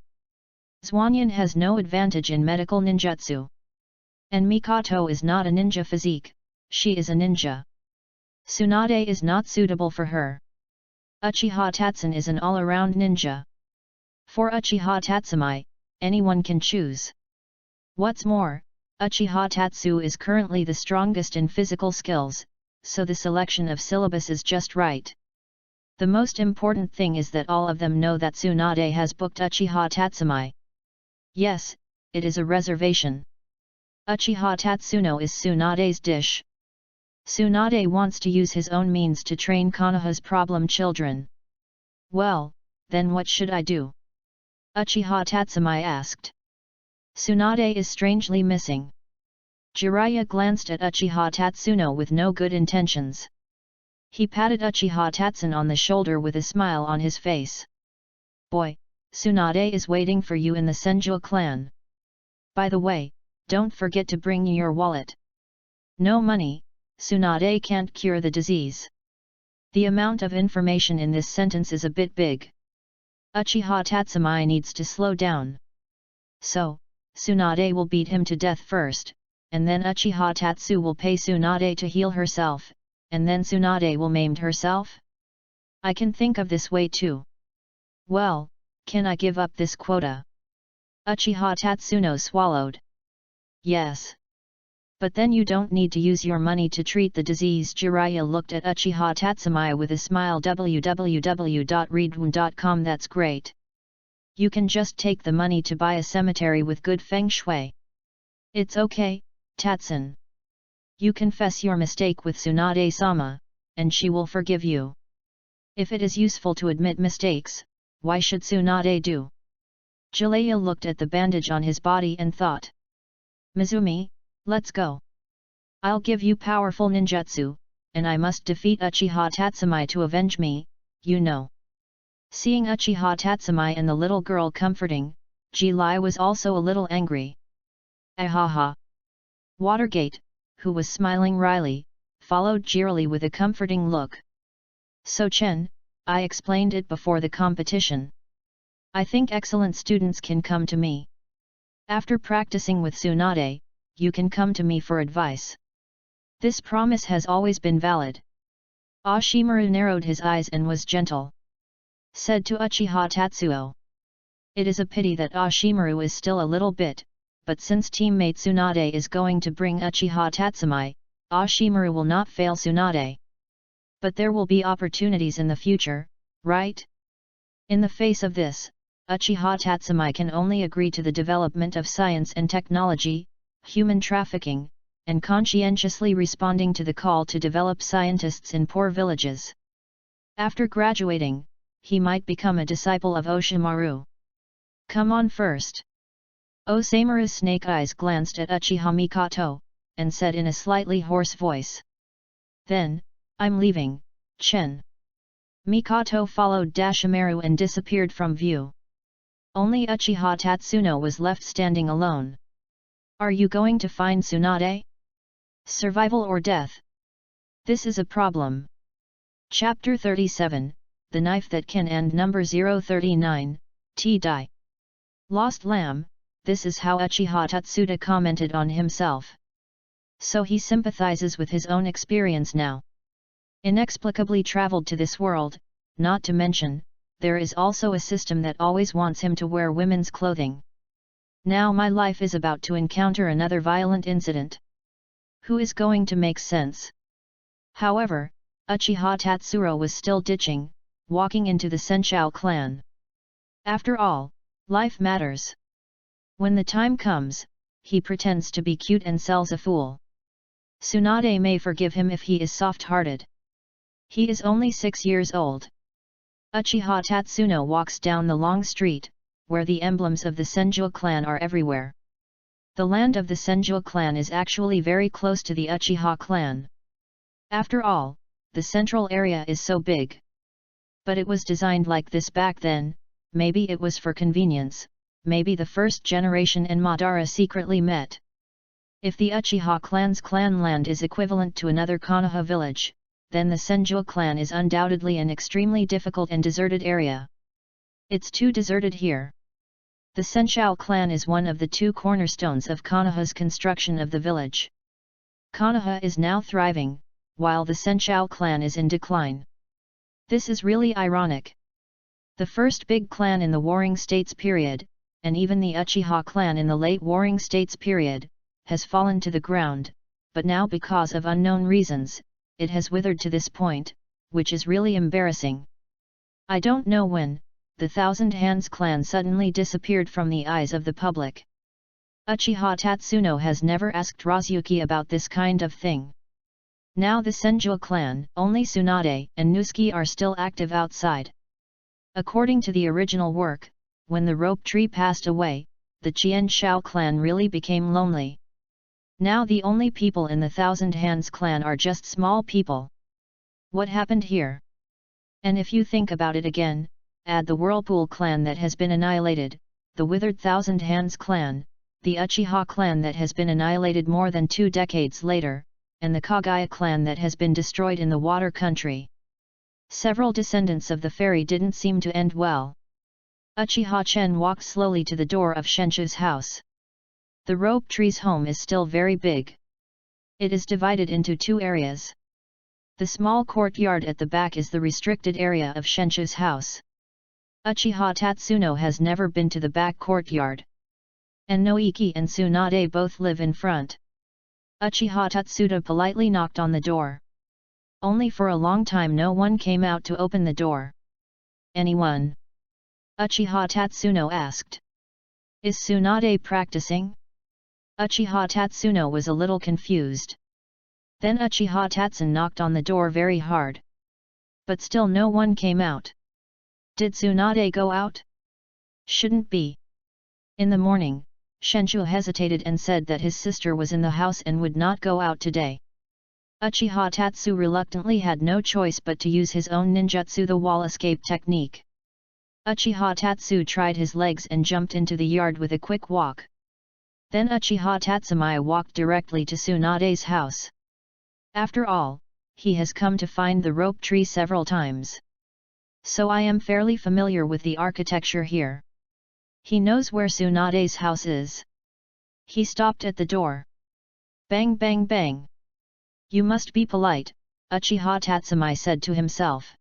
Zwanyan has no advantage in medical ninjutsu. And Mikoto is not a ninja physique, she is a ninja. Tsunade is not suitable for her. Uchiha Tatsun is an all-around ninja. For Uchiha Tatsumai, anyone can choose. What's more, Uchiha Tatsu is currently the strongest in physical skills, so the selection of syllabus is just right. The most important thing is that all of them know that Tsunade has booked Uchiha Tatsumai. Yes, it is a reservation. Uchiha Tatsuno is Tsunade's dish. Tsunade wants to use his own means to train Konoha's problem children. Well, then what should I do? Uchiha Tatsumai asked. Tsunade is strangely missing. Jiraiya glanced at Uchiha Tatsuno with no good intentions. He patted Uchiha Tatsun on the shoulder with a smile on his face. Boy, Tsunade is waiting for you in the Senju clan. By the way, don't forget to bring your wallet. No money, Tsunade can't cure the disease. The amount of information in this sentence is a bit big. Uchiha Tatsumai needs to slow down. So, Tsunade will beat him to death first, and then Uchiha Tatsu will pay Tsunade to heal herself, and then Tsunade will maim herself? I can think of this way too. Well, can I give up this quota? Uchiha Tatsuno swallowed. Yes. But then you don't need to use your money to treat the disease. Jiraiya looked at Uchiha Tatsumai with a smile. www.readaloud.com. That's great. You can just take the money to buy a cemetery with good feng shui. It's okay, Tatsun. You confess your mistake with Tsunade-sama, and she will forgive you. If it is useful to admit mistakes, why should Tsunade do? Jiraiya looked at the bandage on his body and thought. Mizumi, let's go. I'll give you powerful ninjutsu, and I must defeat Uchiha Tatsumai to avenge me, you know. Seeing Uchiha Tatsumai and the little girl comforting, Ji Lai was also a little angry. Ahaha. Watergate, who was smiling wryly, followed Jiraiya with a comforting look. So Chen, I explained it before the competition. I think excellent students can come to me. After practicing with Tsunade, you can come to me for advice. This promise has always been valid. Ashimaru narrowed his eyes and was gentle. Said to Uchiha Tatsuo. It is a pity that Ashimaru is still a little bit, but since teammate Tsunade is going to bring Uchiha Tatsumai, Ashimaru will not fail Tsunade. But there will be opportunities in the future, right? In the face of this, Uchiha Tatsumai can only agree to the development of science and technology, human trafficking, and conscientiously responding to the call to develop scientists in poor villages. After graduating, he might become a disciple of Oshimaru. Come on first. Osamaru's snake eyes glanced at Uchiha Mikoto, and said in a slightly hoarse voice. Then, I'm leaving, Chen. Mikoto followed Dashimaru and disappeared from view. Only Uchiha Tatsuno was left standing alone. Are you going to find Tsunade? Survival or death? This is a problem. Chapter 37, The Knife That Can End. Number 039, T-Dai. Lost Lamb, this is how Uchiha Tatsuda commented on himself. So he sympathizes with his own experience now. Inexplicably traveled to this world, not to mention, there is also a system that always wants him to wear women's clothing. Now my life is about to encounter another violent incident. Who is going to make sense? However, Uchiha Tatsuro was still ditching, walking into the Senshou clan. After all, life matters. When the time comes, he pretends to be cute and sells a fool. Tsunade may forgive him if he is soft-hearted. He is only 6 years old. Uchiha Tatsuno walks down the long street, where the emblems of the Senju clan are everywhere. The land of the Senju clan is actually very close to the Uchiha clan. After all, the central area is so big. But it was designed like this back then, maybe it was for convenience, maybe the first generation and Madara secretly met. If the Uchiha clan's clan land is equivalent to another Konoha village, then the Senju clan is undoubtedly an extremely difficult and deserted area. It's too deserted here. The Senshou clan is one of the 2 cornerstones of Konoha's construction of the village. Konoha is now thriving, while the Senshou clan is in decline. This is really ironic. The first big clan in the Warring States period, and even the Uchiha clan in the late Warring States period, has fallen to the ground, but now because of unknown reasons, it has withered to this point, which is really embarrassing. I don't know when, the Thousand Hands clan suddenly disappeared from the eyes of the public. Uchiha Tatsuno has never asked Razuki about this kind of thing. Now the Senju clan, only Tsunade and Nusuke are still active outside. According to the original work, when the rope tree passed away, the Qianshou clan really became lonely. Now the only people in the Thousand Hands clan are just small people. What happened here? And if you think about it again, add the Whirlpool clan that has been annihilated, the withered Thousand Hands clan, the Uchiha clan that has been annihilated more than 2 decades later, and the Kagaya clan that has been destroyed in the water country. Several descendants of the fairy didn't seem to end well. Uchiha Chen walked slowly to the door of Shenshu's house. The rope tree's home is still very big. It is divided into 2 areas. The small courtyard at the back is the restricted area of Shenshu's house. Uchiha Tatsuno has never been to the back courtyard. And Noiki and Tsunade both live in front. Uchiha Tatsuda politely knocked on the door. Only for a long time no one came out to open the door. Anyone? Uchiha Tatsuno asked. Is Tsunade practicing? Uchiha Tatsuno was a little confused. Then Uchiha Tatsun knocked on the door very hard. But still no one came out. Did Tsunade go out? Shouldn't be. In the morning, Shenshu hesitated and said that his sister was in the house and would not go out today. Uchiha Tatsu reluctantly had no choice but to use his own ninjutsu, the wall escape technique. Uchiha Tatsu tried his legs and jumped into the yard with a quick walk. Then Uchiha Tatsumai walked directly to Tsunade's house. After all, he has come to find the rope tree several times. So I am fairly familiar with the architecture here. He knows where Tsunade's house is. He stopped at the door. Bang bang bang. You must be polite, Uchiha Tatsumai said to himself.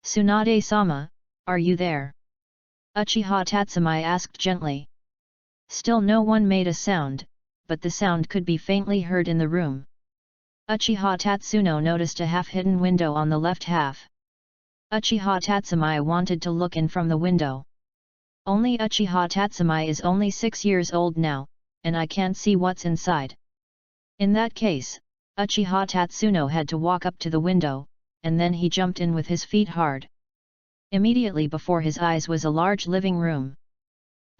Tsunade-sama, are you there? Uchiha Tatsumai asked gently. Still no one made a sound, but the sound could be faintly heard in the room. Uchiha Tatsuno noticed a half-hidden window on the left half. Uchiha Tatsumai wanted to look in from the window. Only Uchiha Tatsumai is only 6 years old now, and I can't see what's inside. In that case, Uchiha Tatsuno had to walk up to the window, and then he jumped in with his feet hard. Immediately before his eyes was a large living room.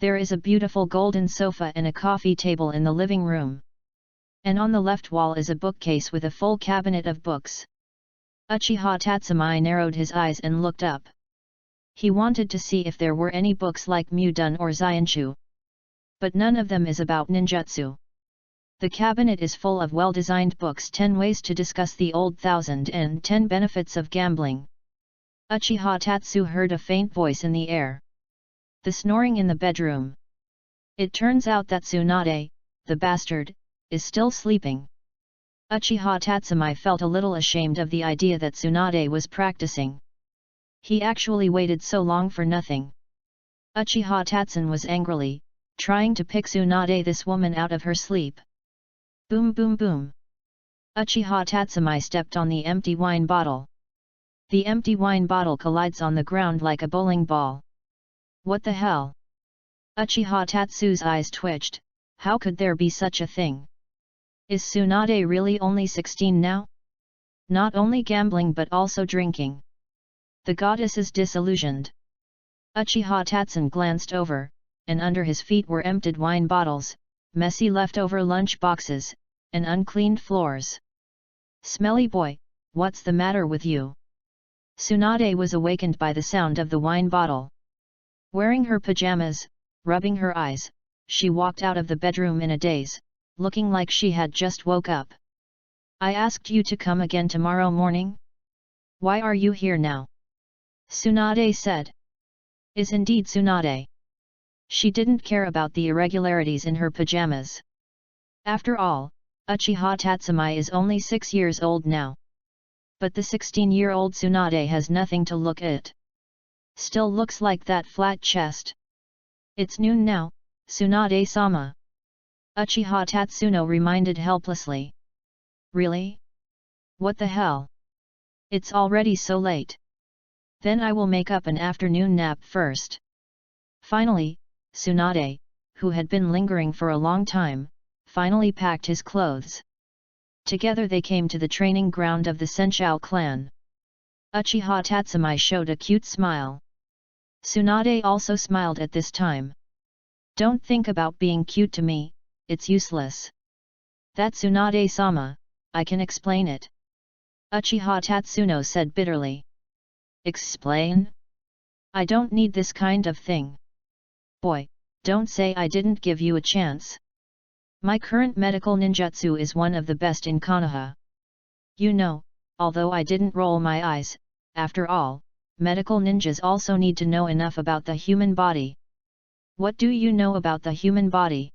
There is a beautiful golden sofa and a coffee table in the living room. And on the left wall is a bookcase with a full cabinet of books. Uchiha Tatsumai narrowed his eyes and looked up. He wanted to see if there were any books like Mudun or Xianshu. But none of them is about ninjutsu. The cabinet is full of well-designed books, 10 ways to discuss the old 1010 benefits of gambling. Uchiha Tatsu heard a faint voice in the air. The snoring in the bedroom. It turns out that Tsunade, the bastard, is still sleeping. Uchiha Tatsumai felt a little ashamed of the idea that Tsunade was practicing. He actually waited so long for nothing. Uchiha Tatsun was angrily trying to pick Tsunade, this woman, out of her sleep. Boom boom boom. Uchiha Tatsumai stepped on the empty wine bottle. The empty wine bottle collides on the ground like a bowling ball. What the hell? Uchiha Tatsu's eyes twitched. How could there be such a thing? Is Tsunade really only 16 now? Not only gambling but also drinking. The goddess is disillusioned. Uchiha Tatsun glanced over, and under his feet were emptied wine bottles, messy leftover lunch boxes, and uncleaned floors. Smelly boy, what's the matter with you? Tsunade was awakened by the sound of the wine bottle. Wearing her pajamas, rubbing her eyes, she walked out of the bedroom in a daze, looking like she had just woke up. I asked you to come again tomorrow morning? Why are you here now? Tsunade said. Is indeed Tsunade. She didn't care about the irregularities in her pajamas. After all, Uchiha Tatsumi is only 6 years old now. But the 16-year-old Tsunade has nothing to look at. Still looks like that flat chest. It's noon now, Tsunade-sama. Uchiha Tatsuno reminded helplessly. Really? What the hell? It's already so late. Then I will make up an afternoon nap first. Finally, Tsunade, who had been lingering for a long time, finally packed his clothes. Together they came to the training ground of the Senshou clan. Uchiha Tatsumi showed a cute smile. Tsunade also smiled at this time. Don't think about being cute to me, it's useless. That Tsunade-sama, I can explain it. Uchiha Tatsuno said bitterly. Explain? I don't need this kind of thing. Boy, don't say I didn't give you a chance. My current medical ninjutsu is one of the best in Konoha. You know, although I didn't roll my eyes, after all, medical ninjas also need to know enough about the human body. What do you know about the human body?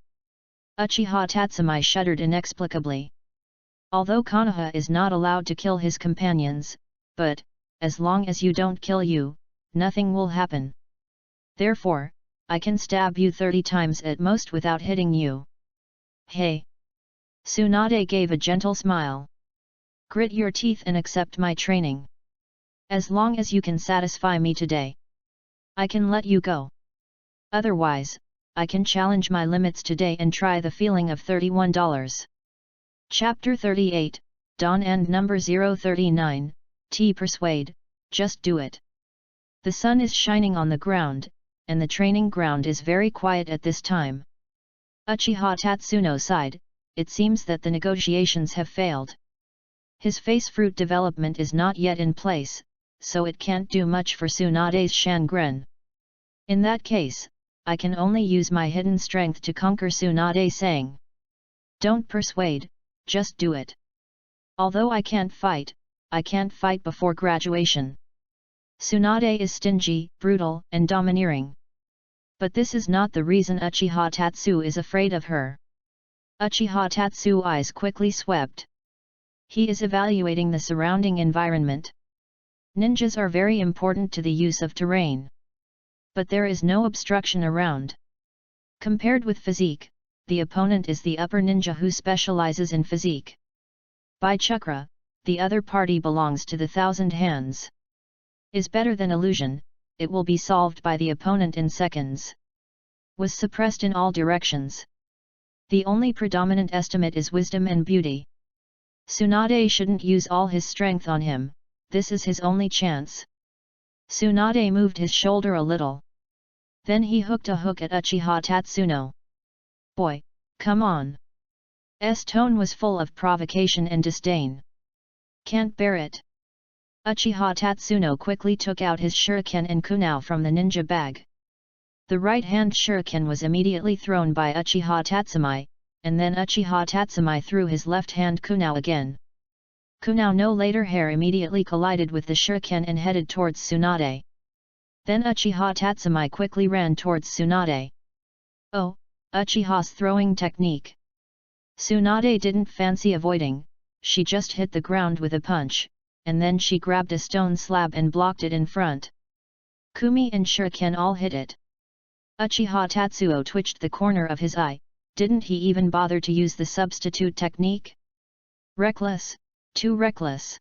Uchiha Tatsumi shuddered inexplicably. Although Konoha is not allowed to kill his companions, but, as long as you don't kill you, nothing will happen. Therefore, I can stab you 30 times at most without hitting you. Hey! Tsunade gave a gentle smile. Grit your teeth and accept my training. As long as you can satisfy me today, I can let you go. Otherwise, I can challenge my limits today and try the feeling of $31. Chapter 38, Dawn and number 039, T. Persuade, just do it. The sun is shining on the ground, and the training ground is very quiet at this time. Uchiha Tatsuno sighed, it seems that the negotiations have failed. His face fruit development is not yet in place, so it can't do much for Tsunade's Shangren. In that case, I can only use my hidden strength to conquer Tsunade, saying. Don't persuade, just do it. Although I can't fight before graduation. Tsunade is stingy, brutal, and domineering. But this is not the reason Uchiha Tatsu is afraid of her. Uchiha Tatsu's eyes quickly swept. He is evaluating the surrounding environment. Ninjas are very important to the use of terrain. But there is no obstruction around. Compared with physique, the opponent is the upper ninja who specializes in physique. By chakra, the other party belongs to the thousand hands. Is better than illusion, it will be solved by the opponent in seconds. Was suppressed in all directions. The only predominant estimate is wisdom and beauty. Tsunade shouldn't use all his strength on him, this is his only chance. Tsunade moved his shoulder a little. Then he hooked a hook at Uchiha Tatsuno. Boy, come on. S tone was full of provocation and disdain. Can't bear it. Uchiha Tatsuno quickly took out his shuriken and kunao from the ninja bag. The right-hand shuriken was immediately thrown by Uchiha Tatsumi, and then Uchiha Tatsumi threw his left-hand kunao again. Kunao no later hair immediately collided with the shuriken and headed towards Tsunade. Then Uchiha Tatsumi quickly ran towards Tsunade. Oh, Uchiha's throwing technique. Tsunade didn't fancy avoiding, she just hit the ground with a punch, and then she grabbed a stone slab and blocked it in front. Kumi and shuriken all hit it. Uchiha Tatsuo twitched the corner of his eye, didn't he even bother to use the substitute technique? Reckless, too reckless.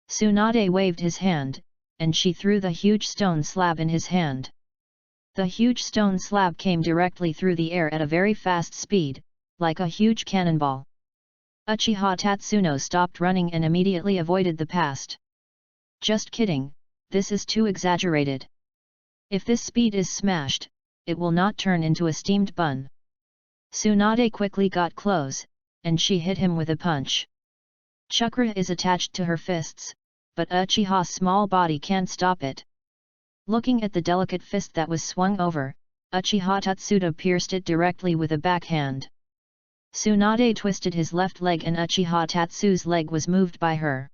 Tsunade waved his hand, and she threw the huge stone slab in his hand. The huge stone slab came directly through the air at a very fast speed, like a huge cannonball. Uchiha Tatsuno stopped running and immediately avoided the past. Just kidding, this is too exaggerated. If this speed is smashed, it will not turn into a steamed bun. Tsunade quickly got close, and she hit him with a punch. Chakra is attached to her fists, but Uchiha's small body can't stop it. Looking at the delicate fist that was swung over, Uchiha Tatsuda pierced it directly with a backhand. Tsunade twisted his left leg and Uchiha Tatsu's leg was moved by her.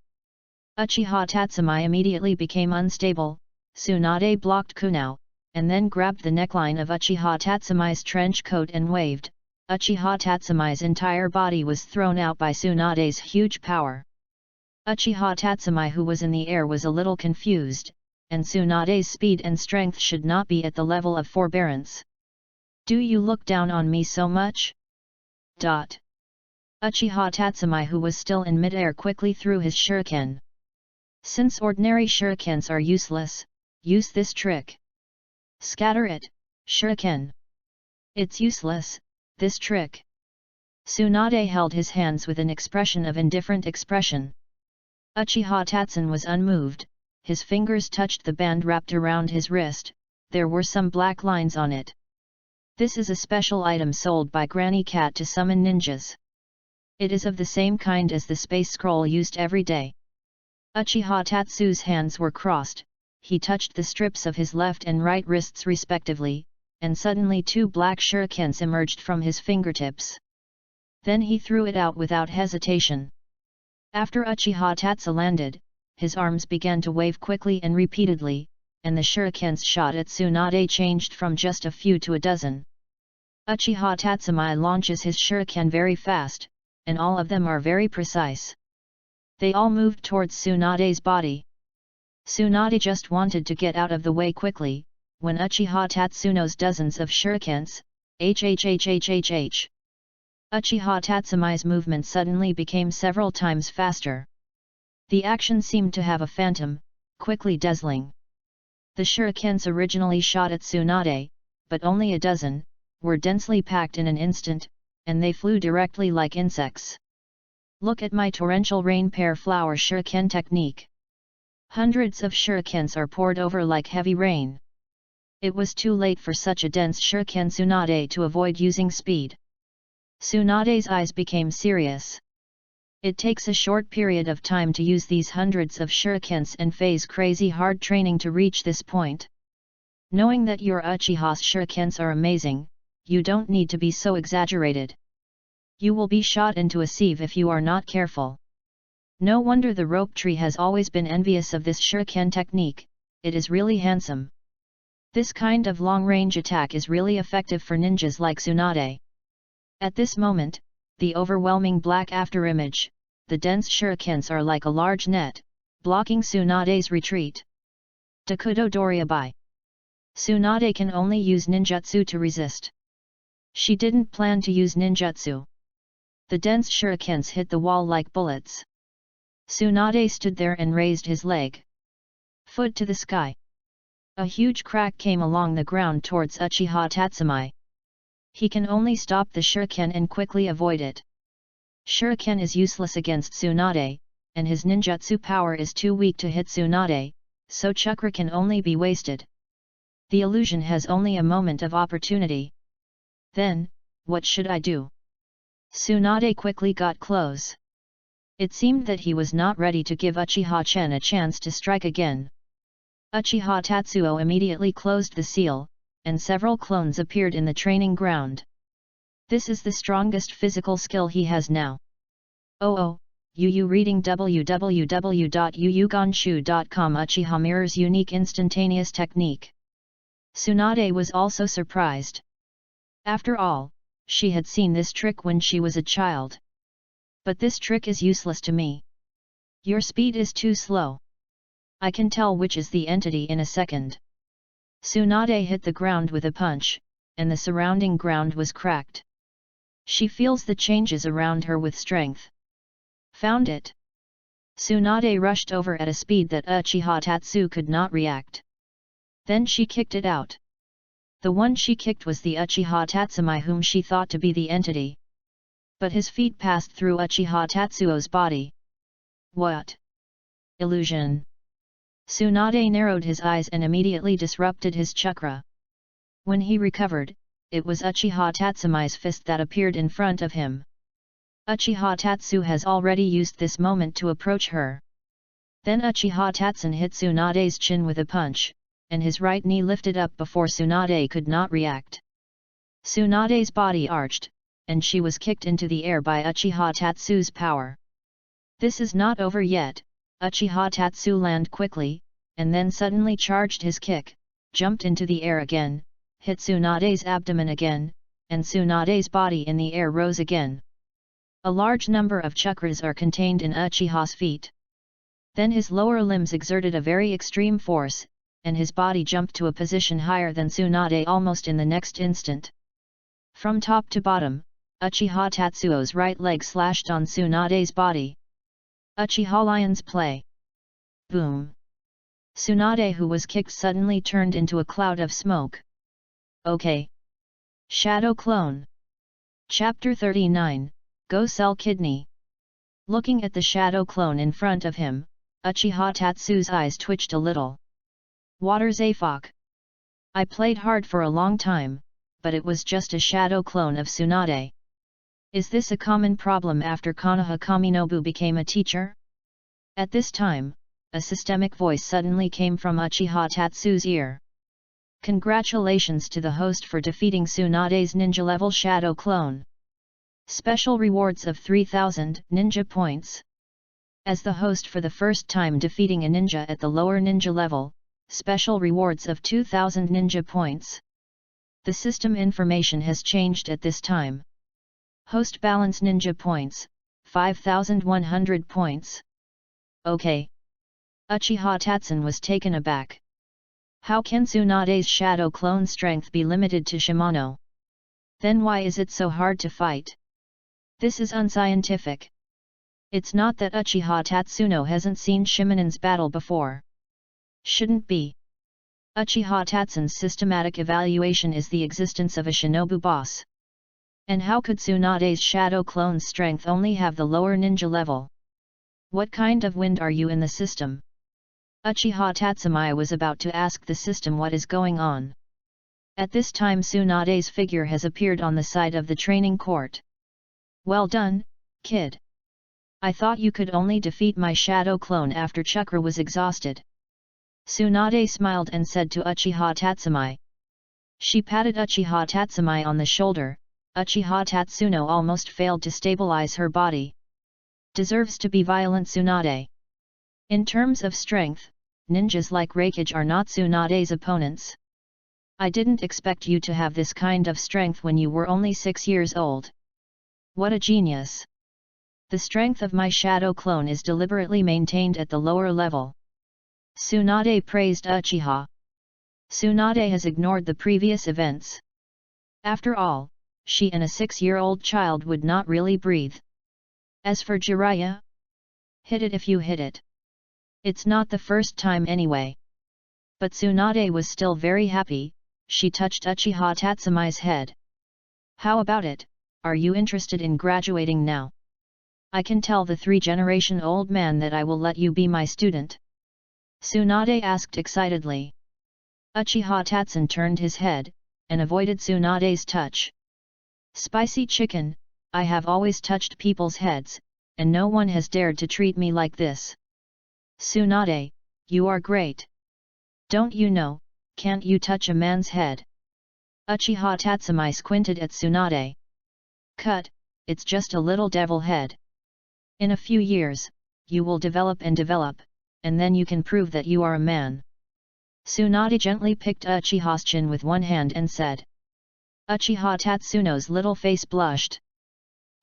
Uchiha Tatsumi immediately became unstable. Tsunade blocked Kunao, and then grabbed the neckline of Uchiha Tatsumi's trench coat and waved. Uchiha Tatsumi's entire body was thrown out by Tsunade's huge power. Uchiha Tatsumi, who was in the air, was a little confused, and Tsunade's speed and strength should not be at the level of forbearance. "Do you look down on me so much?" Uchiha Tatsumi, who was still in mid-air, quickly threw his shuriken. Since ordinary shurikens are useless, use this trick. Scatter it, shuriken. It's useless, this trick. Tsunade held his hands with an expression of indifferent expression. Uchiha Tatsun was unmoved, his fingers touched the band wrapped around his wrist, there were some black lines on it. This is a special item sold by Granny Cat to summon ninjas. It is of the same kind as the space scroll used every day. Uchiha Tatsu's hands were crossed, he touched the strips of his left and right wrists respectively, and suddenly two black shurikens emerged from his fingertips. Then he threw it out without hesitation. After Uchiha Tatsu landed, his arms began to wave quickly and repeatedly, and the shurikens shot at Tsunade changed from just a few to a dozen. Uchiha Tatsumi launches his shuriken very fast, and all of them are very precise. They all moved towards Tsunade's body. Tsunade just wanted to get out of the way quickly, when Uchiha Tatsuno's dozens of shurikens, Uchiha Tatsumi's movement suddenly became several times faster. The action seemed to have a phantom, quickly dazzling. The shurikens originally shot at Tsunade, but only a dozen, were densely packed in an instant, and they flew directly like insects. Look at my torrential rain pear flower shuriken technique. Hundreds of shurikens are poured over like heavy rain. It was too late for such a dense shuriken Tsunade to avoid using speed. Tsunade's eyes became serious. It takes a short period of time to use these hundreds of shurikens and phase crazy hard training to reach this point. Knowing that your Uchiha's shurikens are amazing, you don't need to be so exaggerated. You will be shot into a sieve if you are not careful. No wonder the rope tree has always been envious of this shuriken technique, it is really handsome. This kind of long-range attack is really effective for ninjas like Tsunade. At this moment, the overwhelming black afterimage, the dense shurikens are like a large net, blocking Tsunade's retreat. Dakudo Doriabai. Tsunade can only use ninjutsu to resist. She didn't plan to use ninjutsu. The dense shurikens hit the wall like bullets. Tsunade stood there and raised his leg. Foot to the sky. A huge crack came along the ground towards Uchiha Tatsumi. He can only stop the shuriken and quickly avoid it. Shuriken is useless against Tsunade, and his ninjutsu power is too weak to hit Tsunade, so chakra can only be wasted. The illusion has only a moment of opportunity. Then, what should I do? Tsunade quickly got close. It seemed that he was not ready to give Uchiha-chan a chance to strike again. Uchiha Tatsuo immediately closed the seal, and several clones appeared in the training ground. This is the strongest physical skill he has now. Yu reading www.yuyuganshu.com. Uchiha mirrors unique instantaneous technique. Tsunade was also surprised. After all, she had seen this trick when she was a child. But this trick is useless to me. Your speed is too slow. I can tell which is the entity in a second. Tsunade hit the ground with a punch, and the surrounding ground was cracked. She feels the changes around her with strength. Found it. Tsunade rushed over at a speed that Uchiha Tatsu could not react. Then she kicked it out. The one she kicked was the Uchiha Tatsumi whom she thought to be the entity. But his feet passed through Uchiha Tatsuo's body. What? Illusion. Tsunade narrowed his eyes and immediately disrupted his chakra. When he recovered, it was Uchiha Tatsumai's fist that appeared in front of him. Uchiha Tatsu has already used this moment to approach her. Then Uchiha Tatsun hit Tsunade's chin with a punch, and his right knee lifted up before Tsunade could not react. Tsunade's body arched, and she was kicked into the air by Uchiha Tatsu's power. This is not over yet. Uchiha Tatsu landed quickly, and then suddenly charged his kick, jumped into the air again, hit Tsunade's abdomen again, and Tsunade's body in the air rose again. A large number of chakras are contained in Uchiha's feet. Then his lower limbs exerted a very extreme force, and his body jumped to a position higher than Tsunade almost in the next instant. From top to bottom, Uchiha Tatsuo's right leg slashed on Tsunade's body. Uchiha Lion's play. Boom! Tsunade, who was kicked, suddenly turned into a cloud of smoke. Okay. Shadow Clone. Chapter 39, Go Sell Kidney. Looking at the shadow clone in front of him, Uchiha Tatsu's eyes twitched a little. Water Zafok. I played hard for a long time, but it was just a shadow clone of Tsunade. Is this a common problem after Konoha Kaminobu became a teacher? At this time, a systemic voice suddenly came from Uchiha Tatsu's ear. Congratulations to the host for defeating Tsunade's ninja-level shadow clone. Special rewards of 3000 ninja points. As the host for the first time defeating a ninja at the lower ninja level, special rewards of 2000 ninja points. The system information has changed at this time. Host balance ninja points, 5100 points. Okay. Uchiha Tatsun was taken aback. How can Tsunade's shadow clone strength be limited to Shimano? Then why is it so hard to fight? This is unscientific. It's not that Uchiha Tatsuno hasn't seen Shimonen's battle before. Shouldn't be. Uchiha Tatsun's systematic evaluation is the existence of a shinobu boss. And how could Tsunade's shadow clone's strength only have the lower ninja level? What kind of wind are you in the system? Uchiha Tatsumai was about to ask the system what is going on. At this time Tsunade's figure has appeared on the side of the training court. Well done, kid. I thought you could only defeat my shadow clone after chakra was exhausted. Tsunade smiled and said to Uchiha Tatsumai. She patted Uchiha Tatsumai on the shoulder. Uchiha Tatsuno almost failed to stabilize her body. Deserves to be violent Tsunade. In terms of strength, ninjas like Reikage are not Tsunade's opponents. I didn't expect you to have this kind of strength when you were only 6 years old. What a genius! The strength of my shadow clone is deliberately maintained at the lower level. Tsunade praised Uchiha. Tsunade has ignored the previous events. After all, she and a 6-year-old child would not really breathe. As for Jiraiya, hit it if you hit it. It's not the first time anyway. But Tsunade was still very happy. She touched Uchiha Tatsumai's head. How about it, are you interested in graduating now? I can tell the 3-generation-old man that I will let you be my student. Tsunade asked excitedly. Uchiha Tatsun turned his head, and avoided Tsunade's touch. Spicy chicken, I have always touched people's heads, and no one has dared to treat me like this. Tsunade, you are great. Don't you know, can't you touch a man's head? Uchiha Tatsumai squinted at Tsunade. Cut, it's just a little devil head. In a few years, you will develop, and then you can prove that you are a man. Tsunade gently picked Uchiha's chin with one hand and said. Uchiha Tatsuno's little face blushed.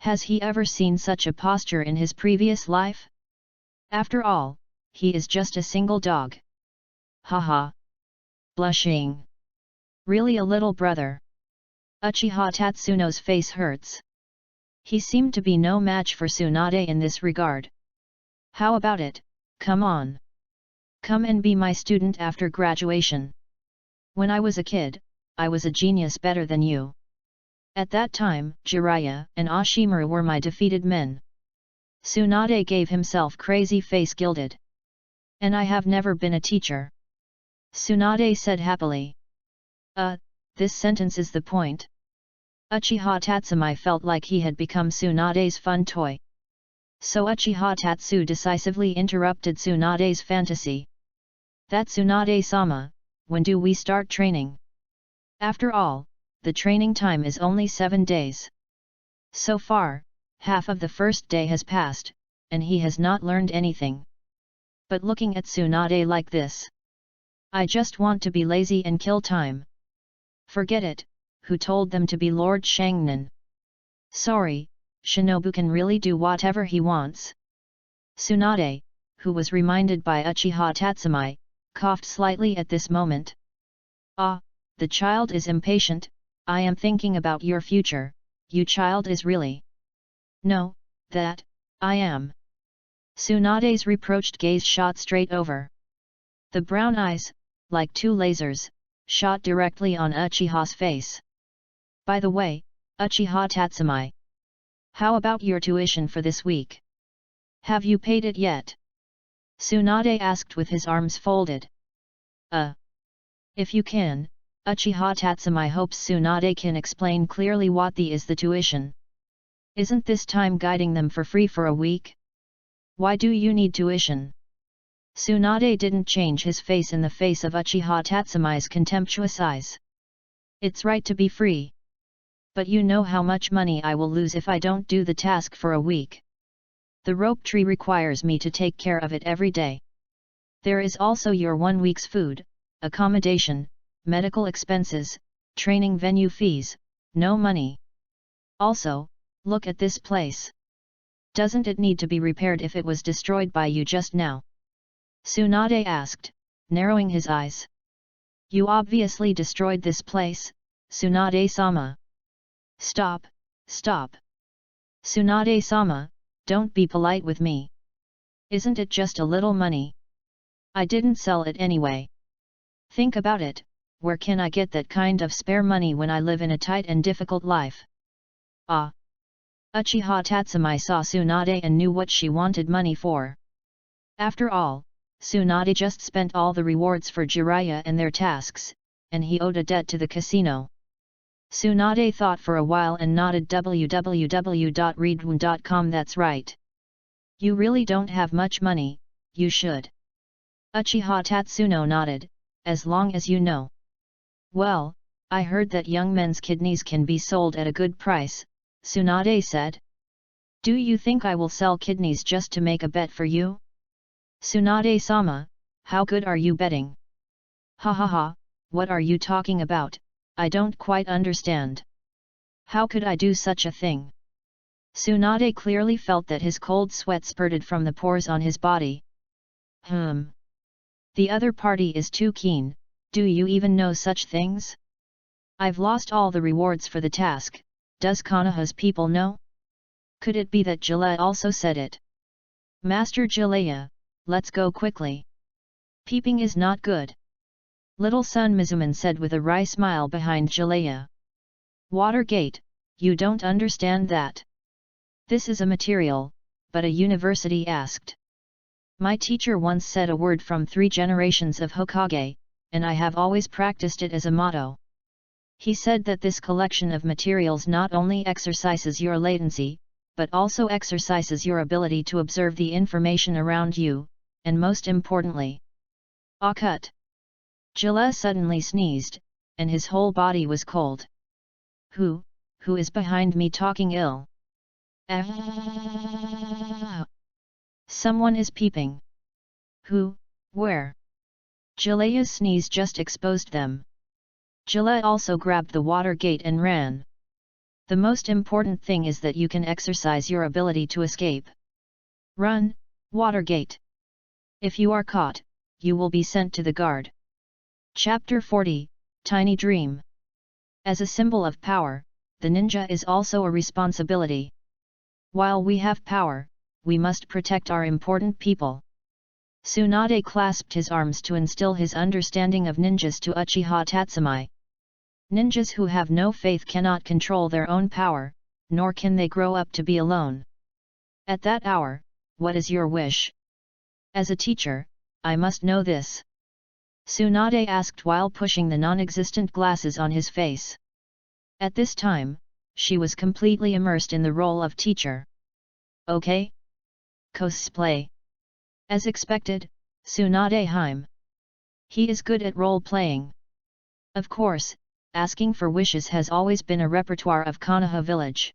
Has he ever seen such a posture in his previous life? After all, he is just a single dog. Haha. Blushing. Really a little brother. Uchiha Tatsuno's face hurts. He seemed to be no match for Tsunade in this regard. How about it, come on. Come and be my student after graduation. When I was a kid, I was a genius better than you. At that time, Jiraiya and Ashimaru were my defeated men. Tsunade gave himself crazy face gilded. And I have never been a teacher. Tsunade said happily. This sentence is the point. Uchiha Tatsumai felt like he had become Tsunade's fun toy. So Uchiha Tatsu decisively interrupted Tsunade's fantasy. That Tsunade-sama, when do we start training? After all, the training time is only 7 days. So far, half of the first day has passed, and he has not learned anything. But looking at Tsunade like this, I just want to be lazy and kill time. Forget it, who told them to be Lord Shangnan? Sorry, Shinobu can really do whatever he wants. Tsunade, who was reminded by Uchiha Tatsumai, coughed slightly at this moment. The child is impatient. I am thinking about your future, you child is really. No, that, I am. Tsunade's reproached gaze shot straight over. The brown eyes, like two lasers, shot directly on Uchiha's face. By the way, Uchiha Tatsumai. How about your tuition for this week? Have you paid it yet? Tsunade asked with his arms folded. If you can, Uchiha Tatsumai hopes Tsunade can explain clearly what is the tuition. Isn't this time guiding them for free for a week? Why do you need tuition? Tsunade didn't change his face in the face of Uchiha Tatsumai's contemptuous eyes. It's right to be free. But you know how much money I will lose if I don't do the task for a week. The rope tree requires me to take care of it every day. There is also your 1 week's food, accommodation, medical expenses, training venue fees, no money. Also, look at this place. Doesn't it need to be repaired if it was destroyed by you just now? Tsunade asked, narrowing his eyes. You obviously destroyed this place, Tsunade-sama. Stop, stop. Tsunade-sama, don't be polite with me. Isn't it just a little money? I didn't sell it anyway. Think about it, where can I get that kind of spare money when I live in a tight and difficult life? Uchiha Tatsumai saw Tsunade and knew what she wanted money for. After all, Tsunade just spent all the rewards for Jiraiya and their tasks, and he owed a debt to the casino. Tsunade thought for a while and nodded. www.readaloud.com. That's right. You really don't have much money, you should. Uchiha Tatsuno nodded, as long as you know. Well, I heard that young men's kidneys can be sold at a good price, Tsunade said. Do you think I will sell kidneys just to make a bet for you? Tsunade-sama, how good are you betting? Ha ha ha, what are you talking about? I don't quite understand. How could I do such a thing? Tsunade clearly felt that his cold sweat spurted from the pores on his body. The other party is too keen, do you even know such things? I've lost all the rewards for the task, does Konoha's people know? Could it be that Jiraiya also said it? Master Jiraiya, let's go quickly. Peeping is not good. Little son Mizuman said with a wry smile behind Jiraiya. Watergate, you don't understand that. This is a material, but a university asked. My teacher once said a word from 3 generations of Hokage, and I have always practiced it as a motto. He said that this collection of materials not only exercises your latency, but also exercises your ability to observe the information around you, and most importantly. Cut. Jiraiya suddenly sneezed, and his whole body was cold. Who is behind me talking ill? Someone is peeping. Who, where? Jiraiya's sneeze just exposed them. Jiraiya also grabbed the water gate and ran. The most important thing is that you can exercise your ability to escape. Run, water gate. If you are caught, you will be sent to the guard. Chapter 40, Tiny Dream. As a symbol of power, the ninja is also a responsibility. While we have power, we must protect our important people. Tsunade clasped his arms to instill his understanding of ninjas to Uchiha Tatsumai. Ninjas who have no faith cannot control their own power, nor can they grow up to be alone. At that hour, what is your wish? As a teacher, I must know this. Tsunade asked while pushing the non-existent glasses on his face. At this time, she was completely immersed in the role of teacher. Okay? Cosplay. As expected, Tsunade Heim. He is good at role-playing. Of course, asking for wishes has always been a repertoire of Konoha village.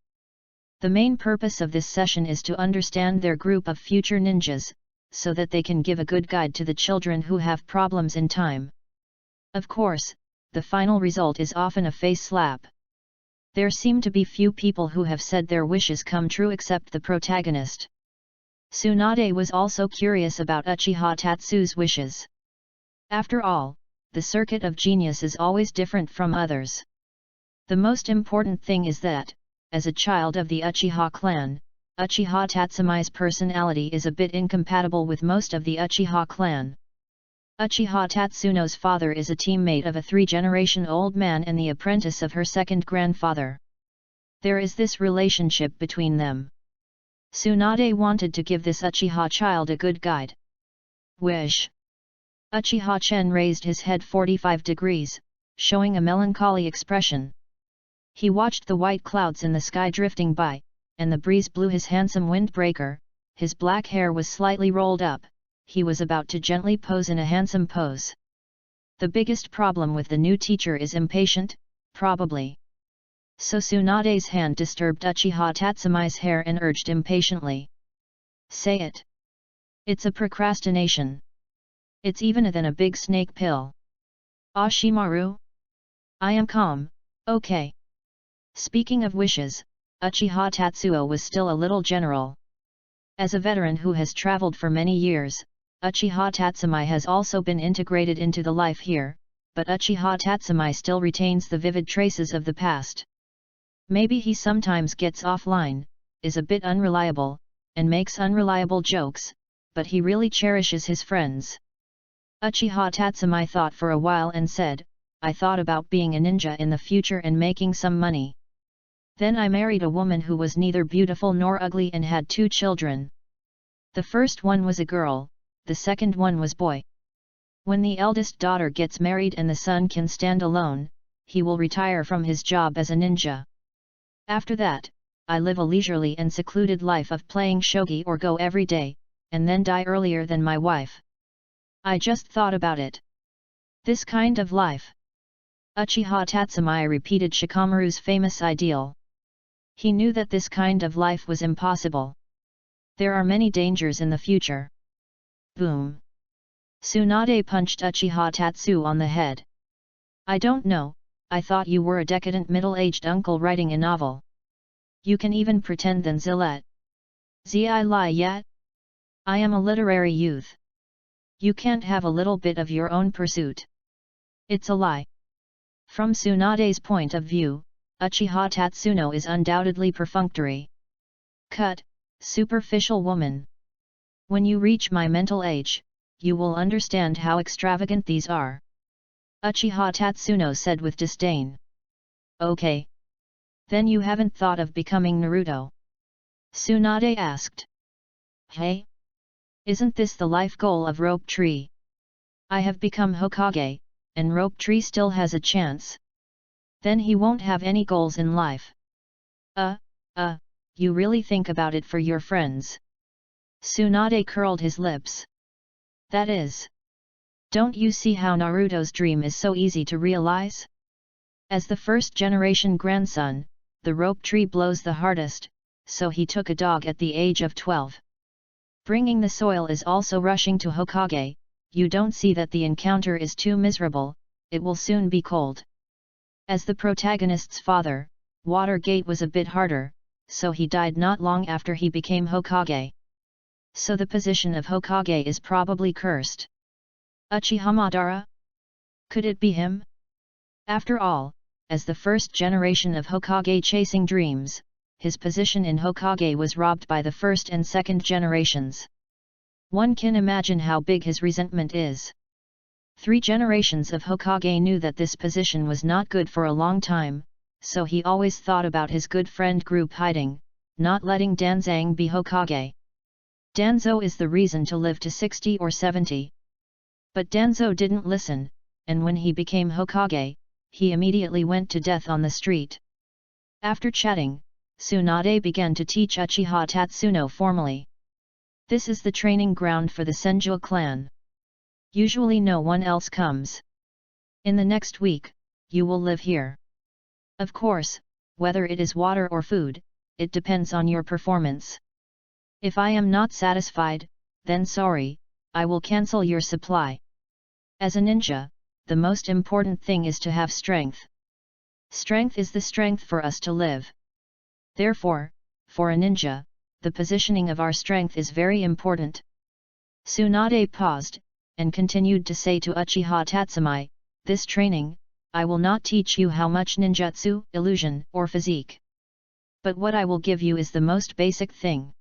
The main purpose of this session is to understand their group of future ninjas, so that they can give a good guide to the children who have problems in time. Of course, the final result is often a face slap. There seem to be few people who have said their wishes come true except the protagonist. Tsunade was also curious about Uchiha Tatsu's wishes. After all, the circuit of genius is always different from others. The most important thing is that, as a child of the Uchiha clan, Uchiha Tatsumi's personality is a bit incompatible with most of the Uchiha clan. Uchiha Tatsuno's father is a teammate of a 3-generation-old man and the apprentice of her second grandfather. There is this relationship between them. Tsunade wanted to give this Uchiha child a good guide. Wish. Uchiha Chen raised his head 45 degrees, showing a melancholy expression. He watched the white clouds in the sky drifting by, and the breeze blew his handsome windbreaker. His black hair was slightly rolled up. He was about to gently pose in a handsome pose. The biggest problem with the new teacher is impatient, probably. So Tsunade's hand disturbed Uchiha Tatsumi's hair and urged impatiently. Say it. It's a procrastination. It's evener than a big snake pill. Ashimaru? I am calm, okay. Speaking of wishes, Uchiha Tatsuo was still a little general. As a veteran who has traveled for many years, Uchiha Tatsumi has also been integrated into the life here, but Uchiha Tatsumi still retains the vivid traces of the past. Maybe he sometimes gets offline, is a bit unreliable, and makes unreliable jokes, but he really cherishes his friends. Uchiha Tatsumi thought for a while and said, I thought about being a ninja in the future and making some money. Then I married a woman who was neither beautiful nor ugly and had 2 children. The first one was a girl, the second one was boy. When the eldest daughter gets married and the son can stand alone, he will retire from his job as a ninja. After that, I live a leisurely and secluded life of playing shogi or go every day, and then die earlier than my wife. I just thought about it. This kind of life. Uchiha Tatsumi repeated Shikamaru's famous ideal. He knew that this kind of life was impossible. There are many dangers in the future. Boom. Tsunade punched Uchiha Tatsu on the head. I don't know, I thought you were a decadent middle-aged uncle writing a novel. You can even pretend than Zillet. Zi lie yet? I am a literary youth. You can't have a little bit of your own pursuit. It's a lie. From Tsunade's point of view, Uchiha Tatsuno is undoubtedly perfunctory. Cut, superficial woman. When you reach my mental age, you will understand how extravagant these are. Uchiha Tatsuno said with disdain. Okay. Then you haven't thought of becoming Naruto? Tsunade asked. Hey? Isn't this the life goal of Rope Tree? I have become Hokage, and Rope Tree still has a chance. Then he won't have any goals in life. You really think about it for your friends. Tsunade curled his lips. That is. Don't you see how Naruto's dream is so easy to realize? As the first-generation grandson, the Rope Tree blows the hardest, so he took a dog at the age of 12. Bringing the soil is also rushing to Hokage. You don't see that the encounter is too miserable, it will soon be cold. As the protagonist's father, Watergate was a bit harder, so he died not long after he became Hokage. So the position of Hokage is probably cursed. Uchiha Madara? Could it be him? After all, as the first generation of Hokage chasing dreams, his position in Hokage was robbed by the first and second generations. One can imagine how big his resentment is. 3 generations of Hokage knew that this position was not good for a long time, so he always thought about his good friend group hiding, not letting Danzang be Hokage. Danzo is the reason to live to 60 or 70. But Danzo didn't listen, and when he became Hokage, he immediately went to death on the street. After chatting, Tsunade began to teach Uchiha Tatsuno formally. This is the training ground for the Senju clan. Usually no one else comes. In the next week, you will live here. Of course, whether it is water or food, it depends on your performance. If I am not satisfied, then sorry, I will cancel your supply. As a ninja, the most important thing is to have strength. Strength is the strength for us to live. Therefore, for a ninja, the positioning of our strength is very important. Tsunade paused, and continued to say to Uchiha Tatsumi, this training, I will not teach you how much ninjutsu, illusion, or physique. But what I will give you is the most basic thing.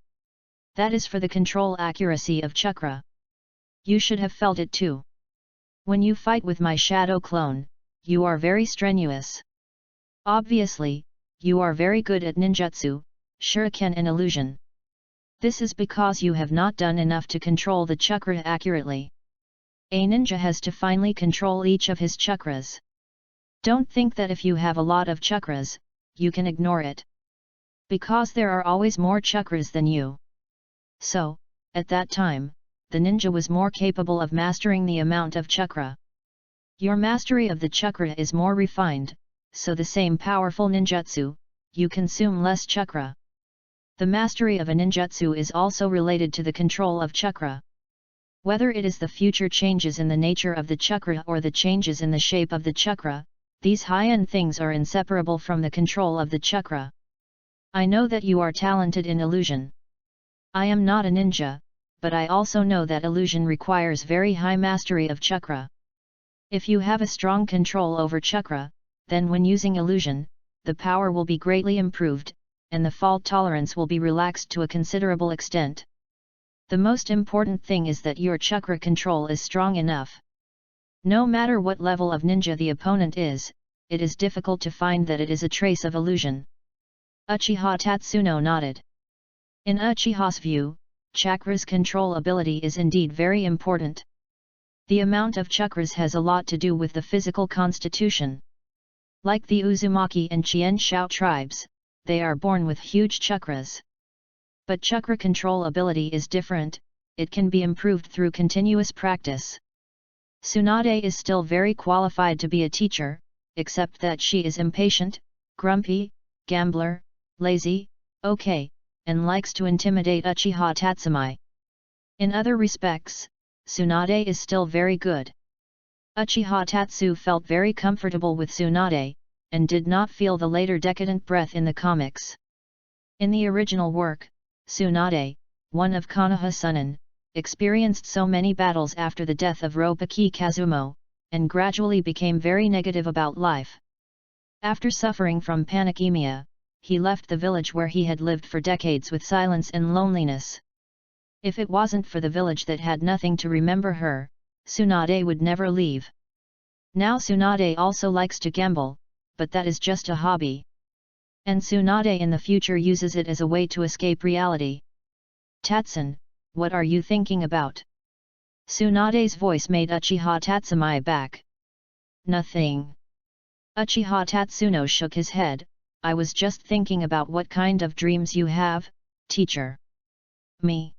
That is for the control accuracy of chakra. You should have felt it too. When you fight with my shadow clone, you are very strenuous. Obviously, you are very good at ninjutsu, shuriken and illusion. This is because you have not done enough to control the chakra accurately. A ninja has to finely control each of his chakras. Don't think that if you have a lot of chakras, you can ignore it. Because there are always more chakras than you. So, at that time, the ninja was more capable of mastering the amount of chakra. Your mastery of the chakra is more refined, so the same powerful ninjutsu, you consume less chakra. The mastery of a ninjutsu is also related to the control of chakra. Whether it is the future changes in the nature of the chakra or the changes in the shape of the chakra, these high-end things are inseparable from the control of the chakra. I know that you are talented in illusion. I am not a ninja, but I also know that illusion requires very high mastery of chakra. If you have a strong control over chakra, then when using illusion, the power will be greatly improved, and the fault tolerance will be relaxed to a considerable extent. The most important thing is that your chakra control is strong enough. No matter what level of ninja the opponent is, it is difficult to find that it is a trace of illusion. Uchiha Tatsuno nodded. In Uchiha's view, chakra's control ability is indeed very important. The amount of chakras has a lot to do with the physical constitution. Like the Uzumaki and Chien Shao tribes, they are born with huge chakras. But chakra control ability is different, it can be improved through continuous practice. Tsunade is still very qualified to be a teacher, except that she is impatient, grumpy, gambler, lazy, okay, and likes to intimidate Uchiha Tatsumi. In other respects, Tsunade is still very good. Uchiha Tatsu felt very comfortable with Tsunade, and did not feel the later decadent breath in the comics. In the original work, Tsunade, one of Konoha Sunin, experienced so many battles after the death of Roppongi Kazumo, and gradually became very negative about life. After suffering from panicemia, he left the village where he had lived for decades with silence and loneliness. If it wasn't for the village that had nothing to remember her, Tsunade would never leave. Now Tsunade also likes to gamble, but that is just a hobby. And Tsunade in the future uses it as a way to escape reality. Tatsun, what are you thinking about? Tsunade's voice made Uchiha Tatsumi back. Nothing. Uchiha Tatsuno shook his head. I was just thinking about what kind of dreams you have, teacher. Me.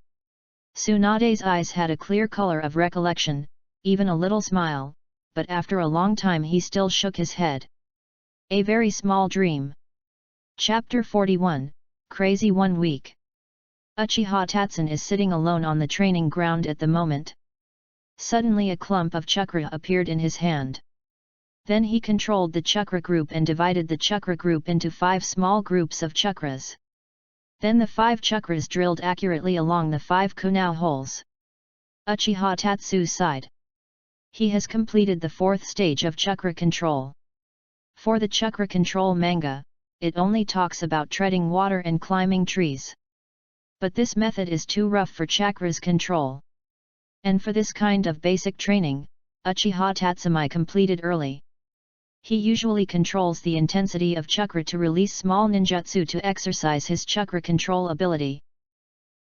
Tsunade's eyes had a clear color of recollection, even a little smile, but after a long time he still shook his head. A very small dream. Chapter 41, Crazy 1 Week. Uchiha Tatsun is sitting alone on the training ground at the moment. Suddenly a clump of chakra appeared in his hand. Then he controlled the chakra group and divided the chakra group into 5 small groups of chakras. Then the 5 chakras drilled accurately along the 5 kunao holes. Uchiha Tatsu sighed. He has completed the 4th stage of chakra control. For the chakra control manga, it only talks about treading water and climbing trees. But this method is too rough for chakra's control. And for this kind of basic training, Uchiha Tatsumi completed early. He usually controls the intensity of chakra to release small ninjutsu to exercise his chakra control ability.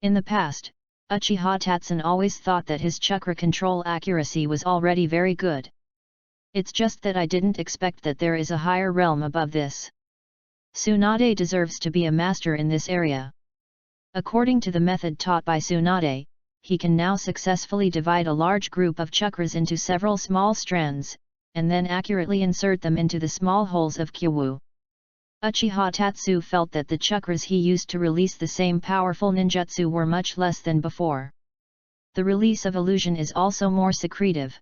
In the past, Uchiha Tatsun always thought that his chakra control accuracy was already very good. It's just that I didn't expect that there is a higher realm above this. Tsunade deserves to be a master in this area. According to the method taught by Tsunade, he can now successfully divide a large group of chakras into several small strands, and then accurately insert them into the small holes of Kyowu. Uchiha Tatsu felt that the chakras he used to release the same powerful ninjutsu were much less than before. The release of illusion is also more secretive.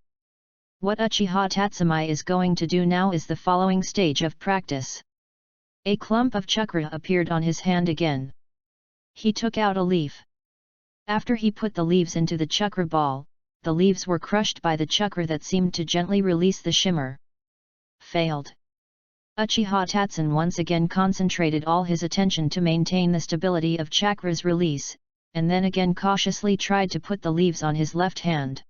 What Uchiha Tatsumi is going to do now is the following stage of practice. A clump of chakra appeared on his hand again. He took out a leaf. After he put the leaves into the chakra ball, the leaves were crushed by the chakra that seemed to gently release the shimmer. Failed. Uchiha Tatsun once again concentrated all his attention to maintain the stability of chakra's release, and then again cautiously tried to put the leaves on his left hand.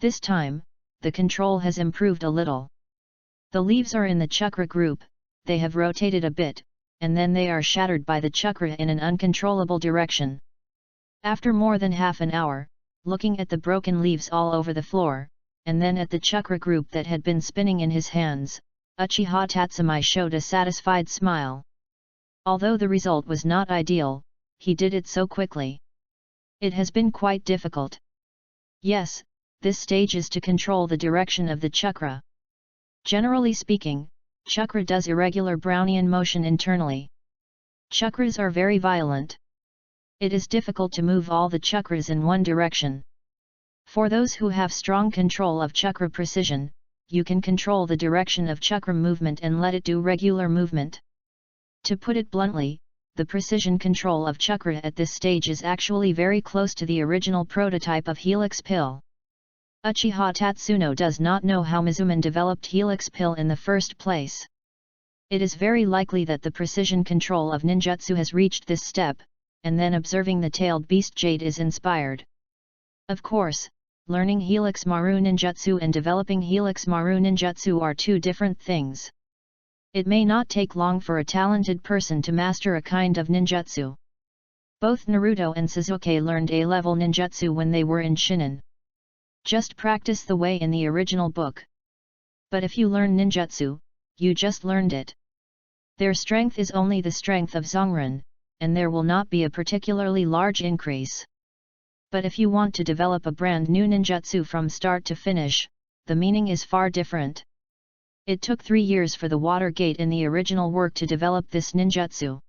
This time, the control has improved a little. The leaves are in the chakra group, they have rotated a bit, and then they are shattered by the chakra in an uncontrollable direction. After more than half an hour, looking at the broken leaves all over the floor, and then at the chakra group that had been spinning in his hands, Uchiha Tatsumi showed a satisfied smile. Although the result was not ideal, he did it so quickly. It has been quite difficult. Yes, this stage is to control the direction of the chakra. Generally speaking, chakra does irregular Brownian motion internally. Chakras are very violent. It is difficult to move all the chakras in one direction. For those who have strong control of chakra precision, you can control the direction of chakra movement and let it do regular movement. To put it bluntly, the precision control of chakra at this stage is actually very close to the original prototype of Helix Pill. Uchiha Tatsuno does not know how Mizuman developed Helix Pill in the first place. It is very likely that the precision control of ninjutsu has reached this step, and then observing the tailed beast Jade is inspired. Of course, learning Helix Maru Ninjutsu and developing Helix Maru Ninjutsu are two different things. It may not take long for a talented person to master a kind of ninjutsu. Both Naruto and Sasuke learned A-level ninjutsu when they were in Shinin. Just practice the way in the original book. But if you learn ninjutsu, you just learned it. Their strength is only the strength of Zongren, and there will not be a particularly large increase. But if you want to develop a brand new ninjutsu from start to finish, the meaning is far different. It took 3 years for the Water Gate in the original work to develop this ninjutsu.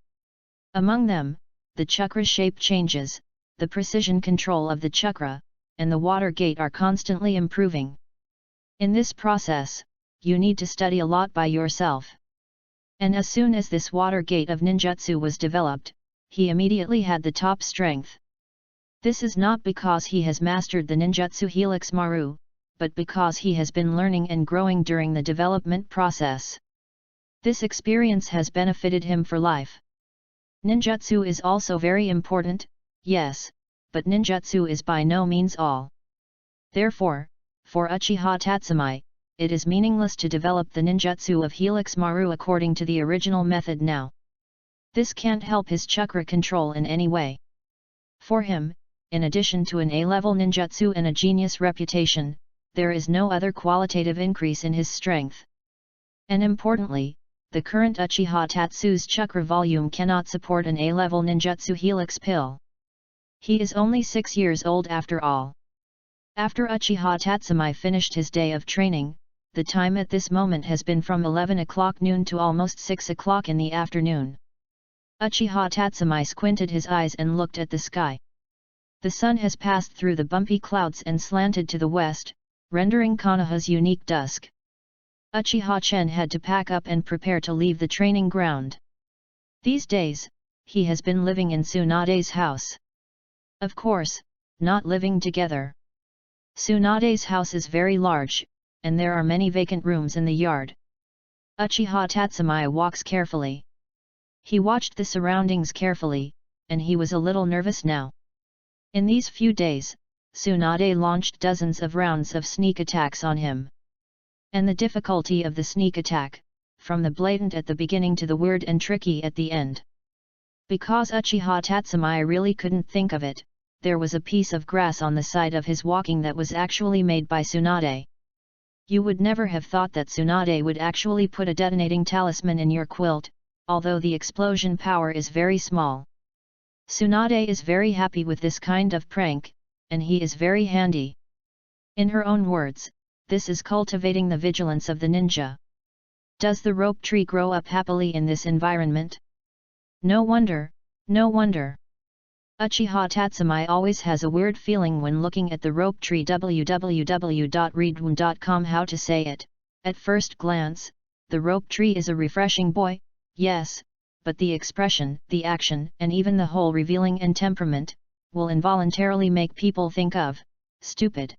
Among them, the chakra shape changes, the precision control of the chakra, and the Water Gate are constantly improving. In this process, you need to study a lot by yourself. And as soon as this Water Gate of ninjutsu was developed, he immediately had the top strength. This is not because he has mastered the ninjutsu Helix Maru, but because he has been learning and growing during the development process. This experience has benefited him for life. Ninjutsu is also very important, yes, but ninjutsu is by no means all. Therefore, for Uchiha Tatsumi, it is meaningless to develop the ninjutsu of Helix Maru according to the original method now. This can't help his chakra control in any way. For him, in addition to an A-level ninjutsu and a genius reputation, there is no other qualitative increase in his strength. And importantly, the current Uchiha Tatsu's chakra volume cannot support an A-level ninjutsu Helix Pill. He is only 6 years old after all. After Uchiha Tatsumi finished his day of training, the time at this moment has been from 11 o'clock noon to almost 6 o'clock in the afternoon. Uchiha Tatsumi squinted his eyes and looked at the sky. The sun has passed through the bumpy clouds and slanted to the west, rendering Konoha's unique dusk. Uchiha Chen had to pack up and prepare to leave the training ground. These days, he has been living in Tsunade's house. Of course, not living together. Tsunade's house is very large, and there are many vacant rooms in the yard. Uchiha Tatsumi walks carefully. He watched the surroundings carefully, and he was a little nervous now. In these few days, Tsunade launched dozens of rounds of sneak attacks on him. And the difficulty of the sneak attack, from the blatant at the beginning to the weird and tricky at the end. Because Uchiha Tatsumai really couldn't think of it, there was a piece of grass on the side of his walking that was actually made by Tsunade. You would never have thought that Tsunade would actually put a detonating talisman in your quilt, although the explosion power is very small. Tsunade is very happy with this kind of prank, and he is very handy. In her own words, this is cultivating the vigilance of the ninja. Does the rope tree grow up happily in this environment? No wonder, no wonder. Uchiha Tatsumai always has a weird feeling when looking at the rope tree. www.readaloud.com. How to say it. At first glance, the rope tree is a refreshing boy, yes, but the expression, the action, and even the whole revealing and temperament, will involuntarily make people think of, stupid.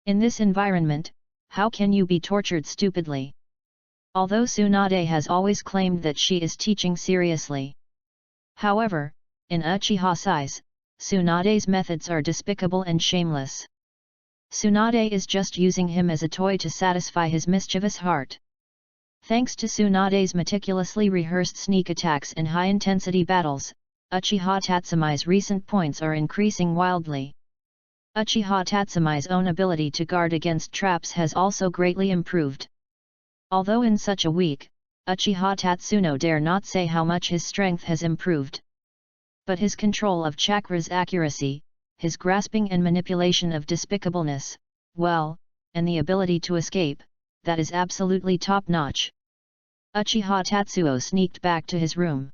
In this environment, how can you be tortured stupidly? Although Tsunade has always claimed that she is teaching seriously. However, in Uchiha's eyes, Tsunade's methods are despicable and shameless. Tsunade is just using him as a toy to satisfy his mischievous heart. Thanks to Tsunade's meticulously rehearsed sneak attacks and high-intensity battles, Uchiha Tatsumai's recent points are increasing wildly. Uchiha Tatsumai's own ability to guard against traps has also greatly improved. Although in such a week, Uchiha Tatsuno dare not say how much his strength has improved. But his control of chakra's accuracy, his grasping and manipulation of despicableness, well, and the ability to escape, that is absolutely top-notch. Uchiha Tatsuo sneaked back to his room.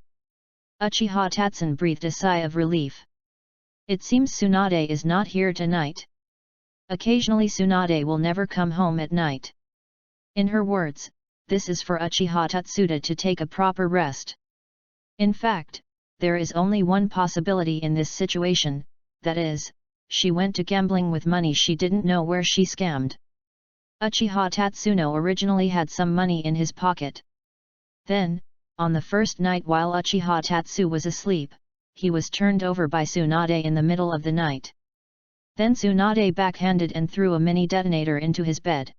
Uchiha Tatsun breathed a sigh of relief. It seems Tsunade is not here tonight. Occasionally Tsunade will never come home at night. In her words, this is for Uchiha Tatsuda to take a proper rest. In fact, there is only one possibility in this situation, that is, she went to gambling with money she didn't know where she scammed. Uchiha Tatsuno originally had some money in his pocket. Then, on the first night while Uchiha Tatsu was asleep, he was turned over by Tsunade in the middle of the night. Then Tsunade backhanded and threw a mini detonator into his bed.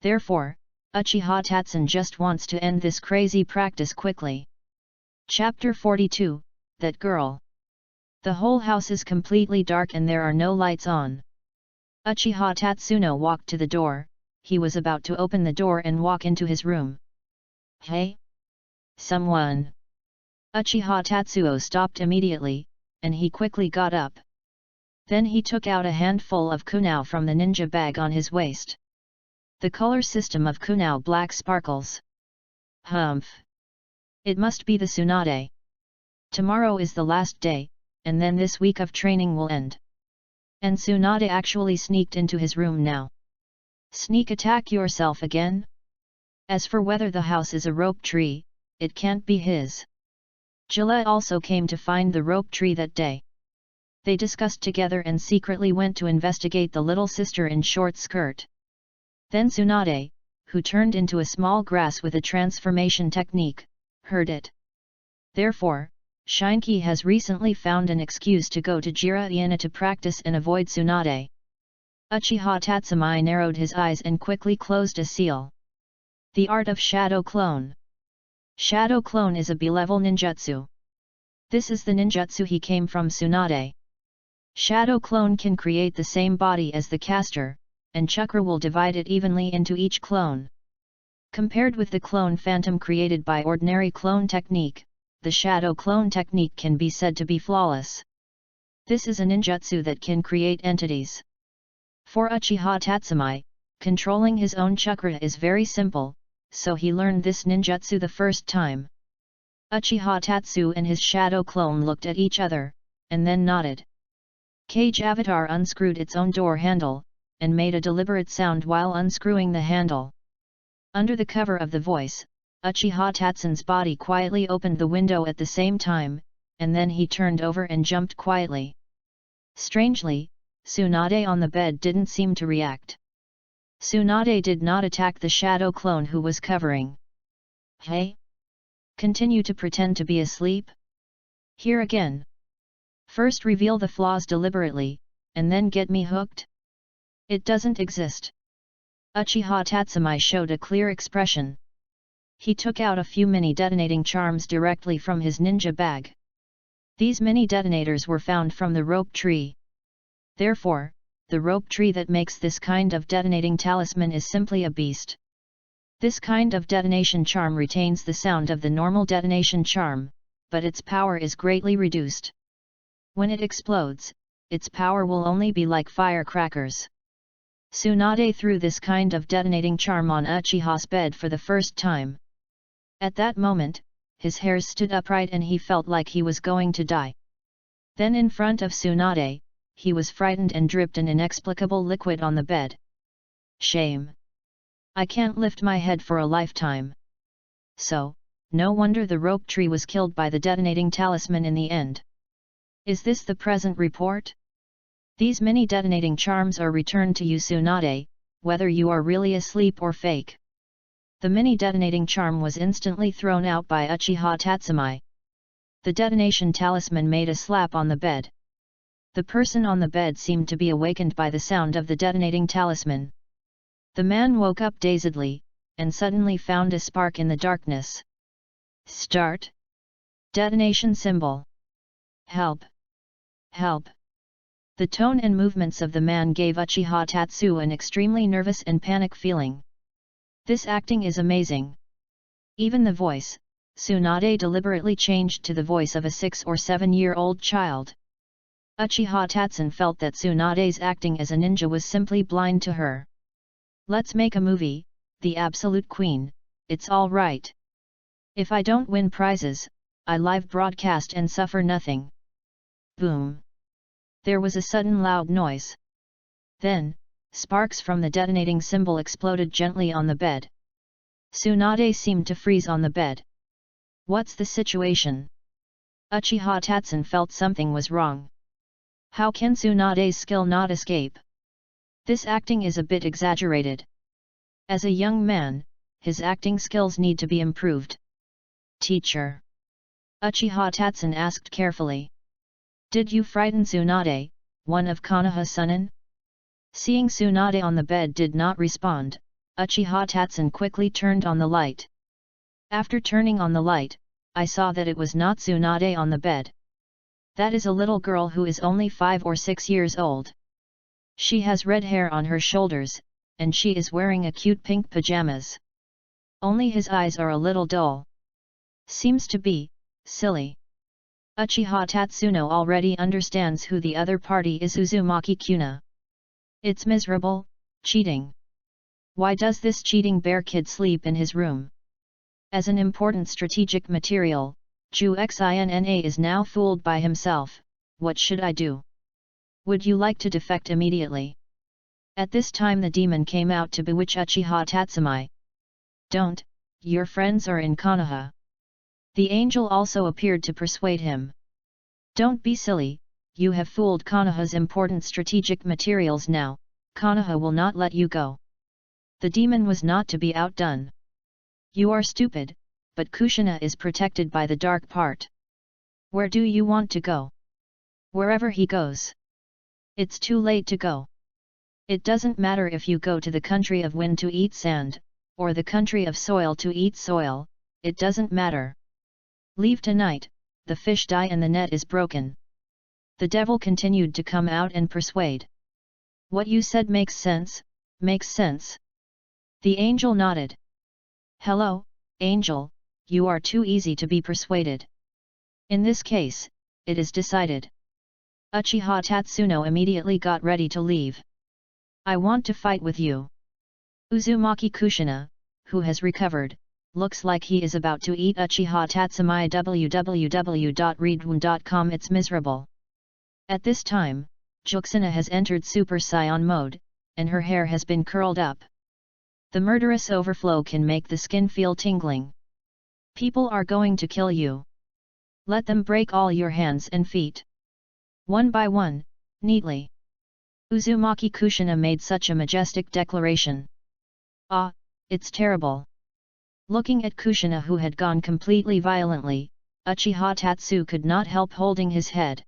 Therefore, Uchiha Tatsun just wants to end this crazy practice quickly. Chapter 42, That Girl. The whole house is completely dark and there are no lights on. Uchiha Tatsuno walked to the door. He was about to open the door and walk into his room. Hey? Someone! Uchiha Tatsuo stopped immediately, and he quickly got up. Then he took out a handful of kunao from the ninja bag on his waist. The color system of kunao black sparkles. Humph! It must be the Tsunade. Tomorrow is the last day, and then this week of training will end. And Tsunade actually sneaked into his room now. Sneak attack yourself again? As for whether the house is a rope tree, it can't be his. Gillette also came to find the rope tree that day. They discussed together and secretly went to investigate the little sister in short skirt. Then Tsunade, who turned into a small grass with a transformation technique, heard it. Therefore, Shinki has recently found an excuse to go to Jiraiya to practice and avoid Tsunade. Uchiha Tatsumai narrowed his eyes and quickly closed a seal. The art of Shadow Clone. Shadow Clone is a B-level ninjutsu. This is the ninjutsu he came from Tsunade. Shadow Clone can create the same body as the caster, and chakra will divide it evenly into each clone. Compared with the clone phantom created by ordinary clone technique, the shadow clone technique can be said to be flawless. This is a ninjutsu that can create entities. For Uchiha Tatsumai, controlling his own chakra is very simple, so he learned this ninjutsu the first time. Uchiha Tatsu and his shadow clone looked at each other, and then nodded. Cage Avatar unscrewed its own door handle, and made a deliberate sound while unscrewing the handle. Under the cover of the voice, Uchiha Tatsun's body quietly opened the window at the same time, and then he turned over and jumped quietly. Strangely, Tsunade on the bed didn't seem to react. Tsunade did not attack the shadow clone who was covering. Hey? Continue to pretend to be asleep? Here again. First reveal the flaws deliberately, and then get me hooked? It doesn't exist. Uchiha Tatsumi showed a clear expression. He took out a few mini detonating charms directly from his ninja bag. These mini detonators were found from the rope tree. Therefore, the rope tree that makes this kind of detonating talisman is simply a beast. This kind of detonation charm retains the sound of the normal detonation charm, but its power is greatly reduced. When it explodes, its power will only be like firecrackers. Tsunade threw this kind of detonating charm on Uchiha's bed for the first time. At that moment, his hairs stood upright and he felt like he was going to die. Then in front of Tsunade, he was frightened and dripped an inexplicable liquid on the bed. Shame! I can't lift my head for a lifetime. So, no wonder the rope tree was killed by the detonating talisman in the end. Is this the present report? These mini detonating charms are returned to you, Tsunade, whether you are really asleep or fake. The mini detonating charm was instantly thrown out by Uchiha Tatsumi. The detonation talisman made a slap on the bed. The person on the bed seemed to be awakened by the sound of the detonating talisman. The man woke up dazedly, and suddenly found a spark in the darkness. Start. Detonation symbol. Help! Help! The tone and movements of the man gave Uchiha Tatsu an extremely nervous and panic feeling. This acting is amazing. Even the voice, Tsunade deliberately changed to the voice of a 6 or 7-year-old child. Uchiha Tatsun felt that Tsunade's acting as a ninja was simply blind to her. Let's make a movie, The Absolute Queen, it's all right. If I don't win prizes, I live broadcast and suffer nothing. Boom! There was a sudden loud noise. Then, sparks from the detonating symbol exploded gently on the bed. Tsunade seemed to freeze on the bed. What's the situation? Uchiha Tatsun felt something was wrong. How can Tsunade's skill not escape? This acting is a bit exaggerated. As a young man, his acting skills need to be improved. Teacher. Uchiha Tatsun asked carefully. Did you frighten Tsunade, one of Konoha's Sunin? Seeing Tsunade on the bed did not respond, Uchiha Tatsun quickly turned on the light. After turning on the light, I saw that it was not Tsunade on the bed. That is a little girl who is only 5 or 6 years old. She has red hair on her shoulders, and she is wearing a cute pink pajamas. Only his eyes are a little dull. Seems to be silly. Uchiha Tatsuno already understands who the other party is, Uzumaki Kuna. It's miserable, cheating. Why does this cheating bear kid sleep in his room? As an important strategic material, Ju Xinna is now fooled by himself. What should I do? Would you like to defect immediately? At this time the demon came out to bewitch Uchiha Tatsumi. Don't, your friends are in Konoha. The angel also appeared to persuade him. Don't be silly, you have fooled Konoha's important strategic materials now, Konoha will not let you go. The demon was not to be outdone. You are stupid, but Kushina is protected by the dark part. Where do you want to go? Wherever he goes. It's too late to go. It doesn't matter if you go to the country of wind to eat sand, or the country of soil to eat soil, it doesn't matter. Leave tonight, the fish die and the net is broken. The devil continued to come out and persuade. What you said makes sense, makes sense. The angel nodded. Hello, angel, you are too easy to be persuaded. In this case, it is decided. Uchiha Tatsuno immediately got ready to leave. I want to fight with you. Uzumaki Kushina, who has recovered, looks like he is about to eat Uchiha Tatsumi. www.readaloud.com. It's miserable. At this time, Juxina has entered Super Saiyan mode, and her hair has been curled up. The murderous overflow can make the skin feel tingling. People are going to kill you. Let them break all your hands and feet. One by one, neatly. Uzumaki Kushina made such a majestic declaration. Ah, it's terrible. Looking at Kushina, who had gone completely violently, Uchiha Tatsu could not help holding his head.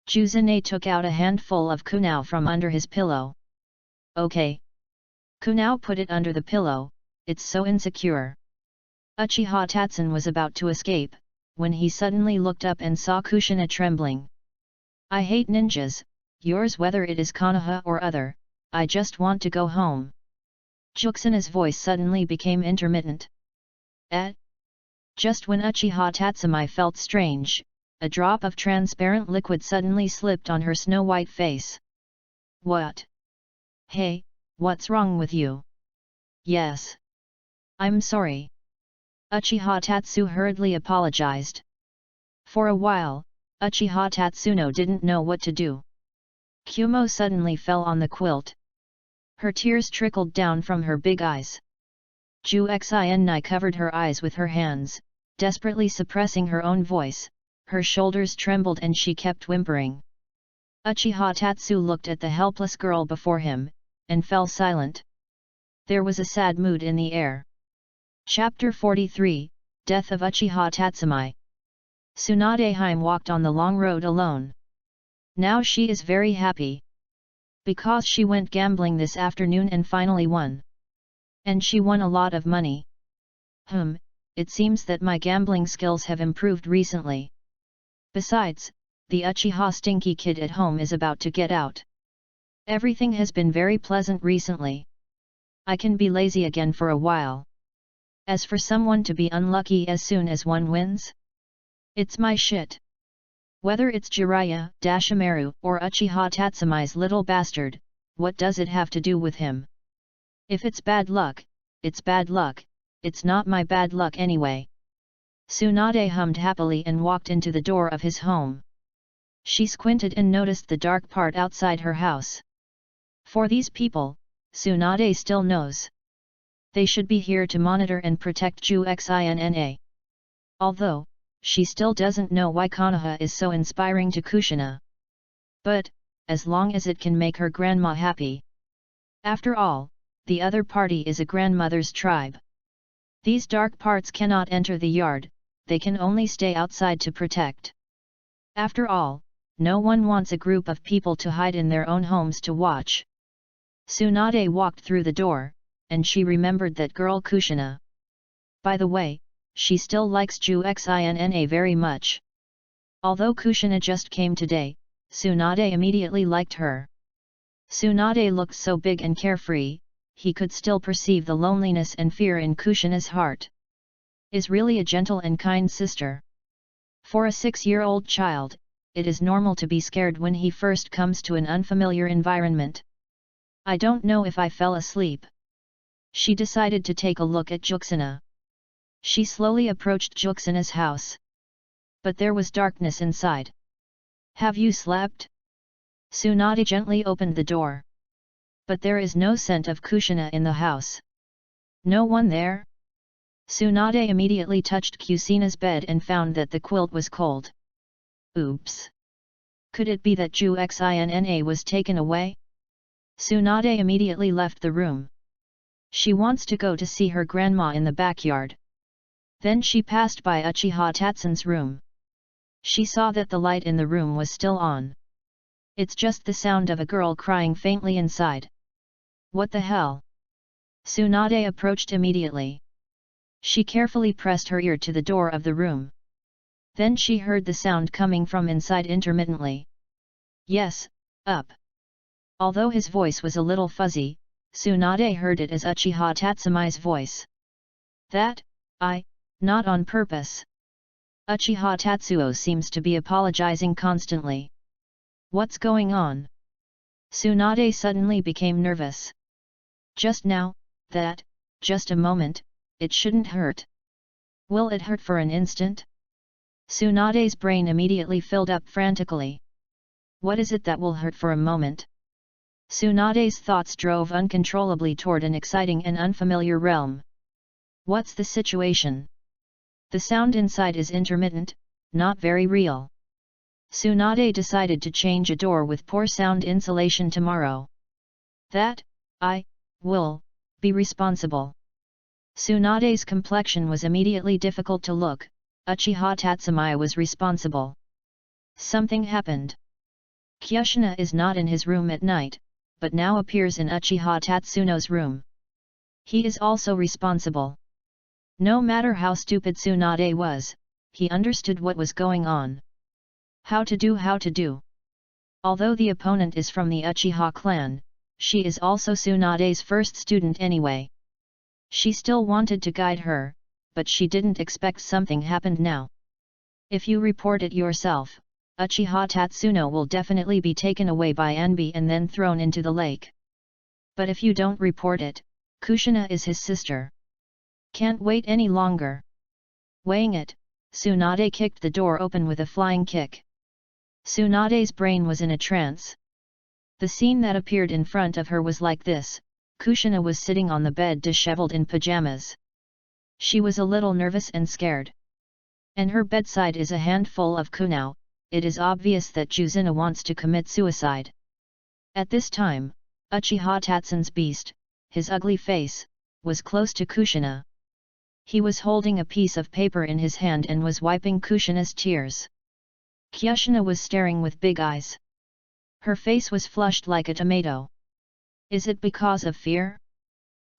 Juzune took out a handful of kunao from under his pillow. Okay. Kunao put it under the pillow, it's so insecure. Uchiha Tatsun was about to escape, when he suddenly looked up and saw Kushina trembling. I hate ninjas, yours whether it is Konoha or other, I just want to go home. Juxina's voice suddenly became intermittent. Just when Uchiha Tatsumi felt strange, a drop of transparent liquid suddenly slipped on her snow-white face. What? Hey, what's wrong with you? Yes. I'm sorry. Uchiha Tatsu hurriedly apologized. For a while, Uchiha Tatsuno didn't know what to do. Kumo suddenly fell on the quilt. Her tears trickled down from her big eyes. Juxinai covered her eyes with her hands, desperately suppressing her own voice, her shoulders trembled and she kept whimpering. Uchiha Tatsu looked at the helpless girl before him, and fell silent. There was a sad mood in the air. Chapter 43, Death of Uchiha Tatsumi. Tsunadeheim walked on the long road alone. Now she is very happy. Because she went gambling this afternoon and finally won. And she won a lot of money. It seems that my gambling skills have improved recently. Besides, the Uchiha stinky kid at home is about to get out. Everything has been very pleasant recently. I can be lazy again for a while. As for someone to be unlucky as soon as one wins? It's my shit. Whether it's Jiraiya, Dashimaru, or Uchiha Tatsumi's little bastard, what does it have to do with him? If it's bad luck, it's bad luck, it's not my bad luck anyway. Tsunade hummed happily and walked into the door of his home. She squinted and noticed the dark part outside her house. For these people, Tsunade still knows. They should be here to monitor and protect Juxina. Although, she still doesn't know why Konoha is so inspiring to Kushina. But, as long as it can make her grandma happy. After all, the other party is a grandmother's tribe. These dark parts cannot enter the yard, they can only stay outside to protect. After all, no one wants a group of people to hide in their own homes to watch. Tsunade walked through the door, and she remembered that girl Kushina. By the way, she still likes Juxina very much. Although Kushina just came today, Tsunade immediately liked her. Tsunade looked so big and carefree, he could still perceive the loneliness and fear in Kushina's heart. Is really a gentle and kind sister. For a 6-year-old child, it is normal to be scared when he first comes to an unfamiliar environment. I don't know if I fell asleep. She decided to take a look at Juxina. She slowly approached Juxina's house. But there was darkness inside. Have you slept? Tsunade gently opened the door. But there is no scent of Kushina in the house. No one there? Tsunade immediately touched Kusina's bed and found that the quilt was cold. Oops! Could it be that Juxina was taken away? Tsunade immediately left the room. She wants to go to see her grandma in the backyard. Then she passed by Uchiha Tatsun's room. She saw that the light in the room was still on. It's just the sound of a girl crying faintly inside. What the hell? Tsunade approached immediately. She carefully pressed her ear to the door of the room. Then she heard the sound coming from inside intermittently. Yes, up. Although his voice was a little fuzzy, Tsunade heard it as Uchiha Tatsumi's voice. Not on purpose. Uchiha Tatsuo seems to be apologizing constantly. What's going on? Tsunade suddenly became nervous. Just now, just a moment, it shouldn't hurt. Will it hurt for an instant? Tsunade's brain immediately filled up frantically. What is it that will hurt for a moment? Tsunade's thoughts drove uncontrollably toward an exciting and unfamiliar realm. What's the situation? The sound inside is intermittent, not very real. Tsunade decided to change a door with poor sound insulation tomorrow. I will be responsible. Tsunade's complexion was immediately difficult to look. Uchiha Tatsumi was responsible. Something happened. Kushina is not in his room at night, but now appears in Uchiha Tatsuno's room. He is also responsible. No matter how stupid Tsunade was, he understood what was going on. How to do. Although the opponent is from the Uchiha clan, she is also Tsunade's first student anyway. She still wanted to guide her, but she didn't expect something happened now. If you report it yourself, Uchiha Tatsuno will definitely be taken away by Anbi and then thrown into the lake. But if you don't report it, Kushina is his sister. Can't wait any longer. Weighing it, Tsunade kicked the door open with a flying kick. Tsunade's brain was in a trance. The scene that appeared in front of her was like this: Kushina was sitting on the bed disheveled in pajamas. She was a little nervous and scared. And her bedside is a handful of kunao. It is obvious that Juzina wants to commit suicide. At this time, Uchiha Tatsun's beast, his ugly face, was close to Kushina. He was holding a piece of paper in his hand and was wiping Kushina's tears. Kushina was staring with big eyes. Her face was flushed like a tomato. Is it because of fear?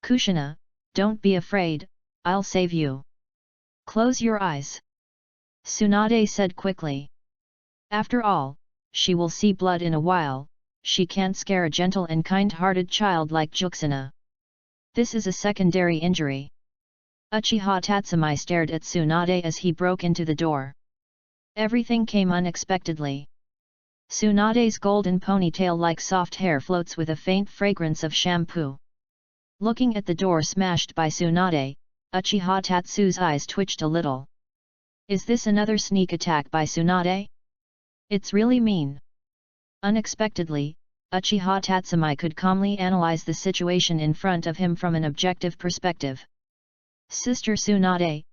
Kushina, don't be afraid, I'll save you. Close your eyes. Tsunade said quickly. After all, she will see blood in a while, she can't scare a gentle and kind-hearted child like Juxina. This is a secondary injury. Uchiha Tatsumi stared at Tsunade as he broke into the door. Everything came unexpectedly. Tsunade's golden ponytail-like soft hair floats with a faint fragrance of shampoo. Looking at the door smashed by Tsunade, Uchiha Tatsu's eyes twitched a little. Is this another sneak attack by Tsunade? It's really mean. Unexpectedly, Uchiha Tatsumi could calmly analyze the situation in front of him from an objective perspective. Sister Tsunade,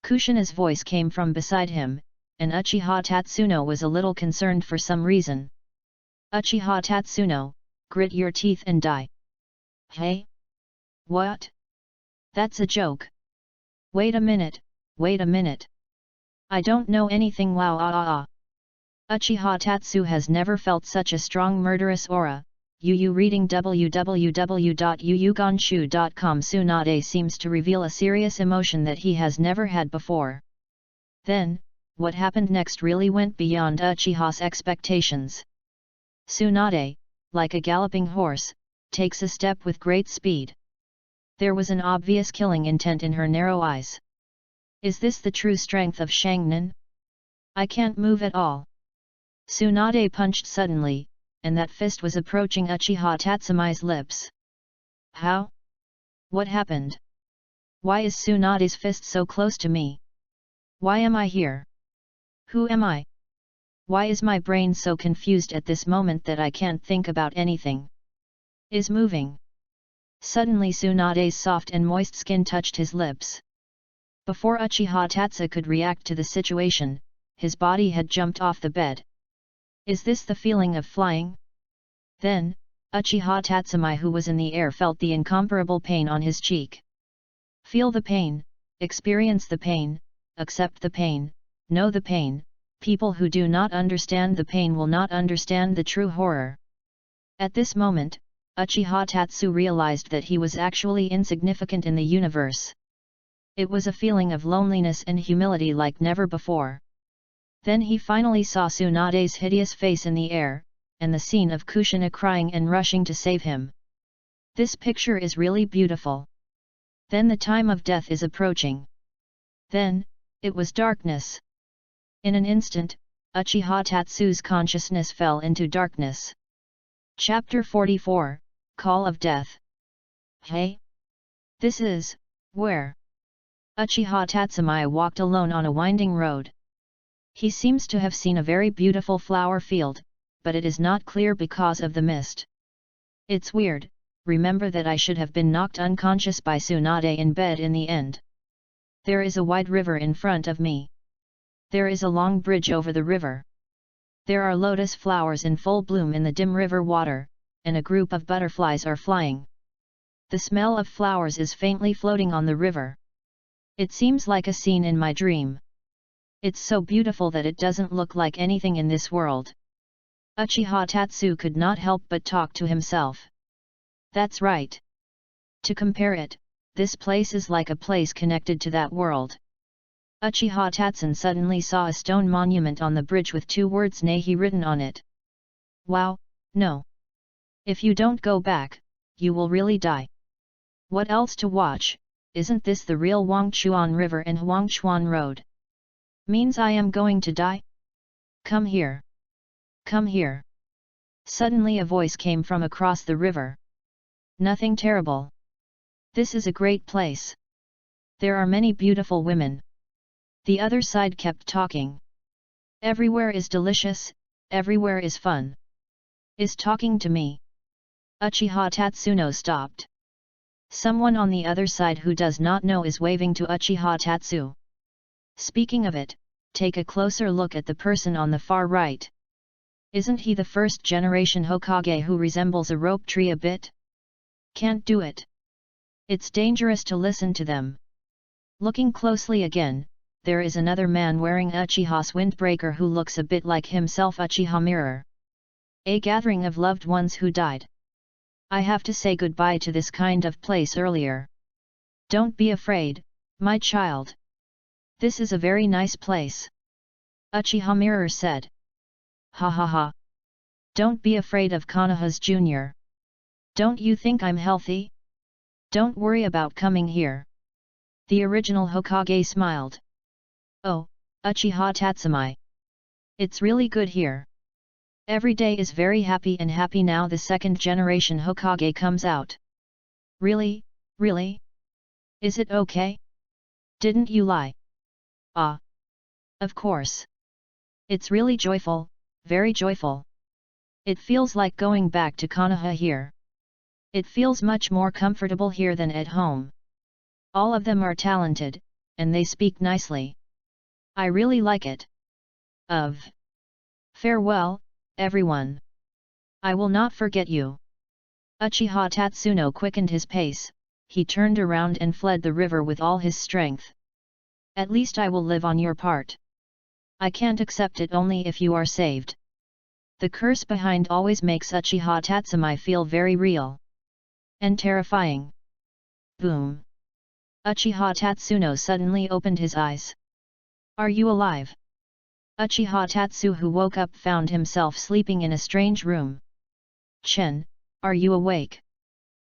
Kushina's voice came from beside him, and Uchiha Tatsuno was a little concerned for some reason. Uchiha Tatsuno, grit your teeth and die. Hey? What? That's a joke. Wait a minute. I don't know anything. Wow. Uchiha Tatsu has never felt such a strong murderous aura. Reading www.yuyugonshu.com. Tsunade seems to reveal a serious emotion that he has never had before. Then, what happened next really went beyond Uchiha's expectations. Tsunade, like a galloping horse, takes a step with great speed. There was an obvious killing intent in her narrow eyes. Is this the true strength of Shangnan? I can't move at all. Tsunade punched suddenly, and that fist was approaching Uchiha Tatsumi's lips. How? What happened? Why is Tsunade's fist so close to me? Why am I here? Who am I? Why is my brain so confused at this moment that I can't think about anything? Is moving. Suddenly Tsunade's soft and moist skin touched his lips. Before Uchiha Tatsu could react to the situation, his body had jumped off the bed. Is this the feeling of flying? Then, Uchiha Tatsumi, who was in the air, felt the incomparable pain on his cheek. Feel the pain, experience the pain, accept the pain, know the pain. People who do not understand the pain will not understand the true horror. At this moment, Uchiha Tatsu realized that he was actually insignificant in the universe. It was a feeling of loneliness and humility like never before. Then he finally saw Tsunade's hideous face in the air, and the scene of Kushina crying and rushing to save him. This picture is really beautiful. Then the time of death is approaching. Then, it was darkness. In an instant, Uchiha Tatsu's consciousness fell into darkness. Chapter 44, Call of Death. Hey? This is, where? Uchiha Tatsumi walked alone on a winding road. He seems to have seen a very beautiful flower field, but it is not clear because of the mist. It's weird, remember that I should have been knocked unconscious by Tsunade in bed in the end. There is a wide river in front of me. There is a long bridge over the river. There are lotus flowers in full bloom in the dim river water, and a group of butterflies are flying. The smell of flowers is faintly floating on the river. It seems like a scene in my dream. It's so beautiful that it doesn't look like anything in this world. Uchiha Tatsu could not help but talk to himself. That's right. To compare it, this place is like a place connected to that world. Uchiha Tatsun suddenly saw a stone monument on the bridge with 2 words Nehi written on it. Wow, no. If you don't go back, you will really die. What else to watch? Isn't this the real Huangchuan River and Huangchuan Road? Means I am going to die? Come here. Come here. Suddenly a voice came from across the river. Nothing terrible. This is a great place. There are many beautiful women. The other side kept talking. Everywhere is delicious, everywhere is fun. Is talking to me. Uchiha Tatsuno stopped. Someone on the other side who does not know is waving to Uchiha Tatsu. Speaking of it, take a closer look at the person on the far right. Isn't he the first generation Hokage who resembles a rope tree a bit? Can't do it. It's dangerous to listen to them. Looking closely again, there is another man wearing Uchiha's windbreaker who looks a bit like himself. Uchiha Mirror. A gathering of loved ones who died. I have to say goodbye to this kind of place earlier. Don't be afraid, my child. This is a very nice place. Uchiha Mirror said. Ha ha ha. Don't be afraid of Konohas Jr. Don't you think I'm healthy? Don't worry about coming here. The original Hokage smiled. Oh, Uchiha Tatsumi. It's really good here. Every day is very happy and happy now the second generation Hokage comes out. Really, really? Is it okay? Didn't you lie? Ah. Of course. It's really joyful, very joyful. It feels like going back to Konoha here. It feels much more comfortable here than at home. All of them are talented, and they speak nicely. I really like it. Farewell, everyone. I will not forget you. Uchiha Tatsuno quickened his pace, he turned around and fled the river with all his strength. At least I will live on your part. I can't accept it only if you are saved. The curse behind always makes Uchiha Tatsumi feel very real. And terrifying. Boom. Uchiha Tatsuno suddenly opened his eyes. Are you alive? Uchiha Tatsu who woke up found himself sleeping in a strange room. Chen, are you awake?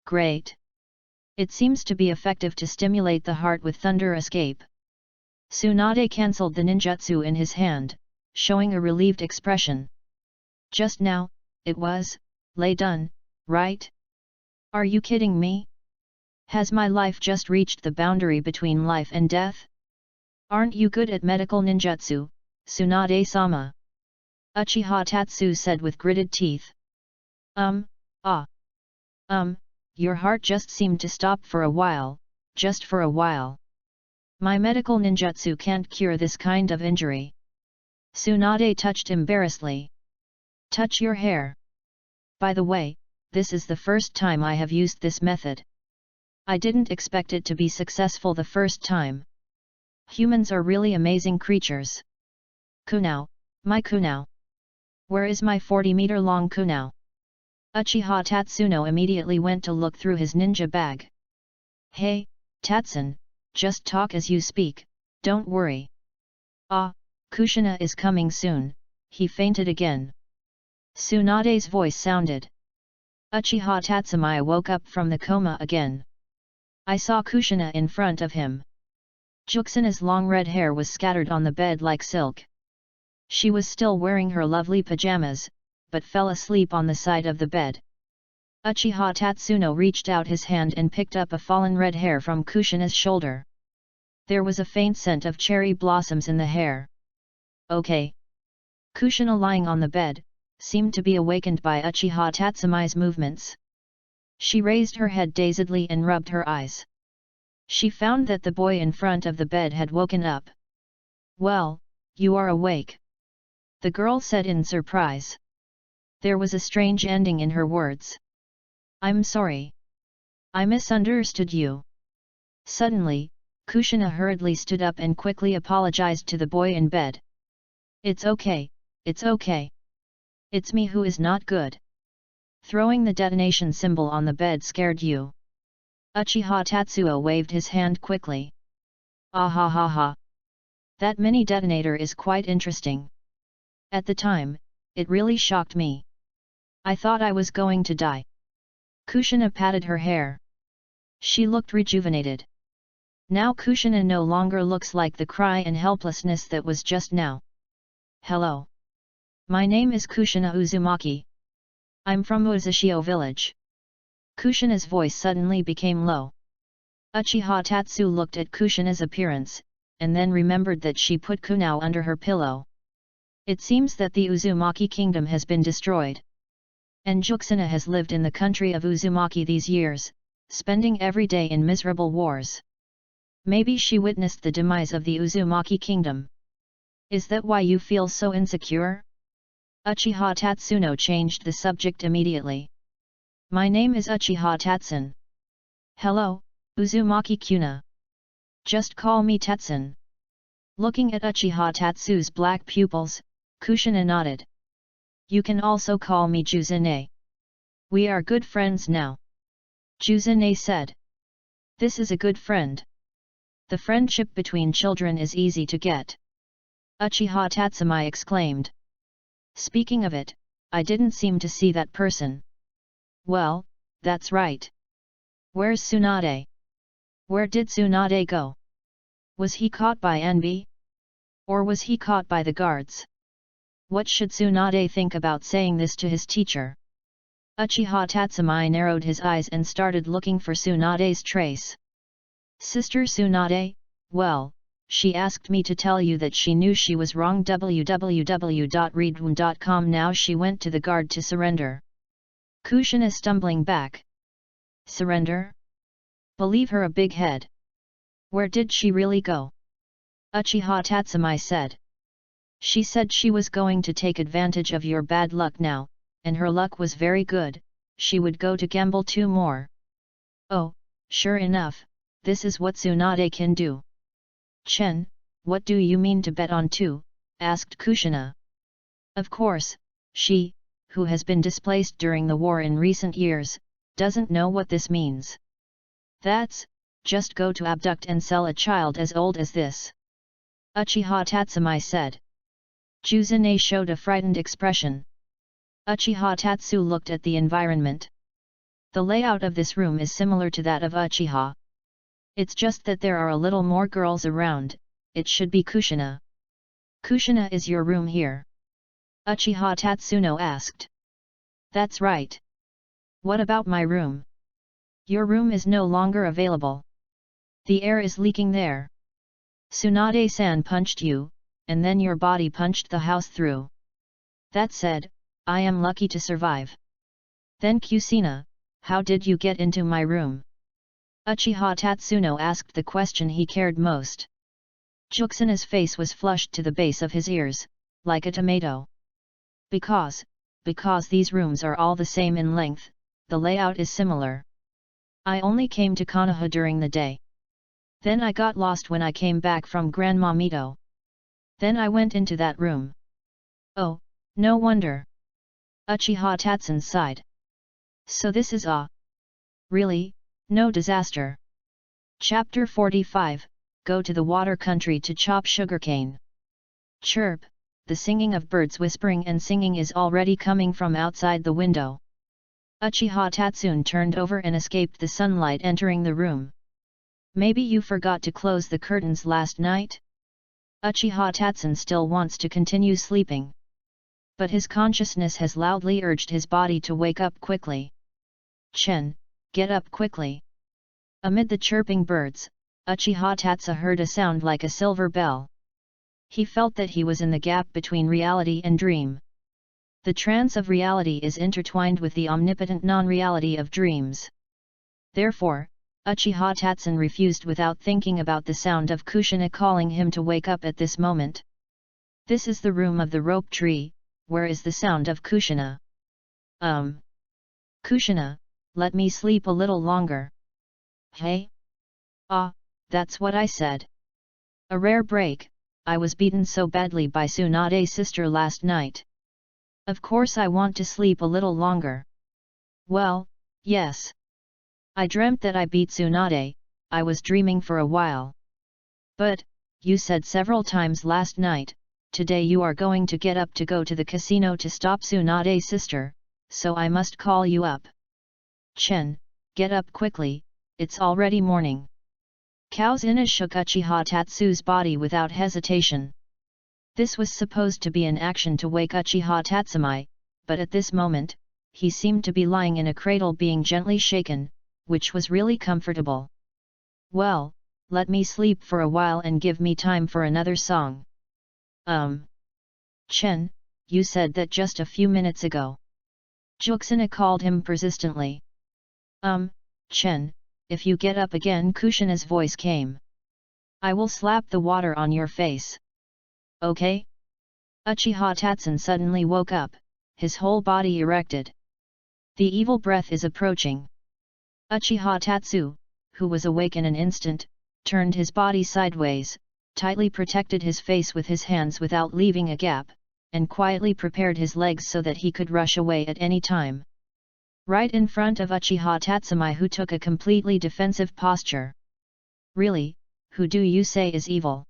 Great. It seems to be effective to stimulate the heart with thunder escape. Tsunade cancelled the ninjutsu in his hand, showing a relieved expression. Just now, it was, lay done, right? Are you kidding me? Has my life just reached the boundary between life and death? Aren't you good at medical ninjutsu, Tsunade-sama? Uchiha Tatsu said with gritted teeth. Your heart just seemed to stop for a while, just for a while. My medical ninjutsu can't cure this kind of injury. Tsunade touched embarrassedly. Touch your hair. By the way, this is the first time I have used this method. I didn't expect it to be successful the first time. Humans are really amazing creatures. Kunao, my kunao. Where is my 40-meter long kunao? Uchiha Tatsuno immediately went to look through his ninja bag. Hey, Tatsun, just talk as you speak, don't worry. Ah, Kushina is coming soon, he fainted again. Tsunade's voice sounded. Uchiha Tatsumi woke up from the coma again. I saw Kushina in front of him. Juxina's long red hair was scattered on the bed like silk. She was still wearing her lovely pajamas, but fell asleep on the side of the bed. Uchiha Tatsuno reached out his hand and picked up a fallen red hair from Kushina's shoulder. There was a faint scent of cherry blossoms in the hair. Okay. Kushina lying on the bed, seemed to be awakened by Uchiha Tatsumi's movements. She raised her head dazedly and rubbed her eyes. She found that the boy in front of the bed had woken up. Well, you are awake. The girl said in surprise. There was a strange ending in her words. I'm sorry. I misunderstood you. Suddenly, Kushina hurriedly stood up and quickly apologized to the boy in bed. It's okay, it's okay. It's me who is not good. Throwing the detonation symbol on the bed scared you. Uchiha Tatsuo waved his hand quickly. Ah ha ha ha. That mini detonator is quite interesting. At the time, it really shocked me. I thought I was going to die. Kushina patted her hair. She looked rejuvenated. Now Kushina no longer looks like the cry and helplessness that was just now. Hello. My name is Kushina Uzumaki. I'm from Uzushio village. Kushina's voice suddenly became low. Uchiha Tatsu looked at Kushina's appearance, and then remembered that she put kunao under her pillow. It seems that the Uzumaki kingdom has been destroyed. And Juxina has lived in the country of Uzumaki these years, spending every day in miserable wars. Maybe she witnessed the demise of the Uzumaki kingdom. Is that why you feel so insecure? Uchiha Tatsuno changed the subject immediately. My name is Uchiha Tatsun. Hello, Uzumaki Kuna. Just call me Tatsun. Looking at Uchiha Tatsu's black pupils, Kushina nodded. You can also call me Juzune. We are good friends now. Juzune said. This is a good friend. The friendship between children is easy to get. Uchiha Tatsumi exclaimed. Speaking of it, I didn't seem to see that person. Well, that's right. Where's Tsunade? Where did Tsunade go? Was he caught by envy? Or was he caught by the guards? What should Tsunade think about saying this to his teacher? Uchiha Tatsumi narrowed his eyes and started looking for Tsunade's trace. Sister Tsunade, well, she asked me to tell you that she knew she was wrong. www.readaloud.com. Now she went to the guard to surrender. Kushina stumbling back. Surrender? Believe her a big head. Where did she really go? Uchiha Tatsumi said. She said she was going to take advantage of your bad luck now, and her luck was very good, she would go to gamble 2 more. Oh, sure enough, this is what Tsunade can do. Chen, what do you mean to bet on 2? Asked Kushina. Of course, she, who has been displaced during the war in recent years, doesn't know what this means. That's, just go to abduct and sell a child as old as this. Uchiha Tatsumi said. Juzune showed a frightened expression. Uchiha Tatsu looked at the environment. The layout of this room is similar to that of Uchiha. It's just that there are a little more girls around, it should be Kushina. Kushina, is your room here? Uchiha Tatsuno asked. That's right. What about my room? Your room is no longer available. The air is leaking there. Tsunade-san punched you, and then your body punched the house through. That said, I am lucky to survive. Then Kusina, how did you get into my room? Uchiha Tatsuno asked the question he cared most. Juxina's face was flushed to the base of his ears, like a tomato. Because these rooms are all the same in length, the layout is similar. I only came to Konoha during the day. Then I got lost when I came back from Grandma Mito. Then I went into that room. Oh, no wonder. Uchiha Tatsun sighed. So this is really, no disaster. Chapter 45, Go to the Water Country to chop sugarcane. Chirp, the singing of birds whispering and singing is already coming from outside the window. Uchiha Tatsun turned over and escaped the sunlight entering the room. Maybe you forgot to close the curtains last night? Uchiha Tatsun still wants to continue sleeping. But his consciousness has loudly urged his body to wake up quickly. Chen, get up quickly. Amid the chirping birds, Uchiha Tatsu heard a sound like a silver bell. He felt that he was in the gap between reality and dream. The trance of reality is intertwined with the omnipotent non-reality of dreams. Therefore, Uchiha Tatsun refused without thinking about the sound of Kushina calling him to wake up at this moment. This is the room of the rope tree, where is the sound of Kushina? Kushina, let me sleep a little longer. Hey? That's what I said. A rare break, I was beaten so badly by Tsunade's sister last night. Of course I want to sleep a little longer. Well, yes. I dreamt that I beat Tsunade, I was dreaming for a while. But, you said several times last night, today you are going to get up to go to the casino to stop Tsunade's sister, so I must call you up. Chen, get up quickly, it's already morning. Kaozuna shook Uchiha Tatsu's body without hesitation. This was supposed to be an action to wake Uchiha Tatsumi, but at this moment, he seemed to be lying in a cradle being gently shaken, which was really comfortable. Well, let me sleep for a while and give me time for another song. Chen, you said that just a few minutes ago. Juxina called him persistently. Chen, if you get up again, Kushina's voice came. I will slap the water on your face. Okay? Uchiha Tatsun suddenly woke up, his whole body erected. The evil breath is approaching. Uchiha Tatsu, who was awake in an instant, turned his body sideways, tightly protected his face with his hands without leaving a gap, and quietly prepared his legs so that he could rush away at any time. Right in front of Uchiha Tatsumi, who took a completely defensive posture. Really, who do you say is evil?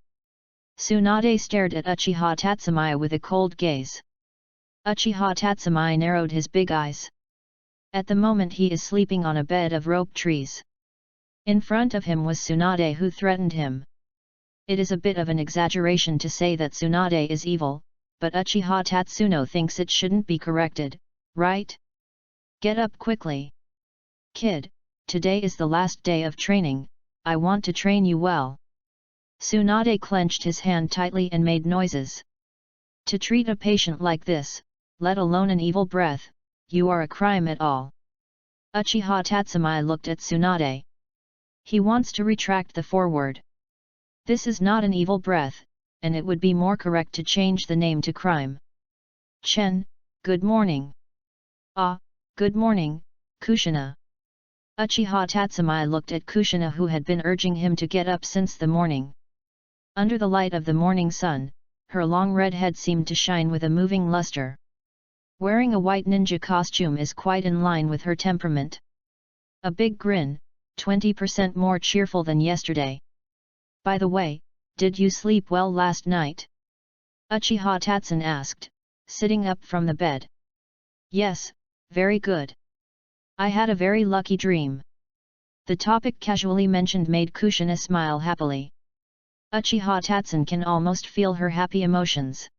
Tsunade stared at Uchiha Tatsumi with a cold gaze. Uchiha Tatsumi narrowed his big eyes. At the moment he is sleeping on a bed of rope trees. In front of him was Tsunade, who threatened him. It is a bit of an exaggeration to say that Tsunade is evil, but Uchiha Tatsuno thinks it shouldn't be corrected, right? Get up quickly. Kid, today is the last day of training, I want to train you well. Tsunade clenched his hand tightly and made noises. To treat a patient like this, let alone an evil breath, you are a crime at all. Uchiha Tatsumi looked at Tsunade. He wants to retract the foreword. This is not an evil breath, and it would be more correct to change the name to crime. Chen, good morning. Ah, good morning, Kushina. Uchiha Tatsumi looked at Kushina, who had been urging him to get up since the morning. Under the light of the morning sun, her long red head seemed to shine with a moving luster. Wearing a white ninja costume is quite in line with her temperament. A big grin, 20% more cheerful than yesterday. By the way, did you sleep well last night? Uchiha Tatsun asked, sitting up from the bed. Yes, very good. I had a very lucky dream. The topic casually mentioned made Kushina smile happily. Uchiha Tatsun can almost feel her happy emotions.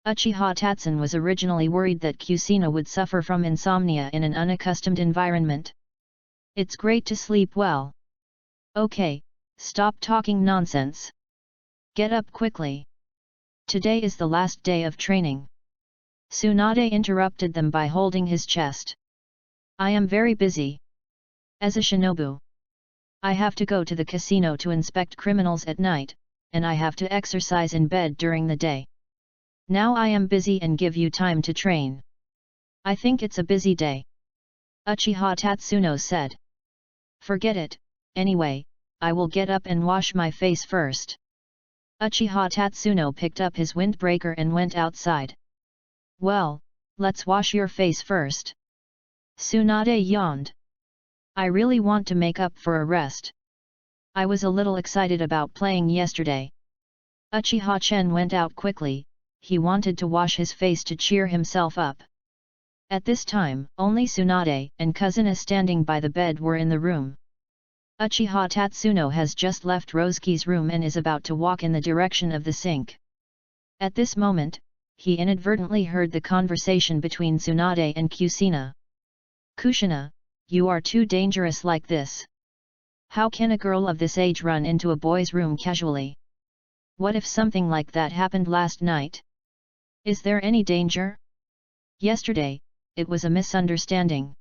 Uchiha Tatsun was originally worried that Kusina would suffer from insomnia in an unaccustomed environment. It's great to sleep well. Okay, stop talking nonsense. Get up quickly. Today is the last day of training. Tsunade interrupted them by holding his chest. I am very busy. As a shinobu, I have to go to the casino to inspect criminals at night, and I have to exercise in bed during the day. Now I am busy and give you time to train. I think it's a busy day. Uchiha Tatsuno said. Forget it, anyway, I will get up and wash my face first. Uchiha Tatsuno picked up his windbreaker and went outside. Well, let's wash your face first. Tsunade yawned. I really want to make up for a rest. I was a little excited about playing yesterday. Uchiha Chen went out quickly, he wanted to wash his face to cheer himself up. At this time, only Tsunade and Kazuna standing by the bed were in the room. Uchiha Tatsuno has just left Rosuke's room and is about to walk in the direction of the sink. At this moment, he inadvertently heard the conversation between Tsunade and Kusina. Kushina, you are too dangerous like this. How can a girl of this age run into a boy's room casually? What if something like that happened last night? Is there any danger? Yesterday, it was a misunderstanding.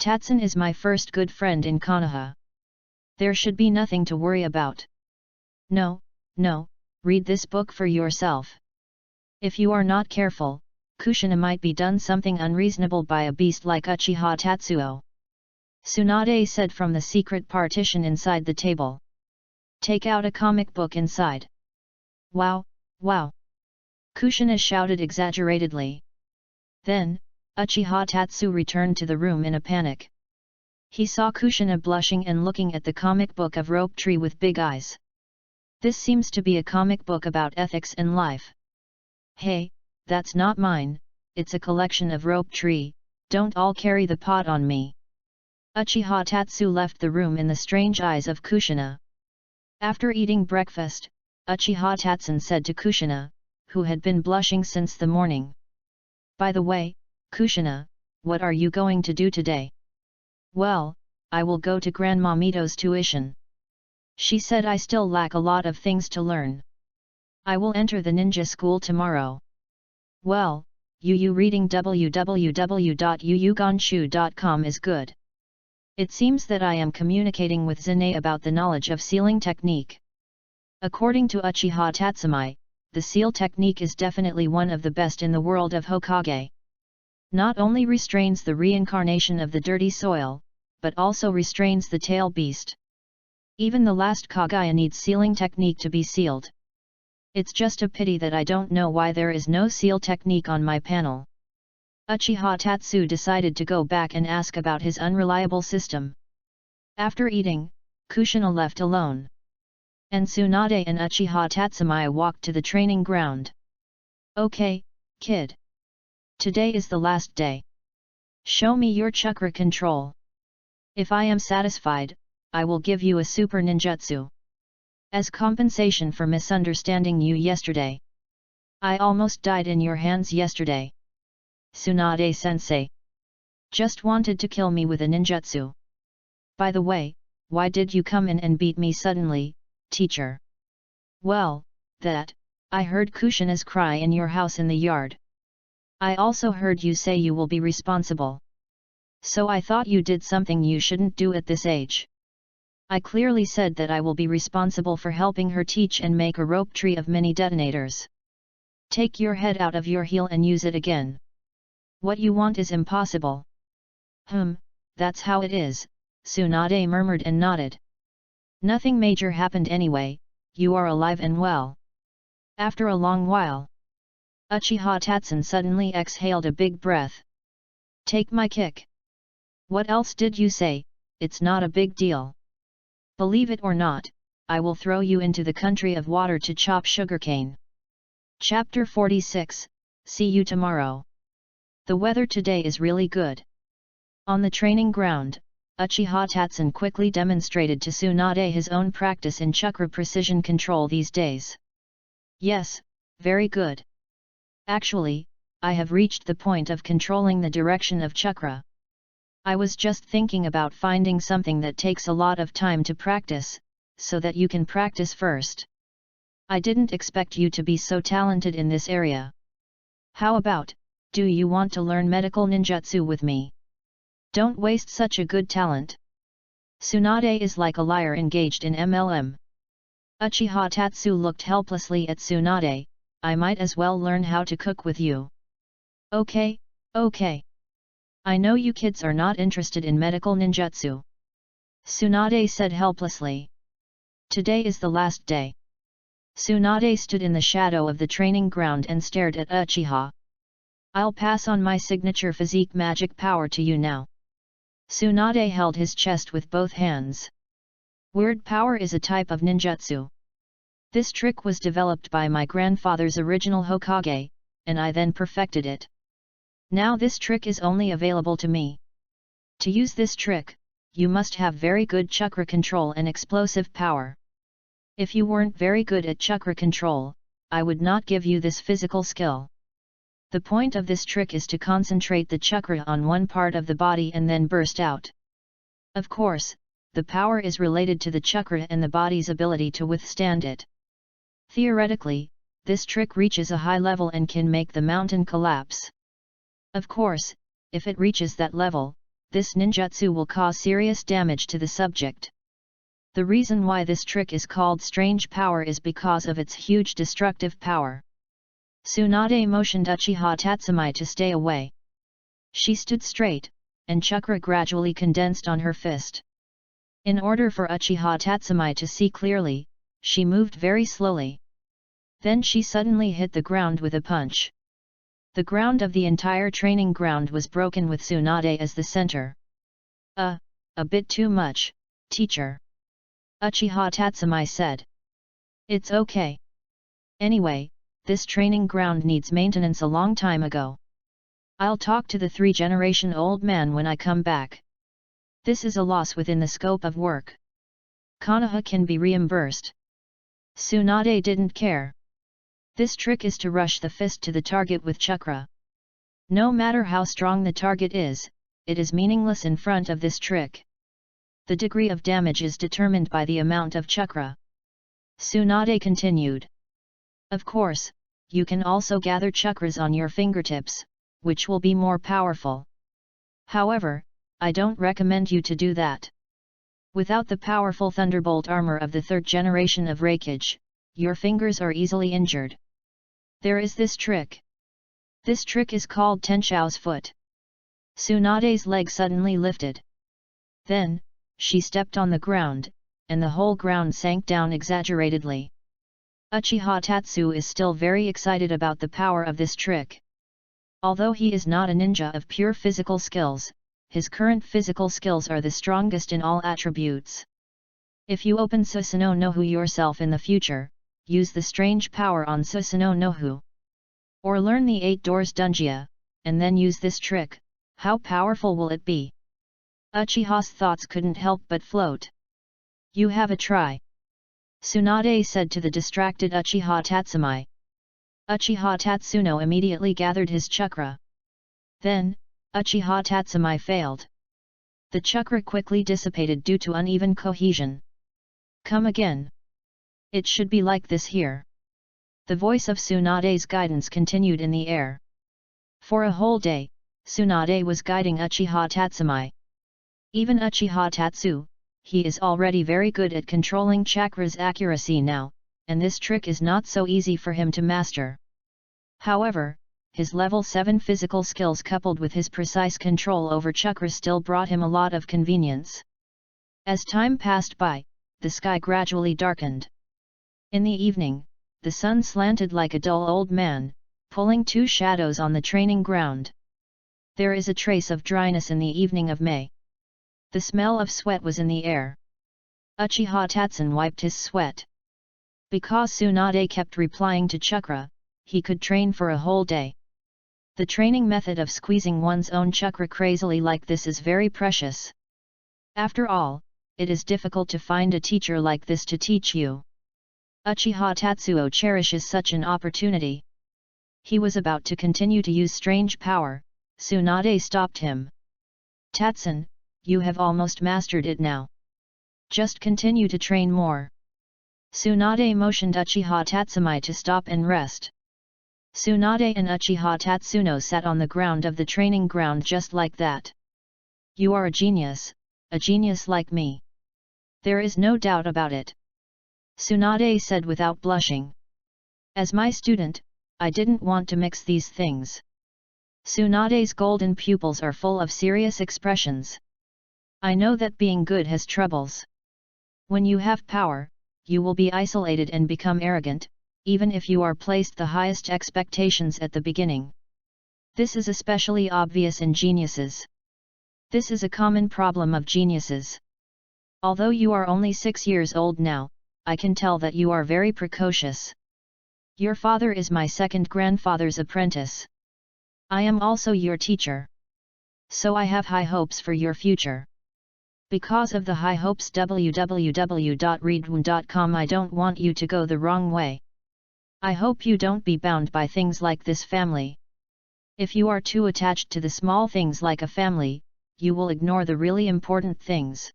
Tatsun is my first good friend in Konoha. There should be nothing to worry about. No, read this book for yourself. If you are not careful, Kushina might be done something unreasonable by a beast like Uchiha Tatsuo. Tsunade said from the secret partition inside the table. Take out a comic book inside. Wow. Kushina shouted exaggeratedly. Then, Uchiha Tatsu returned to the room in a panic. He saw Kushina blushing and looking at the comic book of Rope Tree with big eyes. This seems to be a comic book about ethics and life. Hey, that's not mine, it's a collection of Rope Tree, don't all carry the pot on me. Uchiha Tatsu left the room in the strange eyes of Kushina. After eating breakfast, Uchiha Tatsun said to Kushina, who had been blushing since the morning. By the way, Kushina, what are you going to do today? Well, I will go to Grandma Mito's tuition. She said I still lack a lot of things to learn. I will enter the ninja school tomorrow. Well, reading www.yuyuganshu.com is good. It seems that I am communicating with Zane about the knowledge of sealing technique. According to Uchiha Tatsumi, the seal technique is definitely one of the best in the world of Hokage. Not only restrains the reincarnation of the dirty soil, but also restrains the tail beast. Even the last Kagaya needs sealing technique to be sealed. It's just a pity that I don't know why there is no seal technique on my panel. Uchiha Tatsu decided to go back and ask about his unreliable system. After eating, Kushina left alone. And Tsunade and Uchiha Tatsumi walked to the training ground. Okay, kid. Today is the last day. Show me your chakra control. If I am satisfied, I will give you a super ninjutsu. As compensation for misunderstanding you yesterday. I almost died in your hands yesterday. Tsunade-sensei. Just wanted to kill me with a ninjutsu. By the way, why did you come in and beat me suddenly, teacher? Well, I heard Kushina's cry in your house in the yard. I also heard you say you will be responsible. So I thought you did something you shouldn't do at this age. I clearly said that I will be responsible for helping her teach and make a rope tree of mini detonators. Take your head out of your heel and use it again. What you want is impossible. That's how it is, Tsunade murmured and nodded. Nothing major happened anyway, you are alive and well. After a long while, Uchiha Tatsun suddenly exhaled a big breath. Take my kick. What else did you say? It's not a big deal. Believe it or not, I will throw you into the country of water to chop sugarcane. Chapter 46, see you tomorrow. The weather today is really good. On the training ground, Uchiha Tatsun quickly demonstrated to Tsunade his own practice in chakra precision control these days. Yes, very good. Actually, I have reached the point of controlling the direction of chakra. I was just thinking about finding something that takes a lot of time to practice, so that you can practice first. I didn't expect you to be so talented in this area. How about, do you want to learn medical ninjutsu with me? Don't waste such a good talent. Tsunade is like a liar engaged in MLM. Uchiha Tatsu looked helplessly at Tsunade, I might as well learn how to cook with you. Okay. I know you kids are not interested in medical ninjutsu. Tsunade said helplessly. Today is the last day. Tsunade stood in the shadow of the training ground and stared at Uchiha. I'll pass on my signature physique magic power to you now. Tsunade held his chest with both hands. Word power is a type of ninjutsu. This trick was developed by my grandfather's original Hokage, and I then perfected it. Now this trick is only available to me. To use this trick, you must have very good chakra control and explosive power. If you weren't very good at chakra control, I would not give you this physical skill. The point of this trick is to concentrate the chakra on one part of the body and then burst out. Of course, the power is related to the chakra and the body's ability to withstand it. Theoretically, this trick reaches a high level and can make the mountain collapse. Of course, if it reaches that level, this ninjutsu will cause serious damage to the subject. The reason why this trick is called strange power is because of its huge destructive power. Tsunade motioned Uchiha Tatsumi to stay away. She stood straight, and chakra gradually condensed on her fist. In order for Uchiha Tatsumi to see clearly, she moved very slowly. Then she suddenly hit the ground with a punch. The ground of the entire training ground was broken with Tsunade as the center. A bit too much, teacher. Uchiha Tatsumi said. It's okay. Anyway, this training ground needs maintenance a long time ago. I'll talk to the 3-generation-old man when I come back. This is a loss within the scope of work. Konoha can be reimbursed. Tsunade didn't care. This trick is to rush the fist to the target with chakra. No matter how strong the target is, it is meaningless in front of this trick. The degree of damage is determined by the amount of chakra. Tsunade continued. Of course, you can also gather chakras on your fingertips, which will be more powerful. However, I don't recommend you to do that. Without the powerful thunderbolt armor of the 3rd generation of Reikage, your fingers are easily injured. There is this trick. This trick is called Tenshou's foot. Tsunade's leg suddenly lifted. Then, she stepped on the ground, and the whole ground sank down exaggeratedly. Uchiha Tatsu is still very excited about the power of this trick. Although he is not a ninja of pure physical skills, his current physical skills are the strongest in all attributes. If you open Susanoo no Hu yourself in the future, use the strange power on Susanoo no Hu. Or learn the 8 Doors Dungia, and then use this trick, how powerful will it be? Uchiha's thoughts couldn't help but float. You have a try. Tsunade said to the distracted Uchiha Tatsumi. Uchiha Tatsuno immediately gathered his chakra. Then, Uchiha Tatsumi failed. The chakra quickly dissipated due to uneven cohesion. Come again. It should be like this here. The voice of Tsunade's guidance continued in the air. For a whole day, Tsunade was guiding Uchiha Tatsumi. Even Uchiha Tatsu, he is already very good at controlling chakra's accuracy now, and this trick is not so easy for him to master. However, his level 7 physical skills coupled with his precise control over chakra still brought him a lot of convenience. As time passed by, the sky gradually darkened. In the evening, the sun slanted like a dull old man, pulling 2 shadows on the training ground. There is a trace of dryness in the evening of May. The smell of sweat was in the air. Uchiha Tatsun wiped his sweat. Because Tsunade kept replying to chakra, he could train for a whole day. The training method of squeezing one's own chakra crazily like this is very precious. After all, it is difficult to find a teacher like this to teach you. Uchiha Tatsuo cherishes such an opportunity. He was about to continue to use strange power. Tsunade stopped him. Tatsun, you have almost mastered it now. Just continue to train more. Tsunade motioned Uchiha Tatsumi to stop and rest. Tsunade and Uchiha Tatsuno sat on the ground of the training ground just like that. You are a genius like me. There is no doubt about it. Tsunade said without blushing. As my student, I didn't want to mix these things. Tsunade's golden pupils are full of serious expressions. I know that being good has troubles. When you have power, you will be isolated and become arrogant, even if you are placed the highest expectations at the beginning. This is especially obvious in geniuses. This is a common problem of geniuses. Although you are only 6 years old now, I can tell that you are very precocious. Your father is my second grandfather's apprentice. I am also your teacher. So I have high hopes for your future. Because of the high hopes www.readaloud.com I don't want you to go the wrong way. I hope you don't be bound by things like this family. If you are too attached to the small things like a family, you will ignore the really important things.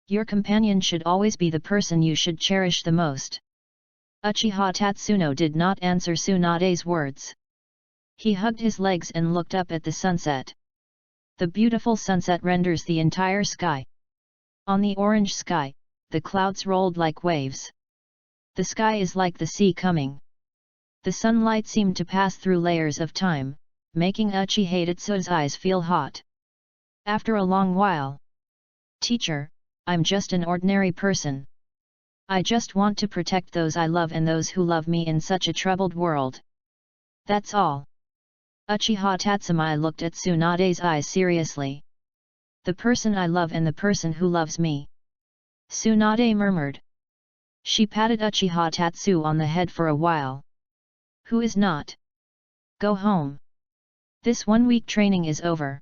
Your companion should always be the person you should cherish the most. Uchiha Tatsuno did not answer Tsunade's words. He hugged his legs and looked up at the sunset. The beautiful sunset renders the entire sky. On the orange sky, the clouds rolled like waves. The sky is like the sea coming. The sunlight seemed to pass through layers of time, making Uchiha Tatsu's eyes feel hot. After a long while, "Teacher, I'm just an ordinary person. I just want to protect those I love and those who love me in such a troubled world. That's all." Uchiha Tatsumai looked at Tsunade's eyes seriously. The person I love and the person who loves me. Tsunade murmured. She patted Uchiha Tatsu on the head for a while. Who is not? Go home. This 1-week training is over.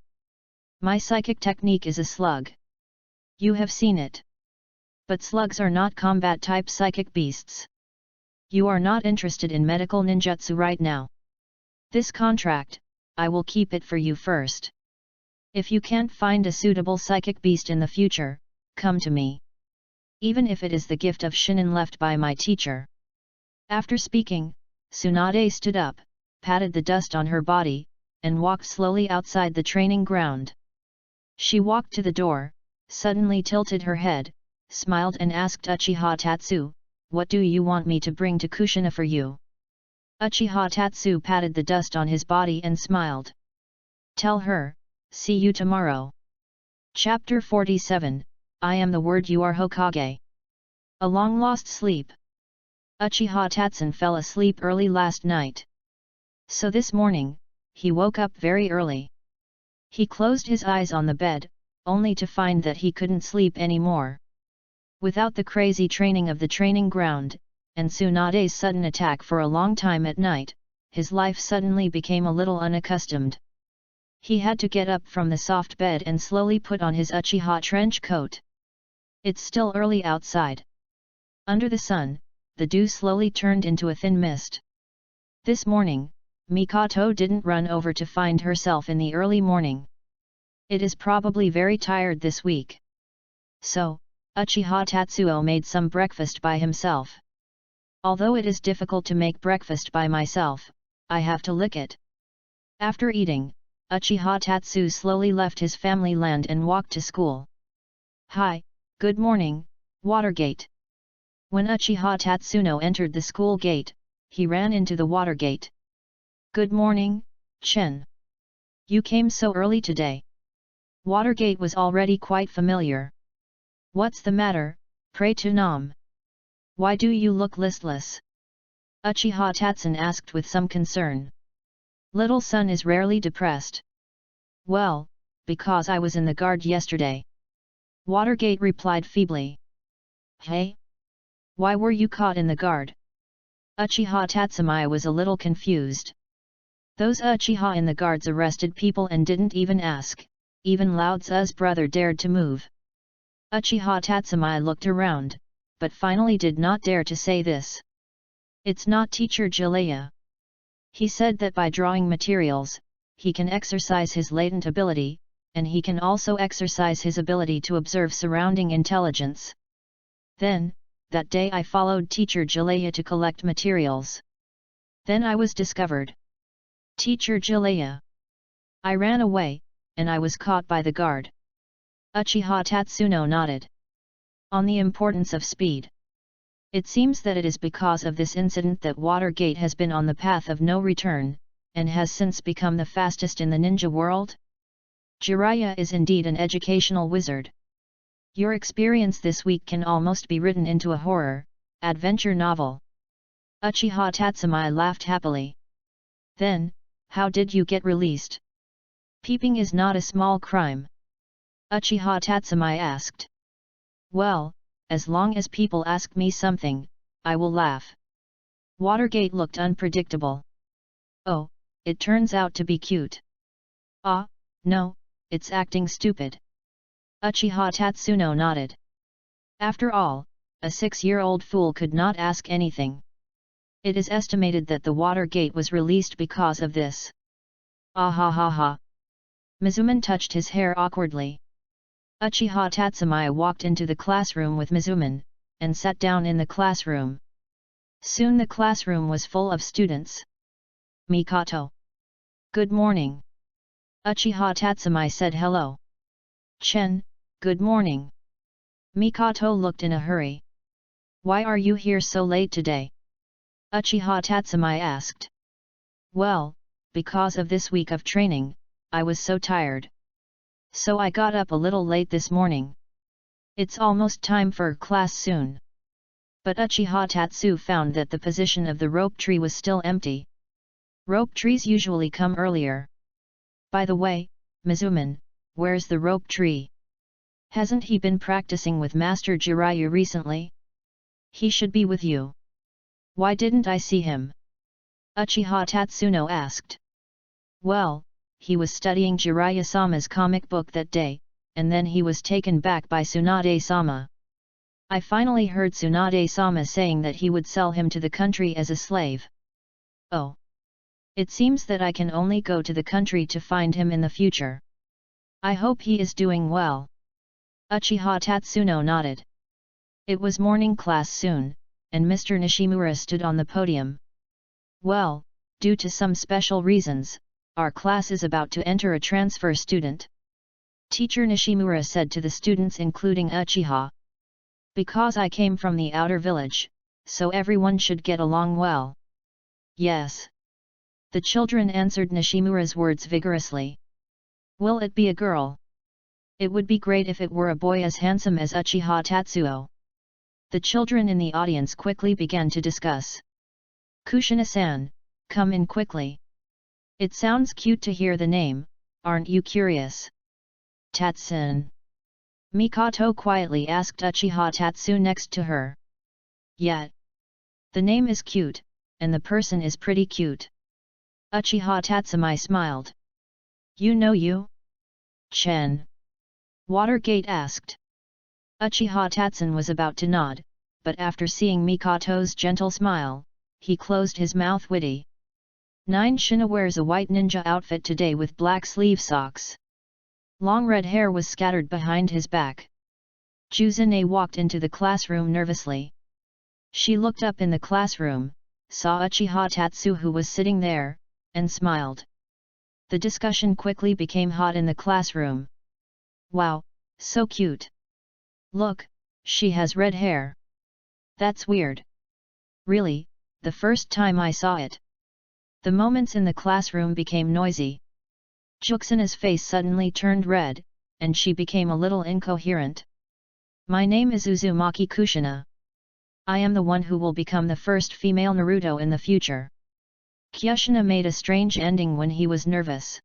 My psychic technique is a slug. You have seen it. But slugs are not combat-type psychic beasts. You are not interested in medical ninjutsu right now. This contract, I will keep it for you first. If you can't find a suitable psychic beast in the future, come to me. Even if it is the gift of shinin left by my teacher. After speaking, Tsunade stood up, patted the dust on her body, and walked slowly outside the training ground. She walked to the door, suddenly tilted her head, smiled and asked Uchiha Tatsu, "What do you want me to bring to Kushina for you?" Uchiha Tatsu patted the dust on his body and smiled. Tell her, see you tomorrow. Chapter 47, I am the word you are Hokage. A long-lost sleep. Uchiha Tatsun fell asleep early last night. So this morning, he woke up very early. He closed his eyes on the bed, only to find that he couldn't sleep anymore. Without the crazy training of the training ground, and Tsunade's sudden attack for a long time at night, his life suddenly became a little unaccustomed. He had to get up from the soft bed and slowly put on his Uchiha trench coat. It's still early outside. Under the sun, the dew slowly turned into a thin mist. This morning, Mikoto didn't run over to find herself in the early morning. It is probably very tired this week. So, Uchiha Tatsuo made some breakfast by himself. Although it is difficult to make breakfast by myself, I have to lick it. After eating, Uchiha Tatsu slowly left his family land and walked to school. Hi, good morning, Watergate. When Uchiha Tatsuno entered the school gate, he ran into the Watergate. Good morning, Chen. You came so early today. Watergate was already quite familiar. What's the matter, pray to Nam? Why do you look listless? Uchiha Tatsun asked with some concern. Little son is rarely depressed. Well, because I was in the guard yesterday. Watergate replied feebly. Hey? Why were you caught in the guard? Uchiha Tatsumai was a little confused. Those Uchiha in the guards arrested people and didn't even ask, even Lao Tzu's brother dared to move. Uchiha Tatsumai looked around, but finally did not dare to say this. It's not teacher Jalea. He said that by drawing materials, he can exercise his latent ability, and he can also exercise his ability to observe surrounding intelligence. Then, that day I followed teacher Jalea to collect materials. Then I was discovered. Teacher Jalea. I ran away, and I was caught by the guard. Uchiha Tatsuno nodded. On the importance of speed. It seems that it is because of this incident that Watergate has been on the path of no return, and has since become the fastest in the ninja world? Jiraiya is indeed an educational wizard. Your experience this week can almost be written into a horror, adventure novel. Uchiha Tatsumai laughed happily. Then, how did you get released? Peeping is not a small crime. Uchiha Tatsumai asked. Well, as long as people ask me something, I will laugh. Watergate looked unpredictable. Oh, it turns out to be cute. Ah, no, it's acting stupid. Uchiha Tatsuno nodded. After all, a 6-year-old fool could not ask anything. It is estimated that the Watergate was released because of this. Ah ha ha ha. Mizuman touched his hair awkwardly. Uchiha Tatsumai walked into the classroom with Mizuman, and sat down in the classroom. Soon the classroom was full of students. Mikoto. Good morning. Uchiha Tatsumai said hello. Chen, good morning. Mikoto looked in a hurry. Why are you here so late today? Uchiha Tatsumai asked. Well, because of this week of training, I was so tired. So I got up a little late this morning. It's almost time for class soon. But Uchiha Tatsu found that the position of the rope tree was still empty. Rope trees usually come earlier. By the way, Mizuman, where's the rope tree? Hasn't he been practicing with Master Jiraiya recently? He should be with you. Why didn't I see him? Uchiha Tatsuno asked. Well, he was studying Jiraiya-sama's comic book that day, and then he was taken back by Tsunade-sama. I finally heard Tsunade-sama saying that he would sell him to the country as a slave. Oh. It seems that I can only go to the country to find him in the future. I hope he is doing well. Uchiha Tatsuno nodded. It was morning class soon, and Mr. Nishimura stood on the podium. Well, due to some special reasons, our class is about to enter a transfer student. Teacher Nishimura said to the students including Uchiha. Because I came from the outer village, so everyone should get along well. Yes. The children answered Nishimura's words vigorously. Will it be a girl? It would be great if it were a boy as handsome as Uchiha Tatsuo. The children in the audience quickly began to discuss. Kushina-san, come in quickly. It sounds cute to hear the name, aren't you curious? Tatsun. Mikoto quietly asked Uchiha Tatsu next to her. Yeah. The name is cute, and the person is pretty cute. Uchiha Tatsumi smiled. You know you? Chen. Watergate asked. Uchiha Tatsun was about to nod, but after seeing Mikoto's gentle smile, he closed his mouth witty. Nine Shina wears a white ninja outfit today with black sleeve socks. Long red hair was scattered behind his back. Juzune walked into the classroom nervously. She looked up in the classroom, saw Uchiha Tatsu who was sitting there, and smiled. The discussion quickly became hot in the classroom. Wow, so cute. Look, she has red hair. That's weird. Really, the first time I saw it. The moments in the classroom became noisy. Juxina's face suddenly turned red, and she became a little incoherent. My name is Uzumaki Kushina. I am the one who will become the first female Naruto in the future. Kushina made a strange ending when he was nervous.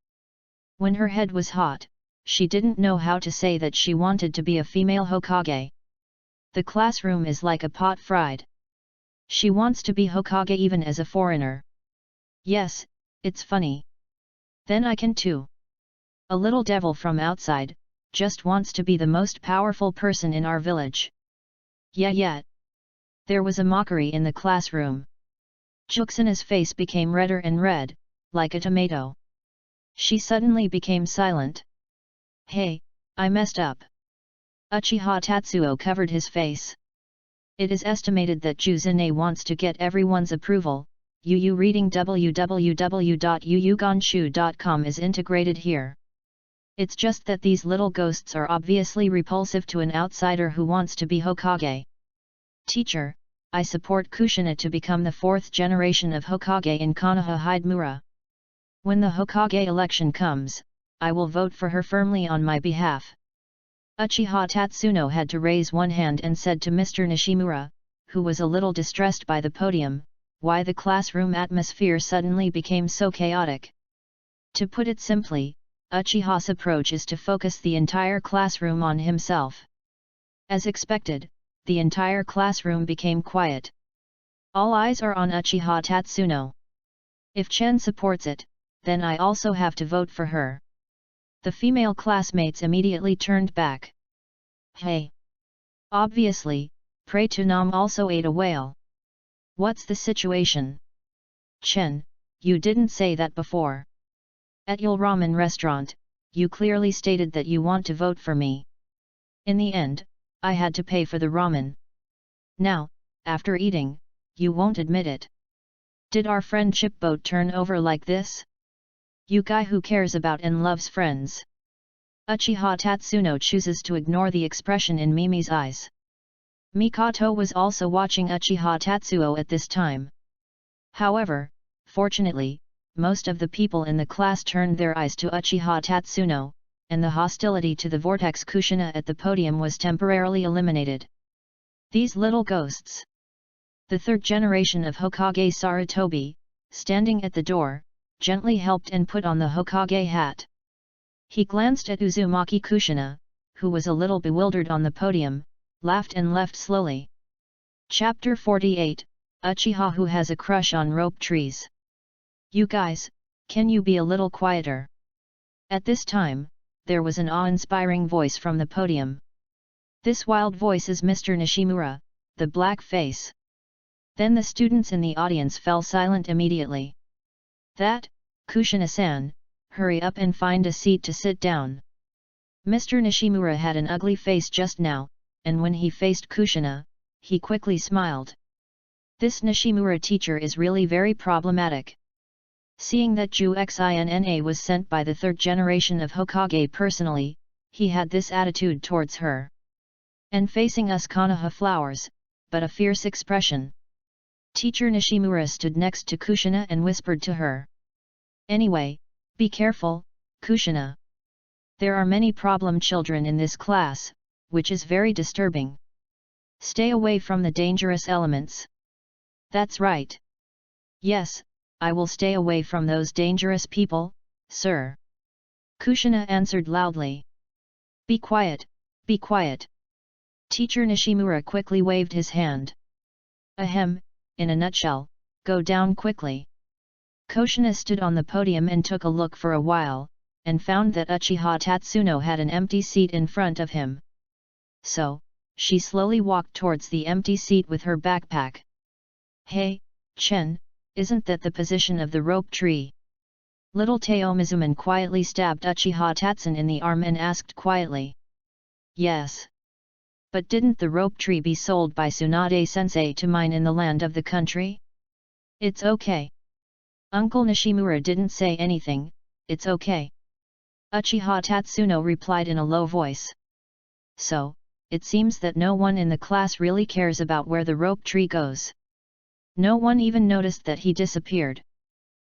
When her head was hot, she didn't know how to say that she wanted to be a female Hokage. The classroom is like a pot fried. She wants to be Hokage even as a foreigner. Yes, it's funny. Then I can too. A little devil from outside, just wants to be the most powerful person in our village. Yeah. There was a mockery in the classroom. Juxina's face became redder and red, like a tomato. She suddenly became silent. Hey, I messed up. Uchiha Tatsuo covered his face. It is estimated that Juzune wants to get everyone's approval. Yu reading www.yuyugonshu.com is integrated here. It's just that these little ghosts are obviously repulsive to an outsider who wants to be Hokage. Teacher, I support Kushina to become the fourth generation of Hokage in Konoha Hidemura. When the Hokage election comes, I will vote for her firmly on my behalf. Uchiha Tatsuno had to raise one hand and said to Mr. Nishimura, who was a little distressed by the podium, why the classroom atmosphere suddenly became so chaotic. To put it simply, Uchiha's approach is to focus the entire classroom on himself. As expected, the entire classroom became quiet. All eyes are on Uchiha Tatsuno. If Chen supports it, then I also have to vote for her. The female classmates immediately turned back. Hey! Obviously, Pray to Nam also ate a whale. What's the situation? Chen, you didn't say that before. At your ramen restaurant, you clearly stated that you want to vote for me. In the end, I had to pay for the ramen. Now, after eating, you won't admit it. Did our friendship boat turn over like this? You guy who cares about and loves friends. Uchiha Tatsuno chooses to ignore the expression in Mimi's eyes. Mikoto was also watching Uchiha Tatsuo at this time. However, fortunately, most of the people in the class turned their eyes to Uchiha Tatsuno, and the hostility to the Vortex Kushina at the podium was temporarily eliminated. These little ghosts. The third generation of Hokage Sarutobi, standing at the door, gently helped and put on the Hokage hat. He glanced at Uzumaki Kushina, who was a little bewildered on the podium, laughed and left slowly. Chapter 48, Uchiha who has a crush on rope trees. You guys, can you be a little quieter? At this time, there was an awe-inspiring voice from the podium. This wild voice is Mr. Nishimura, the black face. Then the students in the audience fell silent immediately. That, Kushina-san, hurry up and find a seat to sit down. Mr. Nishimura had an ugly face just now, and when he faced Kushina, he quickly smiled. This Nishimura teacher is really very problematic. Seeing that Ju Xinna was sent by the third generation of Hokage personally, he had this attitude towards her. And facing us Konoha flowers, but a fierce expression. Teacher Nishimura stood next to Kushina and whispered to her. Anyway, be careful, Kushina. There are many problem children in this class, which is very disturbing. Stay away from the dangerous elements. That's right. Yes, I will stay away from those dangerous people, sir. Kushina answered loudly. Be quiet, be quiet. Teacher Nishimura quickly waved his hand. Ahem, in a nutshell, go down quickly. Kushina stood on the podium and took a look for a while, and found that Uchiha Tatsuno had an empty seat in front of him. So, she slowly walked towards the empty seat with her backpack. Hey, Chen, isn't that the position of the rope tree? Little Teo Mizuman quietly stabbed Uchiha Tatsun in the arm and asked quietly. Yes. But didn't the rope tree be sold by Tsunade-sensei to mine in the land of the country? It's okay. Uncle Nishimura didn't say anything, it's okay. Uchiha Tatsuno replied in a low voice. So, it seems that no one in the class really cares about where the rope tree goes. No one even noticed that he disappeared.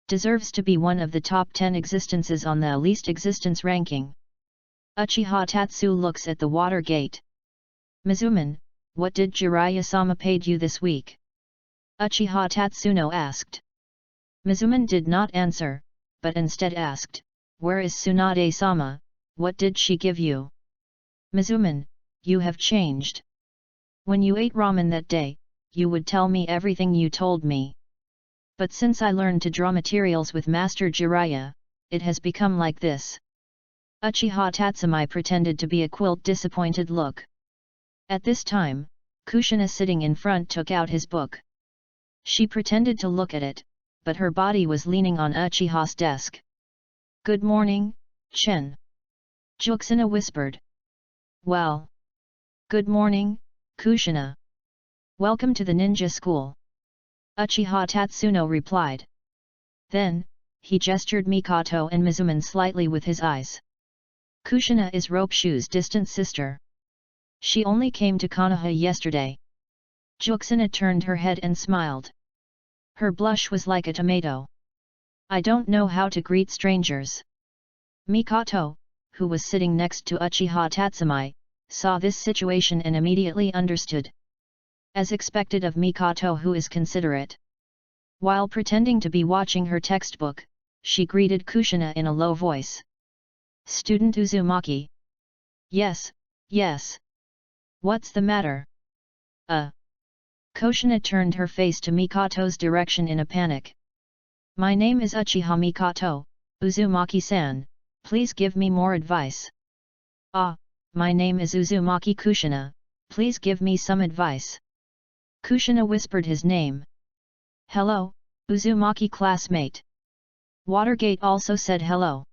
Deserves to be one of the top 10 existences on the least existence ranking. Uchiha Tatsu looks at the water gate. Mizuman, what did Jiraiya-sama paid you this week? Uchiha Tatsuno asked. Mizuman did not answer, but instead asked, where is Tsunade-sama, what did she give you? Mizuman, you have changed. When you ate ramen that day, you would tell me everything you told me. But since I learned to draw materials with Master Jiraiya, it has become like this. Uchiha Tatsumi pretended to be a disappointed look. At this time, Kushina sitting in front took out his book. She pretended to look at it, but her body was leaning on Uchiha's desk. Good morning, Chen. Juxina whispered. Well. Good morning, Kushina. Welcome to the ninja school. Uchiha Tatsuno replied. Then, he gestured Mikoto and Mizuman slightly with his eyes. Kushina is Rope Shoe's distant sister. She only came to Konoha yesterday. Juxina turned her head and smiled. Her blush was like a tomato. I don't know how to greet strangers. Mikoto, who was sitting next to Uchiha Tatsumi, saw this situation and immediately understood. As expected of Mikoto, who is considerate. While pretending to be watching her textbook, she greeted Kushina in a low voice. Student Uzumaki. Yes, yes. What's the matter? Kushina turned her face to Mikoto's direction in a panic. My name is Uchiha Mikoto, Uzumaki-san, please give me more advice. My name is Uzumaki Kushina, please give me some advice. Kushina whispered his name. Hello, Uzumaki classmate. Watergate also said hello.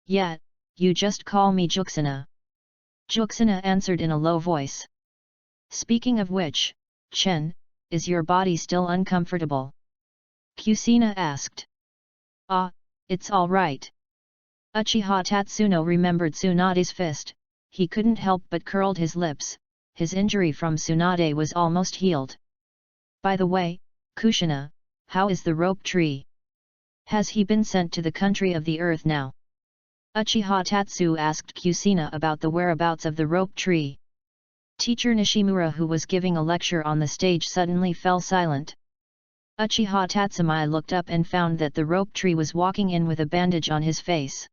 Yeah, you just call me Juxina. Juxina answered in a low voice. Speaking of which, Chen, is your body still uncomfortable? Kusina asked. It's all right. Uchiha Tatsuno remembered Tsunade's fist, he couldn't help but curled his lips, his injury from Tsunade was almost healed. By the way, Kushina, how is the rope tree? Has he been sent to the country of the earth now? Uchiha Tatsu asked Kusina about the whereabouts of the rope tree. Teacher Nishimura, who was giving a lecture on the stage, suddenly fell silent. Uchiha Tatsumai looked up and found that the rope tree was walking in with a bandage on his face.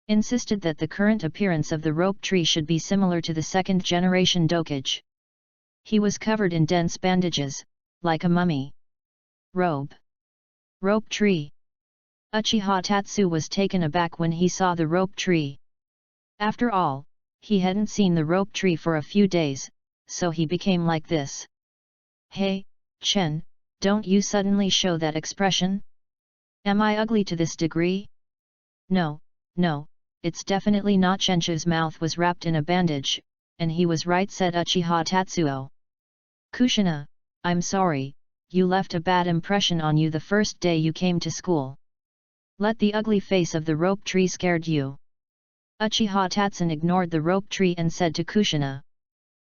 Insisted that the current appearance of the rope tree should be similar to the second-generation Dokage. He was covered in dense bandages, like a mummy. Rope tree. Uchiha Tatsu was taken aback when he saw the rope tree. After all, he hadn't seen the rope tree for a few days, so he became like this. Hey, Chen, don't you suddenly show that expression? Am I ugly to this degree? No, it's definitely not. Chenchu's mouth was wrapped in a bandage, and he was right, said Uchiha Tatsuo. Kushina, I'm sorry, you left a bad impression on you the first day you came to school. Let the ugly face of the rope tree scared you. Uchiha Tatsun ignored the rope tree and said to Kushina.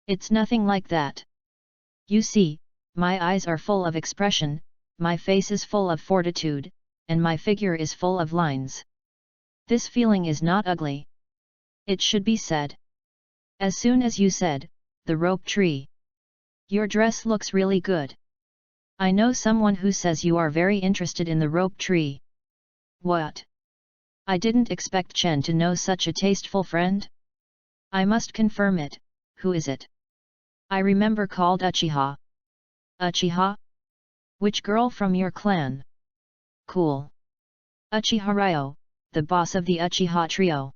It's nothing like that. You see, my eyes are full of expression, my face is full of fortitude, and my figure is full of lines. This feeling is not ugly. It should be said. As soon as you said, the rope tree. Your dress looks really good. I know someone who says you are very interested in the rope tree. What? I didn't expect Chen to know such a tasteful friend. I must confirm it. Who is it? I remember called Uchiha. Uchiha? Which girl from your clan? Cool. Uchiha Ryo, the boss of the Uchiha trio.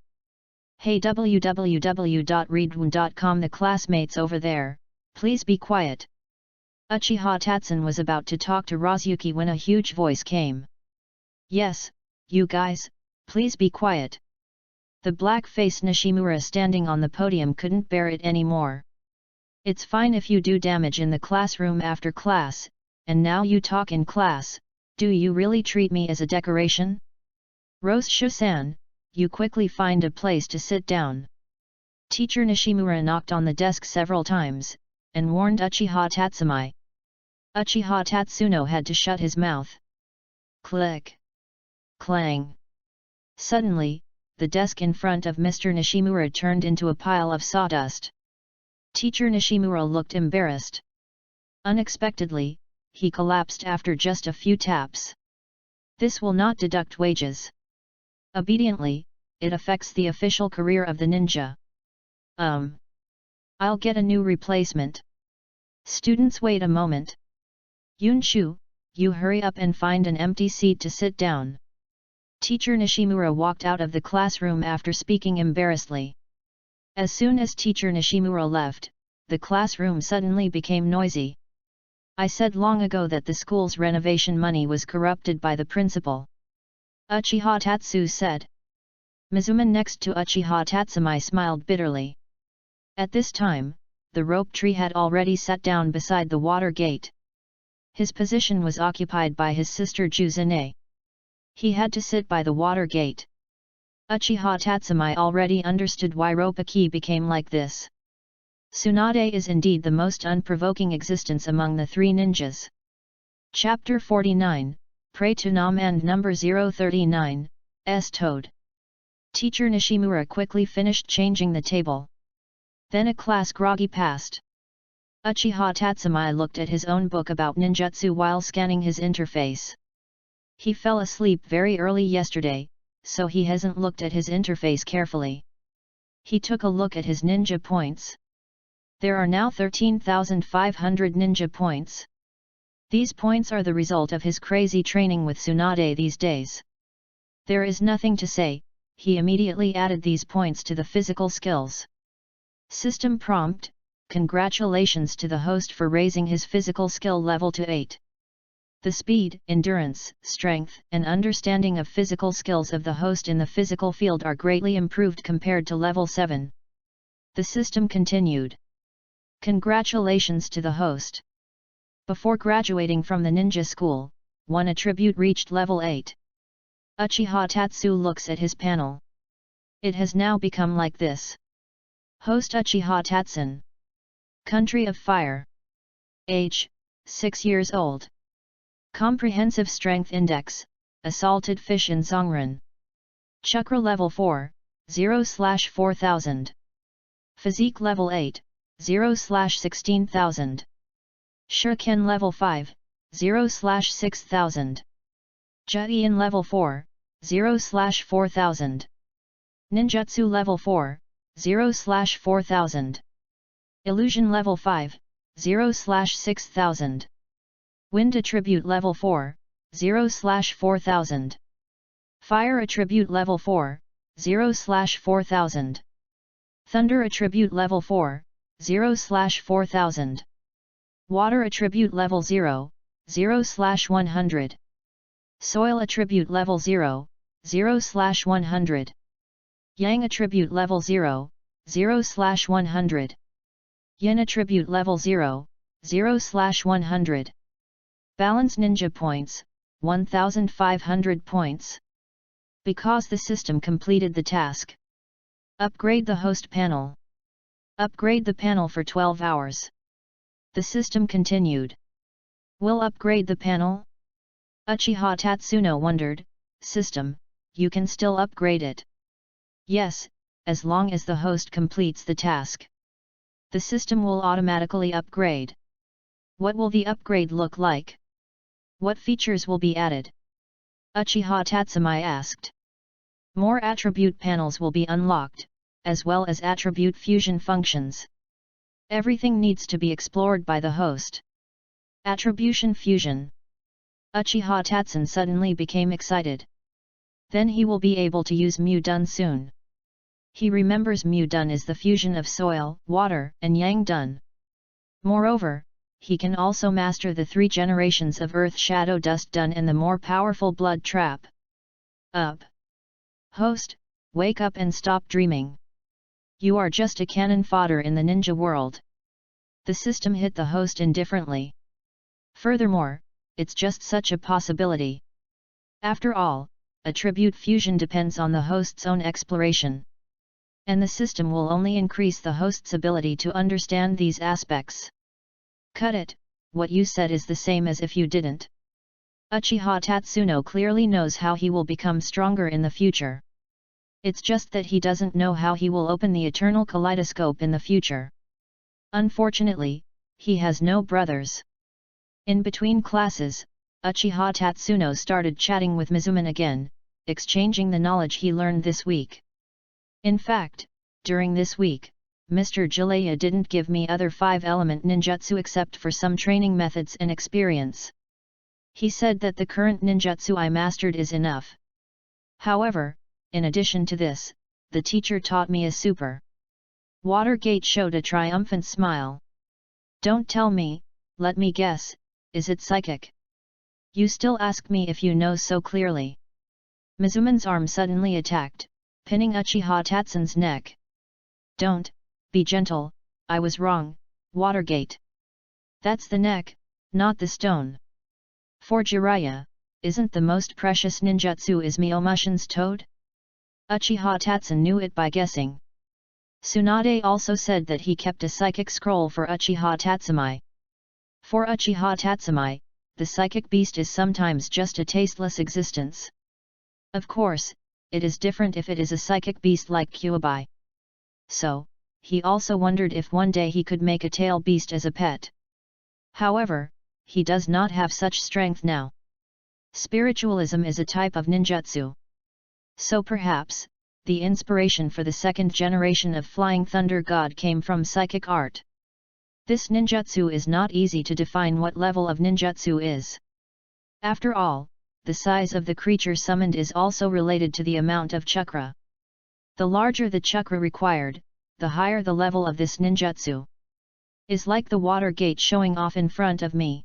Hey, www.readaloud.com. The classmates over there, please be quiet. Uchiha Tatsun was about to talk to Razuki when a huge voice came. Yes, you guys, please be quiet. The black-faced Nishimura standing on the podium couldn't bear it anymore. It's fine if you do damage in the classroom after class, and now you talk in class. Do you really treat me as a decoration? Rose-shu-san, you quickly find a place to sit down. Teacher Nishimura knocked on the desk several times, and warned Uchiha Tatsumai. Uchiha Tatsuno had to shut his mouth. Click. Clang. Suddenly, the desk in front of Mr. Nishimura turned into a pile of sawdust. Teacher Nishimura looked embarrassed. Unexpectedly, he collapsed after just a few taps. This will not deduct wages. Obediently, it affects the official career of the ninja. I'll get a new replacement. Students, wait a moment. Yunshu, you hurry up and find an empty seat to sit down. Teacher Nishimura walked out of the classroom after speaking embarrassedly. As soon as Teacher Nishimura left, the classroom suddenly became noisy. I said long ago that the school's renovation money was corrupted by the principal. Uchiha Tatsu said. Mizuman next to Uchiha Tatsumai smiled bitterly. At this time, the rope tree had already sat down beside the water gate. His position was occupied by his sister Juzune. He had to sit by the water gate. Uchiha Tatsumai already understood why Ropaki became like this. Tsunade is indeed the most unprovoking existence among the three ninjas. Chapter 49, Pray to Nam and number 039, S. Toad. Teacher Nishimura quickly finished changing the table. Then a class groggy passed. Uchiha Tatsumai looked at his own book about ninjutsu while scanning his interface. He fell asleep very early yesterday, so he hasn't looked at his interface carefully. He took a look at his ninja points. There are now 13,500 ninja points. These points are the result of his crazy training with Tsunade these days. There is nothing to say, he immediately added these points to the physical skills. System prompt: congratulations to the host for raising his physical skill level to 8. The speed, endurance, strength, and understanding of physical skills of the host in the physical field are greatly improved compared to level 7. The system continued. Congratulations to the host. Before graduating from the ninja school, one attribute reached level 8. Uchiha Tatsu looks at his panel. It has now become like this. Host Uchiha Tatsun. Country of Fire. Age, 6 years old. Comprehensive Strength Index, Assaulted Fish in Songren. Chakra level 4, 0/4000. Physique level 8, 0/16000. Shuriken level 5, 0/6000. Juiin level 4, 0/4000. Ninjutsu level 4, 0/4000. Illusion level 5, 0/6000. Wind attribute level 4, 0/4000. Fire attribute level 4, 0/4000. Thunder attribute level 4, 0/4000. Water attribute level 0, 0/100. Soil attribute level 0, 0/100. Yang attribute level 0, 0/100. Yin attribute level 0, 0/100. Balance ninja points, 1500 points. Because the system completed the task. Upgrade the host panel. Upgrade the panel for 12 hours. The system continued. Will upgrade the panel? Uchiha Tatsuno wondered, system, you can still upgrade it. Yes, as long as the host completes the task. The system will automatically upgrade. What will the upgrade look like? What features will be added? Uchiha Tatsumi asked. More attribute panels will be unlocked, as well as attribute fusion functions. Everything needs to be explored by the host. Attribution fusion. Uchiha Tatsun suddenly became excited. Then he will be able to use Mu-dun soon. He remembers Mu-dun is the fusion of soil, water, and Yang-dun. Moreover, he can also master the 3 generations of Earth Shadow Dust Dun and the more powerful Blood Trap. Up! Host, wake up and stop dreaming. You are just a cannon fodder in the ninja world. The system hit the host indifferently. Furthermore, it's just such a possibility. After all, attribute fusion depends on the host's own exploration. And the system will only increase the host's ability to understand these aspects. Cut it, what you said is the same as if you didn't. Uchiha Tatsuno clearly knows how he will become stronger in the future. It's just that he doesn't know how he will open the eternal kaleidoscope in the future. Unfortunately, he has no brothers. In between classes, Uchiha Tatsuno started chatting with Mizuman again, exchanging the knowledge he learned this week. In fact, during this week, Mr. Jalea didn't give me other 5-element ninjutsu except for some training methods and experience. He said that the current ninjutsu I mastered is enough. However, in addition to this, the teacher taught me a super. Watergate showed a triumphant smile. Don't tell me, let me guess, is it psychic? You still ask me if you know so clearly. Mizuman's arm suddenly attacked, pinning Uchiha Tatsun's neck. Don't, be gentle, I was wrong, Watergate. That's the neck, not the stone. For Jiraiya, isn't the most precious ninjutsu is Myomushin's toad? Uchiha Tatsun knew it by guessing. Tsunade also said that he kept a psychic scroll for Uchiha Tatsumi. For Uchiha Tatsumi, the psychic beast is sometimes just a tasteless existence. Of course, it is different if it is a psychic beast like Kyuubi. So, he also wondered if one day he could make a tail beast as a pet. However, he does not have such strength now. Spiritualism is a type of ninjutsu. So perhaps, the inspiration for the second generation of Flying Thunder God came from psychic art. This ninjutsu is not easy to define what level of ninjutsu is. After all, the size of the creature summoned is also related to the amount of chakra. The larger the chakra required, the higher the level of this ninjutsu. Is like the water gate showing off in front of me.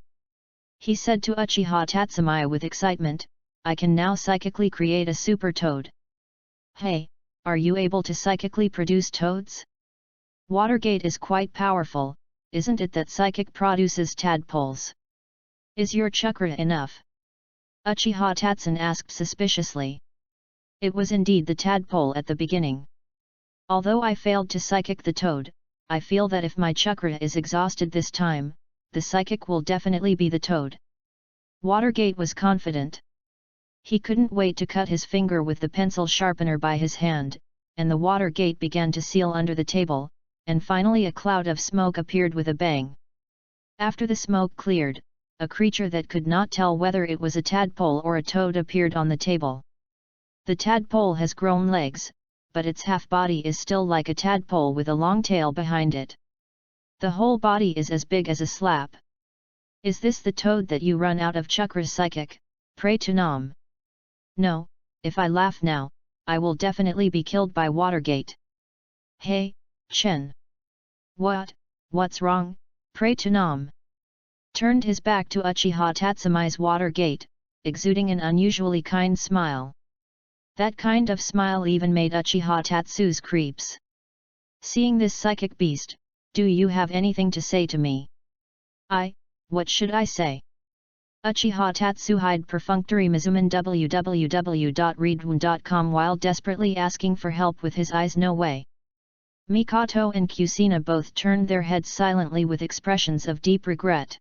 He said to Uchiha Tatsumi with excitement, I can now psychically create a super toad. Hey, are you able to psychically produce toads? Watergate is quite powerful, isn't it that psychic produces tadpoles? Is your chakra enough? Uchiha Tatsun asked suspiciously. It was indeed the tadpole at the beginning. Although I failed to psychic the toad, I feel that if my chakra is exhausted this time, the psychic will definitely be the toad. Watergate was confident. He couldn't wait to cut his finger with the pencil sharpener by his hand, and the water gate began to seal under the table, and finally a cloud of smoke appeared with a bang. After the smoke cleared, a creature that could not tell whether it was a tadpole or a toad appeared on the table. The tadpole has grown legs, but its half-body is still like a tadpole with a long tail behind it. The whole body is as big as a slap. Is this the toad that you run out of Chakra's psychic? Pray to Nam. No, if I laugh now, I will definitely be killed by Watergate. Hey, Chen. What's wrong? Pray to Nam. Turned his back to Uchiha Tatsumai's Watergate, exuding an unusually kind smile. That kind of smile even made Uchiha Tatsu's creeps. Seeing this psychic beast, do you have anything to say to me? What should I say? Uchiha Tatsu hide perfunctory Mizuman www.readaloud.com while desperately asking for help with his eyes. No way. Mikoto and Kusina both turned their heads silently with expressions of deep regret.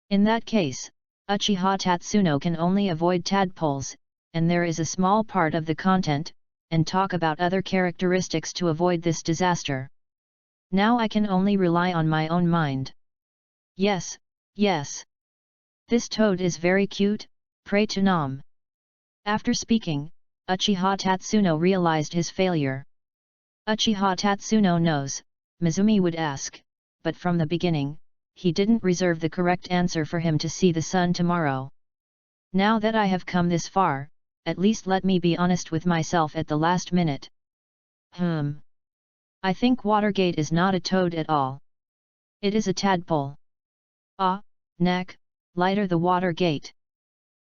In that case, Uchiha Tatsuno can only avoid tadpoles, and there is a small part of the content, and talk about other characteristics to avoid this disaster. Now I can only rely on my own mind. Yes. This toad is very cute, pray to Nam. After speaking, Uchiha Tatsuno realized his failure. Uchiha Tatsuno knows, Mizumi would ask, but from the beginning, he didn't reserve the correct answer for him to see the sun tomorrow. Now that I have come this far, at least let me be honest with myself at the last minute. I think Watergate is not a toad at all. It is a tadpole. Neck, lighter the Watergate.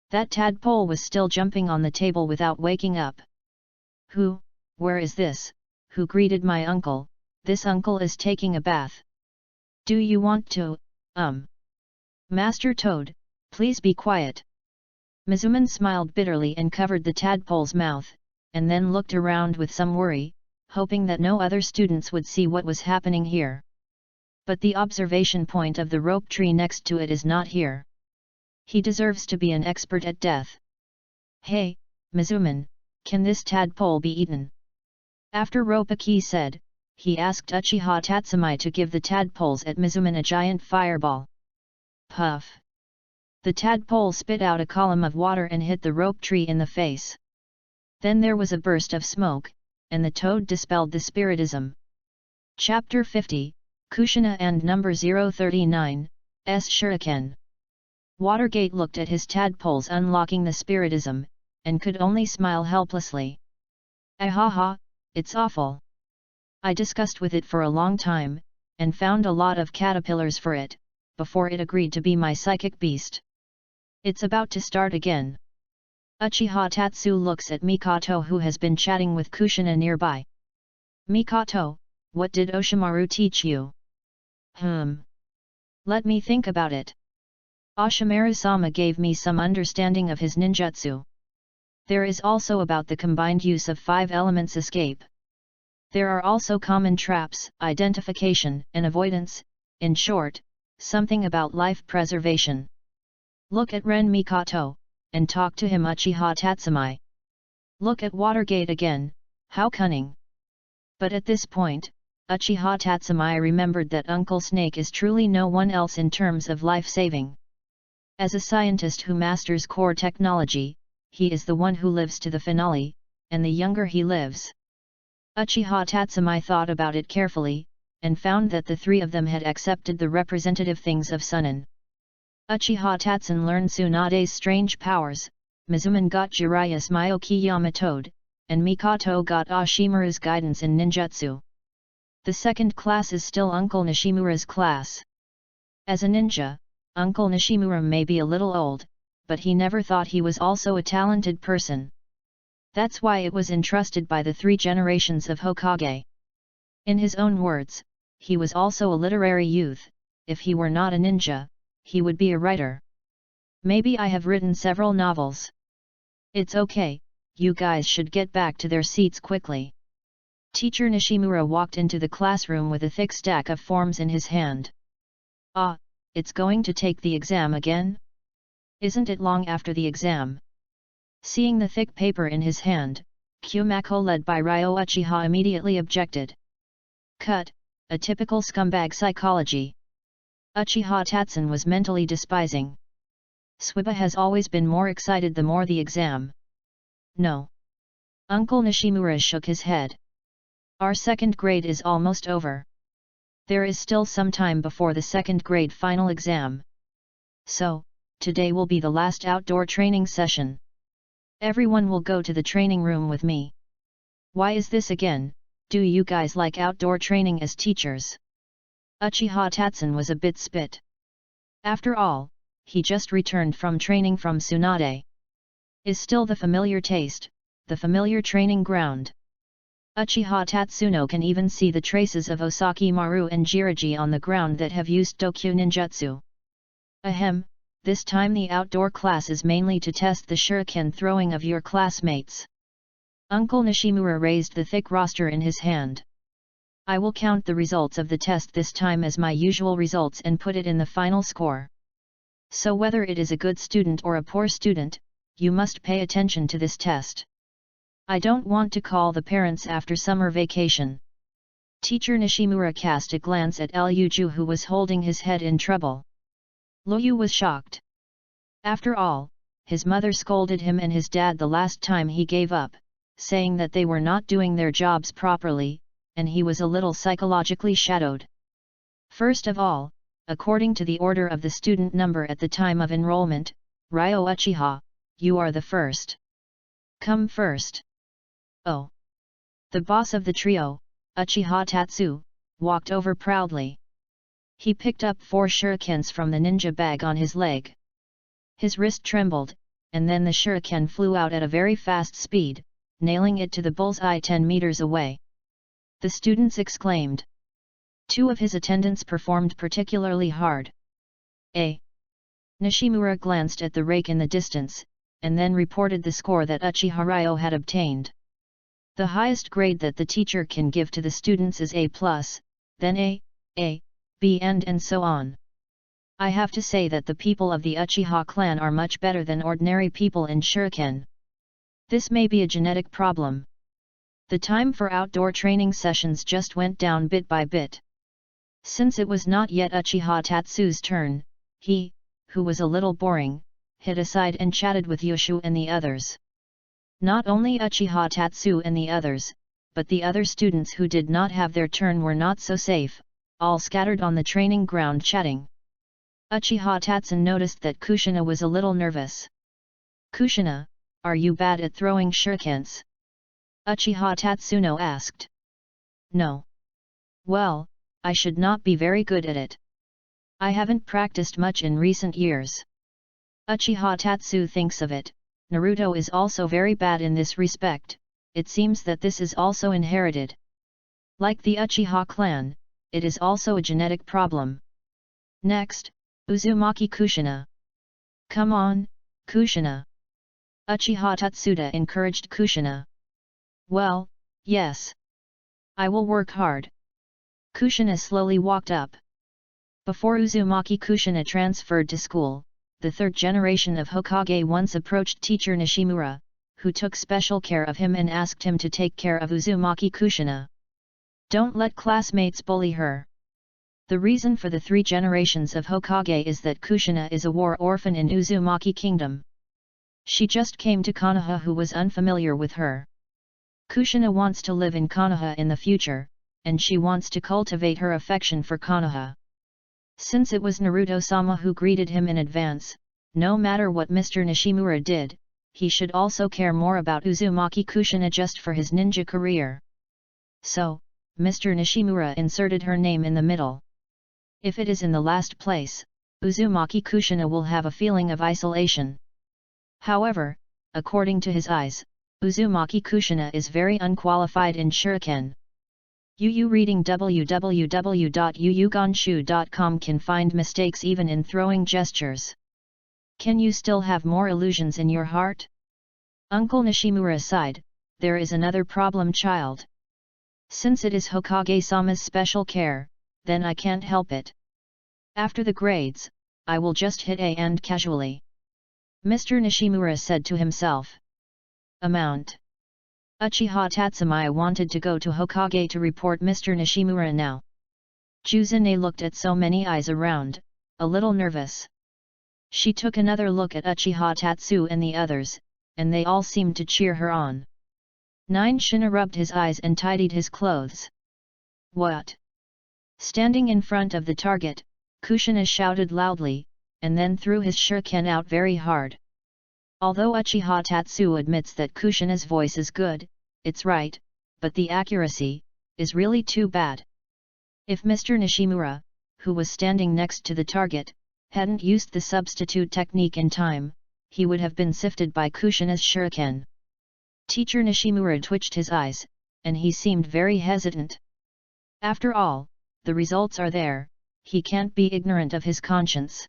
That tadpole was still jumping on the table without waking up. Where is this? Who greeted my uncle? This uncle is taking a bath. Do you want to, Master Toad, please be quiet. Mizuman smiled bitterly and covered the tadpole's mouth, and then looked around with some worry, hoping that no other students would see what was happening here. But the observation point of the rope tree next to it is not here. He deserves to be an expert at death. Hey, Mizuman, can this tadpole be eaten? After Ropaki said, he asked Uchiha Tatsumai to give the tadpoles at Mizuman a giant fireball. Puff! The tadpole spit out a column of water and hit the rope tree in the face. Then there was a burst of smoke, and the toad dispelled the spiritism. Chapter 50, Kushina and number 039, S. Shuriken. Watergate looked at his tadpoles unlocking the spiritism, and could only smile helplessly. Ahaha, it's awful. I discussed with it for a long time, and found a lot of caterpillars for it, before it agreed to be my psychic beast. It's about to start again. Uchiha Tatsu looks at Mikoto, who has been chatting with Kushina nearby. Mikoto, what did Oshimaru teach you? Let me think about it. Oshimaru-sama gave me some understanding of his ninjutsu. There is also about the combined use of 5 elements escape. There are also common traps, identification and avoidance, in short, something about life preservation. Look at Ren Mikoto, and talk to him Uchiha Tatsumai. Look at Watergate again, how cunning. But at this point, Uchiha Tatsumai remembered that Uncle Snake is truly no one else in terms of life-saving. As a scientist who masters core technology, he is the one who lives to the finale, and the younger he lives. Uchiha Tatsumai thought about it carefully, and found that the 3 of them had accepted the representative things of Sunan. Uchiha Tatsun learned Tsunade's strange powers, Mizuman got Jiraiya's Myokiyama Toad, and Mikoto got Oshimaru's guidance in ninjutsu. The second class is still Uncle Nishimura's class. As a ninja, Uncle Nishimura may be a little old, but he never thought he was also a talented person. That's why it was entrusted by the 3 generations of Hokage. In his own words, he was also a literary youth. If he were not a ninja, he would be a writer. Maybe I have written several novels. It's okay, you guys should get back to their seats quickly. Teacher Nishimura walked into the classroom with a thick stack of forms in his hand. It's going to take the exam again? Isn't it long after the exam? Seeing the thick paper in his hand, Kumako led by Ryo Uchiha immediately objected. Cut, a typical scumbag psychology. Uchiha Tatsun was mentally despising. Swiba has always been more excited the more the exam. No. Uncle Nishimura shook his head. Our second grade is almost over. There is still some time before the second grade final exam. So, today will be the last outdoor training session. Everyone will go to the training room with me. Why is this again? Do you guys like outdoor training as teachers? Uchiha Tatsun was a bit spit. After all, he just returned from training from Tsunade. Is still the familiar taste, the familiar training ground. Uchiha Tatsuno can even see the traces of Osaki Maru and Jiraiya on the ground that have used Dokyu Ninjutsu. Ahem, this time the outdoor class is mainly to test the shuriken throwing of your classmates. Uncle Nishimura raised the thick roster in his hand. I will count the results of the test this time as my usual results and put it in the final score. So whether it is a good student or a poor student, you must pay attention to this test. I don't want to call the parents after summer vacation. Teacher Nishimura cast a glance at Luju who was holding his head in trouble. Luyu was shocked. After all, his mother scolded him and his dad the last time he gave up, saying that they were not doing their jobs properly, and he was a little psychologically shadowed. First of all, according to the order of the student number at the time of enrollment, Ryo Uchiha, you are the first. Come first. Oh. The boss of the trio, Uchiha Tatsu, walked over proudly. He picked up 4 shurikens from the ninja bag on his leg. His wrist trembled, and then the shuriken flew out at a very fast speed, nailing it to the bullseye 10 meters away. The students exclaimed. 2 of his attendants performed particularly hard. Nishimura glanced at the rake in the distance, and then reported the score that Uchiha Ryo had obtained. The highest grade that the teacher can give to the students is A+, then A, B and so on. I have to say that the people of the Uchiha clan are much better than ordinary people in shuriken. This may be a genetic problem. The time for outdoor training sessions just went down bit by bit. Since it was not yet Uchiha Tatsu's turn, he, who was a little boring, hid aside and chatted with Yoshu and the others. Not only Uchiha Tatsu and the others, but the other students who did not have their turn were not so safe, all scattered on the training ground chatting. Uchiha Tatsun noticed that Kushina was a little nervous. Kushina, are you bad at throwing shurikens? Uchiha Tatsuno asked. No. Well, I should not be very good at it. I haven't practiced much in recent years. Uchiha Tatsu thinks of it. Naruto is also very bad in this respect. It seems that this is also inherited. Like the Uchiha clan, it is also a genetic problem. Next, Uzumaki Kushina. Come on, Kushina. Uchiha Tatsuda encouraged Kushina. Well, yes. I will work hard. Kushina slowly walked up. Before Uzumaki Kushina transferred to school, the third generation of Hokage once approached teacher Nishimura, who took special care of him and asked him to take care of Uzumaki Kushina. Don't let classmates bully her. The reason for the 3 generations of Hokage is that Kushina is a war orphan in Uzumaki Kingdom. She just came to Konoha who was unfamiliar with her. Kushina wants to live in Konoha in the future, and she wants to cultivate her affection for Konoha. Since it was Naruto-sama who greeted him in advance, no matter what Mr. Nishimura did, he should also care more about Uzumaki Kushina just for his ninja career. So, Mr. Nishimura inserted her name in the middle. If it is in the last place, Uzumaki Kushina will have a feeling of isolation. However, according to his eyes, Uzumaki Kushina is very unqualified in shuriken. Yu reading www.yuyugonshu.com can find mistakes even in throwing gestures. Can you still have more illusions in your heart? Uncle Nishimura sighed, there is another problem, child. Since it is Hokage-sama's special care, then I can't help it. After the grades, I will just hit A and casually. Mr. Nishimura said to himself. Amount. Uchiha Tatsumaya wanted to go to Hokage to report Mr. Nishimura now. Juzune looked at so many eyes around, a little nervous. She took another look at Uchiha Tatsu and the others, and they all seemed to cheer her on. 9 Shina rubbed his eyes and tidied his clothes. What? Standing in front of the target, Kushina shouted loudly, and then threw his shuriken out very hard. Although Uchiha Tatsu admits that Kushina's voice is good, it's right, but the accuracy is really too bad. If Mr. Nishimura, who was standing next to the target, hadn't used the substitute technique in time, he would have been sifted by Kushina's shuriken. Teacher Nishimura twitched his eyes, and he seemed very hesitant. After all, the results are there, he can't be ignorant of his conscience.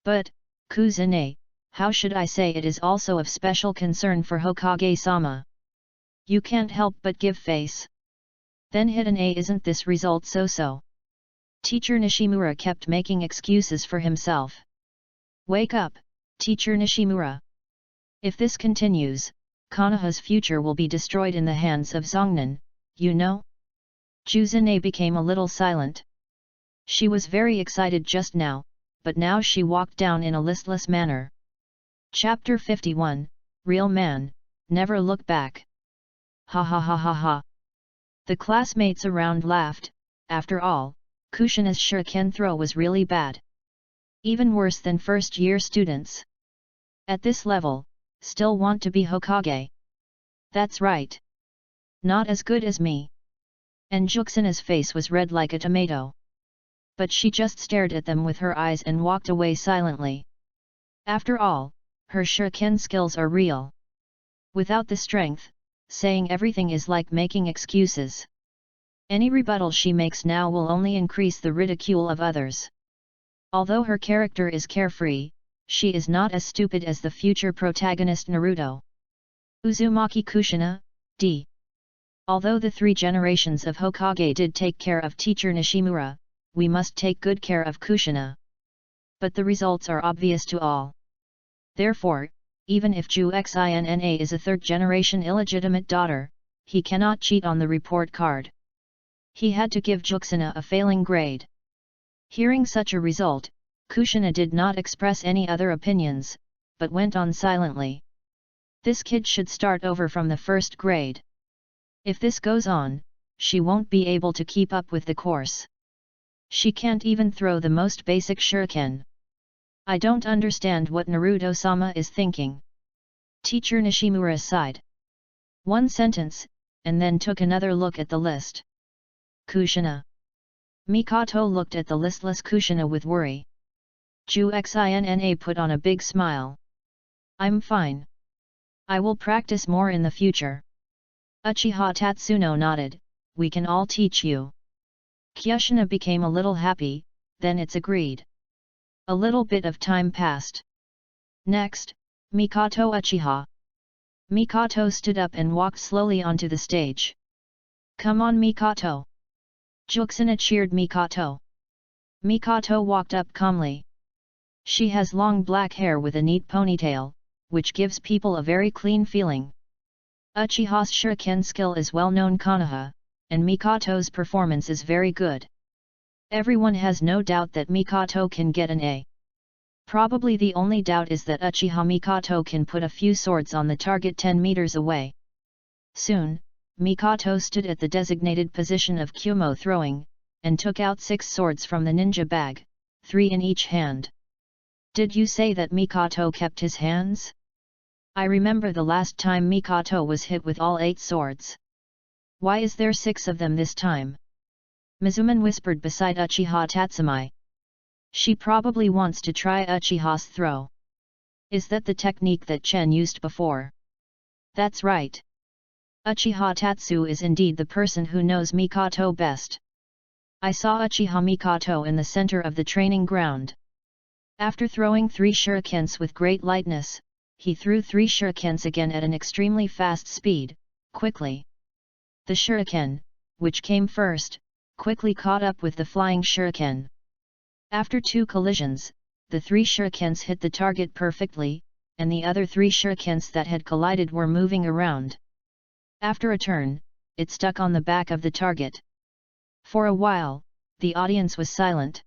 But, Kuzune, how should I say it is also of special concern for Hokage-sama. You can't help but give face. Then hit an A. Isn't this result so-so? Teacher Nishimura kept making excuses for himself. Wake up, Teacher Nishimura. If this continues, Konoha's future will be destroyed in the hands of Zongnan, you know? Juzune became a little silent. She was very excited just now, but now she walked down in a listless manner. Chapter 51, Real Man, Never Look Back. Ha ha ha ha ha. The classmates around laughed. After all, Kushina's shuriken throw was really bad. Even worse than first-year students. At this level, still want to be Hokage. That's right. Not as good as me. And Juxina's face was red like a tomato. But she just stared at them with her eyes and walked away silently. After all, her shuriken skills are real. Without the strength, saying everything is like making excuses. Any rebuttal she makes now will only increase the ridicule of others. Although her character is carefree, she is not as stupid as the future protagonist Naruto. Uzumaki Kushina, D. Although the 3 generations of Hokage did take care of Teacher Nishimura, we must take good care of Kushina. But the results are obvious to all. Therefore, even if Juxina is a 3rd-generation illegitimate daughter, he cannot cheat on the report card. He had to give Juxina a failing grade. Hearing such a result, Kushina did not express any other opinions, but went on silently. This kid should start over from the 1st grade. If this goes on, she won't be able to keep up with the course. She can't even throw the most basic shuriken. I don't understand what Naruto-sama is thinking. Teacher Nishimura sighed. 1 sentence, and then took another look at the list. Kushina. Mikoto looked at the listless Kushina with worry. Juxina put on a big smile. I'm fine. I will practice more in the future. Uchiha Tatsuno nodded, we can all teach you. Kushina became a little happy, then it's agreed. A little bit of time passed. Next, Mikoto Uchiha. Mikoto stood up and walked slowly onto the stage. Come on Mikoto. Juxina cheered Mikoto. Mikoto walked up calmly. She has long black hair with a neat ponytail, which gives people a very clean feeling. Uchiha's shuriken skill is well-known Konoha, and Mikoto's performance is very good. Everyone has no doubt that Mikoto can get an A. Probably the only doubt is that Uchiha Mikoto can put a few swords on the target 10 meters away. Soon, Mikoto stood at the designated position of Kumo throwing, and took out 6 swords from the ninja bag, 3 in each hand. Did you say that Mikoto kept his hands? I remember the last time Mikoto was hit with all 8 swords. Why is there 6 of them this time? Mizuman whispered beside Uchiha Tatsumi. She probably wants to try Uchiha's throw. Is that the technique that Chen used before? That's right. Uchiha Tatsu is indeed the person who knows Mikoto best. I saw Uchiha Mikoto in the center of the training ground. After throwing 3 shurikens with great lightness, he threw 3 shurikens again at an extremely fast speed, quickly. The shuriken, which came first, quickly caught up with the flying shuriken. After 2 collisions, the 3 shurikens hit the target perfectly, and the other 3 shurikens that had collided were moving around. After a turn, it stuck on the back of the target. For a while, the audience was silent.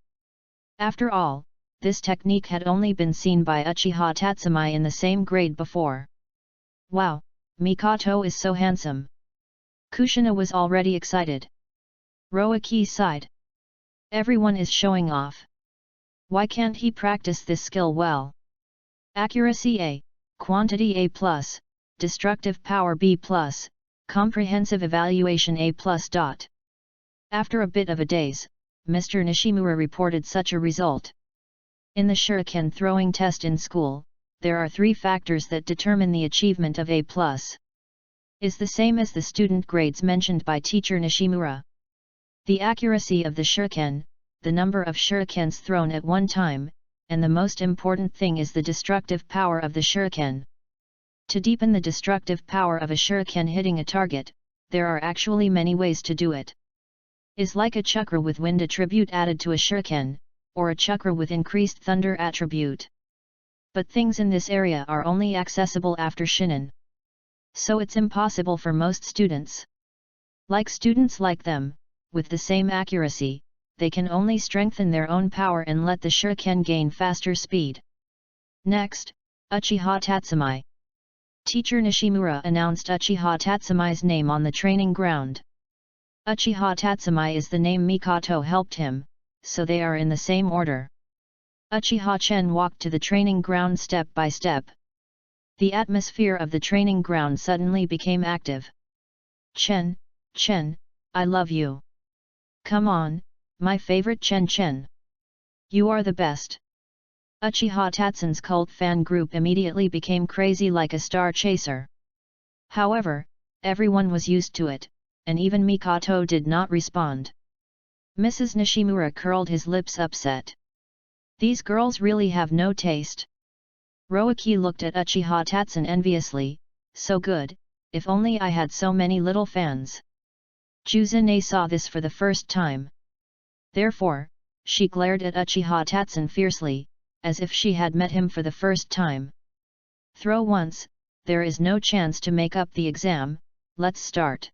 After all, This technique had only been seen by Uchiha Tatsumai in the same grade before. Wow, Mikoto is so handsome. Kushina was already excited. Roaki sighed. Everyone is showing off. Why can't he practice this skill well? Accuracy A, Quantity A+, Destructive Power B+, Comprehensive Evaluation A+. After a bit of a daze, Mr. Nishimura reported such a result. In the shuriken throwing test in school, there are 3 factors that determine the achievement of A+. Is the same as the student grades mentioned by teacher Nishimura. The accuracy of the shuriken, the number of shurikens thrown at one time, and the most important thing is the destructive power of the shuriken. To deepen the destructive power of a shuriken hitting a target, there are actually many ways to do it. Is like a chakra with wind attribute added to a shuriken, or a chakra with increased thunder attribute. But things in this area are only accessible after shinin. So it's impossible for most students. Like students like them, with the same accuracy, they can only strengthen their own power and let the shuriken gain faster speed. Next, Uchiha Tatsumai. Teacher Nishimura announced Uchiha Tatsumai's name on the training ground. Uchiha Tatsumai is the name Mikoto helped him, so they are in the same order. Uchiha Chen walked to the training ground step by step. The atmosphere of the training ground suddenly became active. Chen, I love you. Come on, my favorite Chen. You are the best. Uchiha Tatsun's cult fan group immediately became crazy like a star chaser. However, everyone was used to it, and even Mikoto did not respond. Mrs. Nishimura curled his lips upset. These girls really have no taste. Roaki looked at Uchiha Tatsun enviously, so good, if only I had so many little fans. Juzune saw this for the first time. Therefore, she glared at Uchiha Tatsun fiercely, as if she had met him for the first time. Throw once, there is no chance to make up the exam, let's start.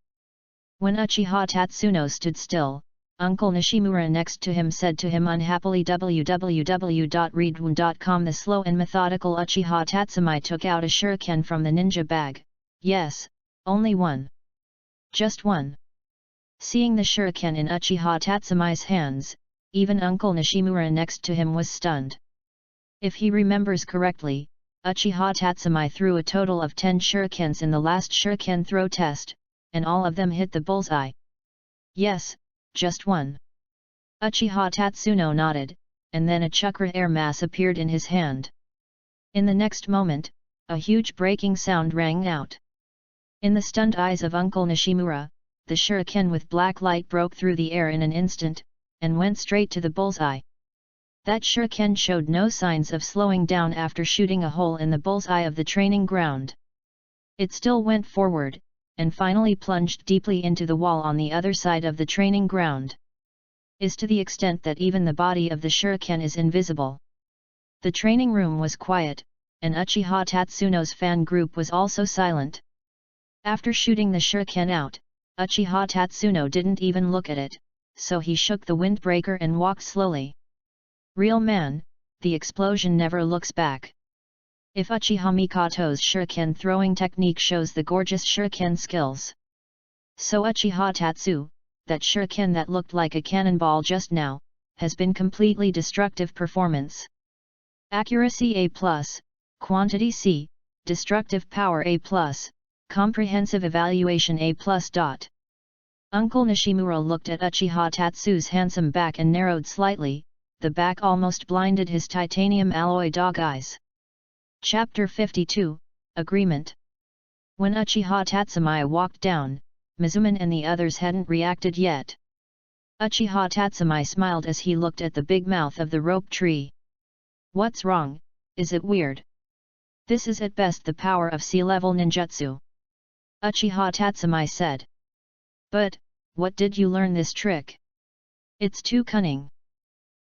When Uchiha Tatsuno stood still, Uncle Nishimura next to him said to him unhappily www.readaloud.com. The slow and methodical Uchiha Tatsumai took out a shuriken from the ninja bag. Yes, only one. Just one. Seeing the shuriken in Uchiha Tatsumai's hands, even Uncle Nishimura next to him was stunned. If he remembers correctly, Uchiha Tatsumai threw a total of 10 shurikens in the last shuriken throw test, and all of them hit the bullseye. Yes, just one. Uchiha Tatsuno nodded, and then a chakra air mass appeared in his hand. In the next moment, a huge breaking sound rang out. In the stunned eyes of Uncle Nishimura, the shuriken with black light broke through the air in an instant, and went straight to the bullseye. That shuriken showed no signs of slowing down after shooting a hole in the bullseye of the training ground. It still went forward, and finally plunged deeply into the wall on the other side of the training ground. Is to the extent that even the body of the shuriken is invisible. The training room was quiet, and Uchiha Tatsuno's fan group was also silent. After shooting the shuriken out, Uchiha Tatsuno didn't even look at it, so he shook the windbreaker and walked slowly. Real man, the explosion never looks back. If Uchiha Mikoto's shuriken throwing technique shows the gorgeous shuriken skills. So Uchiha Tatsu, that shuriken that looked like a cannonball just now, has been completely destructive performance. Accuracy A+, Quantity C, Destructive Power A+, Comprehensive Evaluation A+. Uncle Nishimura looked at Uchiha Tatsu's handsome back and narrowed slightly, the back almost blinded his titanium alloy dog eyes. Chapter 52, Agreement. When Uchiha Tatsumai walked down, Mizuman and the others hadn't reacted yet. Uchiha Tatsumai smiled as he looked at the big mouth of the rope tree. What's wrong, is it weird? This is at best the power of sea-level ninjutsu. Uchiha Tatsumai said. But, what did you learn this trick? It's too cunning.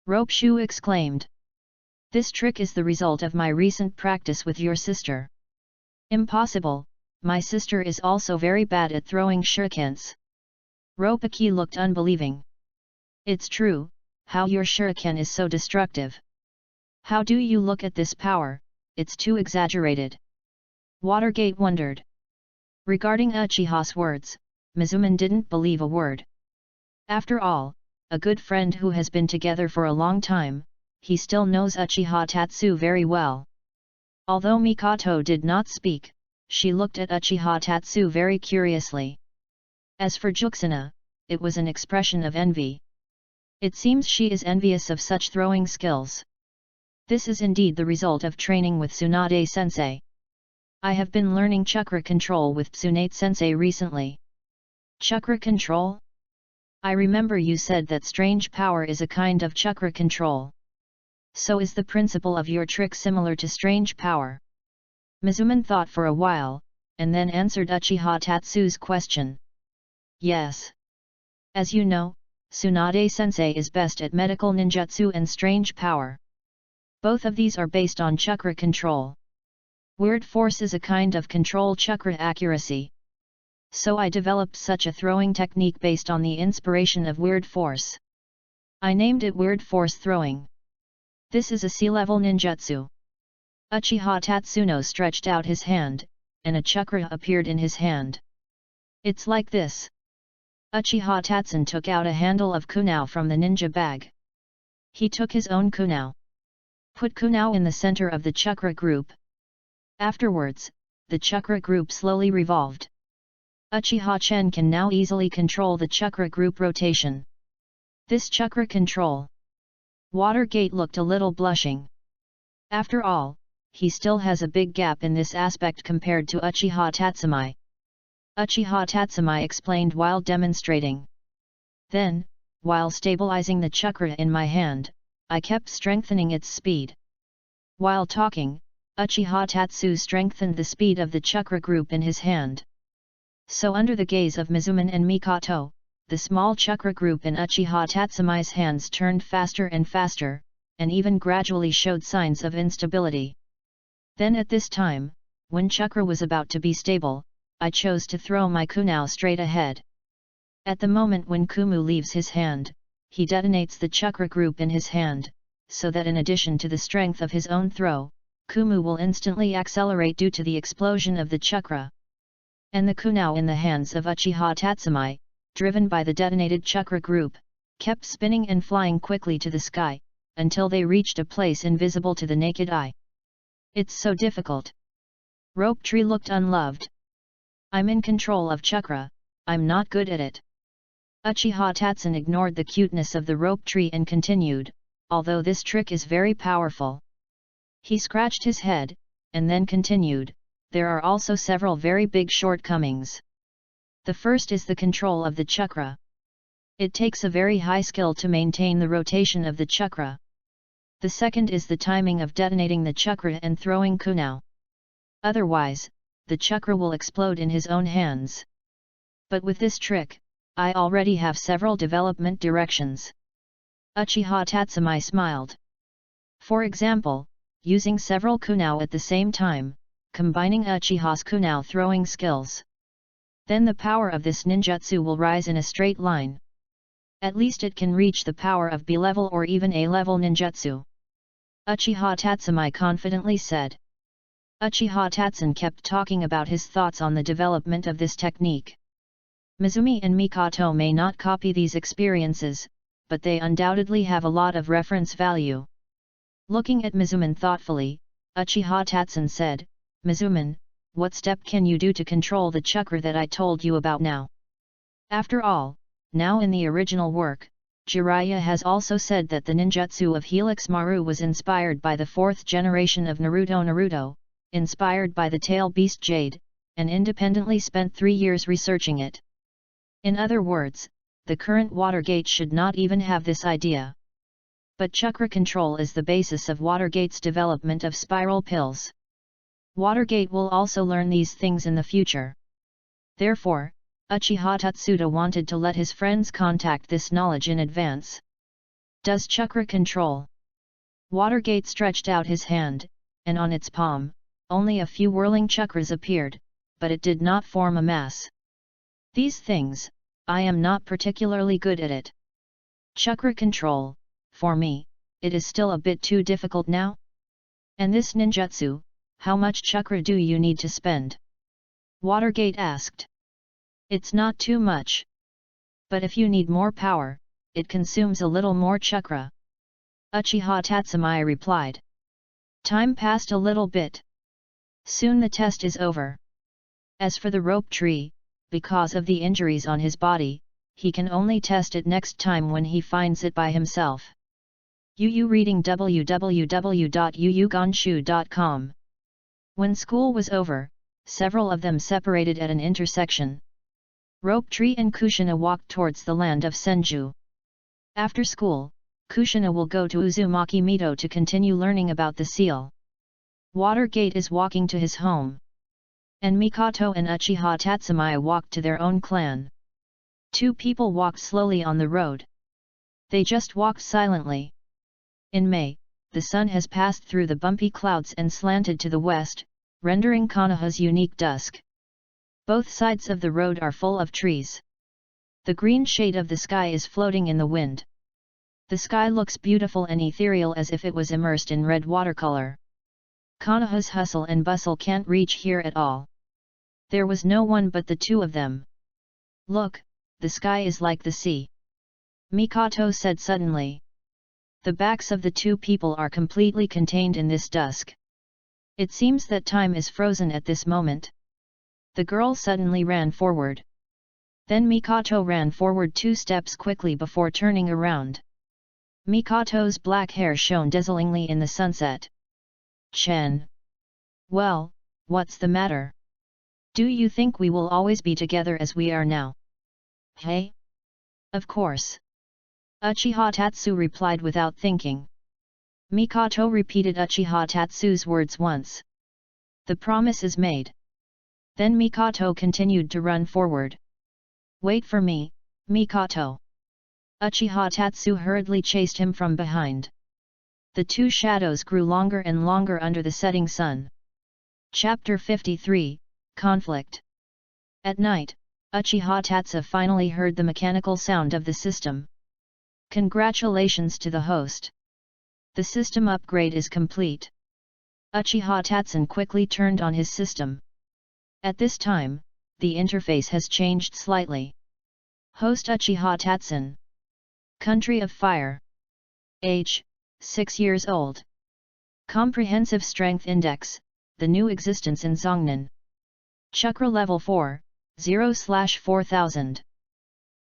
Ropeshu exclaimed. This trick is the result of my recent practice with your sister. Impossible, my sister is also very bad at throwing shurikens. Ropaki looked unbelieving. It's true, how your shuriken is so destructive. How do you look at this power? It's too exaggerated. Watergate wondered. Regarding Uchiha's words, Mizuman didn't believe a word. After all, a good friend who has been together for a long time, he still knows Uchiha Tatsu very well. Although Mikoto did not speak, she looked at Uchiha Tatsu very curiously. As for Juxina, it was an expression of envy. It seems she is envious of such throwing skills. This is indeed the result of training with Tsunade-sensei. I have been learning chakra control with Tsunade-sensei recently. Chakra control? I remember you said that strange power is a kind of chakra control. So is the principle of your trick similar to strange power? Mizuman thought for a while, and then answered Uchiha Tatsu's question. Yes. As you know, Tsunade-sensei is best at medical ninjutsu and strange power. Both of these are based on chakra control. Weird force is a kind of control chakra accuracy. So I developed such a throwing technique based on the inspiration of weird force. I named it weird force throwing. This is a sea-level ninjutsu. Uchiha Tatsuno stretched out his hand, and a chakra appeared in his hand. It's like this. Uchiha Tatsun took out a handle of kunao from the ninja bag. He took his own kunao. Put kunao in the center of the chakra group. Afterwards, the chakra group slowly revolved. Uchiha Chen can now easily control the chakra group rotation. This chakra control. Watergate looked a little blushing. After all, he still has a big gap in this aspect compared to Uchiha Tatsumai. Uchiha Tatsumai explained while demonstrating. Then, while stabilizing the chakra in my hand, I kept strengthening its speed. While talking, Uchiha Tatsu strengthened the speed of the chakra group in his hand. So under the gaze of Mizuman and Mikoto, the small chakra group in Uchiha Tatsumai's hands turned faster and faster, and even gradually showed signs of instability. Then at this time, when chakra was about to be stable, I chose to throw my kunao straight ahead. At the moment when Kumu leaves his hand, he detonates the chakra group in his hand, so that in addition to the strength of his own throw, Kumu will instantly accelerate due to the explosion of the chakra. And the kunao in the hands of Uchiha Tatsumai, driven by the detonated chakra group, kept spinning and flying quickly to the sky, until they reached a place invisible to the naked eye. It's so difficult. Rope Tree looked unloved. I'm in control of chakra, I'm not good at it. Uchiha Tatsun ignored the cuteness of the rope tree and continued, although this trick is very powerful. He scratched his head, and then continued, there are also several very big shortcomings. The first is the control of the chakra. It takes a very high skill to maintain the rotation of the chakra. The second is the timing of detonating the chakra and throwing kunao. Otherwise, the chakra will explode in his own hands. But with this trick, I already have several development directions. Uchiha Tatsumai smiled. For example, using several kunao at the same time, combining Uchiha's kunao throwing skills. Then the power of this ninjutsu will rise in a straight line. At least it can reach the power of B-level or even A-level ninjutsu. Uchiha Tatsumai confidently said. Uchiha Tatsun kept talking about his thoughts on the development of this technique. Mizumi and Mikoto may not copy these experiences, but they undoubtedly have a lot of reference value. Looking at Mizuman thoughtfully, Uchiha Tatsun said, Mizuman, what step can you do to control the chakra that I told you about now? After all, now in the original work, Jiraiya has also said that the ninjutsu of Helix Maru was inspired by the fourth generation of Naruto, inspired by the tail beast Jade, and independently spent 3 years researching it. In other words, the current Watergate should not even have this idea. But chakra control is the basis of Watergate's development of spiral pills. Watergate will also learn these things in the future. Therefore, Uchiha Tatsuda wanted to let his friends contact this knowledge in advance. Does chakra control? Watergate stretched out his hand, and on its palm, only a few whirling chakras appeared, but it did not form a mass. These things, I am not particularly good at it. Chakra control, for me, it is still a bit too difficult now? And this ninjutsu, how much chakra do you need to spend? Watergate asked. It's not too much. But if you need more power, it consumes a little more chakra. Uchiha Tatsumaya replied. Time passed a little bit. Soon the test is over. As for the rope tree, because of the injuries on his body, he can only test it next time when he finds it by himself. Yu reading www.yuyugonshu.com. When school was over, several of them separated at an intersection. Rope Tree and Kushina walked towards the land of Senju. After school, Kushina will go to Uzumaki Mito to continue learning about the seal. Watergate is walking to his home. And Mikoto and Uchiha Tatsumaya walked to their own clan. Two people walked slowly on the road. They just walked silently. In May, the sun has passed through the bumpy clouds and slanted to the west, rendering Konoha's unique dusk. Both sides of the road are full of trees. The green shade of the sky is floating in the wind. The sky looks beautiful and ethereal as if it was immersed in red watercolor. Konoha's hustle and bustle can't reach here at all. There was no one but the two of them. Look, the sky is like the sea. Mikoto said suddenly. The backs of the two people are completely contained in this dusk. It seems that time is frozen at this moment. The girl suddenly ran forward. Then Mikoto ran forward 2 steps quickly before turning around. Mikoto's black hair shone dazzlingly in the sunset. Chen. Well, what's the matter? Do you think we will always be together as we are now? Hey? Of course. Uchiha Tatsu replied without thinking. Mikoto repeated Uchiha Tatsu's words once. The promise is made. Then Mikoto continued to run forward. Wait for me, Mikoto. Uchiha Tatsu hurriedly chased him from behind. The two shadows grew longer and longer under the setting sun. Chapter 53, Conflict. At night, Uchiha Tatsu finally heard the mechanical sound of the system. Congratulations to the host. The system upgrade is complete. Uchiha Tatsun quickly turned on his system. At this time, the interface has changed slightly. Host Uchiha Tatsun. Country of Fire. Age, 6 years old. Comprehensive Strength Index, the new existence in Zongnan. Chakra level 4, 0/4000.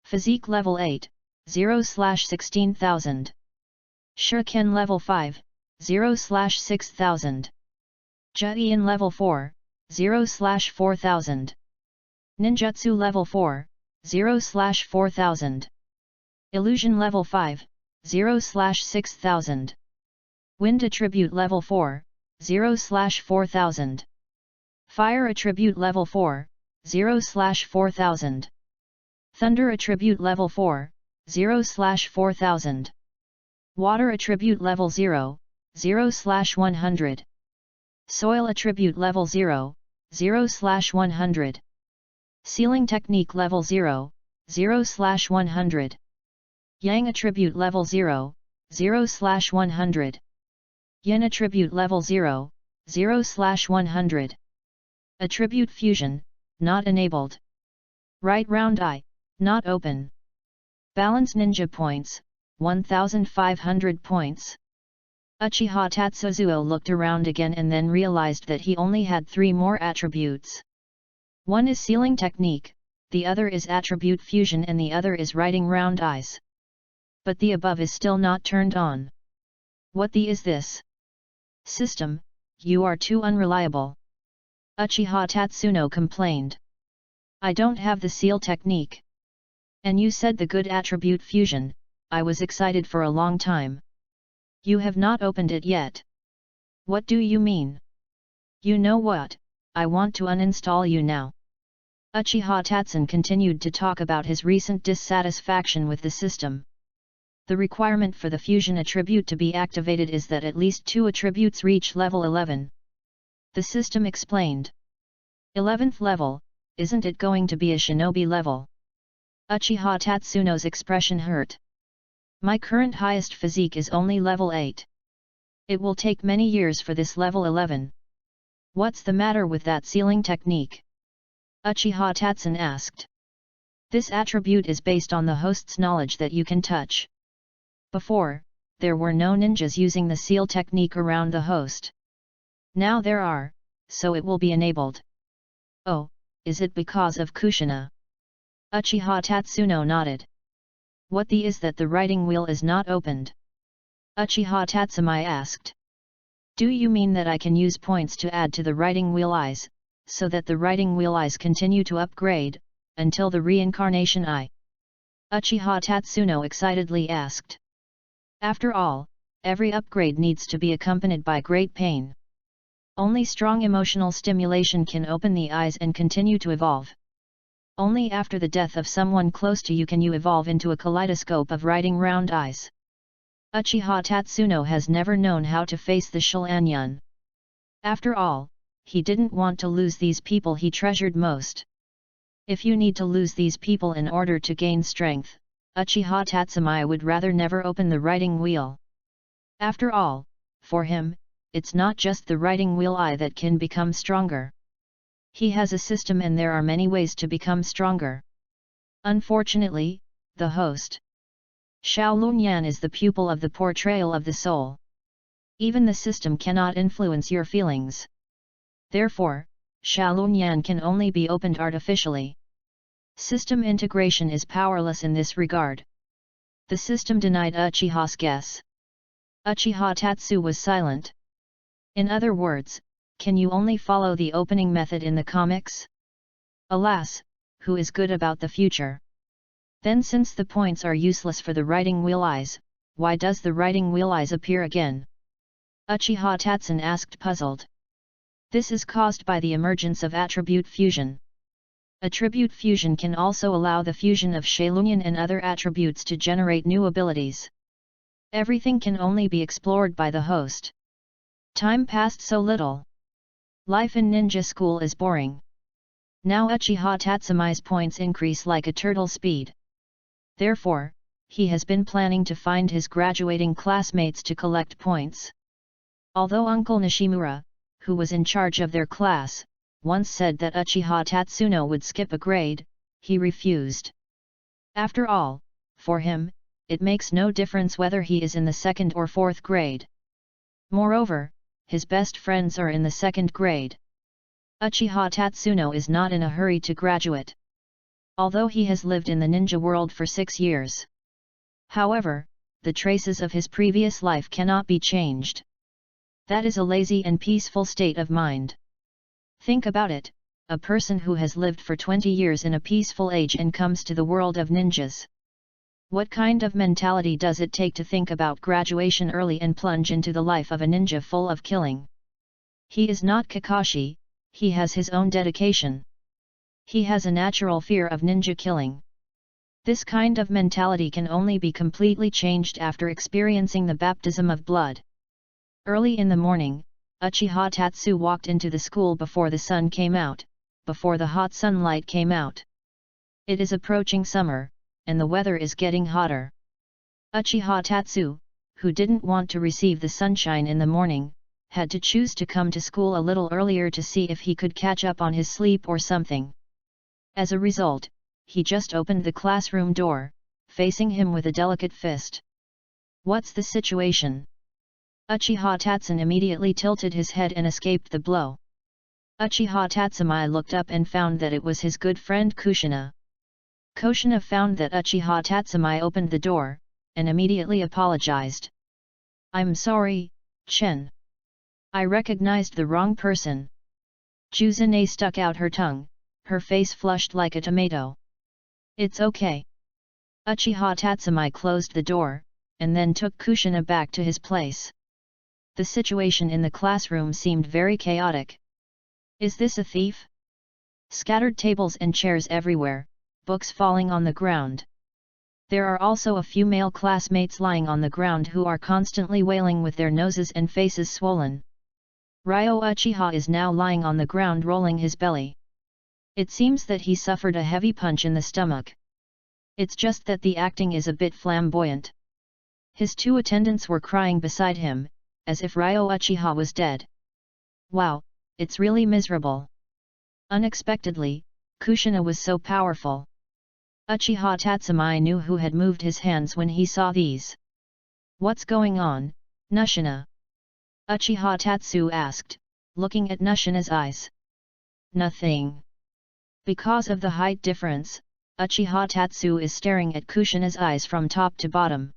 Physique level 8, 0/16,000. Shuriken level 5, 0/6000. Juian level 4, 0/4000. Ninjutsu level 4, 0/4000. Illusion level 5, 0/6000. Wind attribute level 4, 0/4000. Fire attribute level 4, 0/4000. Thunder attribute level 4, 0/4000. Water attribute level 0, 0/100. Soil attribute level 0, 0/100. Sealing technique level 0, 0/100. Yang attribute level 0, 0/100. Yin attribute level 0, 0/100. Attribute fusion, not enabled. Right round eye, not open. Balance ninja points, 1500 points. Uchiha Tatsuzuo looked around again and then realized that he only had 3 more attributes. One is sealing technique, the other is attribute fusion and the other is writing round eyes. But the above is still not turned on. What the is this? System, you are too unreliable. Uchiha Tatsuno complained. I don't have the seal technique. And you said the good attribute fusion, I was excited for a long time. You have not opened it yet. What do you mean? You know what, I want to uninstall you now. Uchiha Tatsun continued to talk about his recent dissatisfaction with the system. The requirement for the fusion attribute to be activated is that at least 2 attributes reach level 11. The system explained. 11th level, isn't it going to be a shinobi level? Uchiha Tatsuno's expression hurt. My current highest physique is only level 8. It will take many years for this level 11. What's the matter with that sealing technique? Uchiha Tatsun asked. This attribute is based on the host's knowledge that you can touch. Before, there were no ninjas using the seal technique around the host. Now there are, so it will be enabled. Oh, is it because of Kushina? Uchiha Tatsuno nodded. What the is that the writing wheel is not opened? Uchiha Tatsumai asked. Do you mean that I can use points to add to the writing wheel eyes, so that the writing wheel eyes continue to upgrade, until the reincarnation eye? Uchiha Tatsuno excitedly asked. After all, every upgrade needs to be accompanied by great pain. Only strong emotional stimulation can open the eyes and continue to evolve. Only after the death of someone close to you can you evolve into a kaleidoscope of writing round eyes. Uchiha Tatsuno has never known how to face the Shilanyan. After all, he didn't want to lose these people he treasured most. If you need to lose these people in order to gain strength, Uchiha Tatsumai would rather never open the writing wheel. After all, for him, it's not just the writing wheel eye that can become stronger. He has a system and there are many ways to become stronger. Unfortunately, the host Shaolunyan is the pupil of the portrayal of the soul. Even the system cannot influence your feelings. Therefore, Shaolunyan can only be opened artificially. System integration is powerless in this regard. The system denied Uchiha's guess. Uchiha Tatsu was silent. In other words, can you only follow the opening method in the comics? Alas, who is good about the future? Then since the points are useless for the writing wheel eyes, why does the writing wheel eyes appear again? Uchiha Tatsun asked puzzled. This is caused by the emergence of attribute fusion. Attribute fusion can also allow the fusion of Shaolunyan and other attributes to generate new abilities. Everything can only be explored by the host. Time passed so little. Life in ninja school is boring. Now Uchiha Tatsumai's points increase like a turtle speed. Therefore, he has been planning to find his graduating classmates to collect points. Although Uncle Nishimura, who was in charge of their class, once said that Uchiha Tatsuno would skip a grade, he refused. After all, for him, it makes no difference whether he is in the 2nd or 4th grade. Moreover, his best friends are in the 2nd grade. Uchiha Tatsuno is not in a hurry to graduate. Although he has lived in the ninja world for 6 years. However, the traces of his previous life cannot be changed. That is a lazy and peaceful state of mind. Think about it, a person who has lived for 20 years in a peaceful age and comes to the world of ninjas. What kind of mentality does it take to think about graduation early and plunge into the life of a ninja full of killing? He is not Kakashi, he has his own dedication. He has a natural fear of ninja killing. This kind of mentality can only be completely changed after experiencing the baptism of blood. Early in the morning, Uchiha Tatsu walked into the school before the sun came out, before the hot sunlight came out. It is approaching summer, and the weather is getting hotter. Uchiha Tatsu, who didn't want to receive the sunshine in the morning, had to choose to come to school a little earlier to see if he could catch up on his sleep or something. As a result, he just opened the classroom door, facing him with a delicate fist. What's the situation? Uchiha Tatsun immediately tilted his head and escaped the blow. Uchiha Tatsumai looked up and found that it was his good friend Kushina. Kushina found that Uchiha Tatsumai opened the door, and immediately apologized. I'm sorry, Chen. I recognized the wrong person. Juzune stuck out her tongue, her face flushed like a tomato. It's okay. Uchiha Tatsumai closed the door, and then took Kushina back to his place. The situation in the classroom seemed very chaotic. Is this a thief? Scattered tables and chairs everywhere, books falling on the ground. There are also a few male classmates lying on the ground who are constantly wailing with their noses and faces swollen. Ryo Uchiha is now lying on the ground rolling his belly. It seems that he suffered a heavy punch in the stomach. It's just that the acting is a bit flamboyant. His two attendants were crying beside him, as if Ryo Uchiha was dead. Wow, it's really miserable. Unexpectedly, Kushina was so powerful. Uchiha Tatsumai knew who had moved his hands when he saw these. What's going on, Nushina? Uchiha Tatsu asked, looking at Nushina's eyes. Nothing. Because of the height difference, Uchiha Tatsu is staring at Kushina's eyes from top to bottom.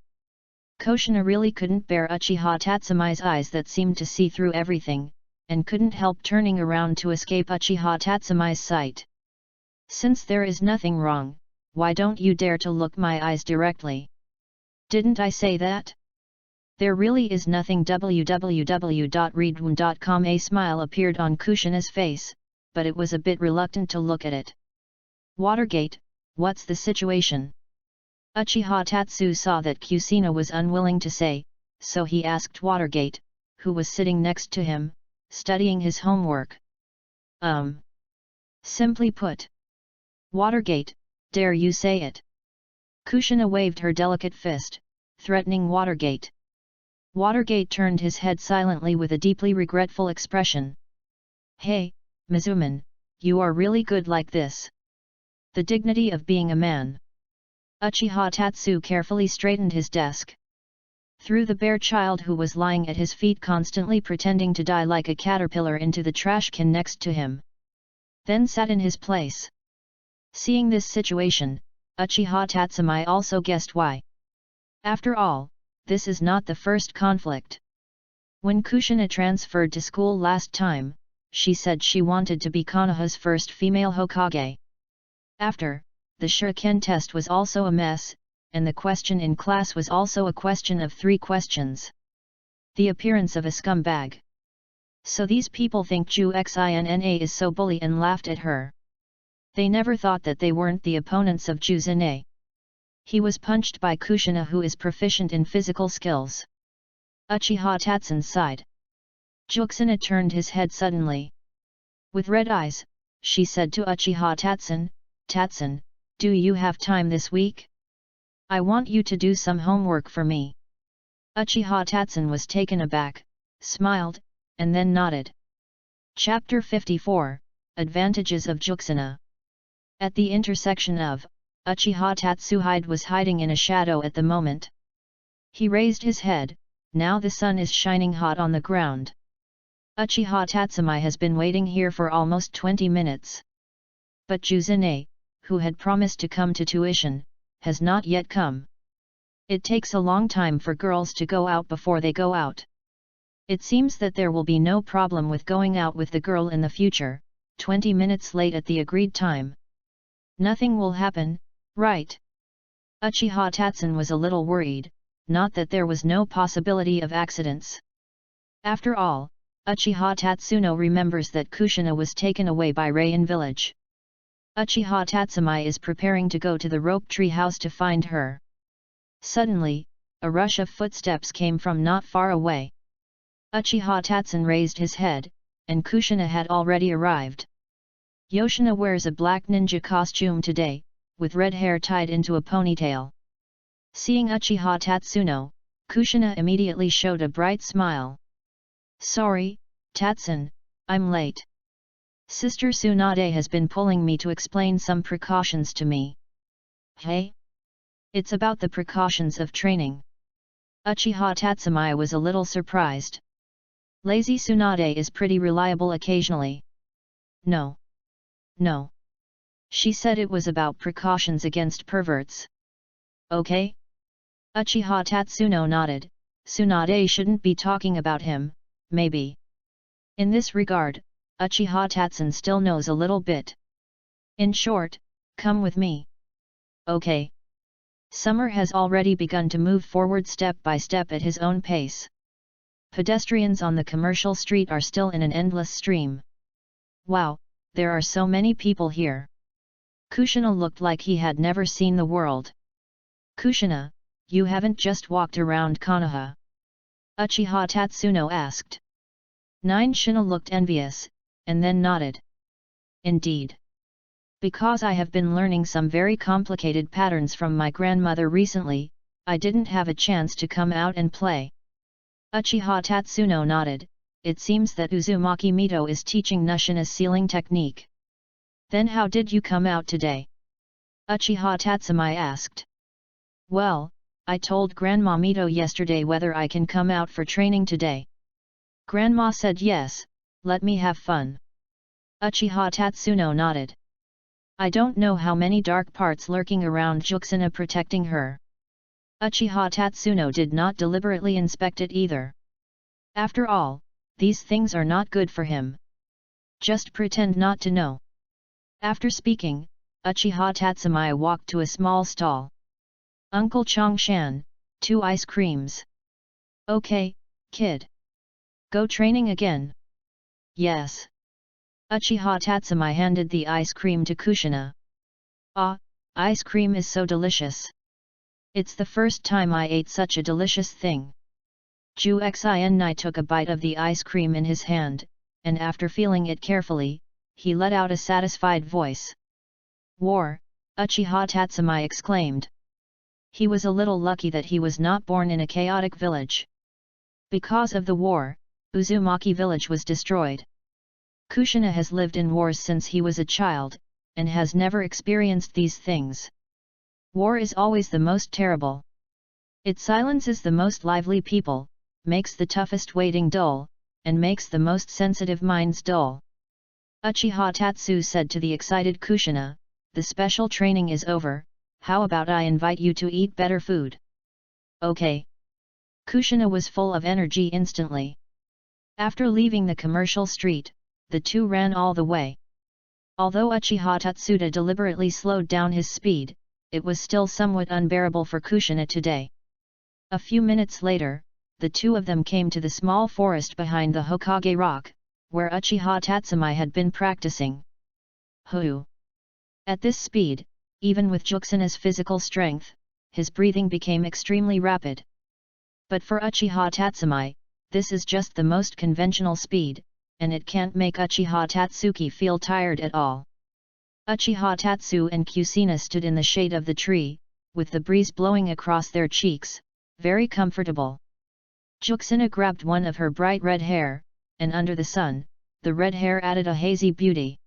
Kushina really couldn't bear Uchiha Tatsumai's eyes that seemed to see through everything, and couldn't help turning around to escape Uchiha Tatsumai's sight. Since there is nothing wrong, why don't you dare to look my eyes directly? Didn't I say that? There really is nothing. www.readaloud.com. A smile appeared on Kushina's face, but it was a bit reluctant to look at it. Watergate, what's the situation? Uchiha Tatsu saw that Kushina was unwilling to say, so he asked Watergate, who was sitting next to him, studying his homework. Simply put. Watergate, dare you say it? Kushina waved her delicate fist, threatening Watergate. Watergate turned his head silently with a deeply regretful expression. Hey, Mizuman, you are really good like this. The dignity of being a man. Uchiha Tatsu carefully straightened his desk. Threw the bear child who was lying at his feet constantly pretending to die like a caterpillar into the trash can next to him. Then sat in his place. Seeing this situation, Uchiha Tatsumai also guessed why. After all, this is not the first conflict. When Kushina transferred to school last time, she said she wanted to be Konoha's first female Hokage. After, the shuriken test was also a mess, and the question in class was also a question of 3 questions. The appearance of a scumbag. So these people think Ju Xina is so bully and laughed at her. They never thought that they weren't the opponents of Ju Xina. He was punched by Kushina, who is proficient in physical skills. Uchiha Tatsun sighed. Juxina turned his head suddenly. With red eyes, she said to Uchiha Tatsun, Tatsun, do you have time this week? I want you to do some homework for me. Uchiha Tatsun was taken aback, smiled, and then nodded. Chapter 54, Advantages of Juxina. At the intersection of, Uchiha Tatsuhide was hiding in a shadow at the moment. He raised his head, now the sun is shining hot on the ground. Uchiha Tatsumai has been waiting here for almost 20 minutes. But Ju Xina, who had promised to come to tuition, has not yet come. It takes a long time for girls to go out before they go out. It seems that there will be no problem with going out with the girl in the future, 20 minutes late at the agreed time. Nothing will happen, right? Uchiha Tatsun was a little worried, not that there was no possibility of accidents. After all, Uchiha Tatsuno remembers that Kushina was taken away by Rain village. Uchiha Tatsumai is preparing to go to the rope tree house to find her. Suddenly, a rush of footsteps came from not far away. Uchiha Tatsun raised his head, and Kushina had already arrived. Yoshina wears a black ninja costume today, with red hair tied into a ponytail. Seeing Uchiha Tatsuno, Kushina immediately showed a bright smile. Sorry, Tatsun, I'm late. Sister Tsunade has been pulling me to explain some precautions to me. Hey? It's about the precautions of training. Uchiha Tatsumai was a little surprised. Lazy Tsunade is pretty reliable occasionally. No. No. She said it was about precautions against perverts. Okay? Uchiha Tatsuno nodded. Tsunade shouldn't be talking about him, maybe. In this regard, Uchiha Tatsun still knows a little bit. In short, come with me. Okay. Summer has already begun to move forward step by step at his own pace. Pedestrians on the commercial street are still in an endless stream. Wow, there are so many people here. Kushina looked like he had never seen the world. Kushina, you haven't just walked around Konoha? Uchiha Tatsuno asked. Nine Shina looked envious, and then nodded. Indeed. Because I have been learning some very complicated patterns from my grandmother recently, I didn't have a chance to come out and play. Uchiha Tatsuno nodded. It seems that Uzumaki Mito is teaching Nushina's sealing technique. Then how did you come out today? Uchiha Tatsumi asked. Well, I told Grandma Mito yesterday whether I can come out for training today. Grandma said yes, let me have fun. Uchiha Tatsuno nodded. I don't know how many dark parts lurking around Juxina protecting her. Uchiha Tatsuno did not deliberately inspect it either. After all, these things are not good for him. Just pretend not to know. After speaking, Uchiha Tatsumi walked to a small stall. Uncle Chongshan, 2 ice creams. Okay, kid. Go training again. Yes. Uchiha Tatsumi handed the ice cream to Kushina. Ah, ice cream is so delicious. It's the first time I ate such a delicious thing. Ju Xin took a bite of the ice cream in his hand, and after feeling it carefully, he let out a satisfied voice. War, Uchiha Tatsumi exclaimed. He was a little lucky that he was not born in a chaotic village. Because of the war, Uzumaki village was destroyed. Kushina has lived in wars since he was a child, and has never experienced these things. War is always the most terrible. It silences the most lively people, makes the toughest waiting dull, and makes the most sensitive minds dull. Uchiha Tatsu said to the excited Kushina, the special training is over, how about I invite you to eat better food? Okay. Kushina was full of energy instantly. After leaving the commercial street, the two ran all the way. Although Uchiha Tatsuda deliberately slowed down his speed, it was still somewhat unbearable for Kushina today. A few minutes later, the two of them came to the small forest behind the Hokage rock, where Uchiha Tatsumi had been practicing. Hoo! At this speed, even with Juxina's physical strength, his breathing became extremely rapid. But for Uchiha Tatsumi, this is just the most conventional speed, and it can't make Uchiha Tatsuki feel tired at all. Uchiha Tatsu and Kusina stood in the shade of the tree, with the breeze blowing across their cheeks, very comfortable. Juxina grabbed one of her bright red hair, and under the sun, the red hair added a hazy beauty.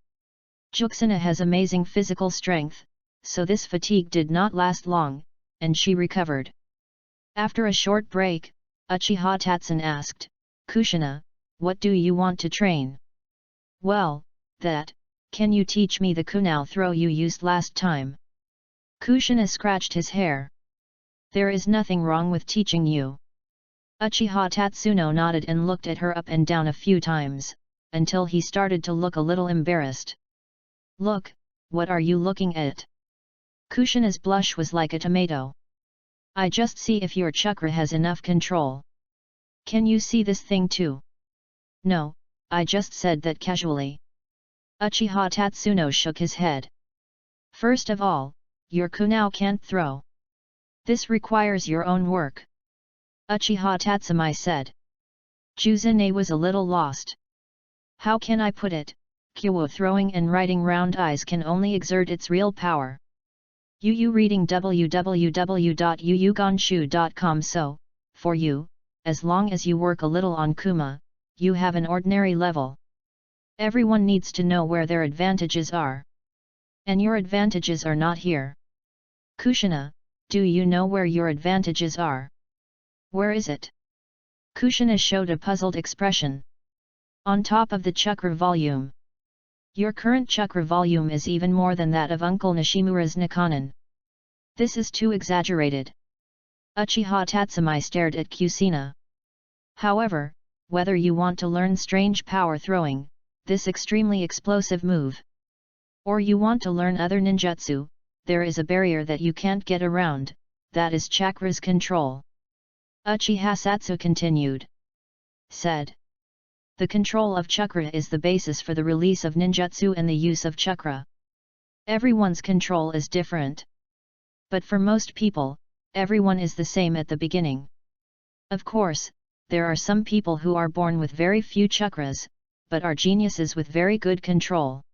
Juxina has amazing physical strength, so this fatigue did not last long, and she recovered. After a short break, Uchiha Tatsun asked, Kushina, what do you want to train? Well, can you teach me the kunao throw you used last time? Kushina scratched his hair. There is nothing wrong with teaching you. Uchiha Tatsuno nodded and looked at her up and down a few times, until he started to look a little embarrassed. Look, what are you looking at? Kushina's blush was like a tomato. I just see if your chakra has enough control. Can you see this thing too? No, I just said that casually. Uchiha Tatsuno shook his head. First of all, your kunao can't throw. This requires your own work. Uchiha Tatsumi said. Juzune was a little lost. How can I put it? Kyo throwing and writing round eyes can only exert its real power. Yu reading www.yuyugonshu.com. So, for you, as long as you work a little on Kuma, you have an ordinary level. Everyone needs to know where their advantages are. And your advantages are not here. Kushina, do you know where your advantages are? Where is it? Kushina showed a puzzled expression. On top of the chakra volume. Your current chakra volume is even more than that of Uncle Nishimura's Nikanin. This is too exaggerated. Uchiha Tatsumi stared at Kusina. However, whether you want to learn strange power throwing, this extremely explosive move, or you want to learn other ninjutsu, there is a barrier that you can't get around, that is chakra's control. Uchiha Satsu continued. Said. The control of chakra is the basis for the release of ninjutsu and the use of chakra. Everyone's control is different. But for most people, everyone is the same at the beginning. Of course, there are some people who are born with very few chakras, but are geniuses with very good control.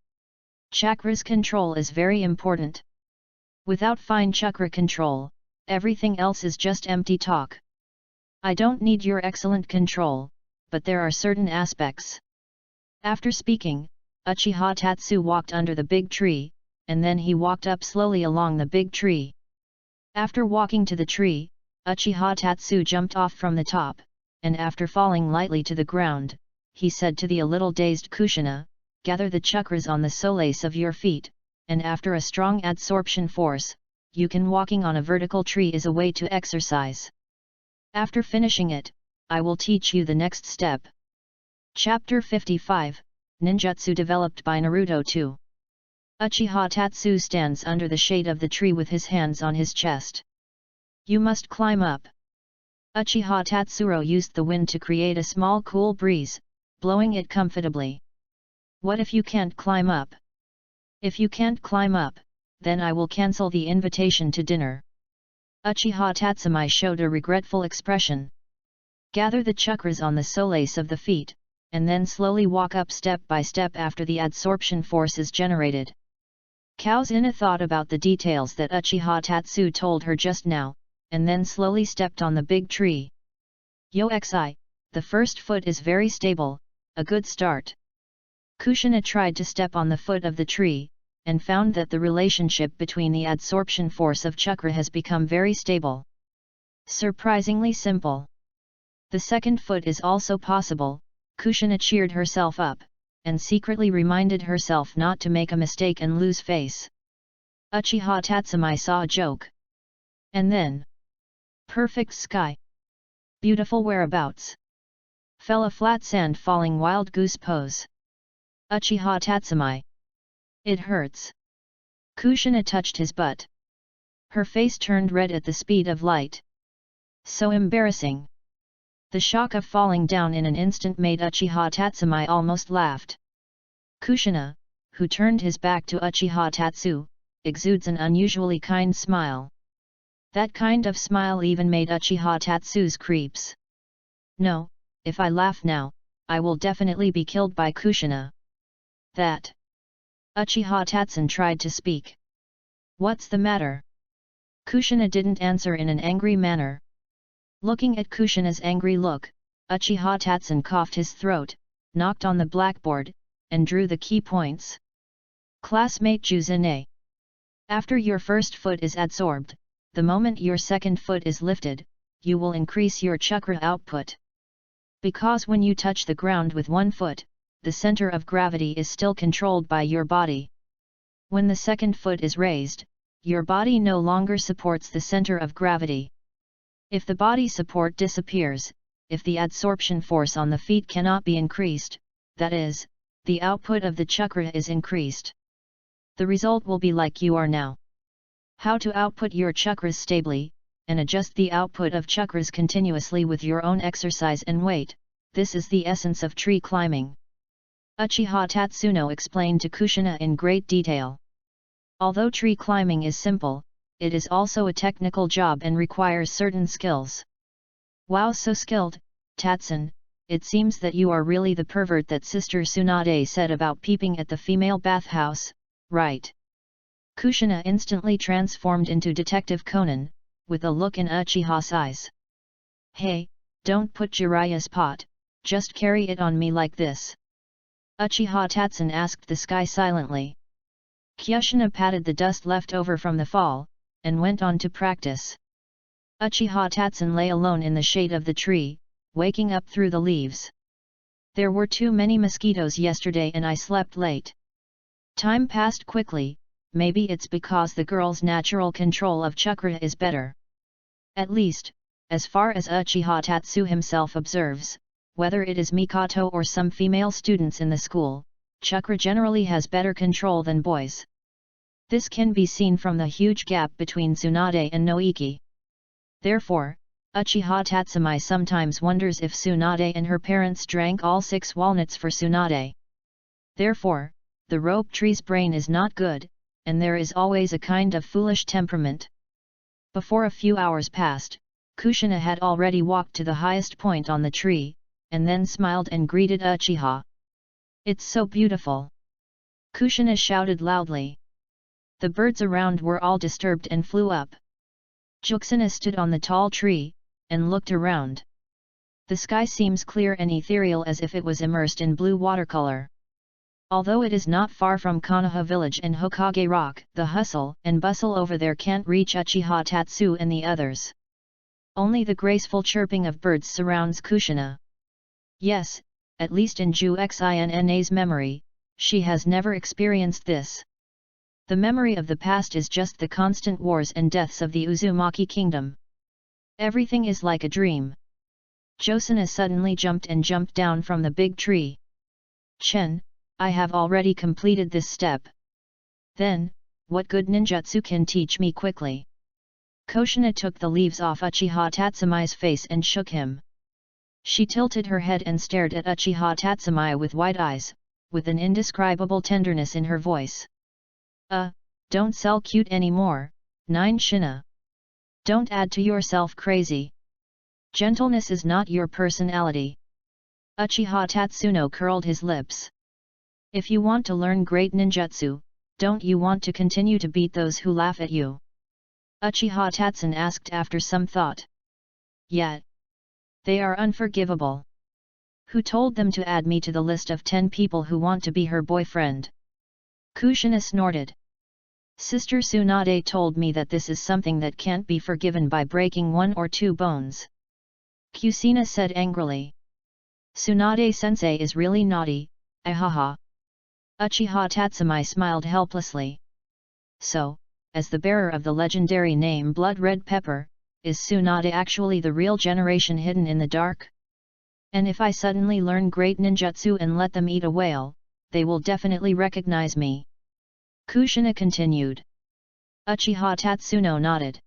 Chakra's control is very important. Without fine chakra control, Everything else is just empty talk. I don't need your excellent control, but there are certain aspects. After speaking, Uchiha Tatsu walked under the big tree, and then he walked up slowly along the big tree. After walking to the tree, Uchiha Tatsu jumped off from the top, and after falling lightly to the ground, he said to the a little dazed Kushina, "Gather the chakras on the soles of your feet, and after a strong adsorption force, you can walking on a vertical tree is a way to exercise. After finishing it, I will teach you the next step." Chapter 55, Ninjutsu developed by Naruto 2. Uchiha Tatsu stands under the shade of the tree with his hands on his chest. "You must climb up." Uchiha Tatsuro used the wind to create a small cool breeze, blowing it comfortably. "What if you can't climb up?" "If you can't climb up, then I will cancel the invitation to dinner." Uchiha Tatsumai showed a regretful expression. "Gather the chakras on the soles of the feet, and then slowly walk up step by step after the adsorption force is generated." Kaozuna thought about the details that Uchiha Tatsu told her just now, and then slowly stepped on the big tree. "Yoxi, the first foot is very stable, a good start." Kushina tried to step on the foot of the tree, and found that the relationship between the adsorption force of chakra has become very stable. Surprisingly simple. The second foot is also possible. Kushina cheered herself up, and secretly reminded herself not to make a mistake and lose face. Uchiha Tatsumai saw a joke. And then, perfect sky. Beautiful whereabouts. Fell a flat sand falling wild goose pose. Uchiha Tatsumai. It hurts. Kushina touched his butt. Her face turned red at the speed of light. So embarrassing. The shock of falling down in an instant made Uchiha Tatsumai almost laughed. Kushina, who turned his back to Uchiha Tatsu, exudes an unusually kind smile. That kind of smile even made Uchiha Tatsu's creeps. "No, if I laugh now, I will definitely be killed by Kushina." "That." Uchiha Tatsun tried to speak. "What's the matter?" Kushina didn't answer in an angry manner. Looking at Kushina's angry look, Uchiha Tatsun coughed his throat, knocked on the blackboard, and drew the key points. "Classmate Juzune. After your first foot is adsorbed, the moment your second foot is lifted, you will increase your chakra output. Because when you touch the ground with one foot, the center of gravity is still controlled by your body. When the second foot is raised, your body no longer supports the center of gravity. If the body support disappears, if the adsorption force on the feet cannot be increased, that is, the output of the chakra is increased. The result will be like you are now. How to output your chakras stably, and adjust the output of chakras continuously with your own exercise and weight, this is the essence of tree climbing." Uchiha Tatsuno explained to Kushina in great detail. Although tree climbing is simple, it is also a technical job and requires certain skills. "Wow, so skilled, Tatsun, it seems that you are really the pervert that Sister Tsunade said about peeping at the female bathhouse, right?" Kushina instantly transformed into Detective Conan, with a look in Uchiha's eyes. "Hey, don't put Jiraiya's pot, just carry it on me like this." Uchiha Tatsun asked the sky silently. Kushina patted the dust left over from the fall, and went on to practice. Uchiha Tatsun lay alone in the shade of the tree, waking up through the leaves. "There were too many mosquitoes yesterday and I slept late. Time passed quickly, maybe it's because the girl's natural control of chakra is better. At least, as far as Uchiha Tatsu himself observes, whether it is Mikoto or some female students in the school, chakra generally has better control than boys. This can be seen from the huge gap between Tsunade and Noiki. Therefore, Uchiha Tatsumai sometimes wonders if Tsunade and her parents drank all 6 walnuts for Tsunade. Therefore, the rope tree's brain is not good, and there is always a kind of foolish temperament." Before a few hours passed, Kushina had already walked to the highest point on the tree, and then smiled and greeted Uchiha. "It's so beautiful!" Kushina shouted loudly. The birds around were all disturbed and flew up. Juxina stood on the tall tree, and looked around. The sky seems clear and ethereal as if it was immersed in blue watercolor. Although it is not far from Konoha village and Hokage Rock, the hustle and bustle over there can't reach Uchiha Tatsu and the others. Only the graceful chirping of birds surrounds Kushina. Yes, at least in Juxina's memory, she has never experienced this. The memory of the past is just the constant wars and deaths of the Uzumaki kingdom. Everything is like a dream. Josina suddenly jumped down from the big tree. Chen, I have already completed this step. Then, what good ninjutsu can teach me quickly? Kushina took the leaves off Uchiha Tatsumi's face and shook him. She tilted her head and stared at Uchiha Tatsumi with wide eyes, with an indescribable tenderness in her voice. Don't sell cute anymore, Nine Shina. Don't add to yourself crazy. Gentleness is not your personality. Uchiha Tatsuno curled his lips. If you want to learn great ninjutsu, don't you want to continue to beat those who laugh at you? Uchiha Tatsun asked after some thought. Yet, they are unforgivable. Who told them to add me to the list of 10 people who want to be her boyfriend? Kushina snorted. Sister Tsunade told me that this is something that can't be forgiven by breaking 1 or 2 bones. Kusina said angrily. Tsunade-sensei is really naughty, ahaha. Uchiha Tatsumi smiled helplessly. So, as the bearer of the legendary name Blood Red Pepper, is Tsunade actually the real generation hidden in the dark? And if I suddenly learn great ninjutsu and let them eat a whale, they will definitely recognize me. Kushina continued. Uchiha Tatsuno nodded.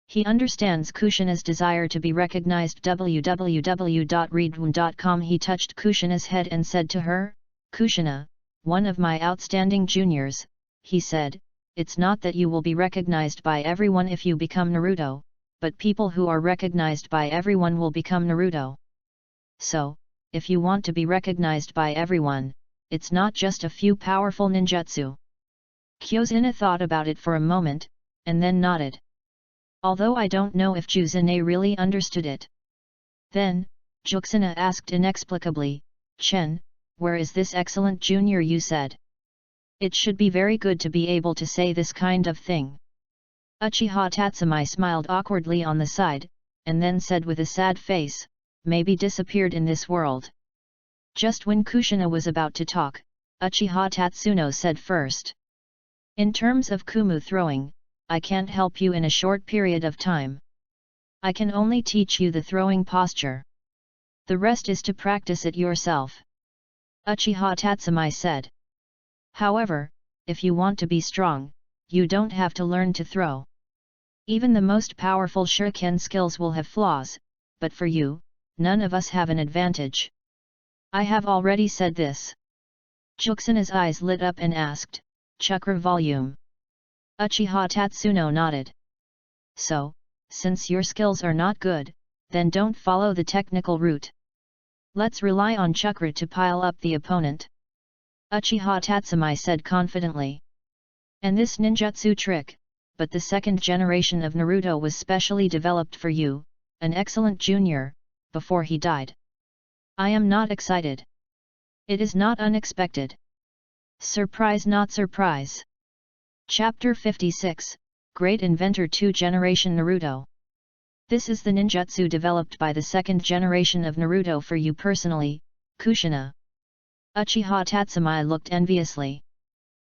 He understands Kushina's desire to be recognized. www.readaloud.com. He touched Kushina's head and said to her, Kushina, one of my outstanding juniors, he said, it's not that you will be recognized by everyone if you become Naruto, but people who are recognized by everyone will become Naruto. So, if you want to be recognized by everyone, it's not just a few powerful ninjutsu. Kyozina thought about it for a moment, and then nodded. Although I don't know if Juzune really understood it. Then, Juxina asked inexplicably, Chen, where is this excellent junior you said? It should be very good to be able to say this kind of thing. Uchiha Tatsumi smiled awkwardly on the side, and then said with a sad face, maybe disappeared in this world. Just when Kushina was about to talk, Uchiha Tatsuno said first. In terms of Kumu throwing, I can't help you in a short period of time. I can only teach you the throwing posture. The rest is to practice it yourself. Uchiha Tatsumi said. However, if you want to be strong, you don't have to learn to throw. Even the most powerful shuriken skills will have flaws, but for you, none of us have an advantage. I have already said this. Juxina's eyes lit up and asked, Chakra volume. Uchiha Tatsuno nodded. So, since your skills are not good, then don't follow the technical route. Let's rely on chakra to pile up the opponent. Uchiha Tatsumi said confidently. And this ninjutsu trick, but the second generation of Naruto was specially developed for you, an excellent junior, before he died. I am not excited. It is not unexpected. Surprise not surprise. Chapter 56, Great Inventor 2 Generation Naruto. This is the ninjutsu developed by the second generation of Naruto for you personally, Kushina. Uchiha Tatsumi looked enviously.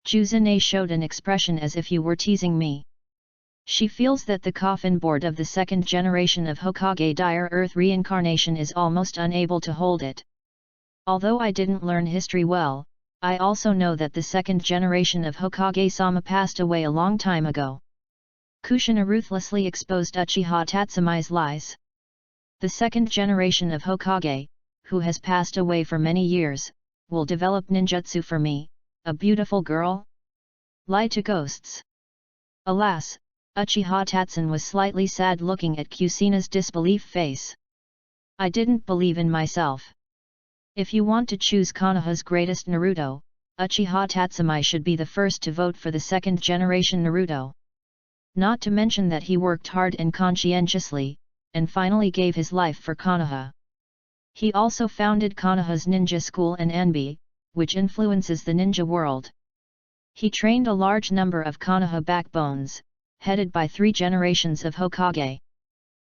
Juzune showed an expression as if you were teasing me. She feels that the coffin board of the second generation of Hokage Dire Earth reincarnation is almost unable to hold it. Although I didn't learn history well, I also know that the second generation of Hokage-sama passed away a long time ago. Kushina ruthlessly exposed Uchiha Tatsumi's lies. The second generation of Hokage, who has passed away for many years, will develop ninjutsu for me, a beautiful girl? Lie to ghosts. Alas, Uchiha Tatsun was slightly sad looking at Kusina's disbelief face. I didn't believe in myself. If you want to choose Konoha's greatest Naruto, Uchiha Tatsumi should be the first to vote for the second generation Naruto. Not to mention that he worked hard and conscientiously, and finally gave his life for Konoha. He also founded Konoha's ninja school and Anbi, which influences the ninja world. He trained a large number of Konoha backbones, headed by 3 generations of Hokage.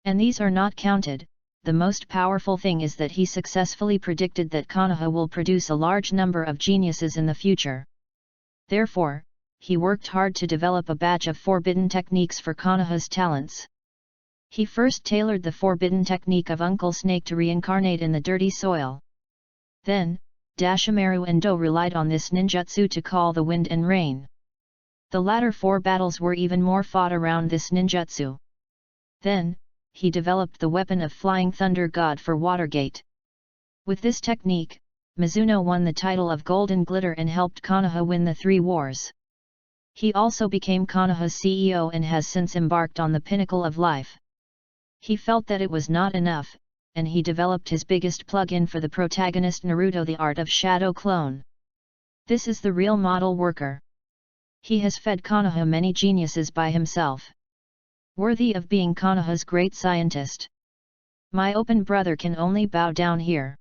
And these are not counted. The most powerful thing is that he successfully predicted that Konoha will produce a large number of geniuses in the future. Therefore, he worked hard to develop a batch of forbidden techniques for Konoha's talents. He first tailored the forbidden technique of Uncle Snake to reincarnate in the dirty soil. Then, Dashimaru and Do relied on this ninjutsu to call the wind and rain. The latter 4 battles were even more fought around this ninjutsu. Then, he developed the weapon of Flying Thunder God for Watergate. With this technique, Mizuno won the title of Golden Glitter and helped Konoha win the 3 wars. He also became Konoha's CEO and has since embarked on the pinnacle of life. He felt that it was not enough, and he developed his biggest plug-in for the protagonist Naruto, the art of shadow clone. This is the real model worker. He has fed Konoha many geniuses by himself. Worthy of being Konoha's great scientist. My open brother can only bow down here.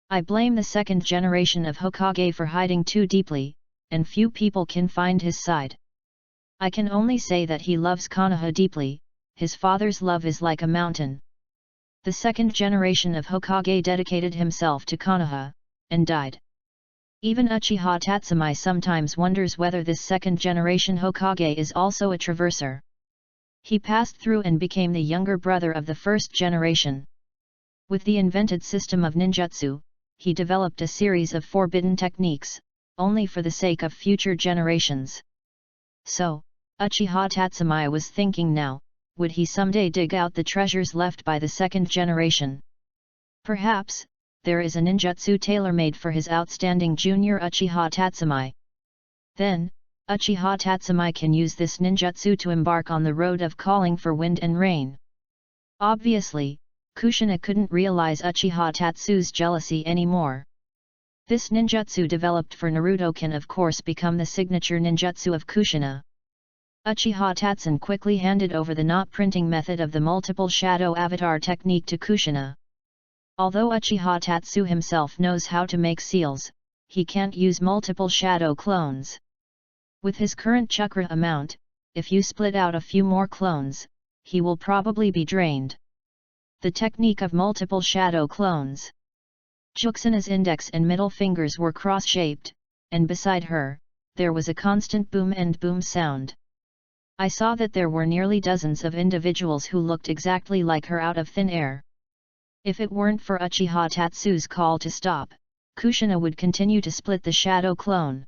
I blame the 2nd generation of Hokage for hiding too deeply, and few people can find his side. I can only say that he loves Konoha deeply. His father's love is like a mountain. The 2nd generation of Hokage dedicated himself to Konoha, and died. Even Uchiha Tatsumai sometimes wonders whether this 2nd generation Hokage is also a traverser. He passed through and became the younger brother of the 1st generation. With the invented system of ninjutsu, he developed a series of forbidden techniques, only for the sake of future generations. So, Uchiha Tatsumai was thinking now, would he someday dig out the treasures left by the 2nd generation? Perhaps, there is a ninjutsu tailor-made for his outstanding junior Uchiha Tatsumai. Then, Uchiha Tatsumai can use this ninjutsu to embark on the road of calling for wind and rain. Obviously, Kushina couldn't realize Uchiha Tatsu's jealousy anymore. This ninjutsu developed for Naruto can of course become the signature ninjutsu of Kushina. Uchiha Tatsun quickly handed over the not printing method of the multiple shadow avatar technique to Kushina. Although Uchiha Tatsu himself knows how to make seals, he can't use multiple shadow clones. With his current chakra amount, if you split out a few more clones, he will probably be drained. The technique of multiple shadow clones. Juxina's index and middle fingers were cross-shaped, and beside her, there was a constant boom and boom sound. I saw that there were nearly dozens of individuals who looked exactly like her out of thin air. If it weren't for Uchiha Tatsu's call to stop, Kushina would continue to split the shadow clone.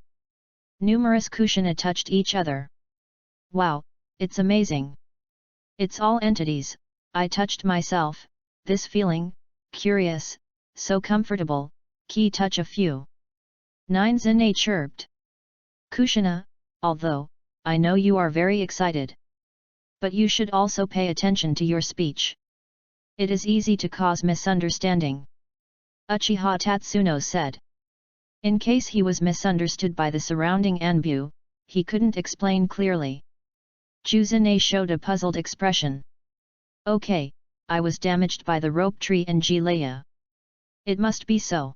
Numerous Kushina touched each other. Wow, it's amazing. It's all entities. I touched myself, this feeling, curious, so comfortable, key touch a few. 9 Zine chirped. Kushina, although, I know you are very excited. But you should also pay attention to your speech. It is easy to cause misunderstanding. Uchiha Tatsuno said. In case he was misunderstood by the surrounding Anbu, he couldn't explain clearly. Juzune showed a puzzled expression. Okay, I was damaged by the rope tree and Jilaya. It must be so.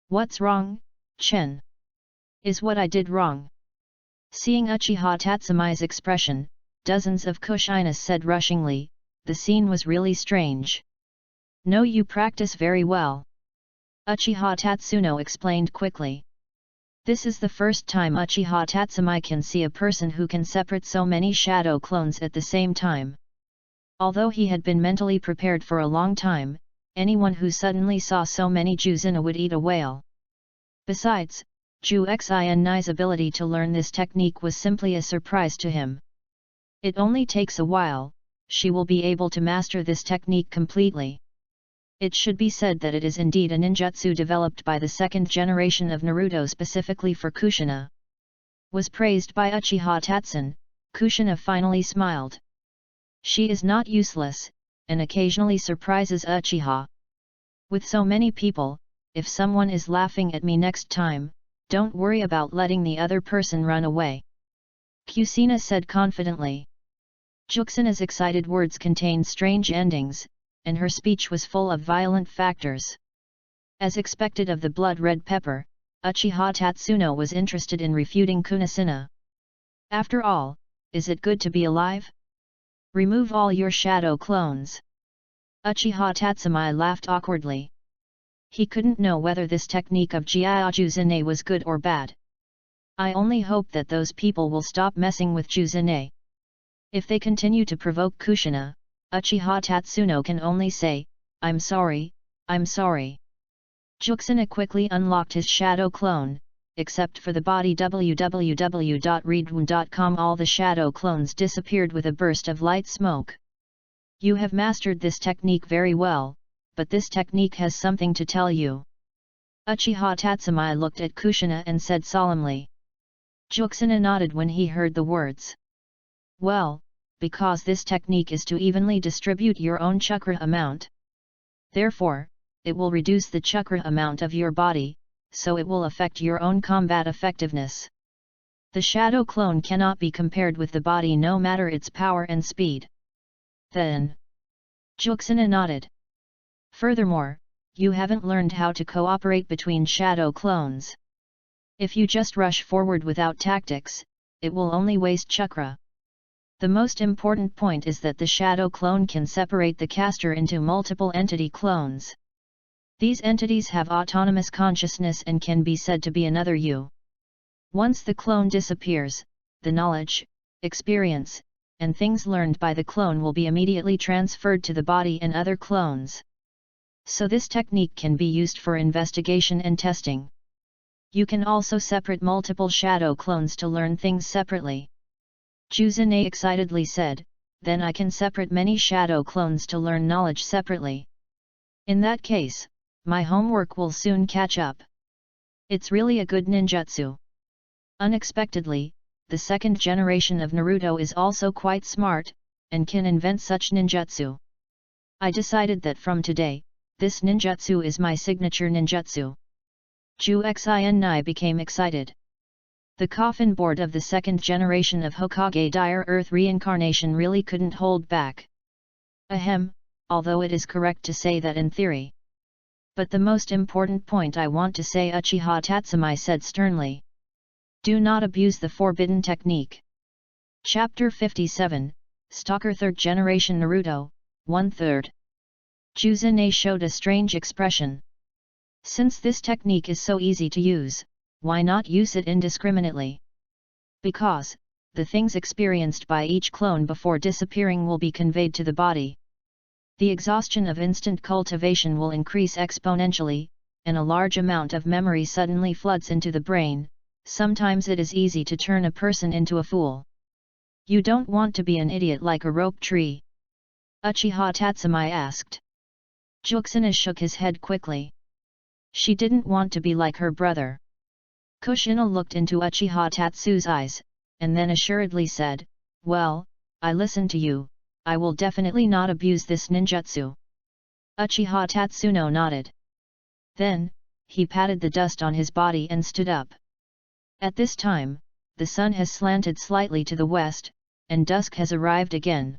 What's wrong, Chen? Is what I did wrong? Seeing Uchiha Tatsumai's expression, dozens of Kushinas said rushingly, the scene was really strange. No, you practice very well. Uchiha Tatsuno explained quickly. This is the first time Uchiha Tatsumai can see a person who can separate so many shadow clones at the same time. Although he had been mentally prepared for a long time, anyone who suddenly saw so many Juzina would eat a whale. Besides, Ju Xin's ability to learn this technique was simply a surprise to him. It only takes a while, she will be able to master this technique completely. It should be said that it is indeed a ninjutsu developed by the 2nd generation of Naruto specifically for Kushina. Was praised by Uchiha Tatsun, Kushina finally smiled. She is not useless, and occasionally surprises Uchiha. With so many people, if someone is laughing at me next time, don't worry about letting the other person run away. Kusina said confidently. Juxina's excited words contained strange endings, and her speech was full of violent factors. As expected of the blood-red pepper, Uchiha Tatsuno was interested in refuting Kunisina. After all, is it good to be alive? Remove all your shadow clones. Uchiha Tatsumai laughed awkwardly. He couldn't know whether this technique of Jiaijuzune was good or bad. I only hope that those people will stop messing with Juzune. If they continue to provoke Kushina, Uchiha Tatsuno can only say, I'm sorry, I'm sorry. Juxina quickly unlocked his shadow clone, except for the body. www.readaloud.com. All the shadow clones disappeared with a burst of light smoke. You have mastered this technique very well, but this technique has something to tell you. Uchiha Tatsumai looked at Kushina and said solemnly. Juxina nodded when he heard the words. Well, because this technique is to evenly distribute your own chakra amount. Therefore, it will reduce the chakra amount of your body, so it will affect your own combat effectiveness. The shadow clone cannot be compared with the body no matter its power and speed. Then, Juxina nodded. Furthermore, you haven't learned how to cooperate between shadow clones. If you just rush forward without tactics, it will only waste chakra. The most important point is that the shadow clone can separate the caster into multiple entity clones. These entities have autonomous consciousness and can be said to be another you. Once the clone disappears, the knowledge, experience, and things learned by the clone will be immediately transferred to the body and other clones. So this technique can be used for investigation and testing. You can also separate multiple shadow clones to learn things separately. Juzune excitedly said, then I can separate many shadow clones to learn knowledge separately. In that case, my homework will soon catch up. It's really a good ninjutsu. Unexpectedly, the second generation of Naruto is also quite smart, and can invent such ninjutsu. I decided that from today, this ninjutsu is my signature ninjutsu. Juxin became excited. The coffin board of the second generation of Hokage Dire Earth reincarnation really couldn't hold back. Ahem, although it is correct to say that in theory. But the most important point I want to say, Uchiha Tatsumai said sternly. Do not abuse the forbidden technique. Chapter 57, Stalker 3rd Generation Naruto, 1/3. Juzune showed a strange expression. Since this technique is so easy to use, why not use it indiscriminately? Because, the things experienced by each clone before disappearing will be conveyed to the body. The exhaustion of instant cultivation will increase exponentially, and a large amount of memory suddenly floods into the brain. Sometimes it is easy to turn a person into a fool. You don't want to be an idiot like a rope tree? Uchiha Tatsumai asked. Juxina shook his head quickly. She didn't want to be like her brother. Kushina looked into Uchiha Tatsu's eyes, and then assuredly said, well, I listen to you, I will definitely not abuse this ninjutsu. Uchiha Tatsuno nodded. Then, he patted the dust on his body and stood up. At this time, the sun has slanted slightly to the west, and dusk has arrived again.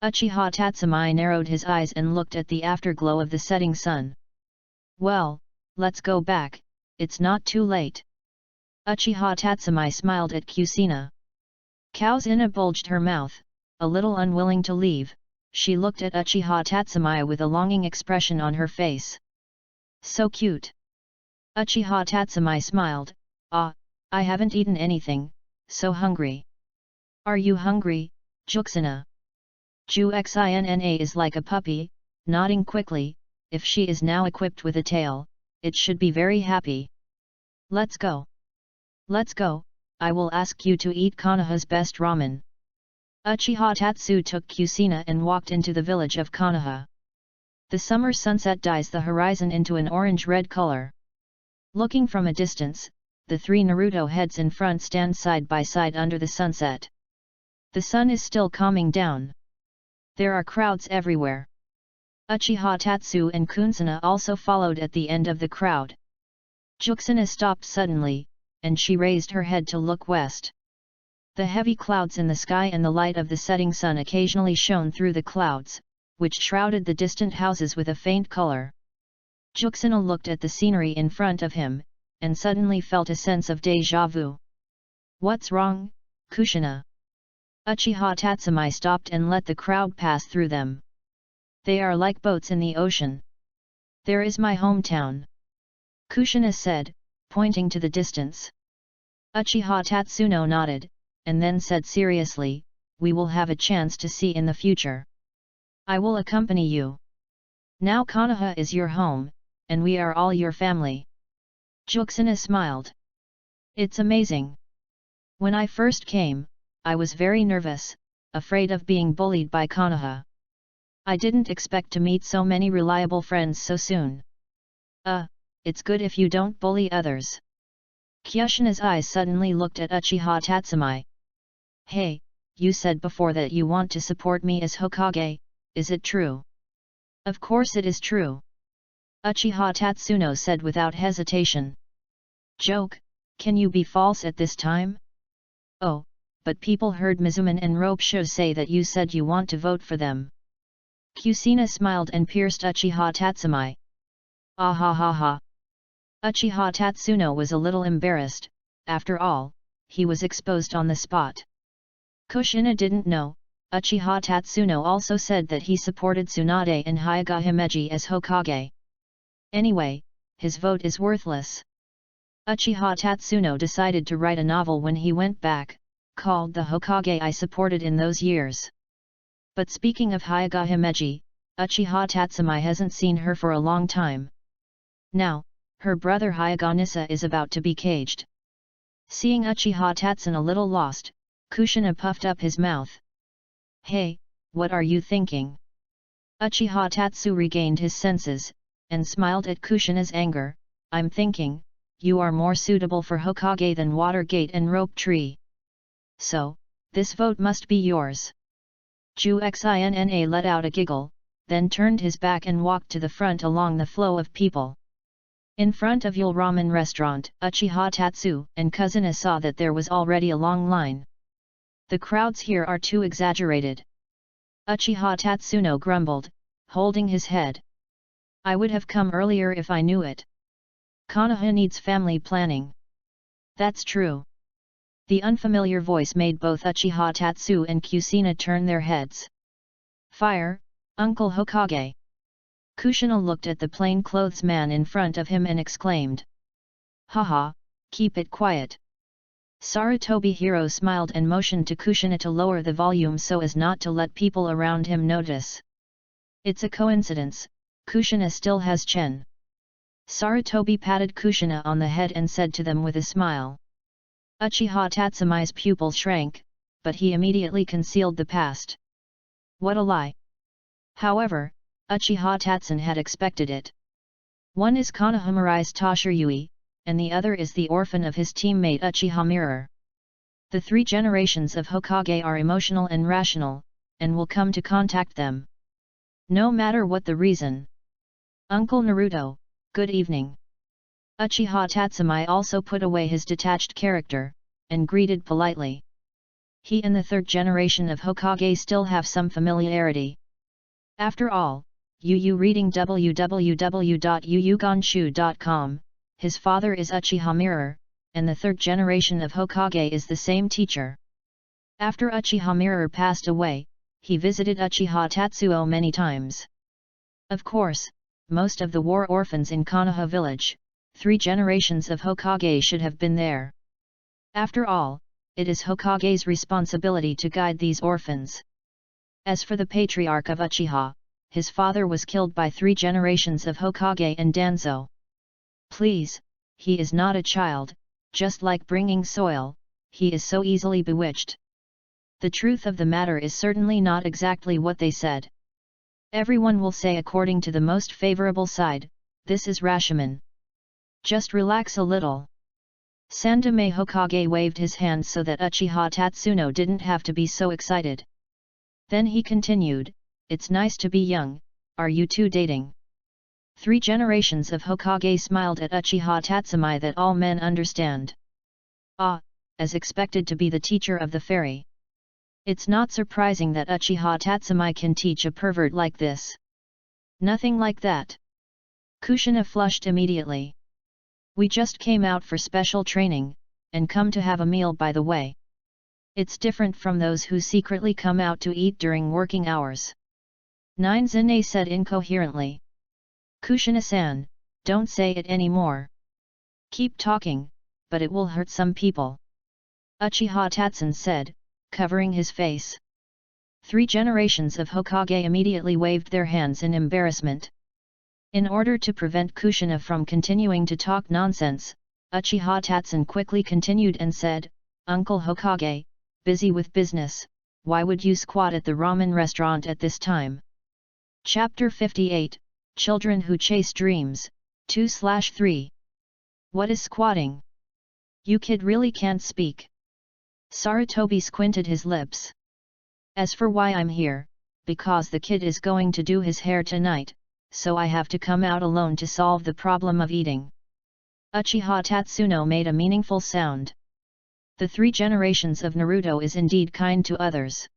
Uchiha Tatsumai narrowed his eyes and looked at the afterglow of the setting sun. Well, let's go back, it's not too late. Uchiha Tatsumai smiled at Kusina. Kausina bulged her mouth, a little unwilling to leave. She looked at Uchiha Tatsumai with a longing expression on her face. So cute. Uchiha Tatsumai smiled, I haven't eaten anything, so hungry. Are you hungry, Juxina? Juxina is like a puppy, nodding quickly. If she is now equipped with a tail, it should be very happy. Let's go. Let's go, I will ask you to eat Konoha's best ramen. Uchiha Tatsu took Kusina and walked into the village of Konoha. The summer sunset dyes the horizon into an orange-red color. Looking from a distance, the three Naruto heads in front stand side by side under the sunset. The sun is still calming down. There are crowds everywhere. Uchiha Tatsu and Kunsina also followed at the end of the crowd. Juxina stopped suddenly, and she raised her head to look west. The heavy clouds in the sky and the light of the setting sun occasionally shone through the clouds, which shrouded the distant houses with a faint color. Juxina looked at the scenery in front of him, and suddenly felt a sense of déjà vu. "What's wrong, Kushina?" Uchiha Tatsumi stopped and let the crowd pass through them. "They are like boats in the ocean. There is my hometown," Kushina said, pointing to the distance. Uchiha Tatsuno nodded, and then said seriously, "We will have a chance to see in the future. I will accompany you. Now Konoha is your home, and we are all your family." Juxina smiled. "It's amazing. When I first came, I was very nervous, afraid of being bullied by Konoha. I didn't expect to meet so many reliable friends so soon. It's good if you don't bully others." Kushina's eyes suddenly looked at Uchiha Tatsumi. "Hey, you said before that you want to support me as Hokage, is it true?" "Of course it is true," Uchiha Tatsuno said without hesitation. "Joke, can you be false at this time?" "Oh, but people heard Mizuman and Ropesho say that you said you want to vote for them." Kusina smiled and pierced Uchiha Tatsumi. "Ah ha ha ha." Uchiha Tatsuno was a little embarrassed. After all, he was exposed on the spot. Kushina didn't know, Uchiha Tatsuno also said that he supported Tsunade and Hyuga Himeji as Hokage. Anyway, his vote is worthless. Uchiha Tatsuno decided to write a novel when he went back, called The Hokage I Supported in Those Years. But speaking of Hyuga Himeji, Uchiha Tatsumi hasn't seen her for a long time. Now, her brother Hyuga Nisa is about to be caged. Seeing Uchiha Tatsun a little lost, Kushina puffed up his mouth. "Hey, what are you thinking?" Uchiha Tatsu regained his senses, and smiled at Kushina's anger. "I'm thinking, you are more suitable for Hokage than Watergate and Rope Tree. So, this vote must be yours." Juxina let out a giggle, then turned his back and walked to the front along the flow of people. In front of Yul Ramen restaurant, Uchiha Tatsu and Kuzuna saw that there was already a long line. "The crowds here are too exaggerated," Uchiha Tatsuno grumbled, holding his head. "I would have come earlier if I knew it. Konoha needs family planning." "That's true." The unfamiliar voice made both Uchiha Tatsu and Kusina turn their heads. "Fire, Uncle Hokage!" Kushina looked at the plain-clothes man in front of him and exclaimed. "Haha, keep it quiet." Sarutobi Hiro smiled and motioned to Kushina to lower the volume so as not to let people around him notice. "It's a coincidence, Kushina still has Chen." Sarutobi patted Kushina on the head and said to them with a smile. Uchiha Tatsumi's pupil shrank, but he immediately concealed the past. What a lie! However, Uchiha Tatsun had expected it. One is Konoha Mirai's Toshirui, and the other is the orphan of his teammate Uchiha Mirror. The three generations of Hokage are emotional and rational, and will come to contact them. No matter what the reason. "Uncle Naruto, good evening." Uchiha Tatsumi also put away his detached character, and greeted politely. He and the third generation of Hokage still have some familiarity. After all, Yu reading www.yuyugonshu.com, his father is Uchiha Mirror, and the third generation of Hokage is the same teacher. After Uchiha Mirror passed away, he visited Uchiha Tatsuo many times. Of course, most of the war orphans in Konoha village, 3 generations of Hokage should have been there. After all, it is Hokage's responsibility to guide these orphans. As for the patriarch of Uchiha, his father was killed by 3 generations of Hokage and Danzo. Please, he is not a child, just like bringing soil, he is so easily bewitched. The truth of the matter is certainly not exactly what they said. Everyone will say according to the most favorable side, this is Rashomon. Just relax a little. Sandaime Hokage waved his hand so that Uchiha Tatsuno didn't have to be so excited. Then he continued, "It's nice to be young, are you two dating?" 3 generations of Hokage smiled at Uchiha Tatsumi that all men understand. "Ah, as expected to be the teacher of the fairy. It's not surprising that Uchiha Tatsumi can teach a pervert like this. Nothing like that. Kushina flushed immediately. We just came out for special training, and come to have a meal by the way. It's different from those who secretly come out to eat during working hours. Nine Zine said incoherently. Kushina-san, don't say it anymore. Keep talking, but it will hurt some people. Uchiha Tatsun said, covering his face. 3 generations of Hokage immediately waved their hands in embarrassment. In order to prevent Kushina from continuing to talk nonsense, Uchiha Tatsun quickly continued and said, Uncle Hokage, busy with business, why would you squat at the ramen restaurant at this time? Chapter 58, Children Who Chase Dreams, 2/3. What is squatting? You kid really can't speak. Sarutobi squinted his lips. As for why I'm here, because the kid is going to do his hair tonight, so I have to come out alone to solve the problem of eating. Uchiha Tatsuno made a meaningful sound. The 3 generations of Naruto is indeed kind to others.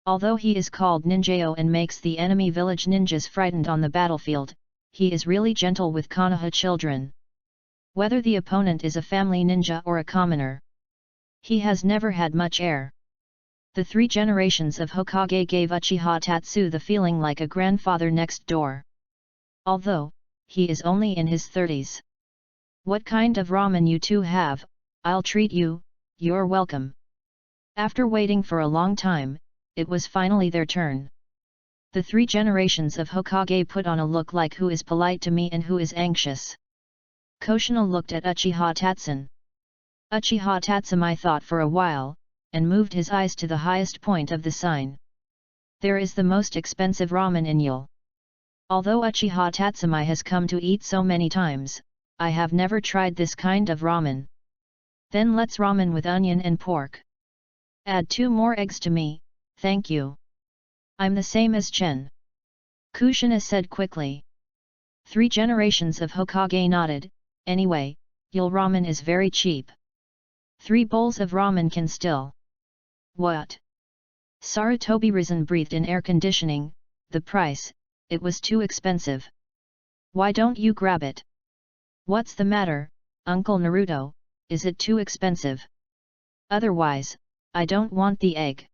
Although he is called Ninjao and makes the enemy village ninjas frightened on the battlefield, he is really gentle with Konoha children. Whether the opponent is a family ninja or a commoner, he has never had much air. The 3 generations of Hokage gave Uchiha Tatsu the feeling like a grandfather next door. Although, he is only in his 30s. What kind of ramen you two have? I'll treat you, you're welcome. After waiting for a long time, it was finally their turn. The 3 generations of Hokage put on a look like who is polite to me and who is anxious. Koshina looked at Uchiha Tatsun. Uchiha Tatsumi thought for a while, and moved his eyes to the highest point of the sign. There is the most expensive ramen in Yule. Although Uchiha Tatsumi has come to eat so many times, I have never tried this kind of ramen. Then let's ramen with onion and pork. Add 2 more eggs to me, thank you. I'm the same as Chen. Kushina said quickly. 3 generations of Hokage nodded. Anyway, Yule ramen is very cheap. 3 bowls of ramen can still. What? Sarutobi Risen breathed in air conditioning. The price, it was too expensive. Why don't you grab it? What's the matter, Uncle Naruto, is it too expensive? Otherwise, I don't want the egg.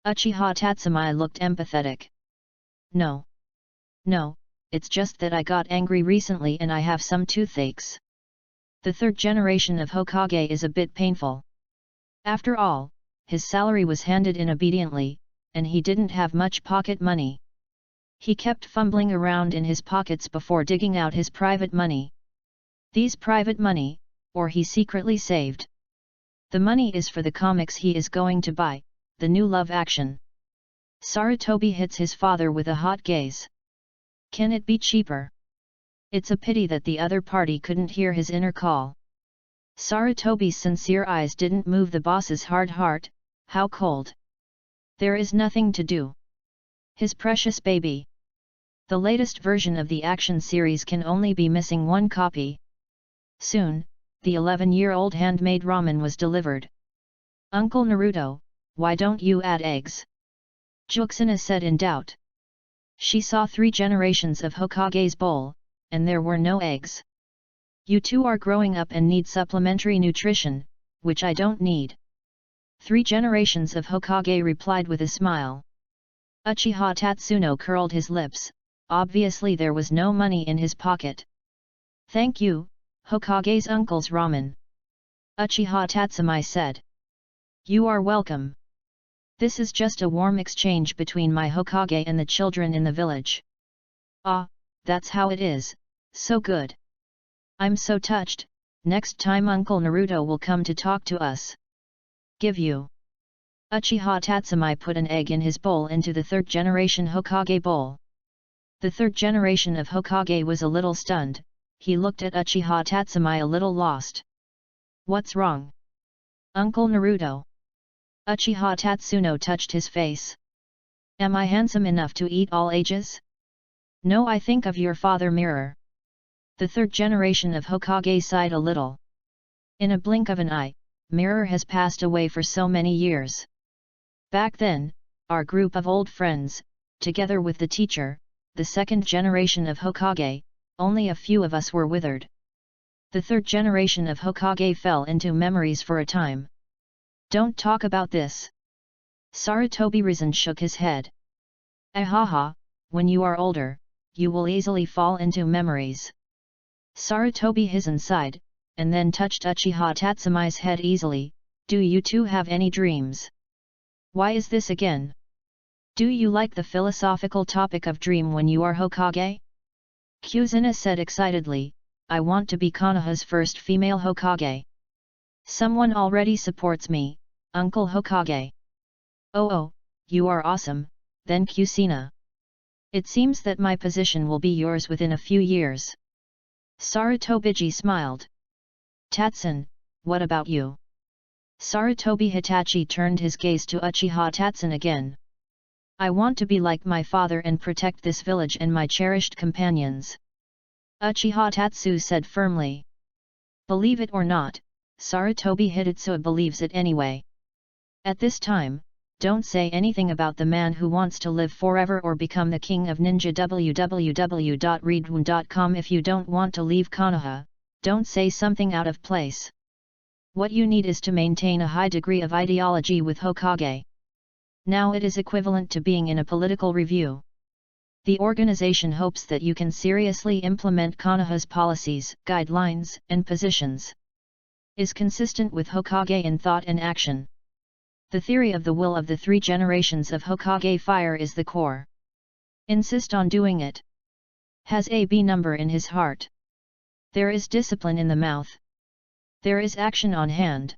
Uchiha Tatsumi looked empathetic. No. No, it's just that I got angry recently and I have some toothaches. The 3rd generation of Hokage is a bit painful. After all, his salary was handed in obediently, and he didn't have much pocket money. He kept fumbling around in his pockets before digging out his private money. These private money, or he secretly saved. The money is for the comics he is going to buy, the new love action. Sarutobi hits his father with a hot gaze. Can it be cheaper? It's a pity that the other party couldn't hear his inner call. Sarutobi's sincere eyes didn't move the boss's hard heart. How cold. There is nothing to do. His precious baby. The latest version of the action series can only be missing 1 copy. Soon, the 11-year-old handmade ramen was delivered. Uncle Naruto, why don't you add eggs? Juxina said in doubt. She saw 3 generations of Hokage's bowl, and there were no eggs. You two are growing up and need supplementary nutrition, which I don't need. 3 generations of Hokage replied with a smile. Uchiha Tatsuno curled his lips, obviously there was no money in his pocket. Thank you, Hokage's uncle's ramen. Uchiha Tatsumi said. You are welcome. This is just a warm exchange between my Hokage and the children in the village. Ah, that's how it is, so good. I'm so touched, next time Uncle Naruto will come to talk to us. Give you. Uchiha Tatsumi put an egg in his bowl into the 3rd generation Hokage bowl. The 3rd generation of Hokage was a little stunned, he looked at Uchiha Tatsumi a little lost. What's wrong? Uncle Naruto. Uchiha Tatsuno touched his face. Am I handsome enough to eat all ages? No, I think of your father mirror. The 3rd generation of Hokage sighed a little. In a blink of an eye, Mirror has passed away for so many years. Back then, our group of old friends, together with the teacher, the second generation of Hokage, only a few of us were withered. The third generation of Hokage fell into memories for a time. Don't talk about this. Sarutobi Risen shook his head. Ahaha, when you are older, you will easily fall into memories. Sarutobi Hizen sighed, and then touched Uchiha Tatsumi's head easily. Do you two have any dreams? Why is this again? Do you like the philosophical topic of dream when you are Hokage? Kuzina said excitedly, I want to be Konoha's first female Hokage. Someone already supports me, Uncle Hokage. Oh, you are awesome, then Kuzina. It seems that my position will be yours within a few years. Sarutobiji smiled. Tatsun, what about you? Sarutobi Hitachi turned his gaze to Uchiha Tatsun again. I want to be like my father and protect this village and my cherished companions. Uchiha Tatsu said firmly. Believe it or not, Sarutobi Hitachi believes it anyway. At this time, don't say anything about the man who wants to live forever or become the king of ninja. www.readaloud.com. If you don't want to leave Konoha, don't say something out of place. What you need is to maintain a high degree of ideology with Hokage. Now it is equivalent to being in a political review. The organization hopes that you can seriously implement Konoha's policies, guidelines, and positions. Is consistent with Hokage in thought and action. The theory of the will of the three generations of Hokage fire is the core. Insist on doing it. Has a B number in his heart. There is discipline in the mouth. There is action on hand.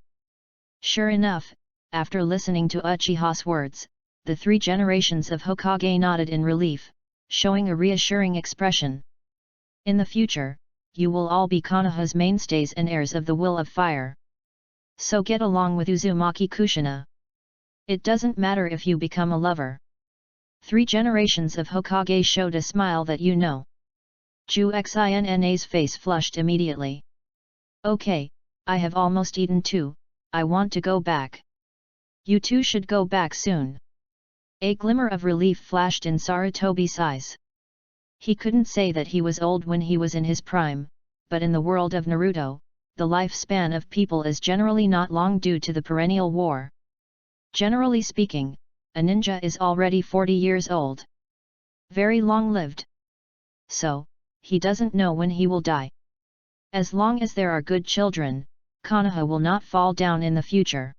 Sure enough, after listening to Uchiha's words, the three generations of Hokage nodded in relief, showing a reassuring expression. In the future, you will all be Konoha's mainstays and heirs of the will of fire. So get along with Uzumaki Kushina. It doesn't matter if you become a lover. Three generations of Hokage showed a smile that you know. Ju Xinna's face flushed immediately. Okay, I have almost eaten too, I want to go back. You two should go back soon. A glimmer of relief flashed in Sarutobi's eyes. He couldn't say that he was old when he was in his prime, but in the world of Naruto, the lifespan of people is generally not long due to the perennial war. Generally speaking, a ninja is already 40 years old. Very long-lived. So, he doesn't know when he will die. As long as there are good children, Konoha will not fall down in the future.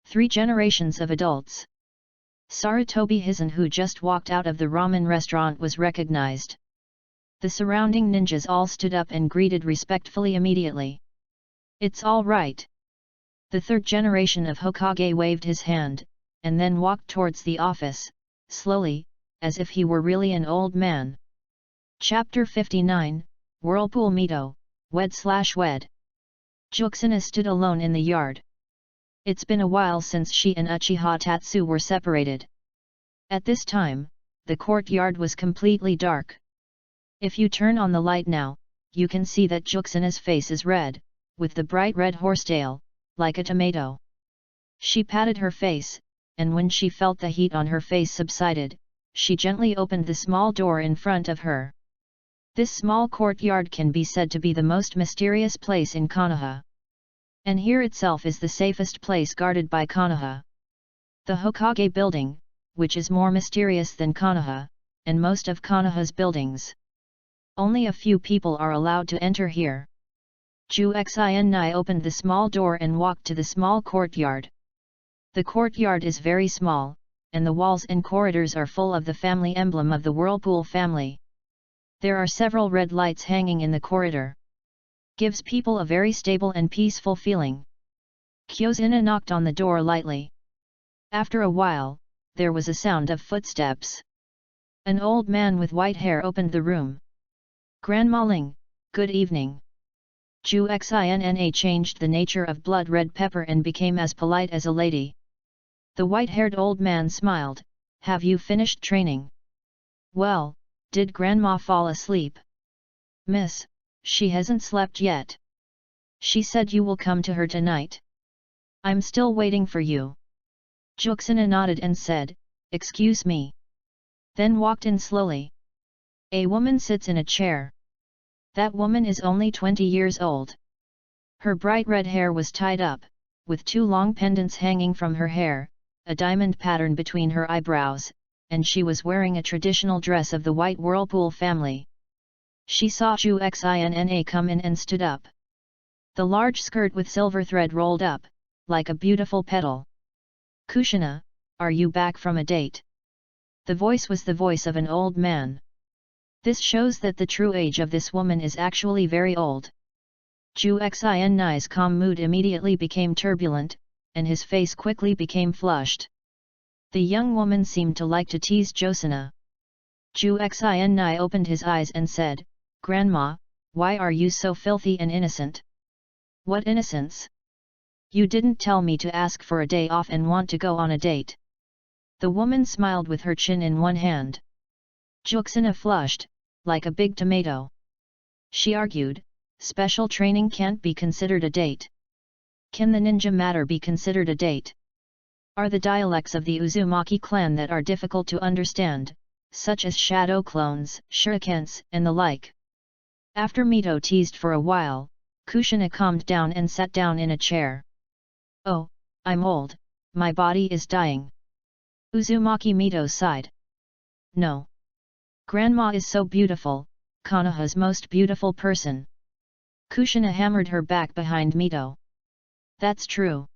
3 generations of adults. Sarutobi Hizen, who just walked out of the ramen restaurant, was recognized. The surrounding ninjas all stood up and greeted respectfully immediately. It's all right. The third generation of Hokage waved his hand, and then walked towards the office, slowly, as if he were really an old man. Chapter 59, Whirlpool Mito, Wed/Wed. Juxina stood alone in the yard. It's been a while since she and Uchiha Tatsu were separated. At this time, the courtyard was completely dark. If you turn on the light now, you can see that Juxina's face is red, with the bright red horsetail, like a tomato. She patted her face, and when she felt the heat on her face subsided, she gently opened the small door in front of her. This small courtyard can be said to be the most mysterious place in Konoha. And here itself is the safest place guarded by Konoha. The Hokage building, which is more mysterious than Konoha, and most of Konoha's buildings. Only a few people are allowed to enter here. Ju Xinai opened the small door and walked to the small courtyard. The courtyard is very small, and the walls and corridors are full of the family emblem of the Whirlpool family. There are several red lights hanging in the corridor. Gives people a very stable and peaceful feeling. Kyozina knocked on the door lightly. After a while, there was a sound of footsteps. An old man with white hair opened the room. Grandma Ling, good evening. Ju Xinna changed the nature of blood red pepper and became as polite as a lady. The white-haired old man smiled. Have you finished training? Well, did Grandma fall asleep? Miss, she hasn't slept yet. She said you will come to her tonight. I'm still waiting for you. Juxina nodded and said, "Excuse me." Then walked in slowly. A woman sits in a chair. That woman is only 20 years old. Her bright red hair was tied up, with 2 long pendants hanging from her hair, a diamond pattern between her eyebrows, and she was wearing a traditional dress of the White Whirlpool family. She saw Juxina come in and stood up. The large skirt with silver thread rolled up, like a beautiful petal. "Kushina, are you back from a date?" The voice was the voice of an old man. This shows that the true age of this woman is actually very old. Juxina's calm mood immediately became turbulent, and his face quickly became flushed. The young woman seemed to like to tease Josina. Juxina opened his eyes and said, "Grandma, why are you so filthy and innocent?" "What innocence? You didn't tell me to ask for a day off and want to go on a date." The woman smiled with her chin in one hand. Juxina flushed, like a big tomato. She argued, "Special training can't be considered a date. Can the ninja matter be considered a date? Are the dialects of the Uzumaki clan that are difficult to understand, such as shadow clones, shurikens, and the like?" After Mito teased for a while, Kushina calmed down and sat down in a chair. "Oh, I'm old, my body is dying." Uzumaki Mito sighed. "No. Grandma is so beautiful, Konoha's most beautiful person." Kushina hammered her back behind Mito. "That's true.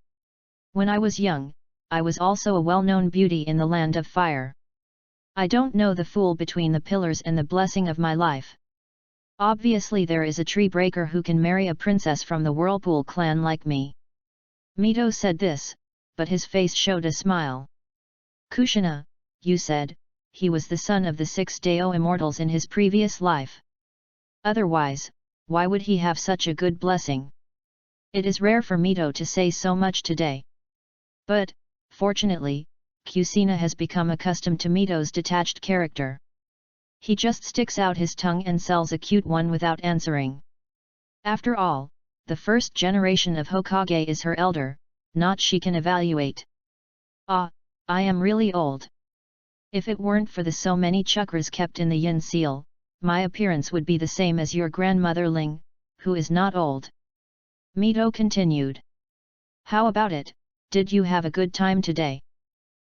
When I was young, I was also a well-known beauty in the land of fire. I don't know the fool between the pillars and the blessing of my life. Obviously there is a tree breaker who can marry a princess from the Whirlpool clan like me." Mito said this, but his face showed a smile. "Kushina, you said, he was the son of the 6 Dao immortals in his previous life. Otherwise, why would he have such a good blessing?" It is rare for Mito to say so much today. But, fortunately, Kusina has become accustomed to Mito's detached character. He just sticks out his tongue and sells a cute one without answering. After all, the first generation of Hokage is her elder, not she can evaluate. "Ah, I am really old. If it weren't for the so many chakras kept in the yin seal, my appearance would be the same as your grandmother Ling, who is not old." Mito continued. "How about it, did you have a good time today?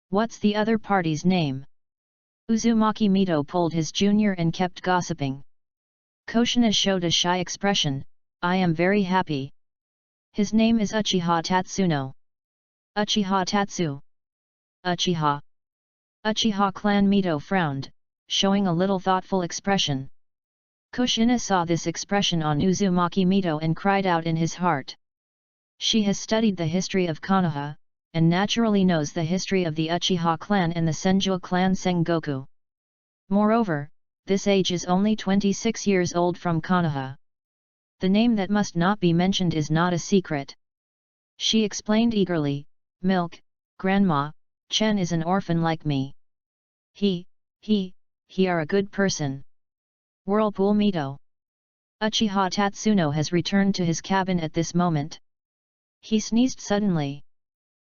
What's the other party's name?" Uzumaki Mito pulled his junior and kept gossiping. Kushina showed a shy expression, "I am very happy. His name is Uchiha Tatsuno." "Uchiha Tatsu? Uchiha?" Uchiha clan Mito frowned, showing a little thoughtful expression. Kushina saw this expression on Uzumaki Mito and cried out in his heart. She has studied the history of Konoha, and naturally knows the history of the Uchiha clan and the Senju clan Sengoku. Moreover, this age is only 26 years old from Konoha. The name that must not be mentioned is not a secret. She explained eagerly, "Milk, Grandma, Chen is an orphan like me. He are a good person." Whirlpool Mito. Uchiha Tatsuno has returned to his cabin at this moment. He sneezed suddenly.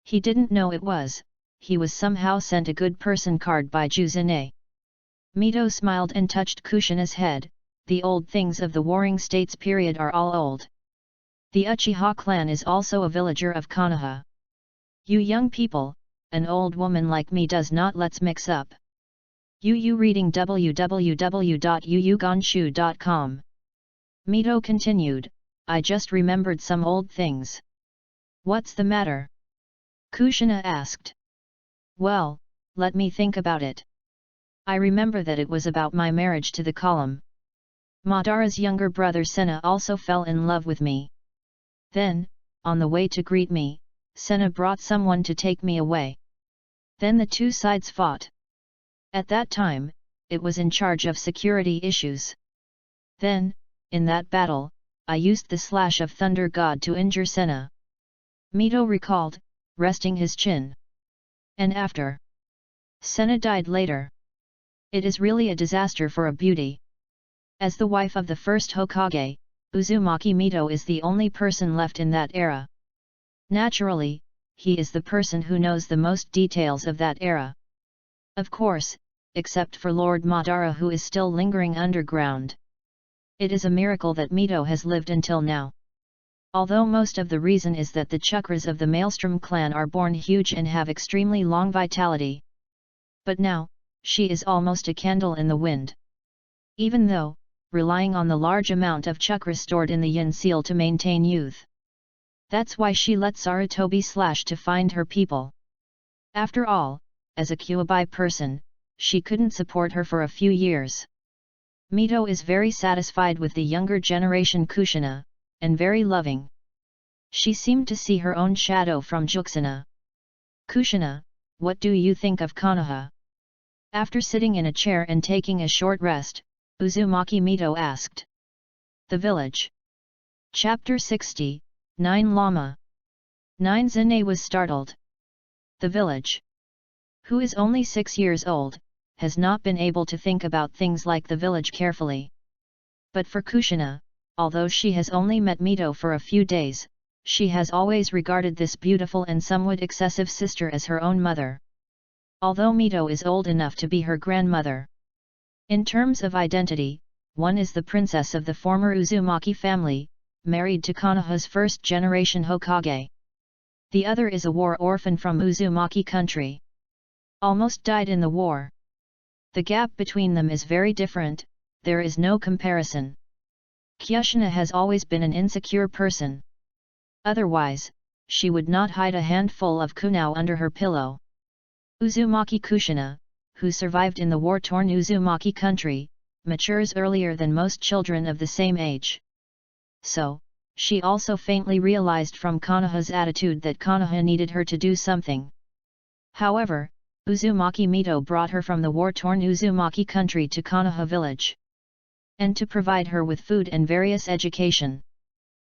He didn't know it was, he was somehow sent a good person card by Juzune. Mito smiled and touched Kushina's head. "The old things of the Warring States period are all old. The Uchiha clan is also a villager of Konoha. You young people, an old woman like me does not let's mix up." Yu reading www.yuyugonshu.com. Mito continued, "I just remembered some old things." "What's the matter?" Kushina asked. "Well, let me think about it. I remember that it was about my marriage to the column. Madara's younger brother Senna also fell in love with me. Then, on the way to greet me, Senna brought someone to take me away. Then the two sides fought. At that time, it was in charge of security issues. Then, in that battle, I used the slash of Thunder God to injure Senna." Mito recalled, resting his chin. "And after? Senna died later. It is really a disaster for a beauty. As the wife of the first Hokage, Uzumaki Mito is the only person left in that era. Naturally, he is the person who knows the most details of that era. Of course, except for Lord Madara, who is still lingering underground. It is a miracle that Mito has lived until now. Although most of the reason is that the chakras of the Maelstrom clan are born huge and have extremely long vitality. But now, she is almost a candle in the wind. Even though, relying on the large amount of chakra stored in the yin seal to maintain youth. That's why she let Sarutobi slash to find her people. After all, as a Kyuubi person, she couldn't support her for a few years. Mito is very satisfied with the younger generation Kushina, and very loving. She seemed to see her own shadow from Juxina. Kushina, what do you think of Konoha? After sitting in a chair and taking a short rest, Uzumaki Mito asked. The village. Chapter 60, 9 Lama. 9 Zine was startled. The village. Who is only 6 years old, has not been able to think about things like the village carefully. But for Kushina, although she has only met Mito for a few days, she has always regarded this beautiful and somewhat excessive sister as her own mother. Although Mito is old enough to be her grandmother. In terms of identity, one is the princess of the former Uzumaki family, married to Konoha's first-generation Hokage. The other is a war orphan from Uzumaki country. Almost died in the war. The gap between them is very different, there is no comparison. Kushina has always been an insecure person. Otherwise, she would not hide a handful of kunao under her pillow. Uzumaki Kushina, who survived in the war-torn Uzumaki country, matures earlier than most children of the same age. So, she also faintly realized from Konoha's attitude that Konoha needed her to do something. However, Uzumaki Mito brought her from the war-torn Uzumaki country to Konoha village. And to provide her with food and various education.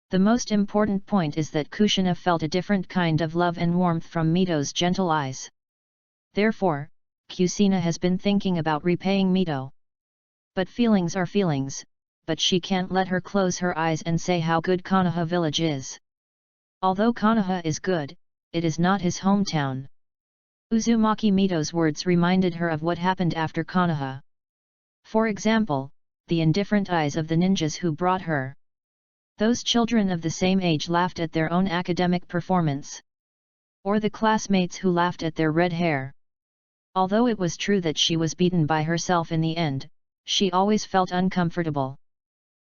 The most important point is that Kushina felt a different kind of love and warmth from Mito's gentle eyes. Therefore, Kushina has been thinking about repaying Mito. But feelings are feelings, but she can't let her close her eyes and say how good Konoha village is. Although Konoha is good, it is not his hometown. Uzumaki Mito's words reminded her of what happened after Konoha. For example, the indifferent eyes of the ninjas who brought her. Those children of the same age laughed at their own academic performance. Or the classmates who laughed at their red hair. Although it was true that she was beaten by herself in the end, she always felt uncomfortable.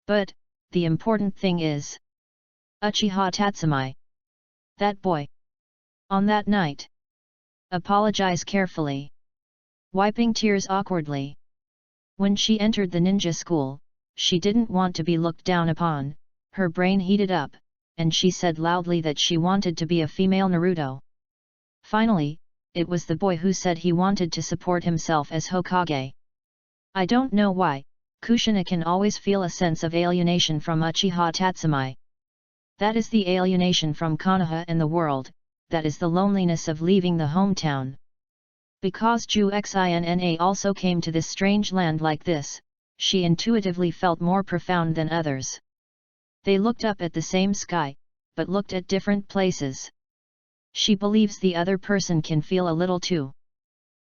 But, the important thing is Uchiha Tatsumi. That boy. On that night. Apologize carefully. Wiping tears awkwardly. When she entered the ninja school, she didn't want to be looked down upon, her brain heated up, and she said loudly that she wanted to be a female Naruto. Finally, it was the boy who said he wanted to support himself as Hokage. I don't know why, Kushina can always feel a sense of alienation from Uchiha Tatsumi. That is the alienation from Konoha and the world, that is the loneliness of leaving the hometown. Because Ju Xina also came to this strange land like this, she intuitively felt more profound than others. They looked up at the same sky, but looked at different places. She believes the other person can feel a little too.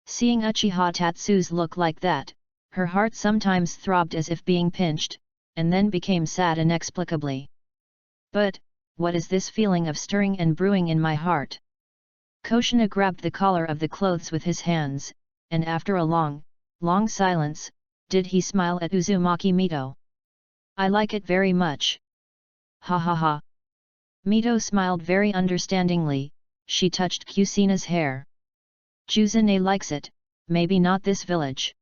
Seeing Uchiha Tatsu's look like that, her heart sometimes throbbed as if being pinched, and then became sad inexplicably. But, what is this feeling of stirring and brewing in my heart? Kushina grabbed the collar of the clothes with his hands, and after a long silence, did he smile at Uzumaki Mito. I like it very much. Ha ha ha. Mito smiled very understandingly, she touched Kushina's hair. Juzune likes it, maybe not this village.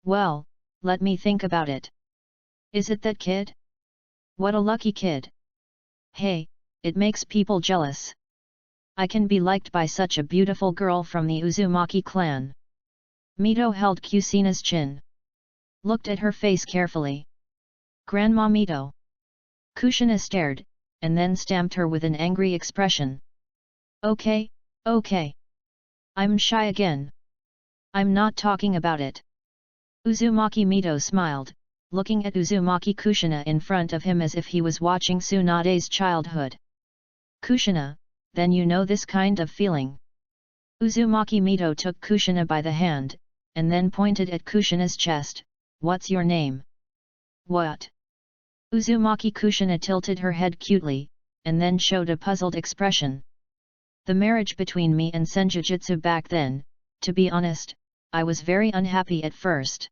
Well, let me think about it. Is it that kid? What a lucky kid. Hey, it makes people jealous. I can be liked by such a beautiful girl from the Uzumaki clan. Mito held Kushina's chin. Looked at her face carefully. Grandma Mito. Kushina stared, and then stamped her with an angry expression. Okay. I'm shy again. I'm not talking about it. Uzumaki Mito smiled, looking at Uzumaki Kushina in front of him as if he was watching Tsunade's childhood. Kushina, then you know this kind of feeling. Uzumaki Mito took Kushina by the hand, and then pointed at Kushina's chest. What's your name? What? Uzumaki Kushina tilted her head cutely, and then showed a puzzled expression. The marriage between me and Senjutsu back then, to be honest, I was very unhappy at first.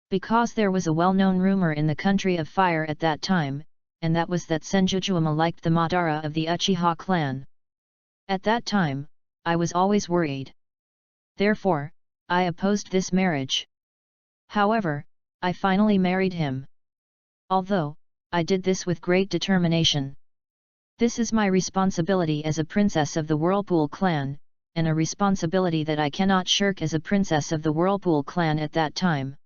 Because there was a well-known rumor in the country of fire at that time, and that was that Senjutsu liked the Madara of the Uchiha clan. At that time, I was always worried. Therefore, I opposed this marriage. However, I finally married him. Although, I did this with great determination. This is my responsibility as a princess of the Whirlpool clan, and a responsibility that I cannot shirk as a princess of the Whirlpool clan at that time.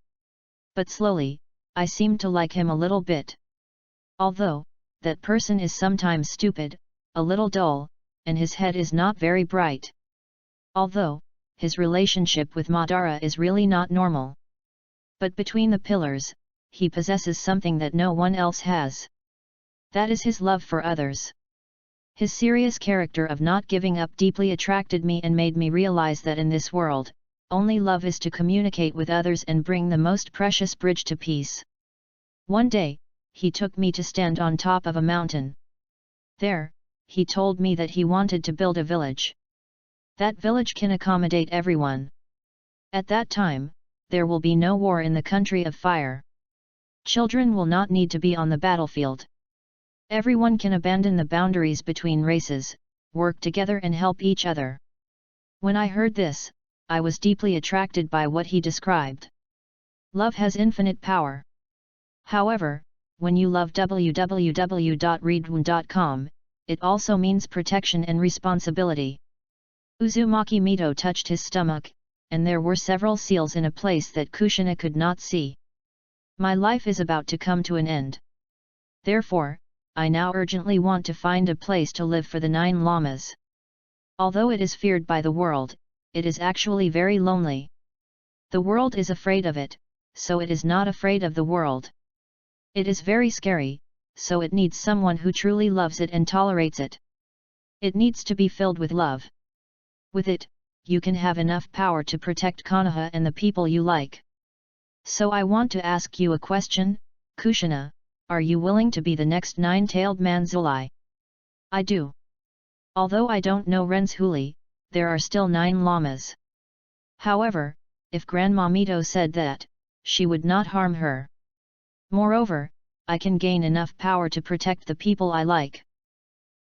But slowly, I seemed to like him a little bit. Although, that person is sometimes stupid, a little dull, and his head is not very bright. Although, his relationship with Madara is really not normal. But between the pillars, he possesses something that no one else has. That is his love for others. His serious character of not giving up deeply attracted me and made me realize that in this world, only love is to communicate with others and bring the most precious bridge to peace. One day, he took me to stand on top of a mountain. There, he told me that he wanted to build a village. That village can accommodate everyone. At that time, there will be no war in the country of fire. Children will not need to be on the battlefield. Everyone can abandon the boundaries between races, work together and help each other. When I heard this, I was deeply attracted by what he described. Love has infinite power. However, when you love www.readaloud.com, it also means protection and responsibility. Uzumaki Mito touched his stomach, and there were several seals in a place that Kushina could not see. My life is about to come to an end. Therefore, I now urgently want to find a place to live for the 9 lamas. Although it is feared by the world, it is actually very lonely. The world is afraid of it, so it is not afraid of the world. It is very scary, so it needs someone who truly loves it and tolerates it. It needs to be filled with love. With it, you can have enough power to protect Konoha and the people you like. So I want to ask you a question, Kushina, are you willing to be the next 9-tailed Manzuli? I do. Although I don't know Renzhuli, there are still 9 lamas. However, if Grandma Mito said that, she would not harm her. Moreover, I can gain enough power to protect the people I like.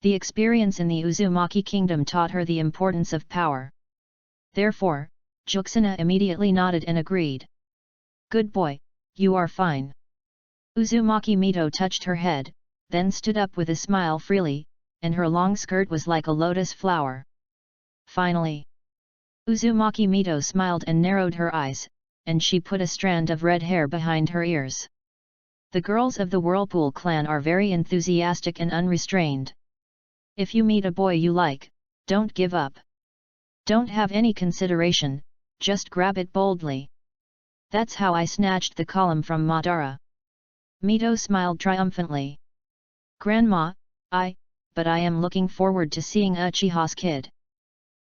The experience in the Uzumaki kingdom taught her the importance of power. Therefore, Juxina immediately nodded and agreed. Good boy, you are fine. Uzumaki Mito touched her head, then stood up with a smile freely, and her long skirt was like a lotus flower. Finally, Uzumaki Mito smiled and narrowed her eyes, and she put a strand of red hair behind her ears. The girls of the Whirlpool clan are very enthusiastic and unrestrained. If you meet a boy you like, don't give up. Don't have any consideration, just grab it boldly. That's how I snatched the column from Madara. Mito smiled triumphantly. Grandma, but I am looking forward to seeing Uchiha's kid.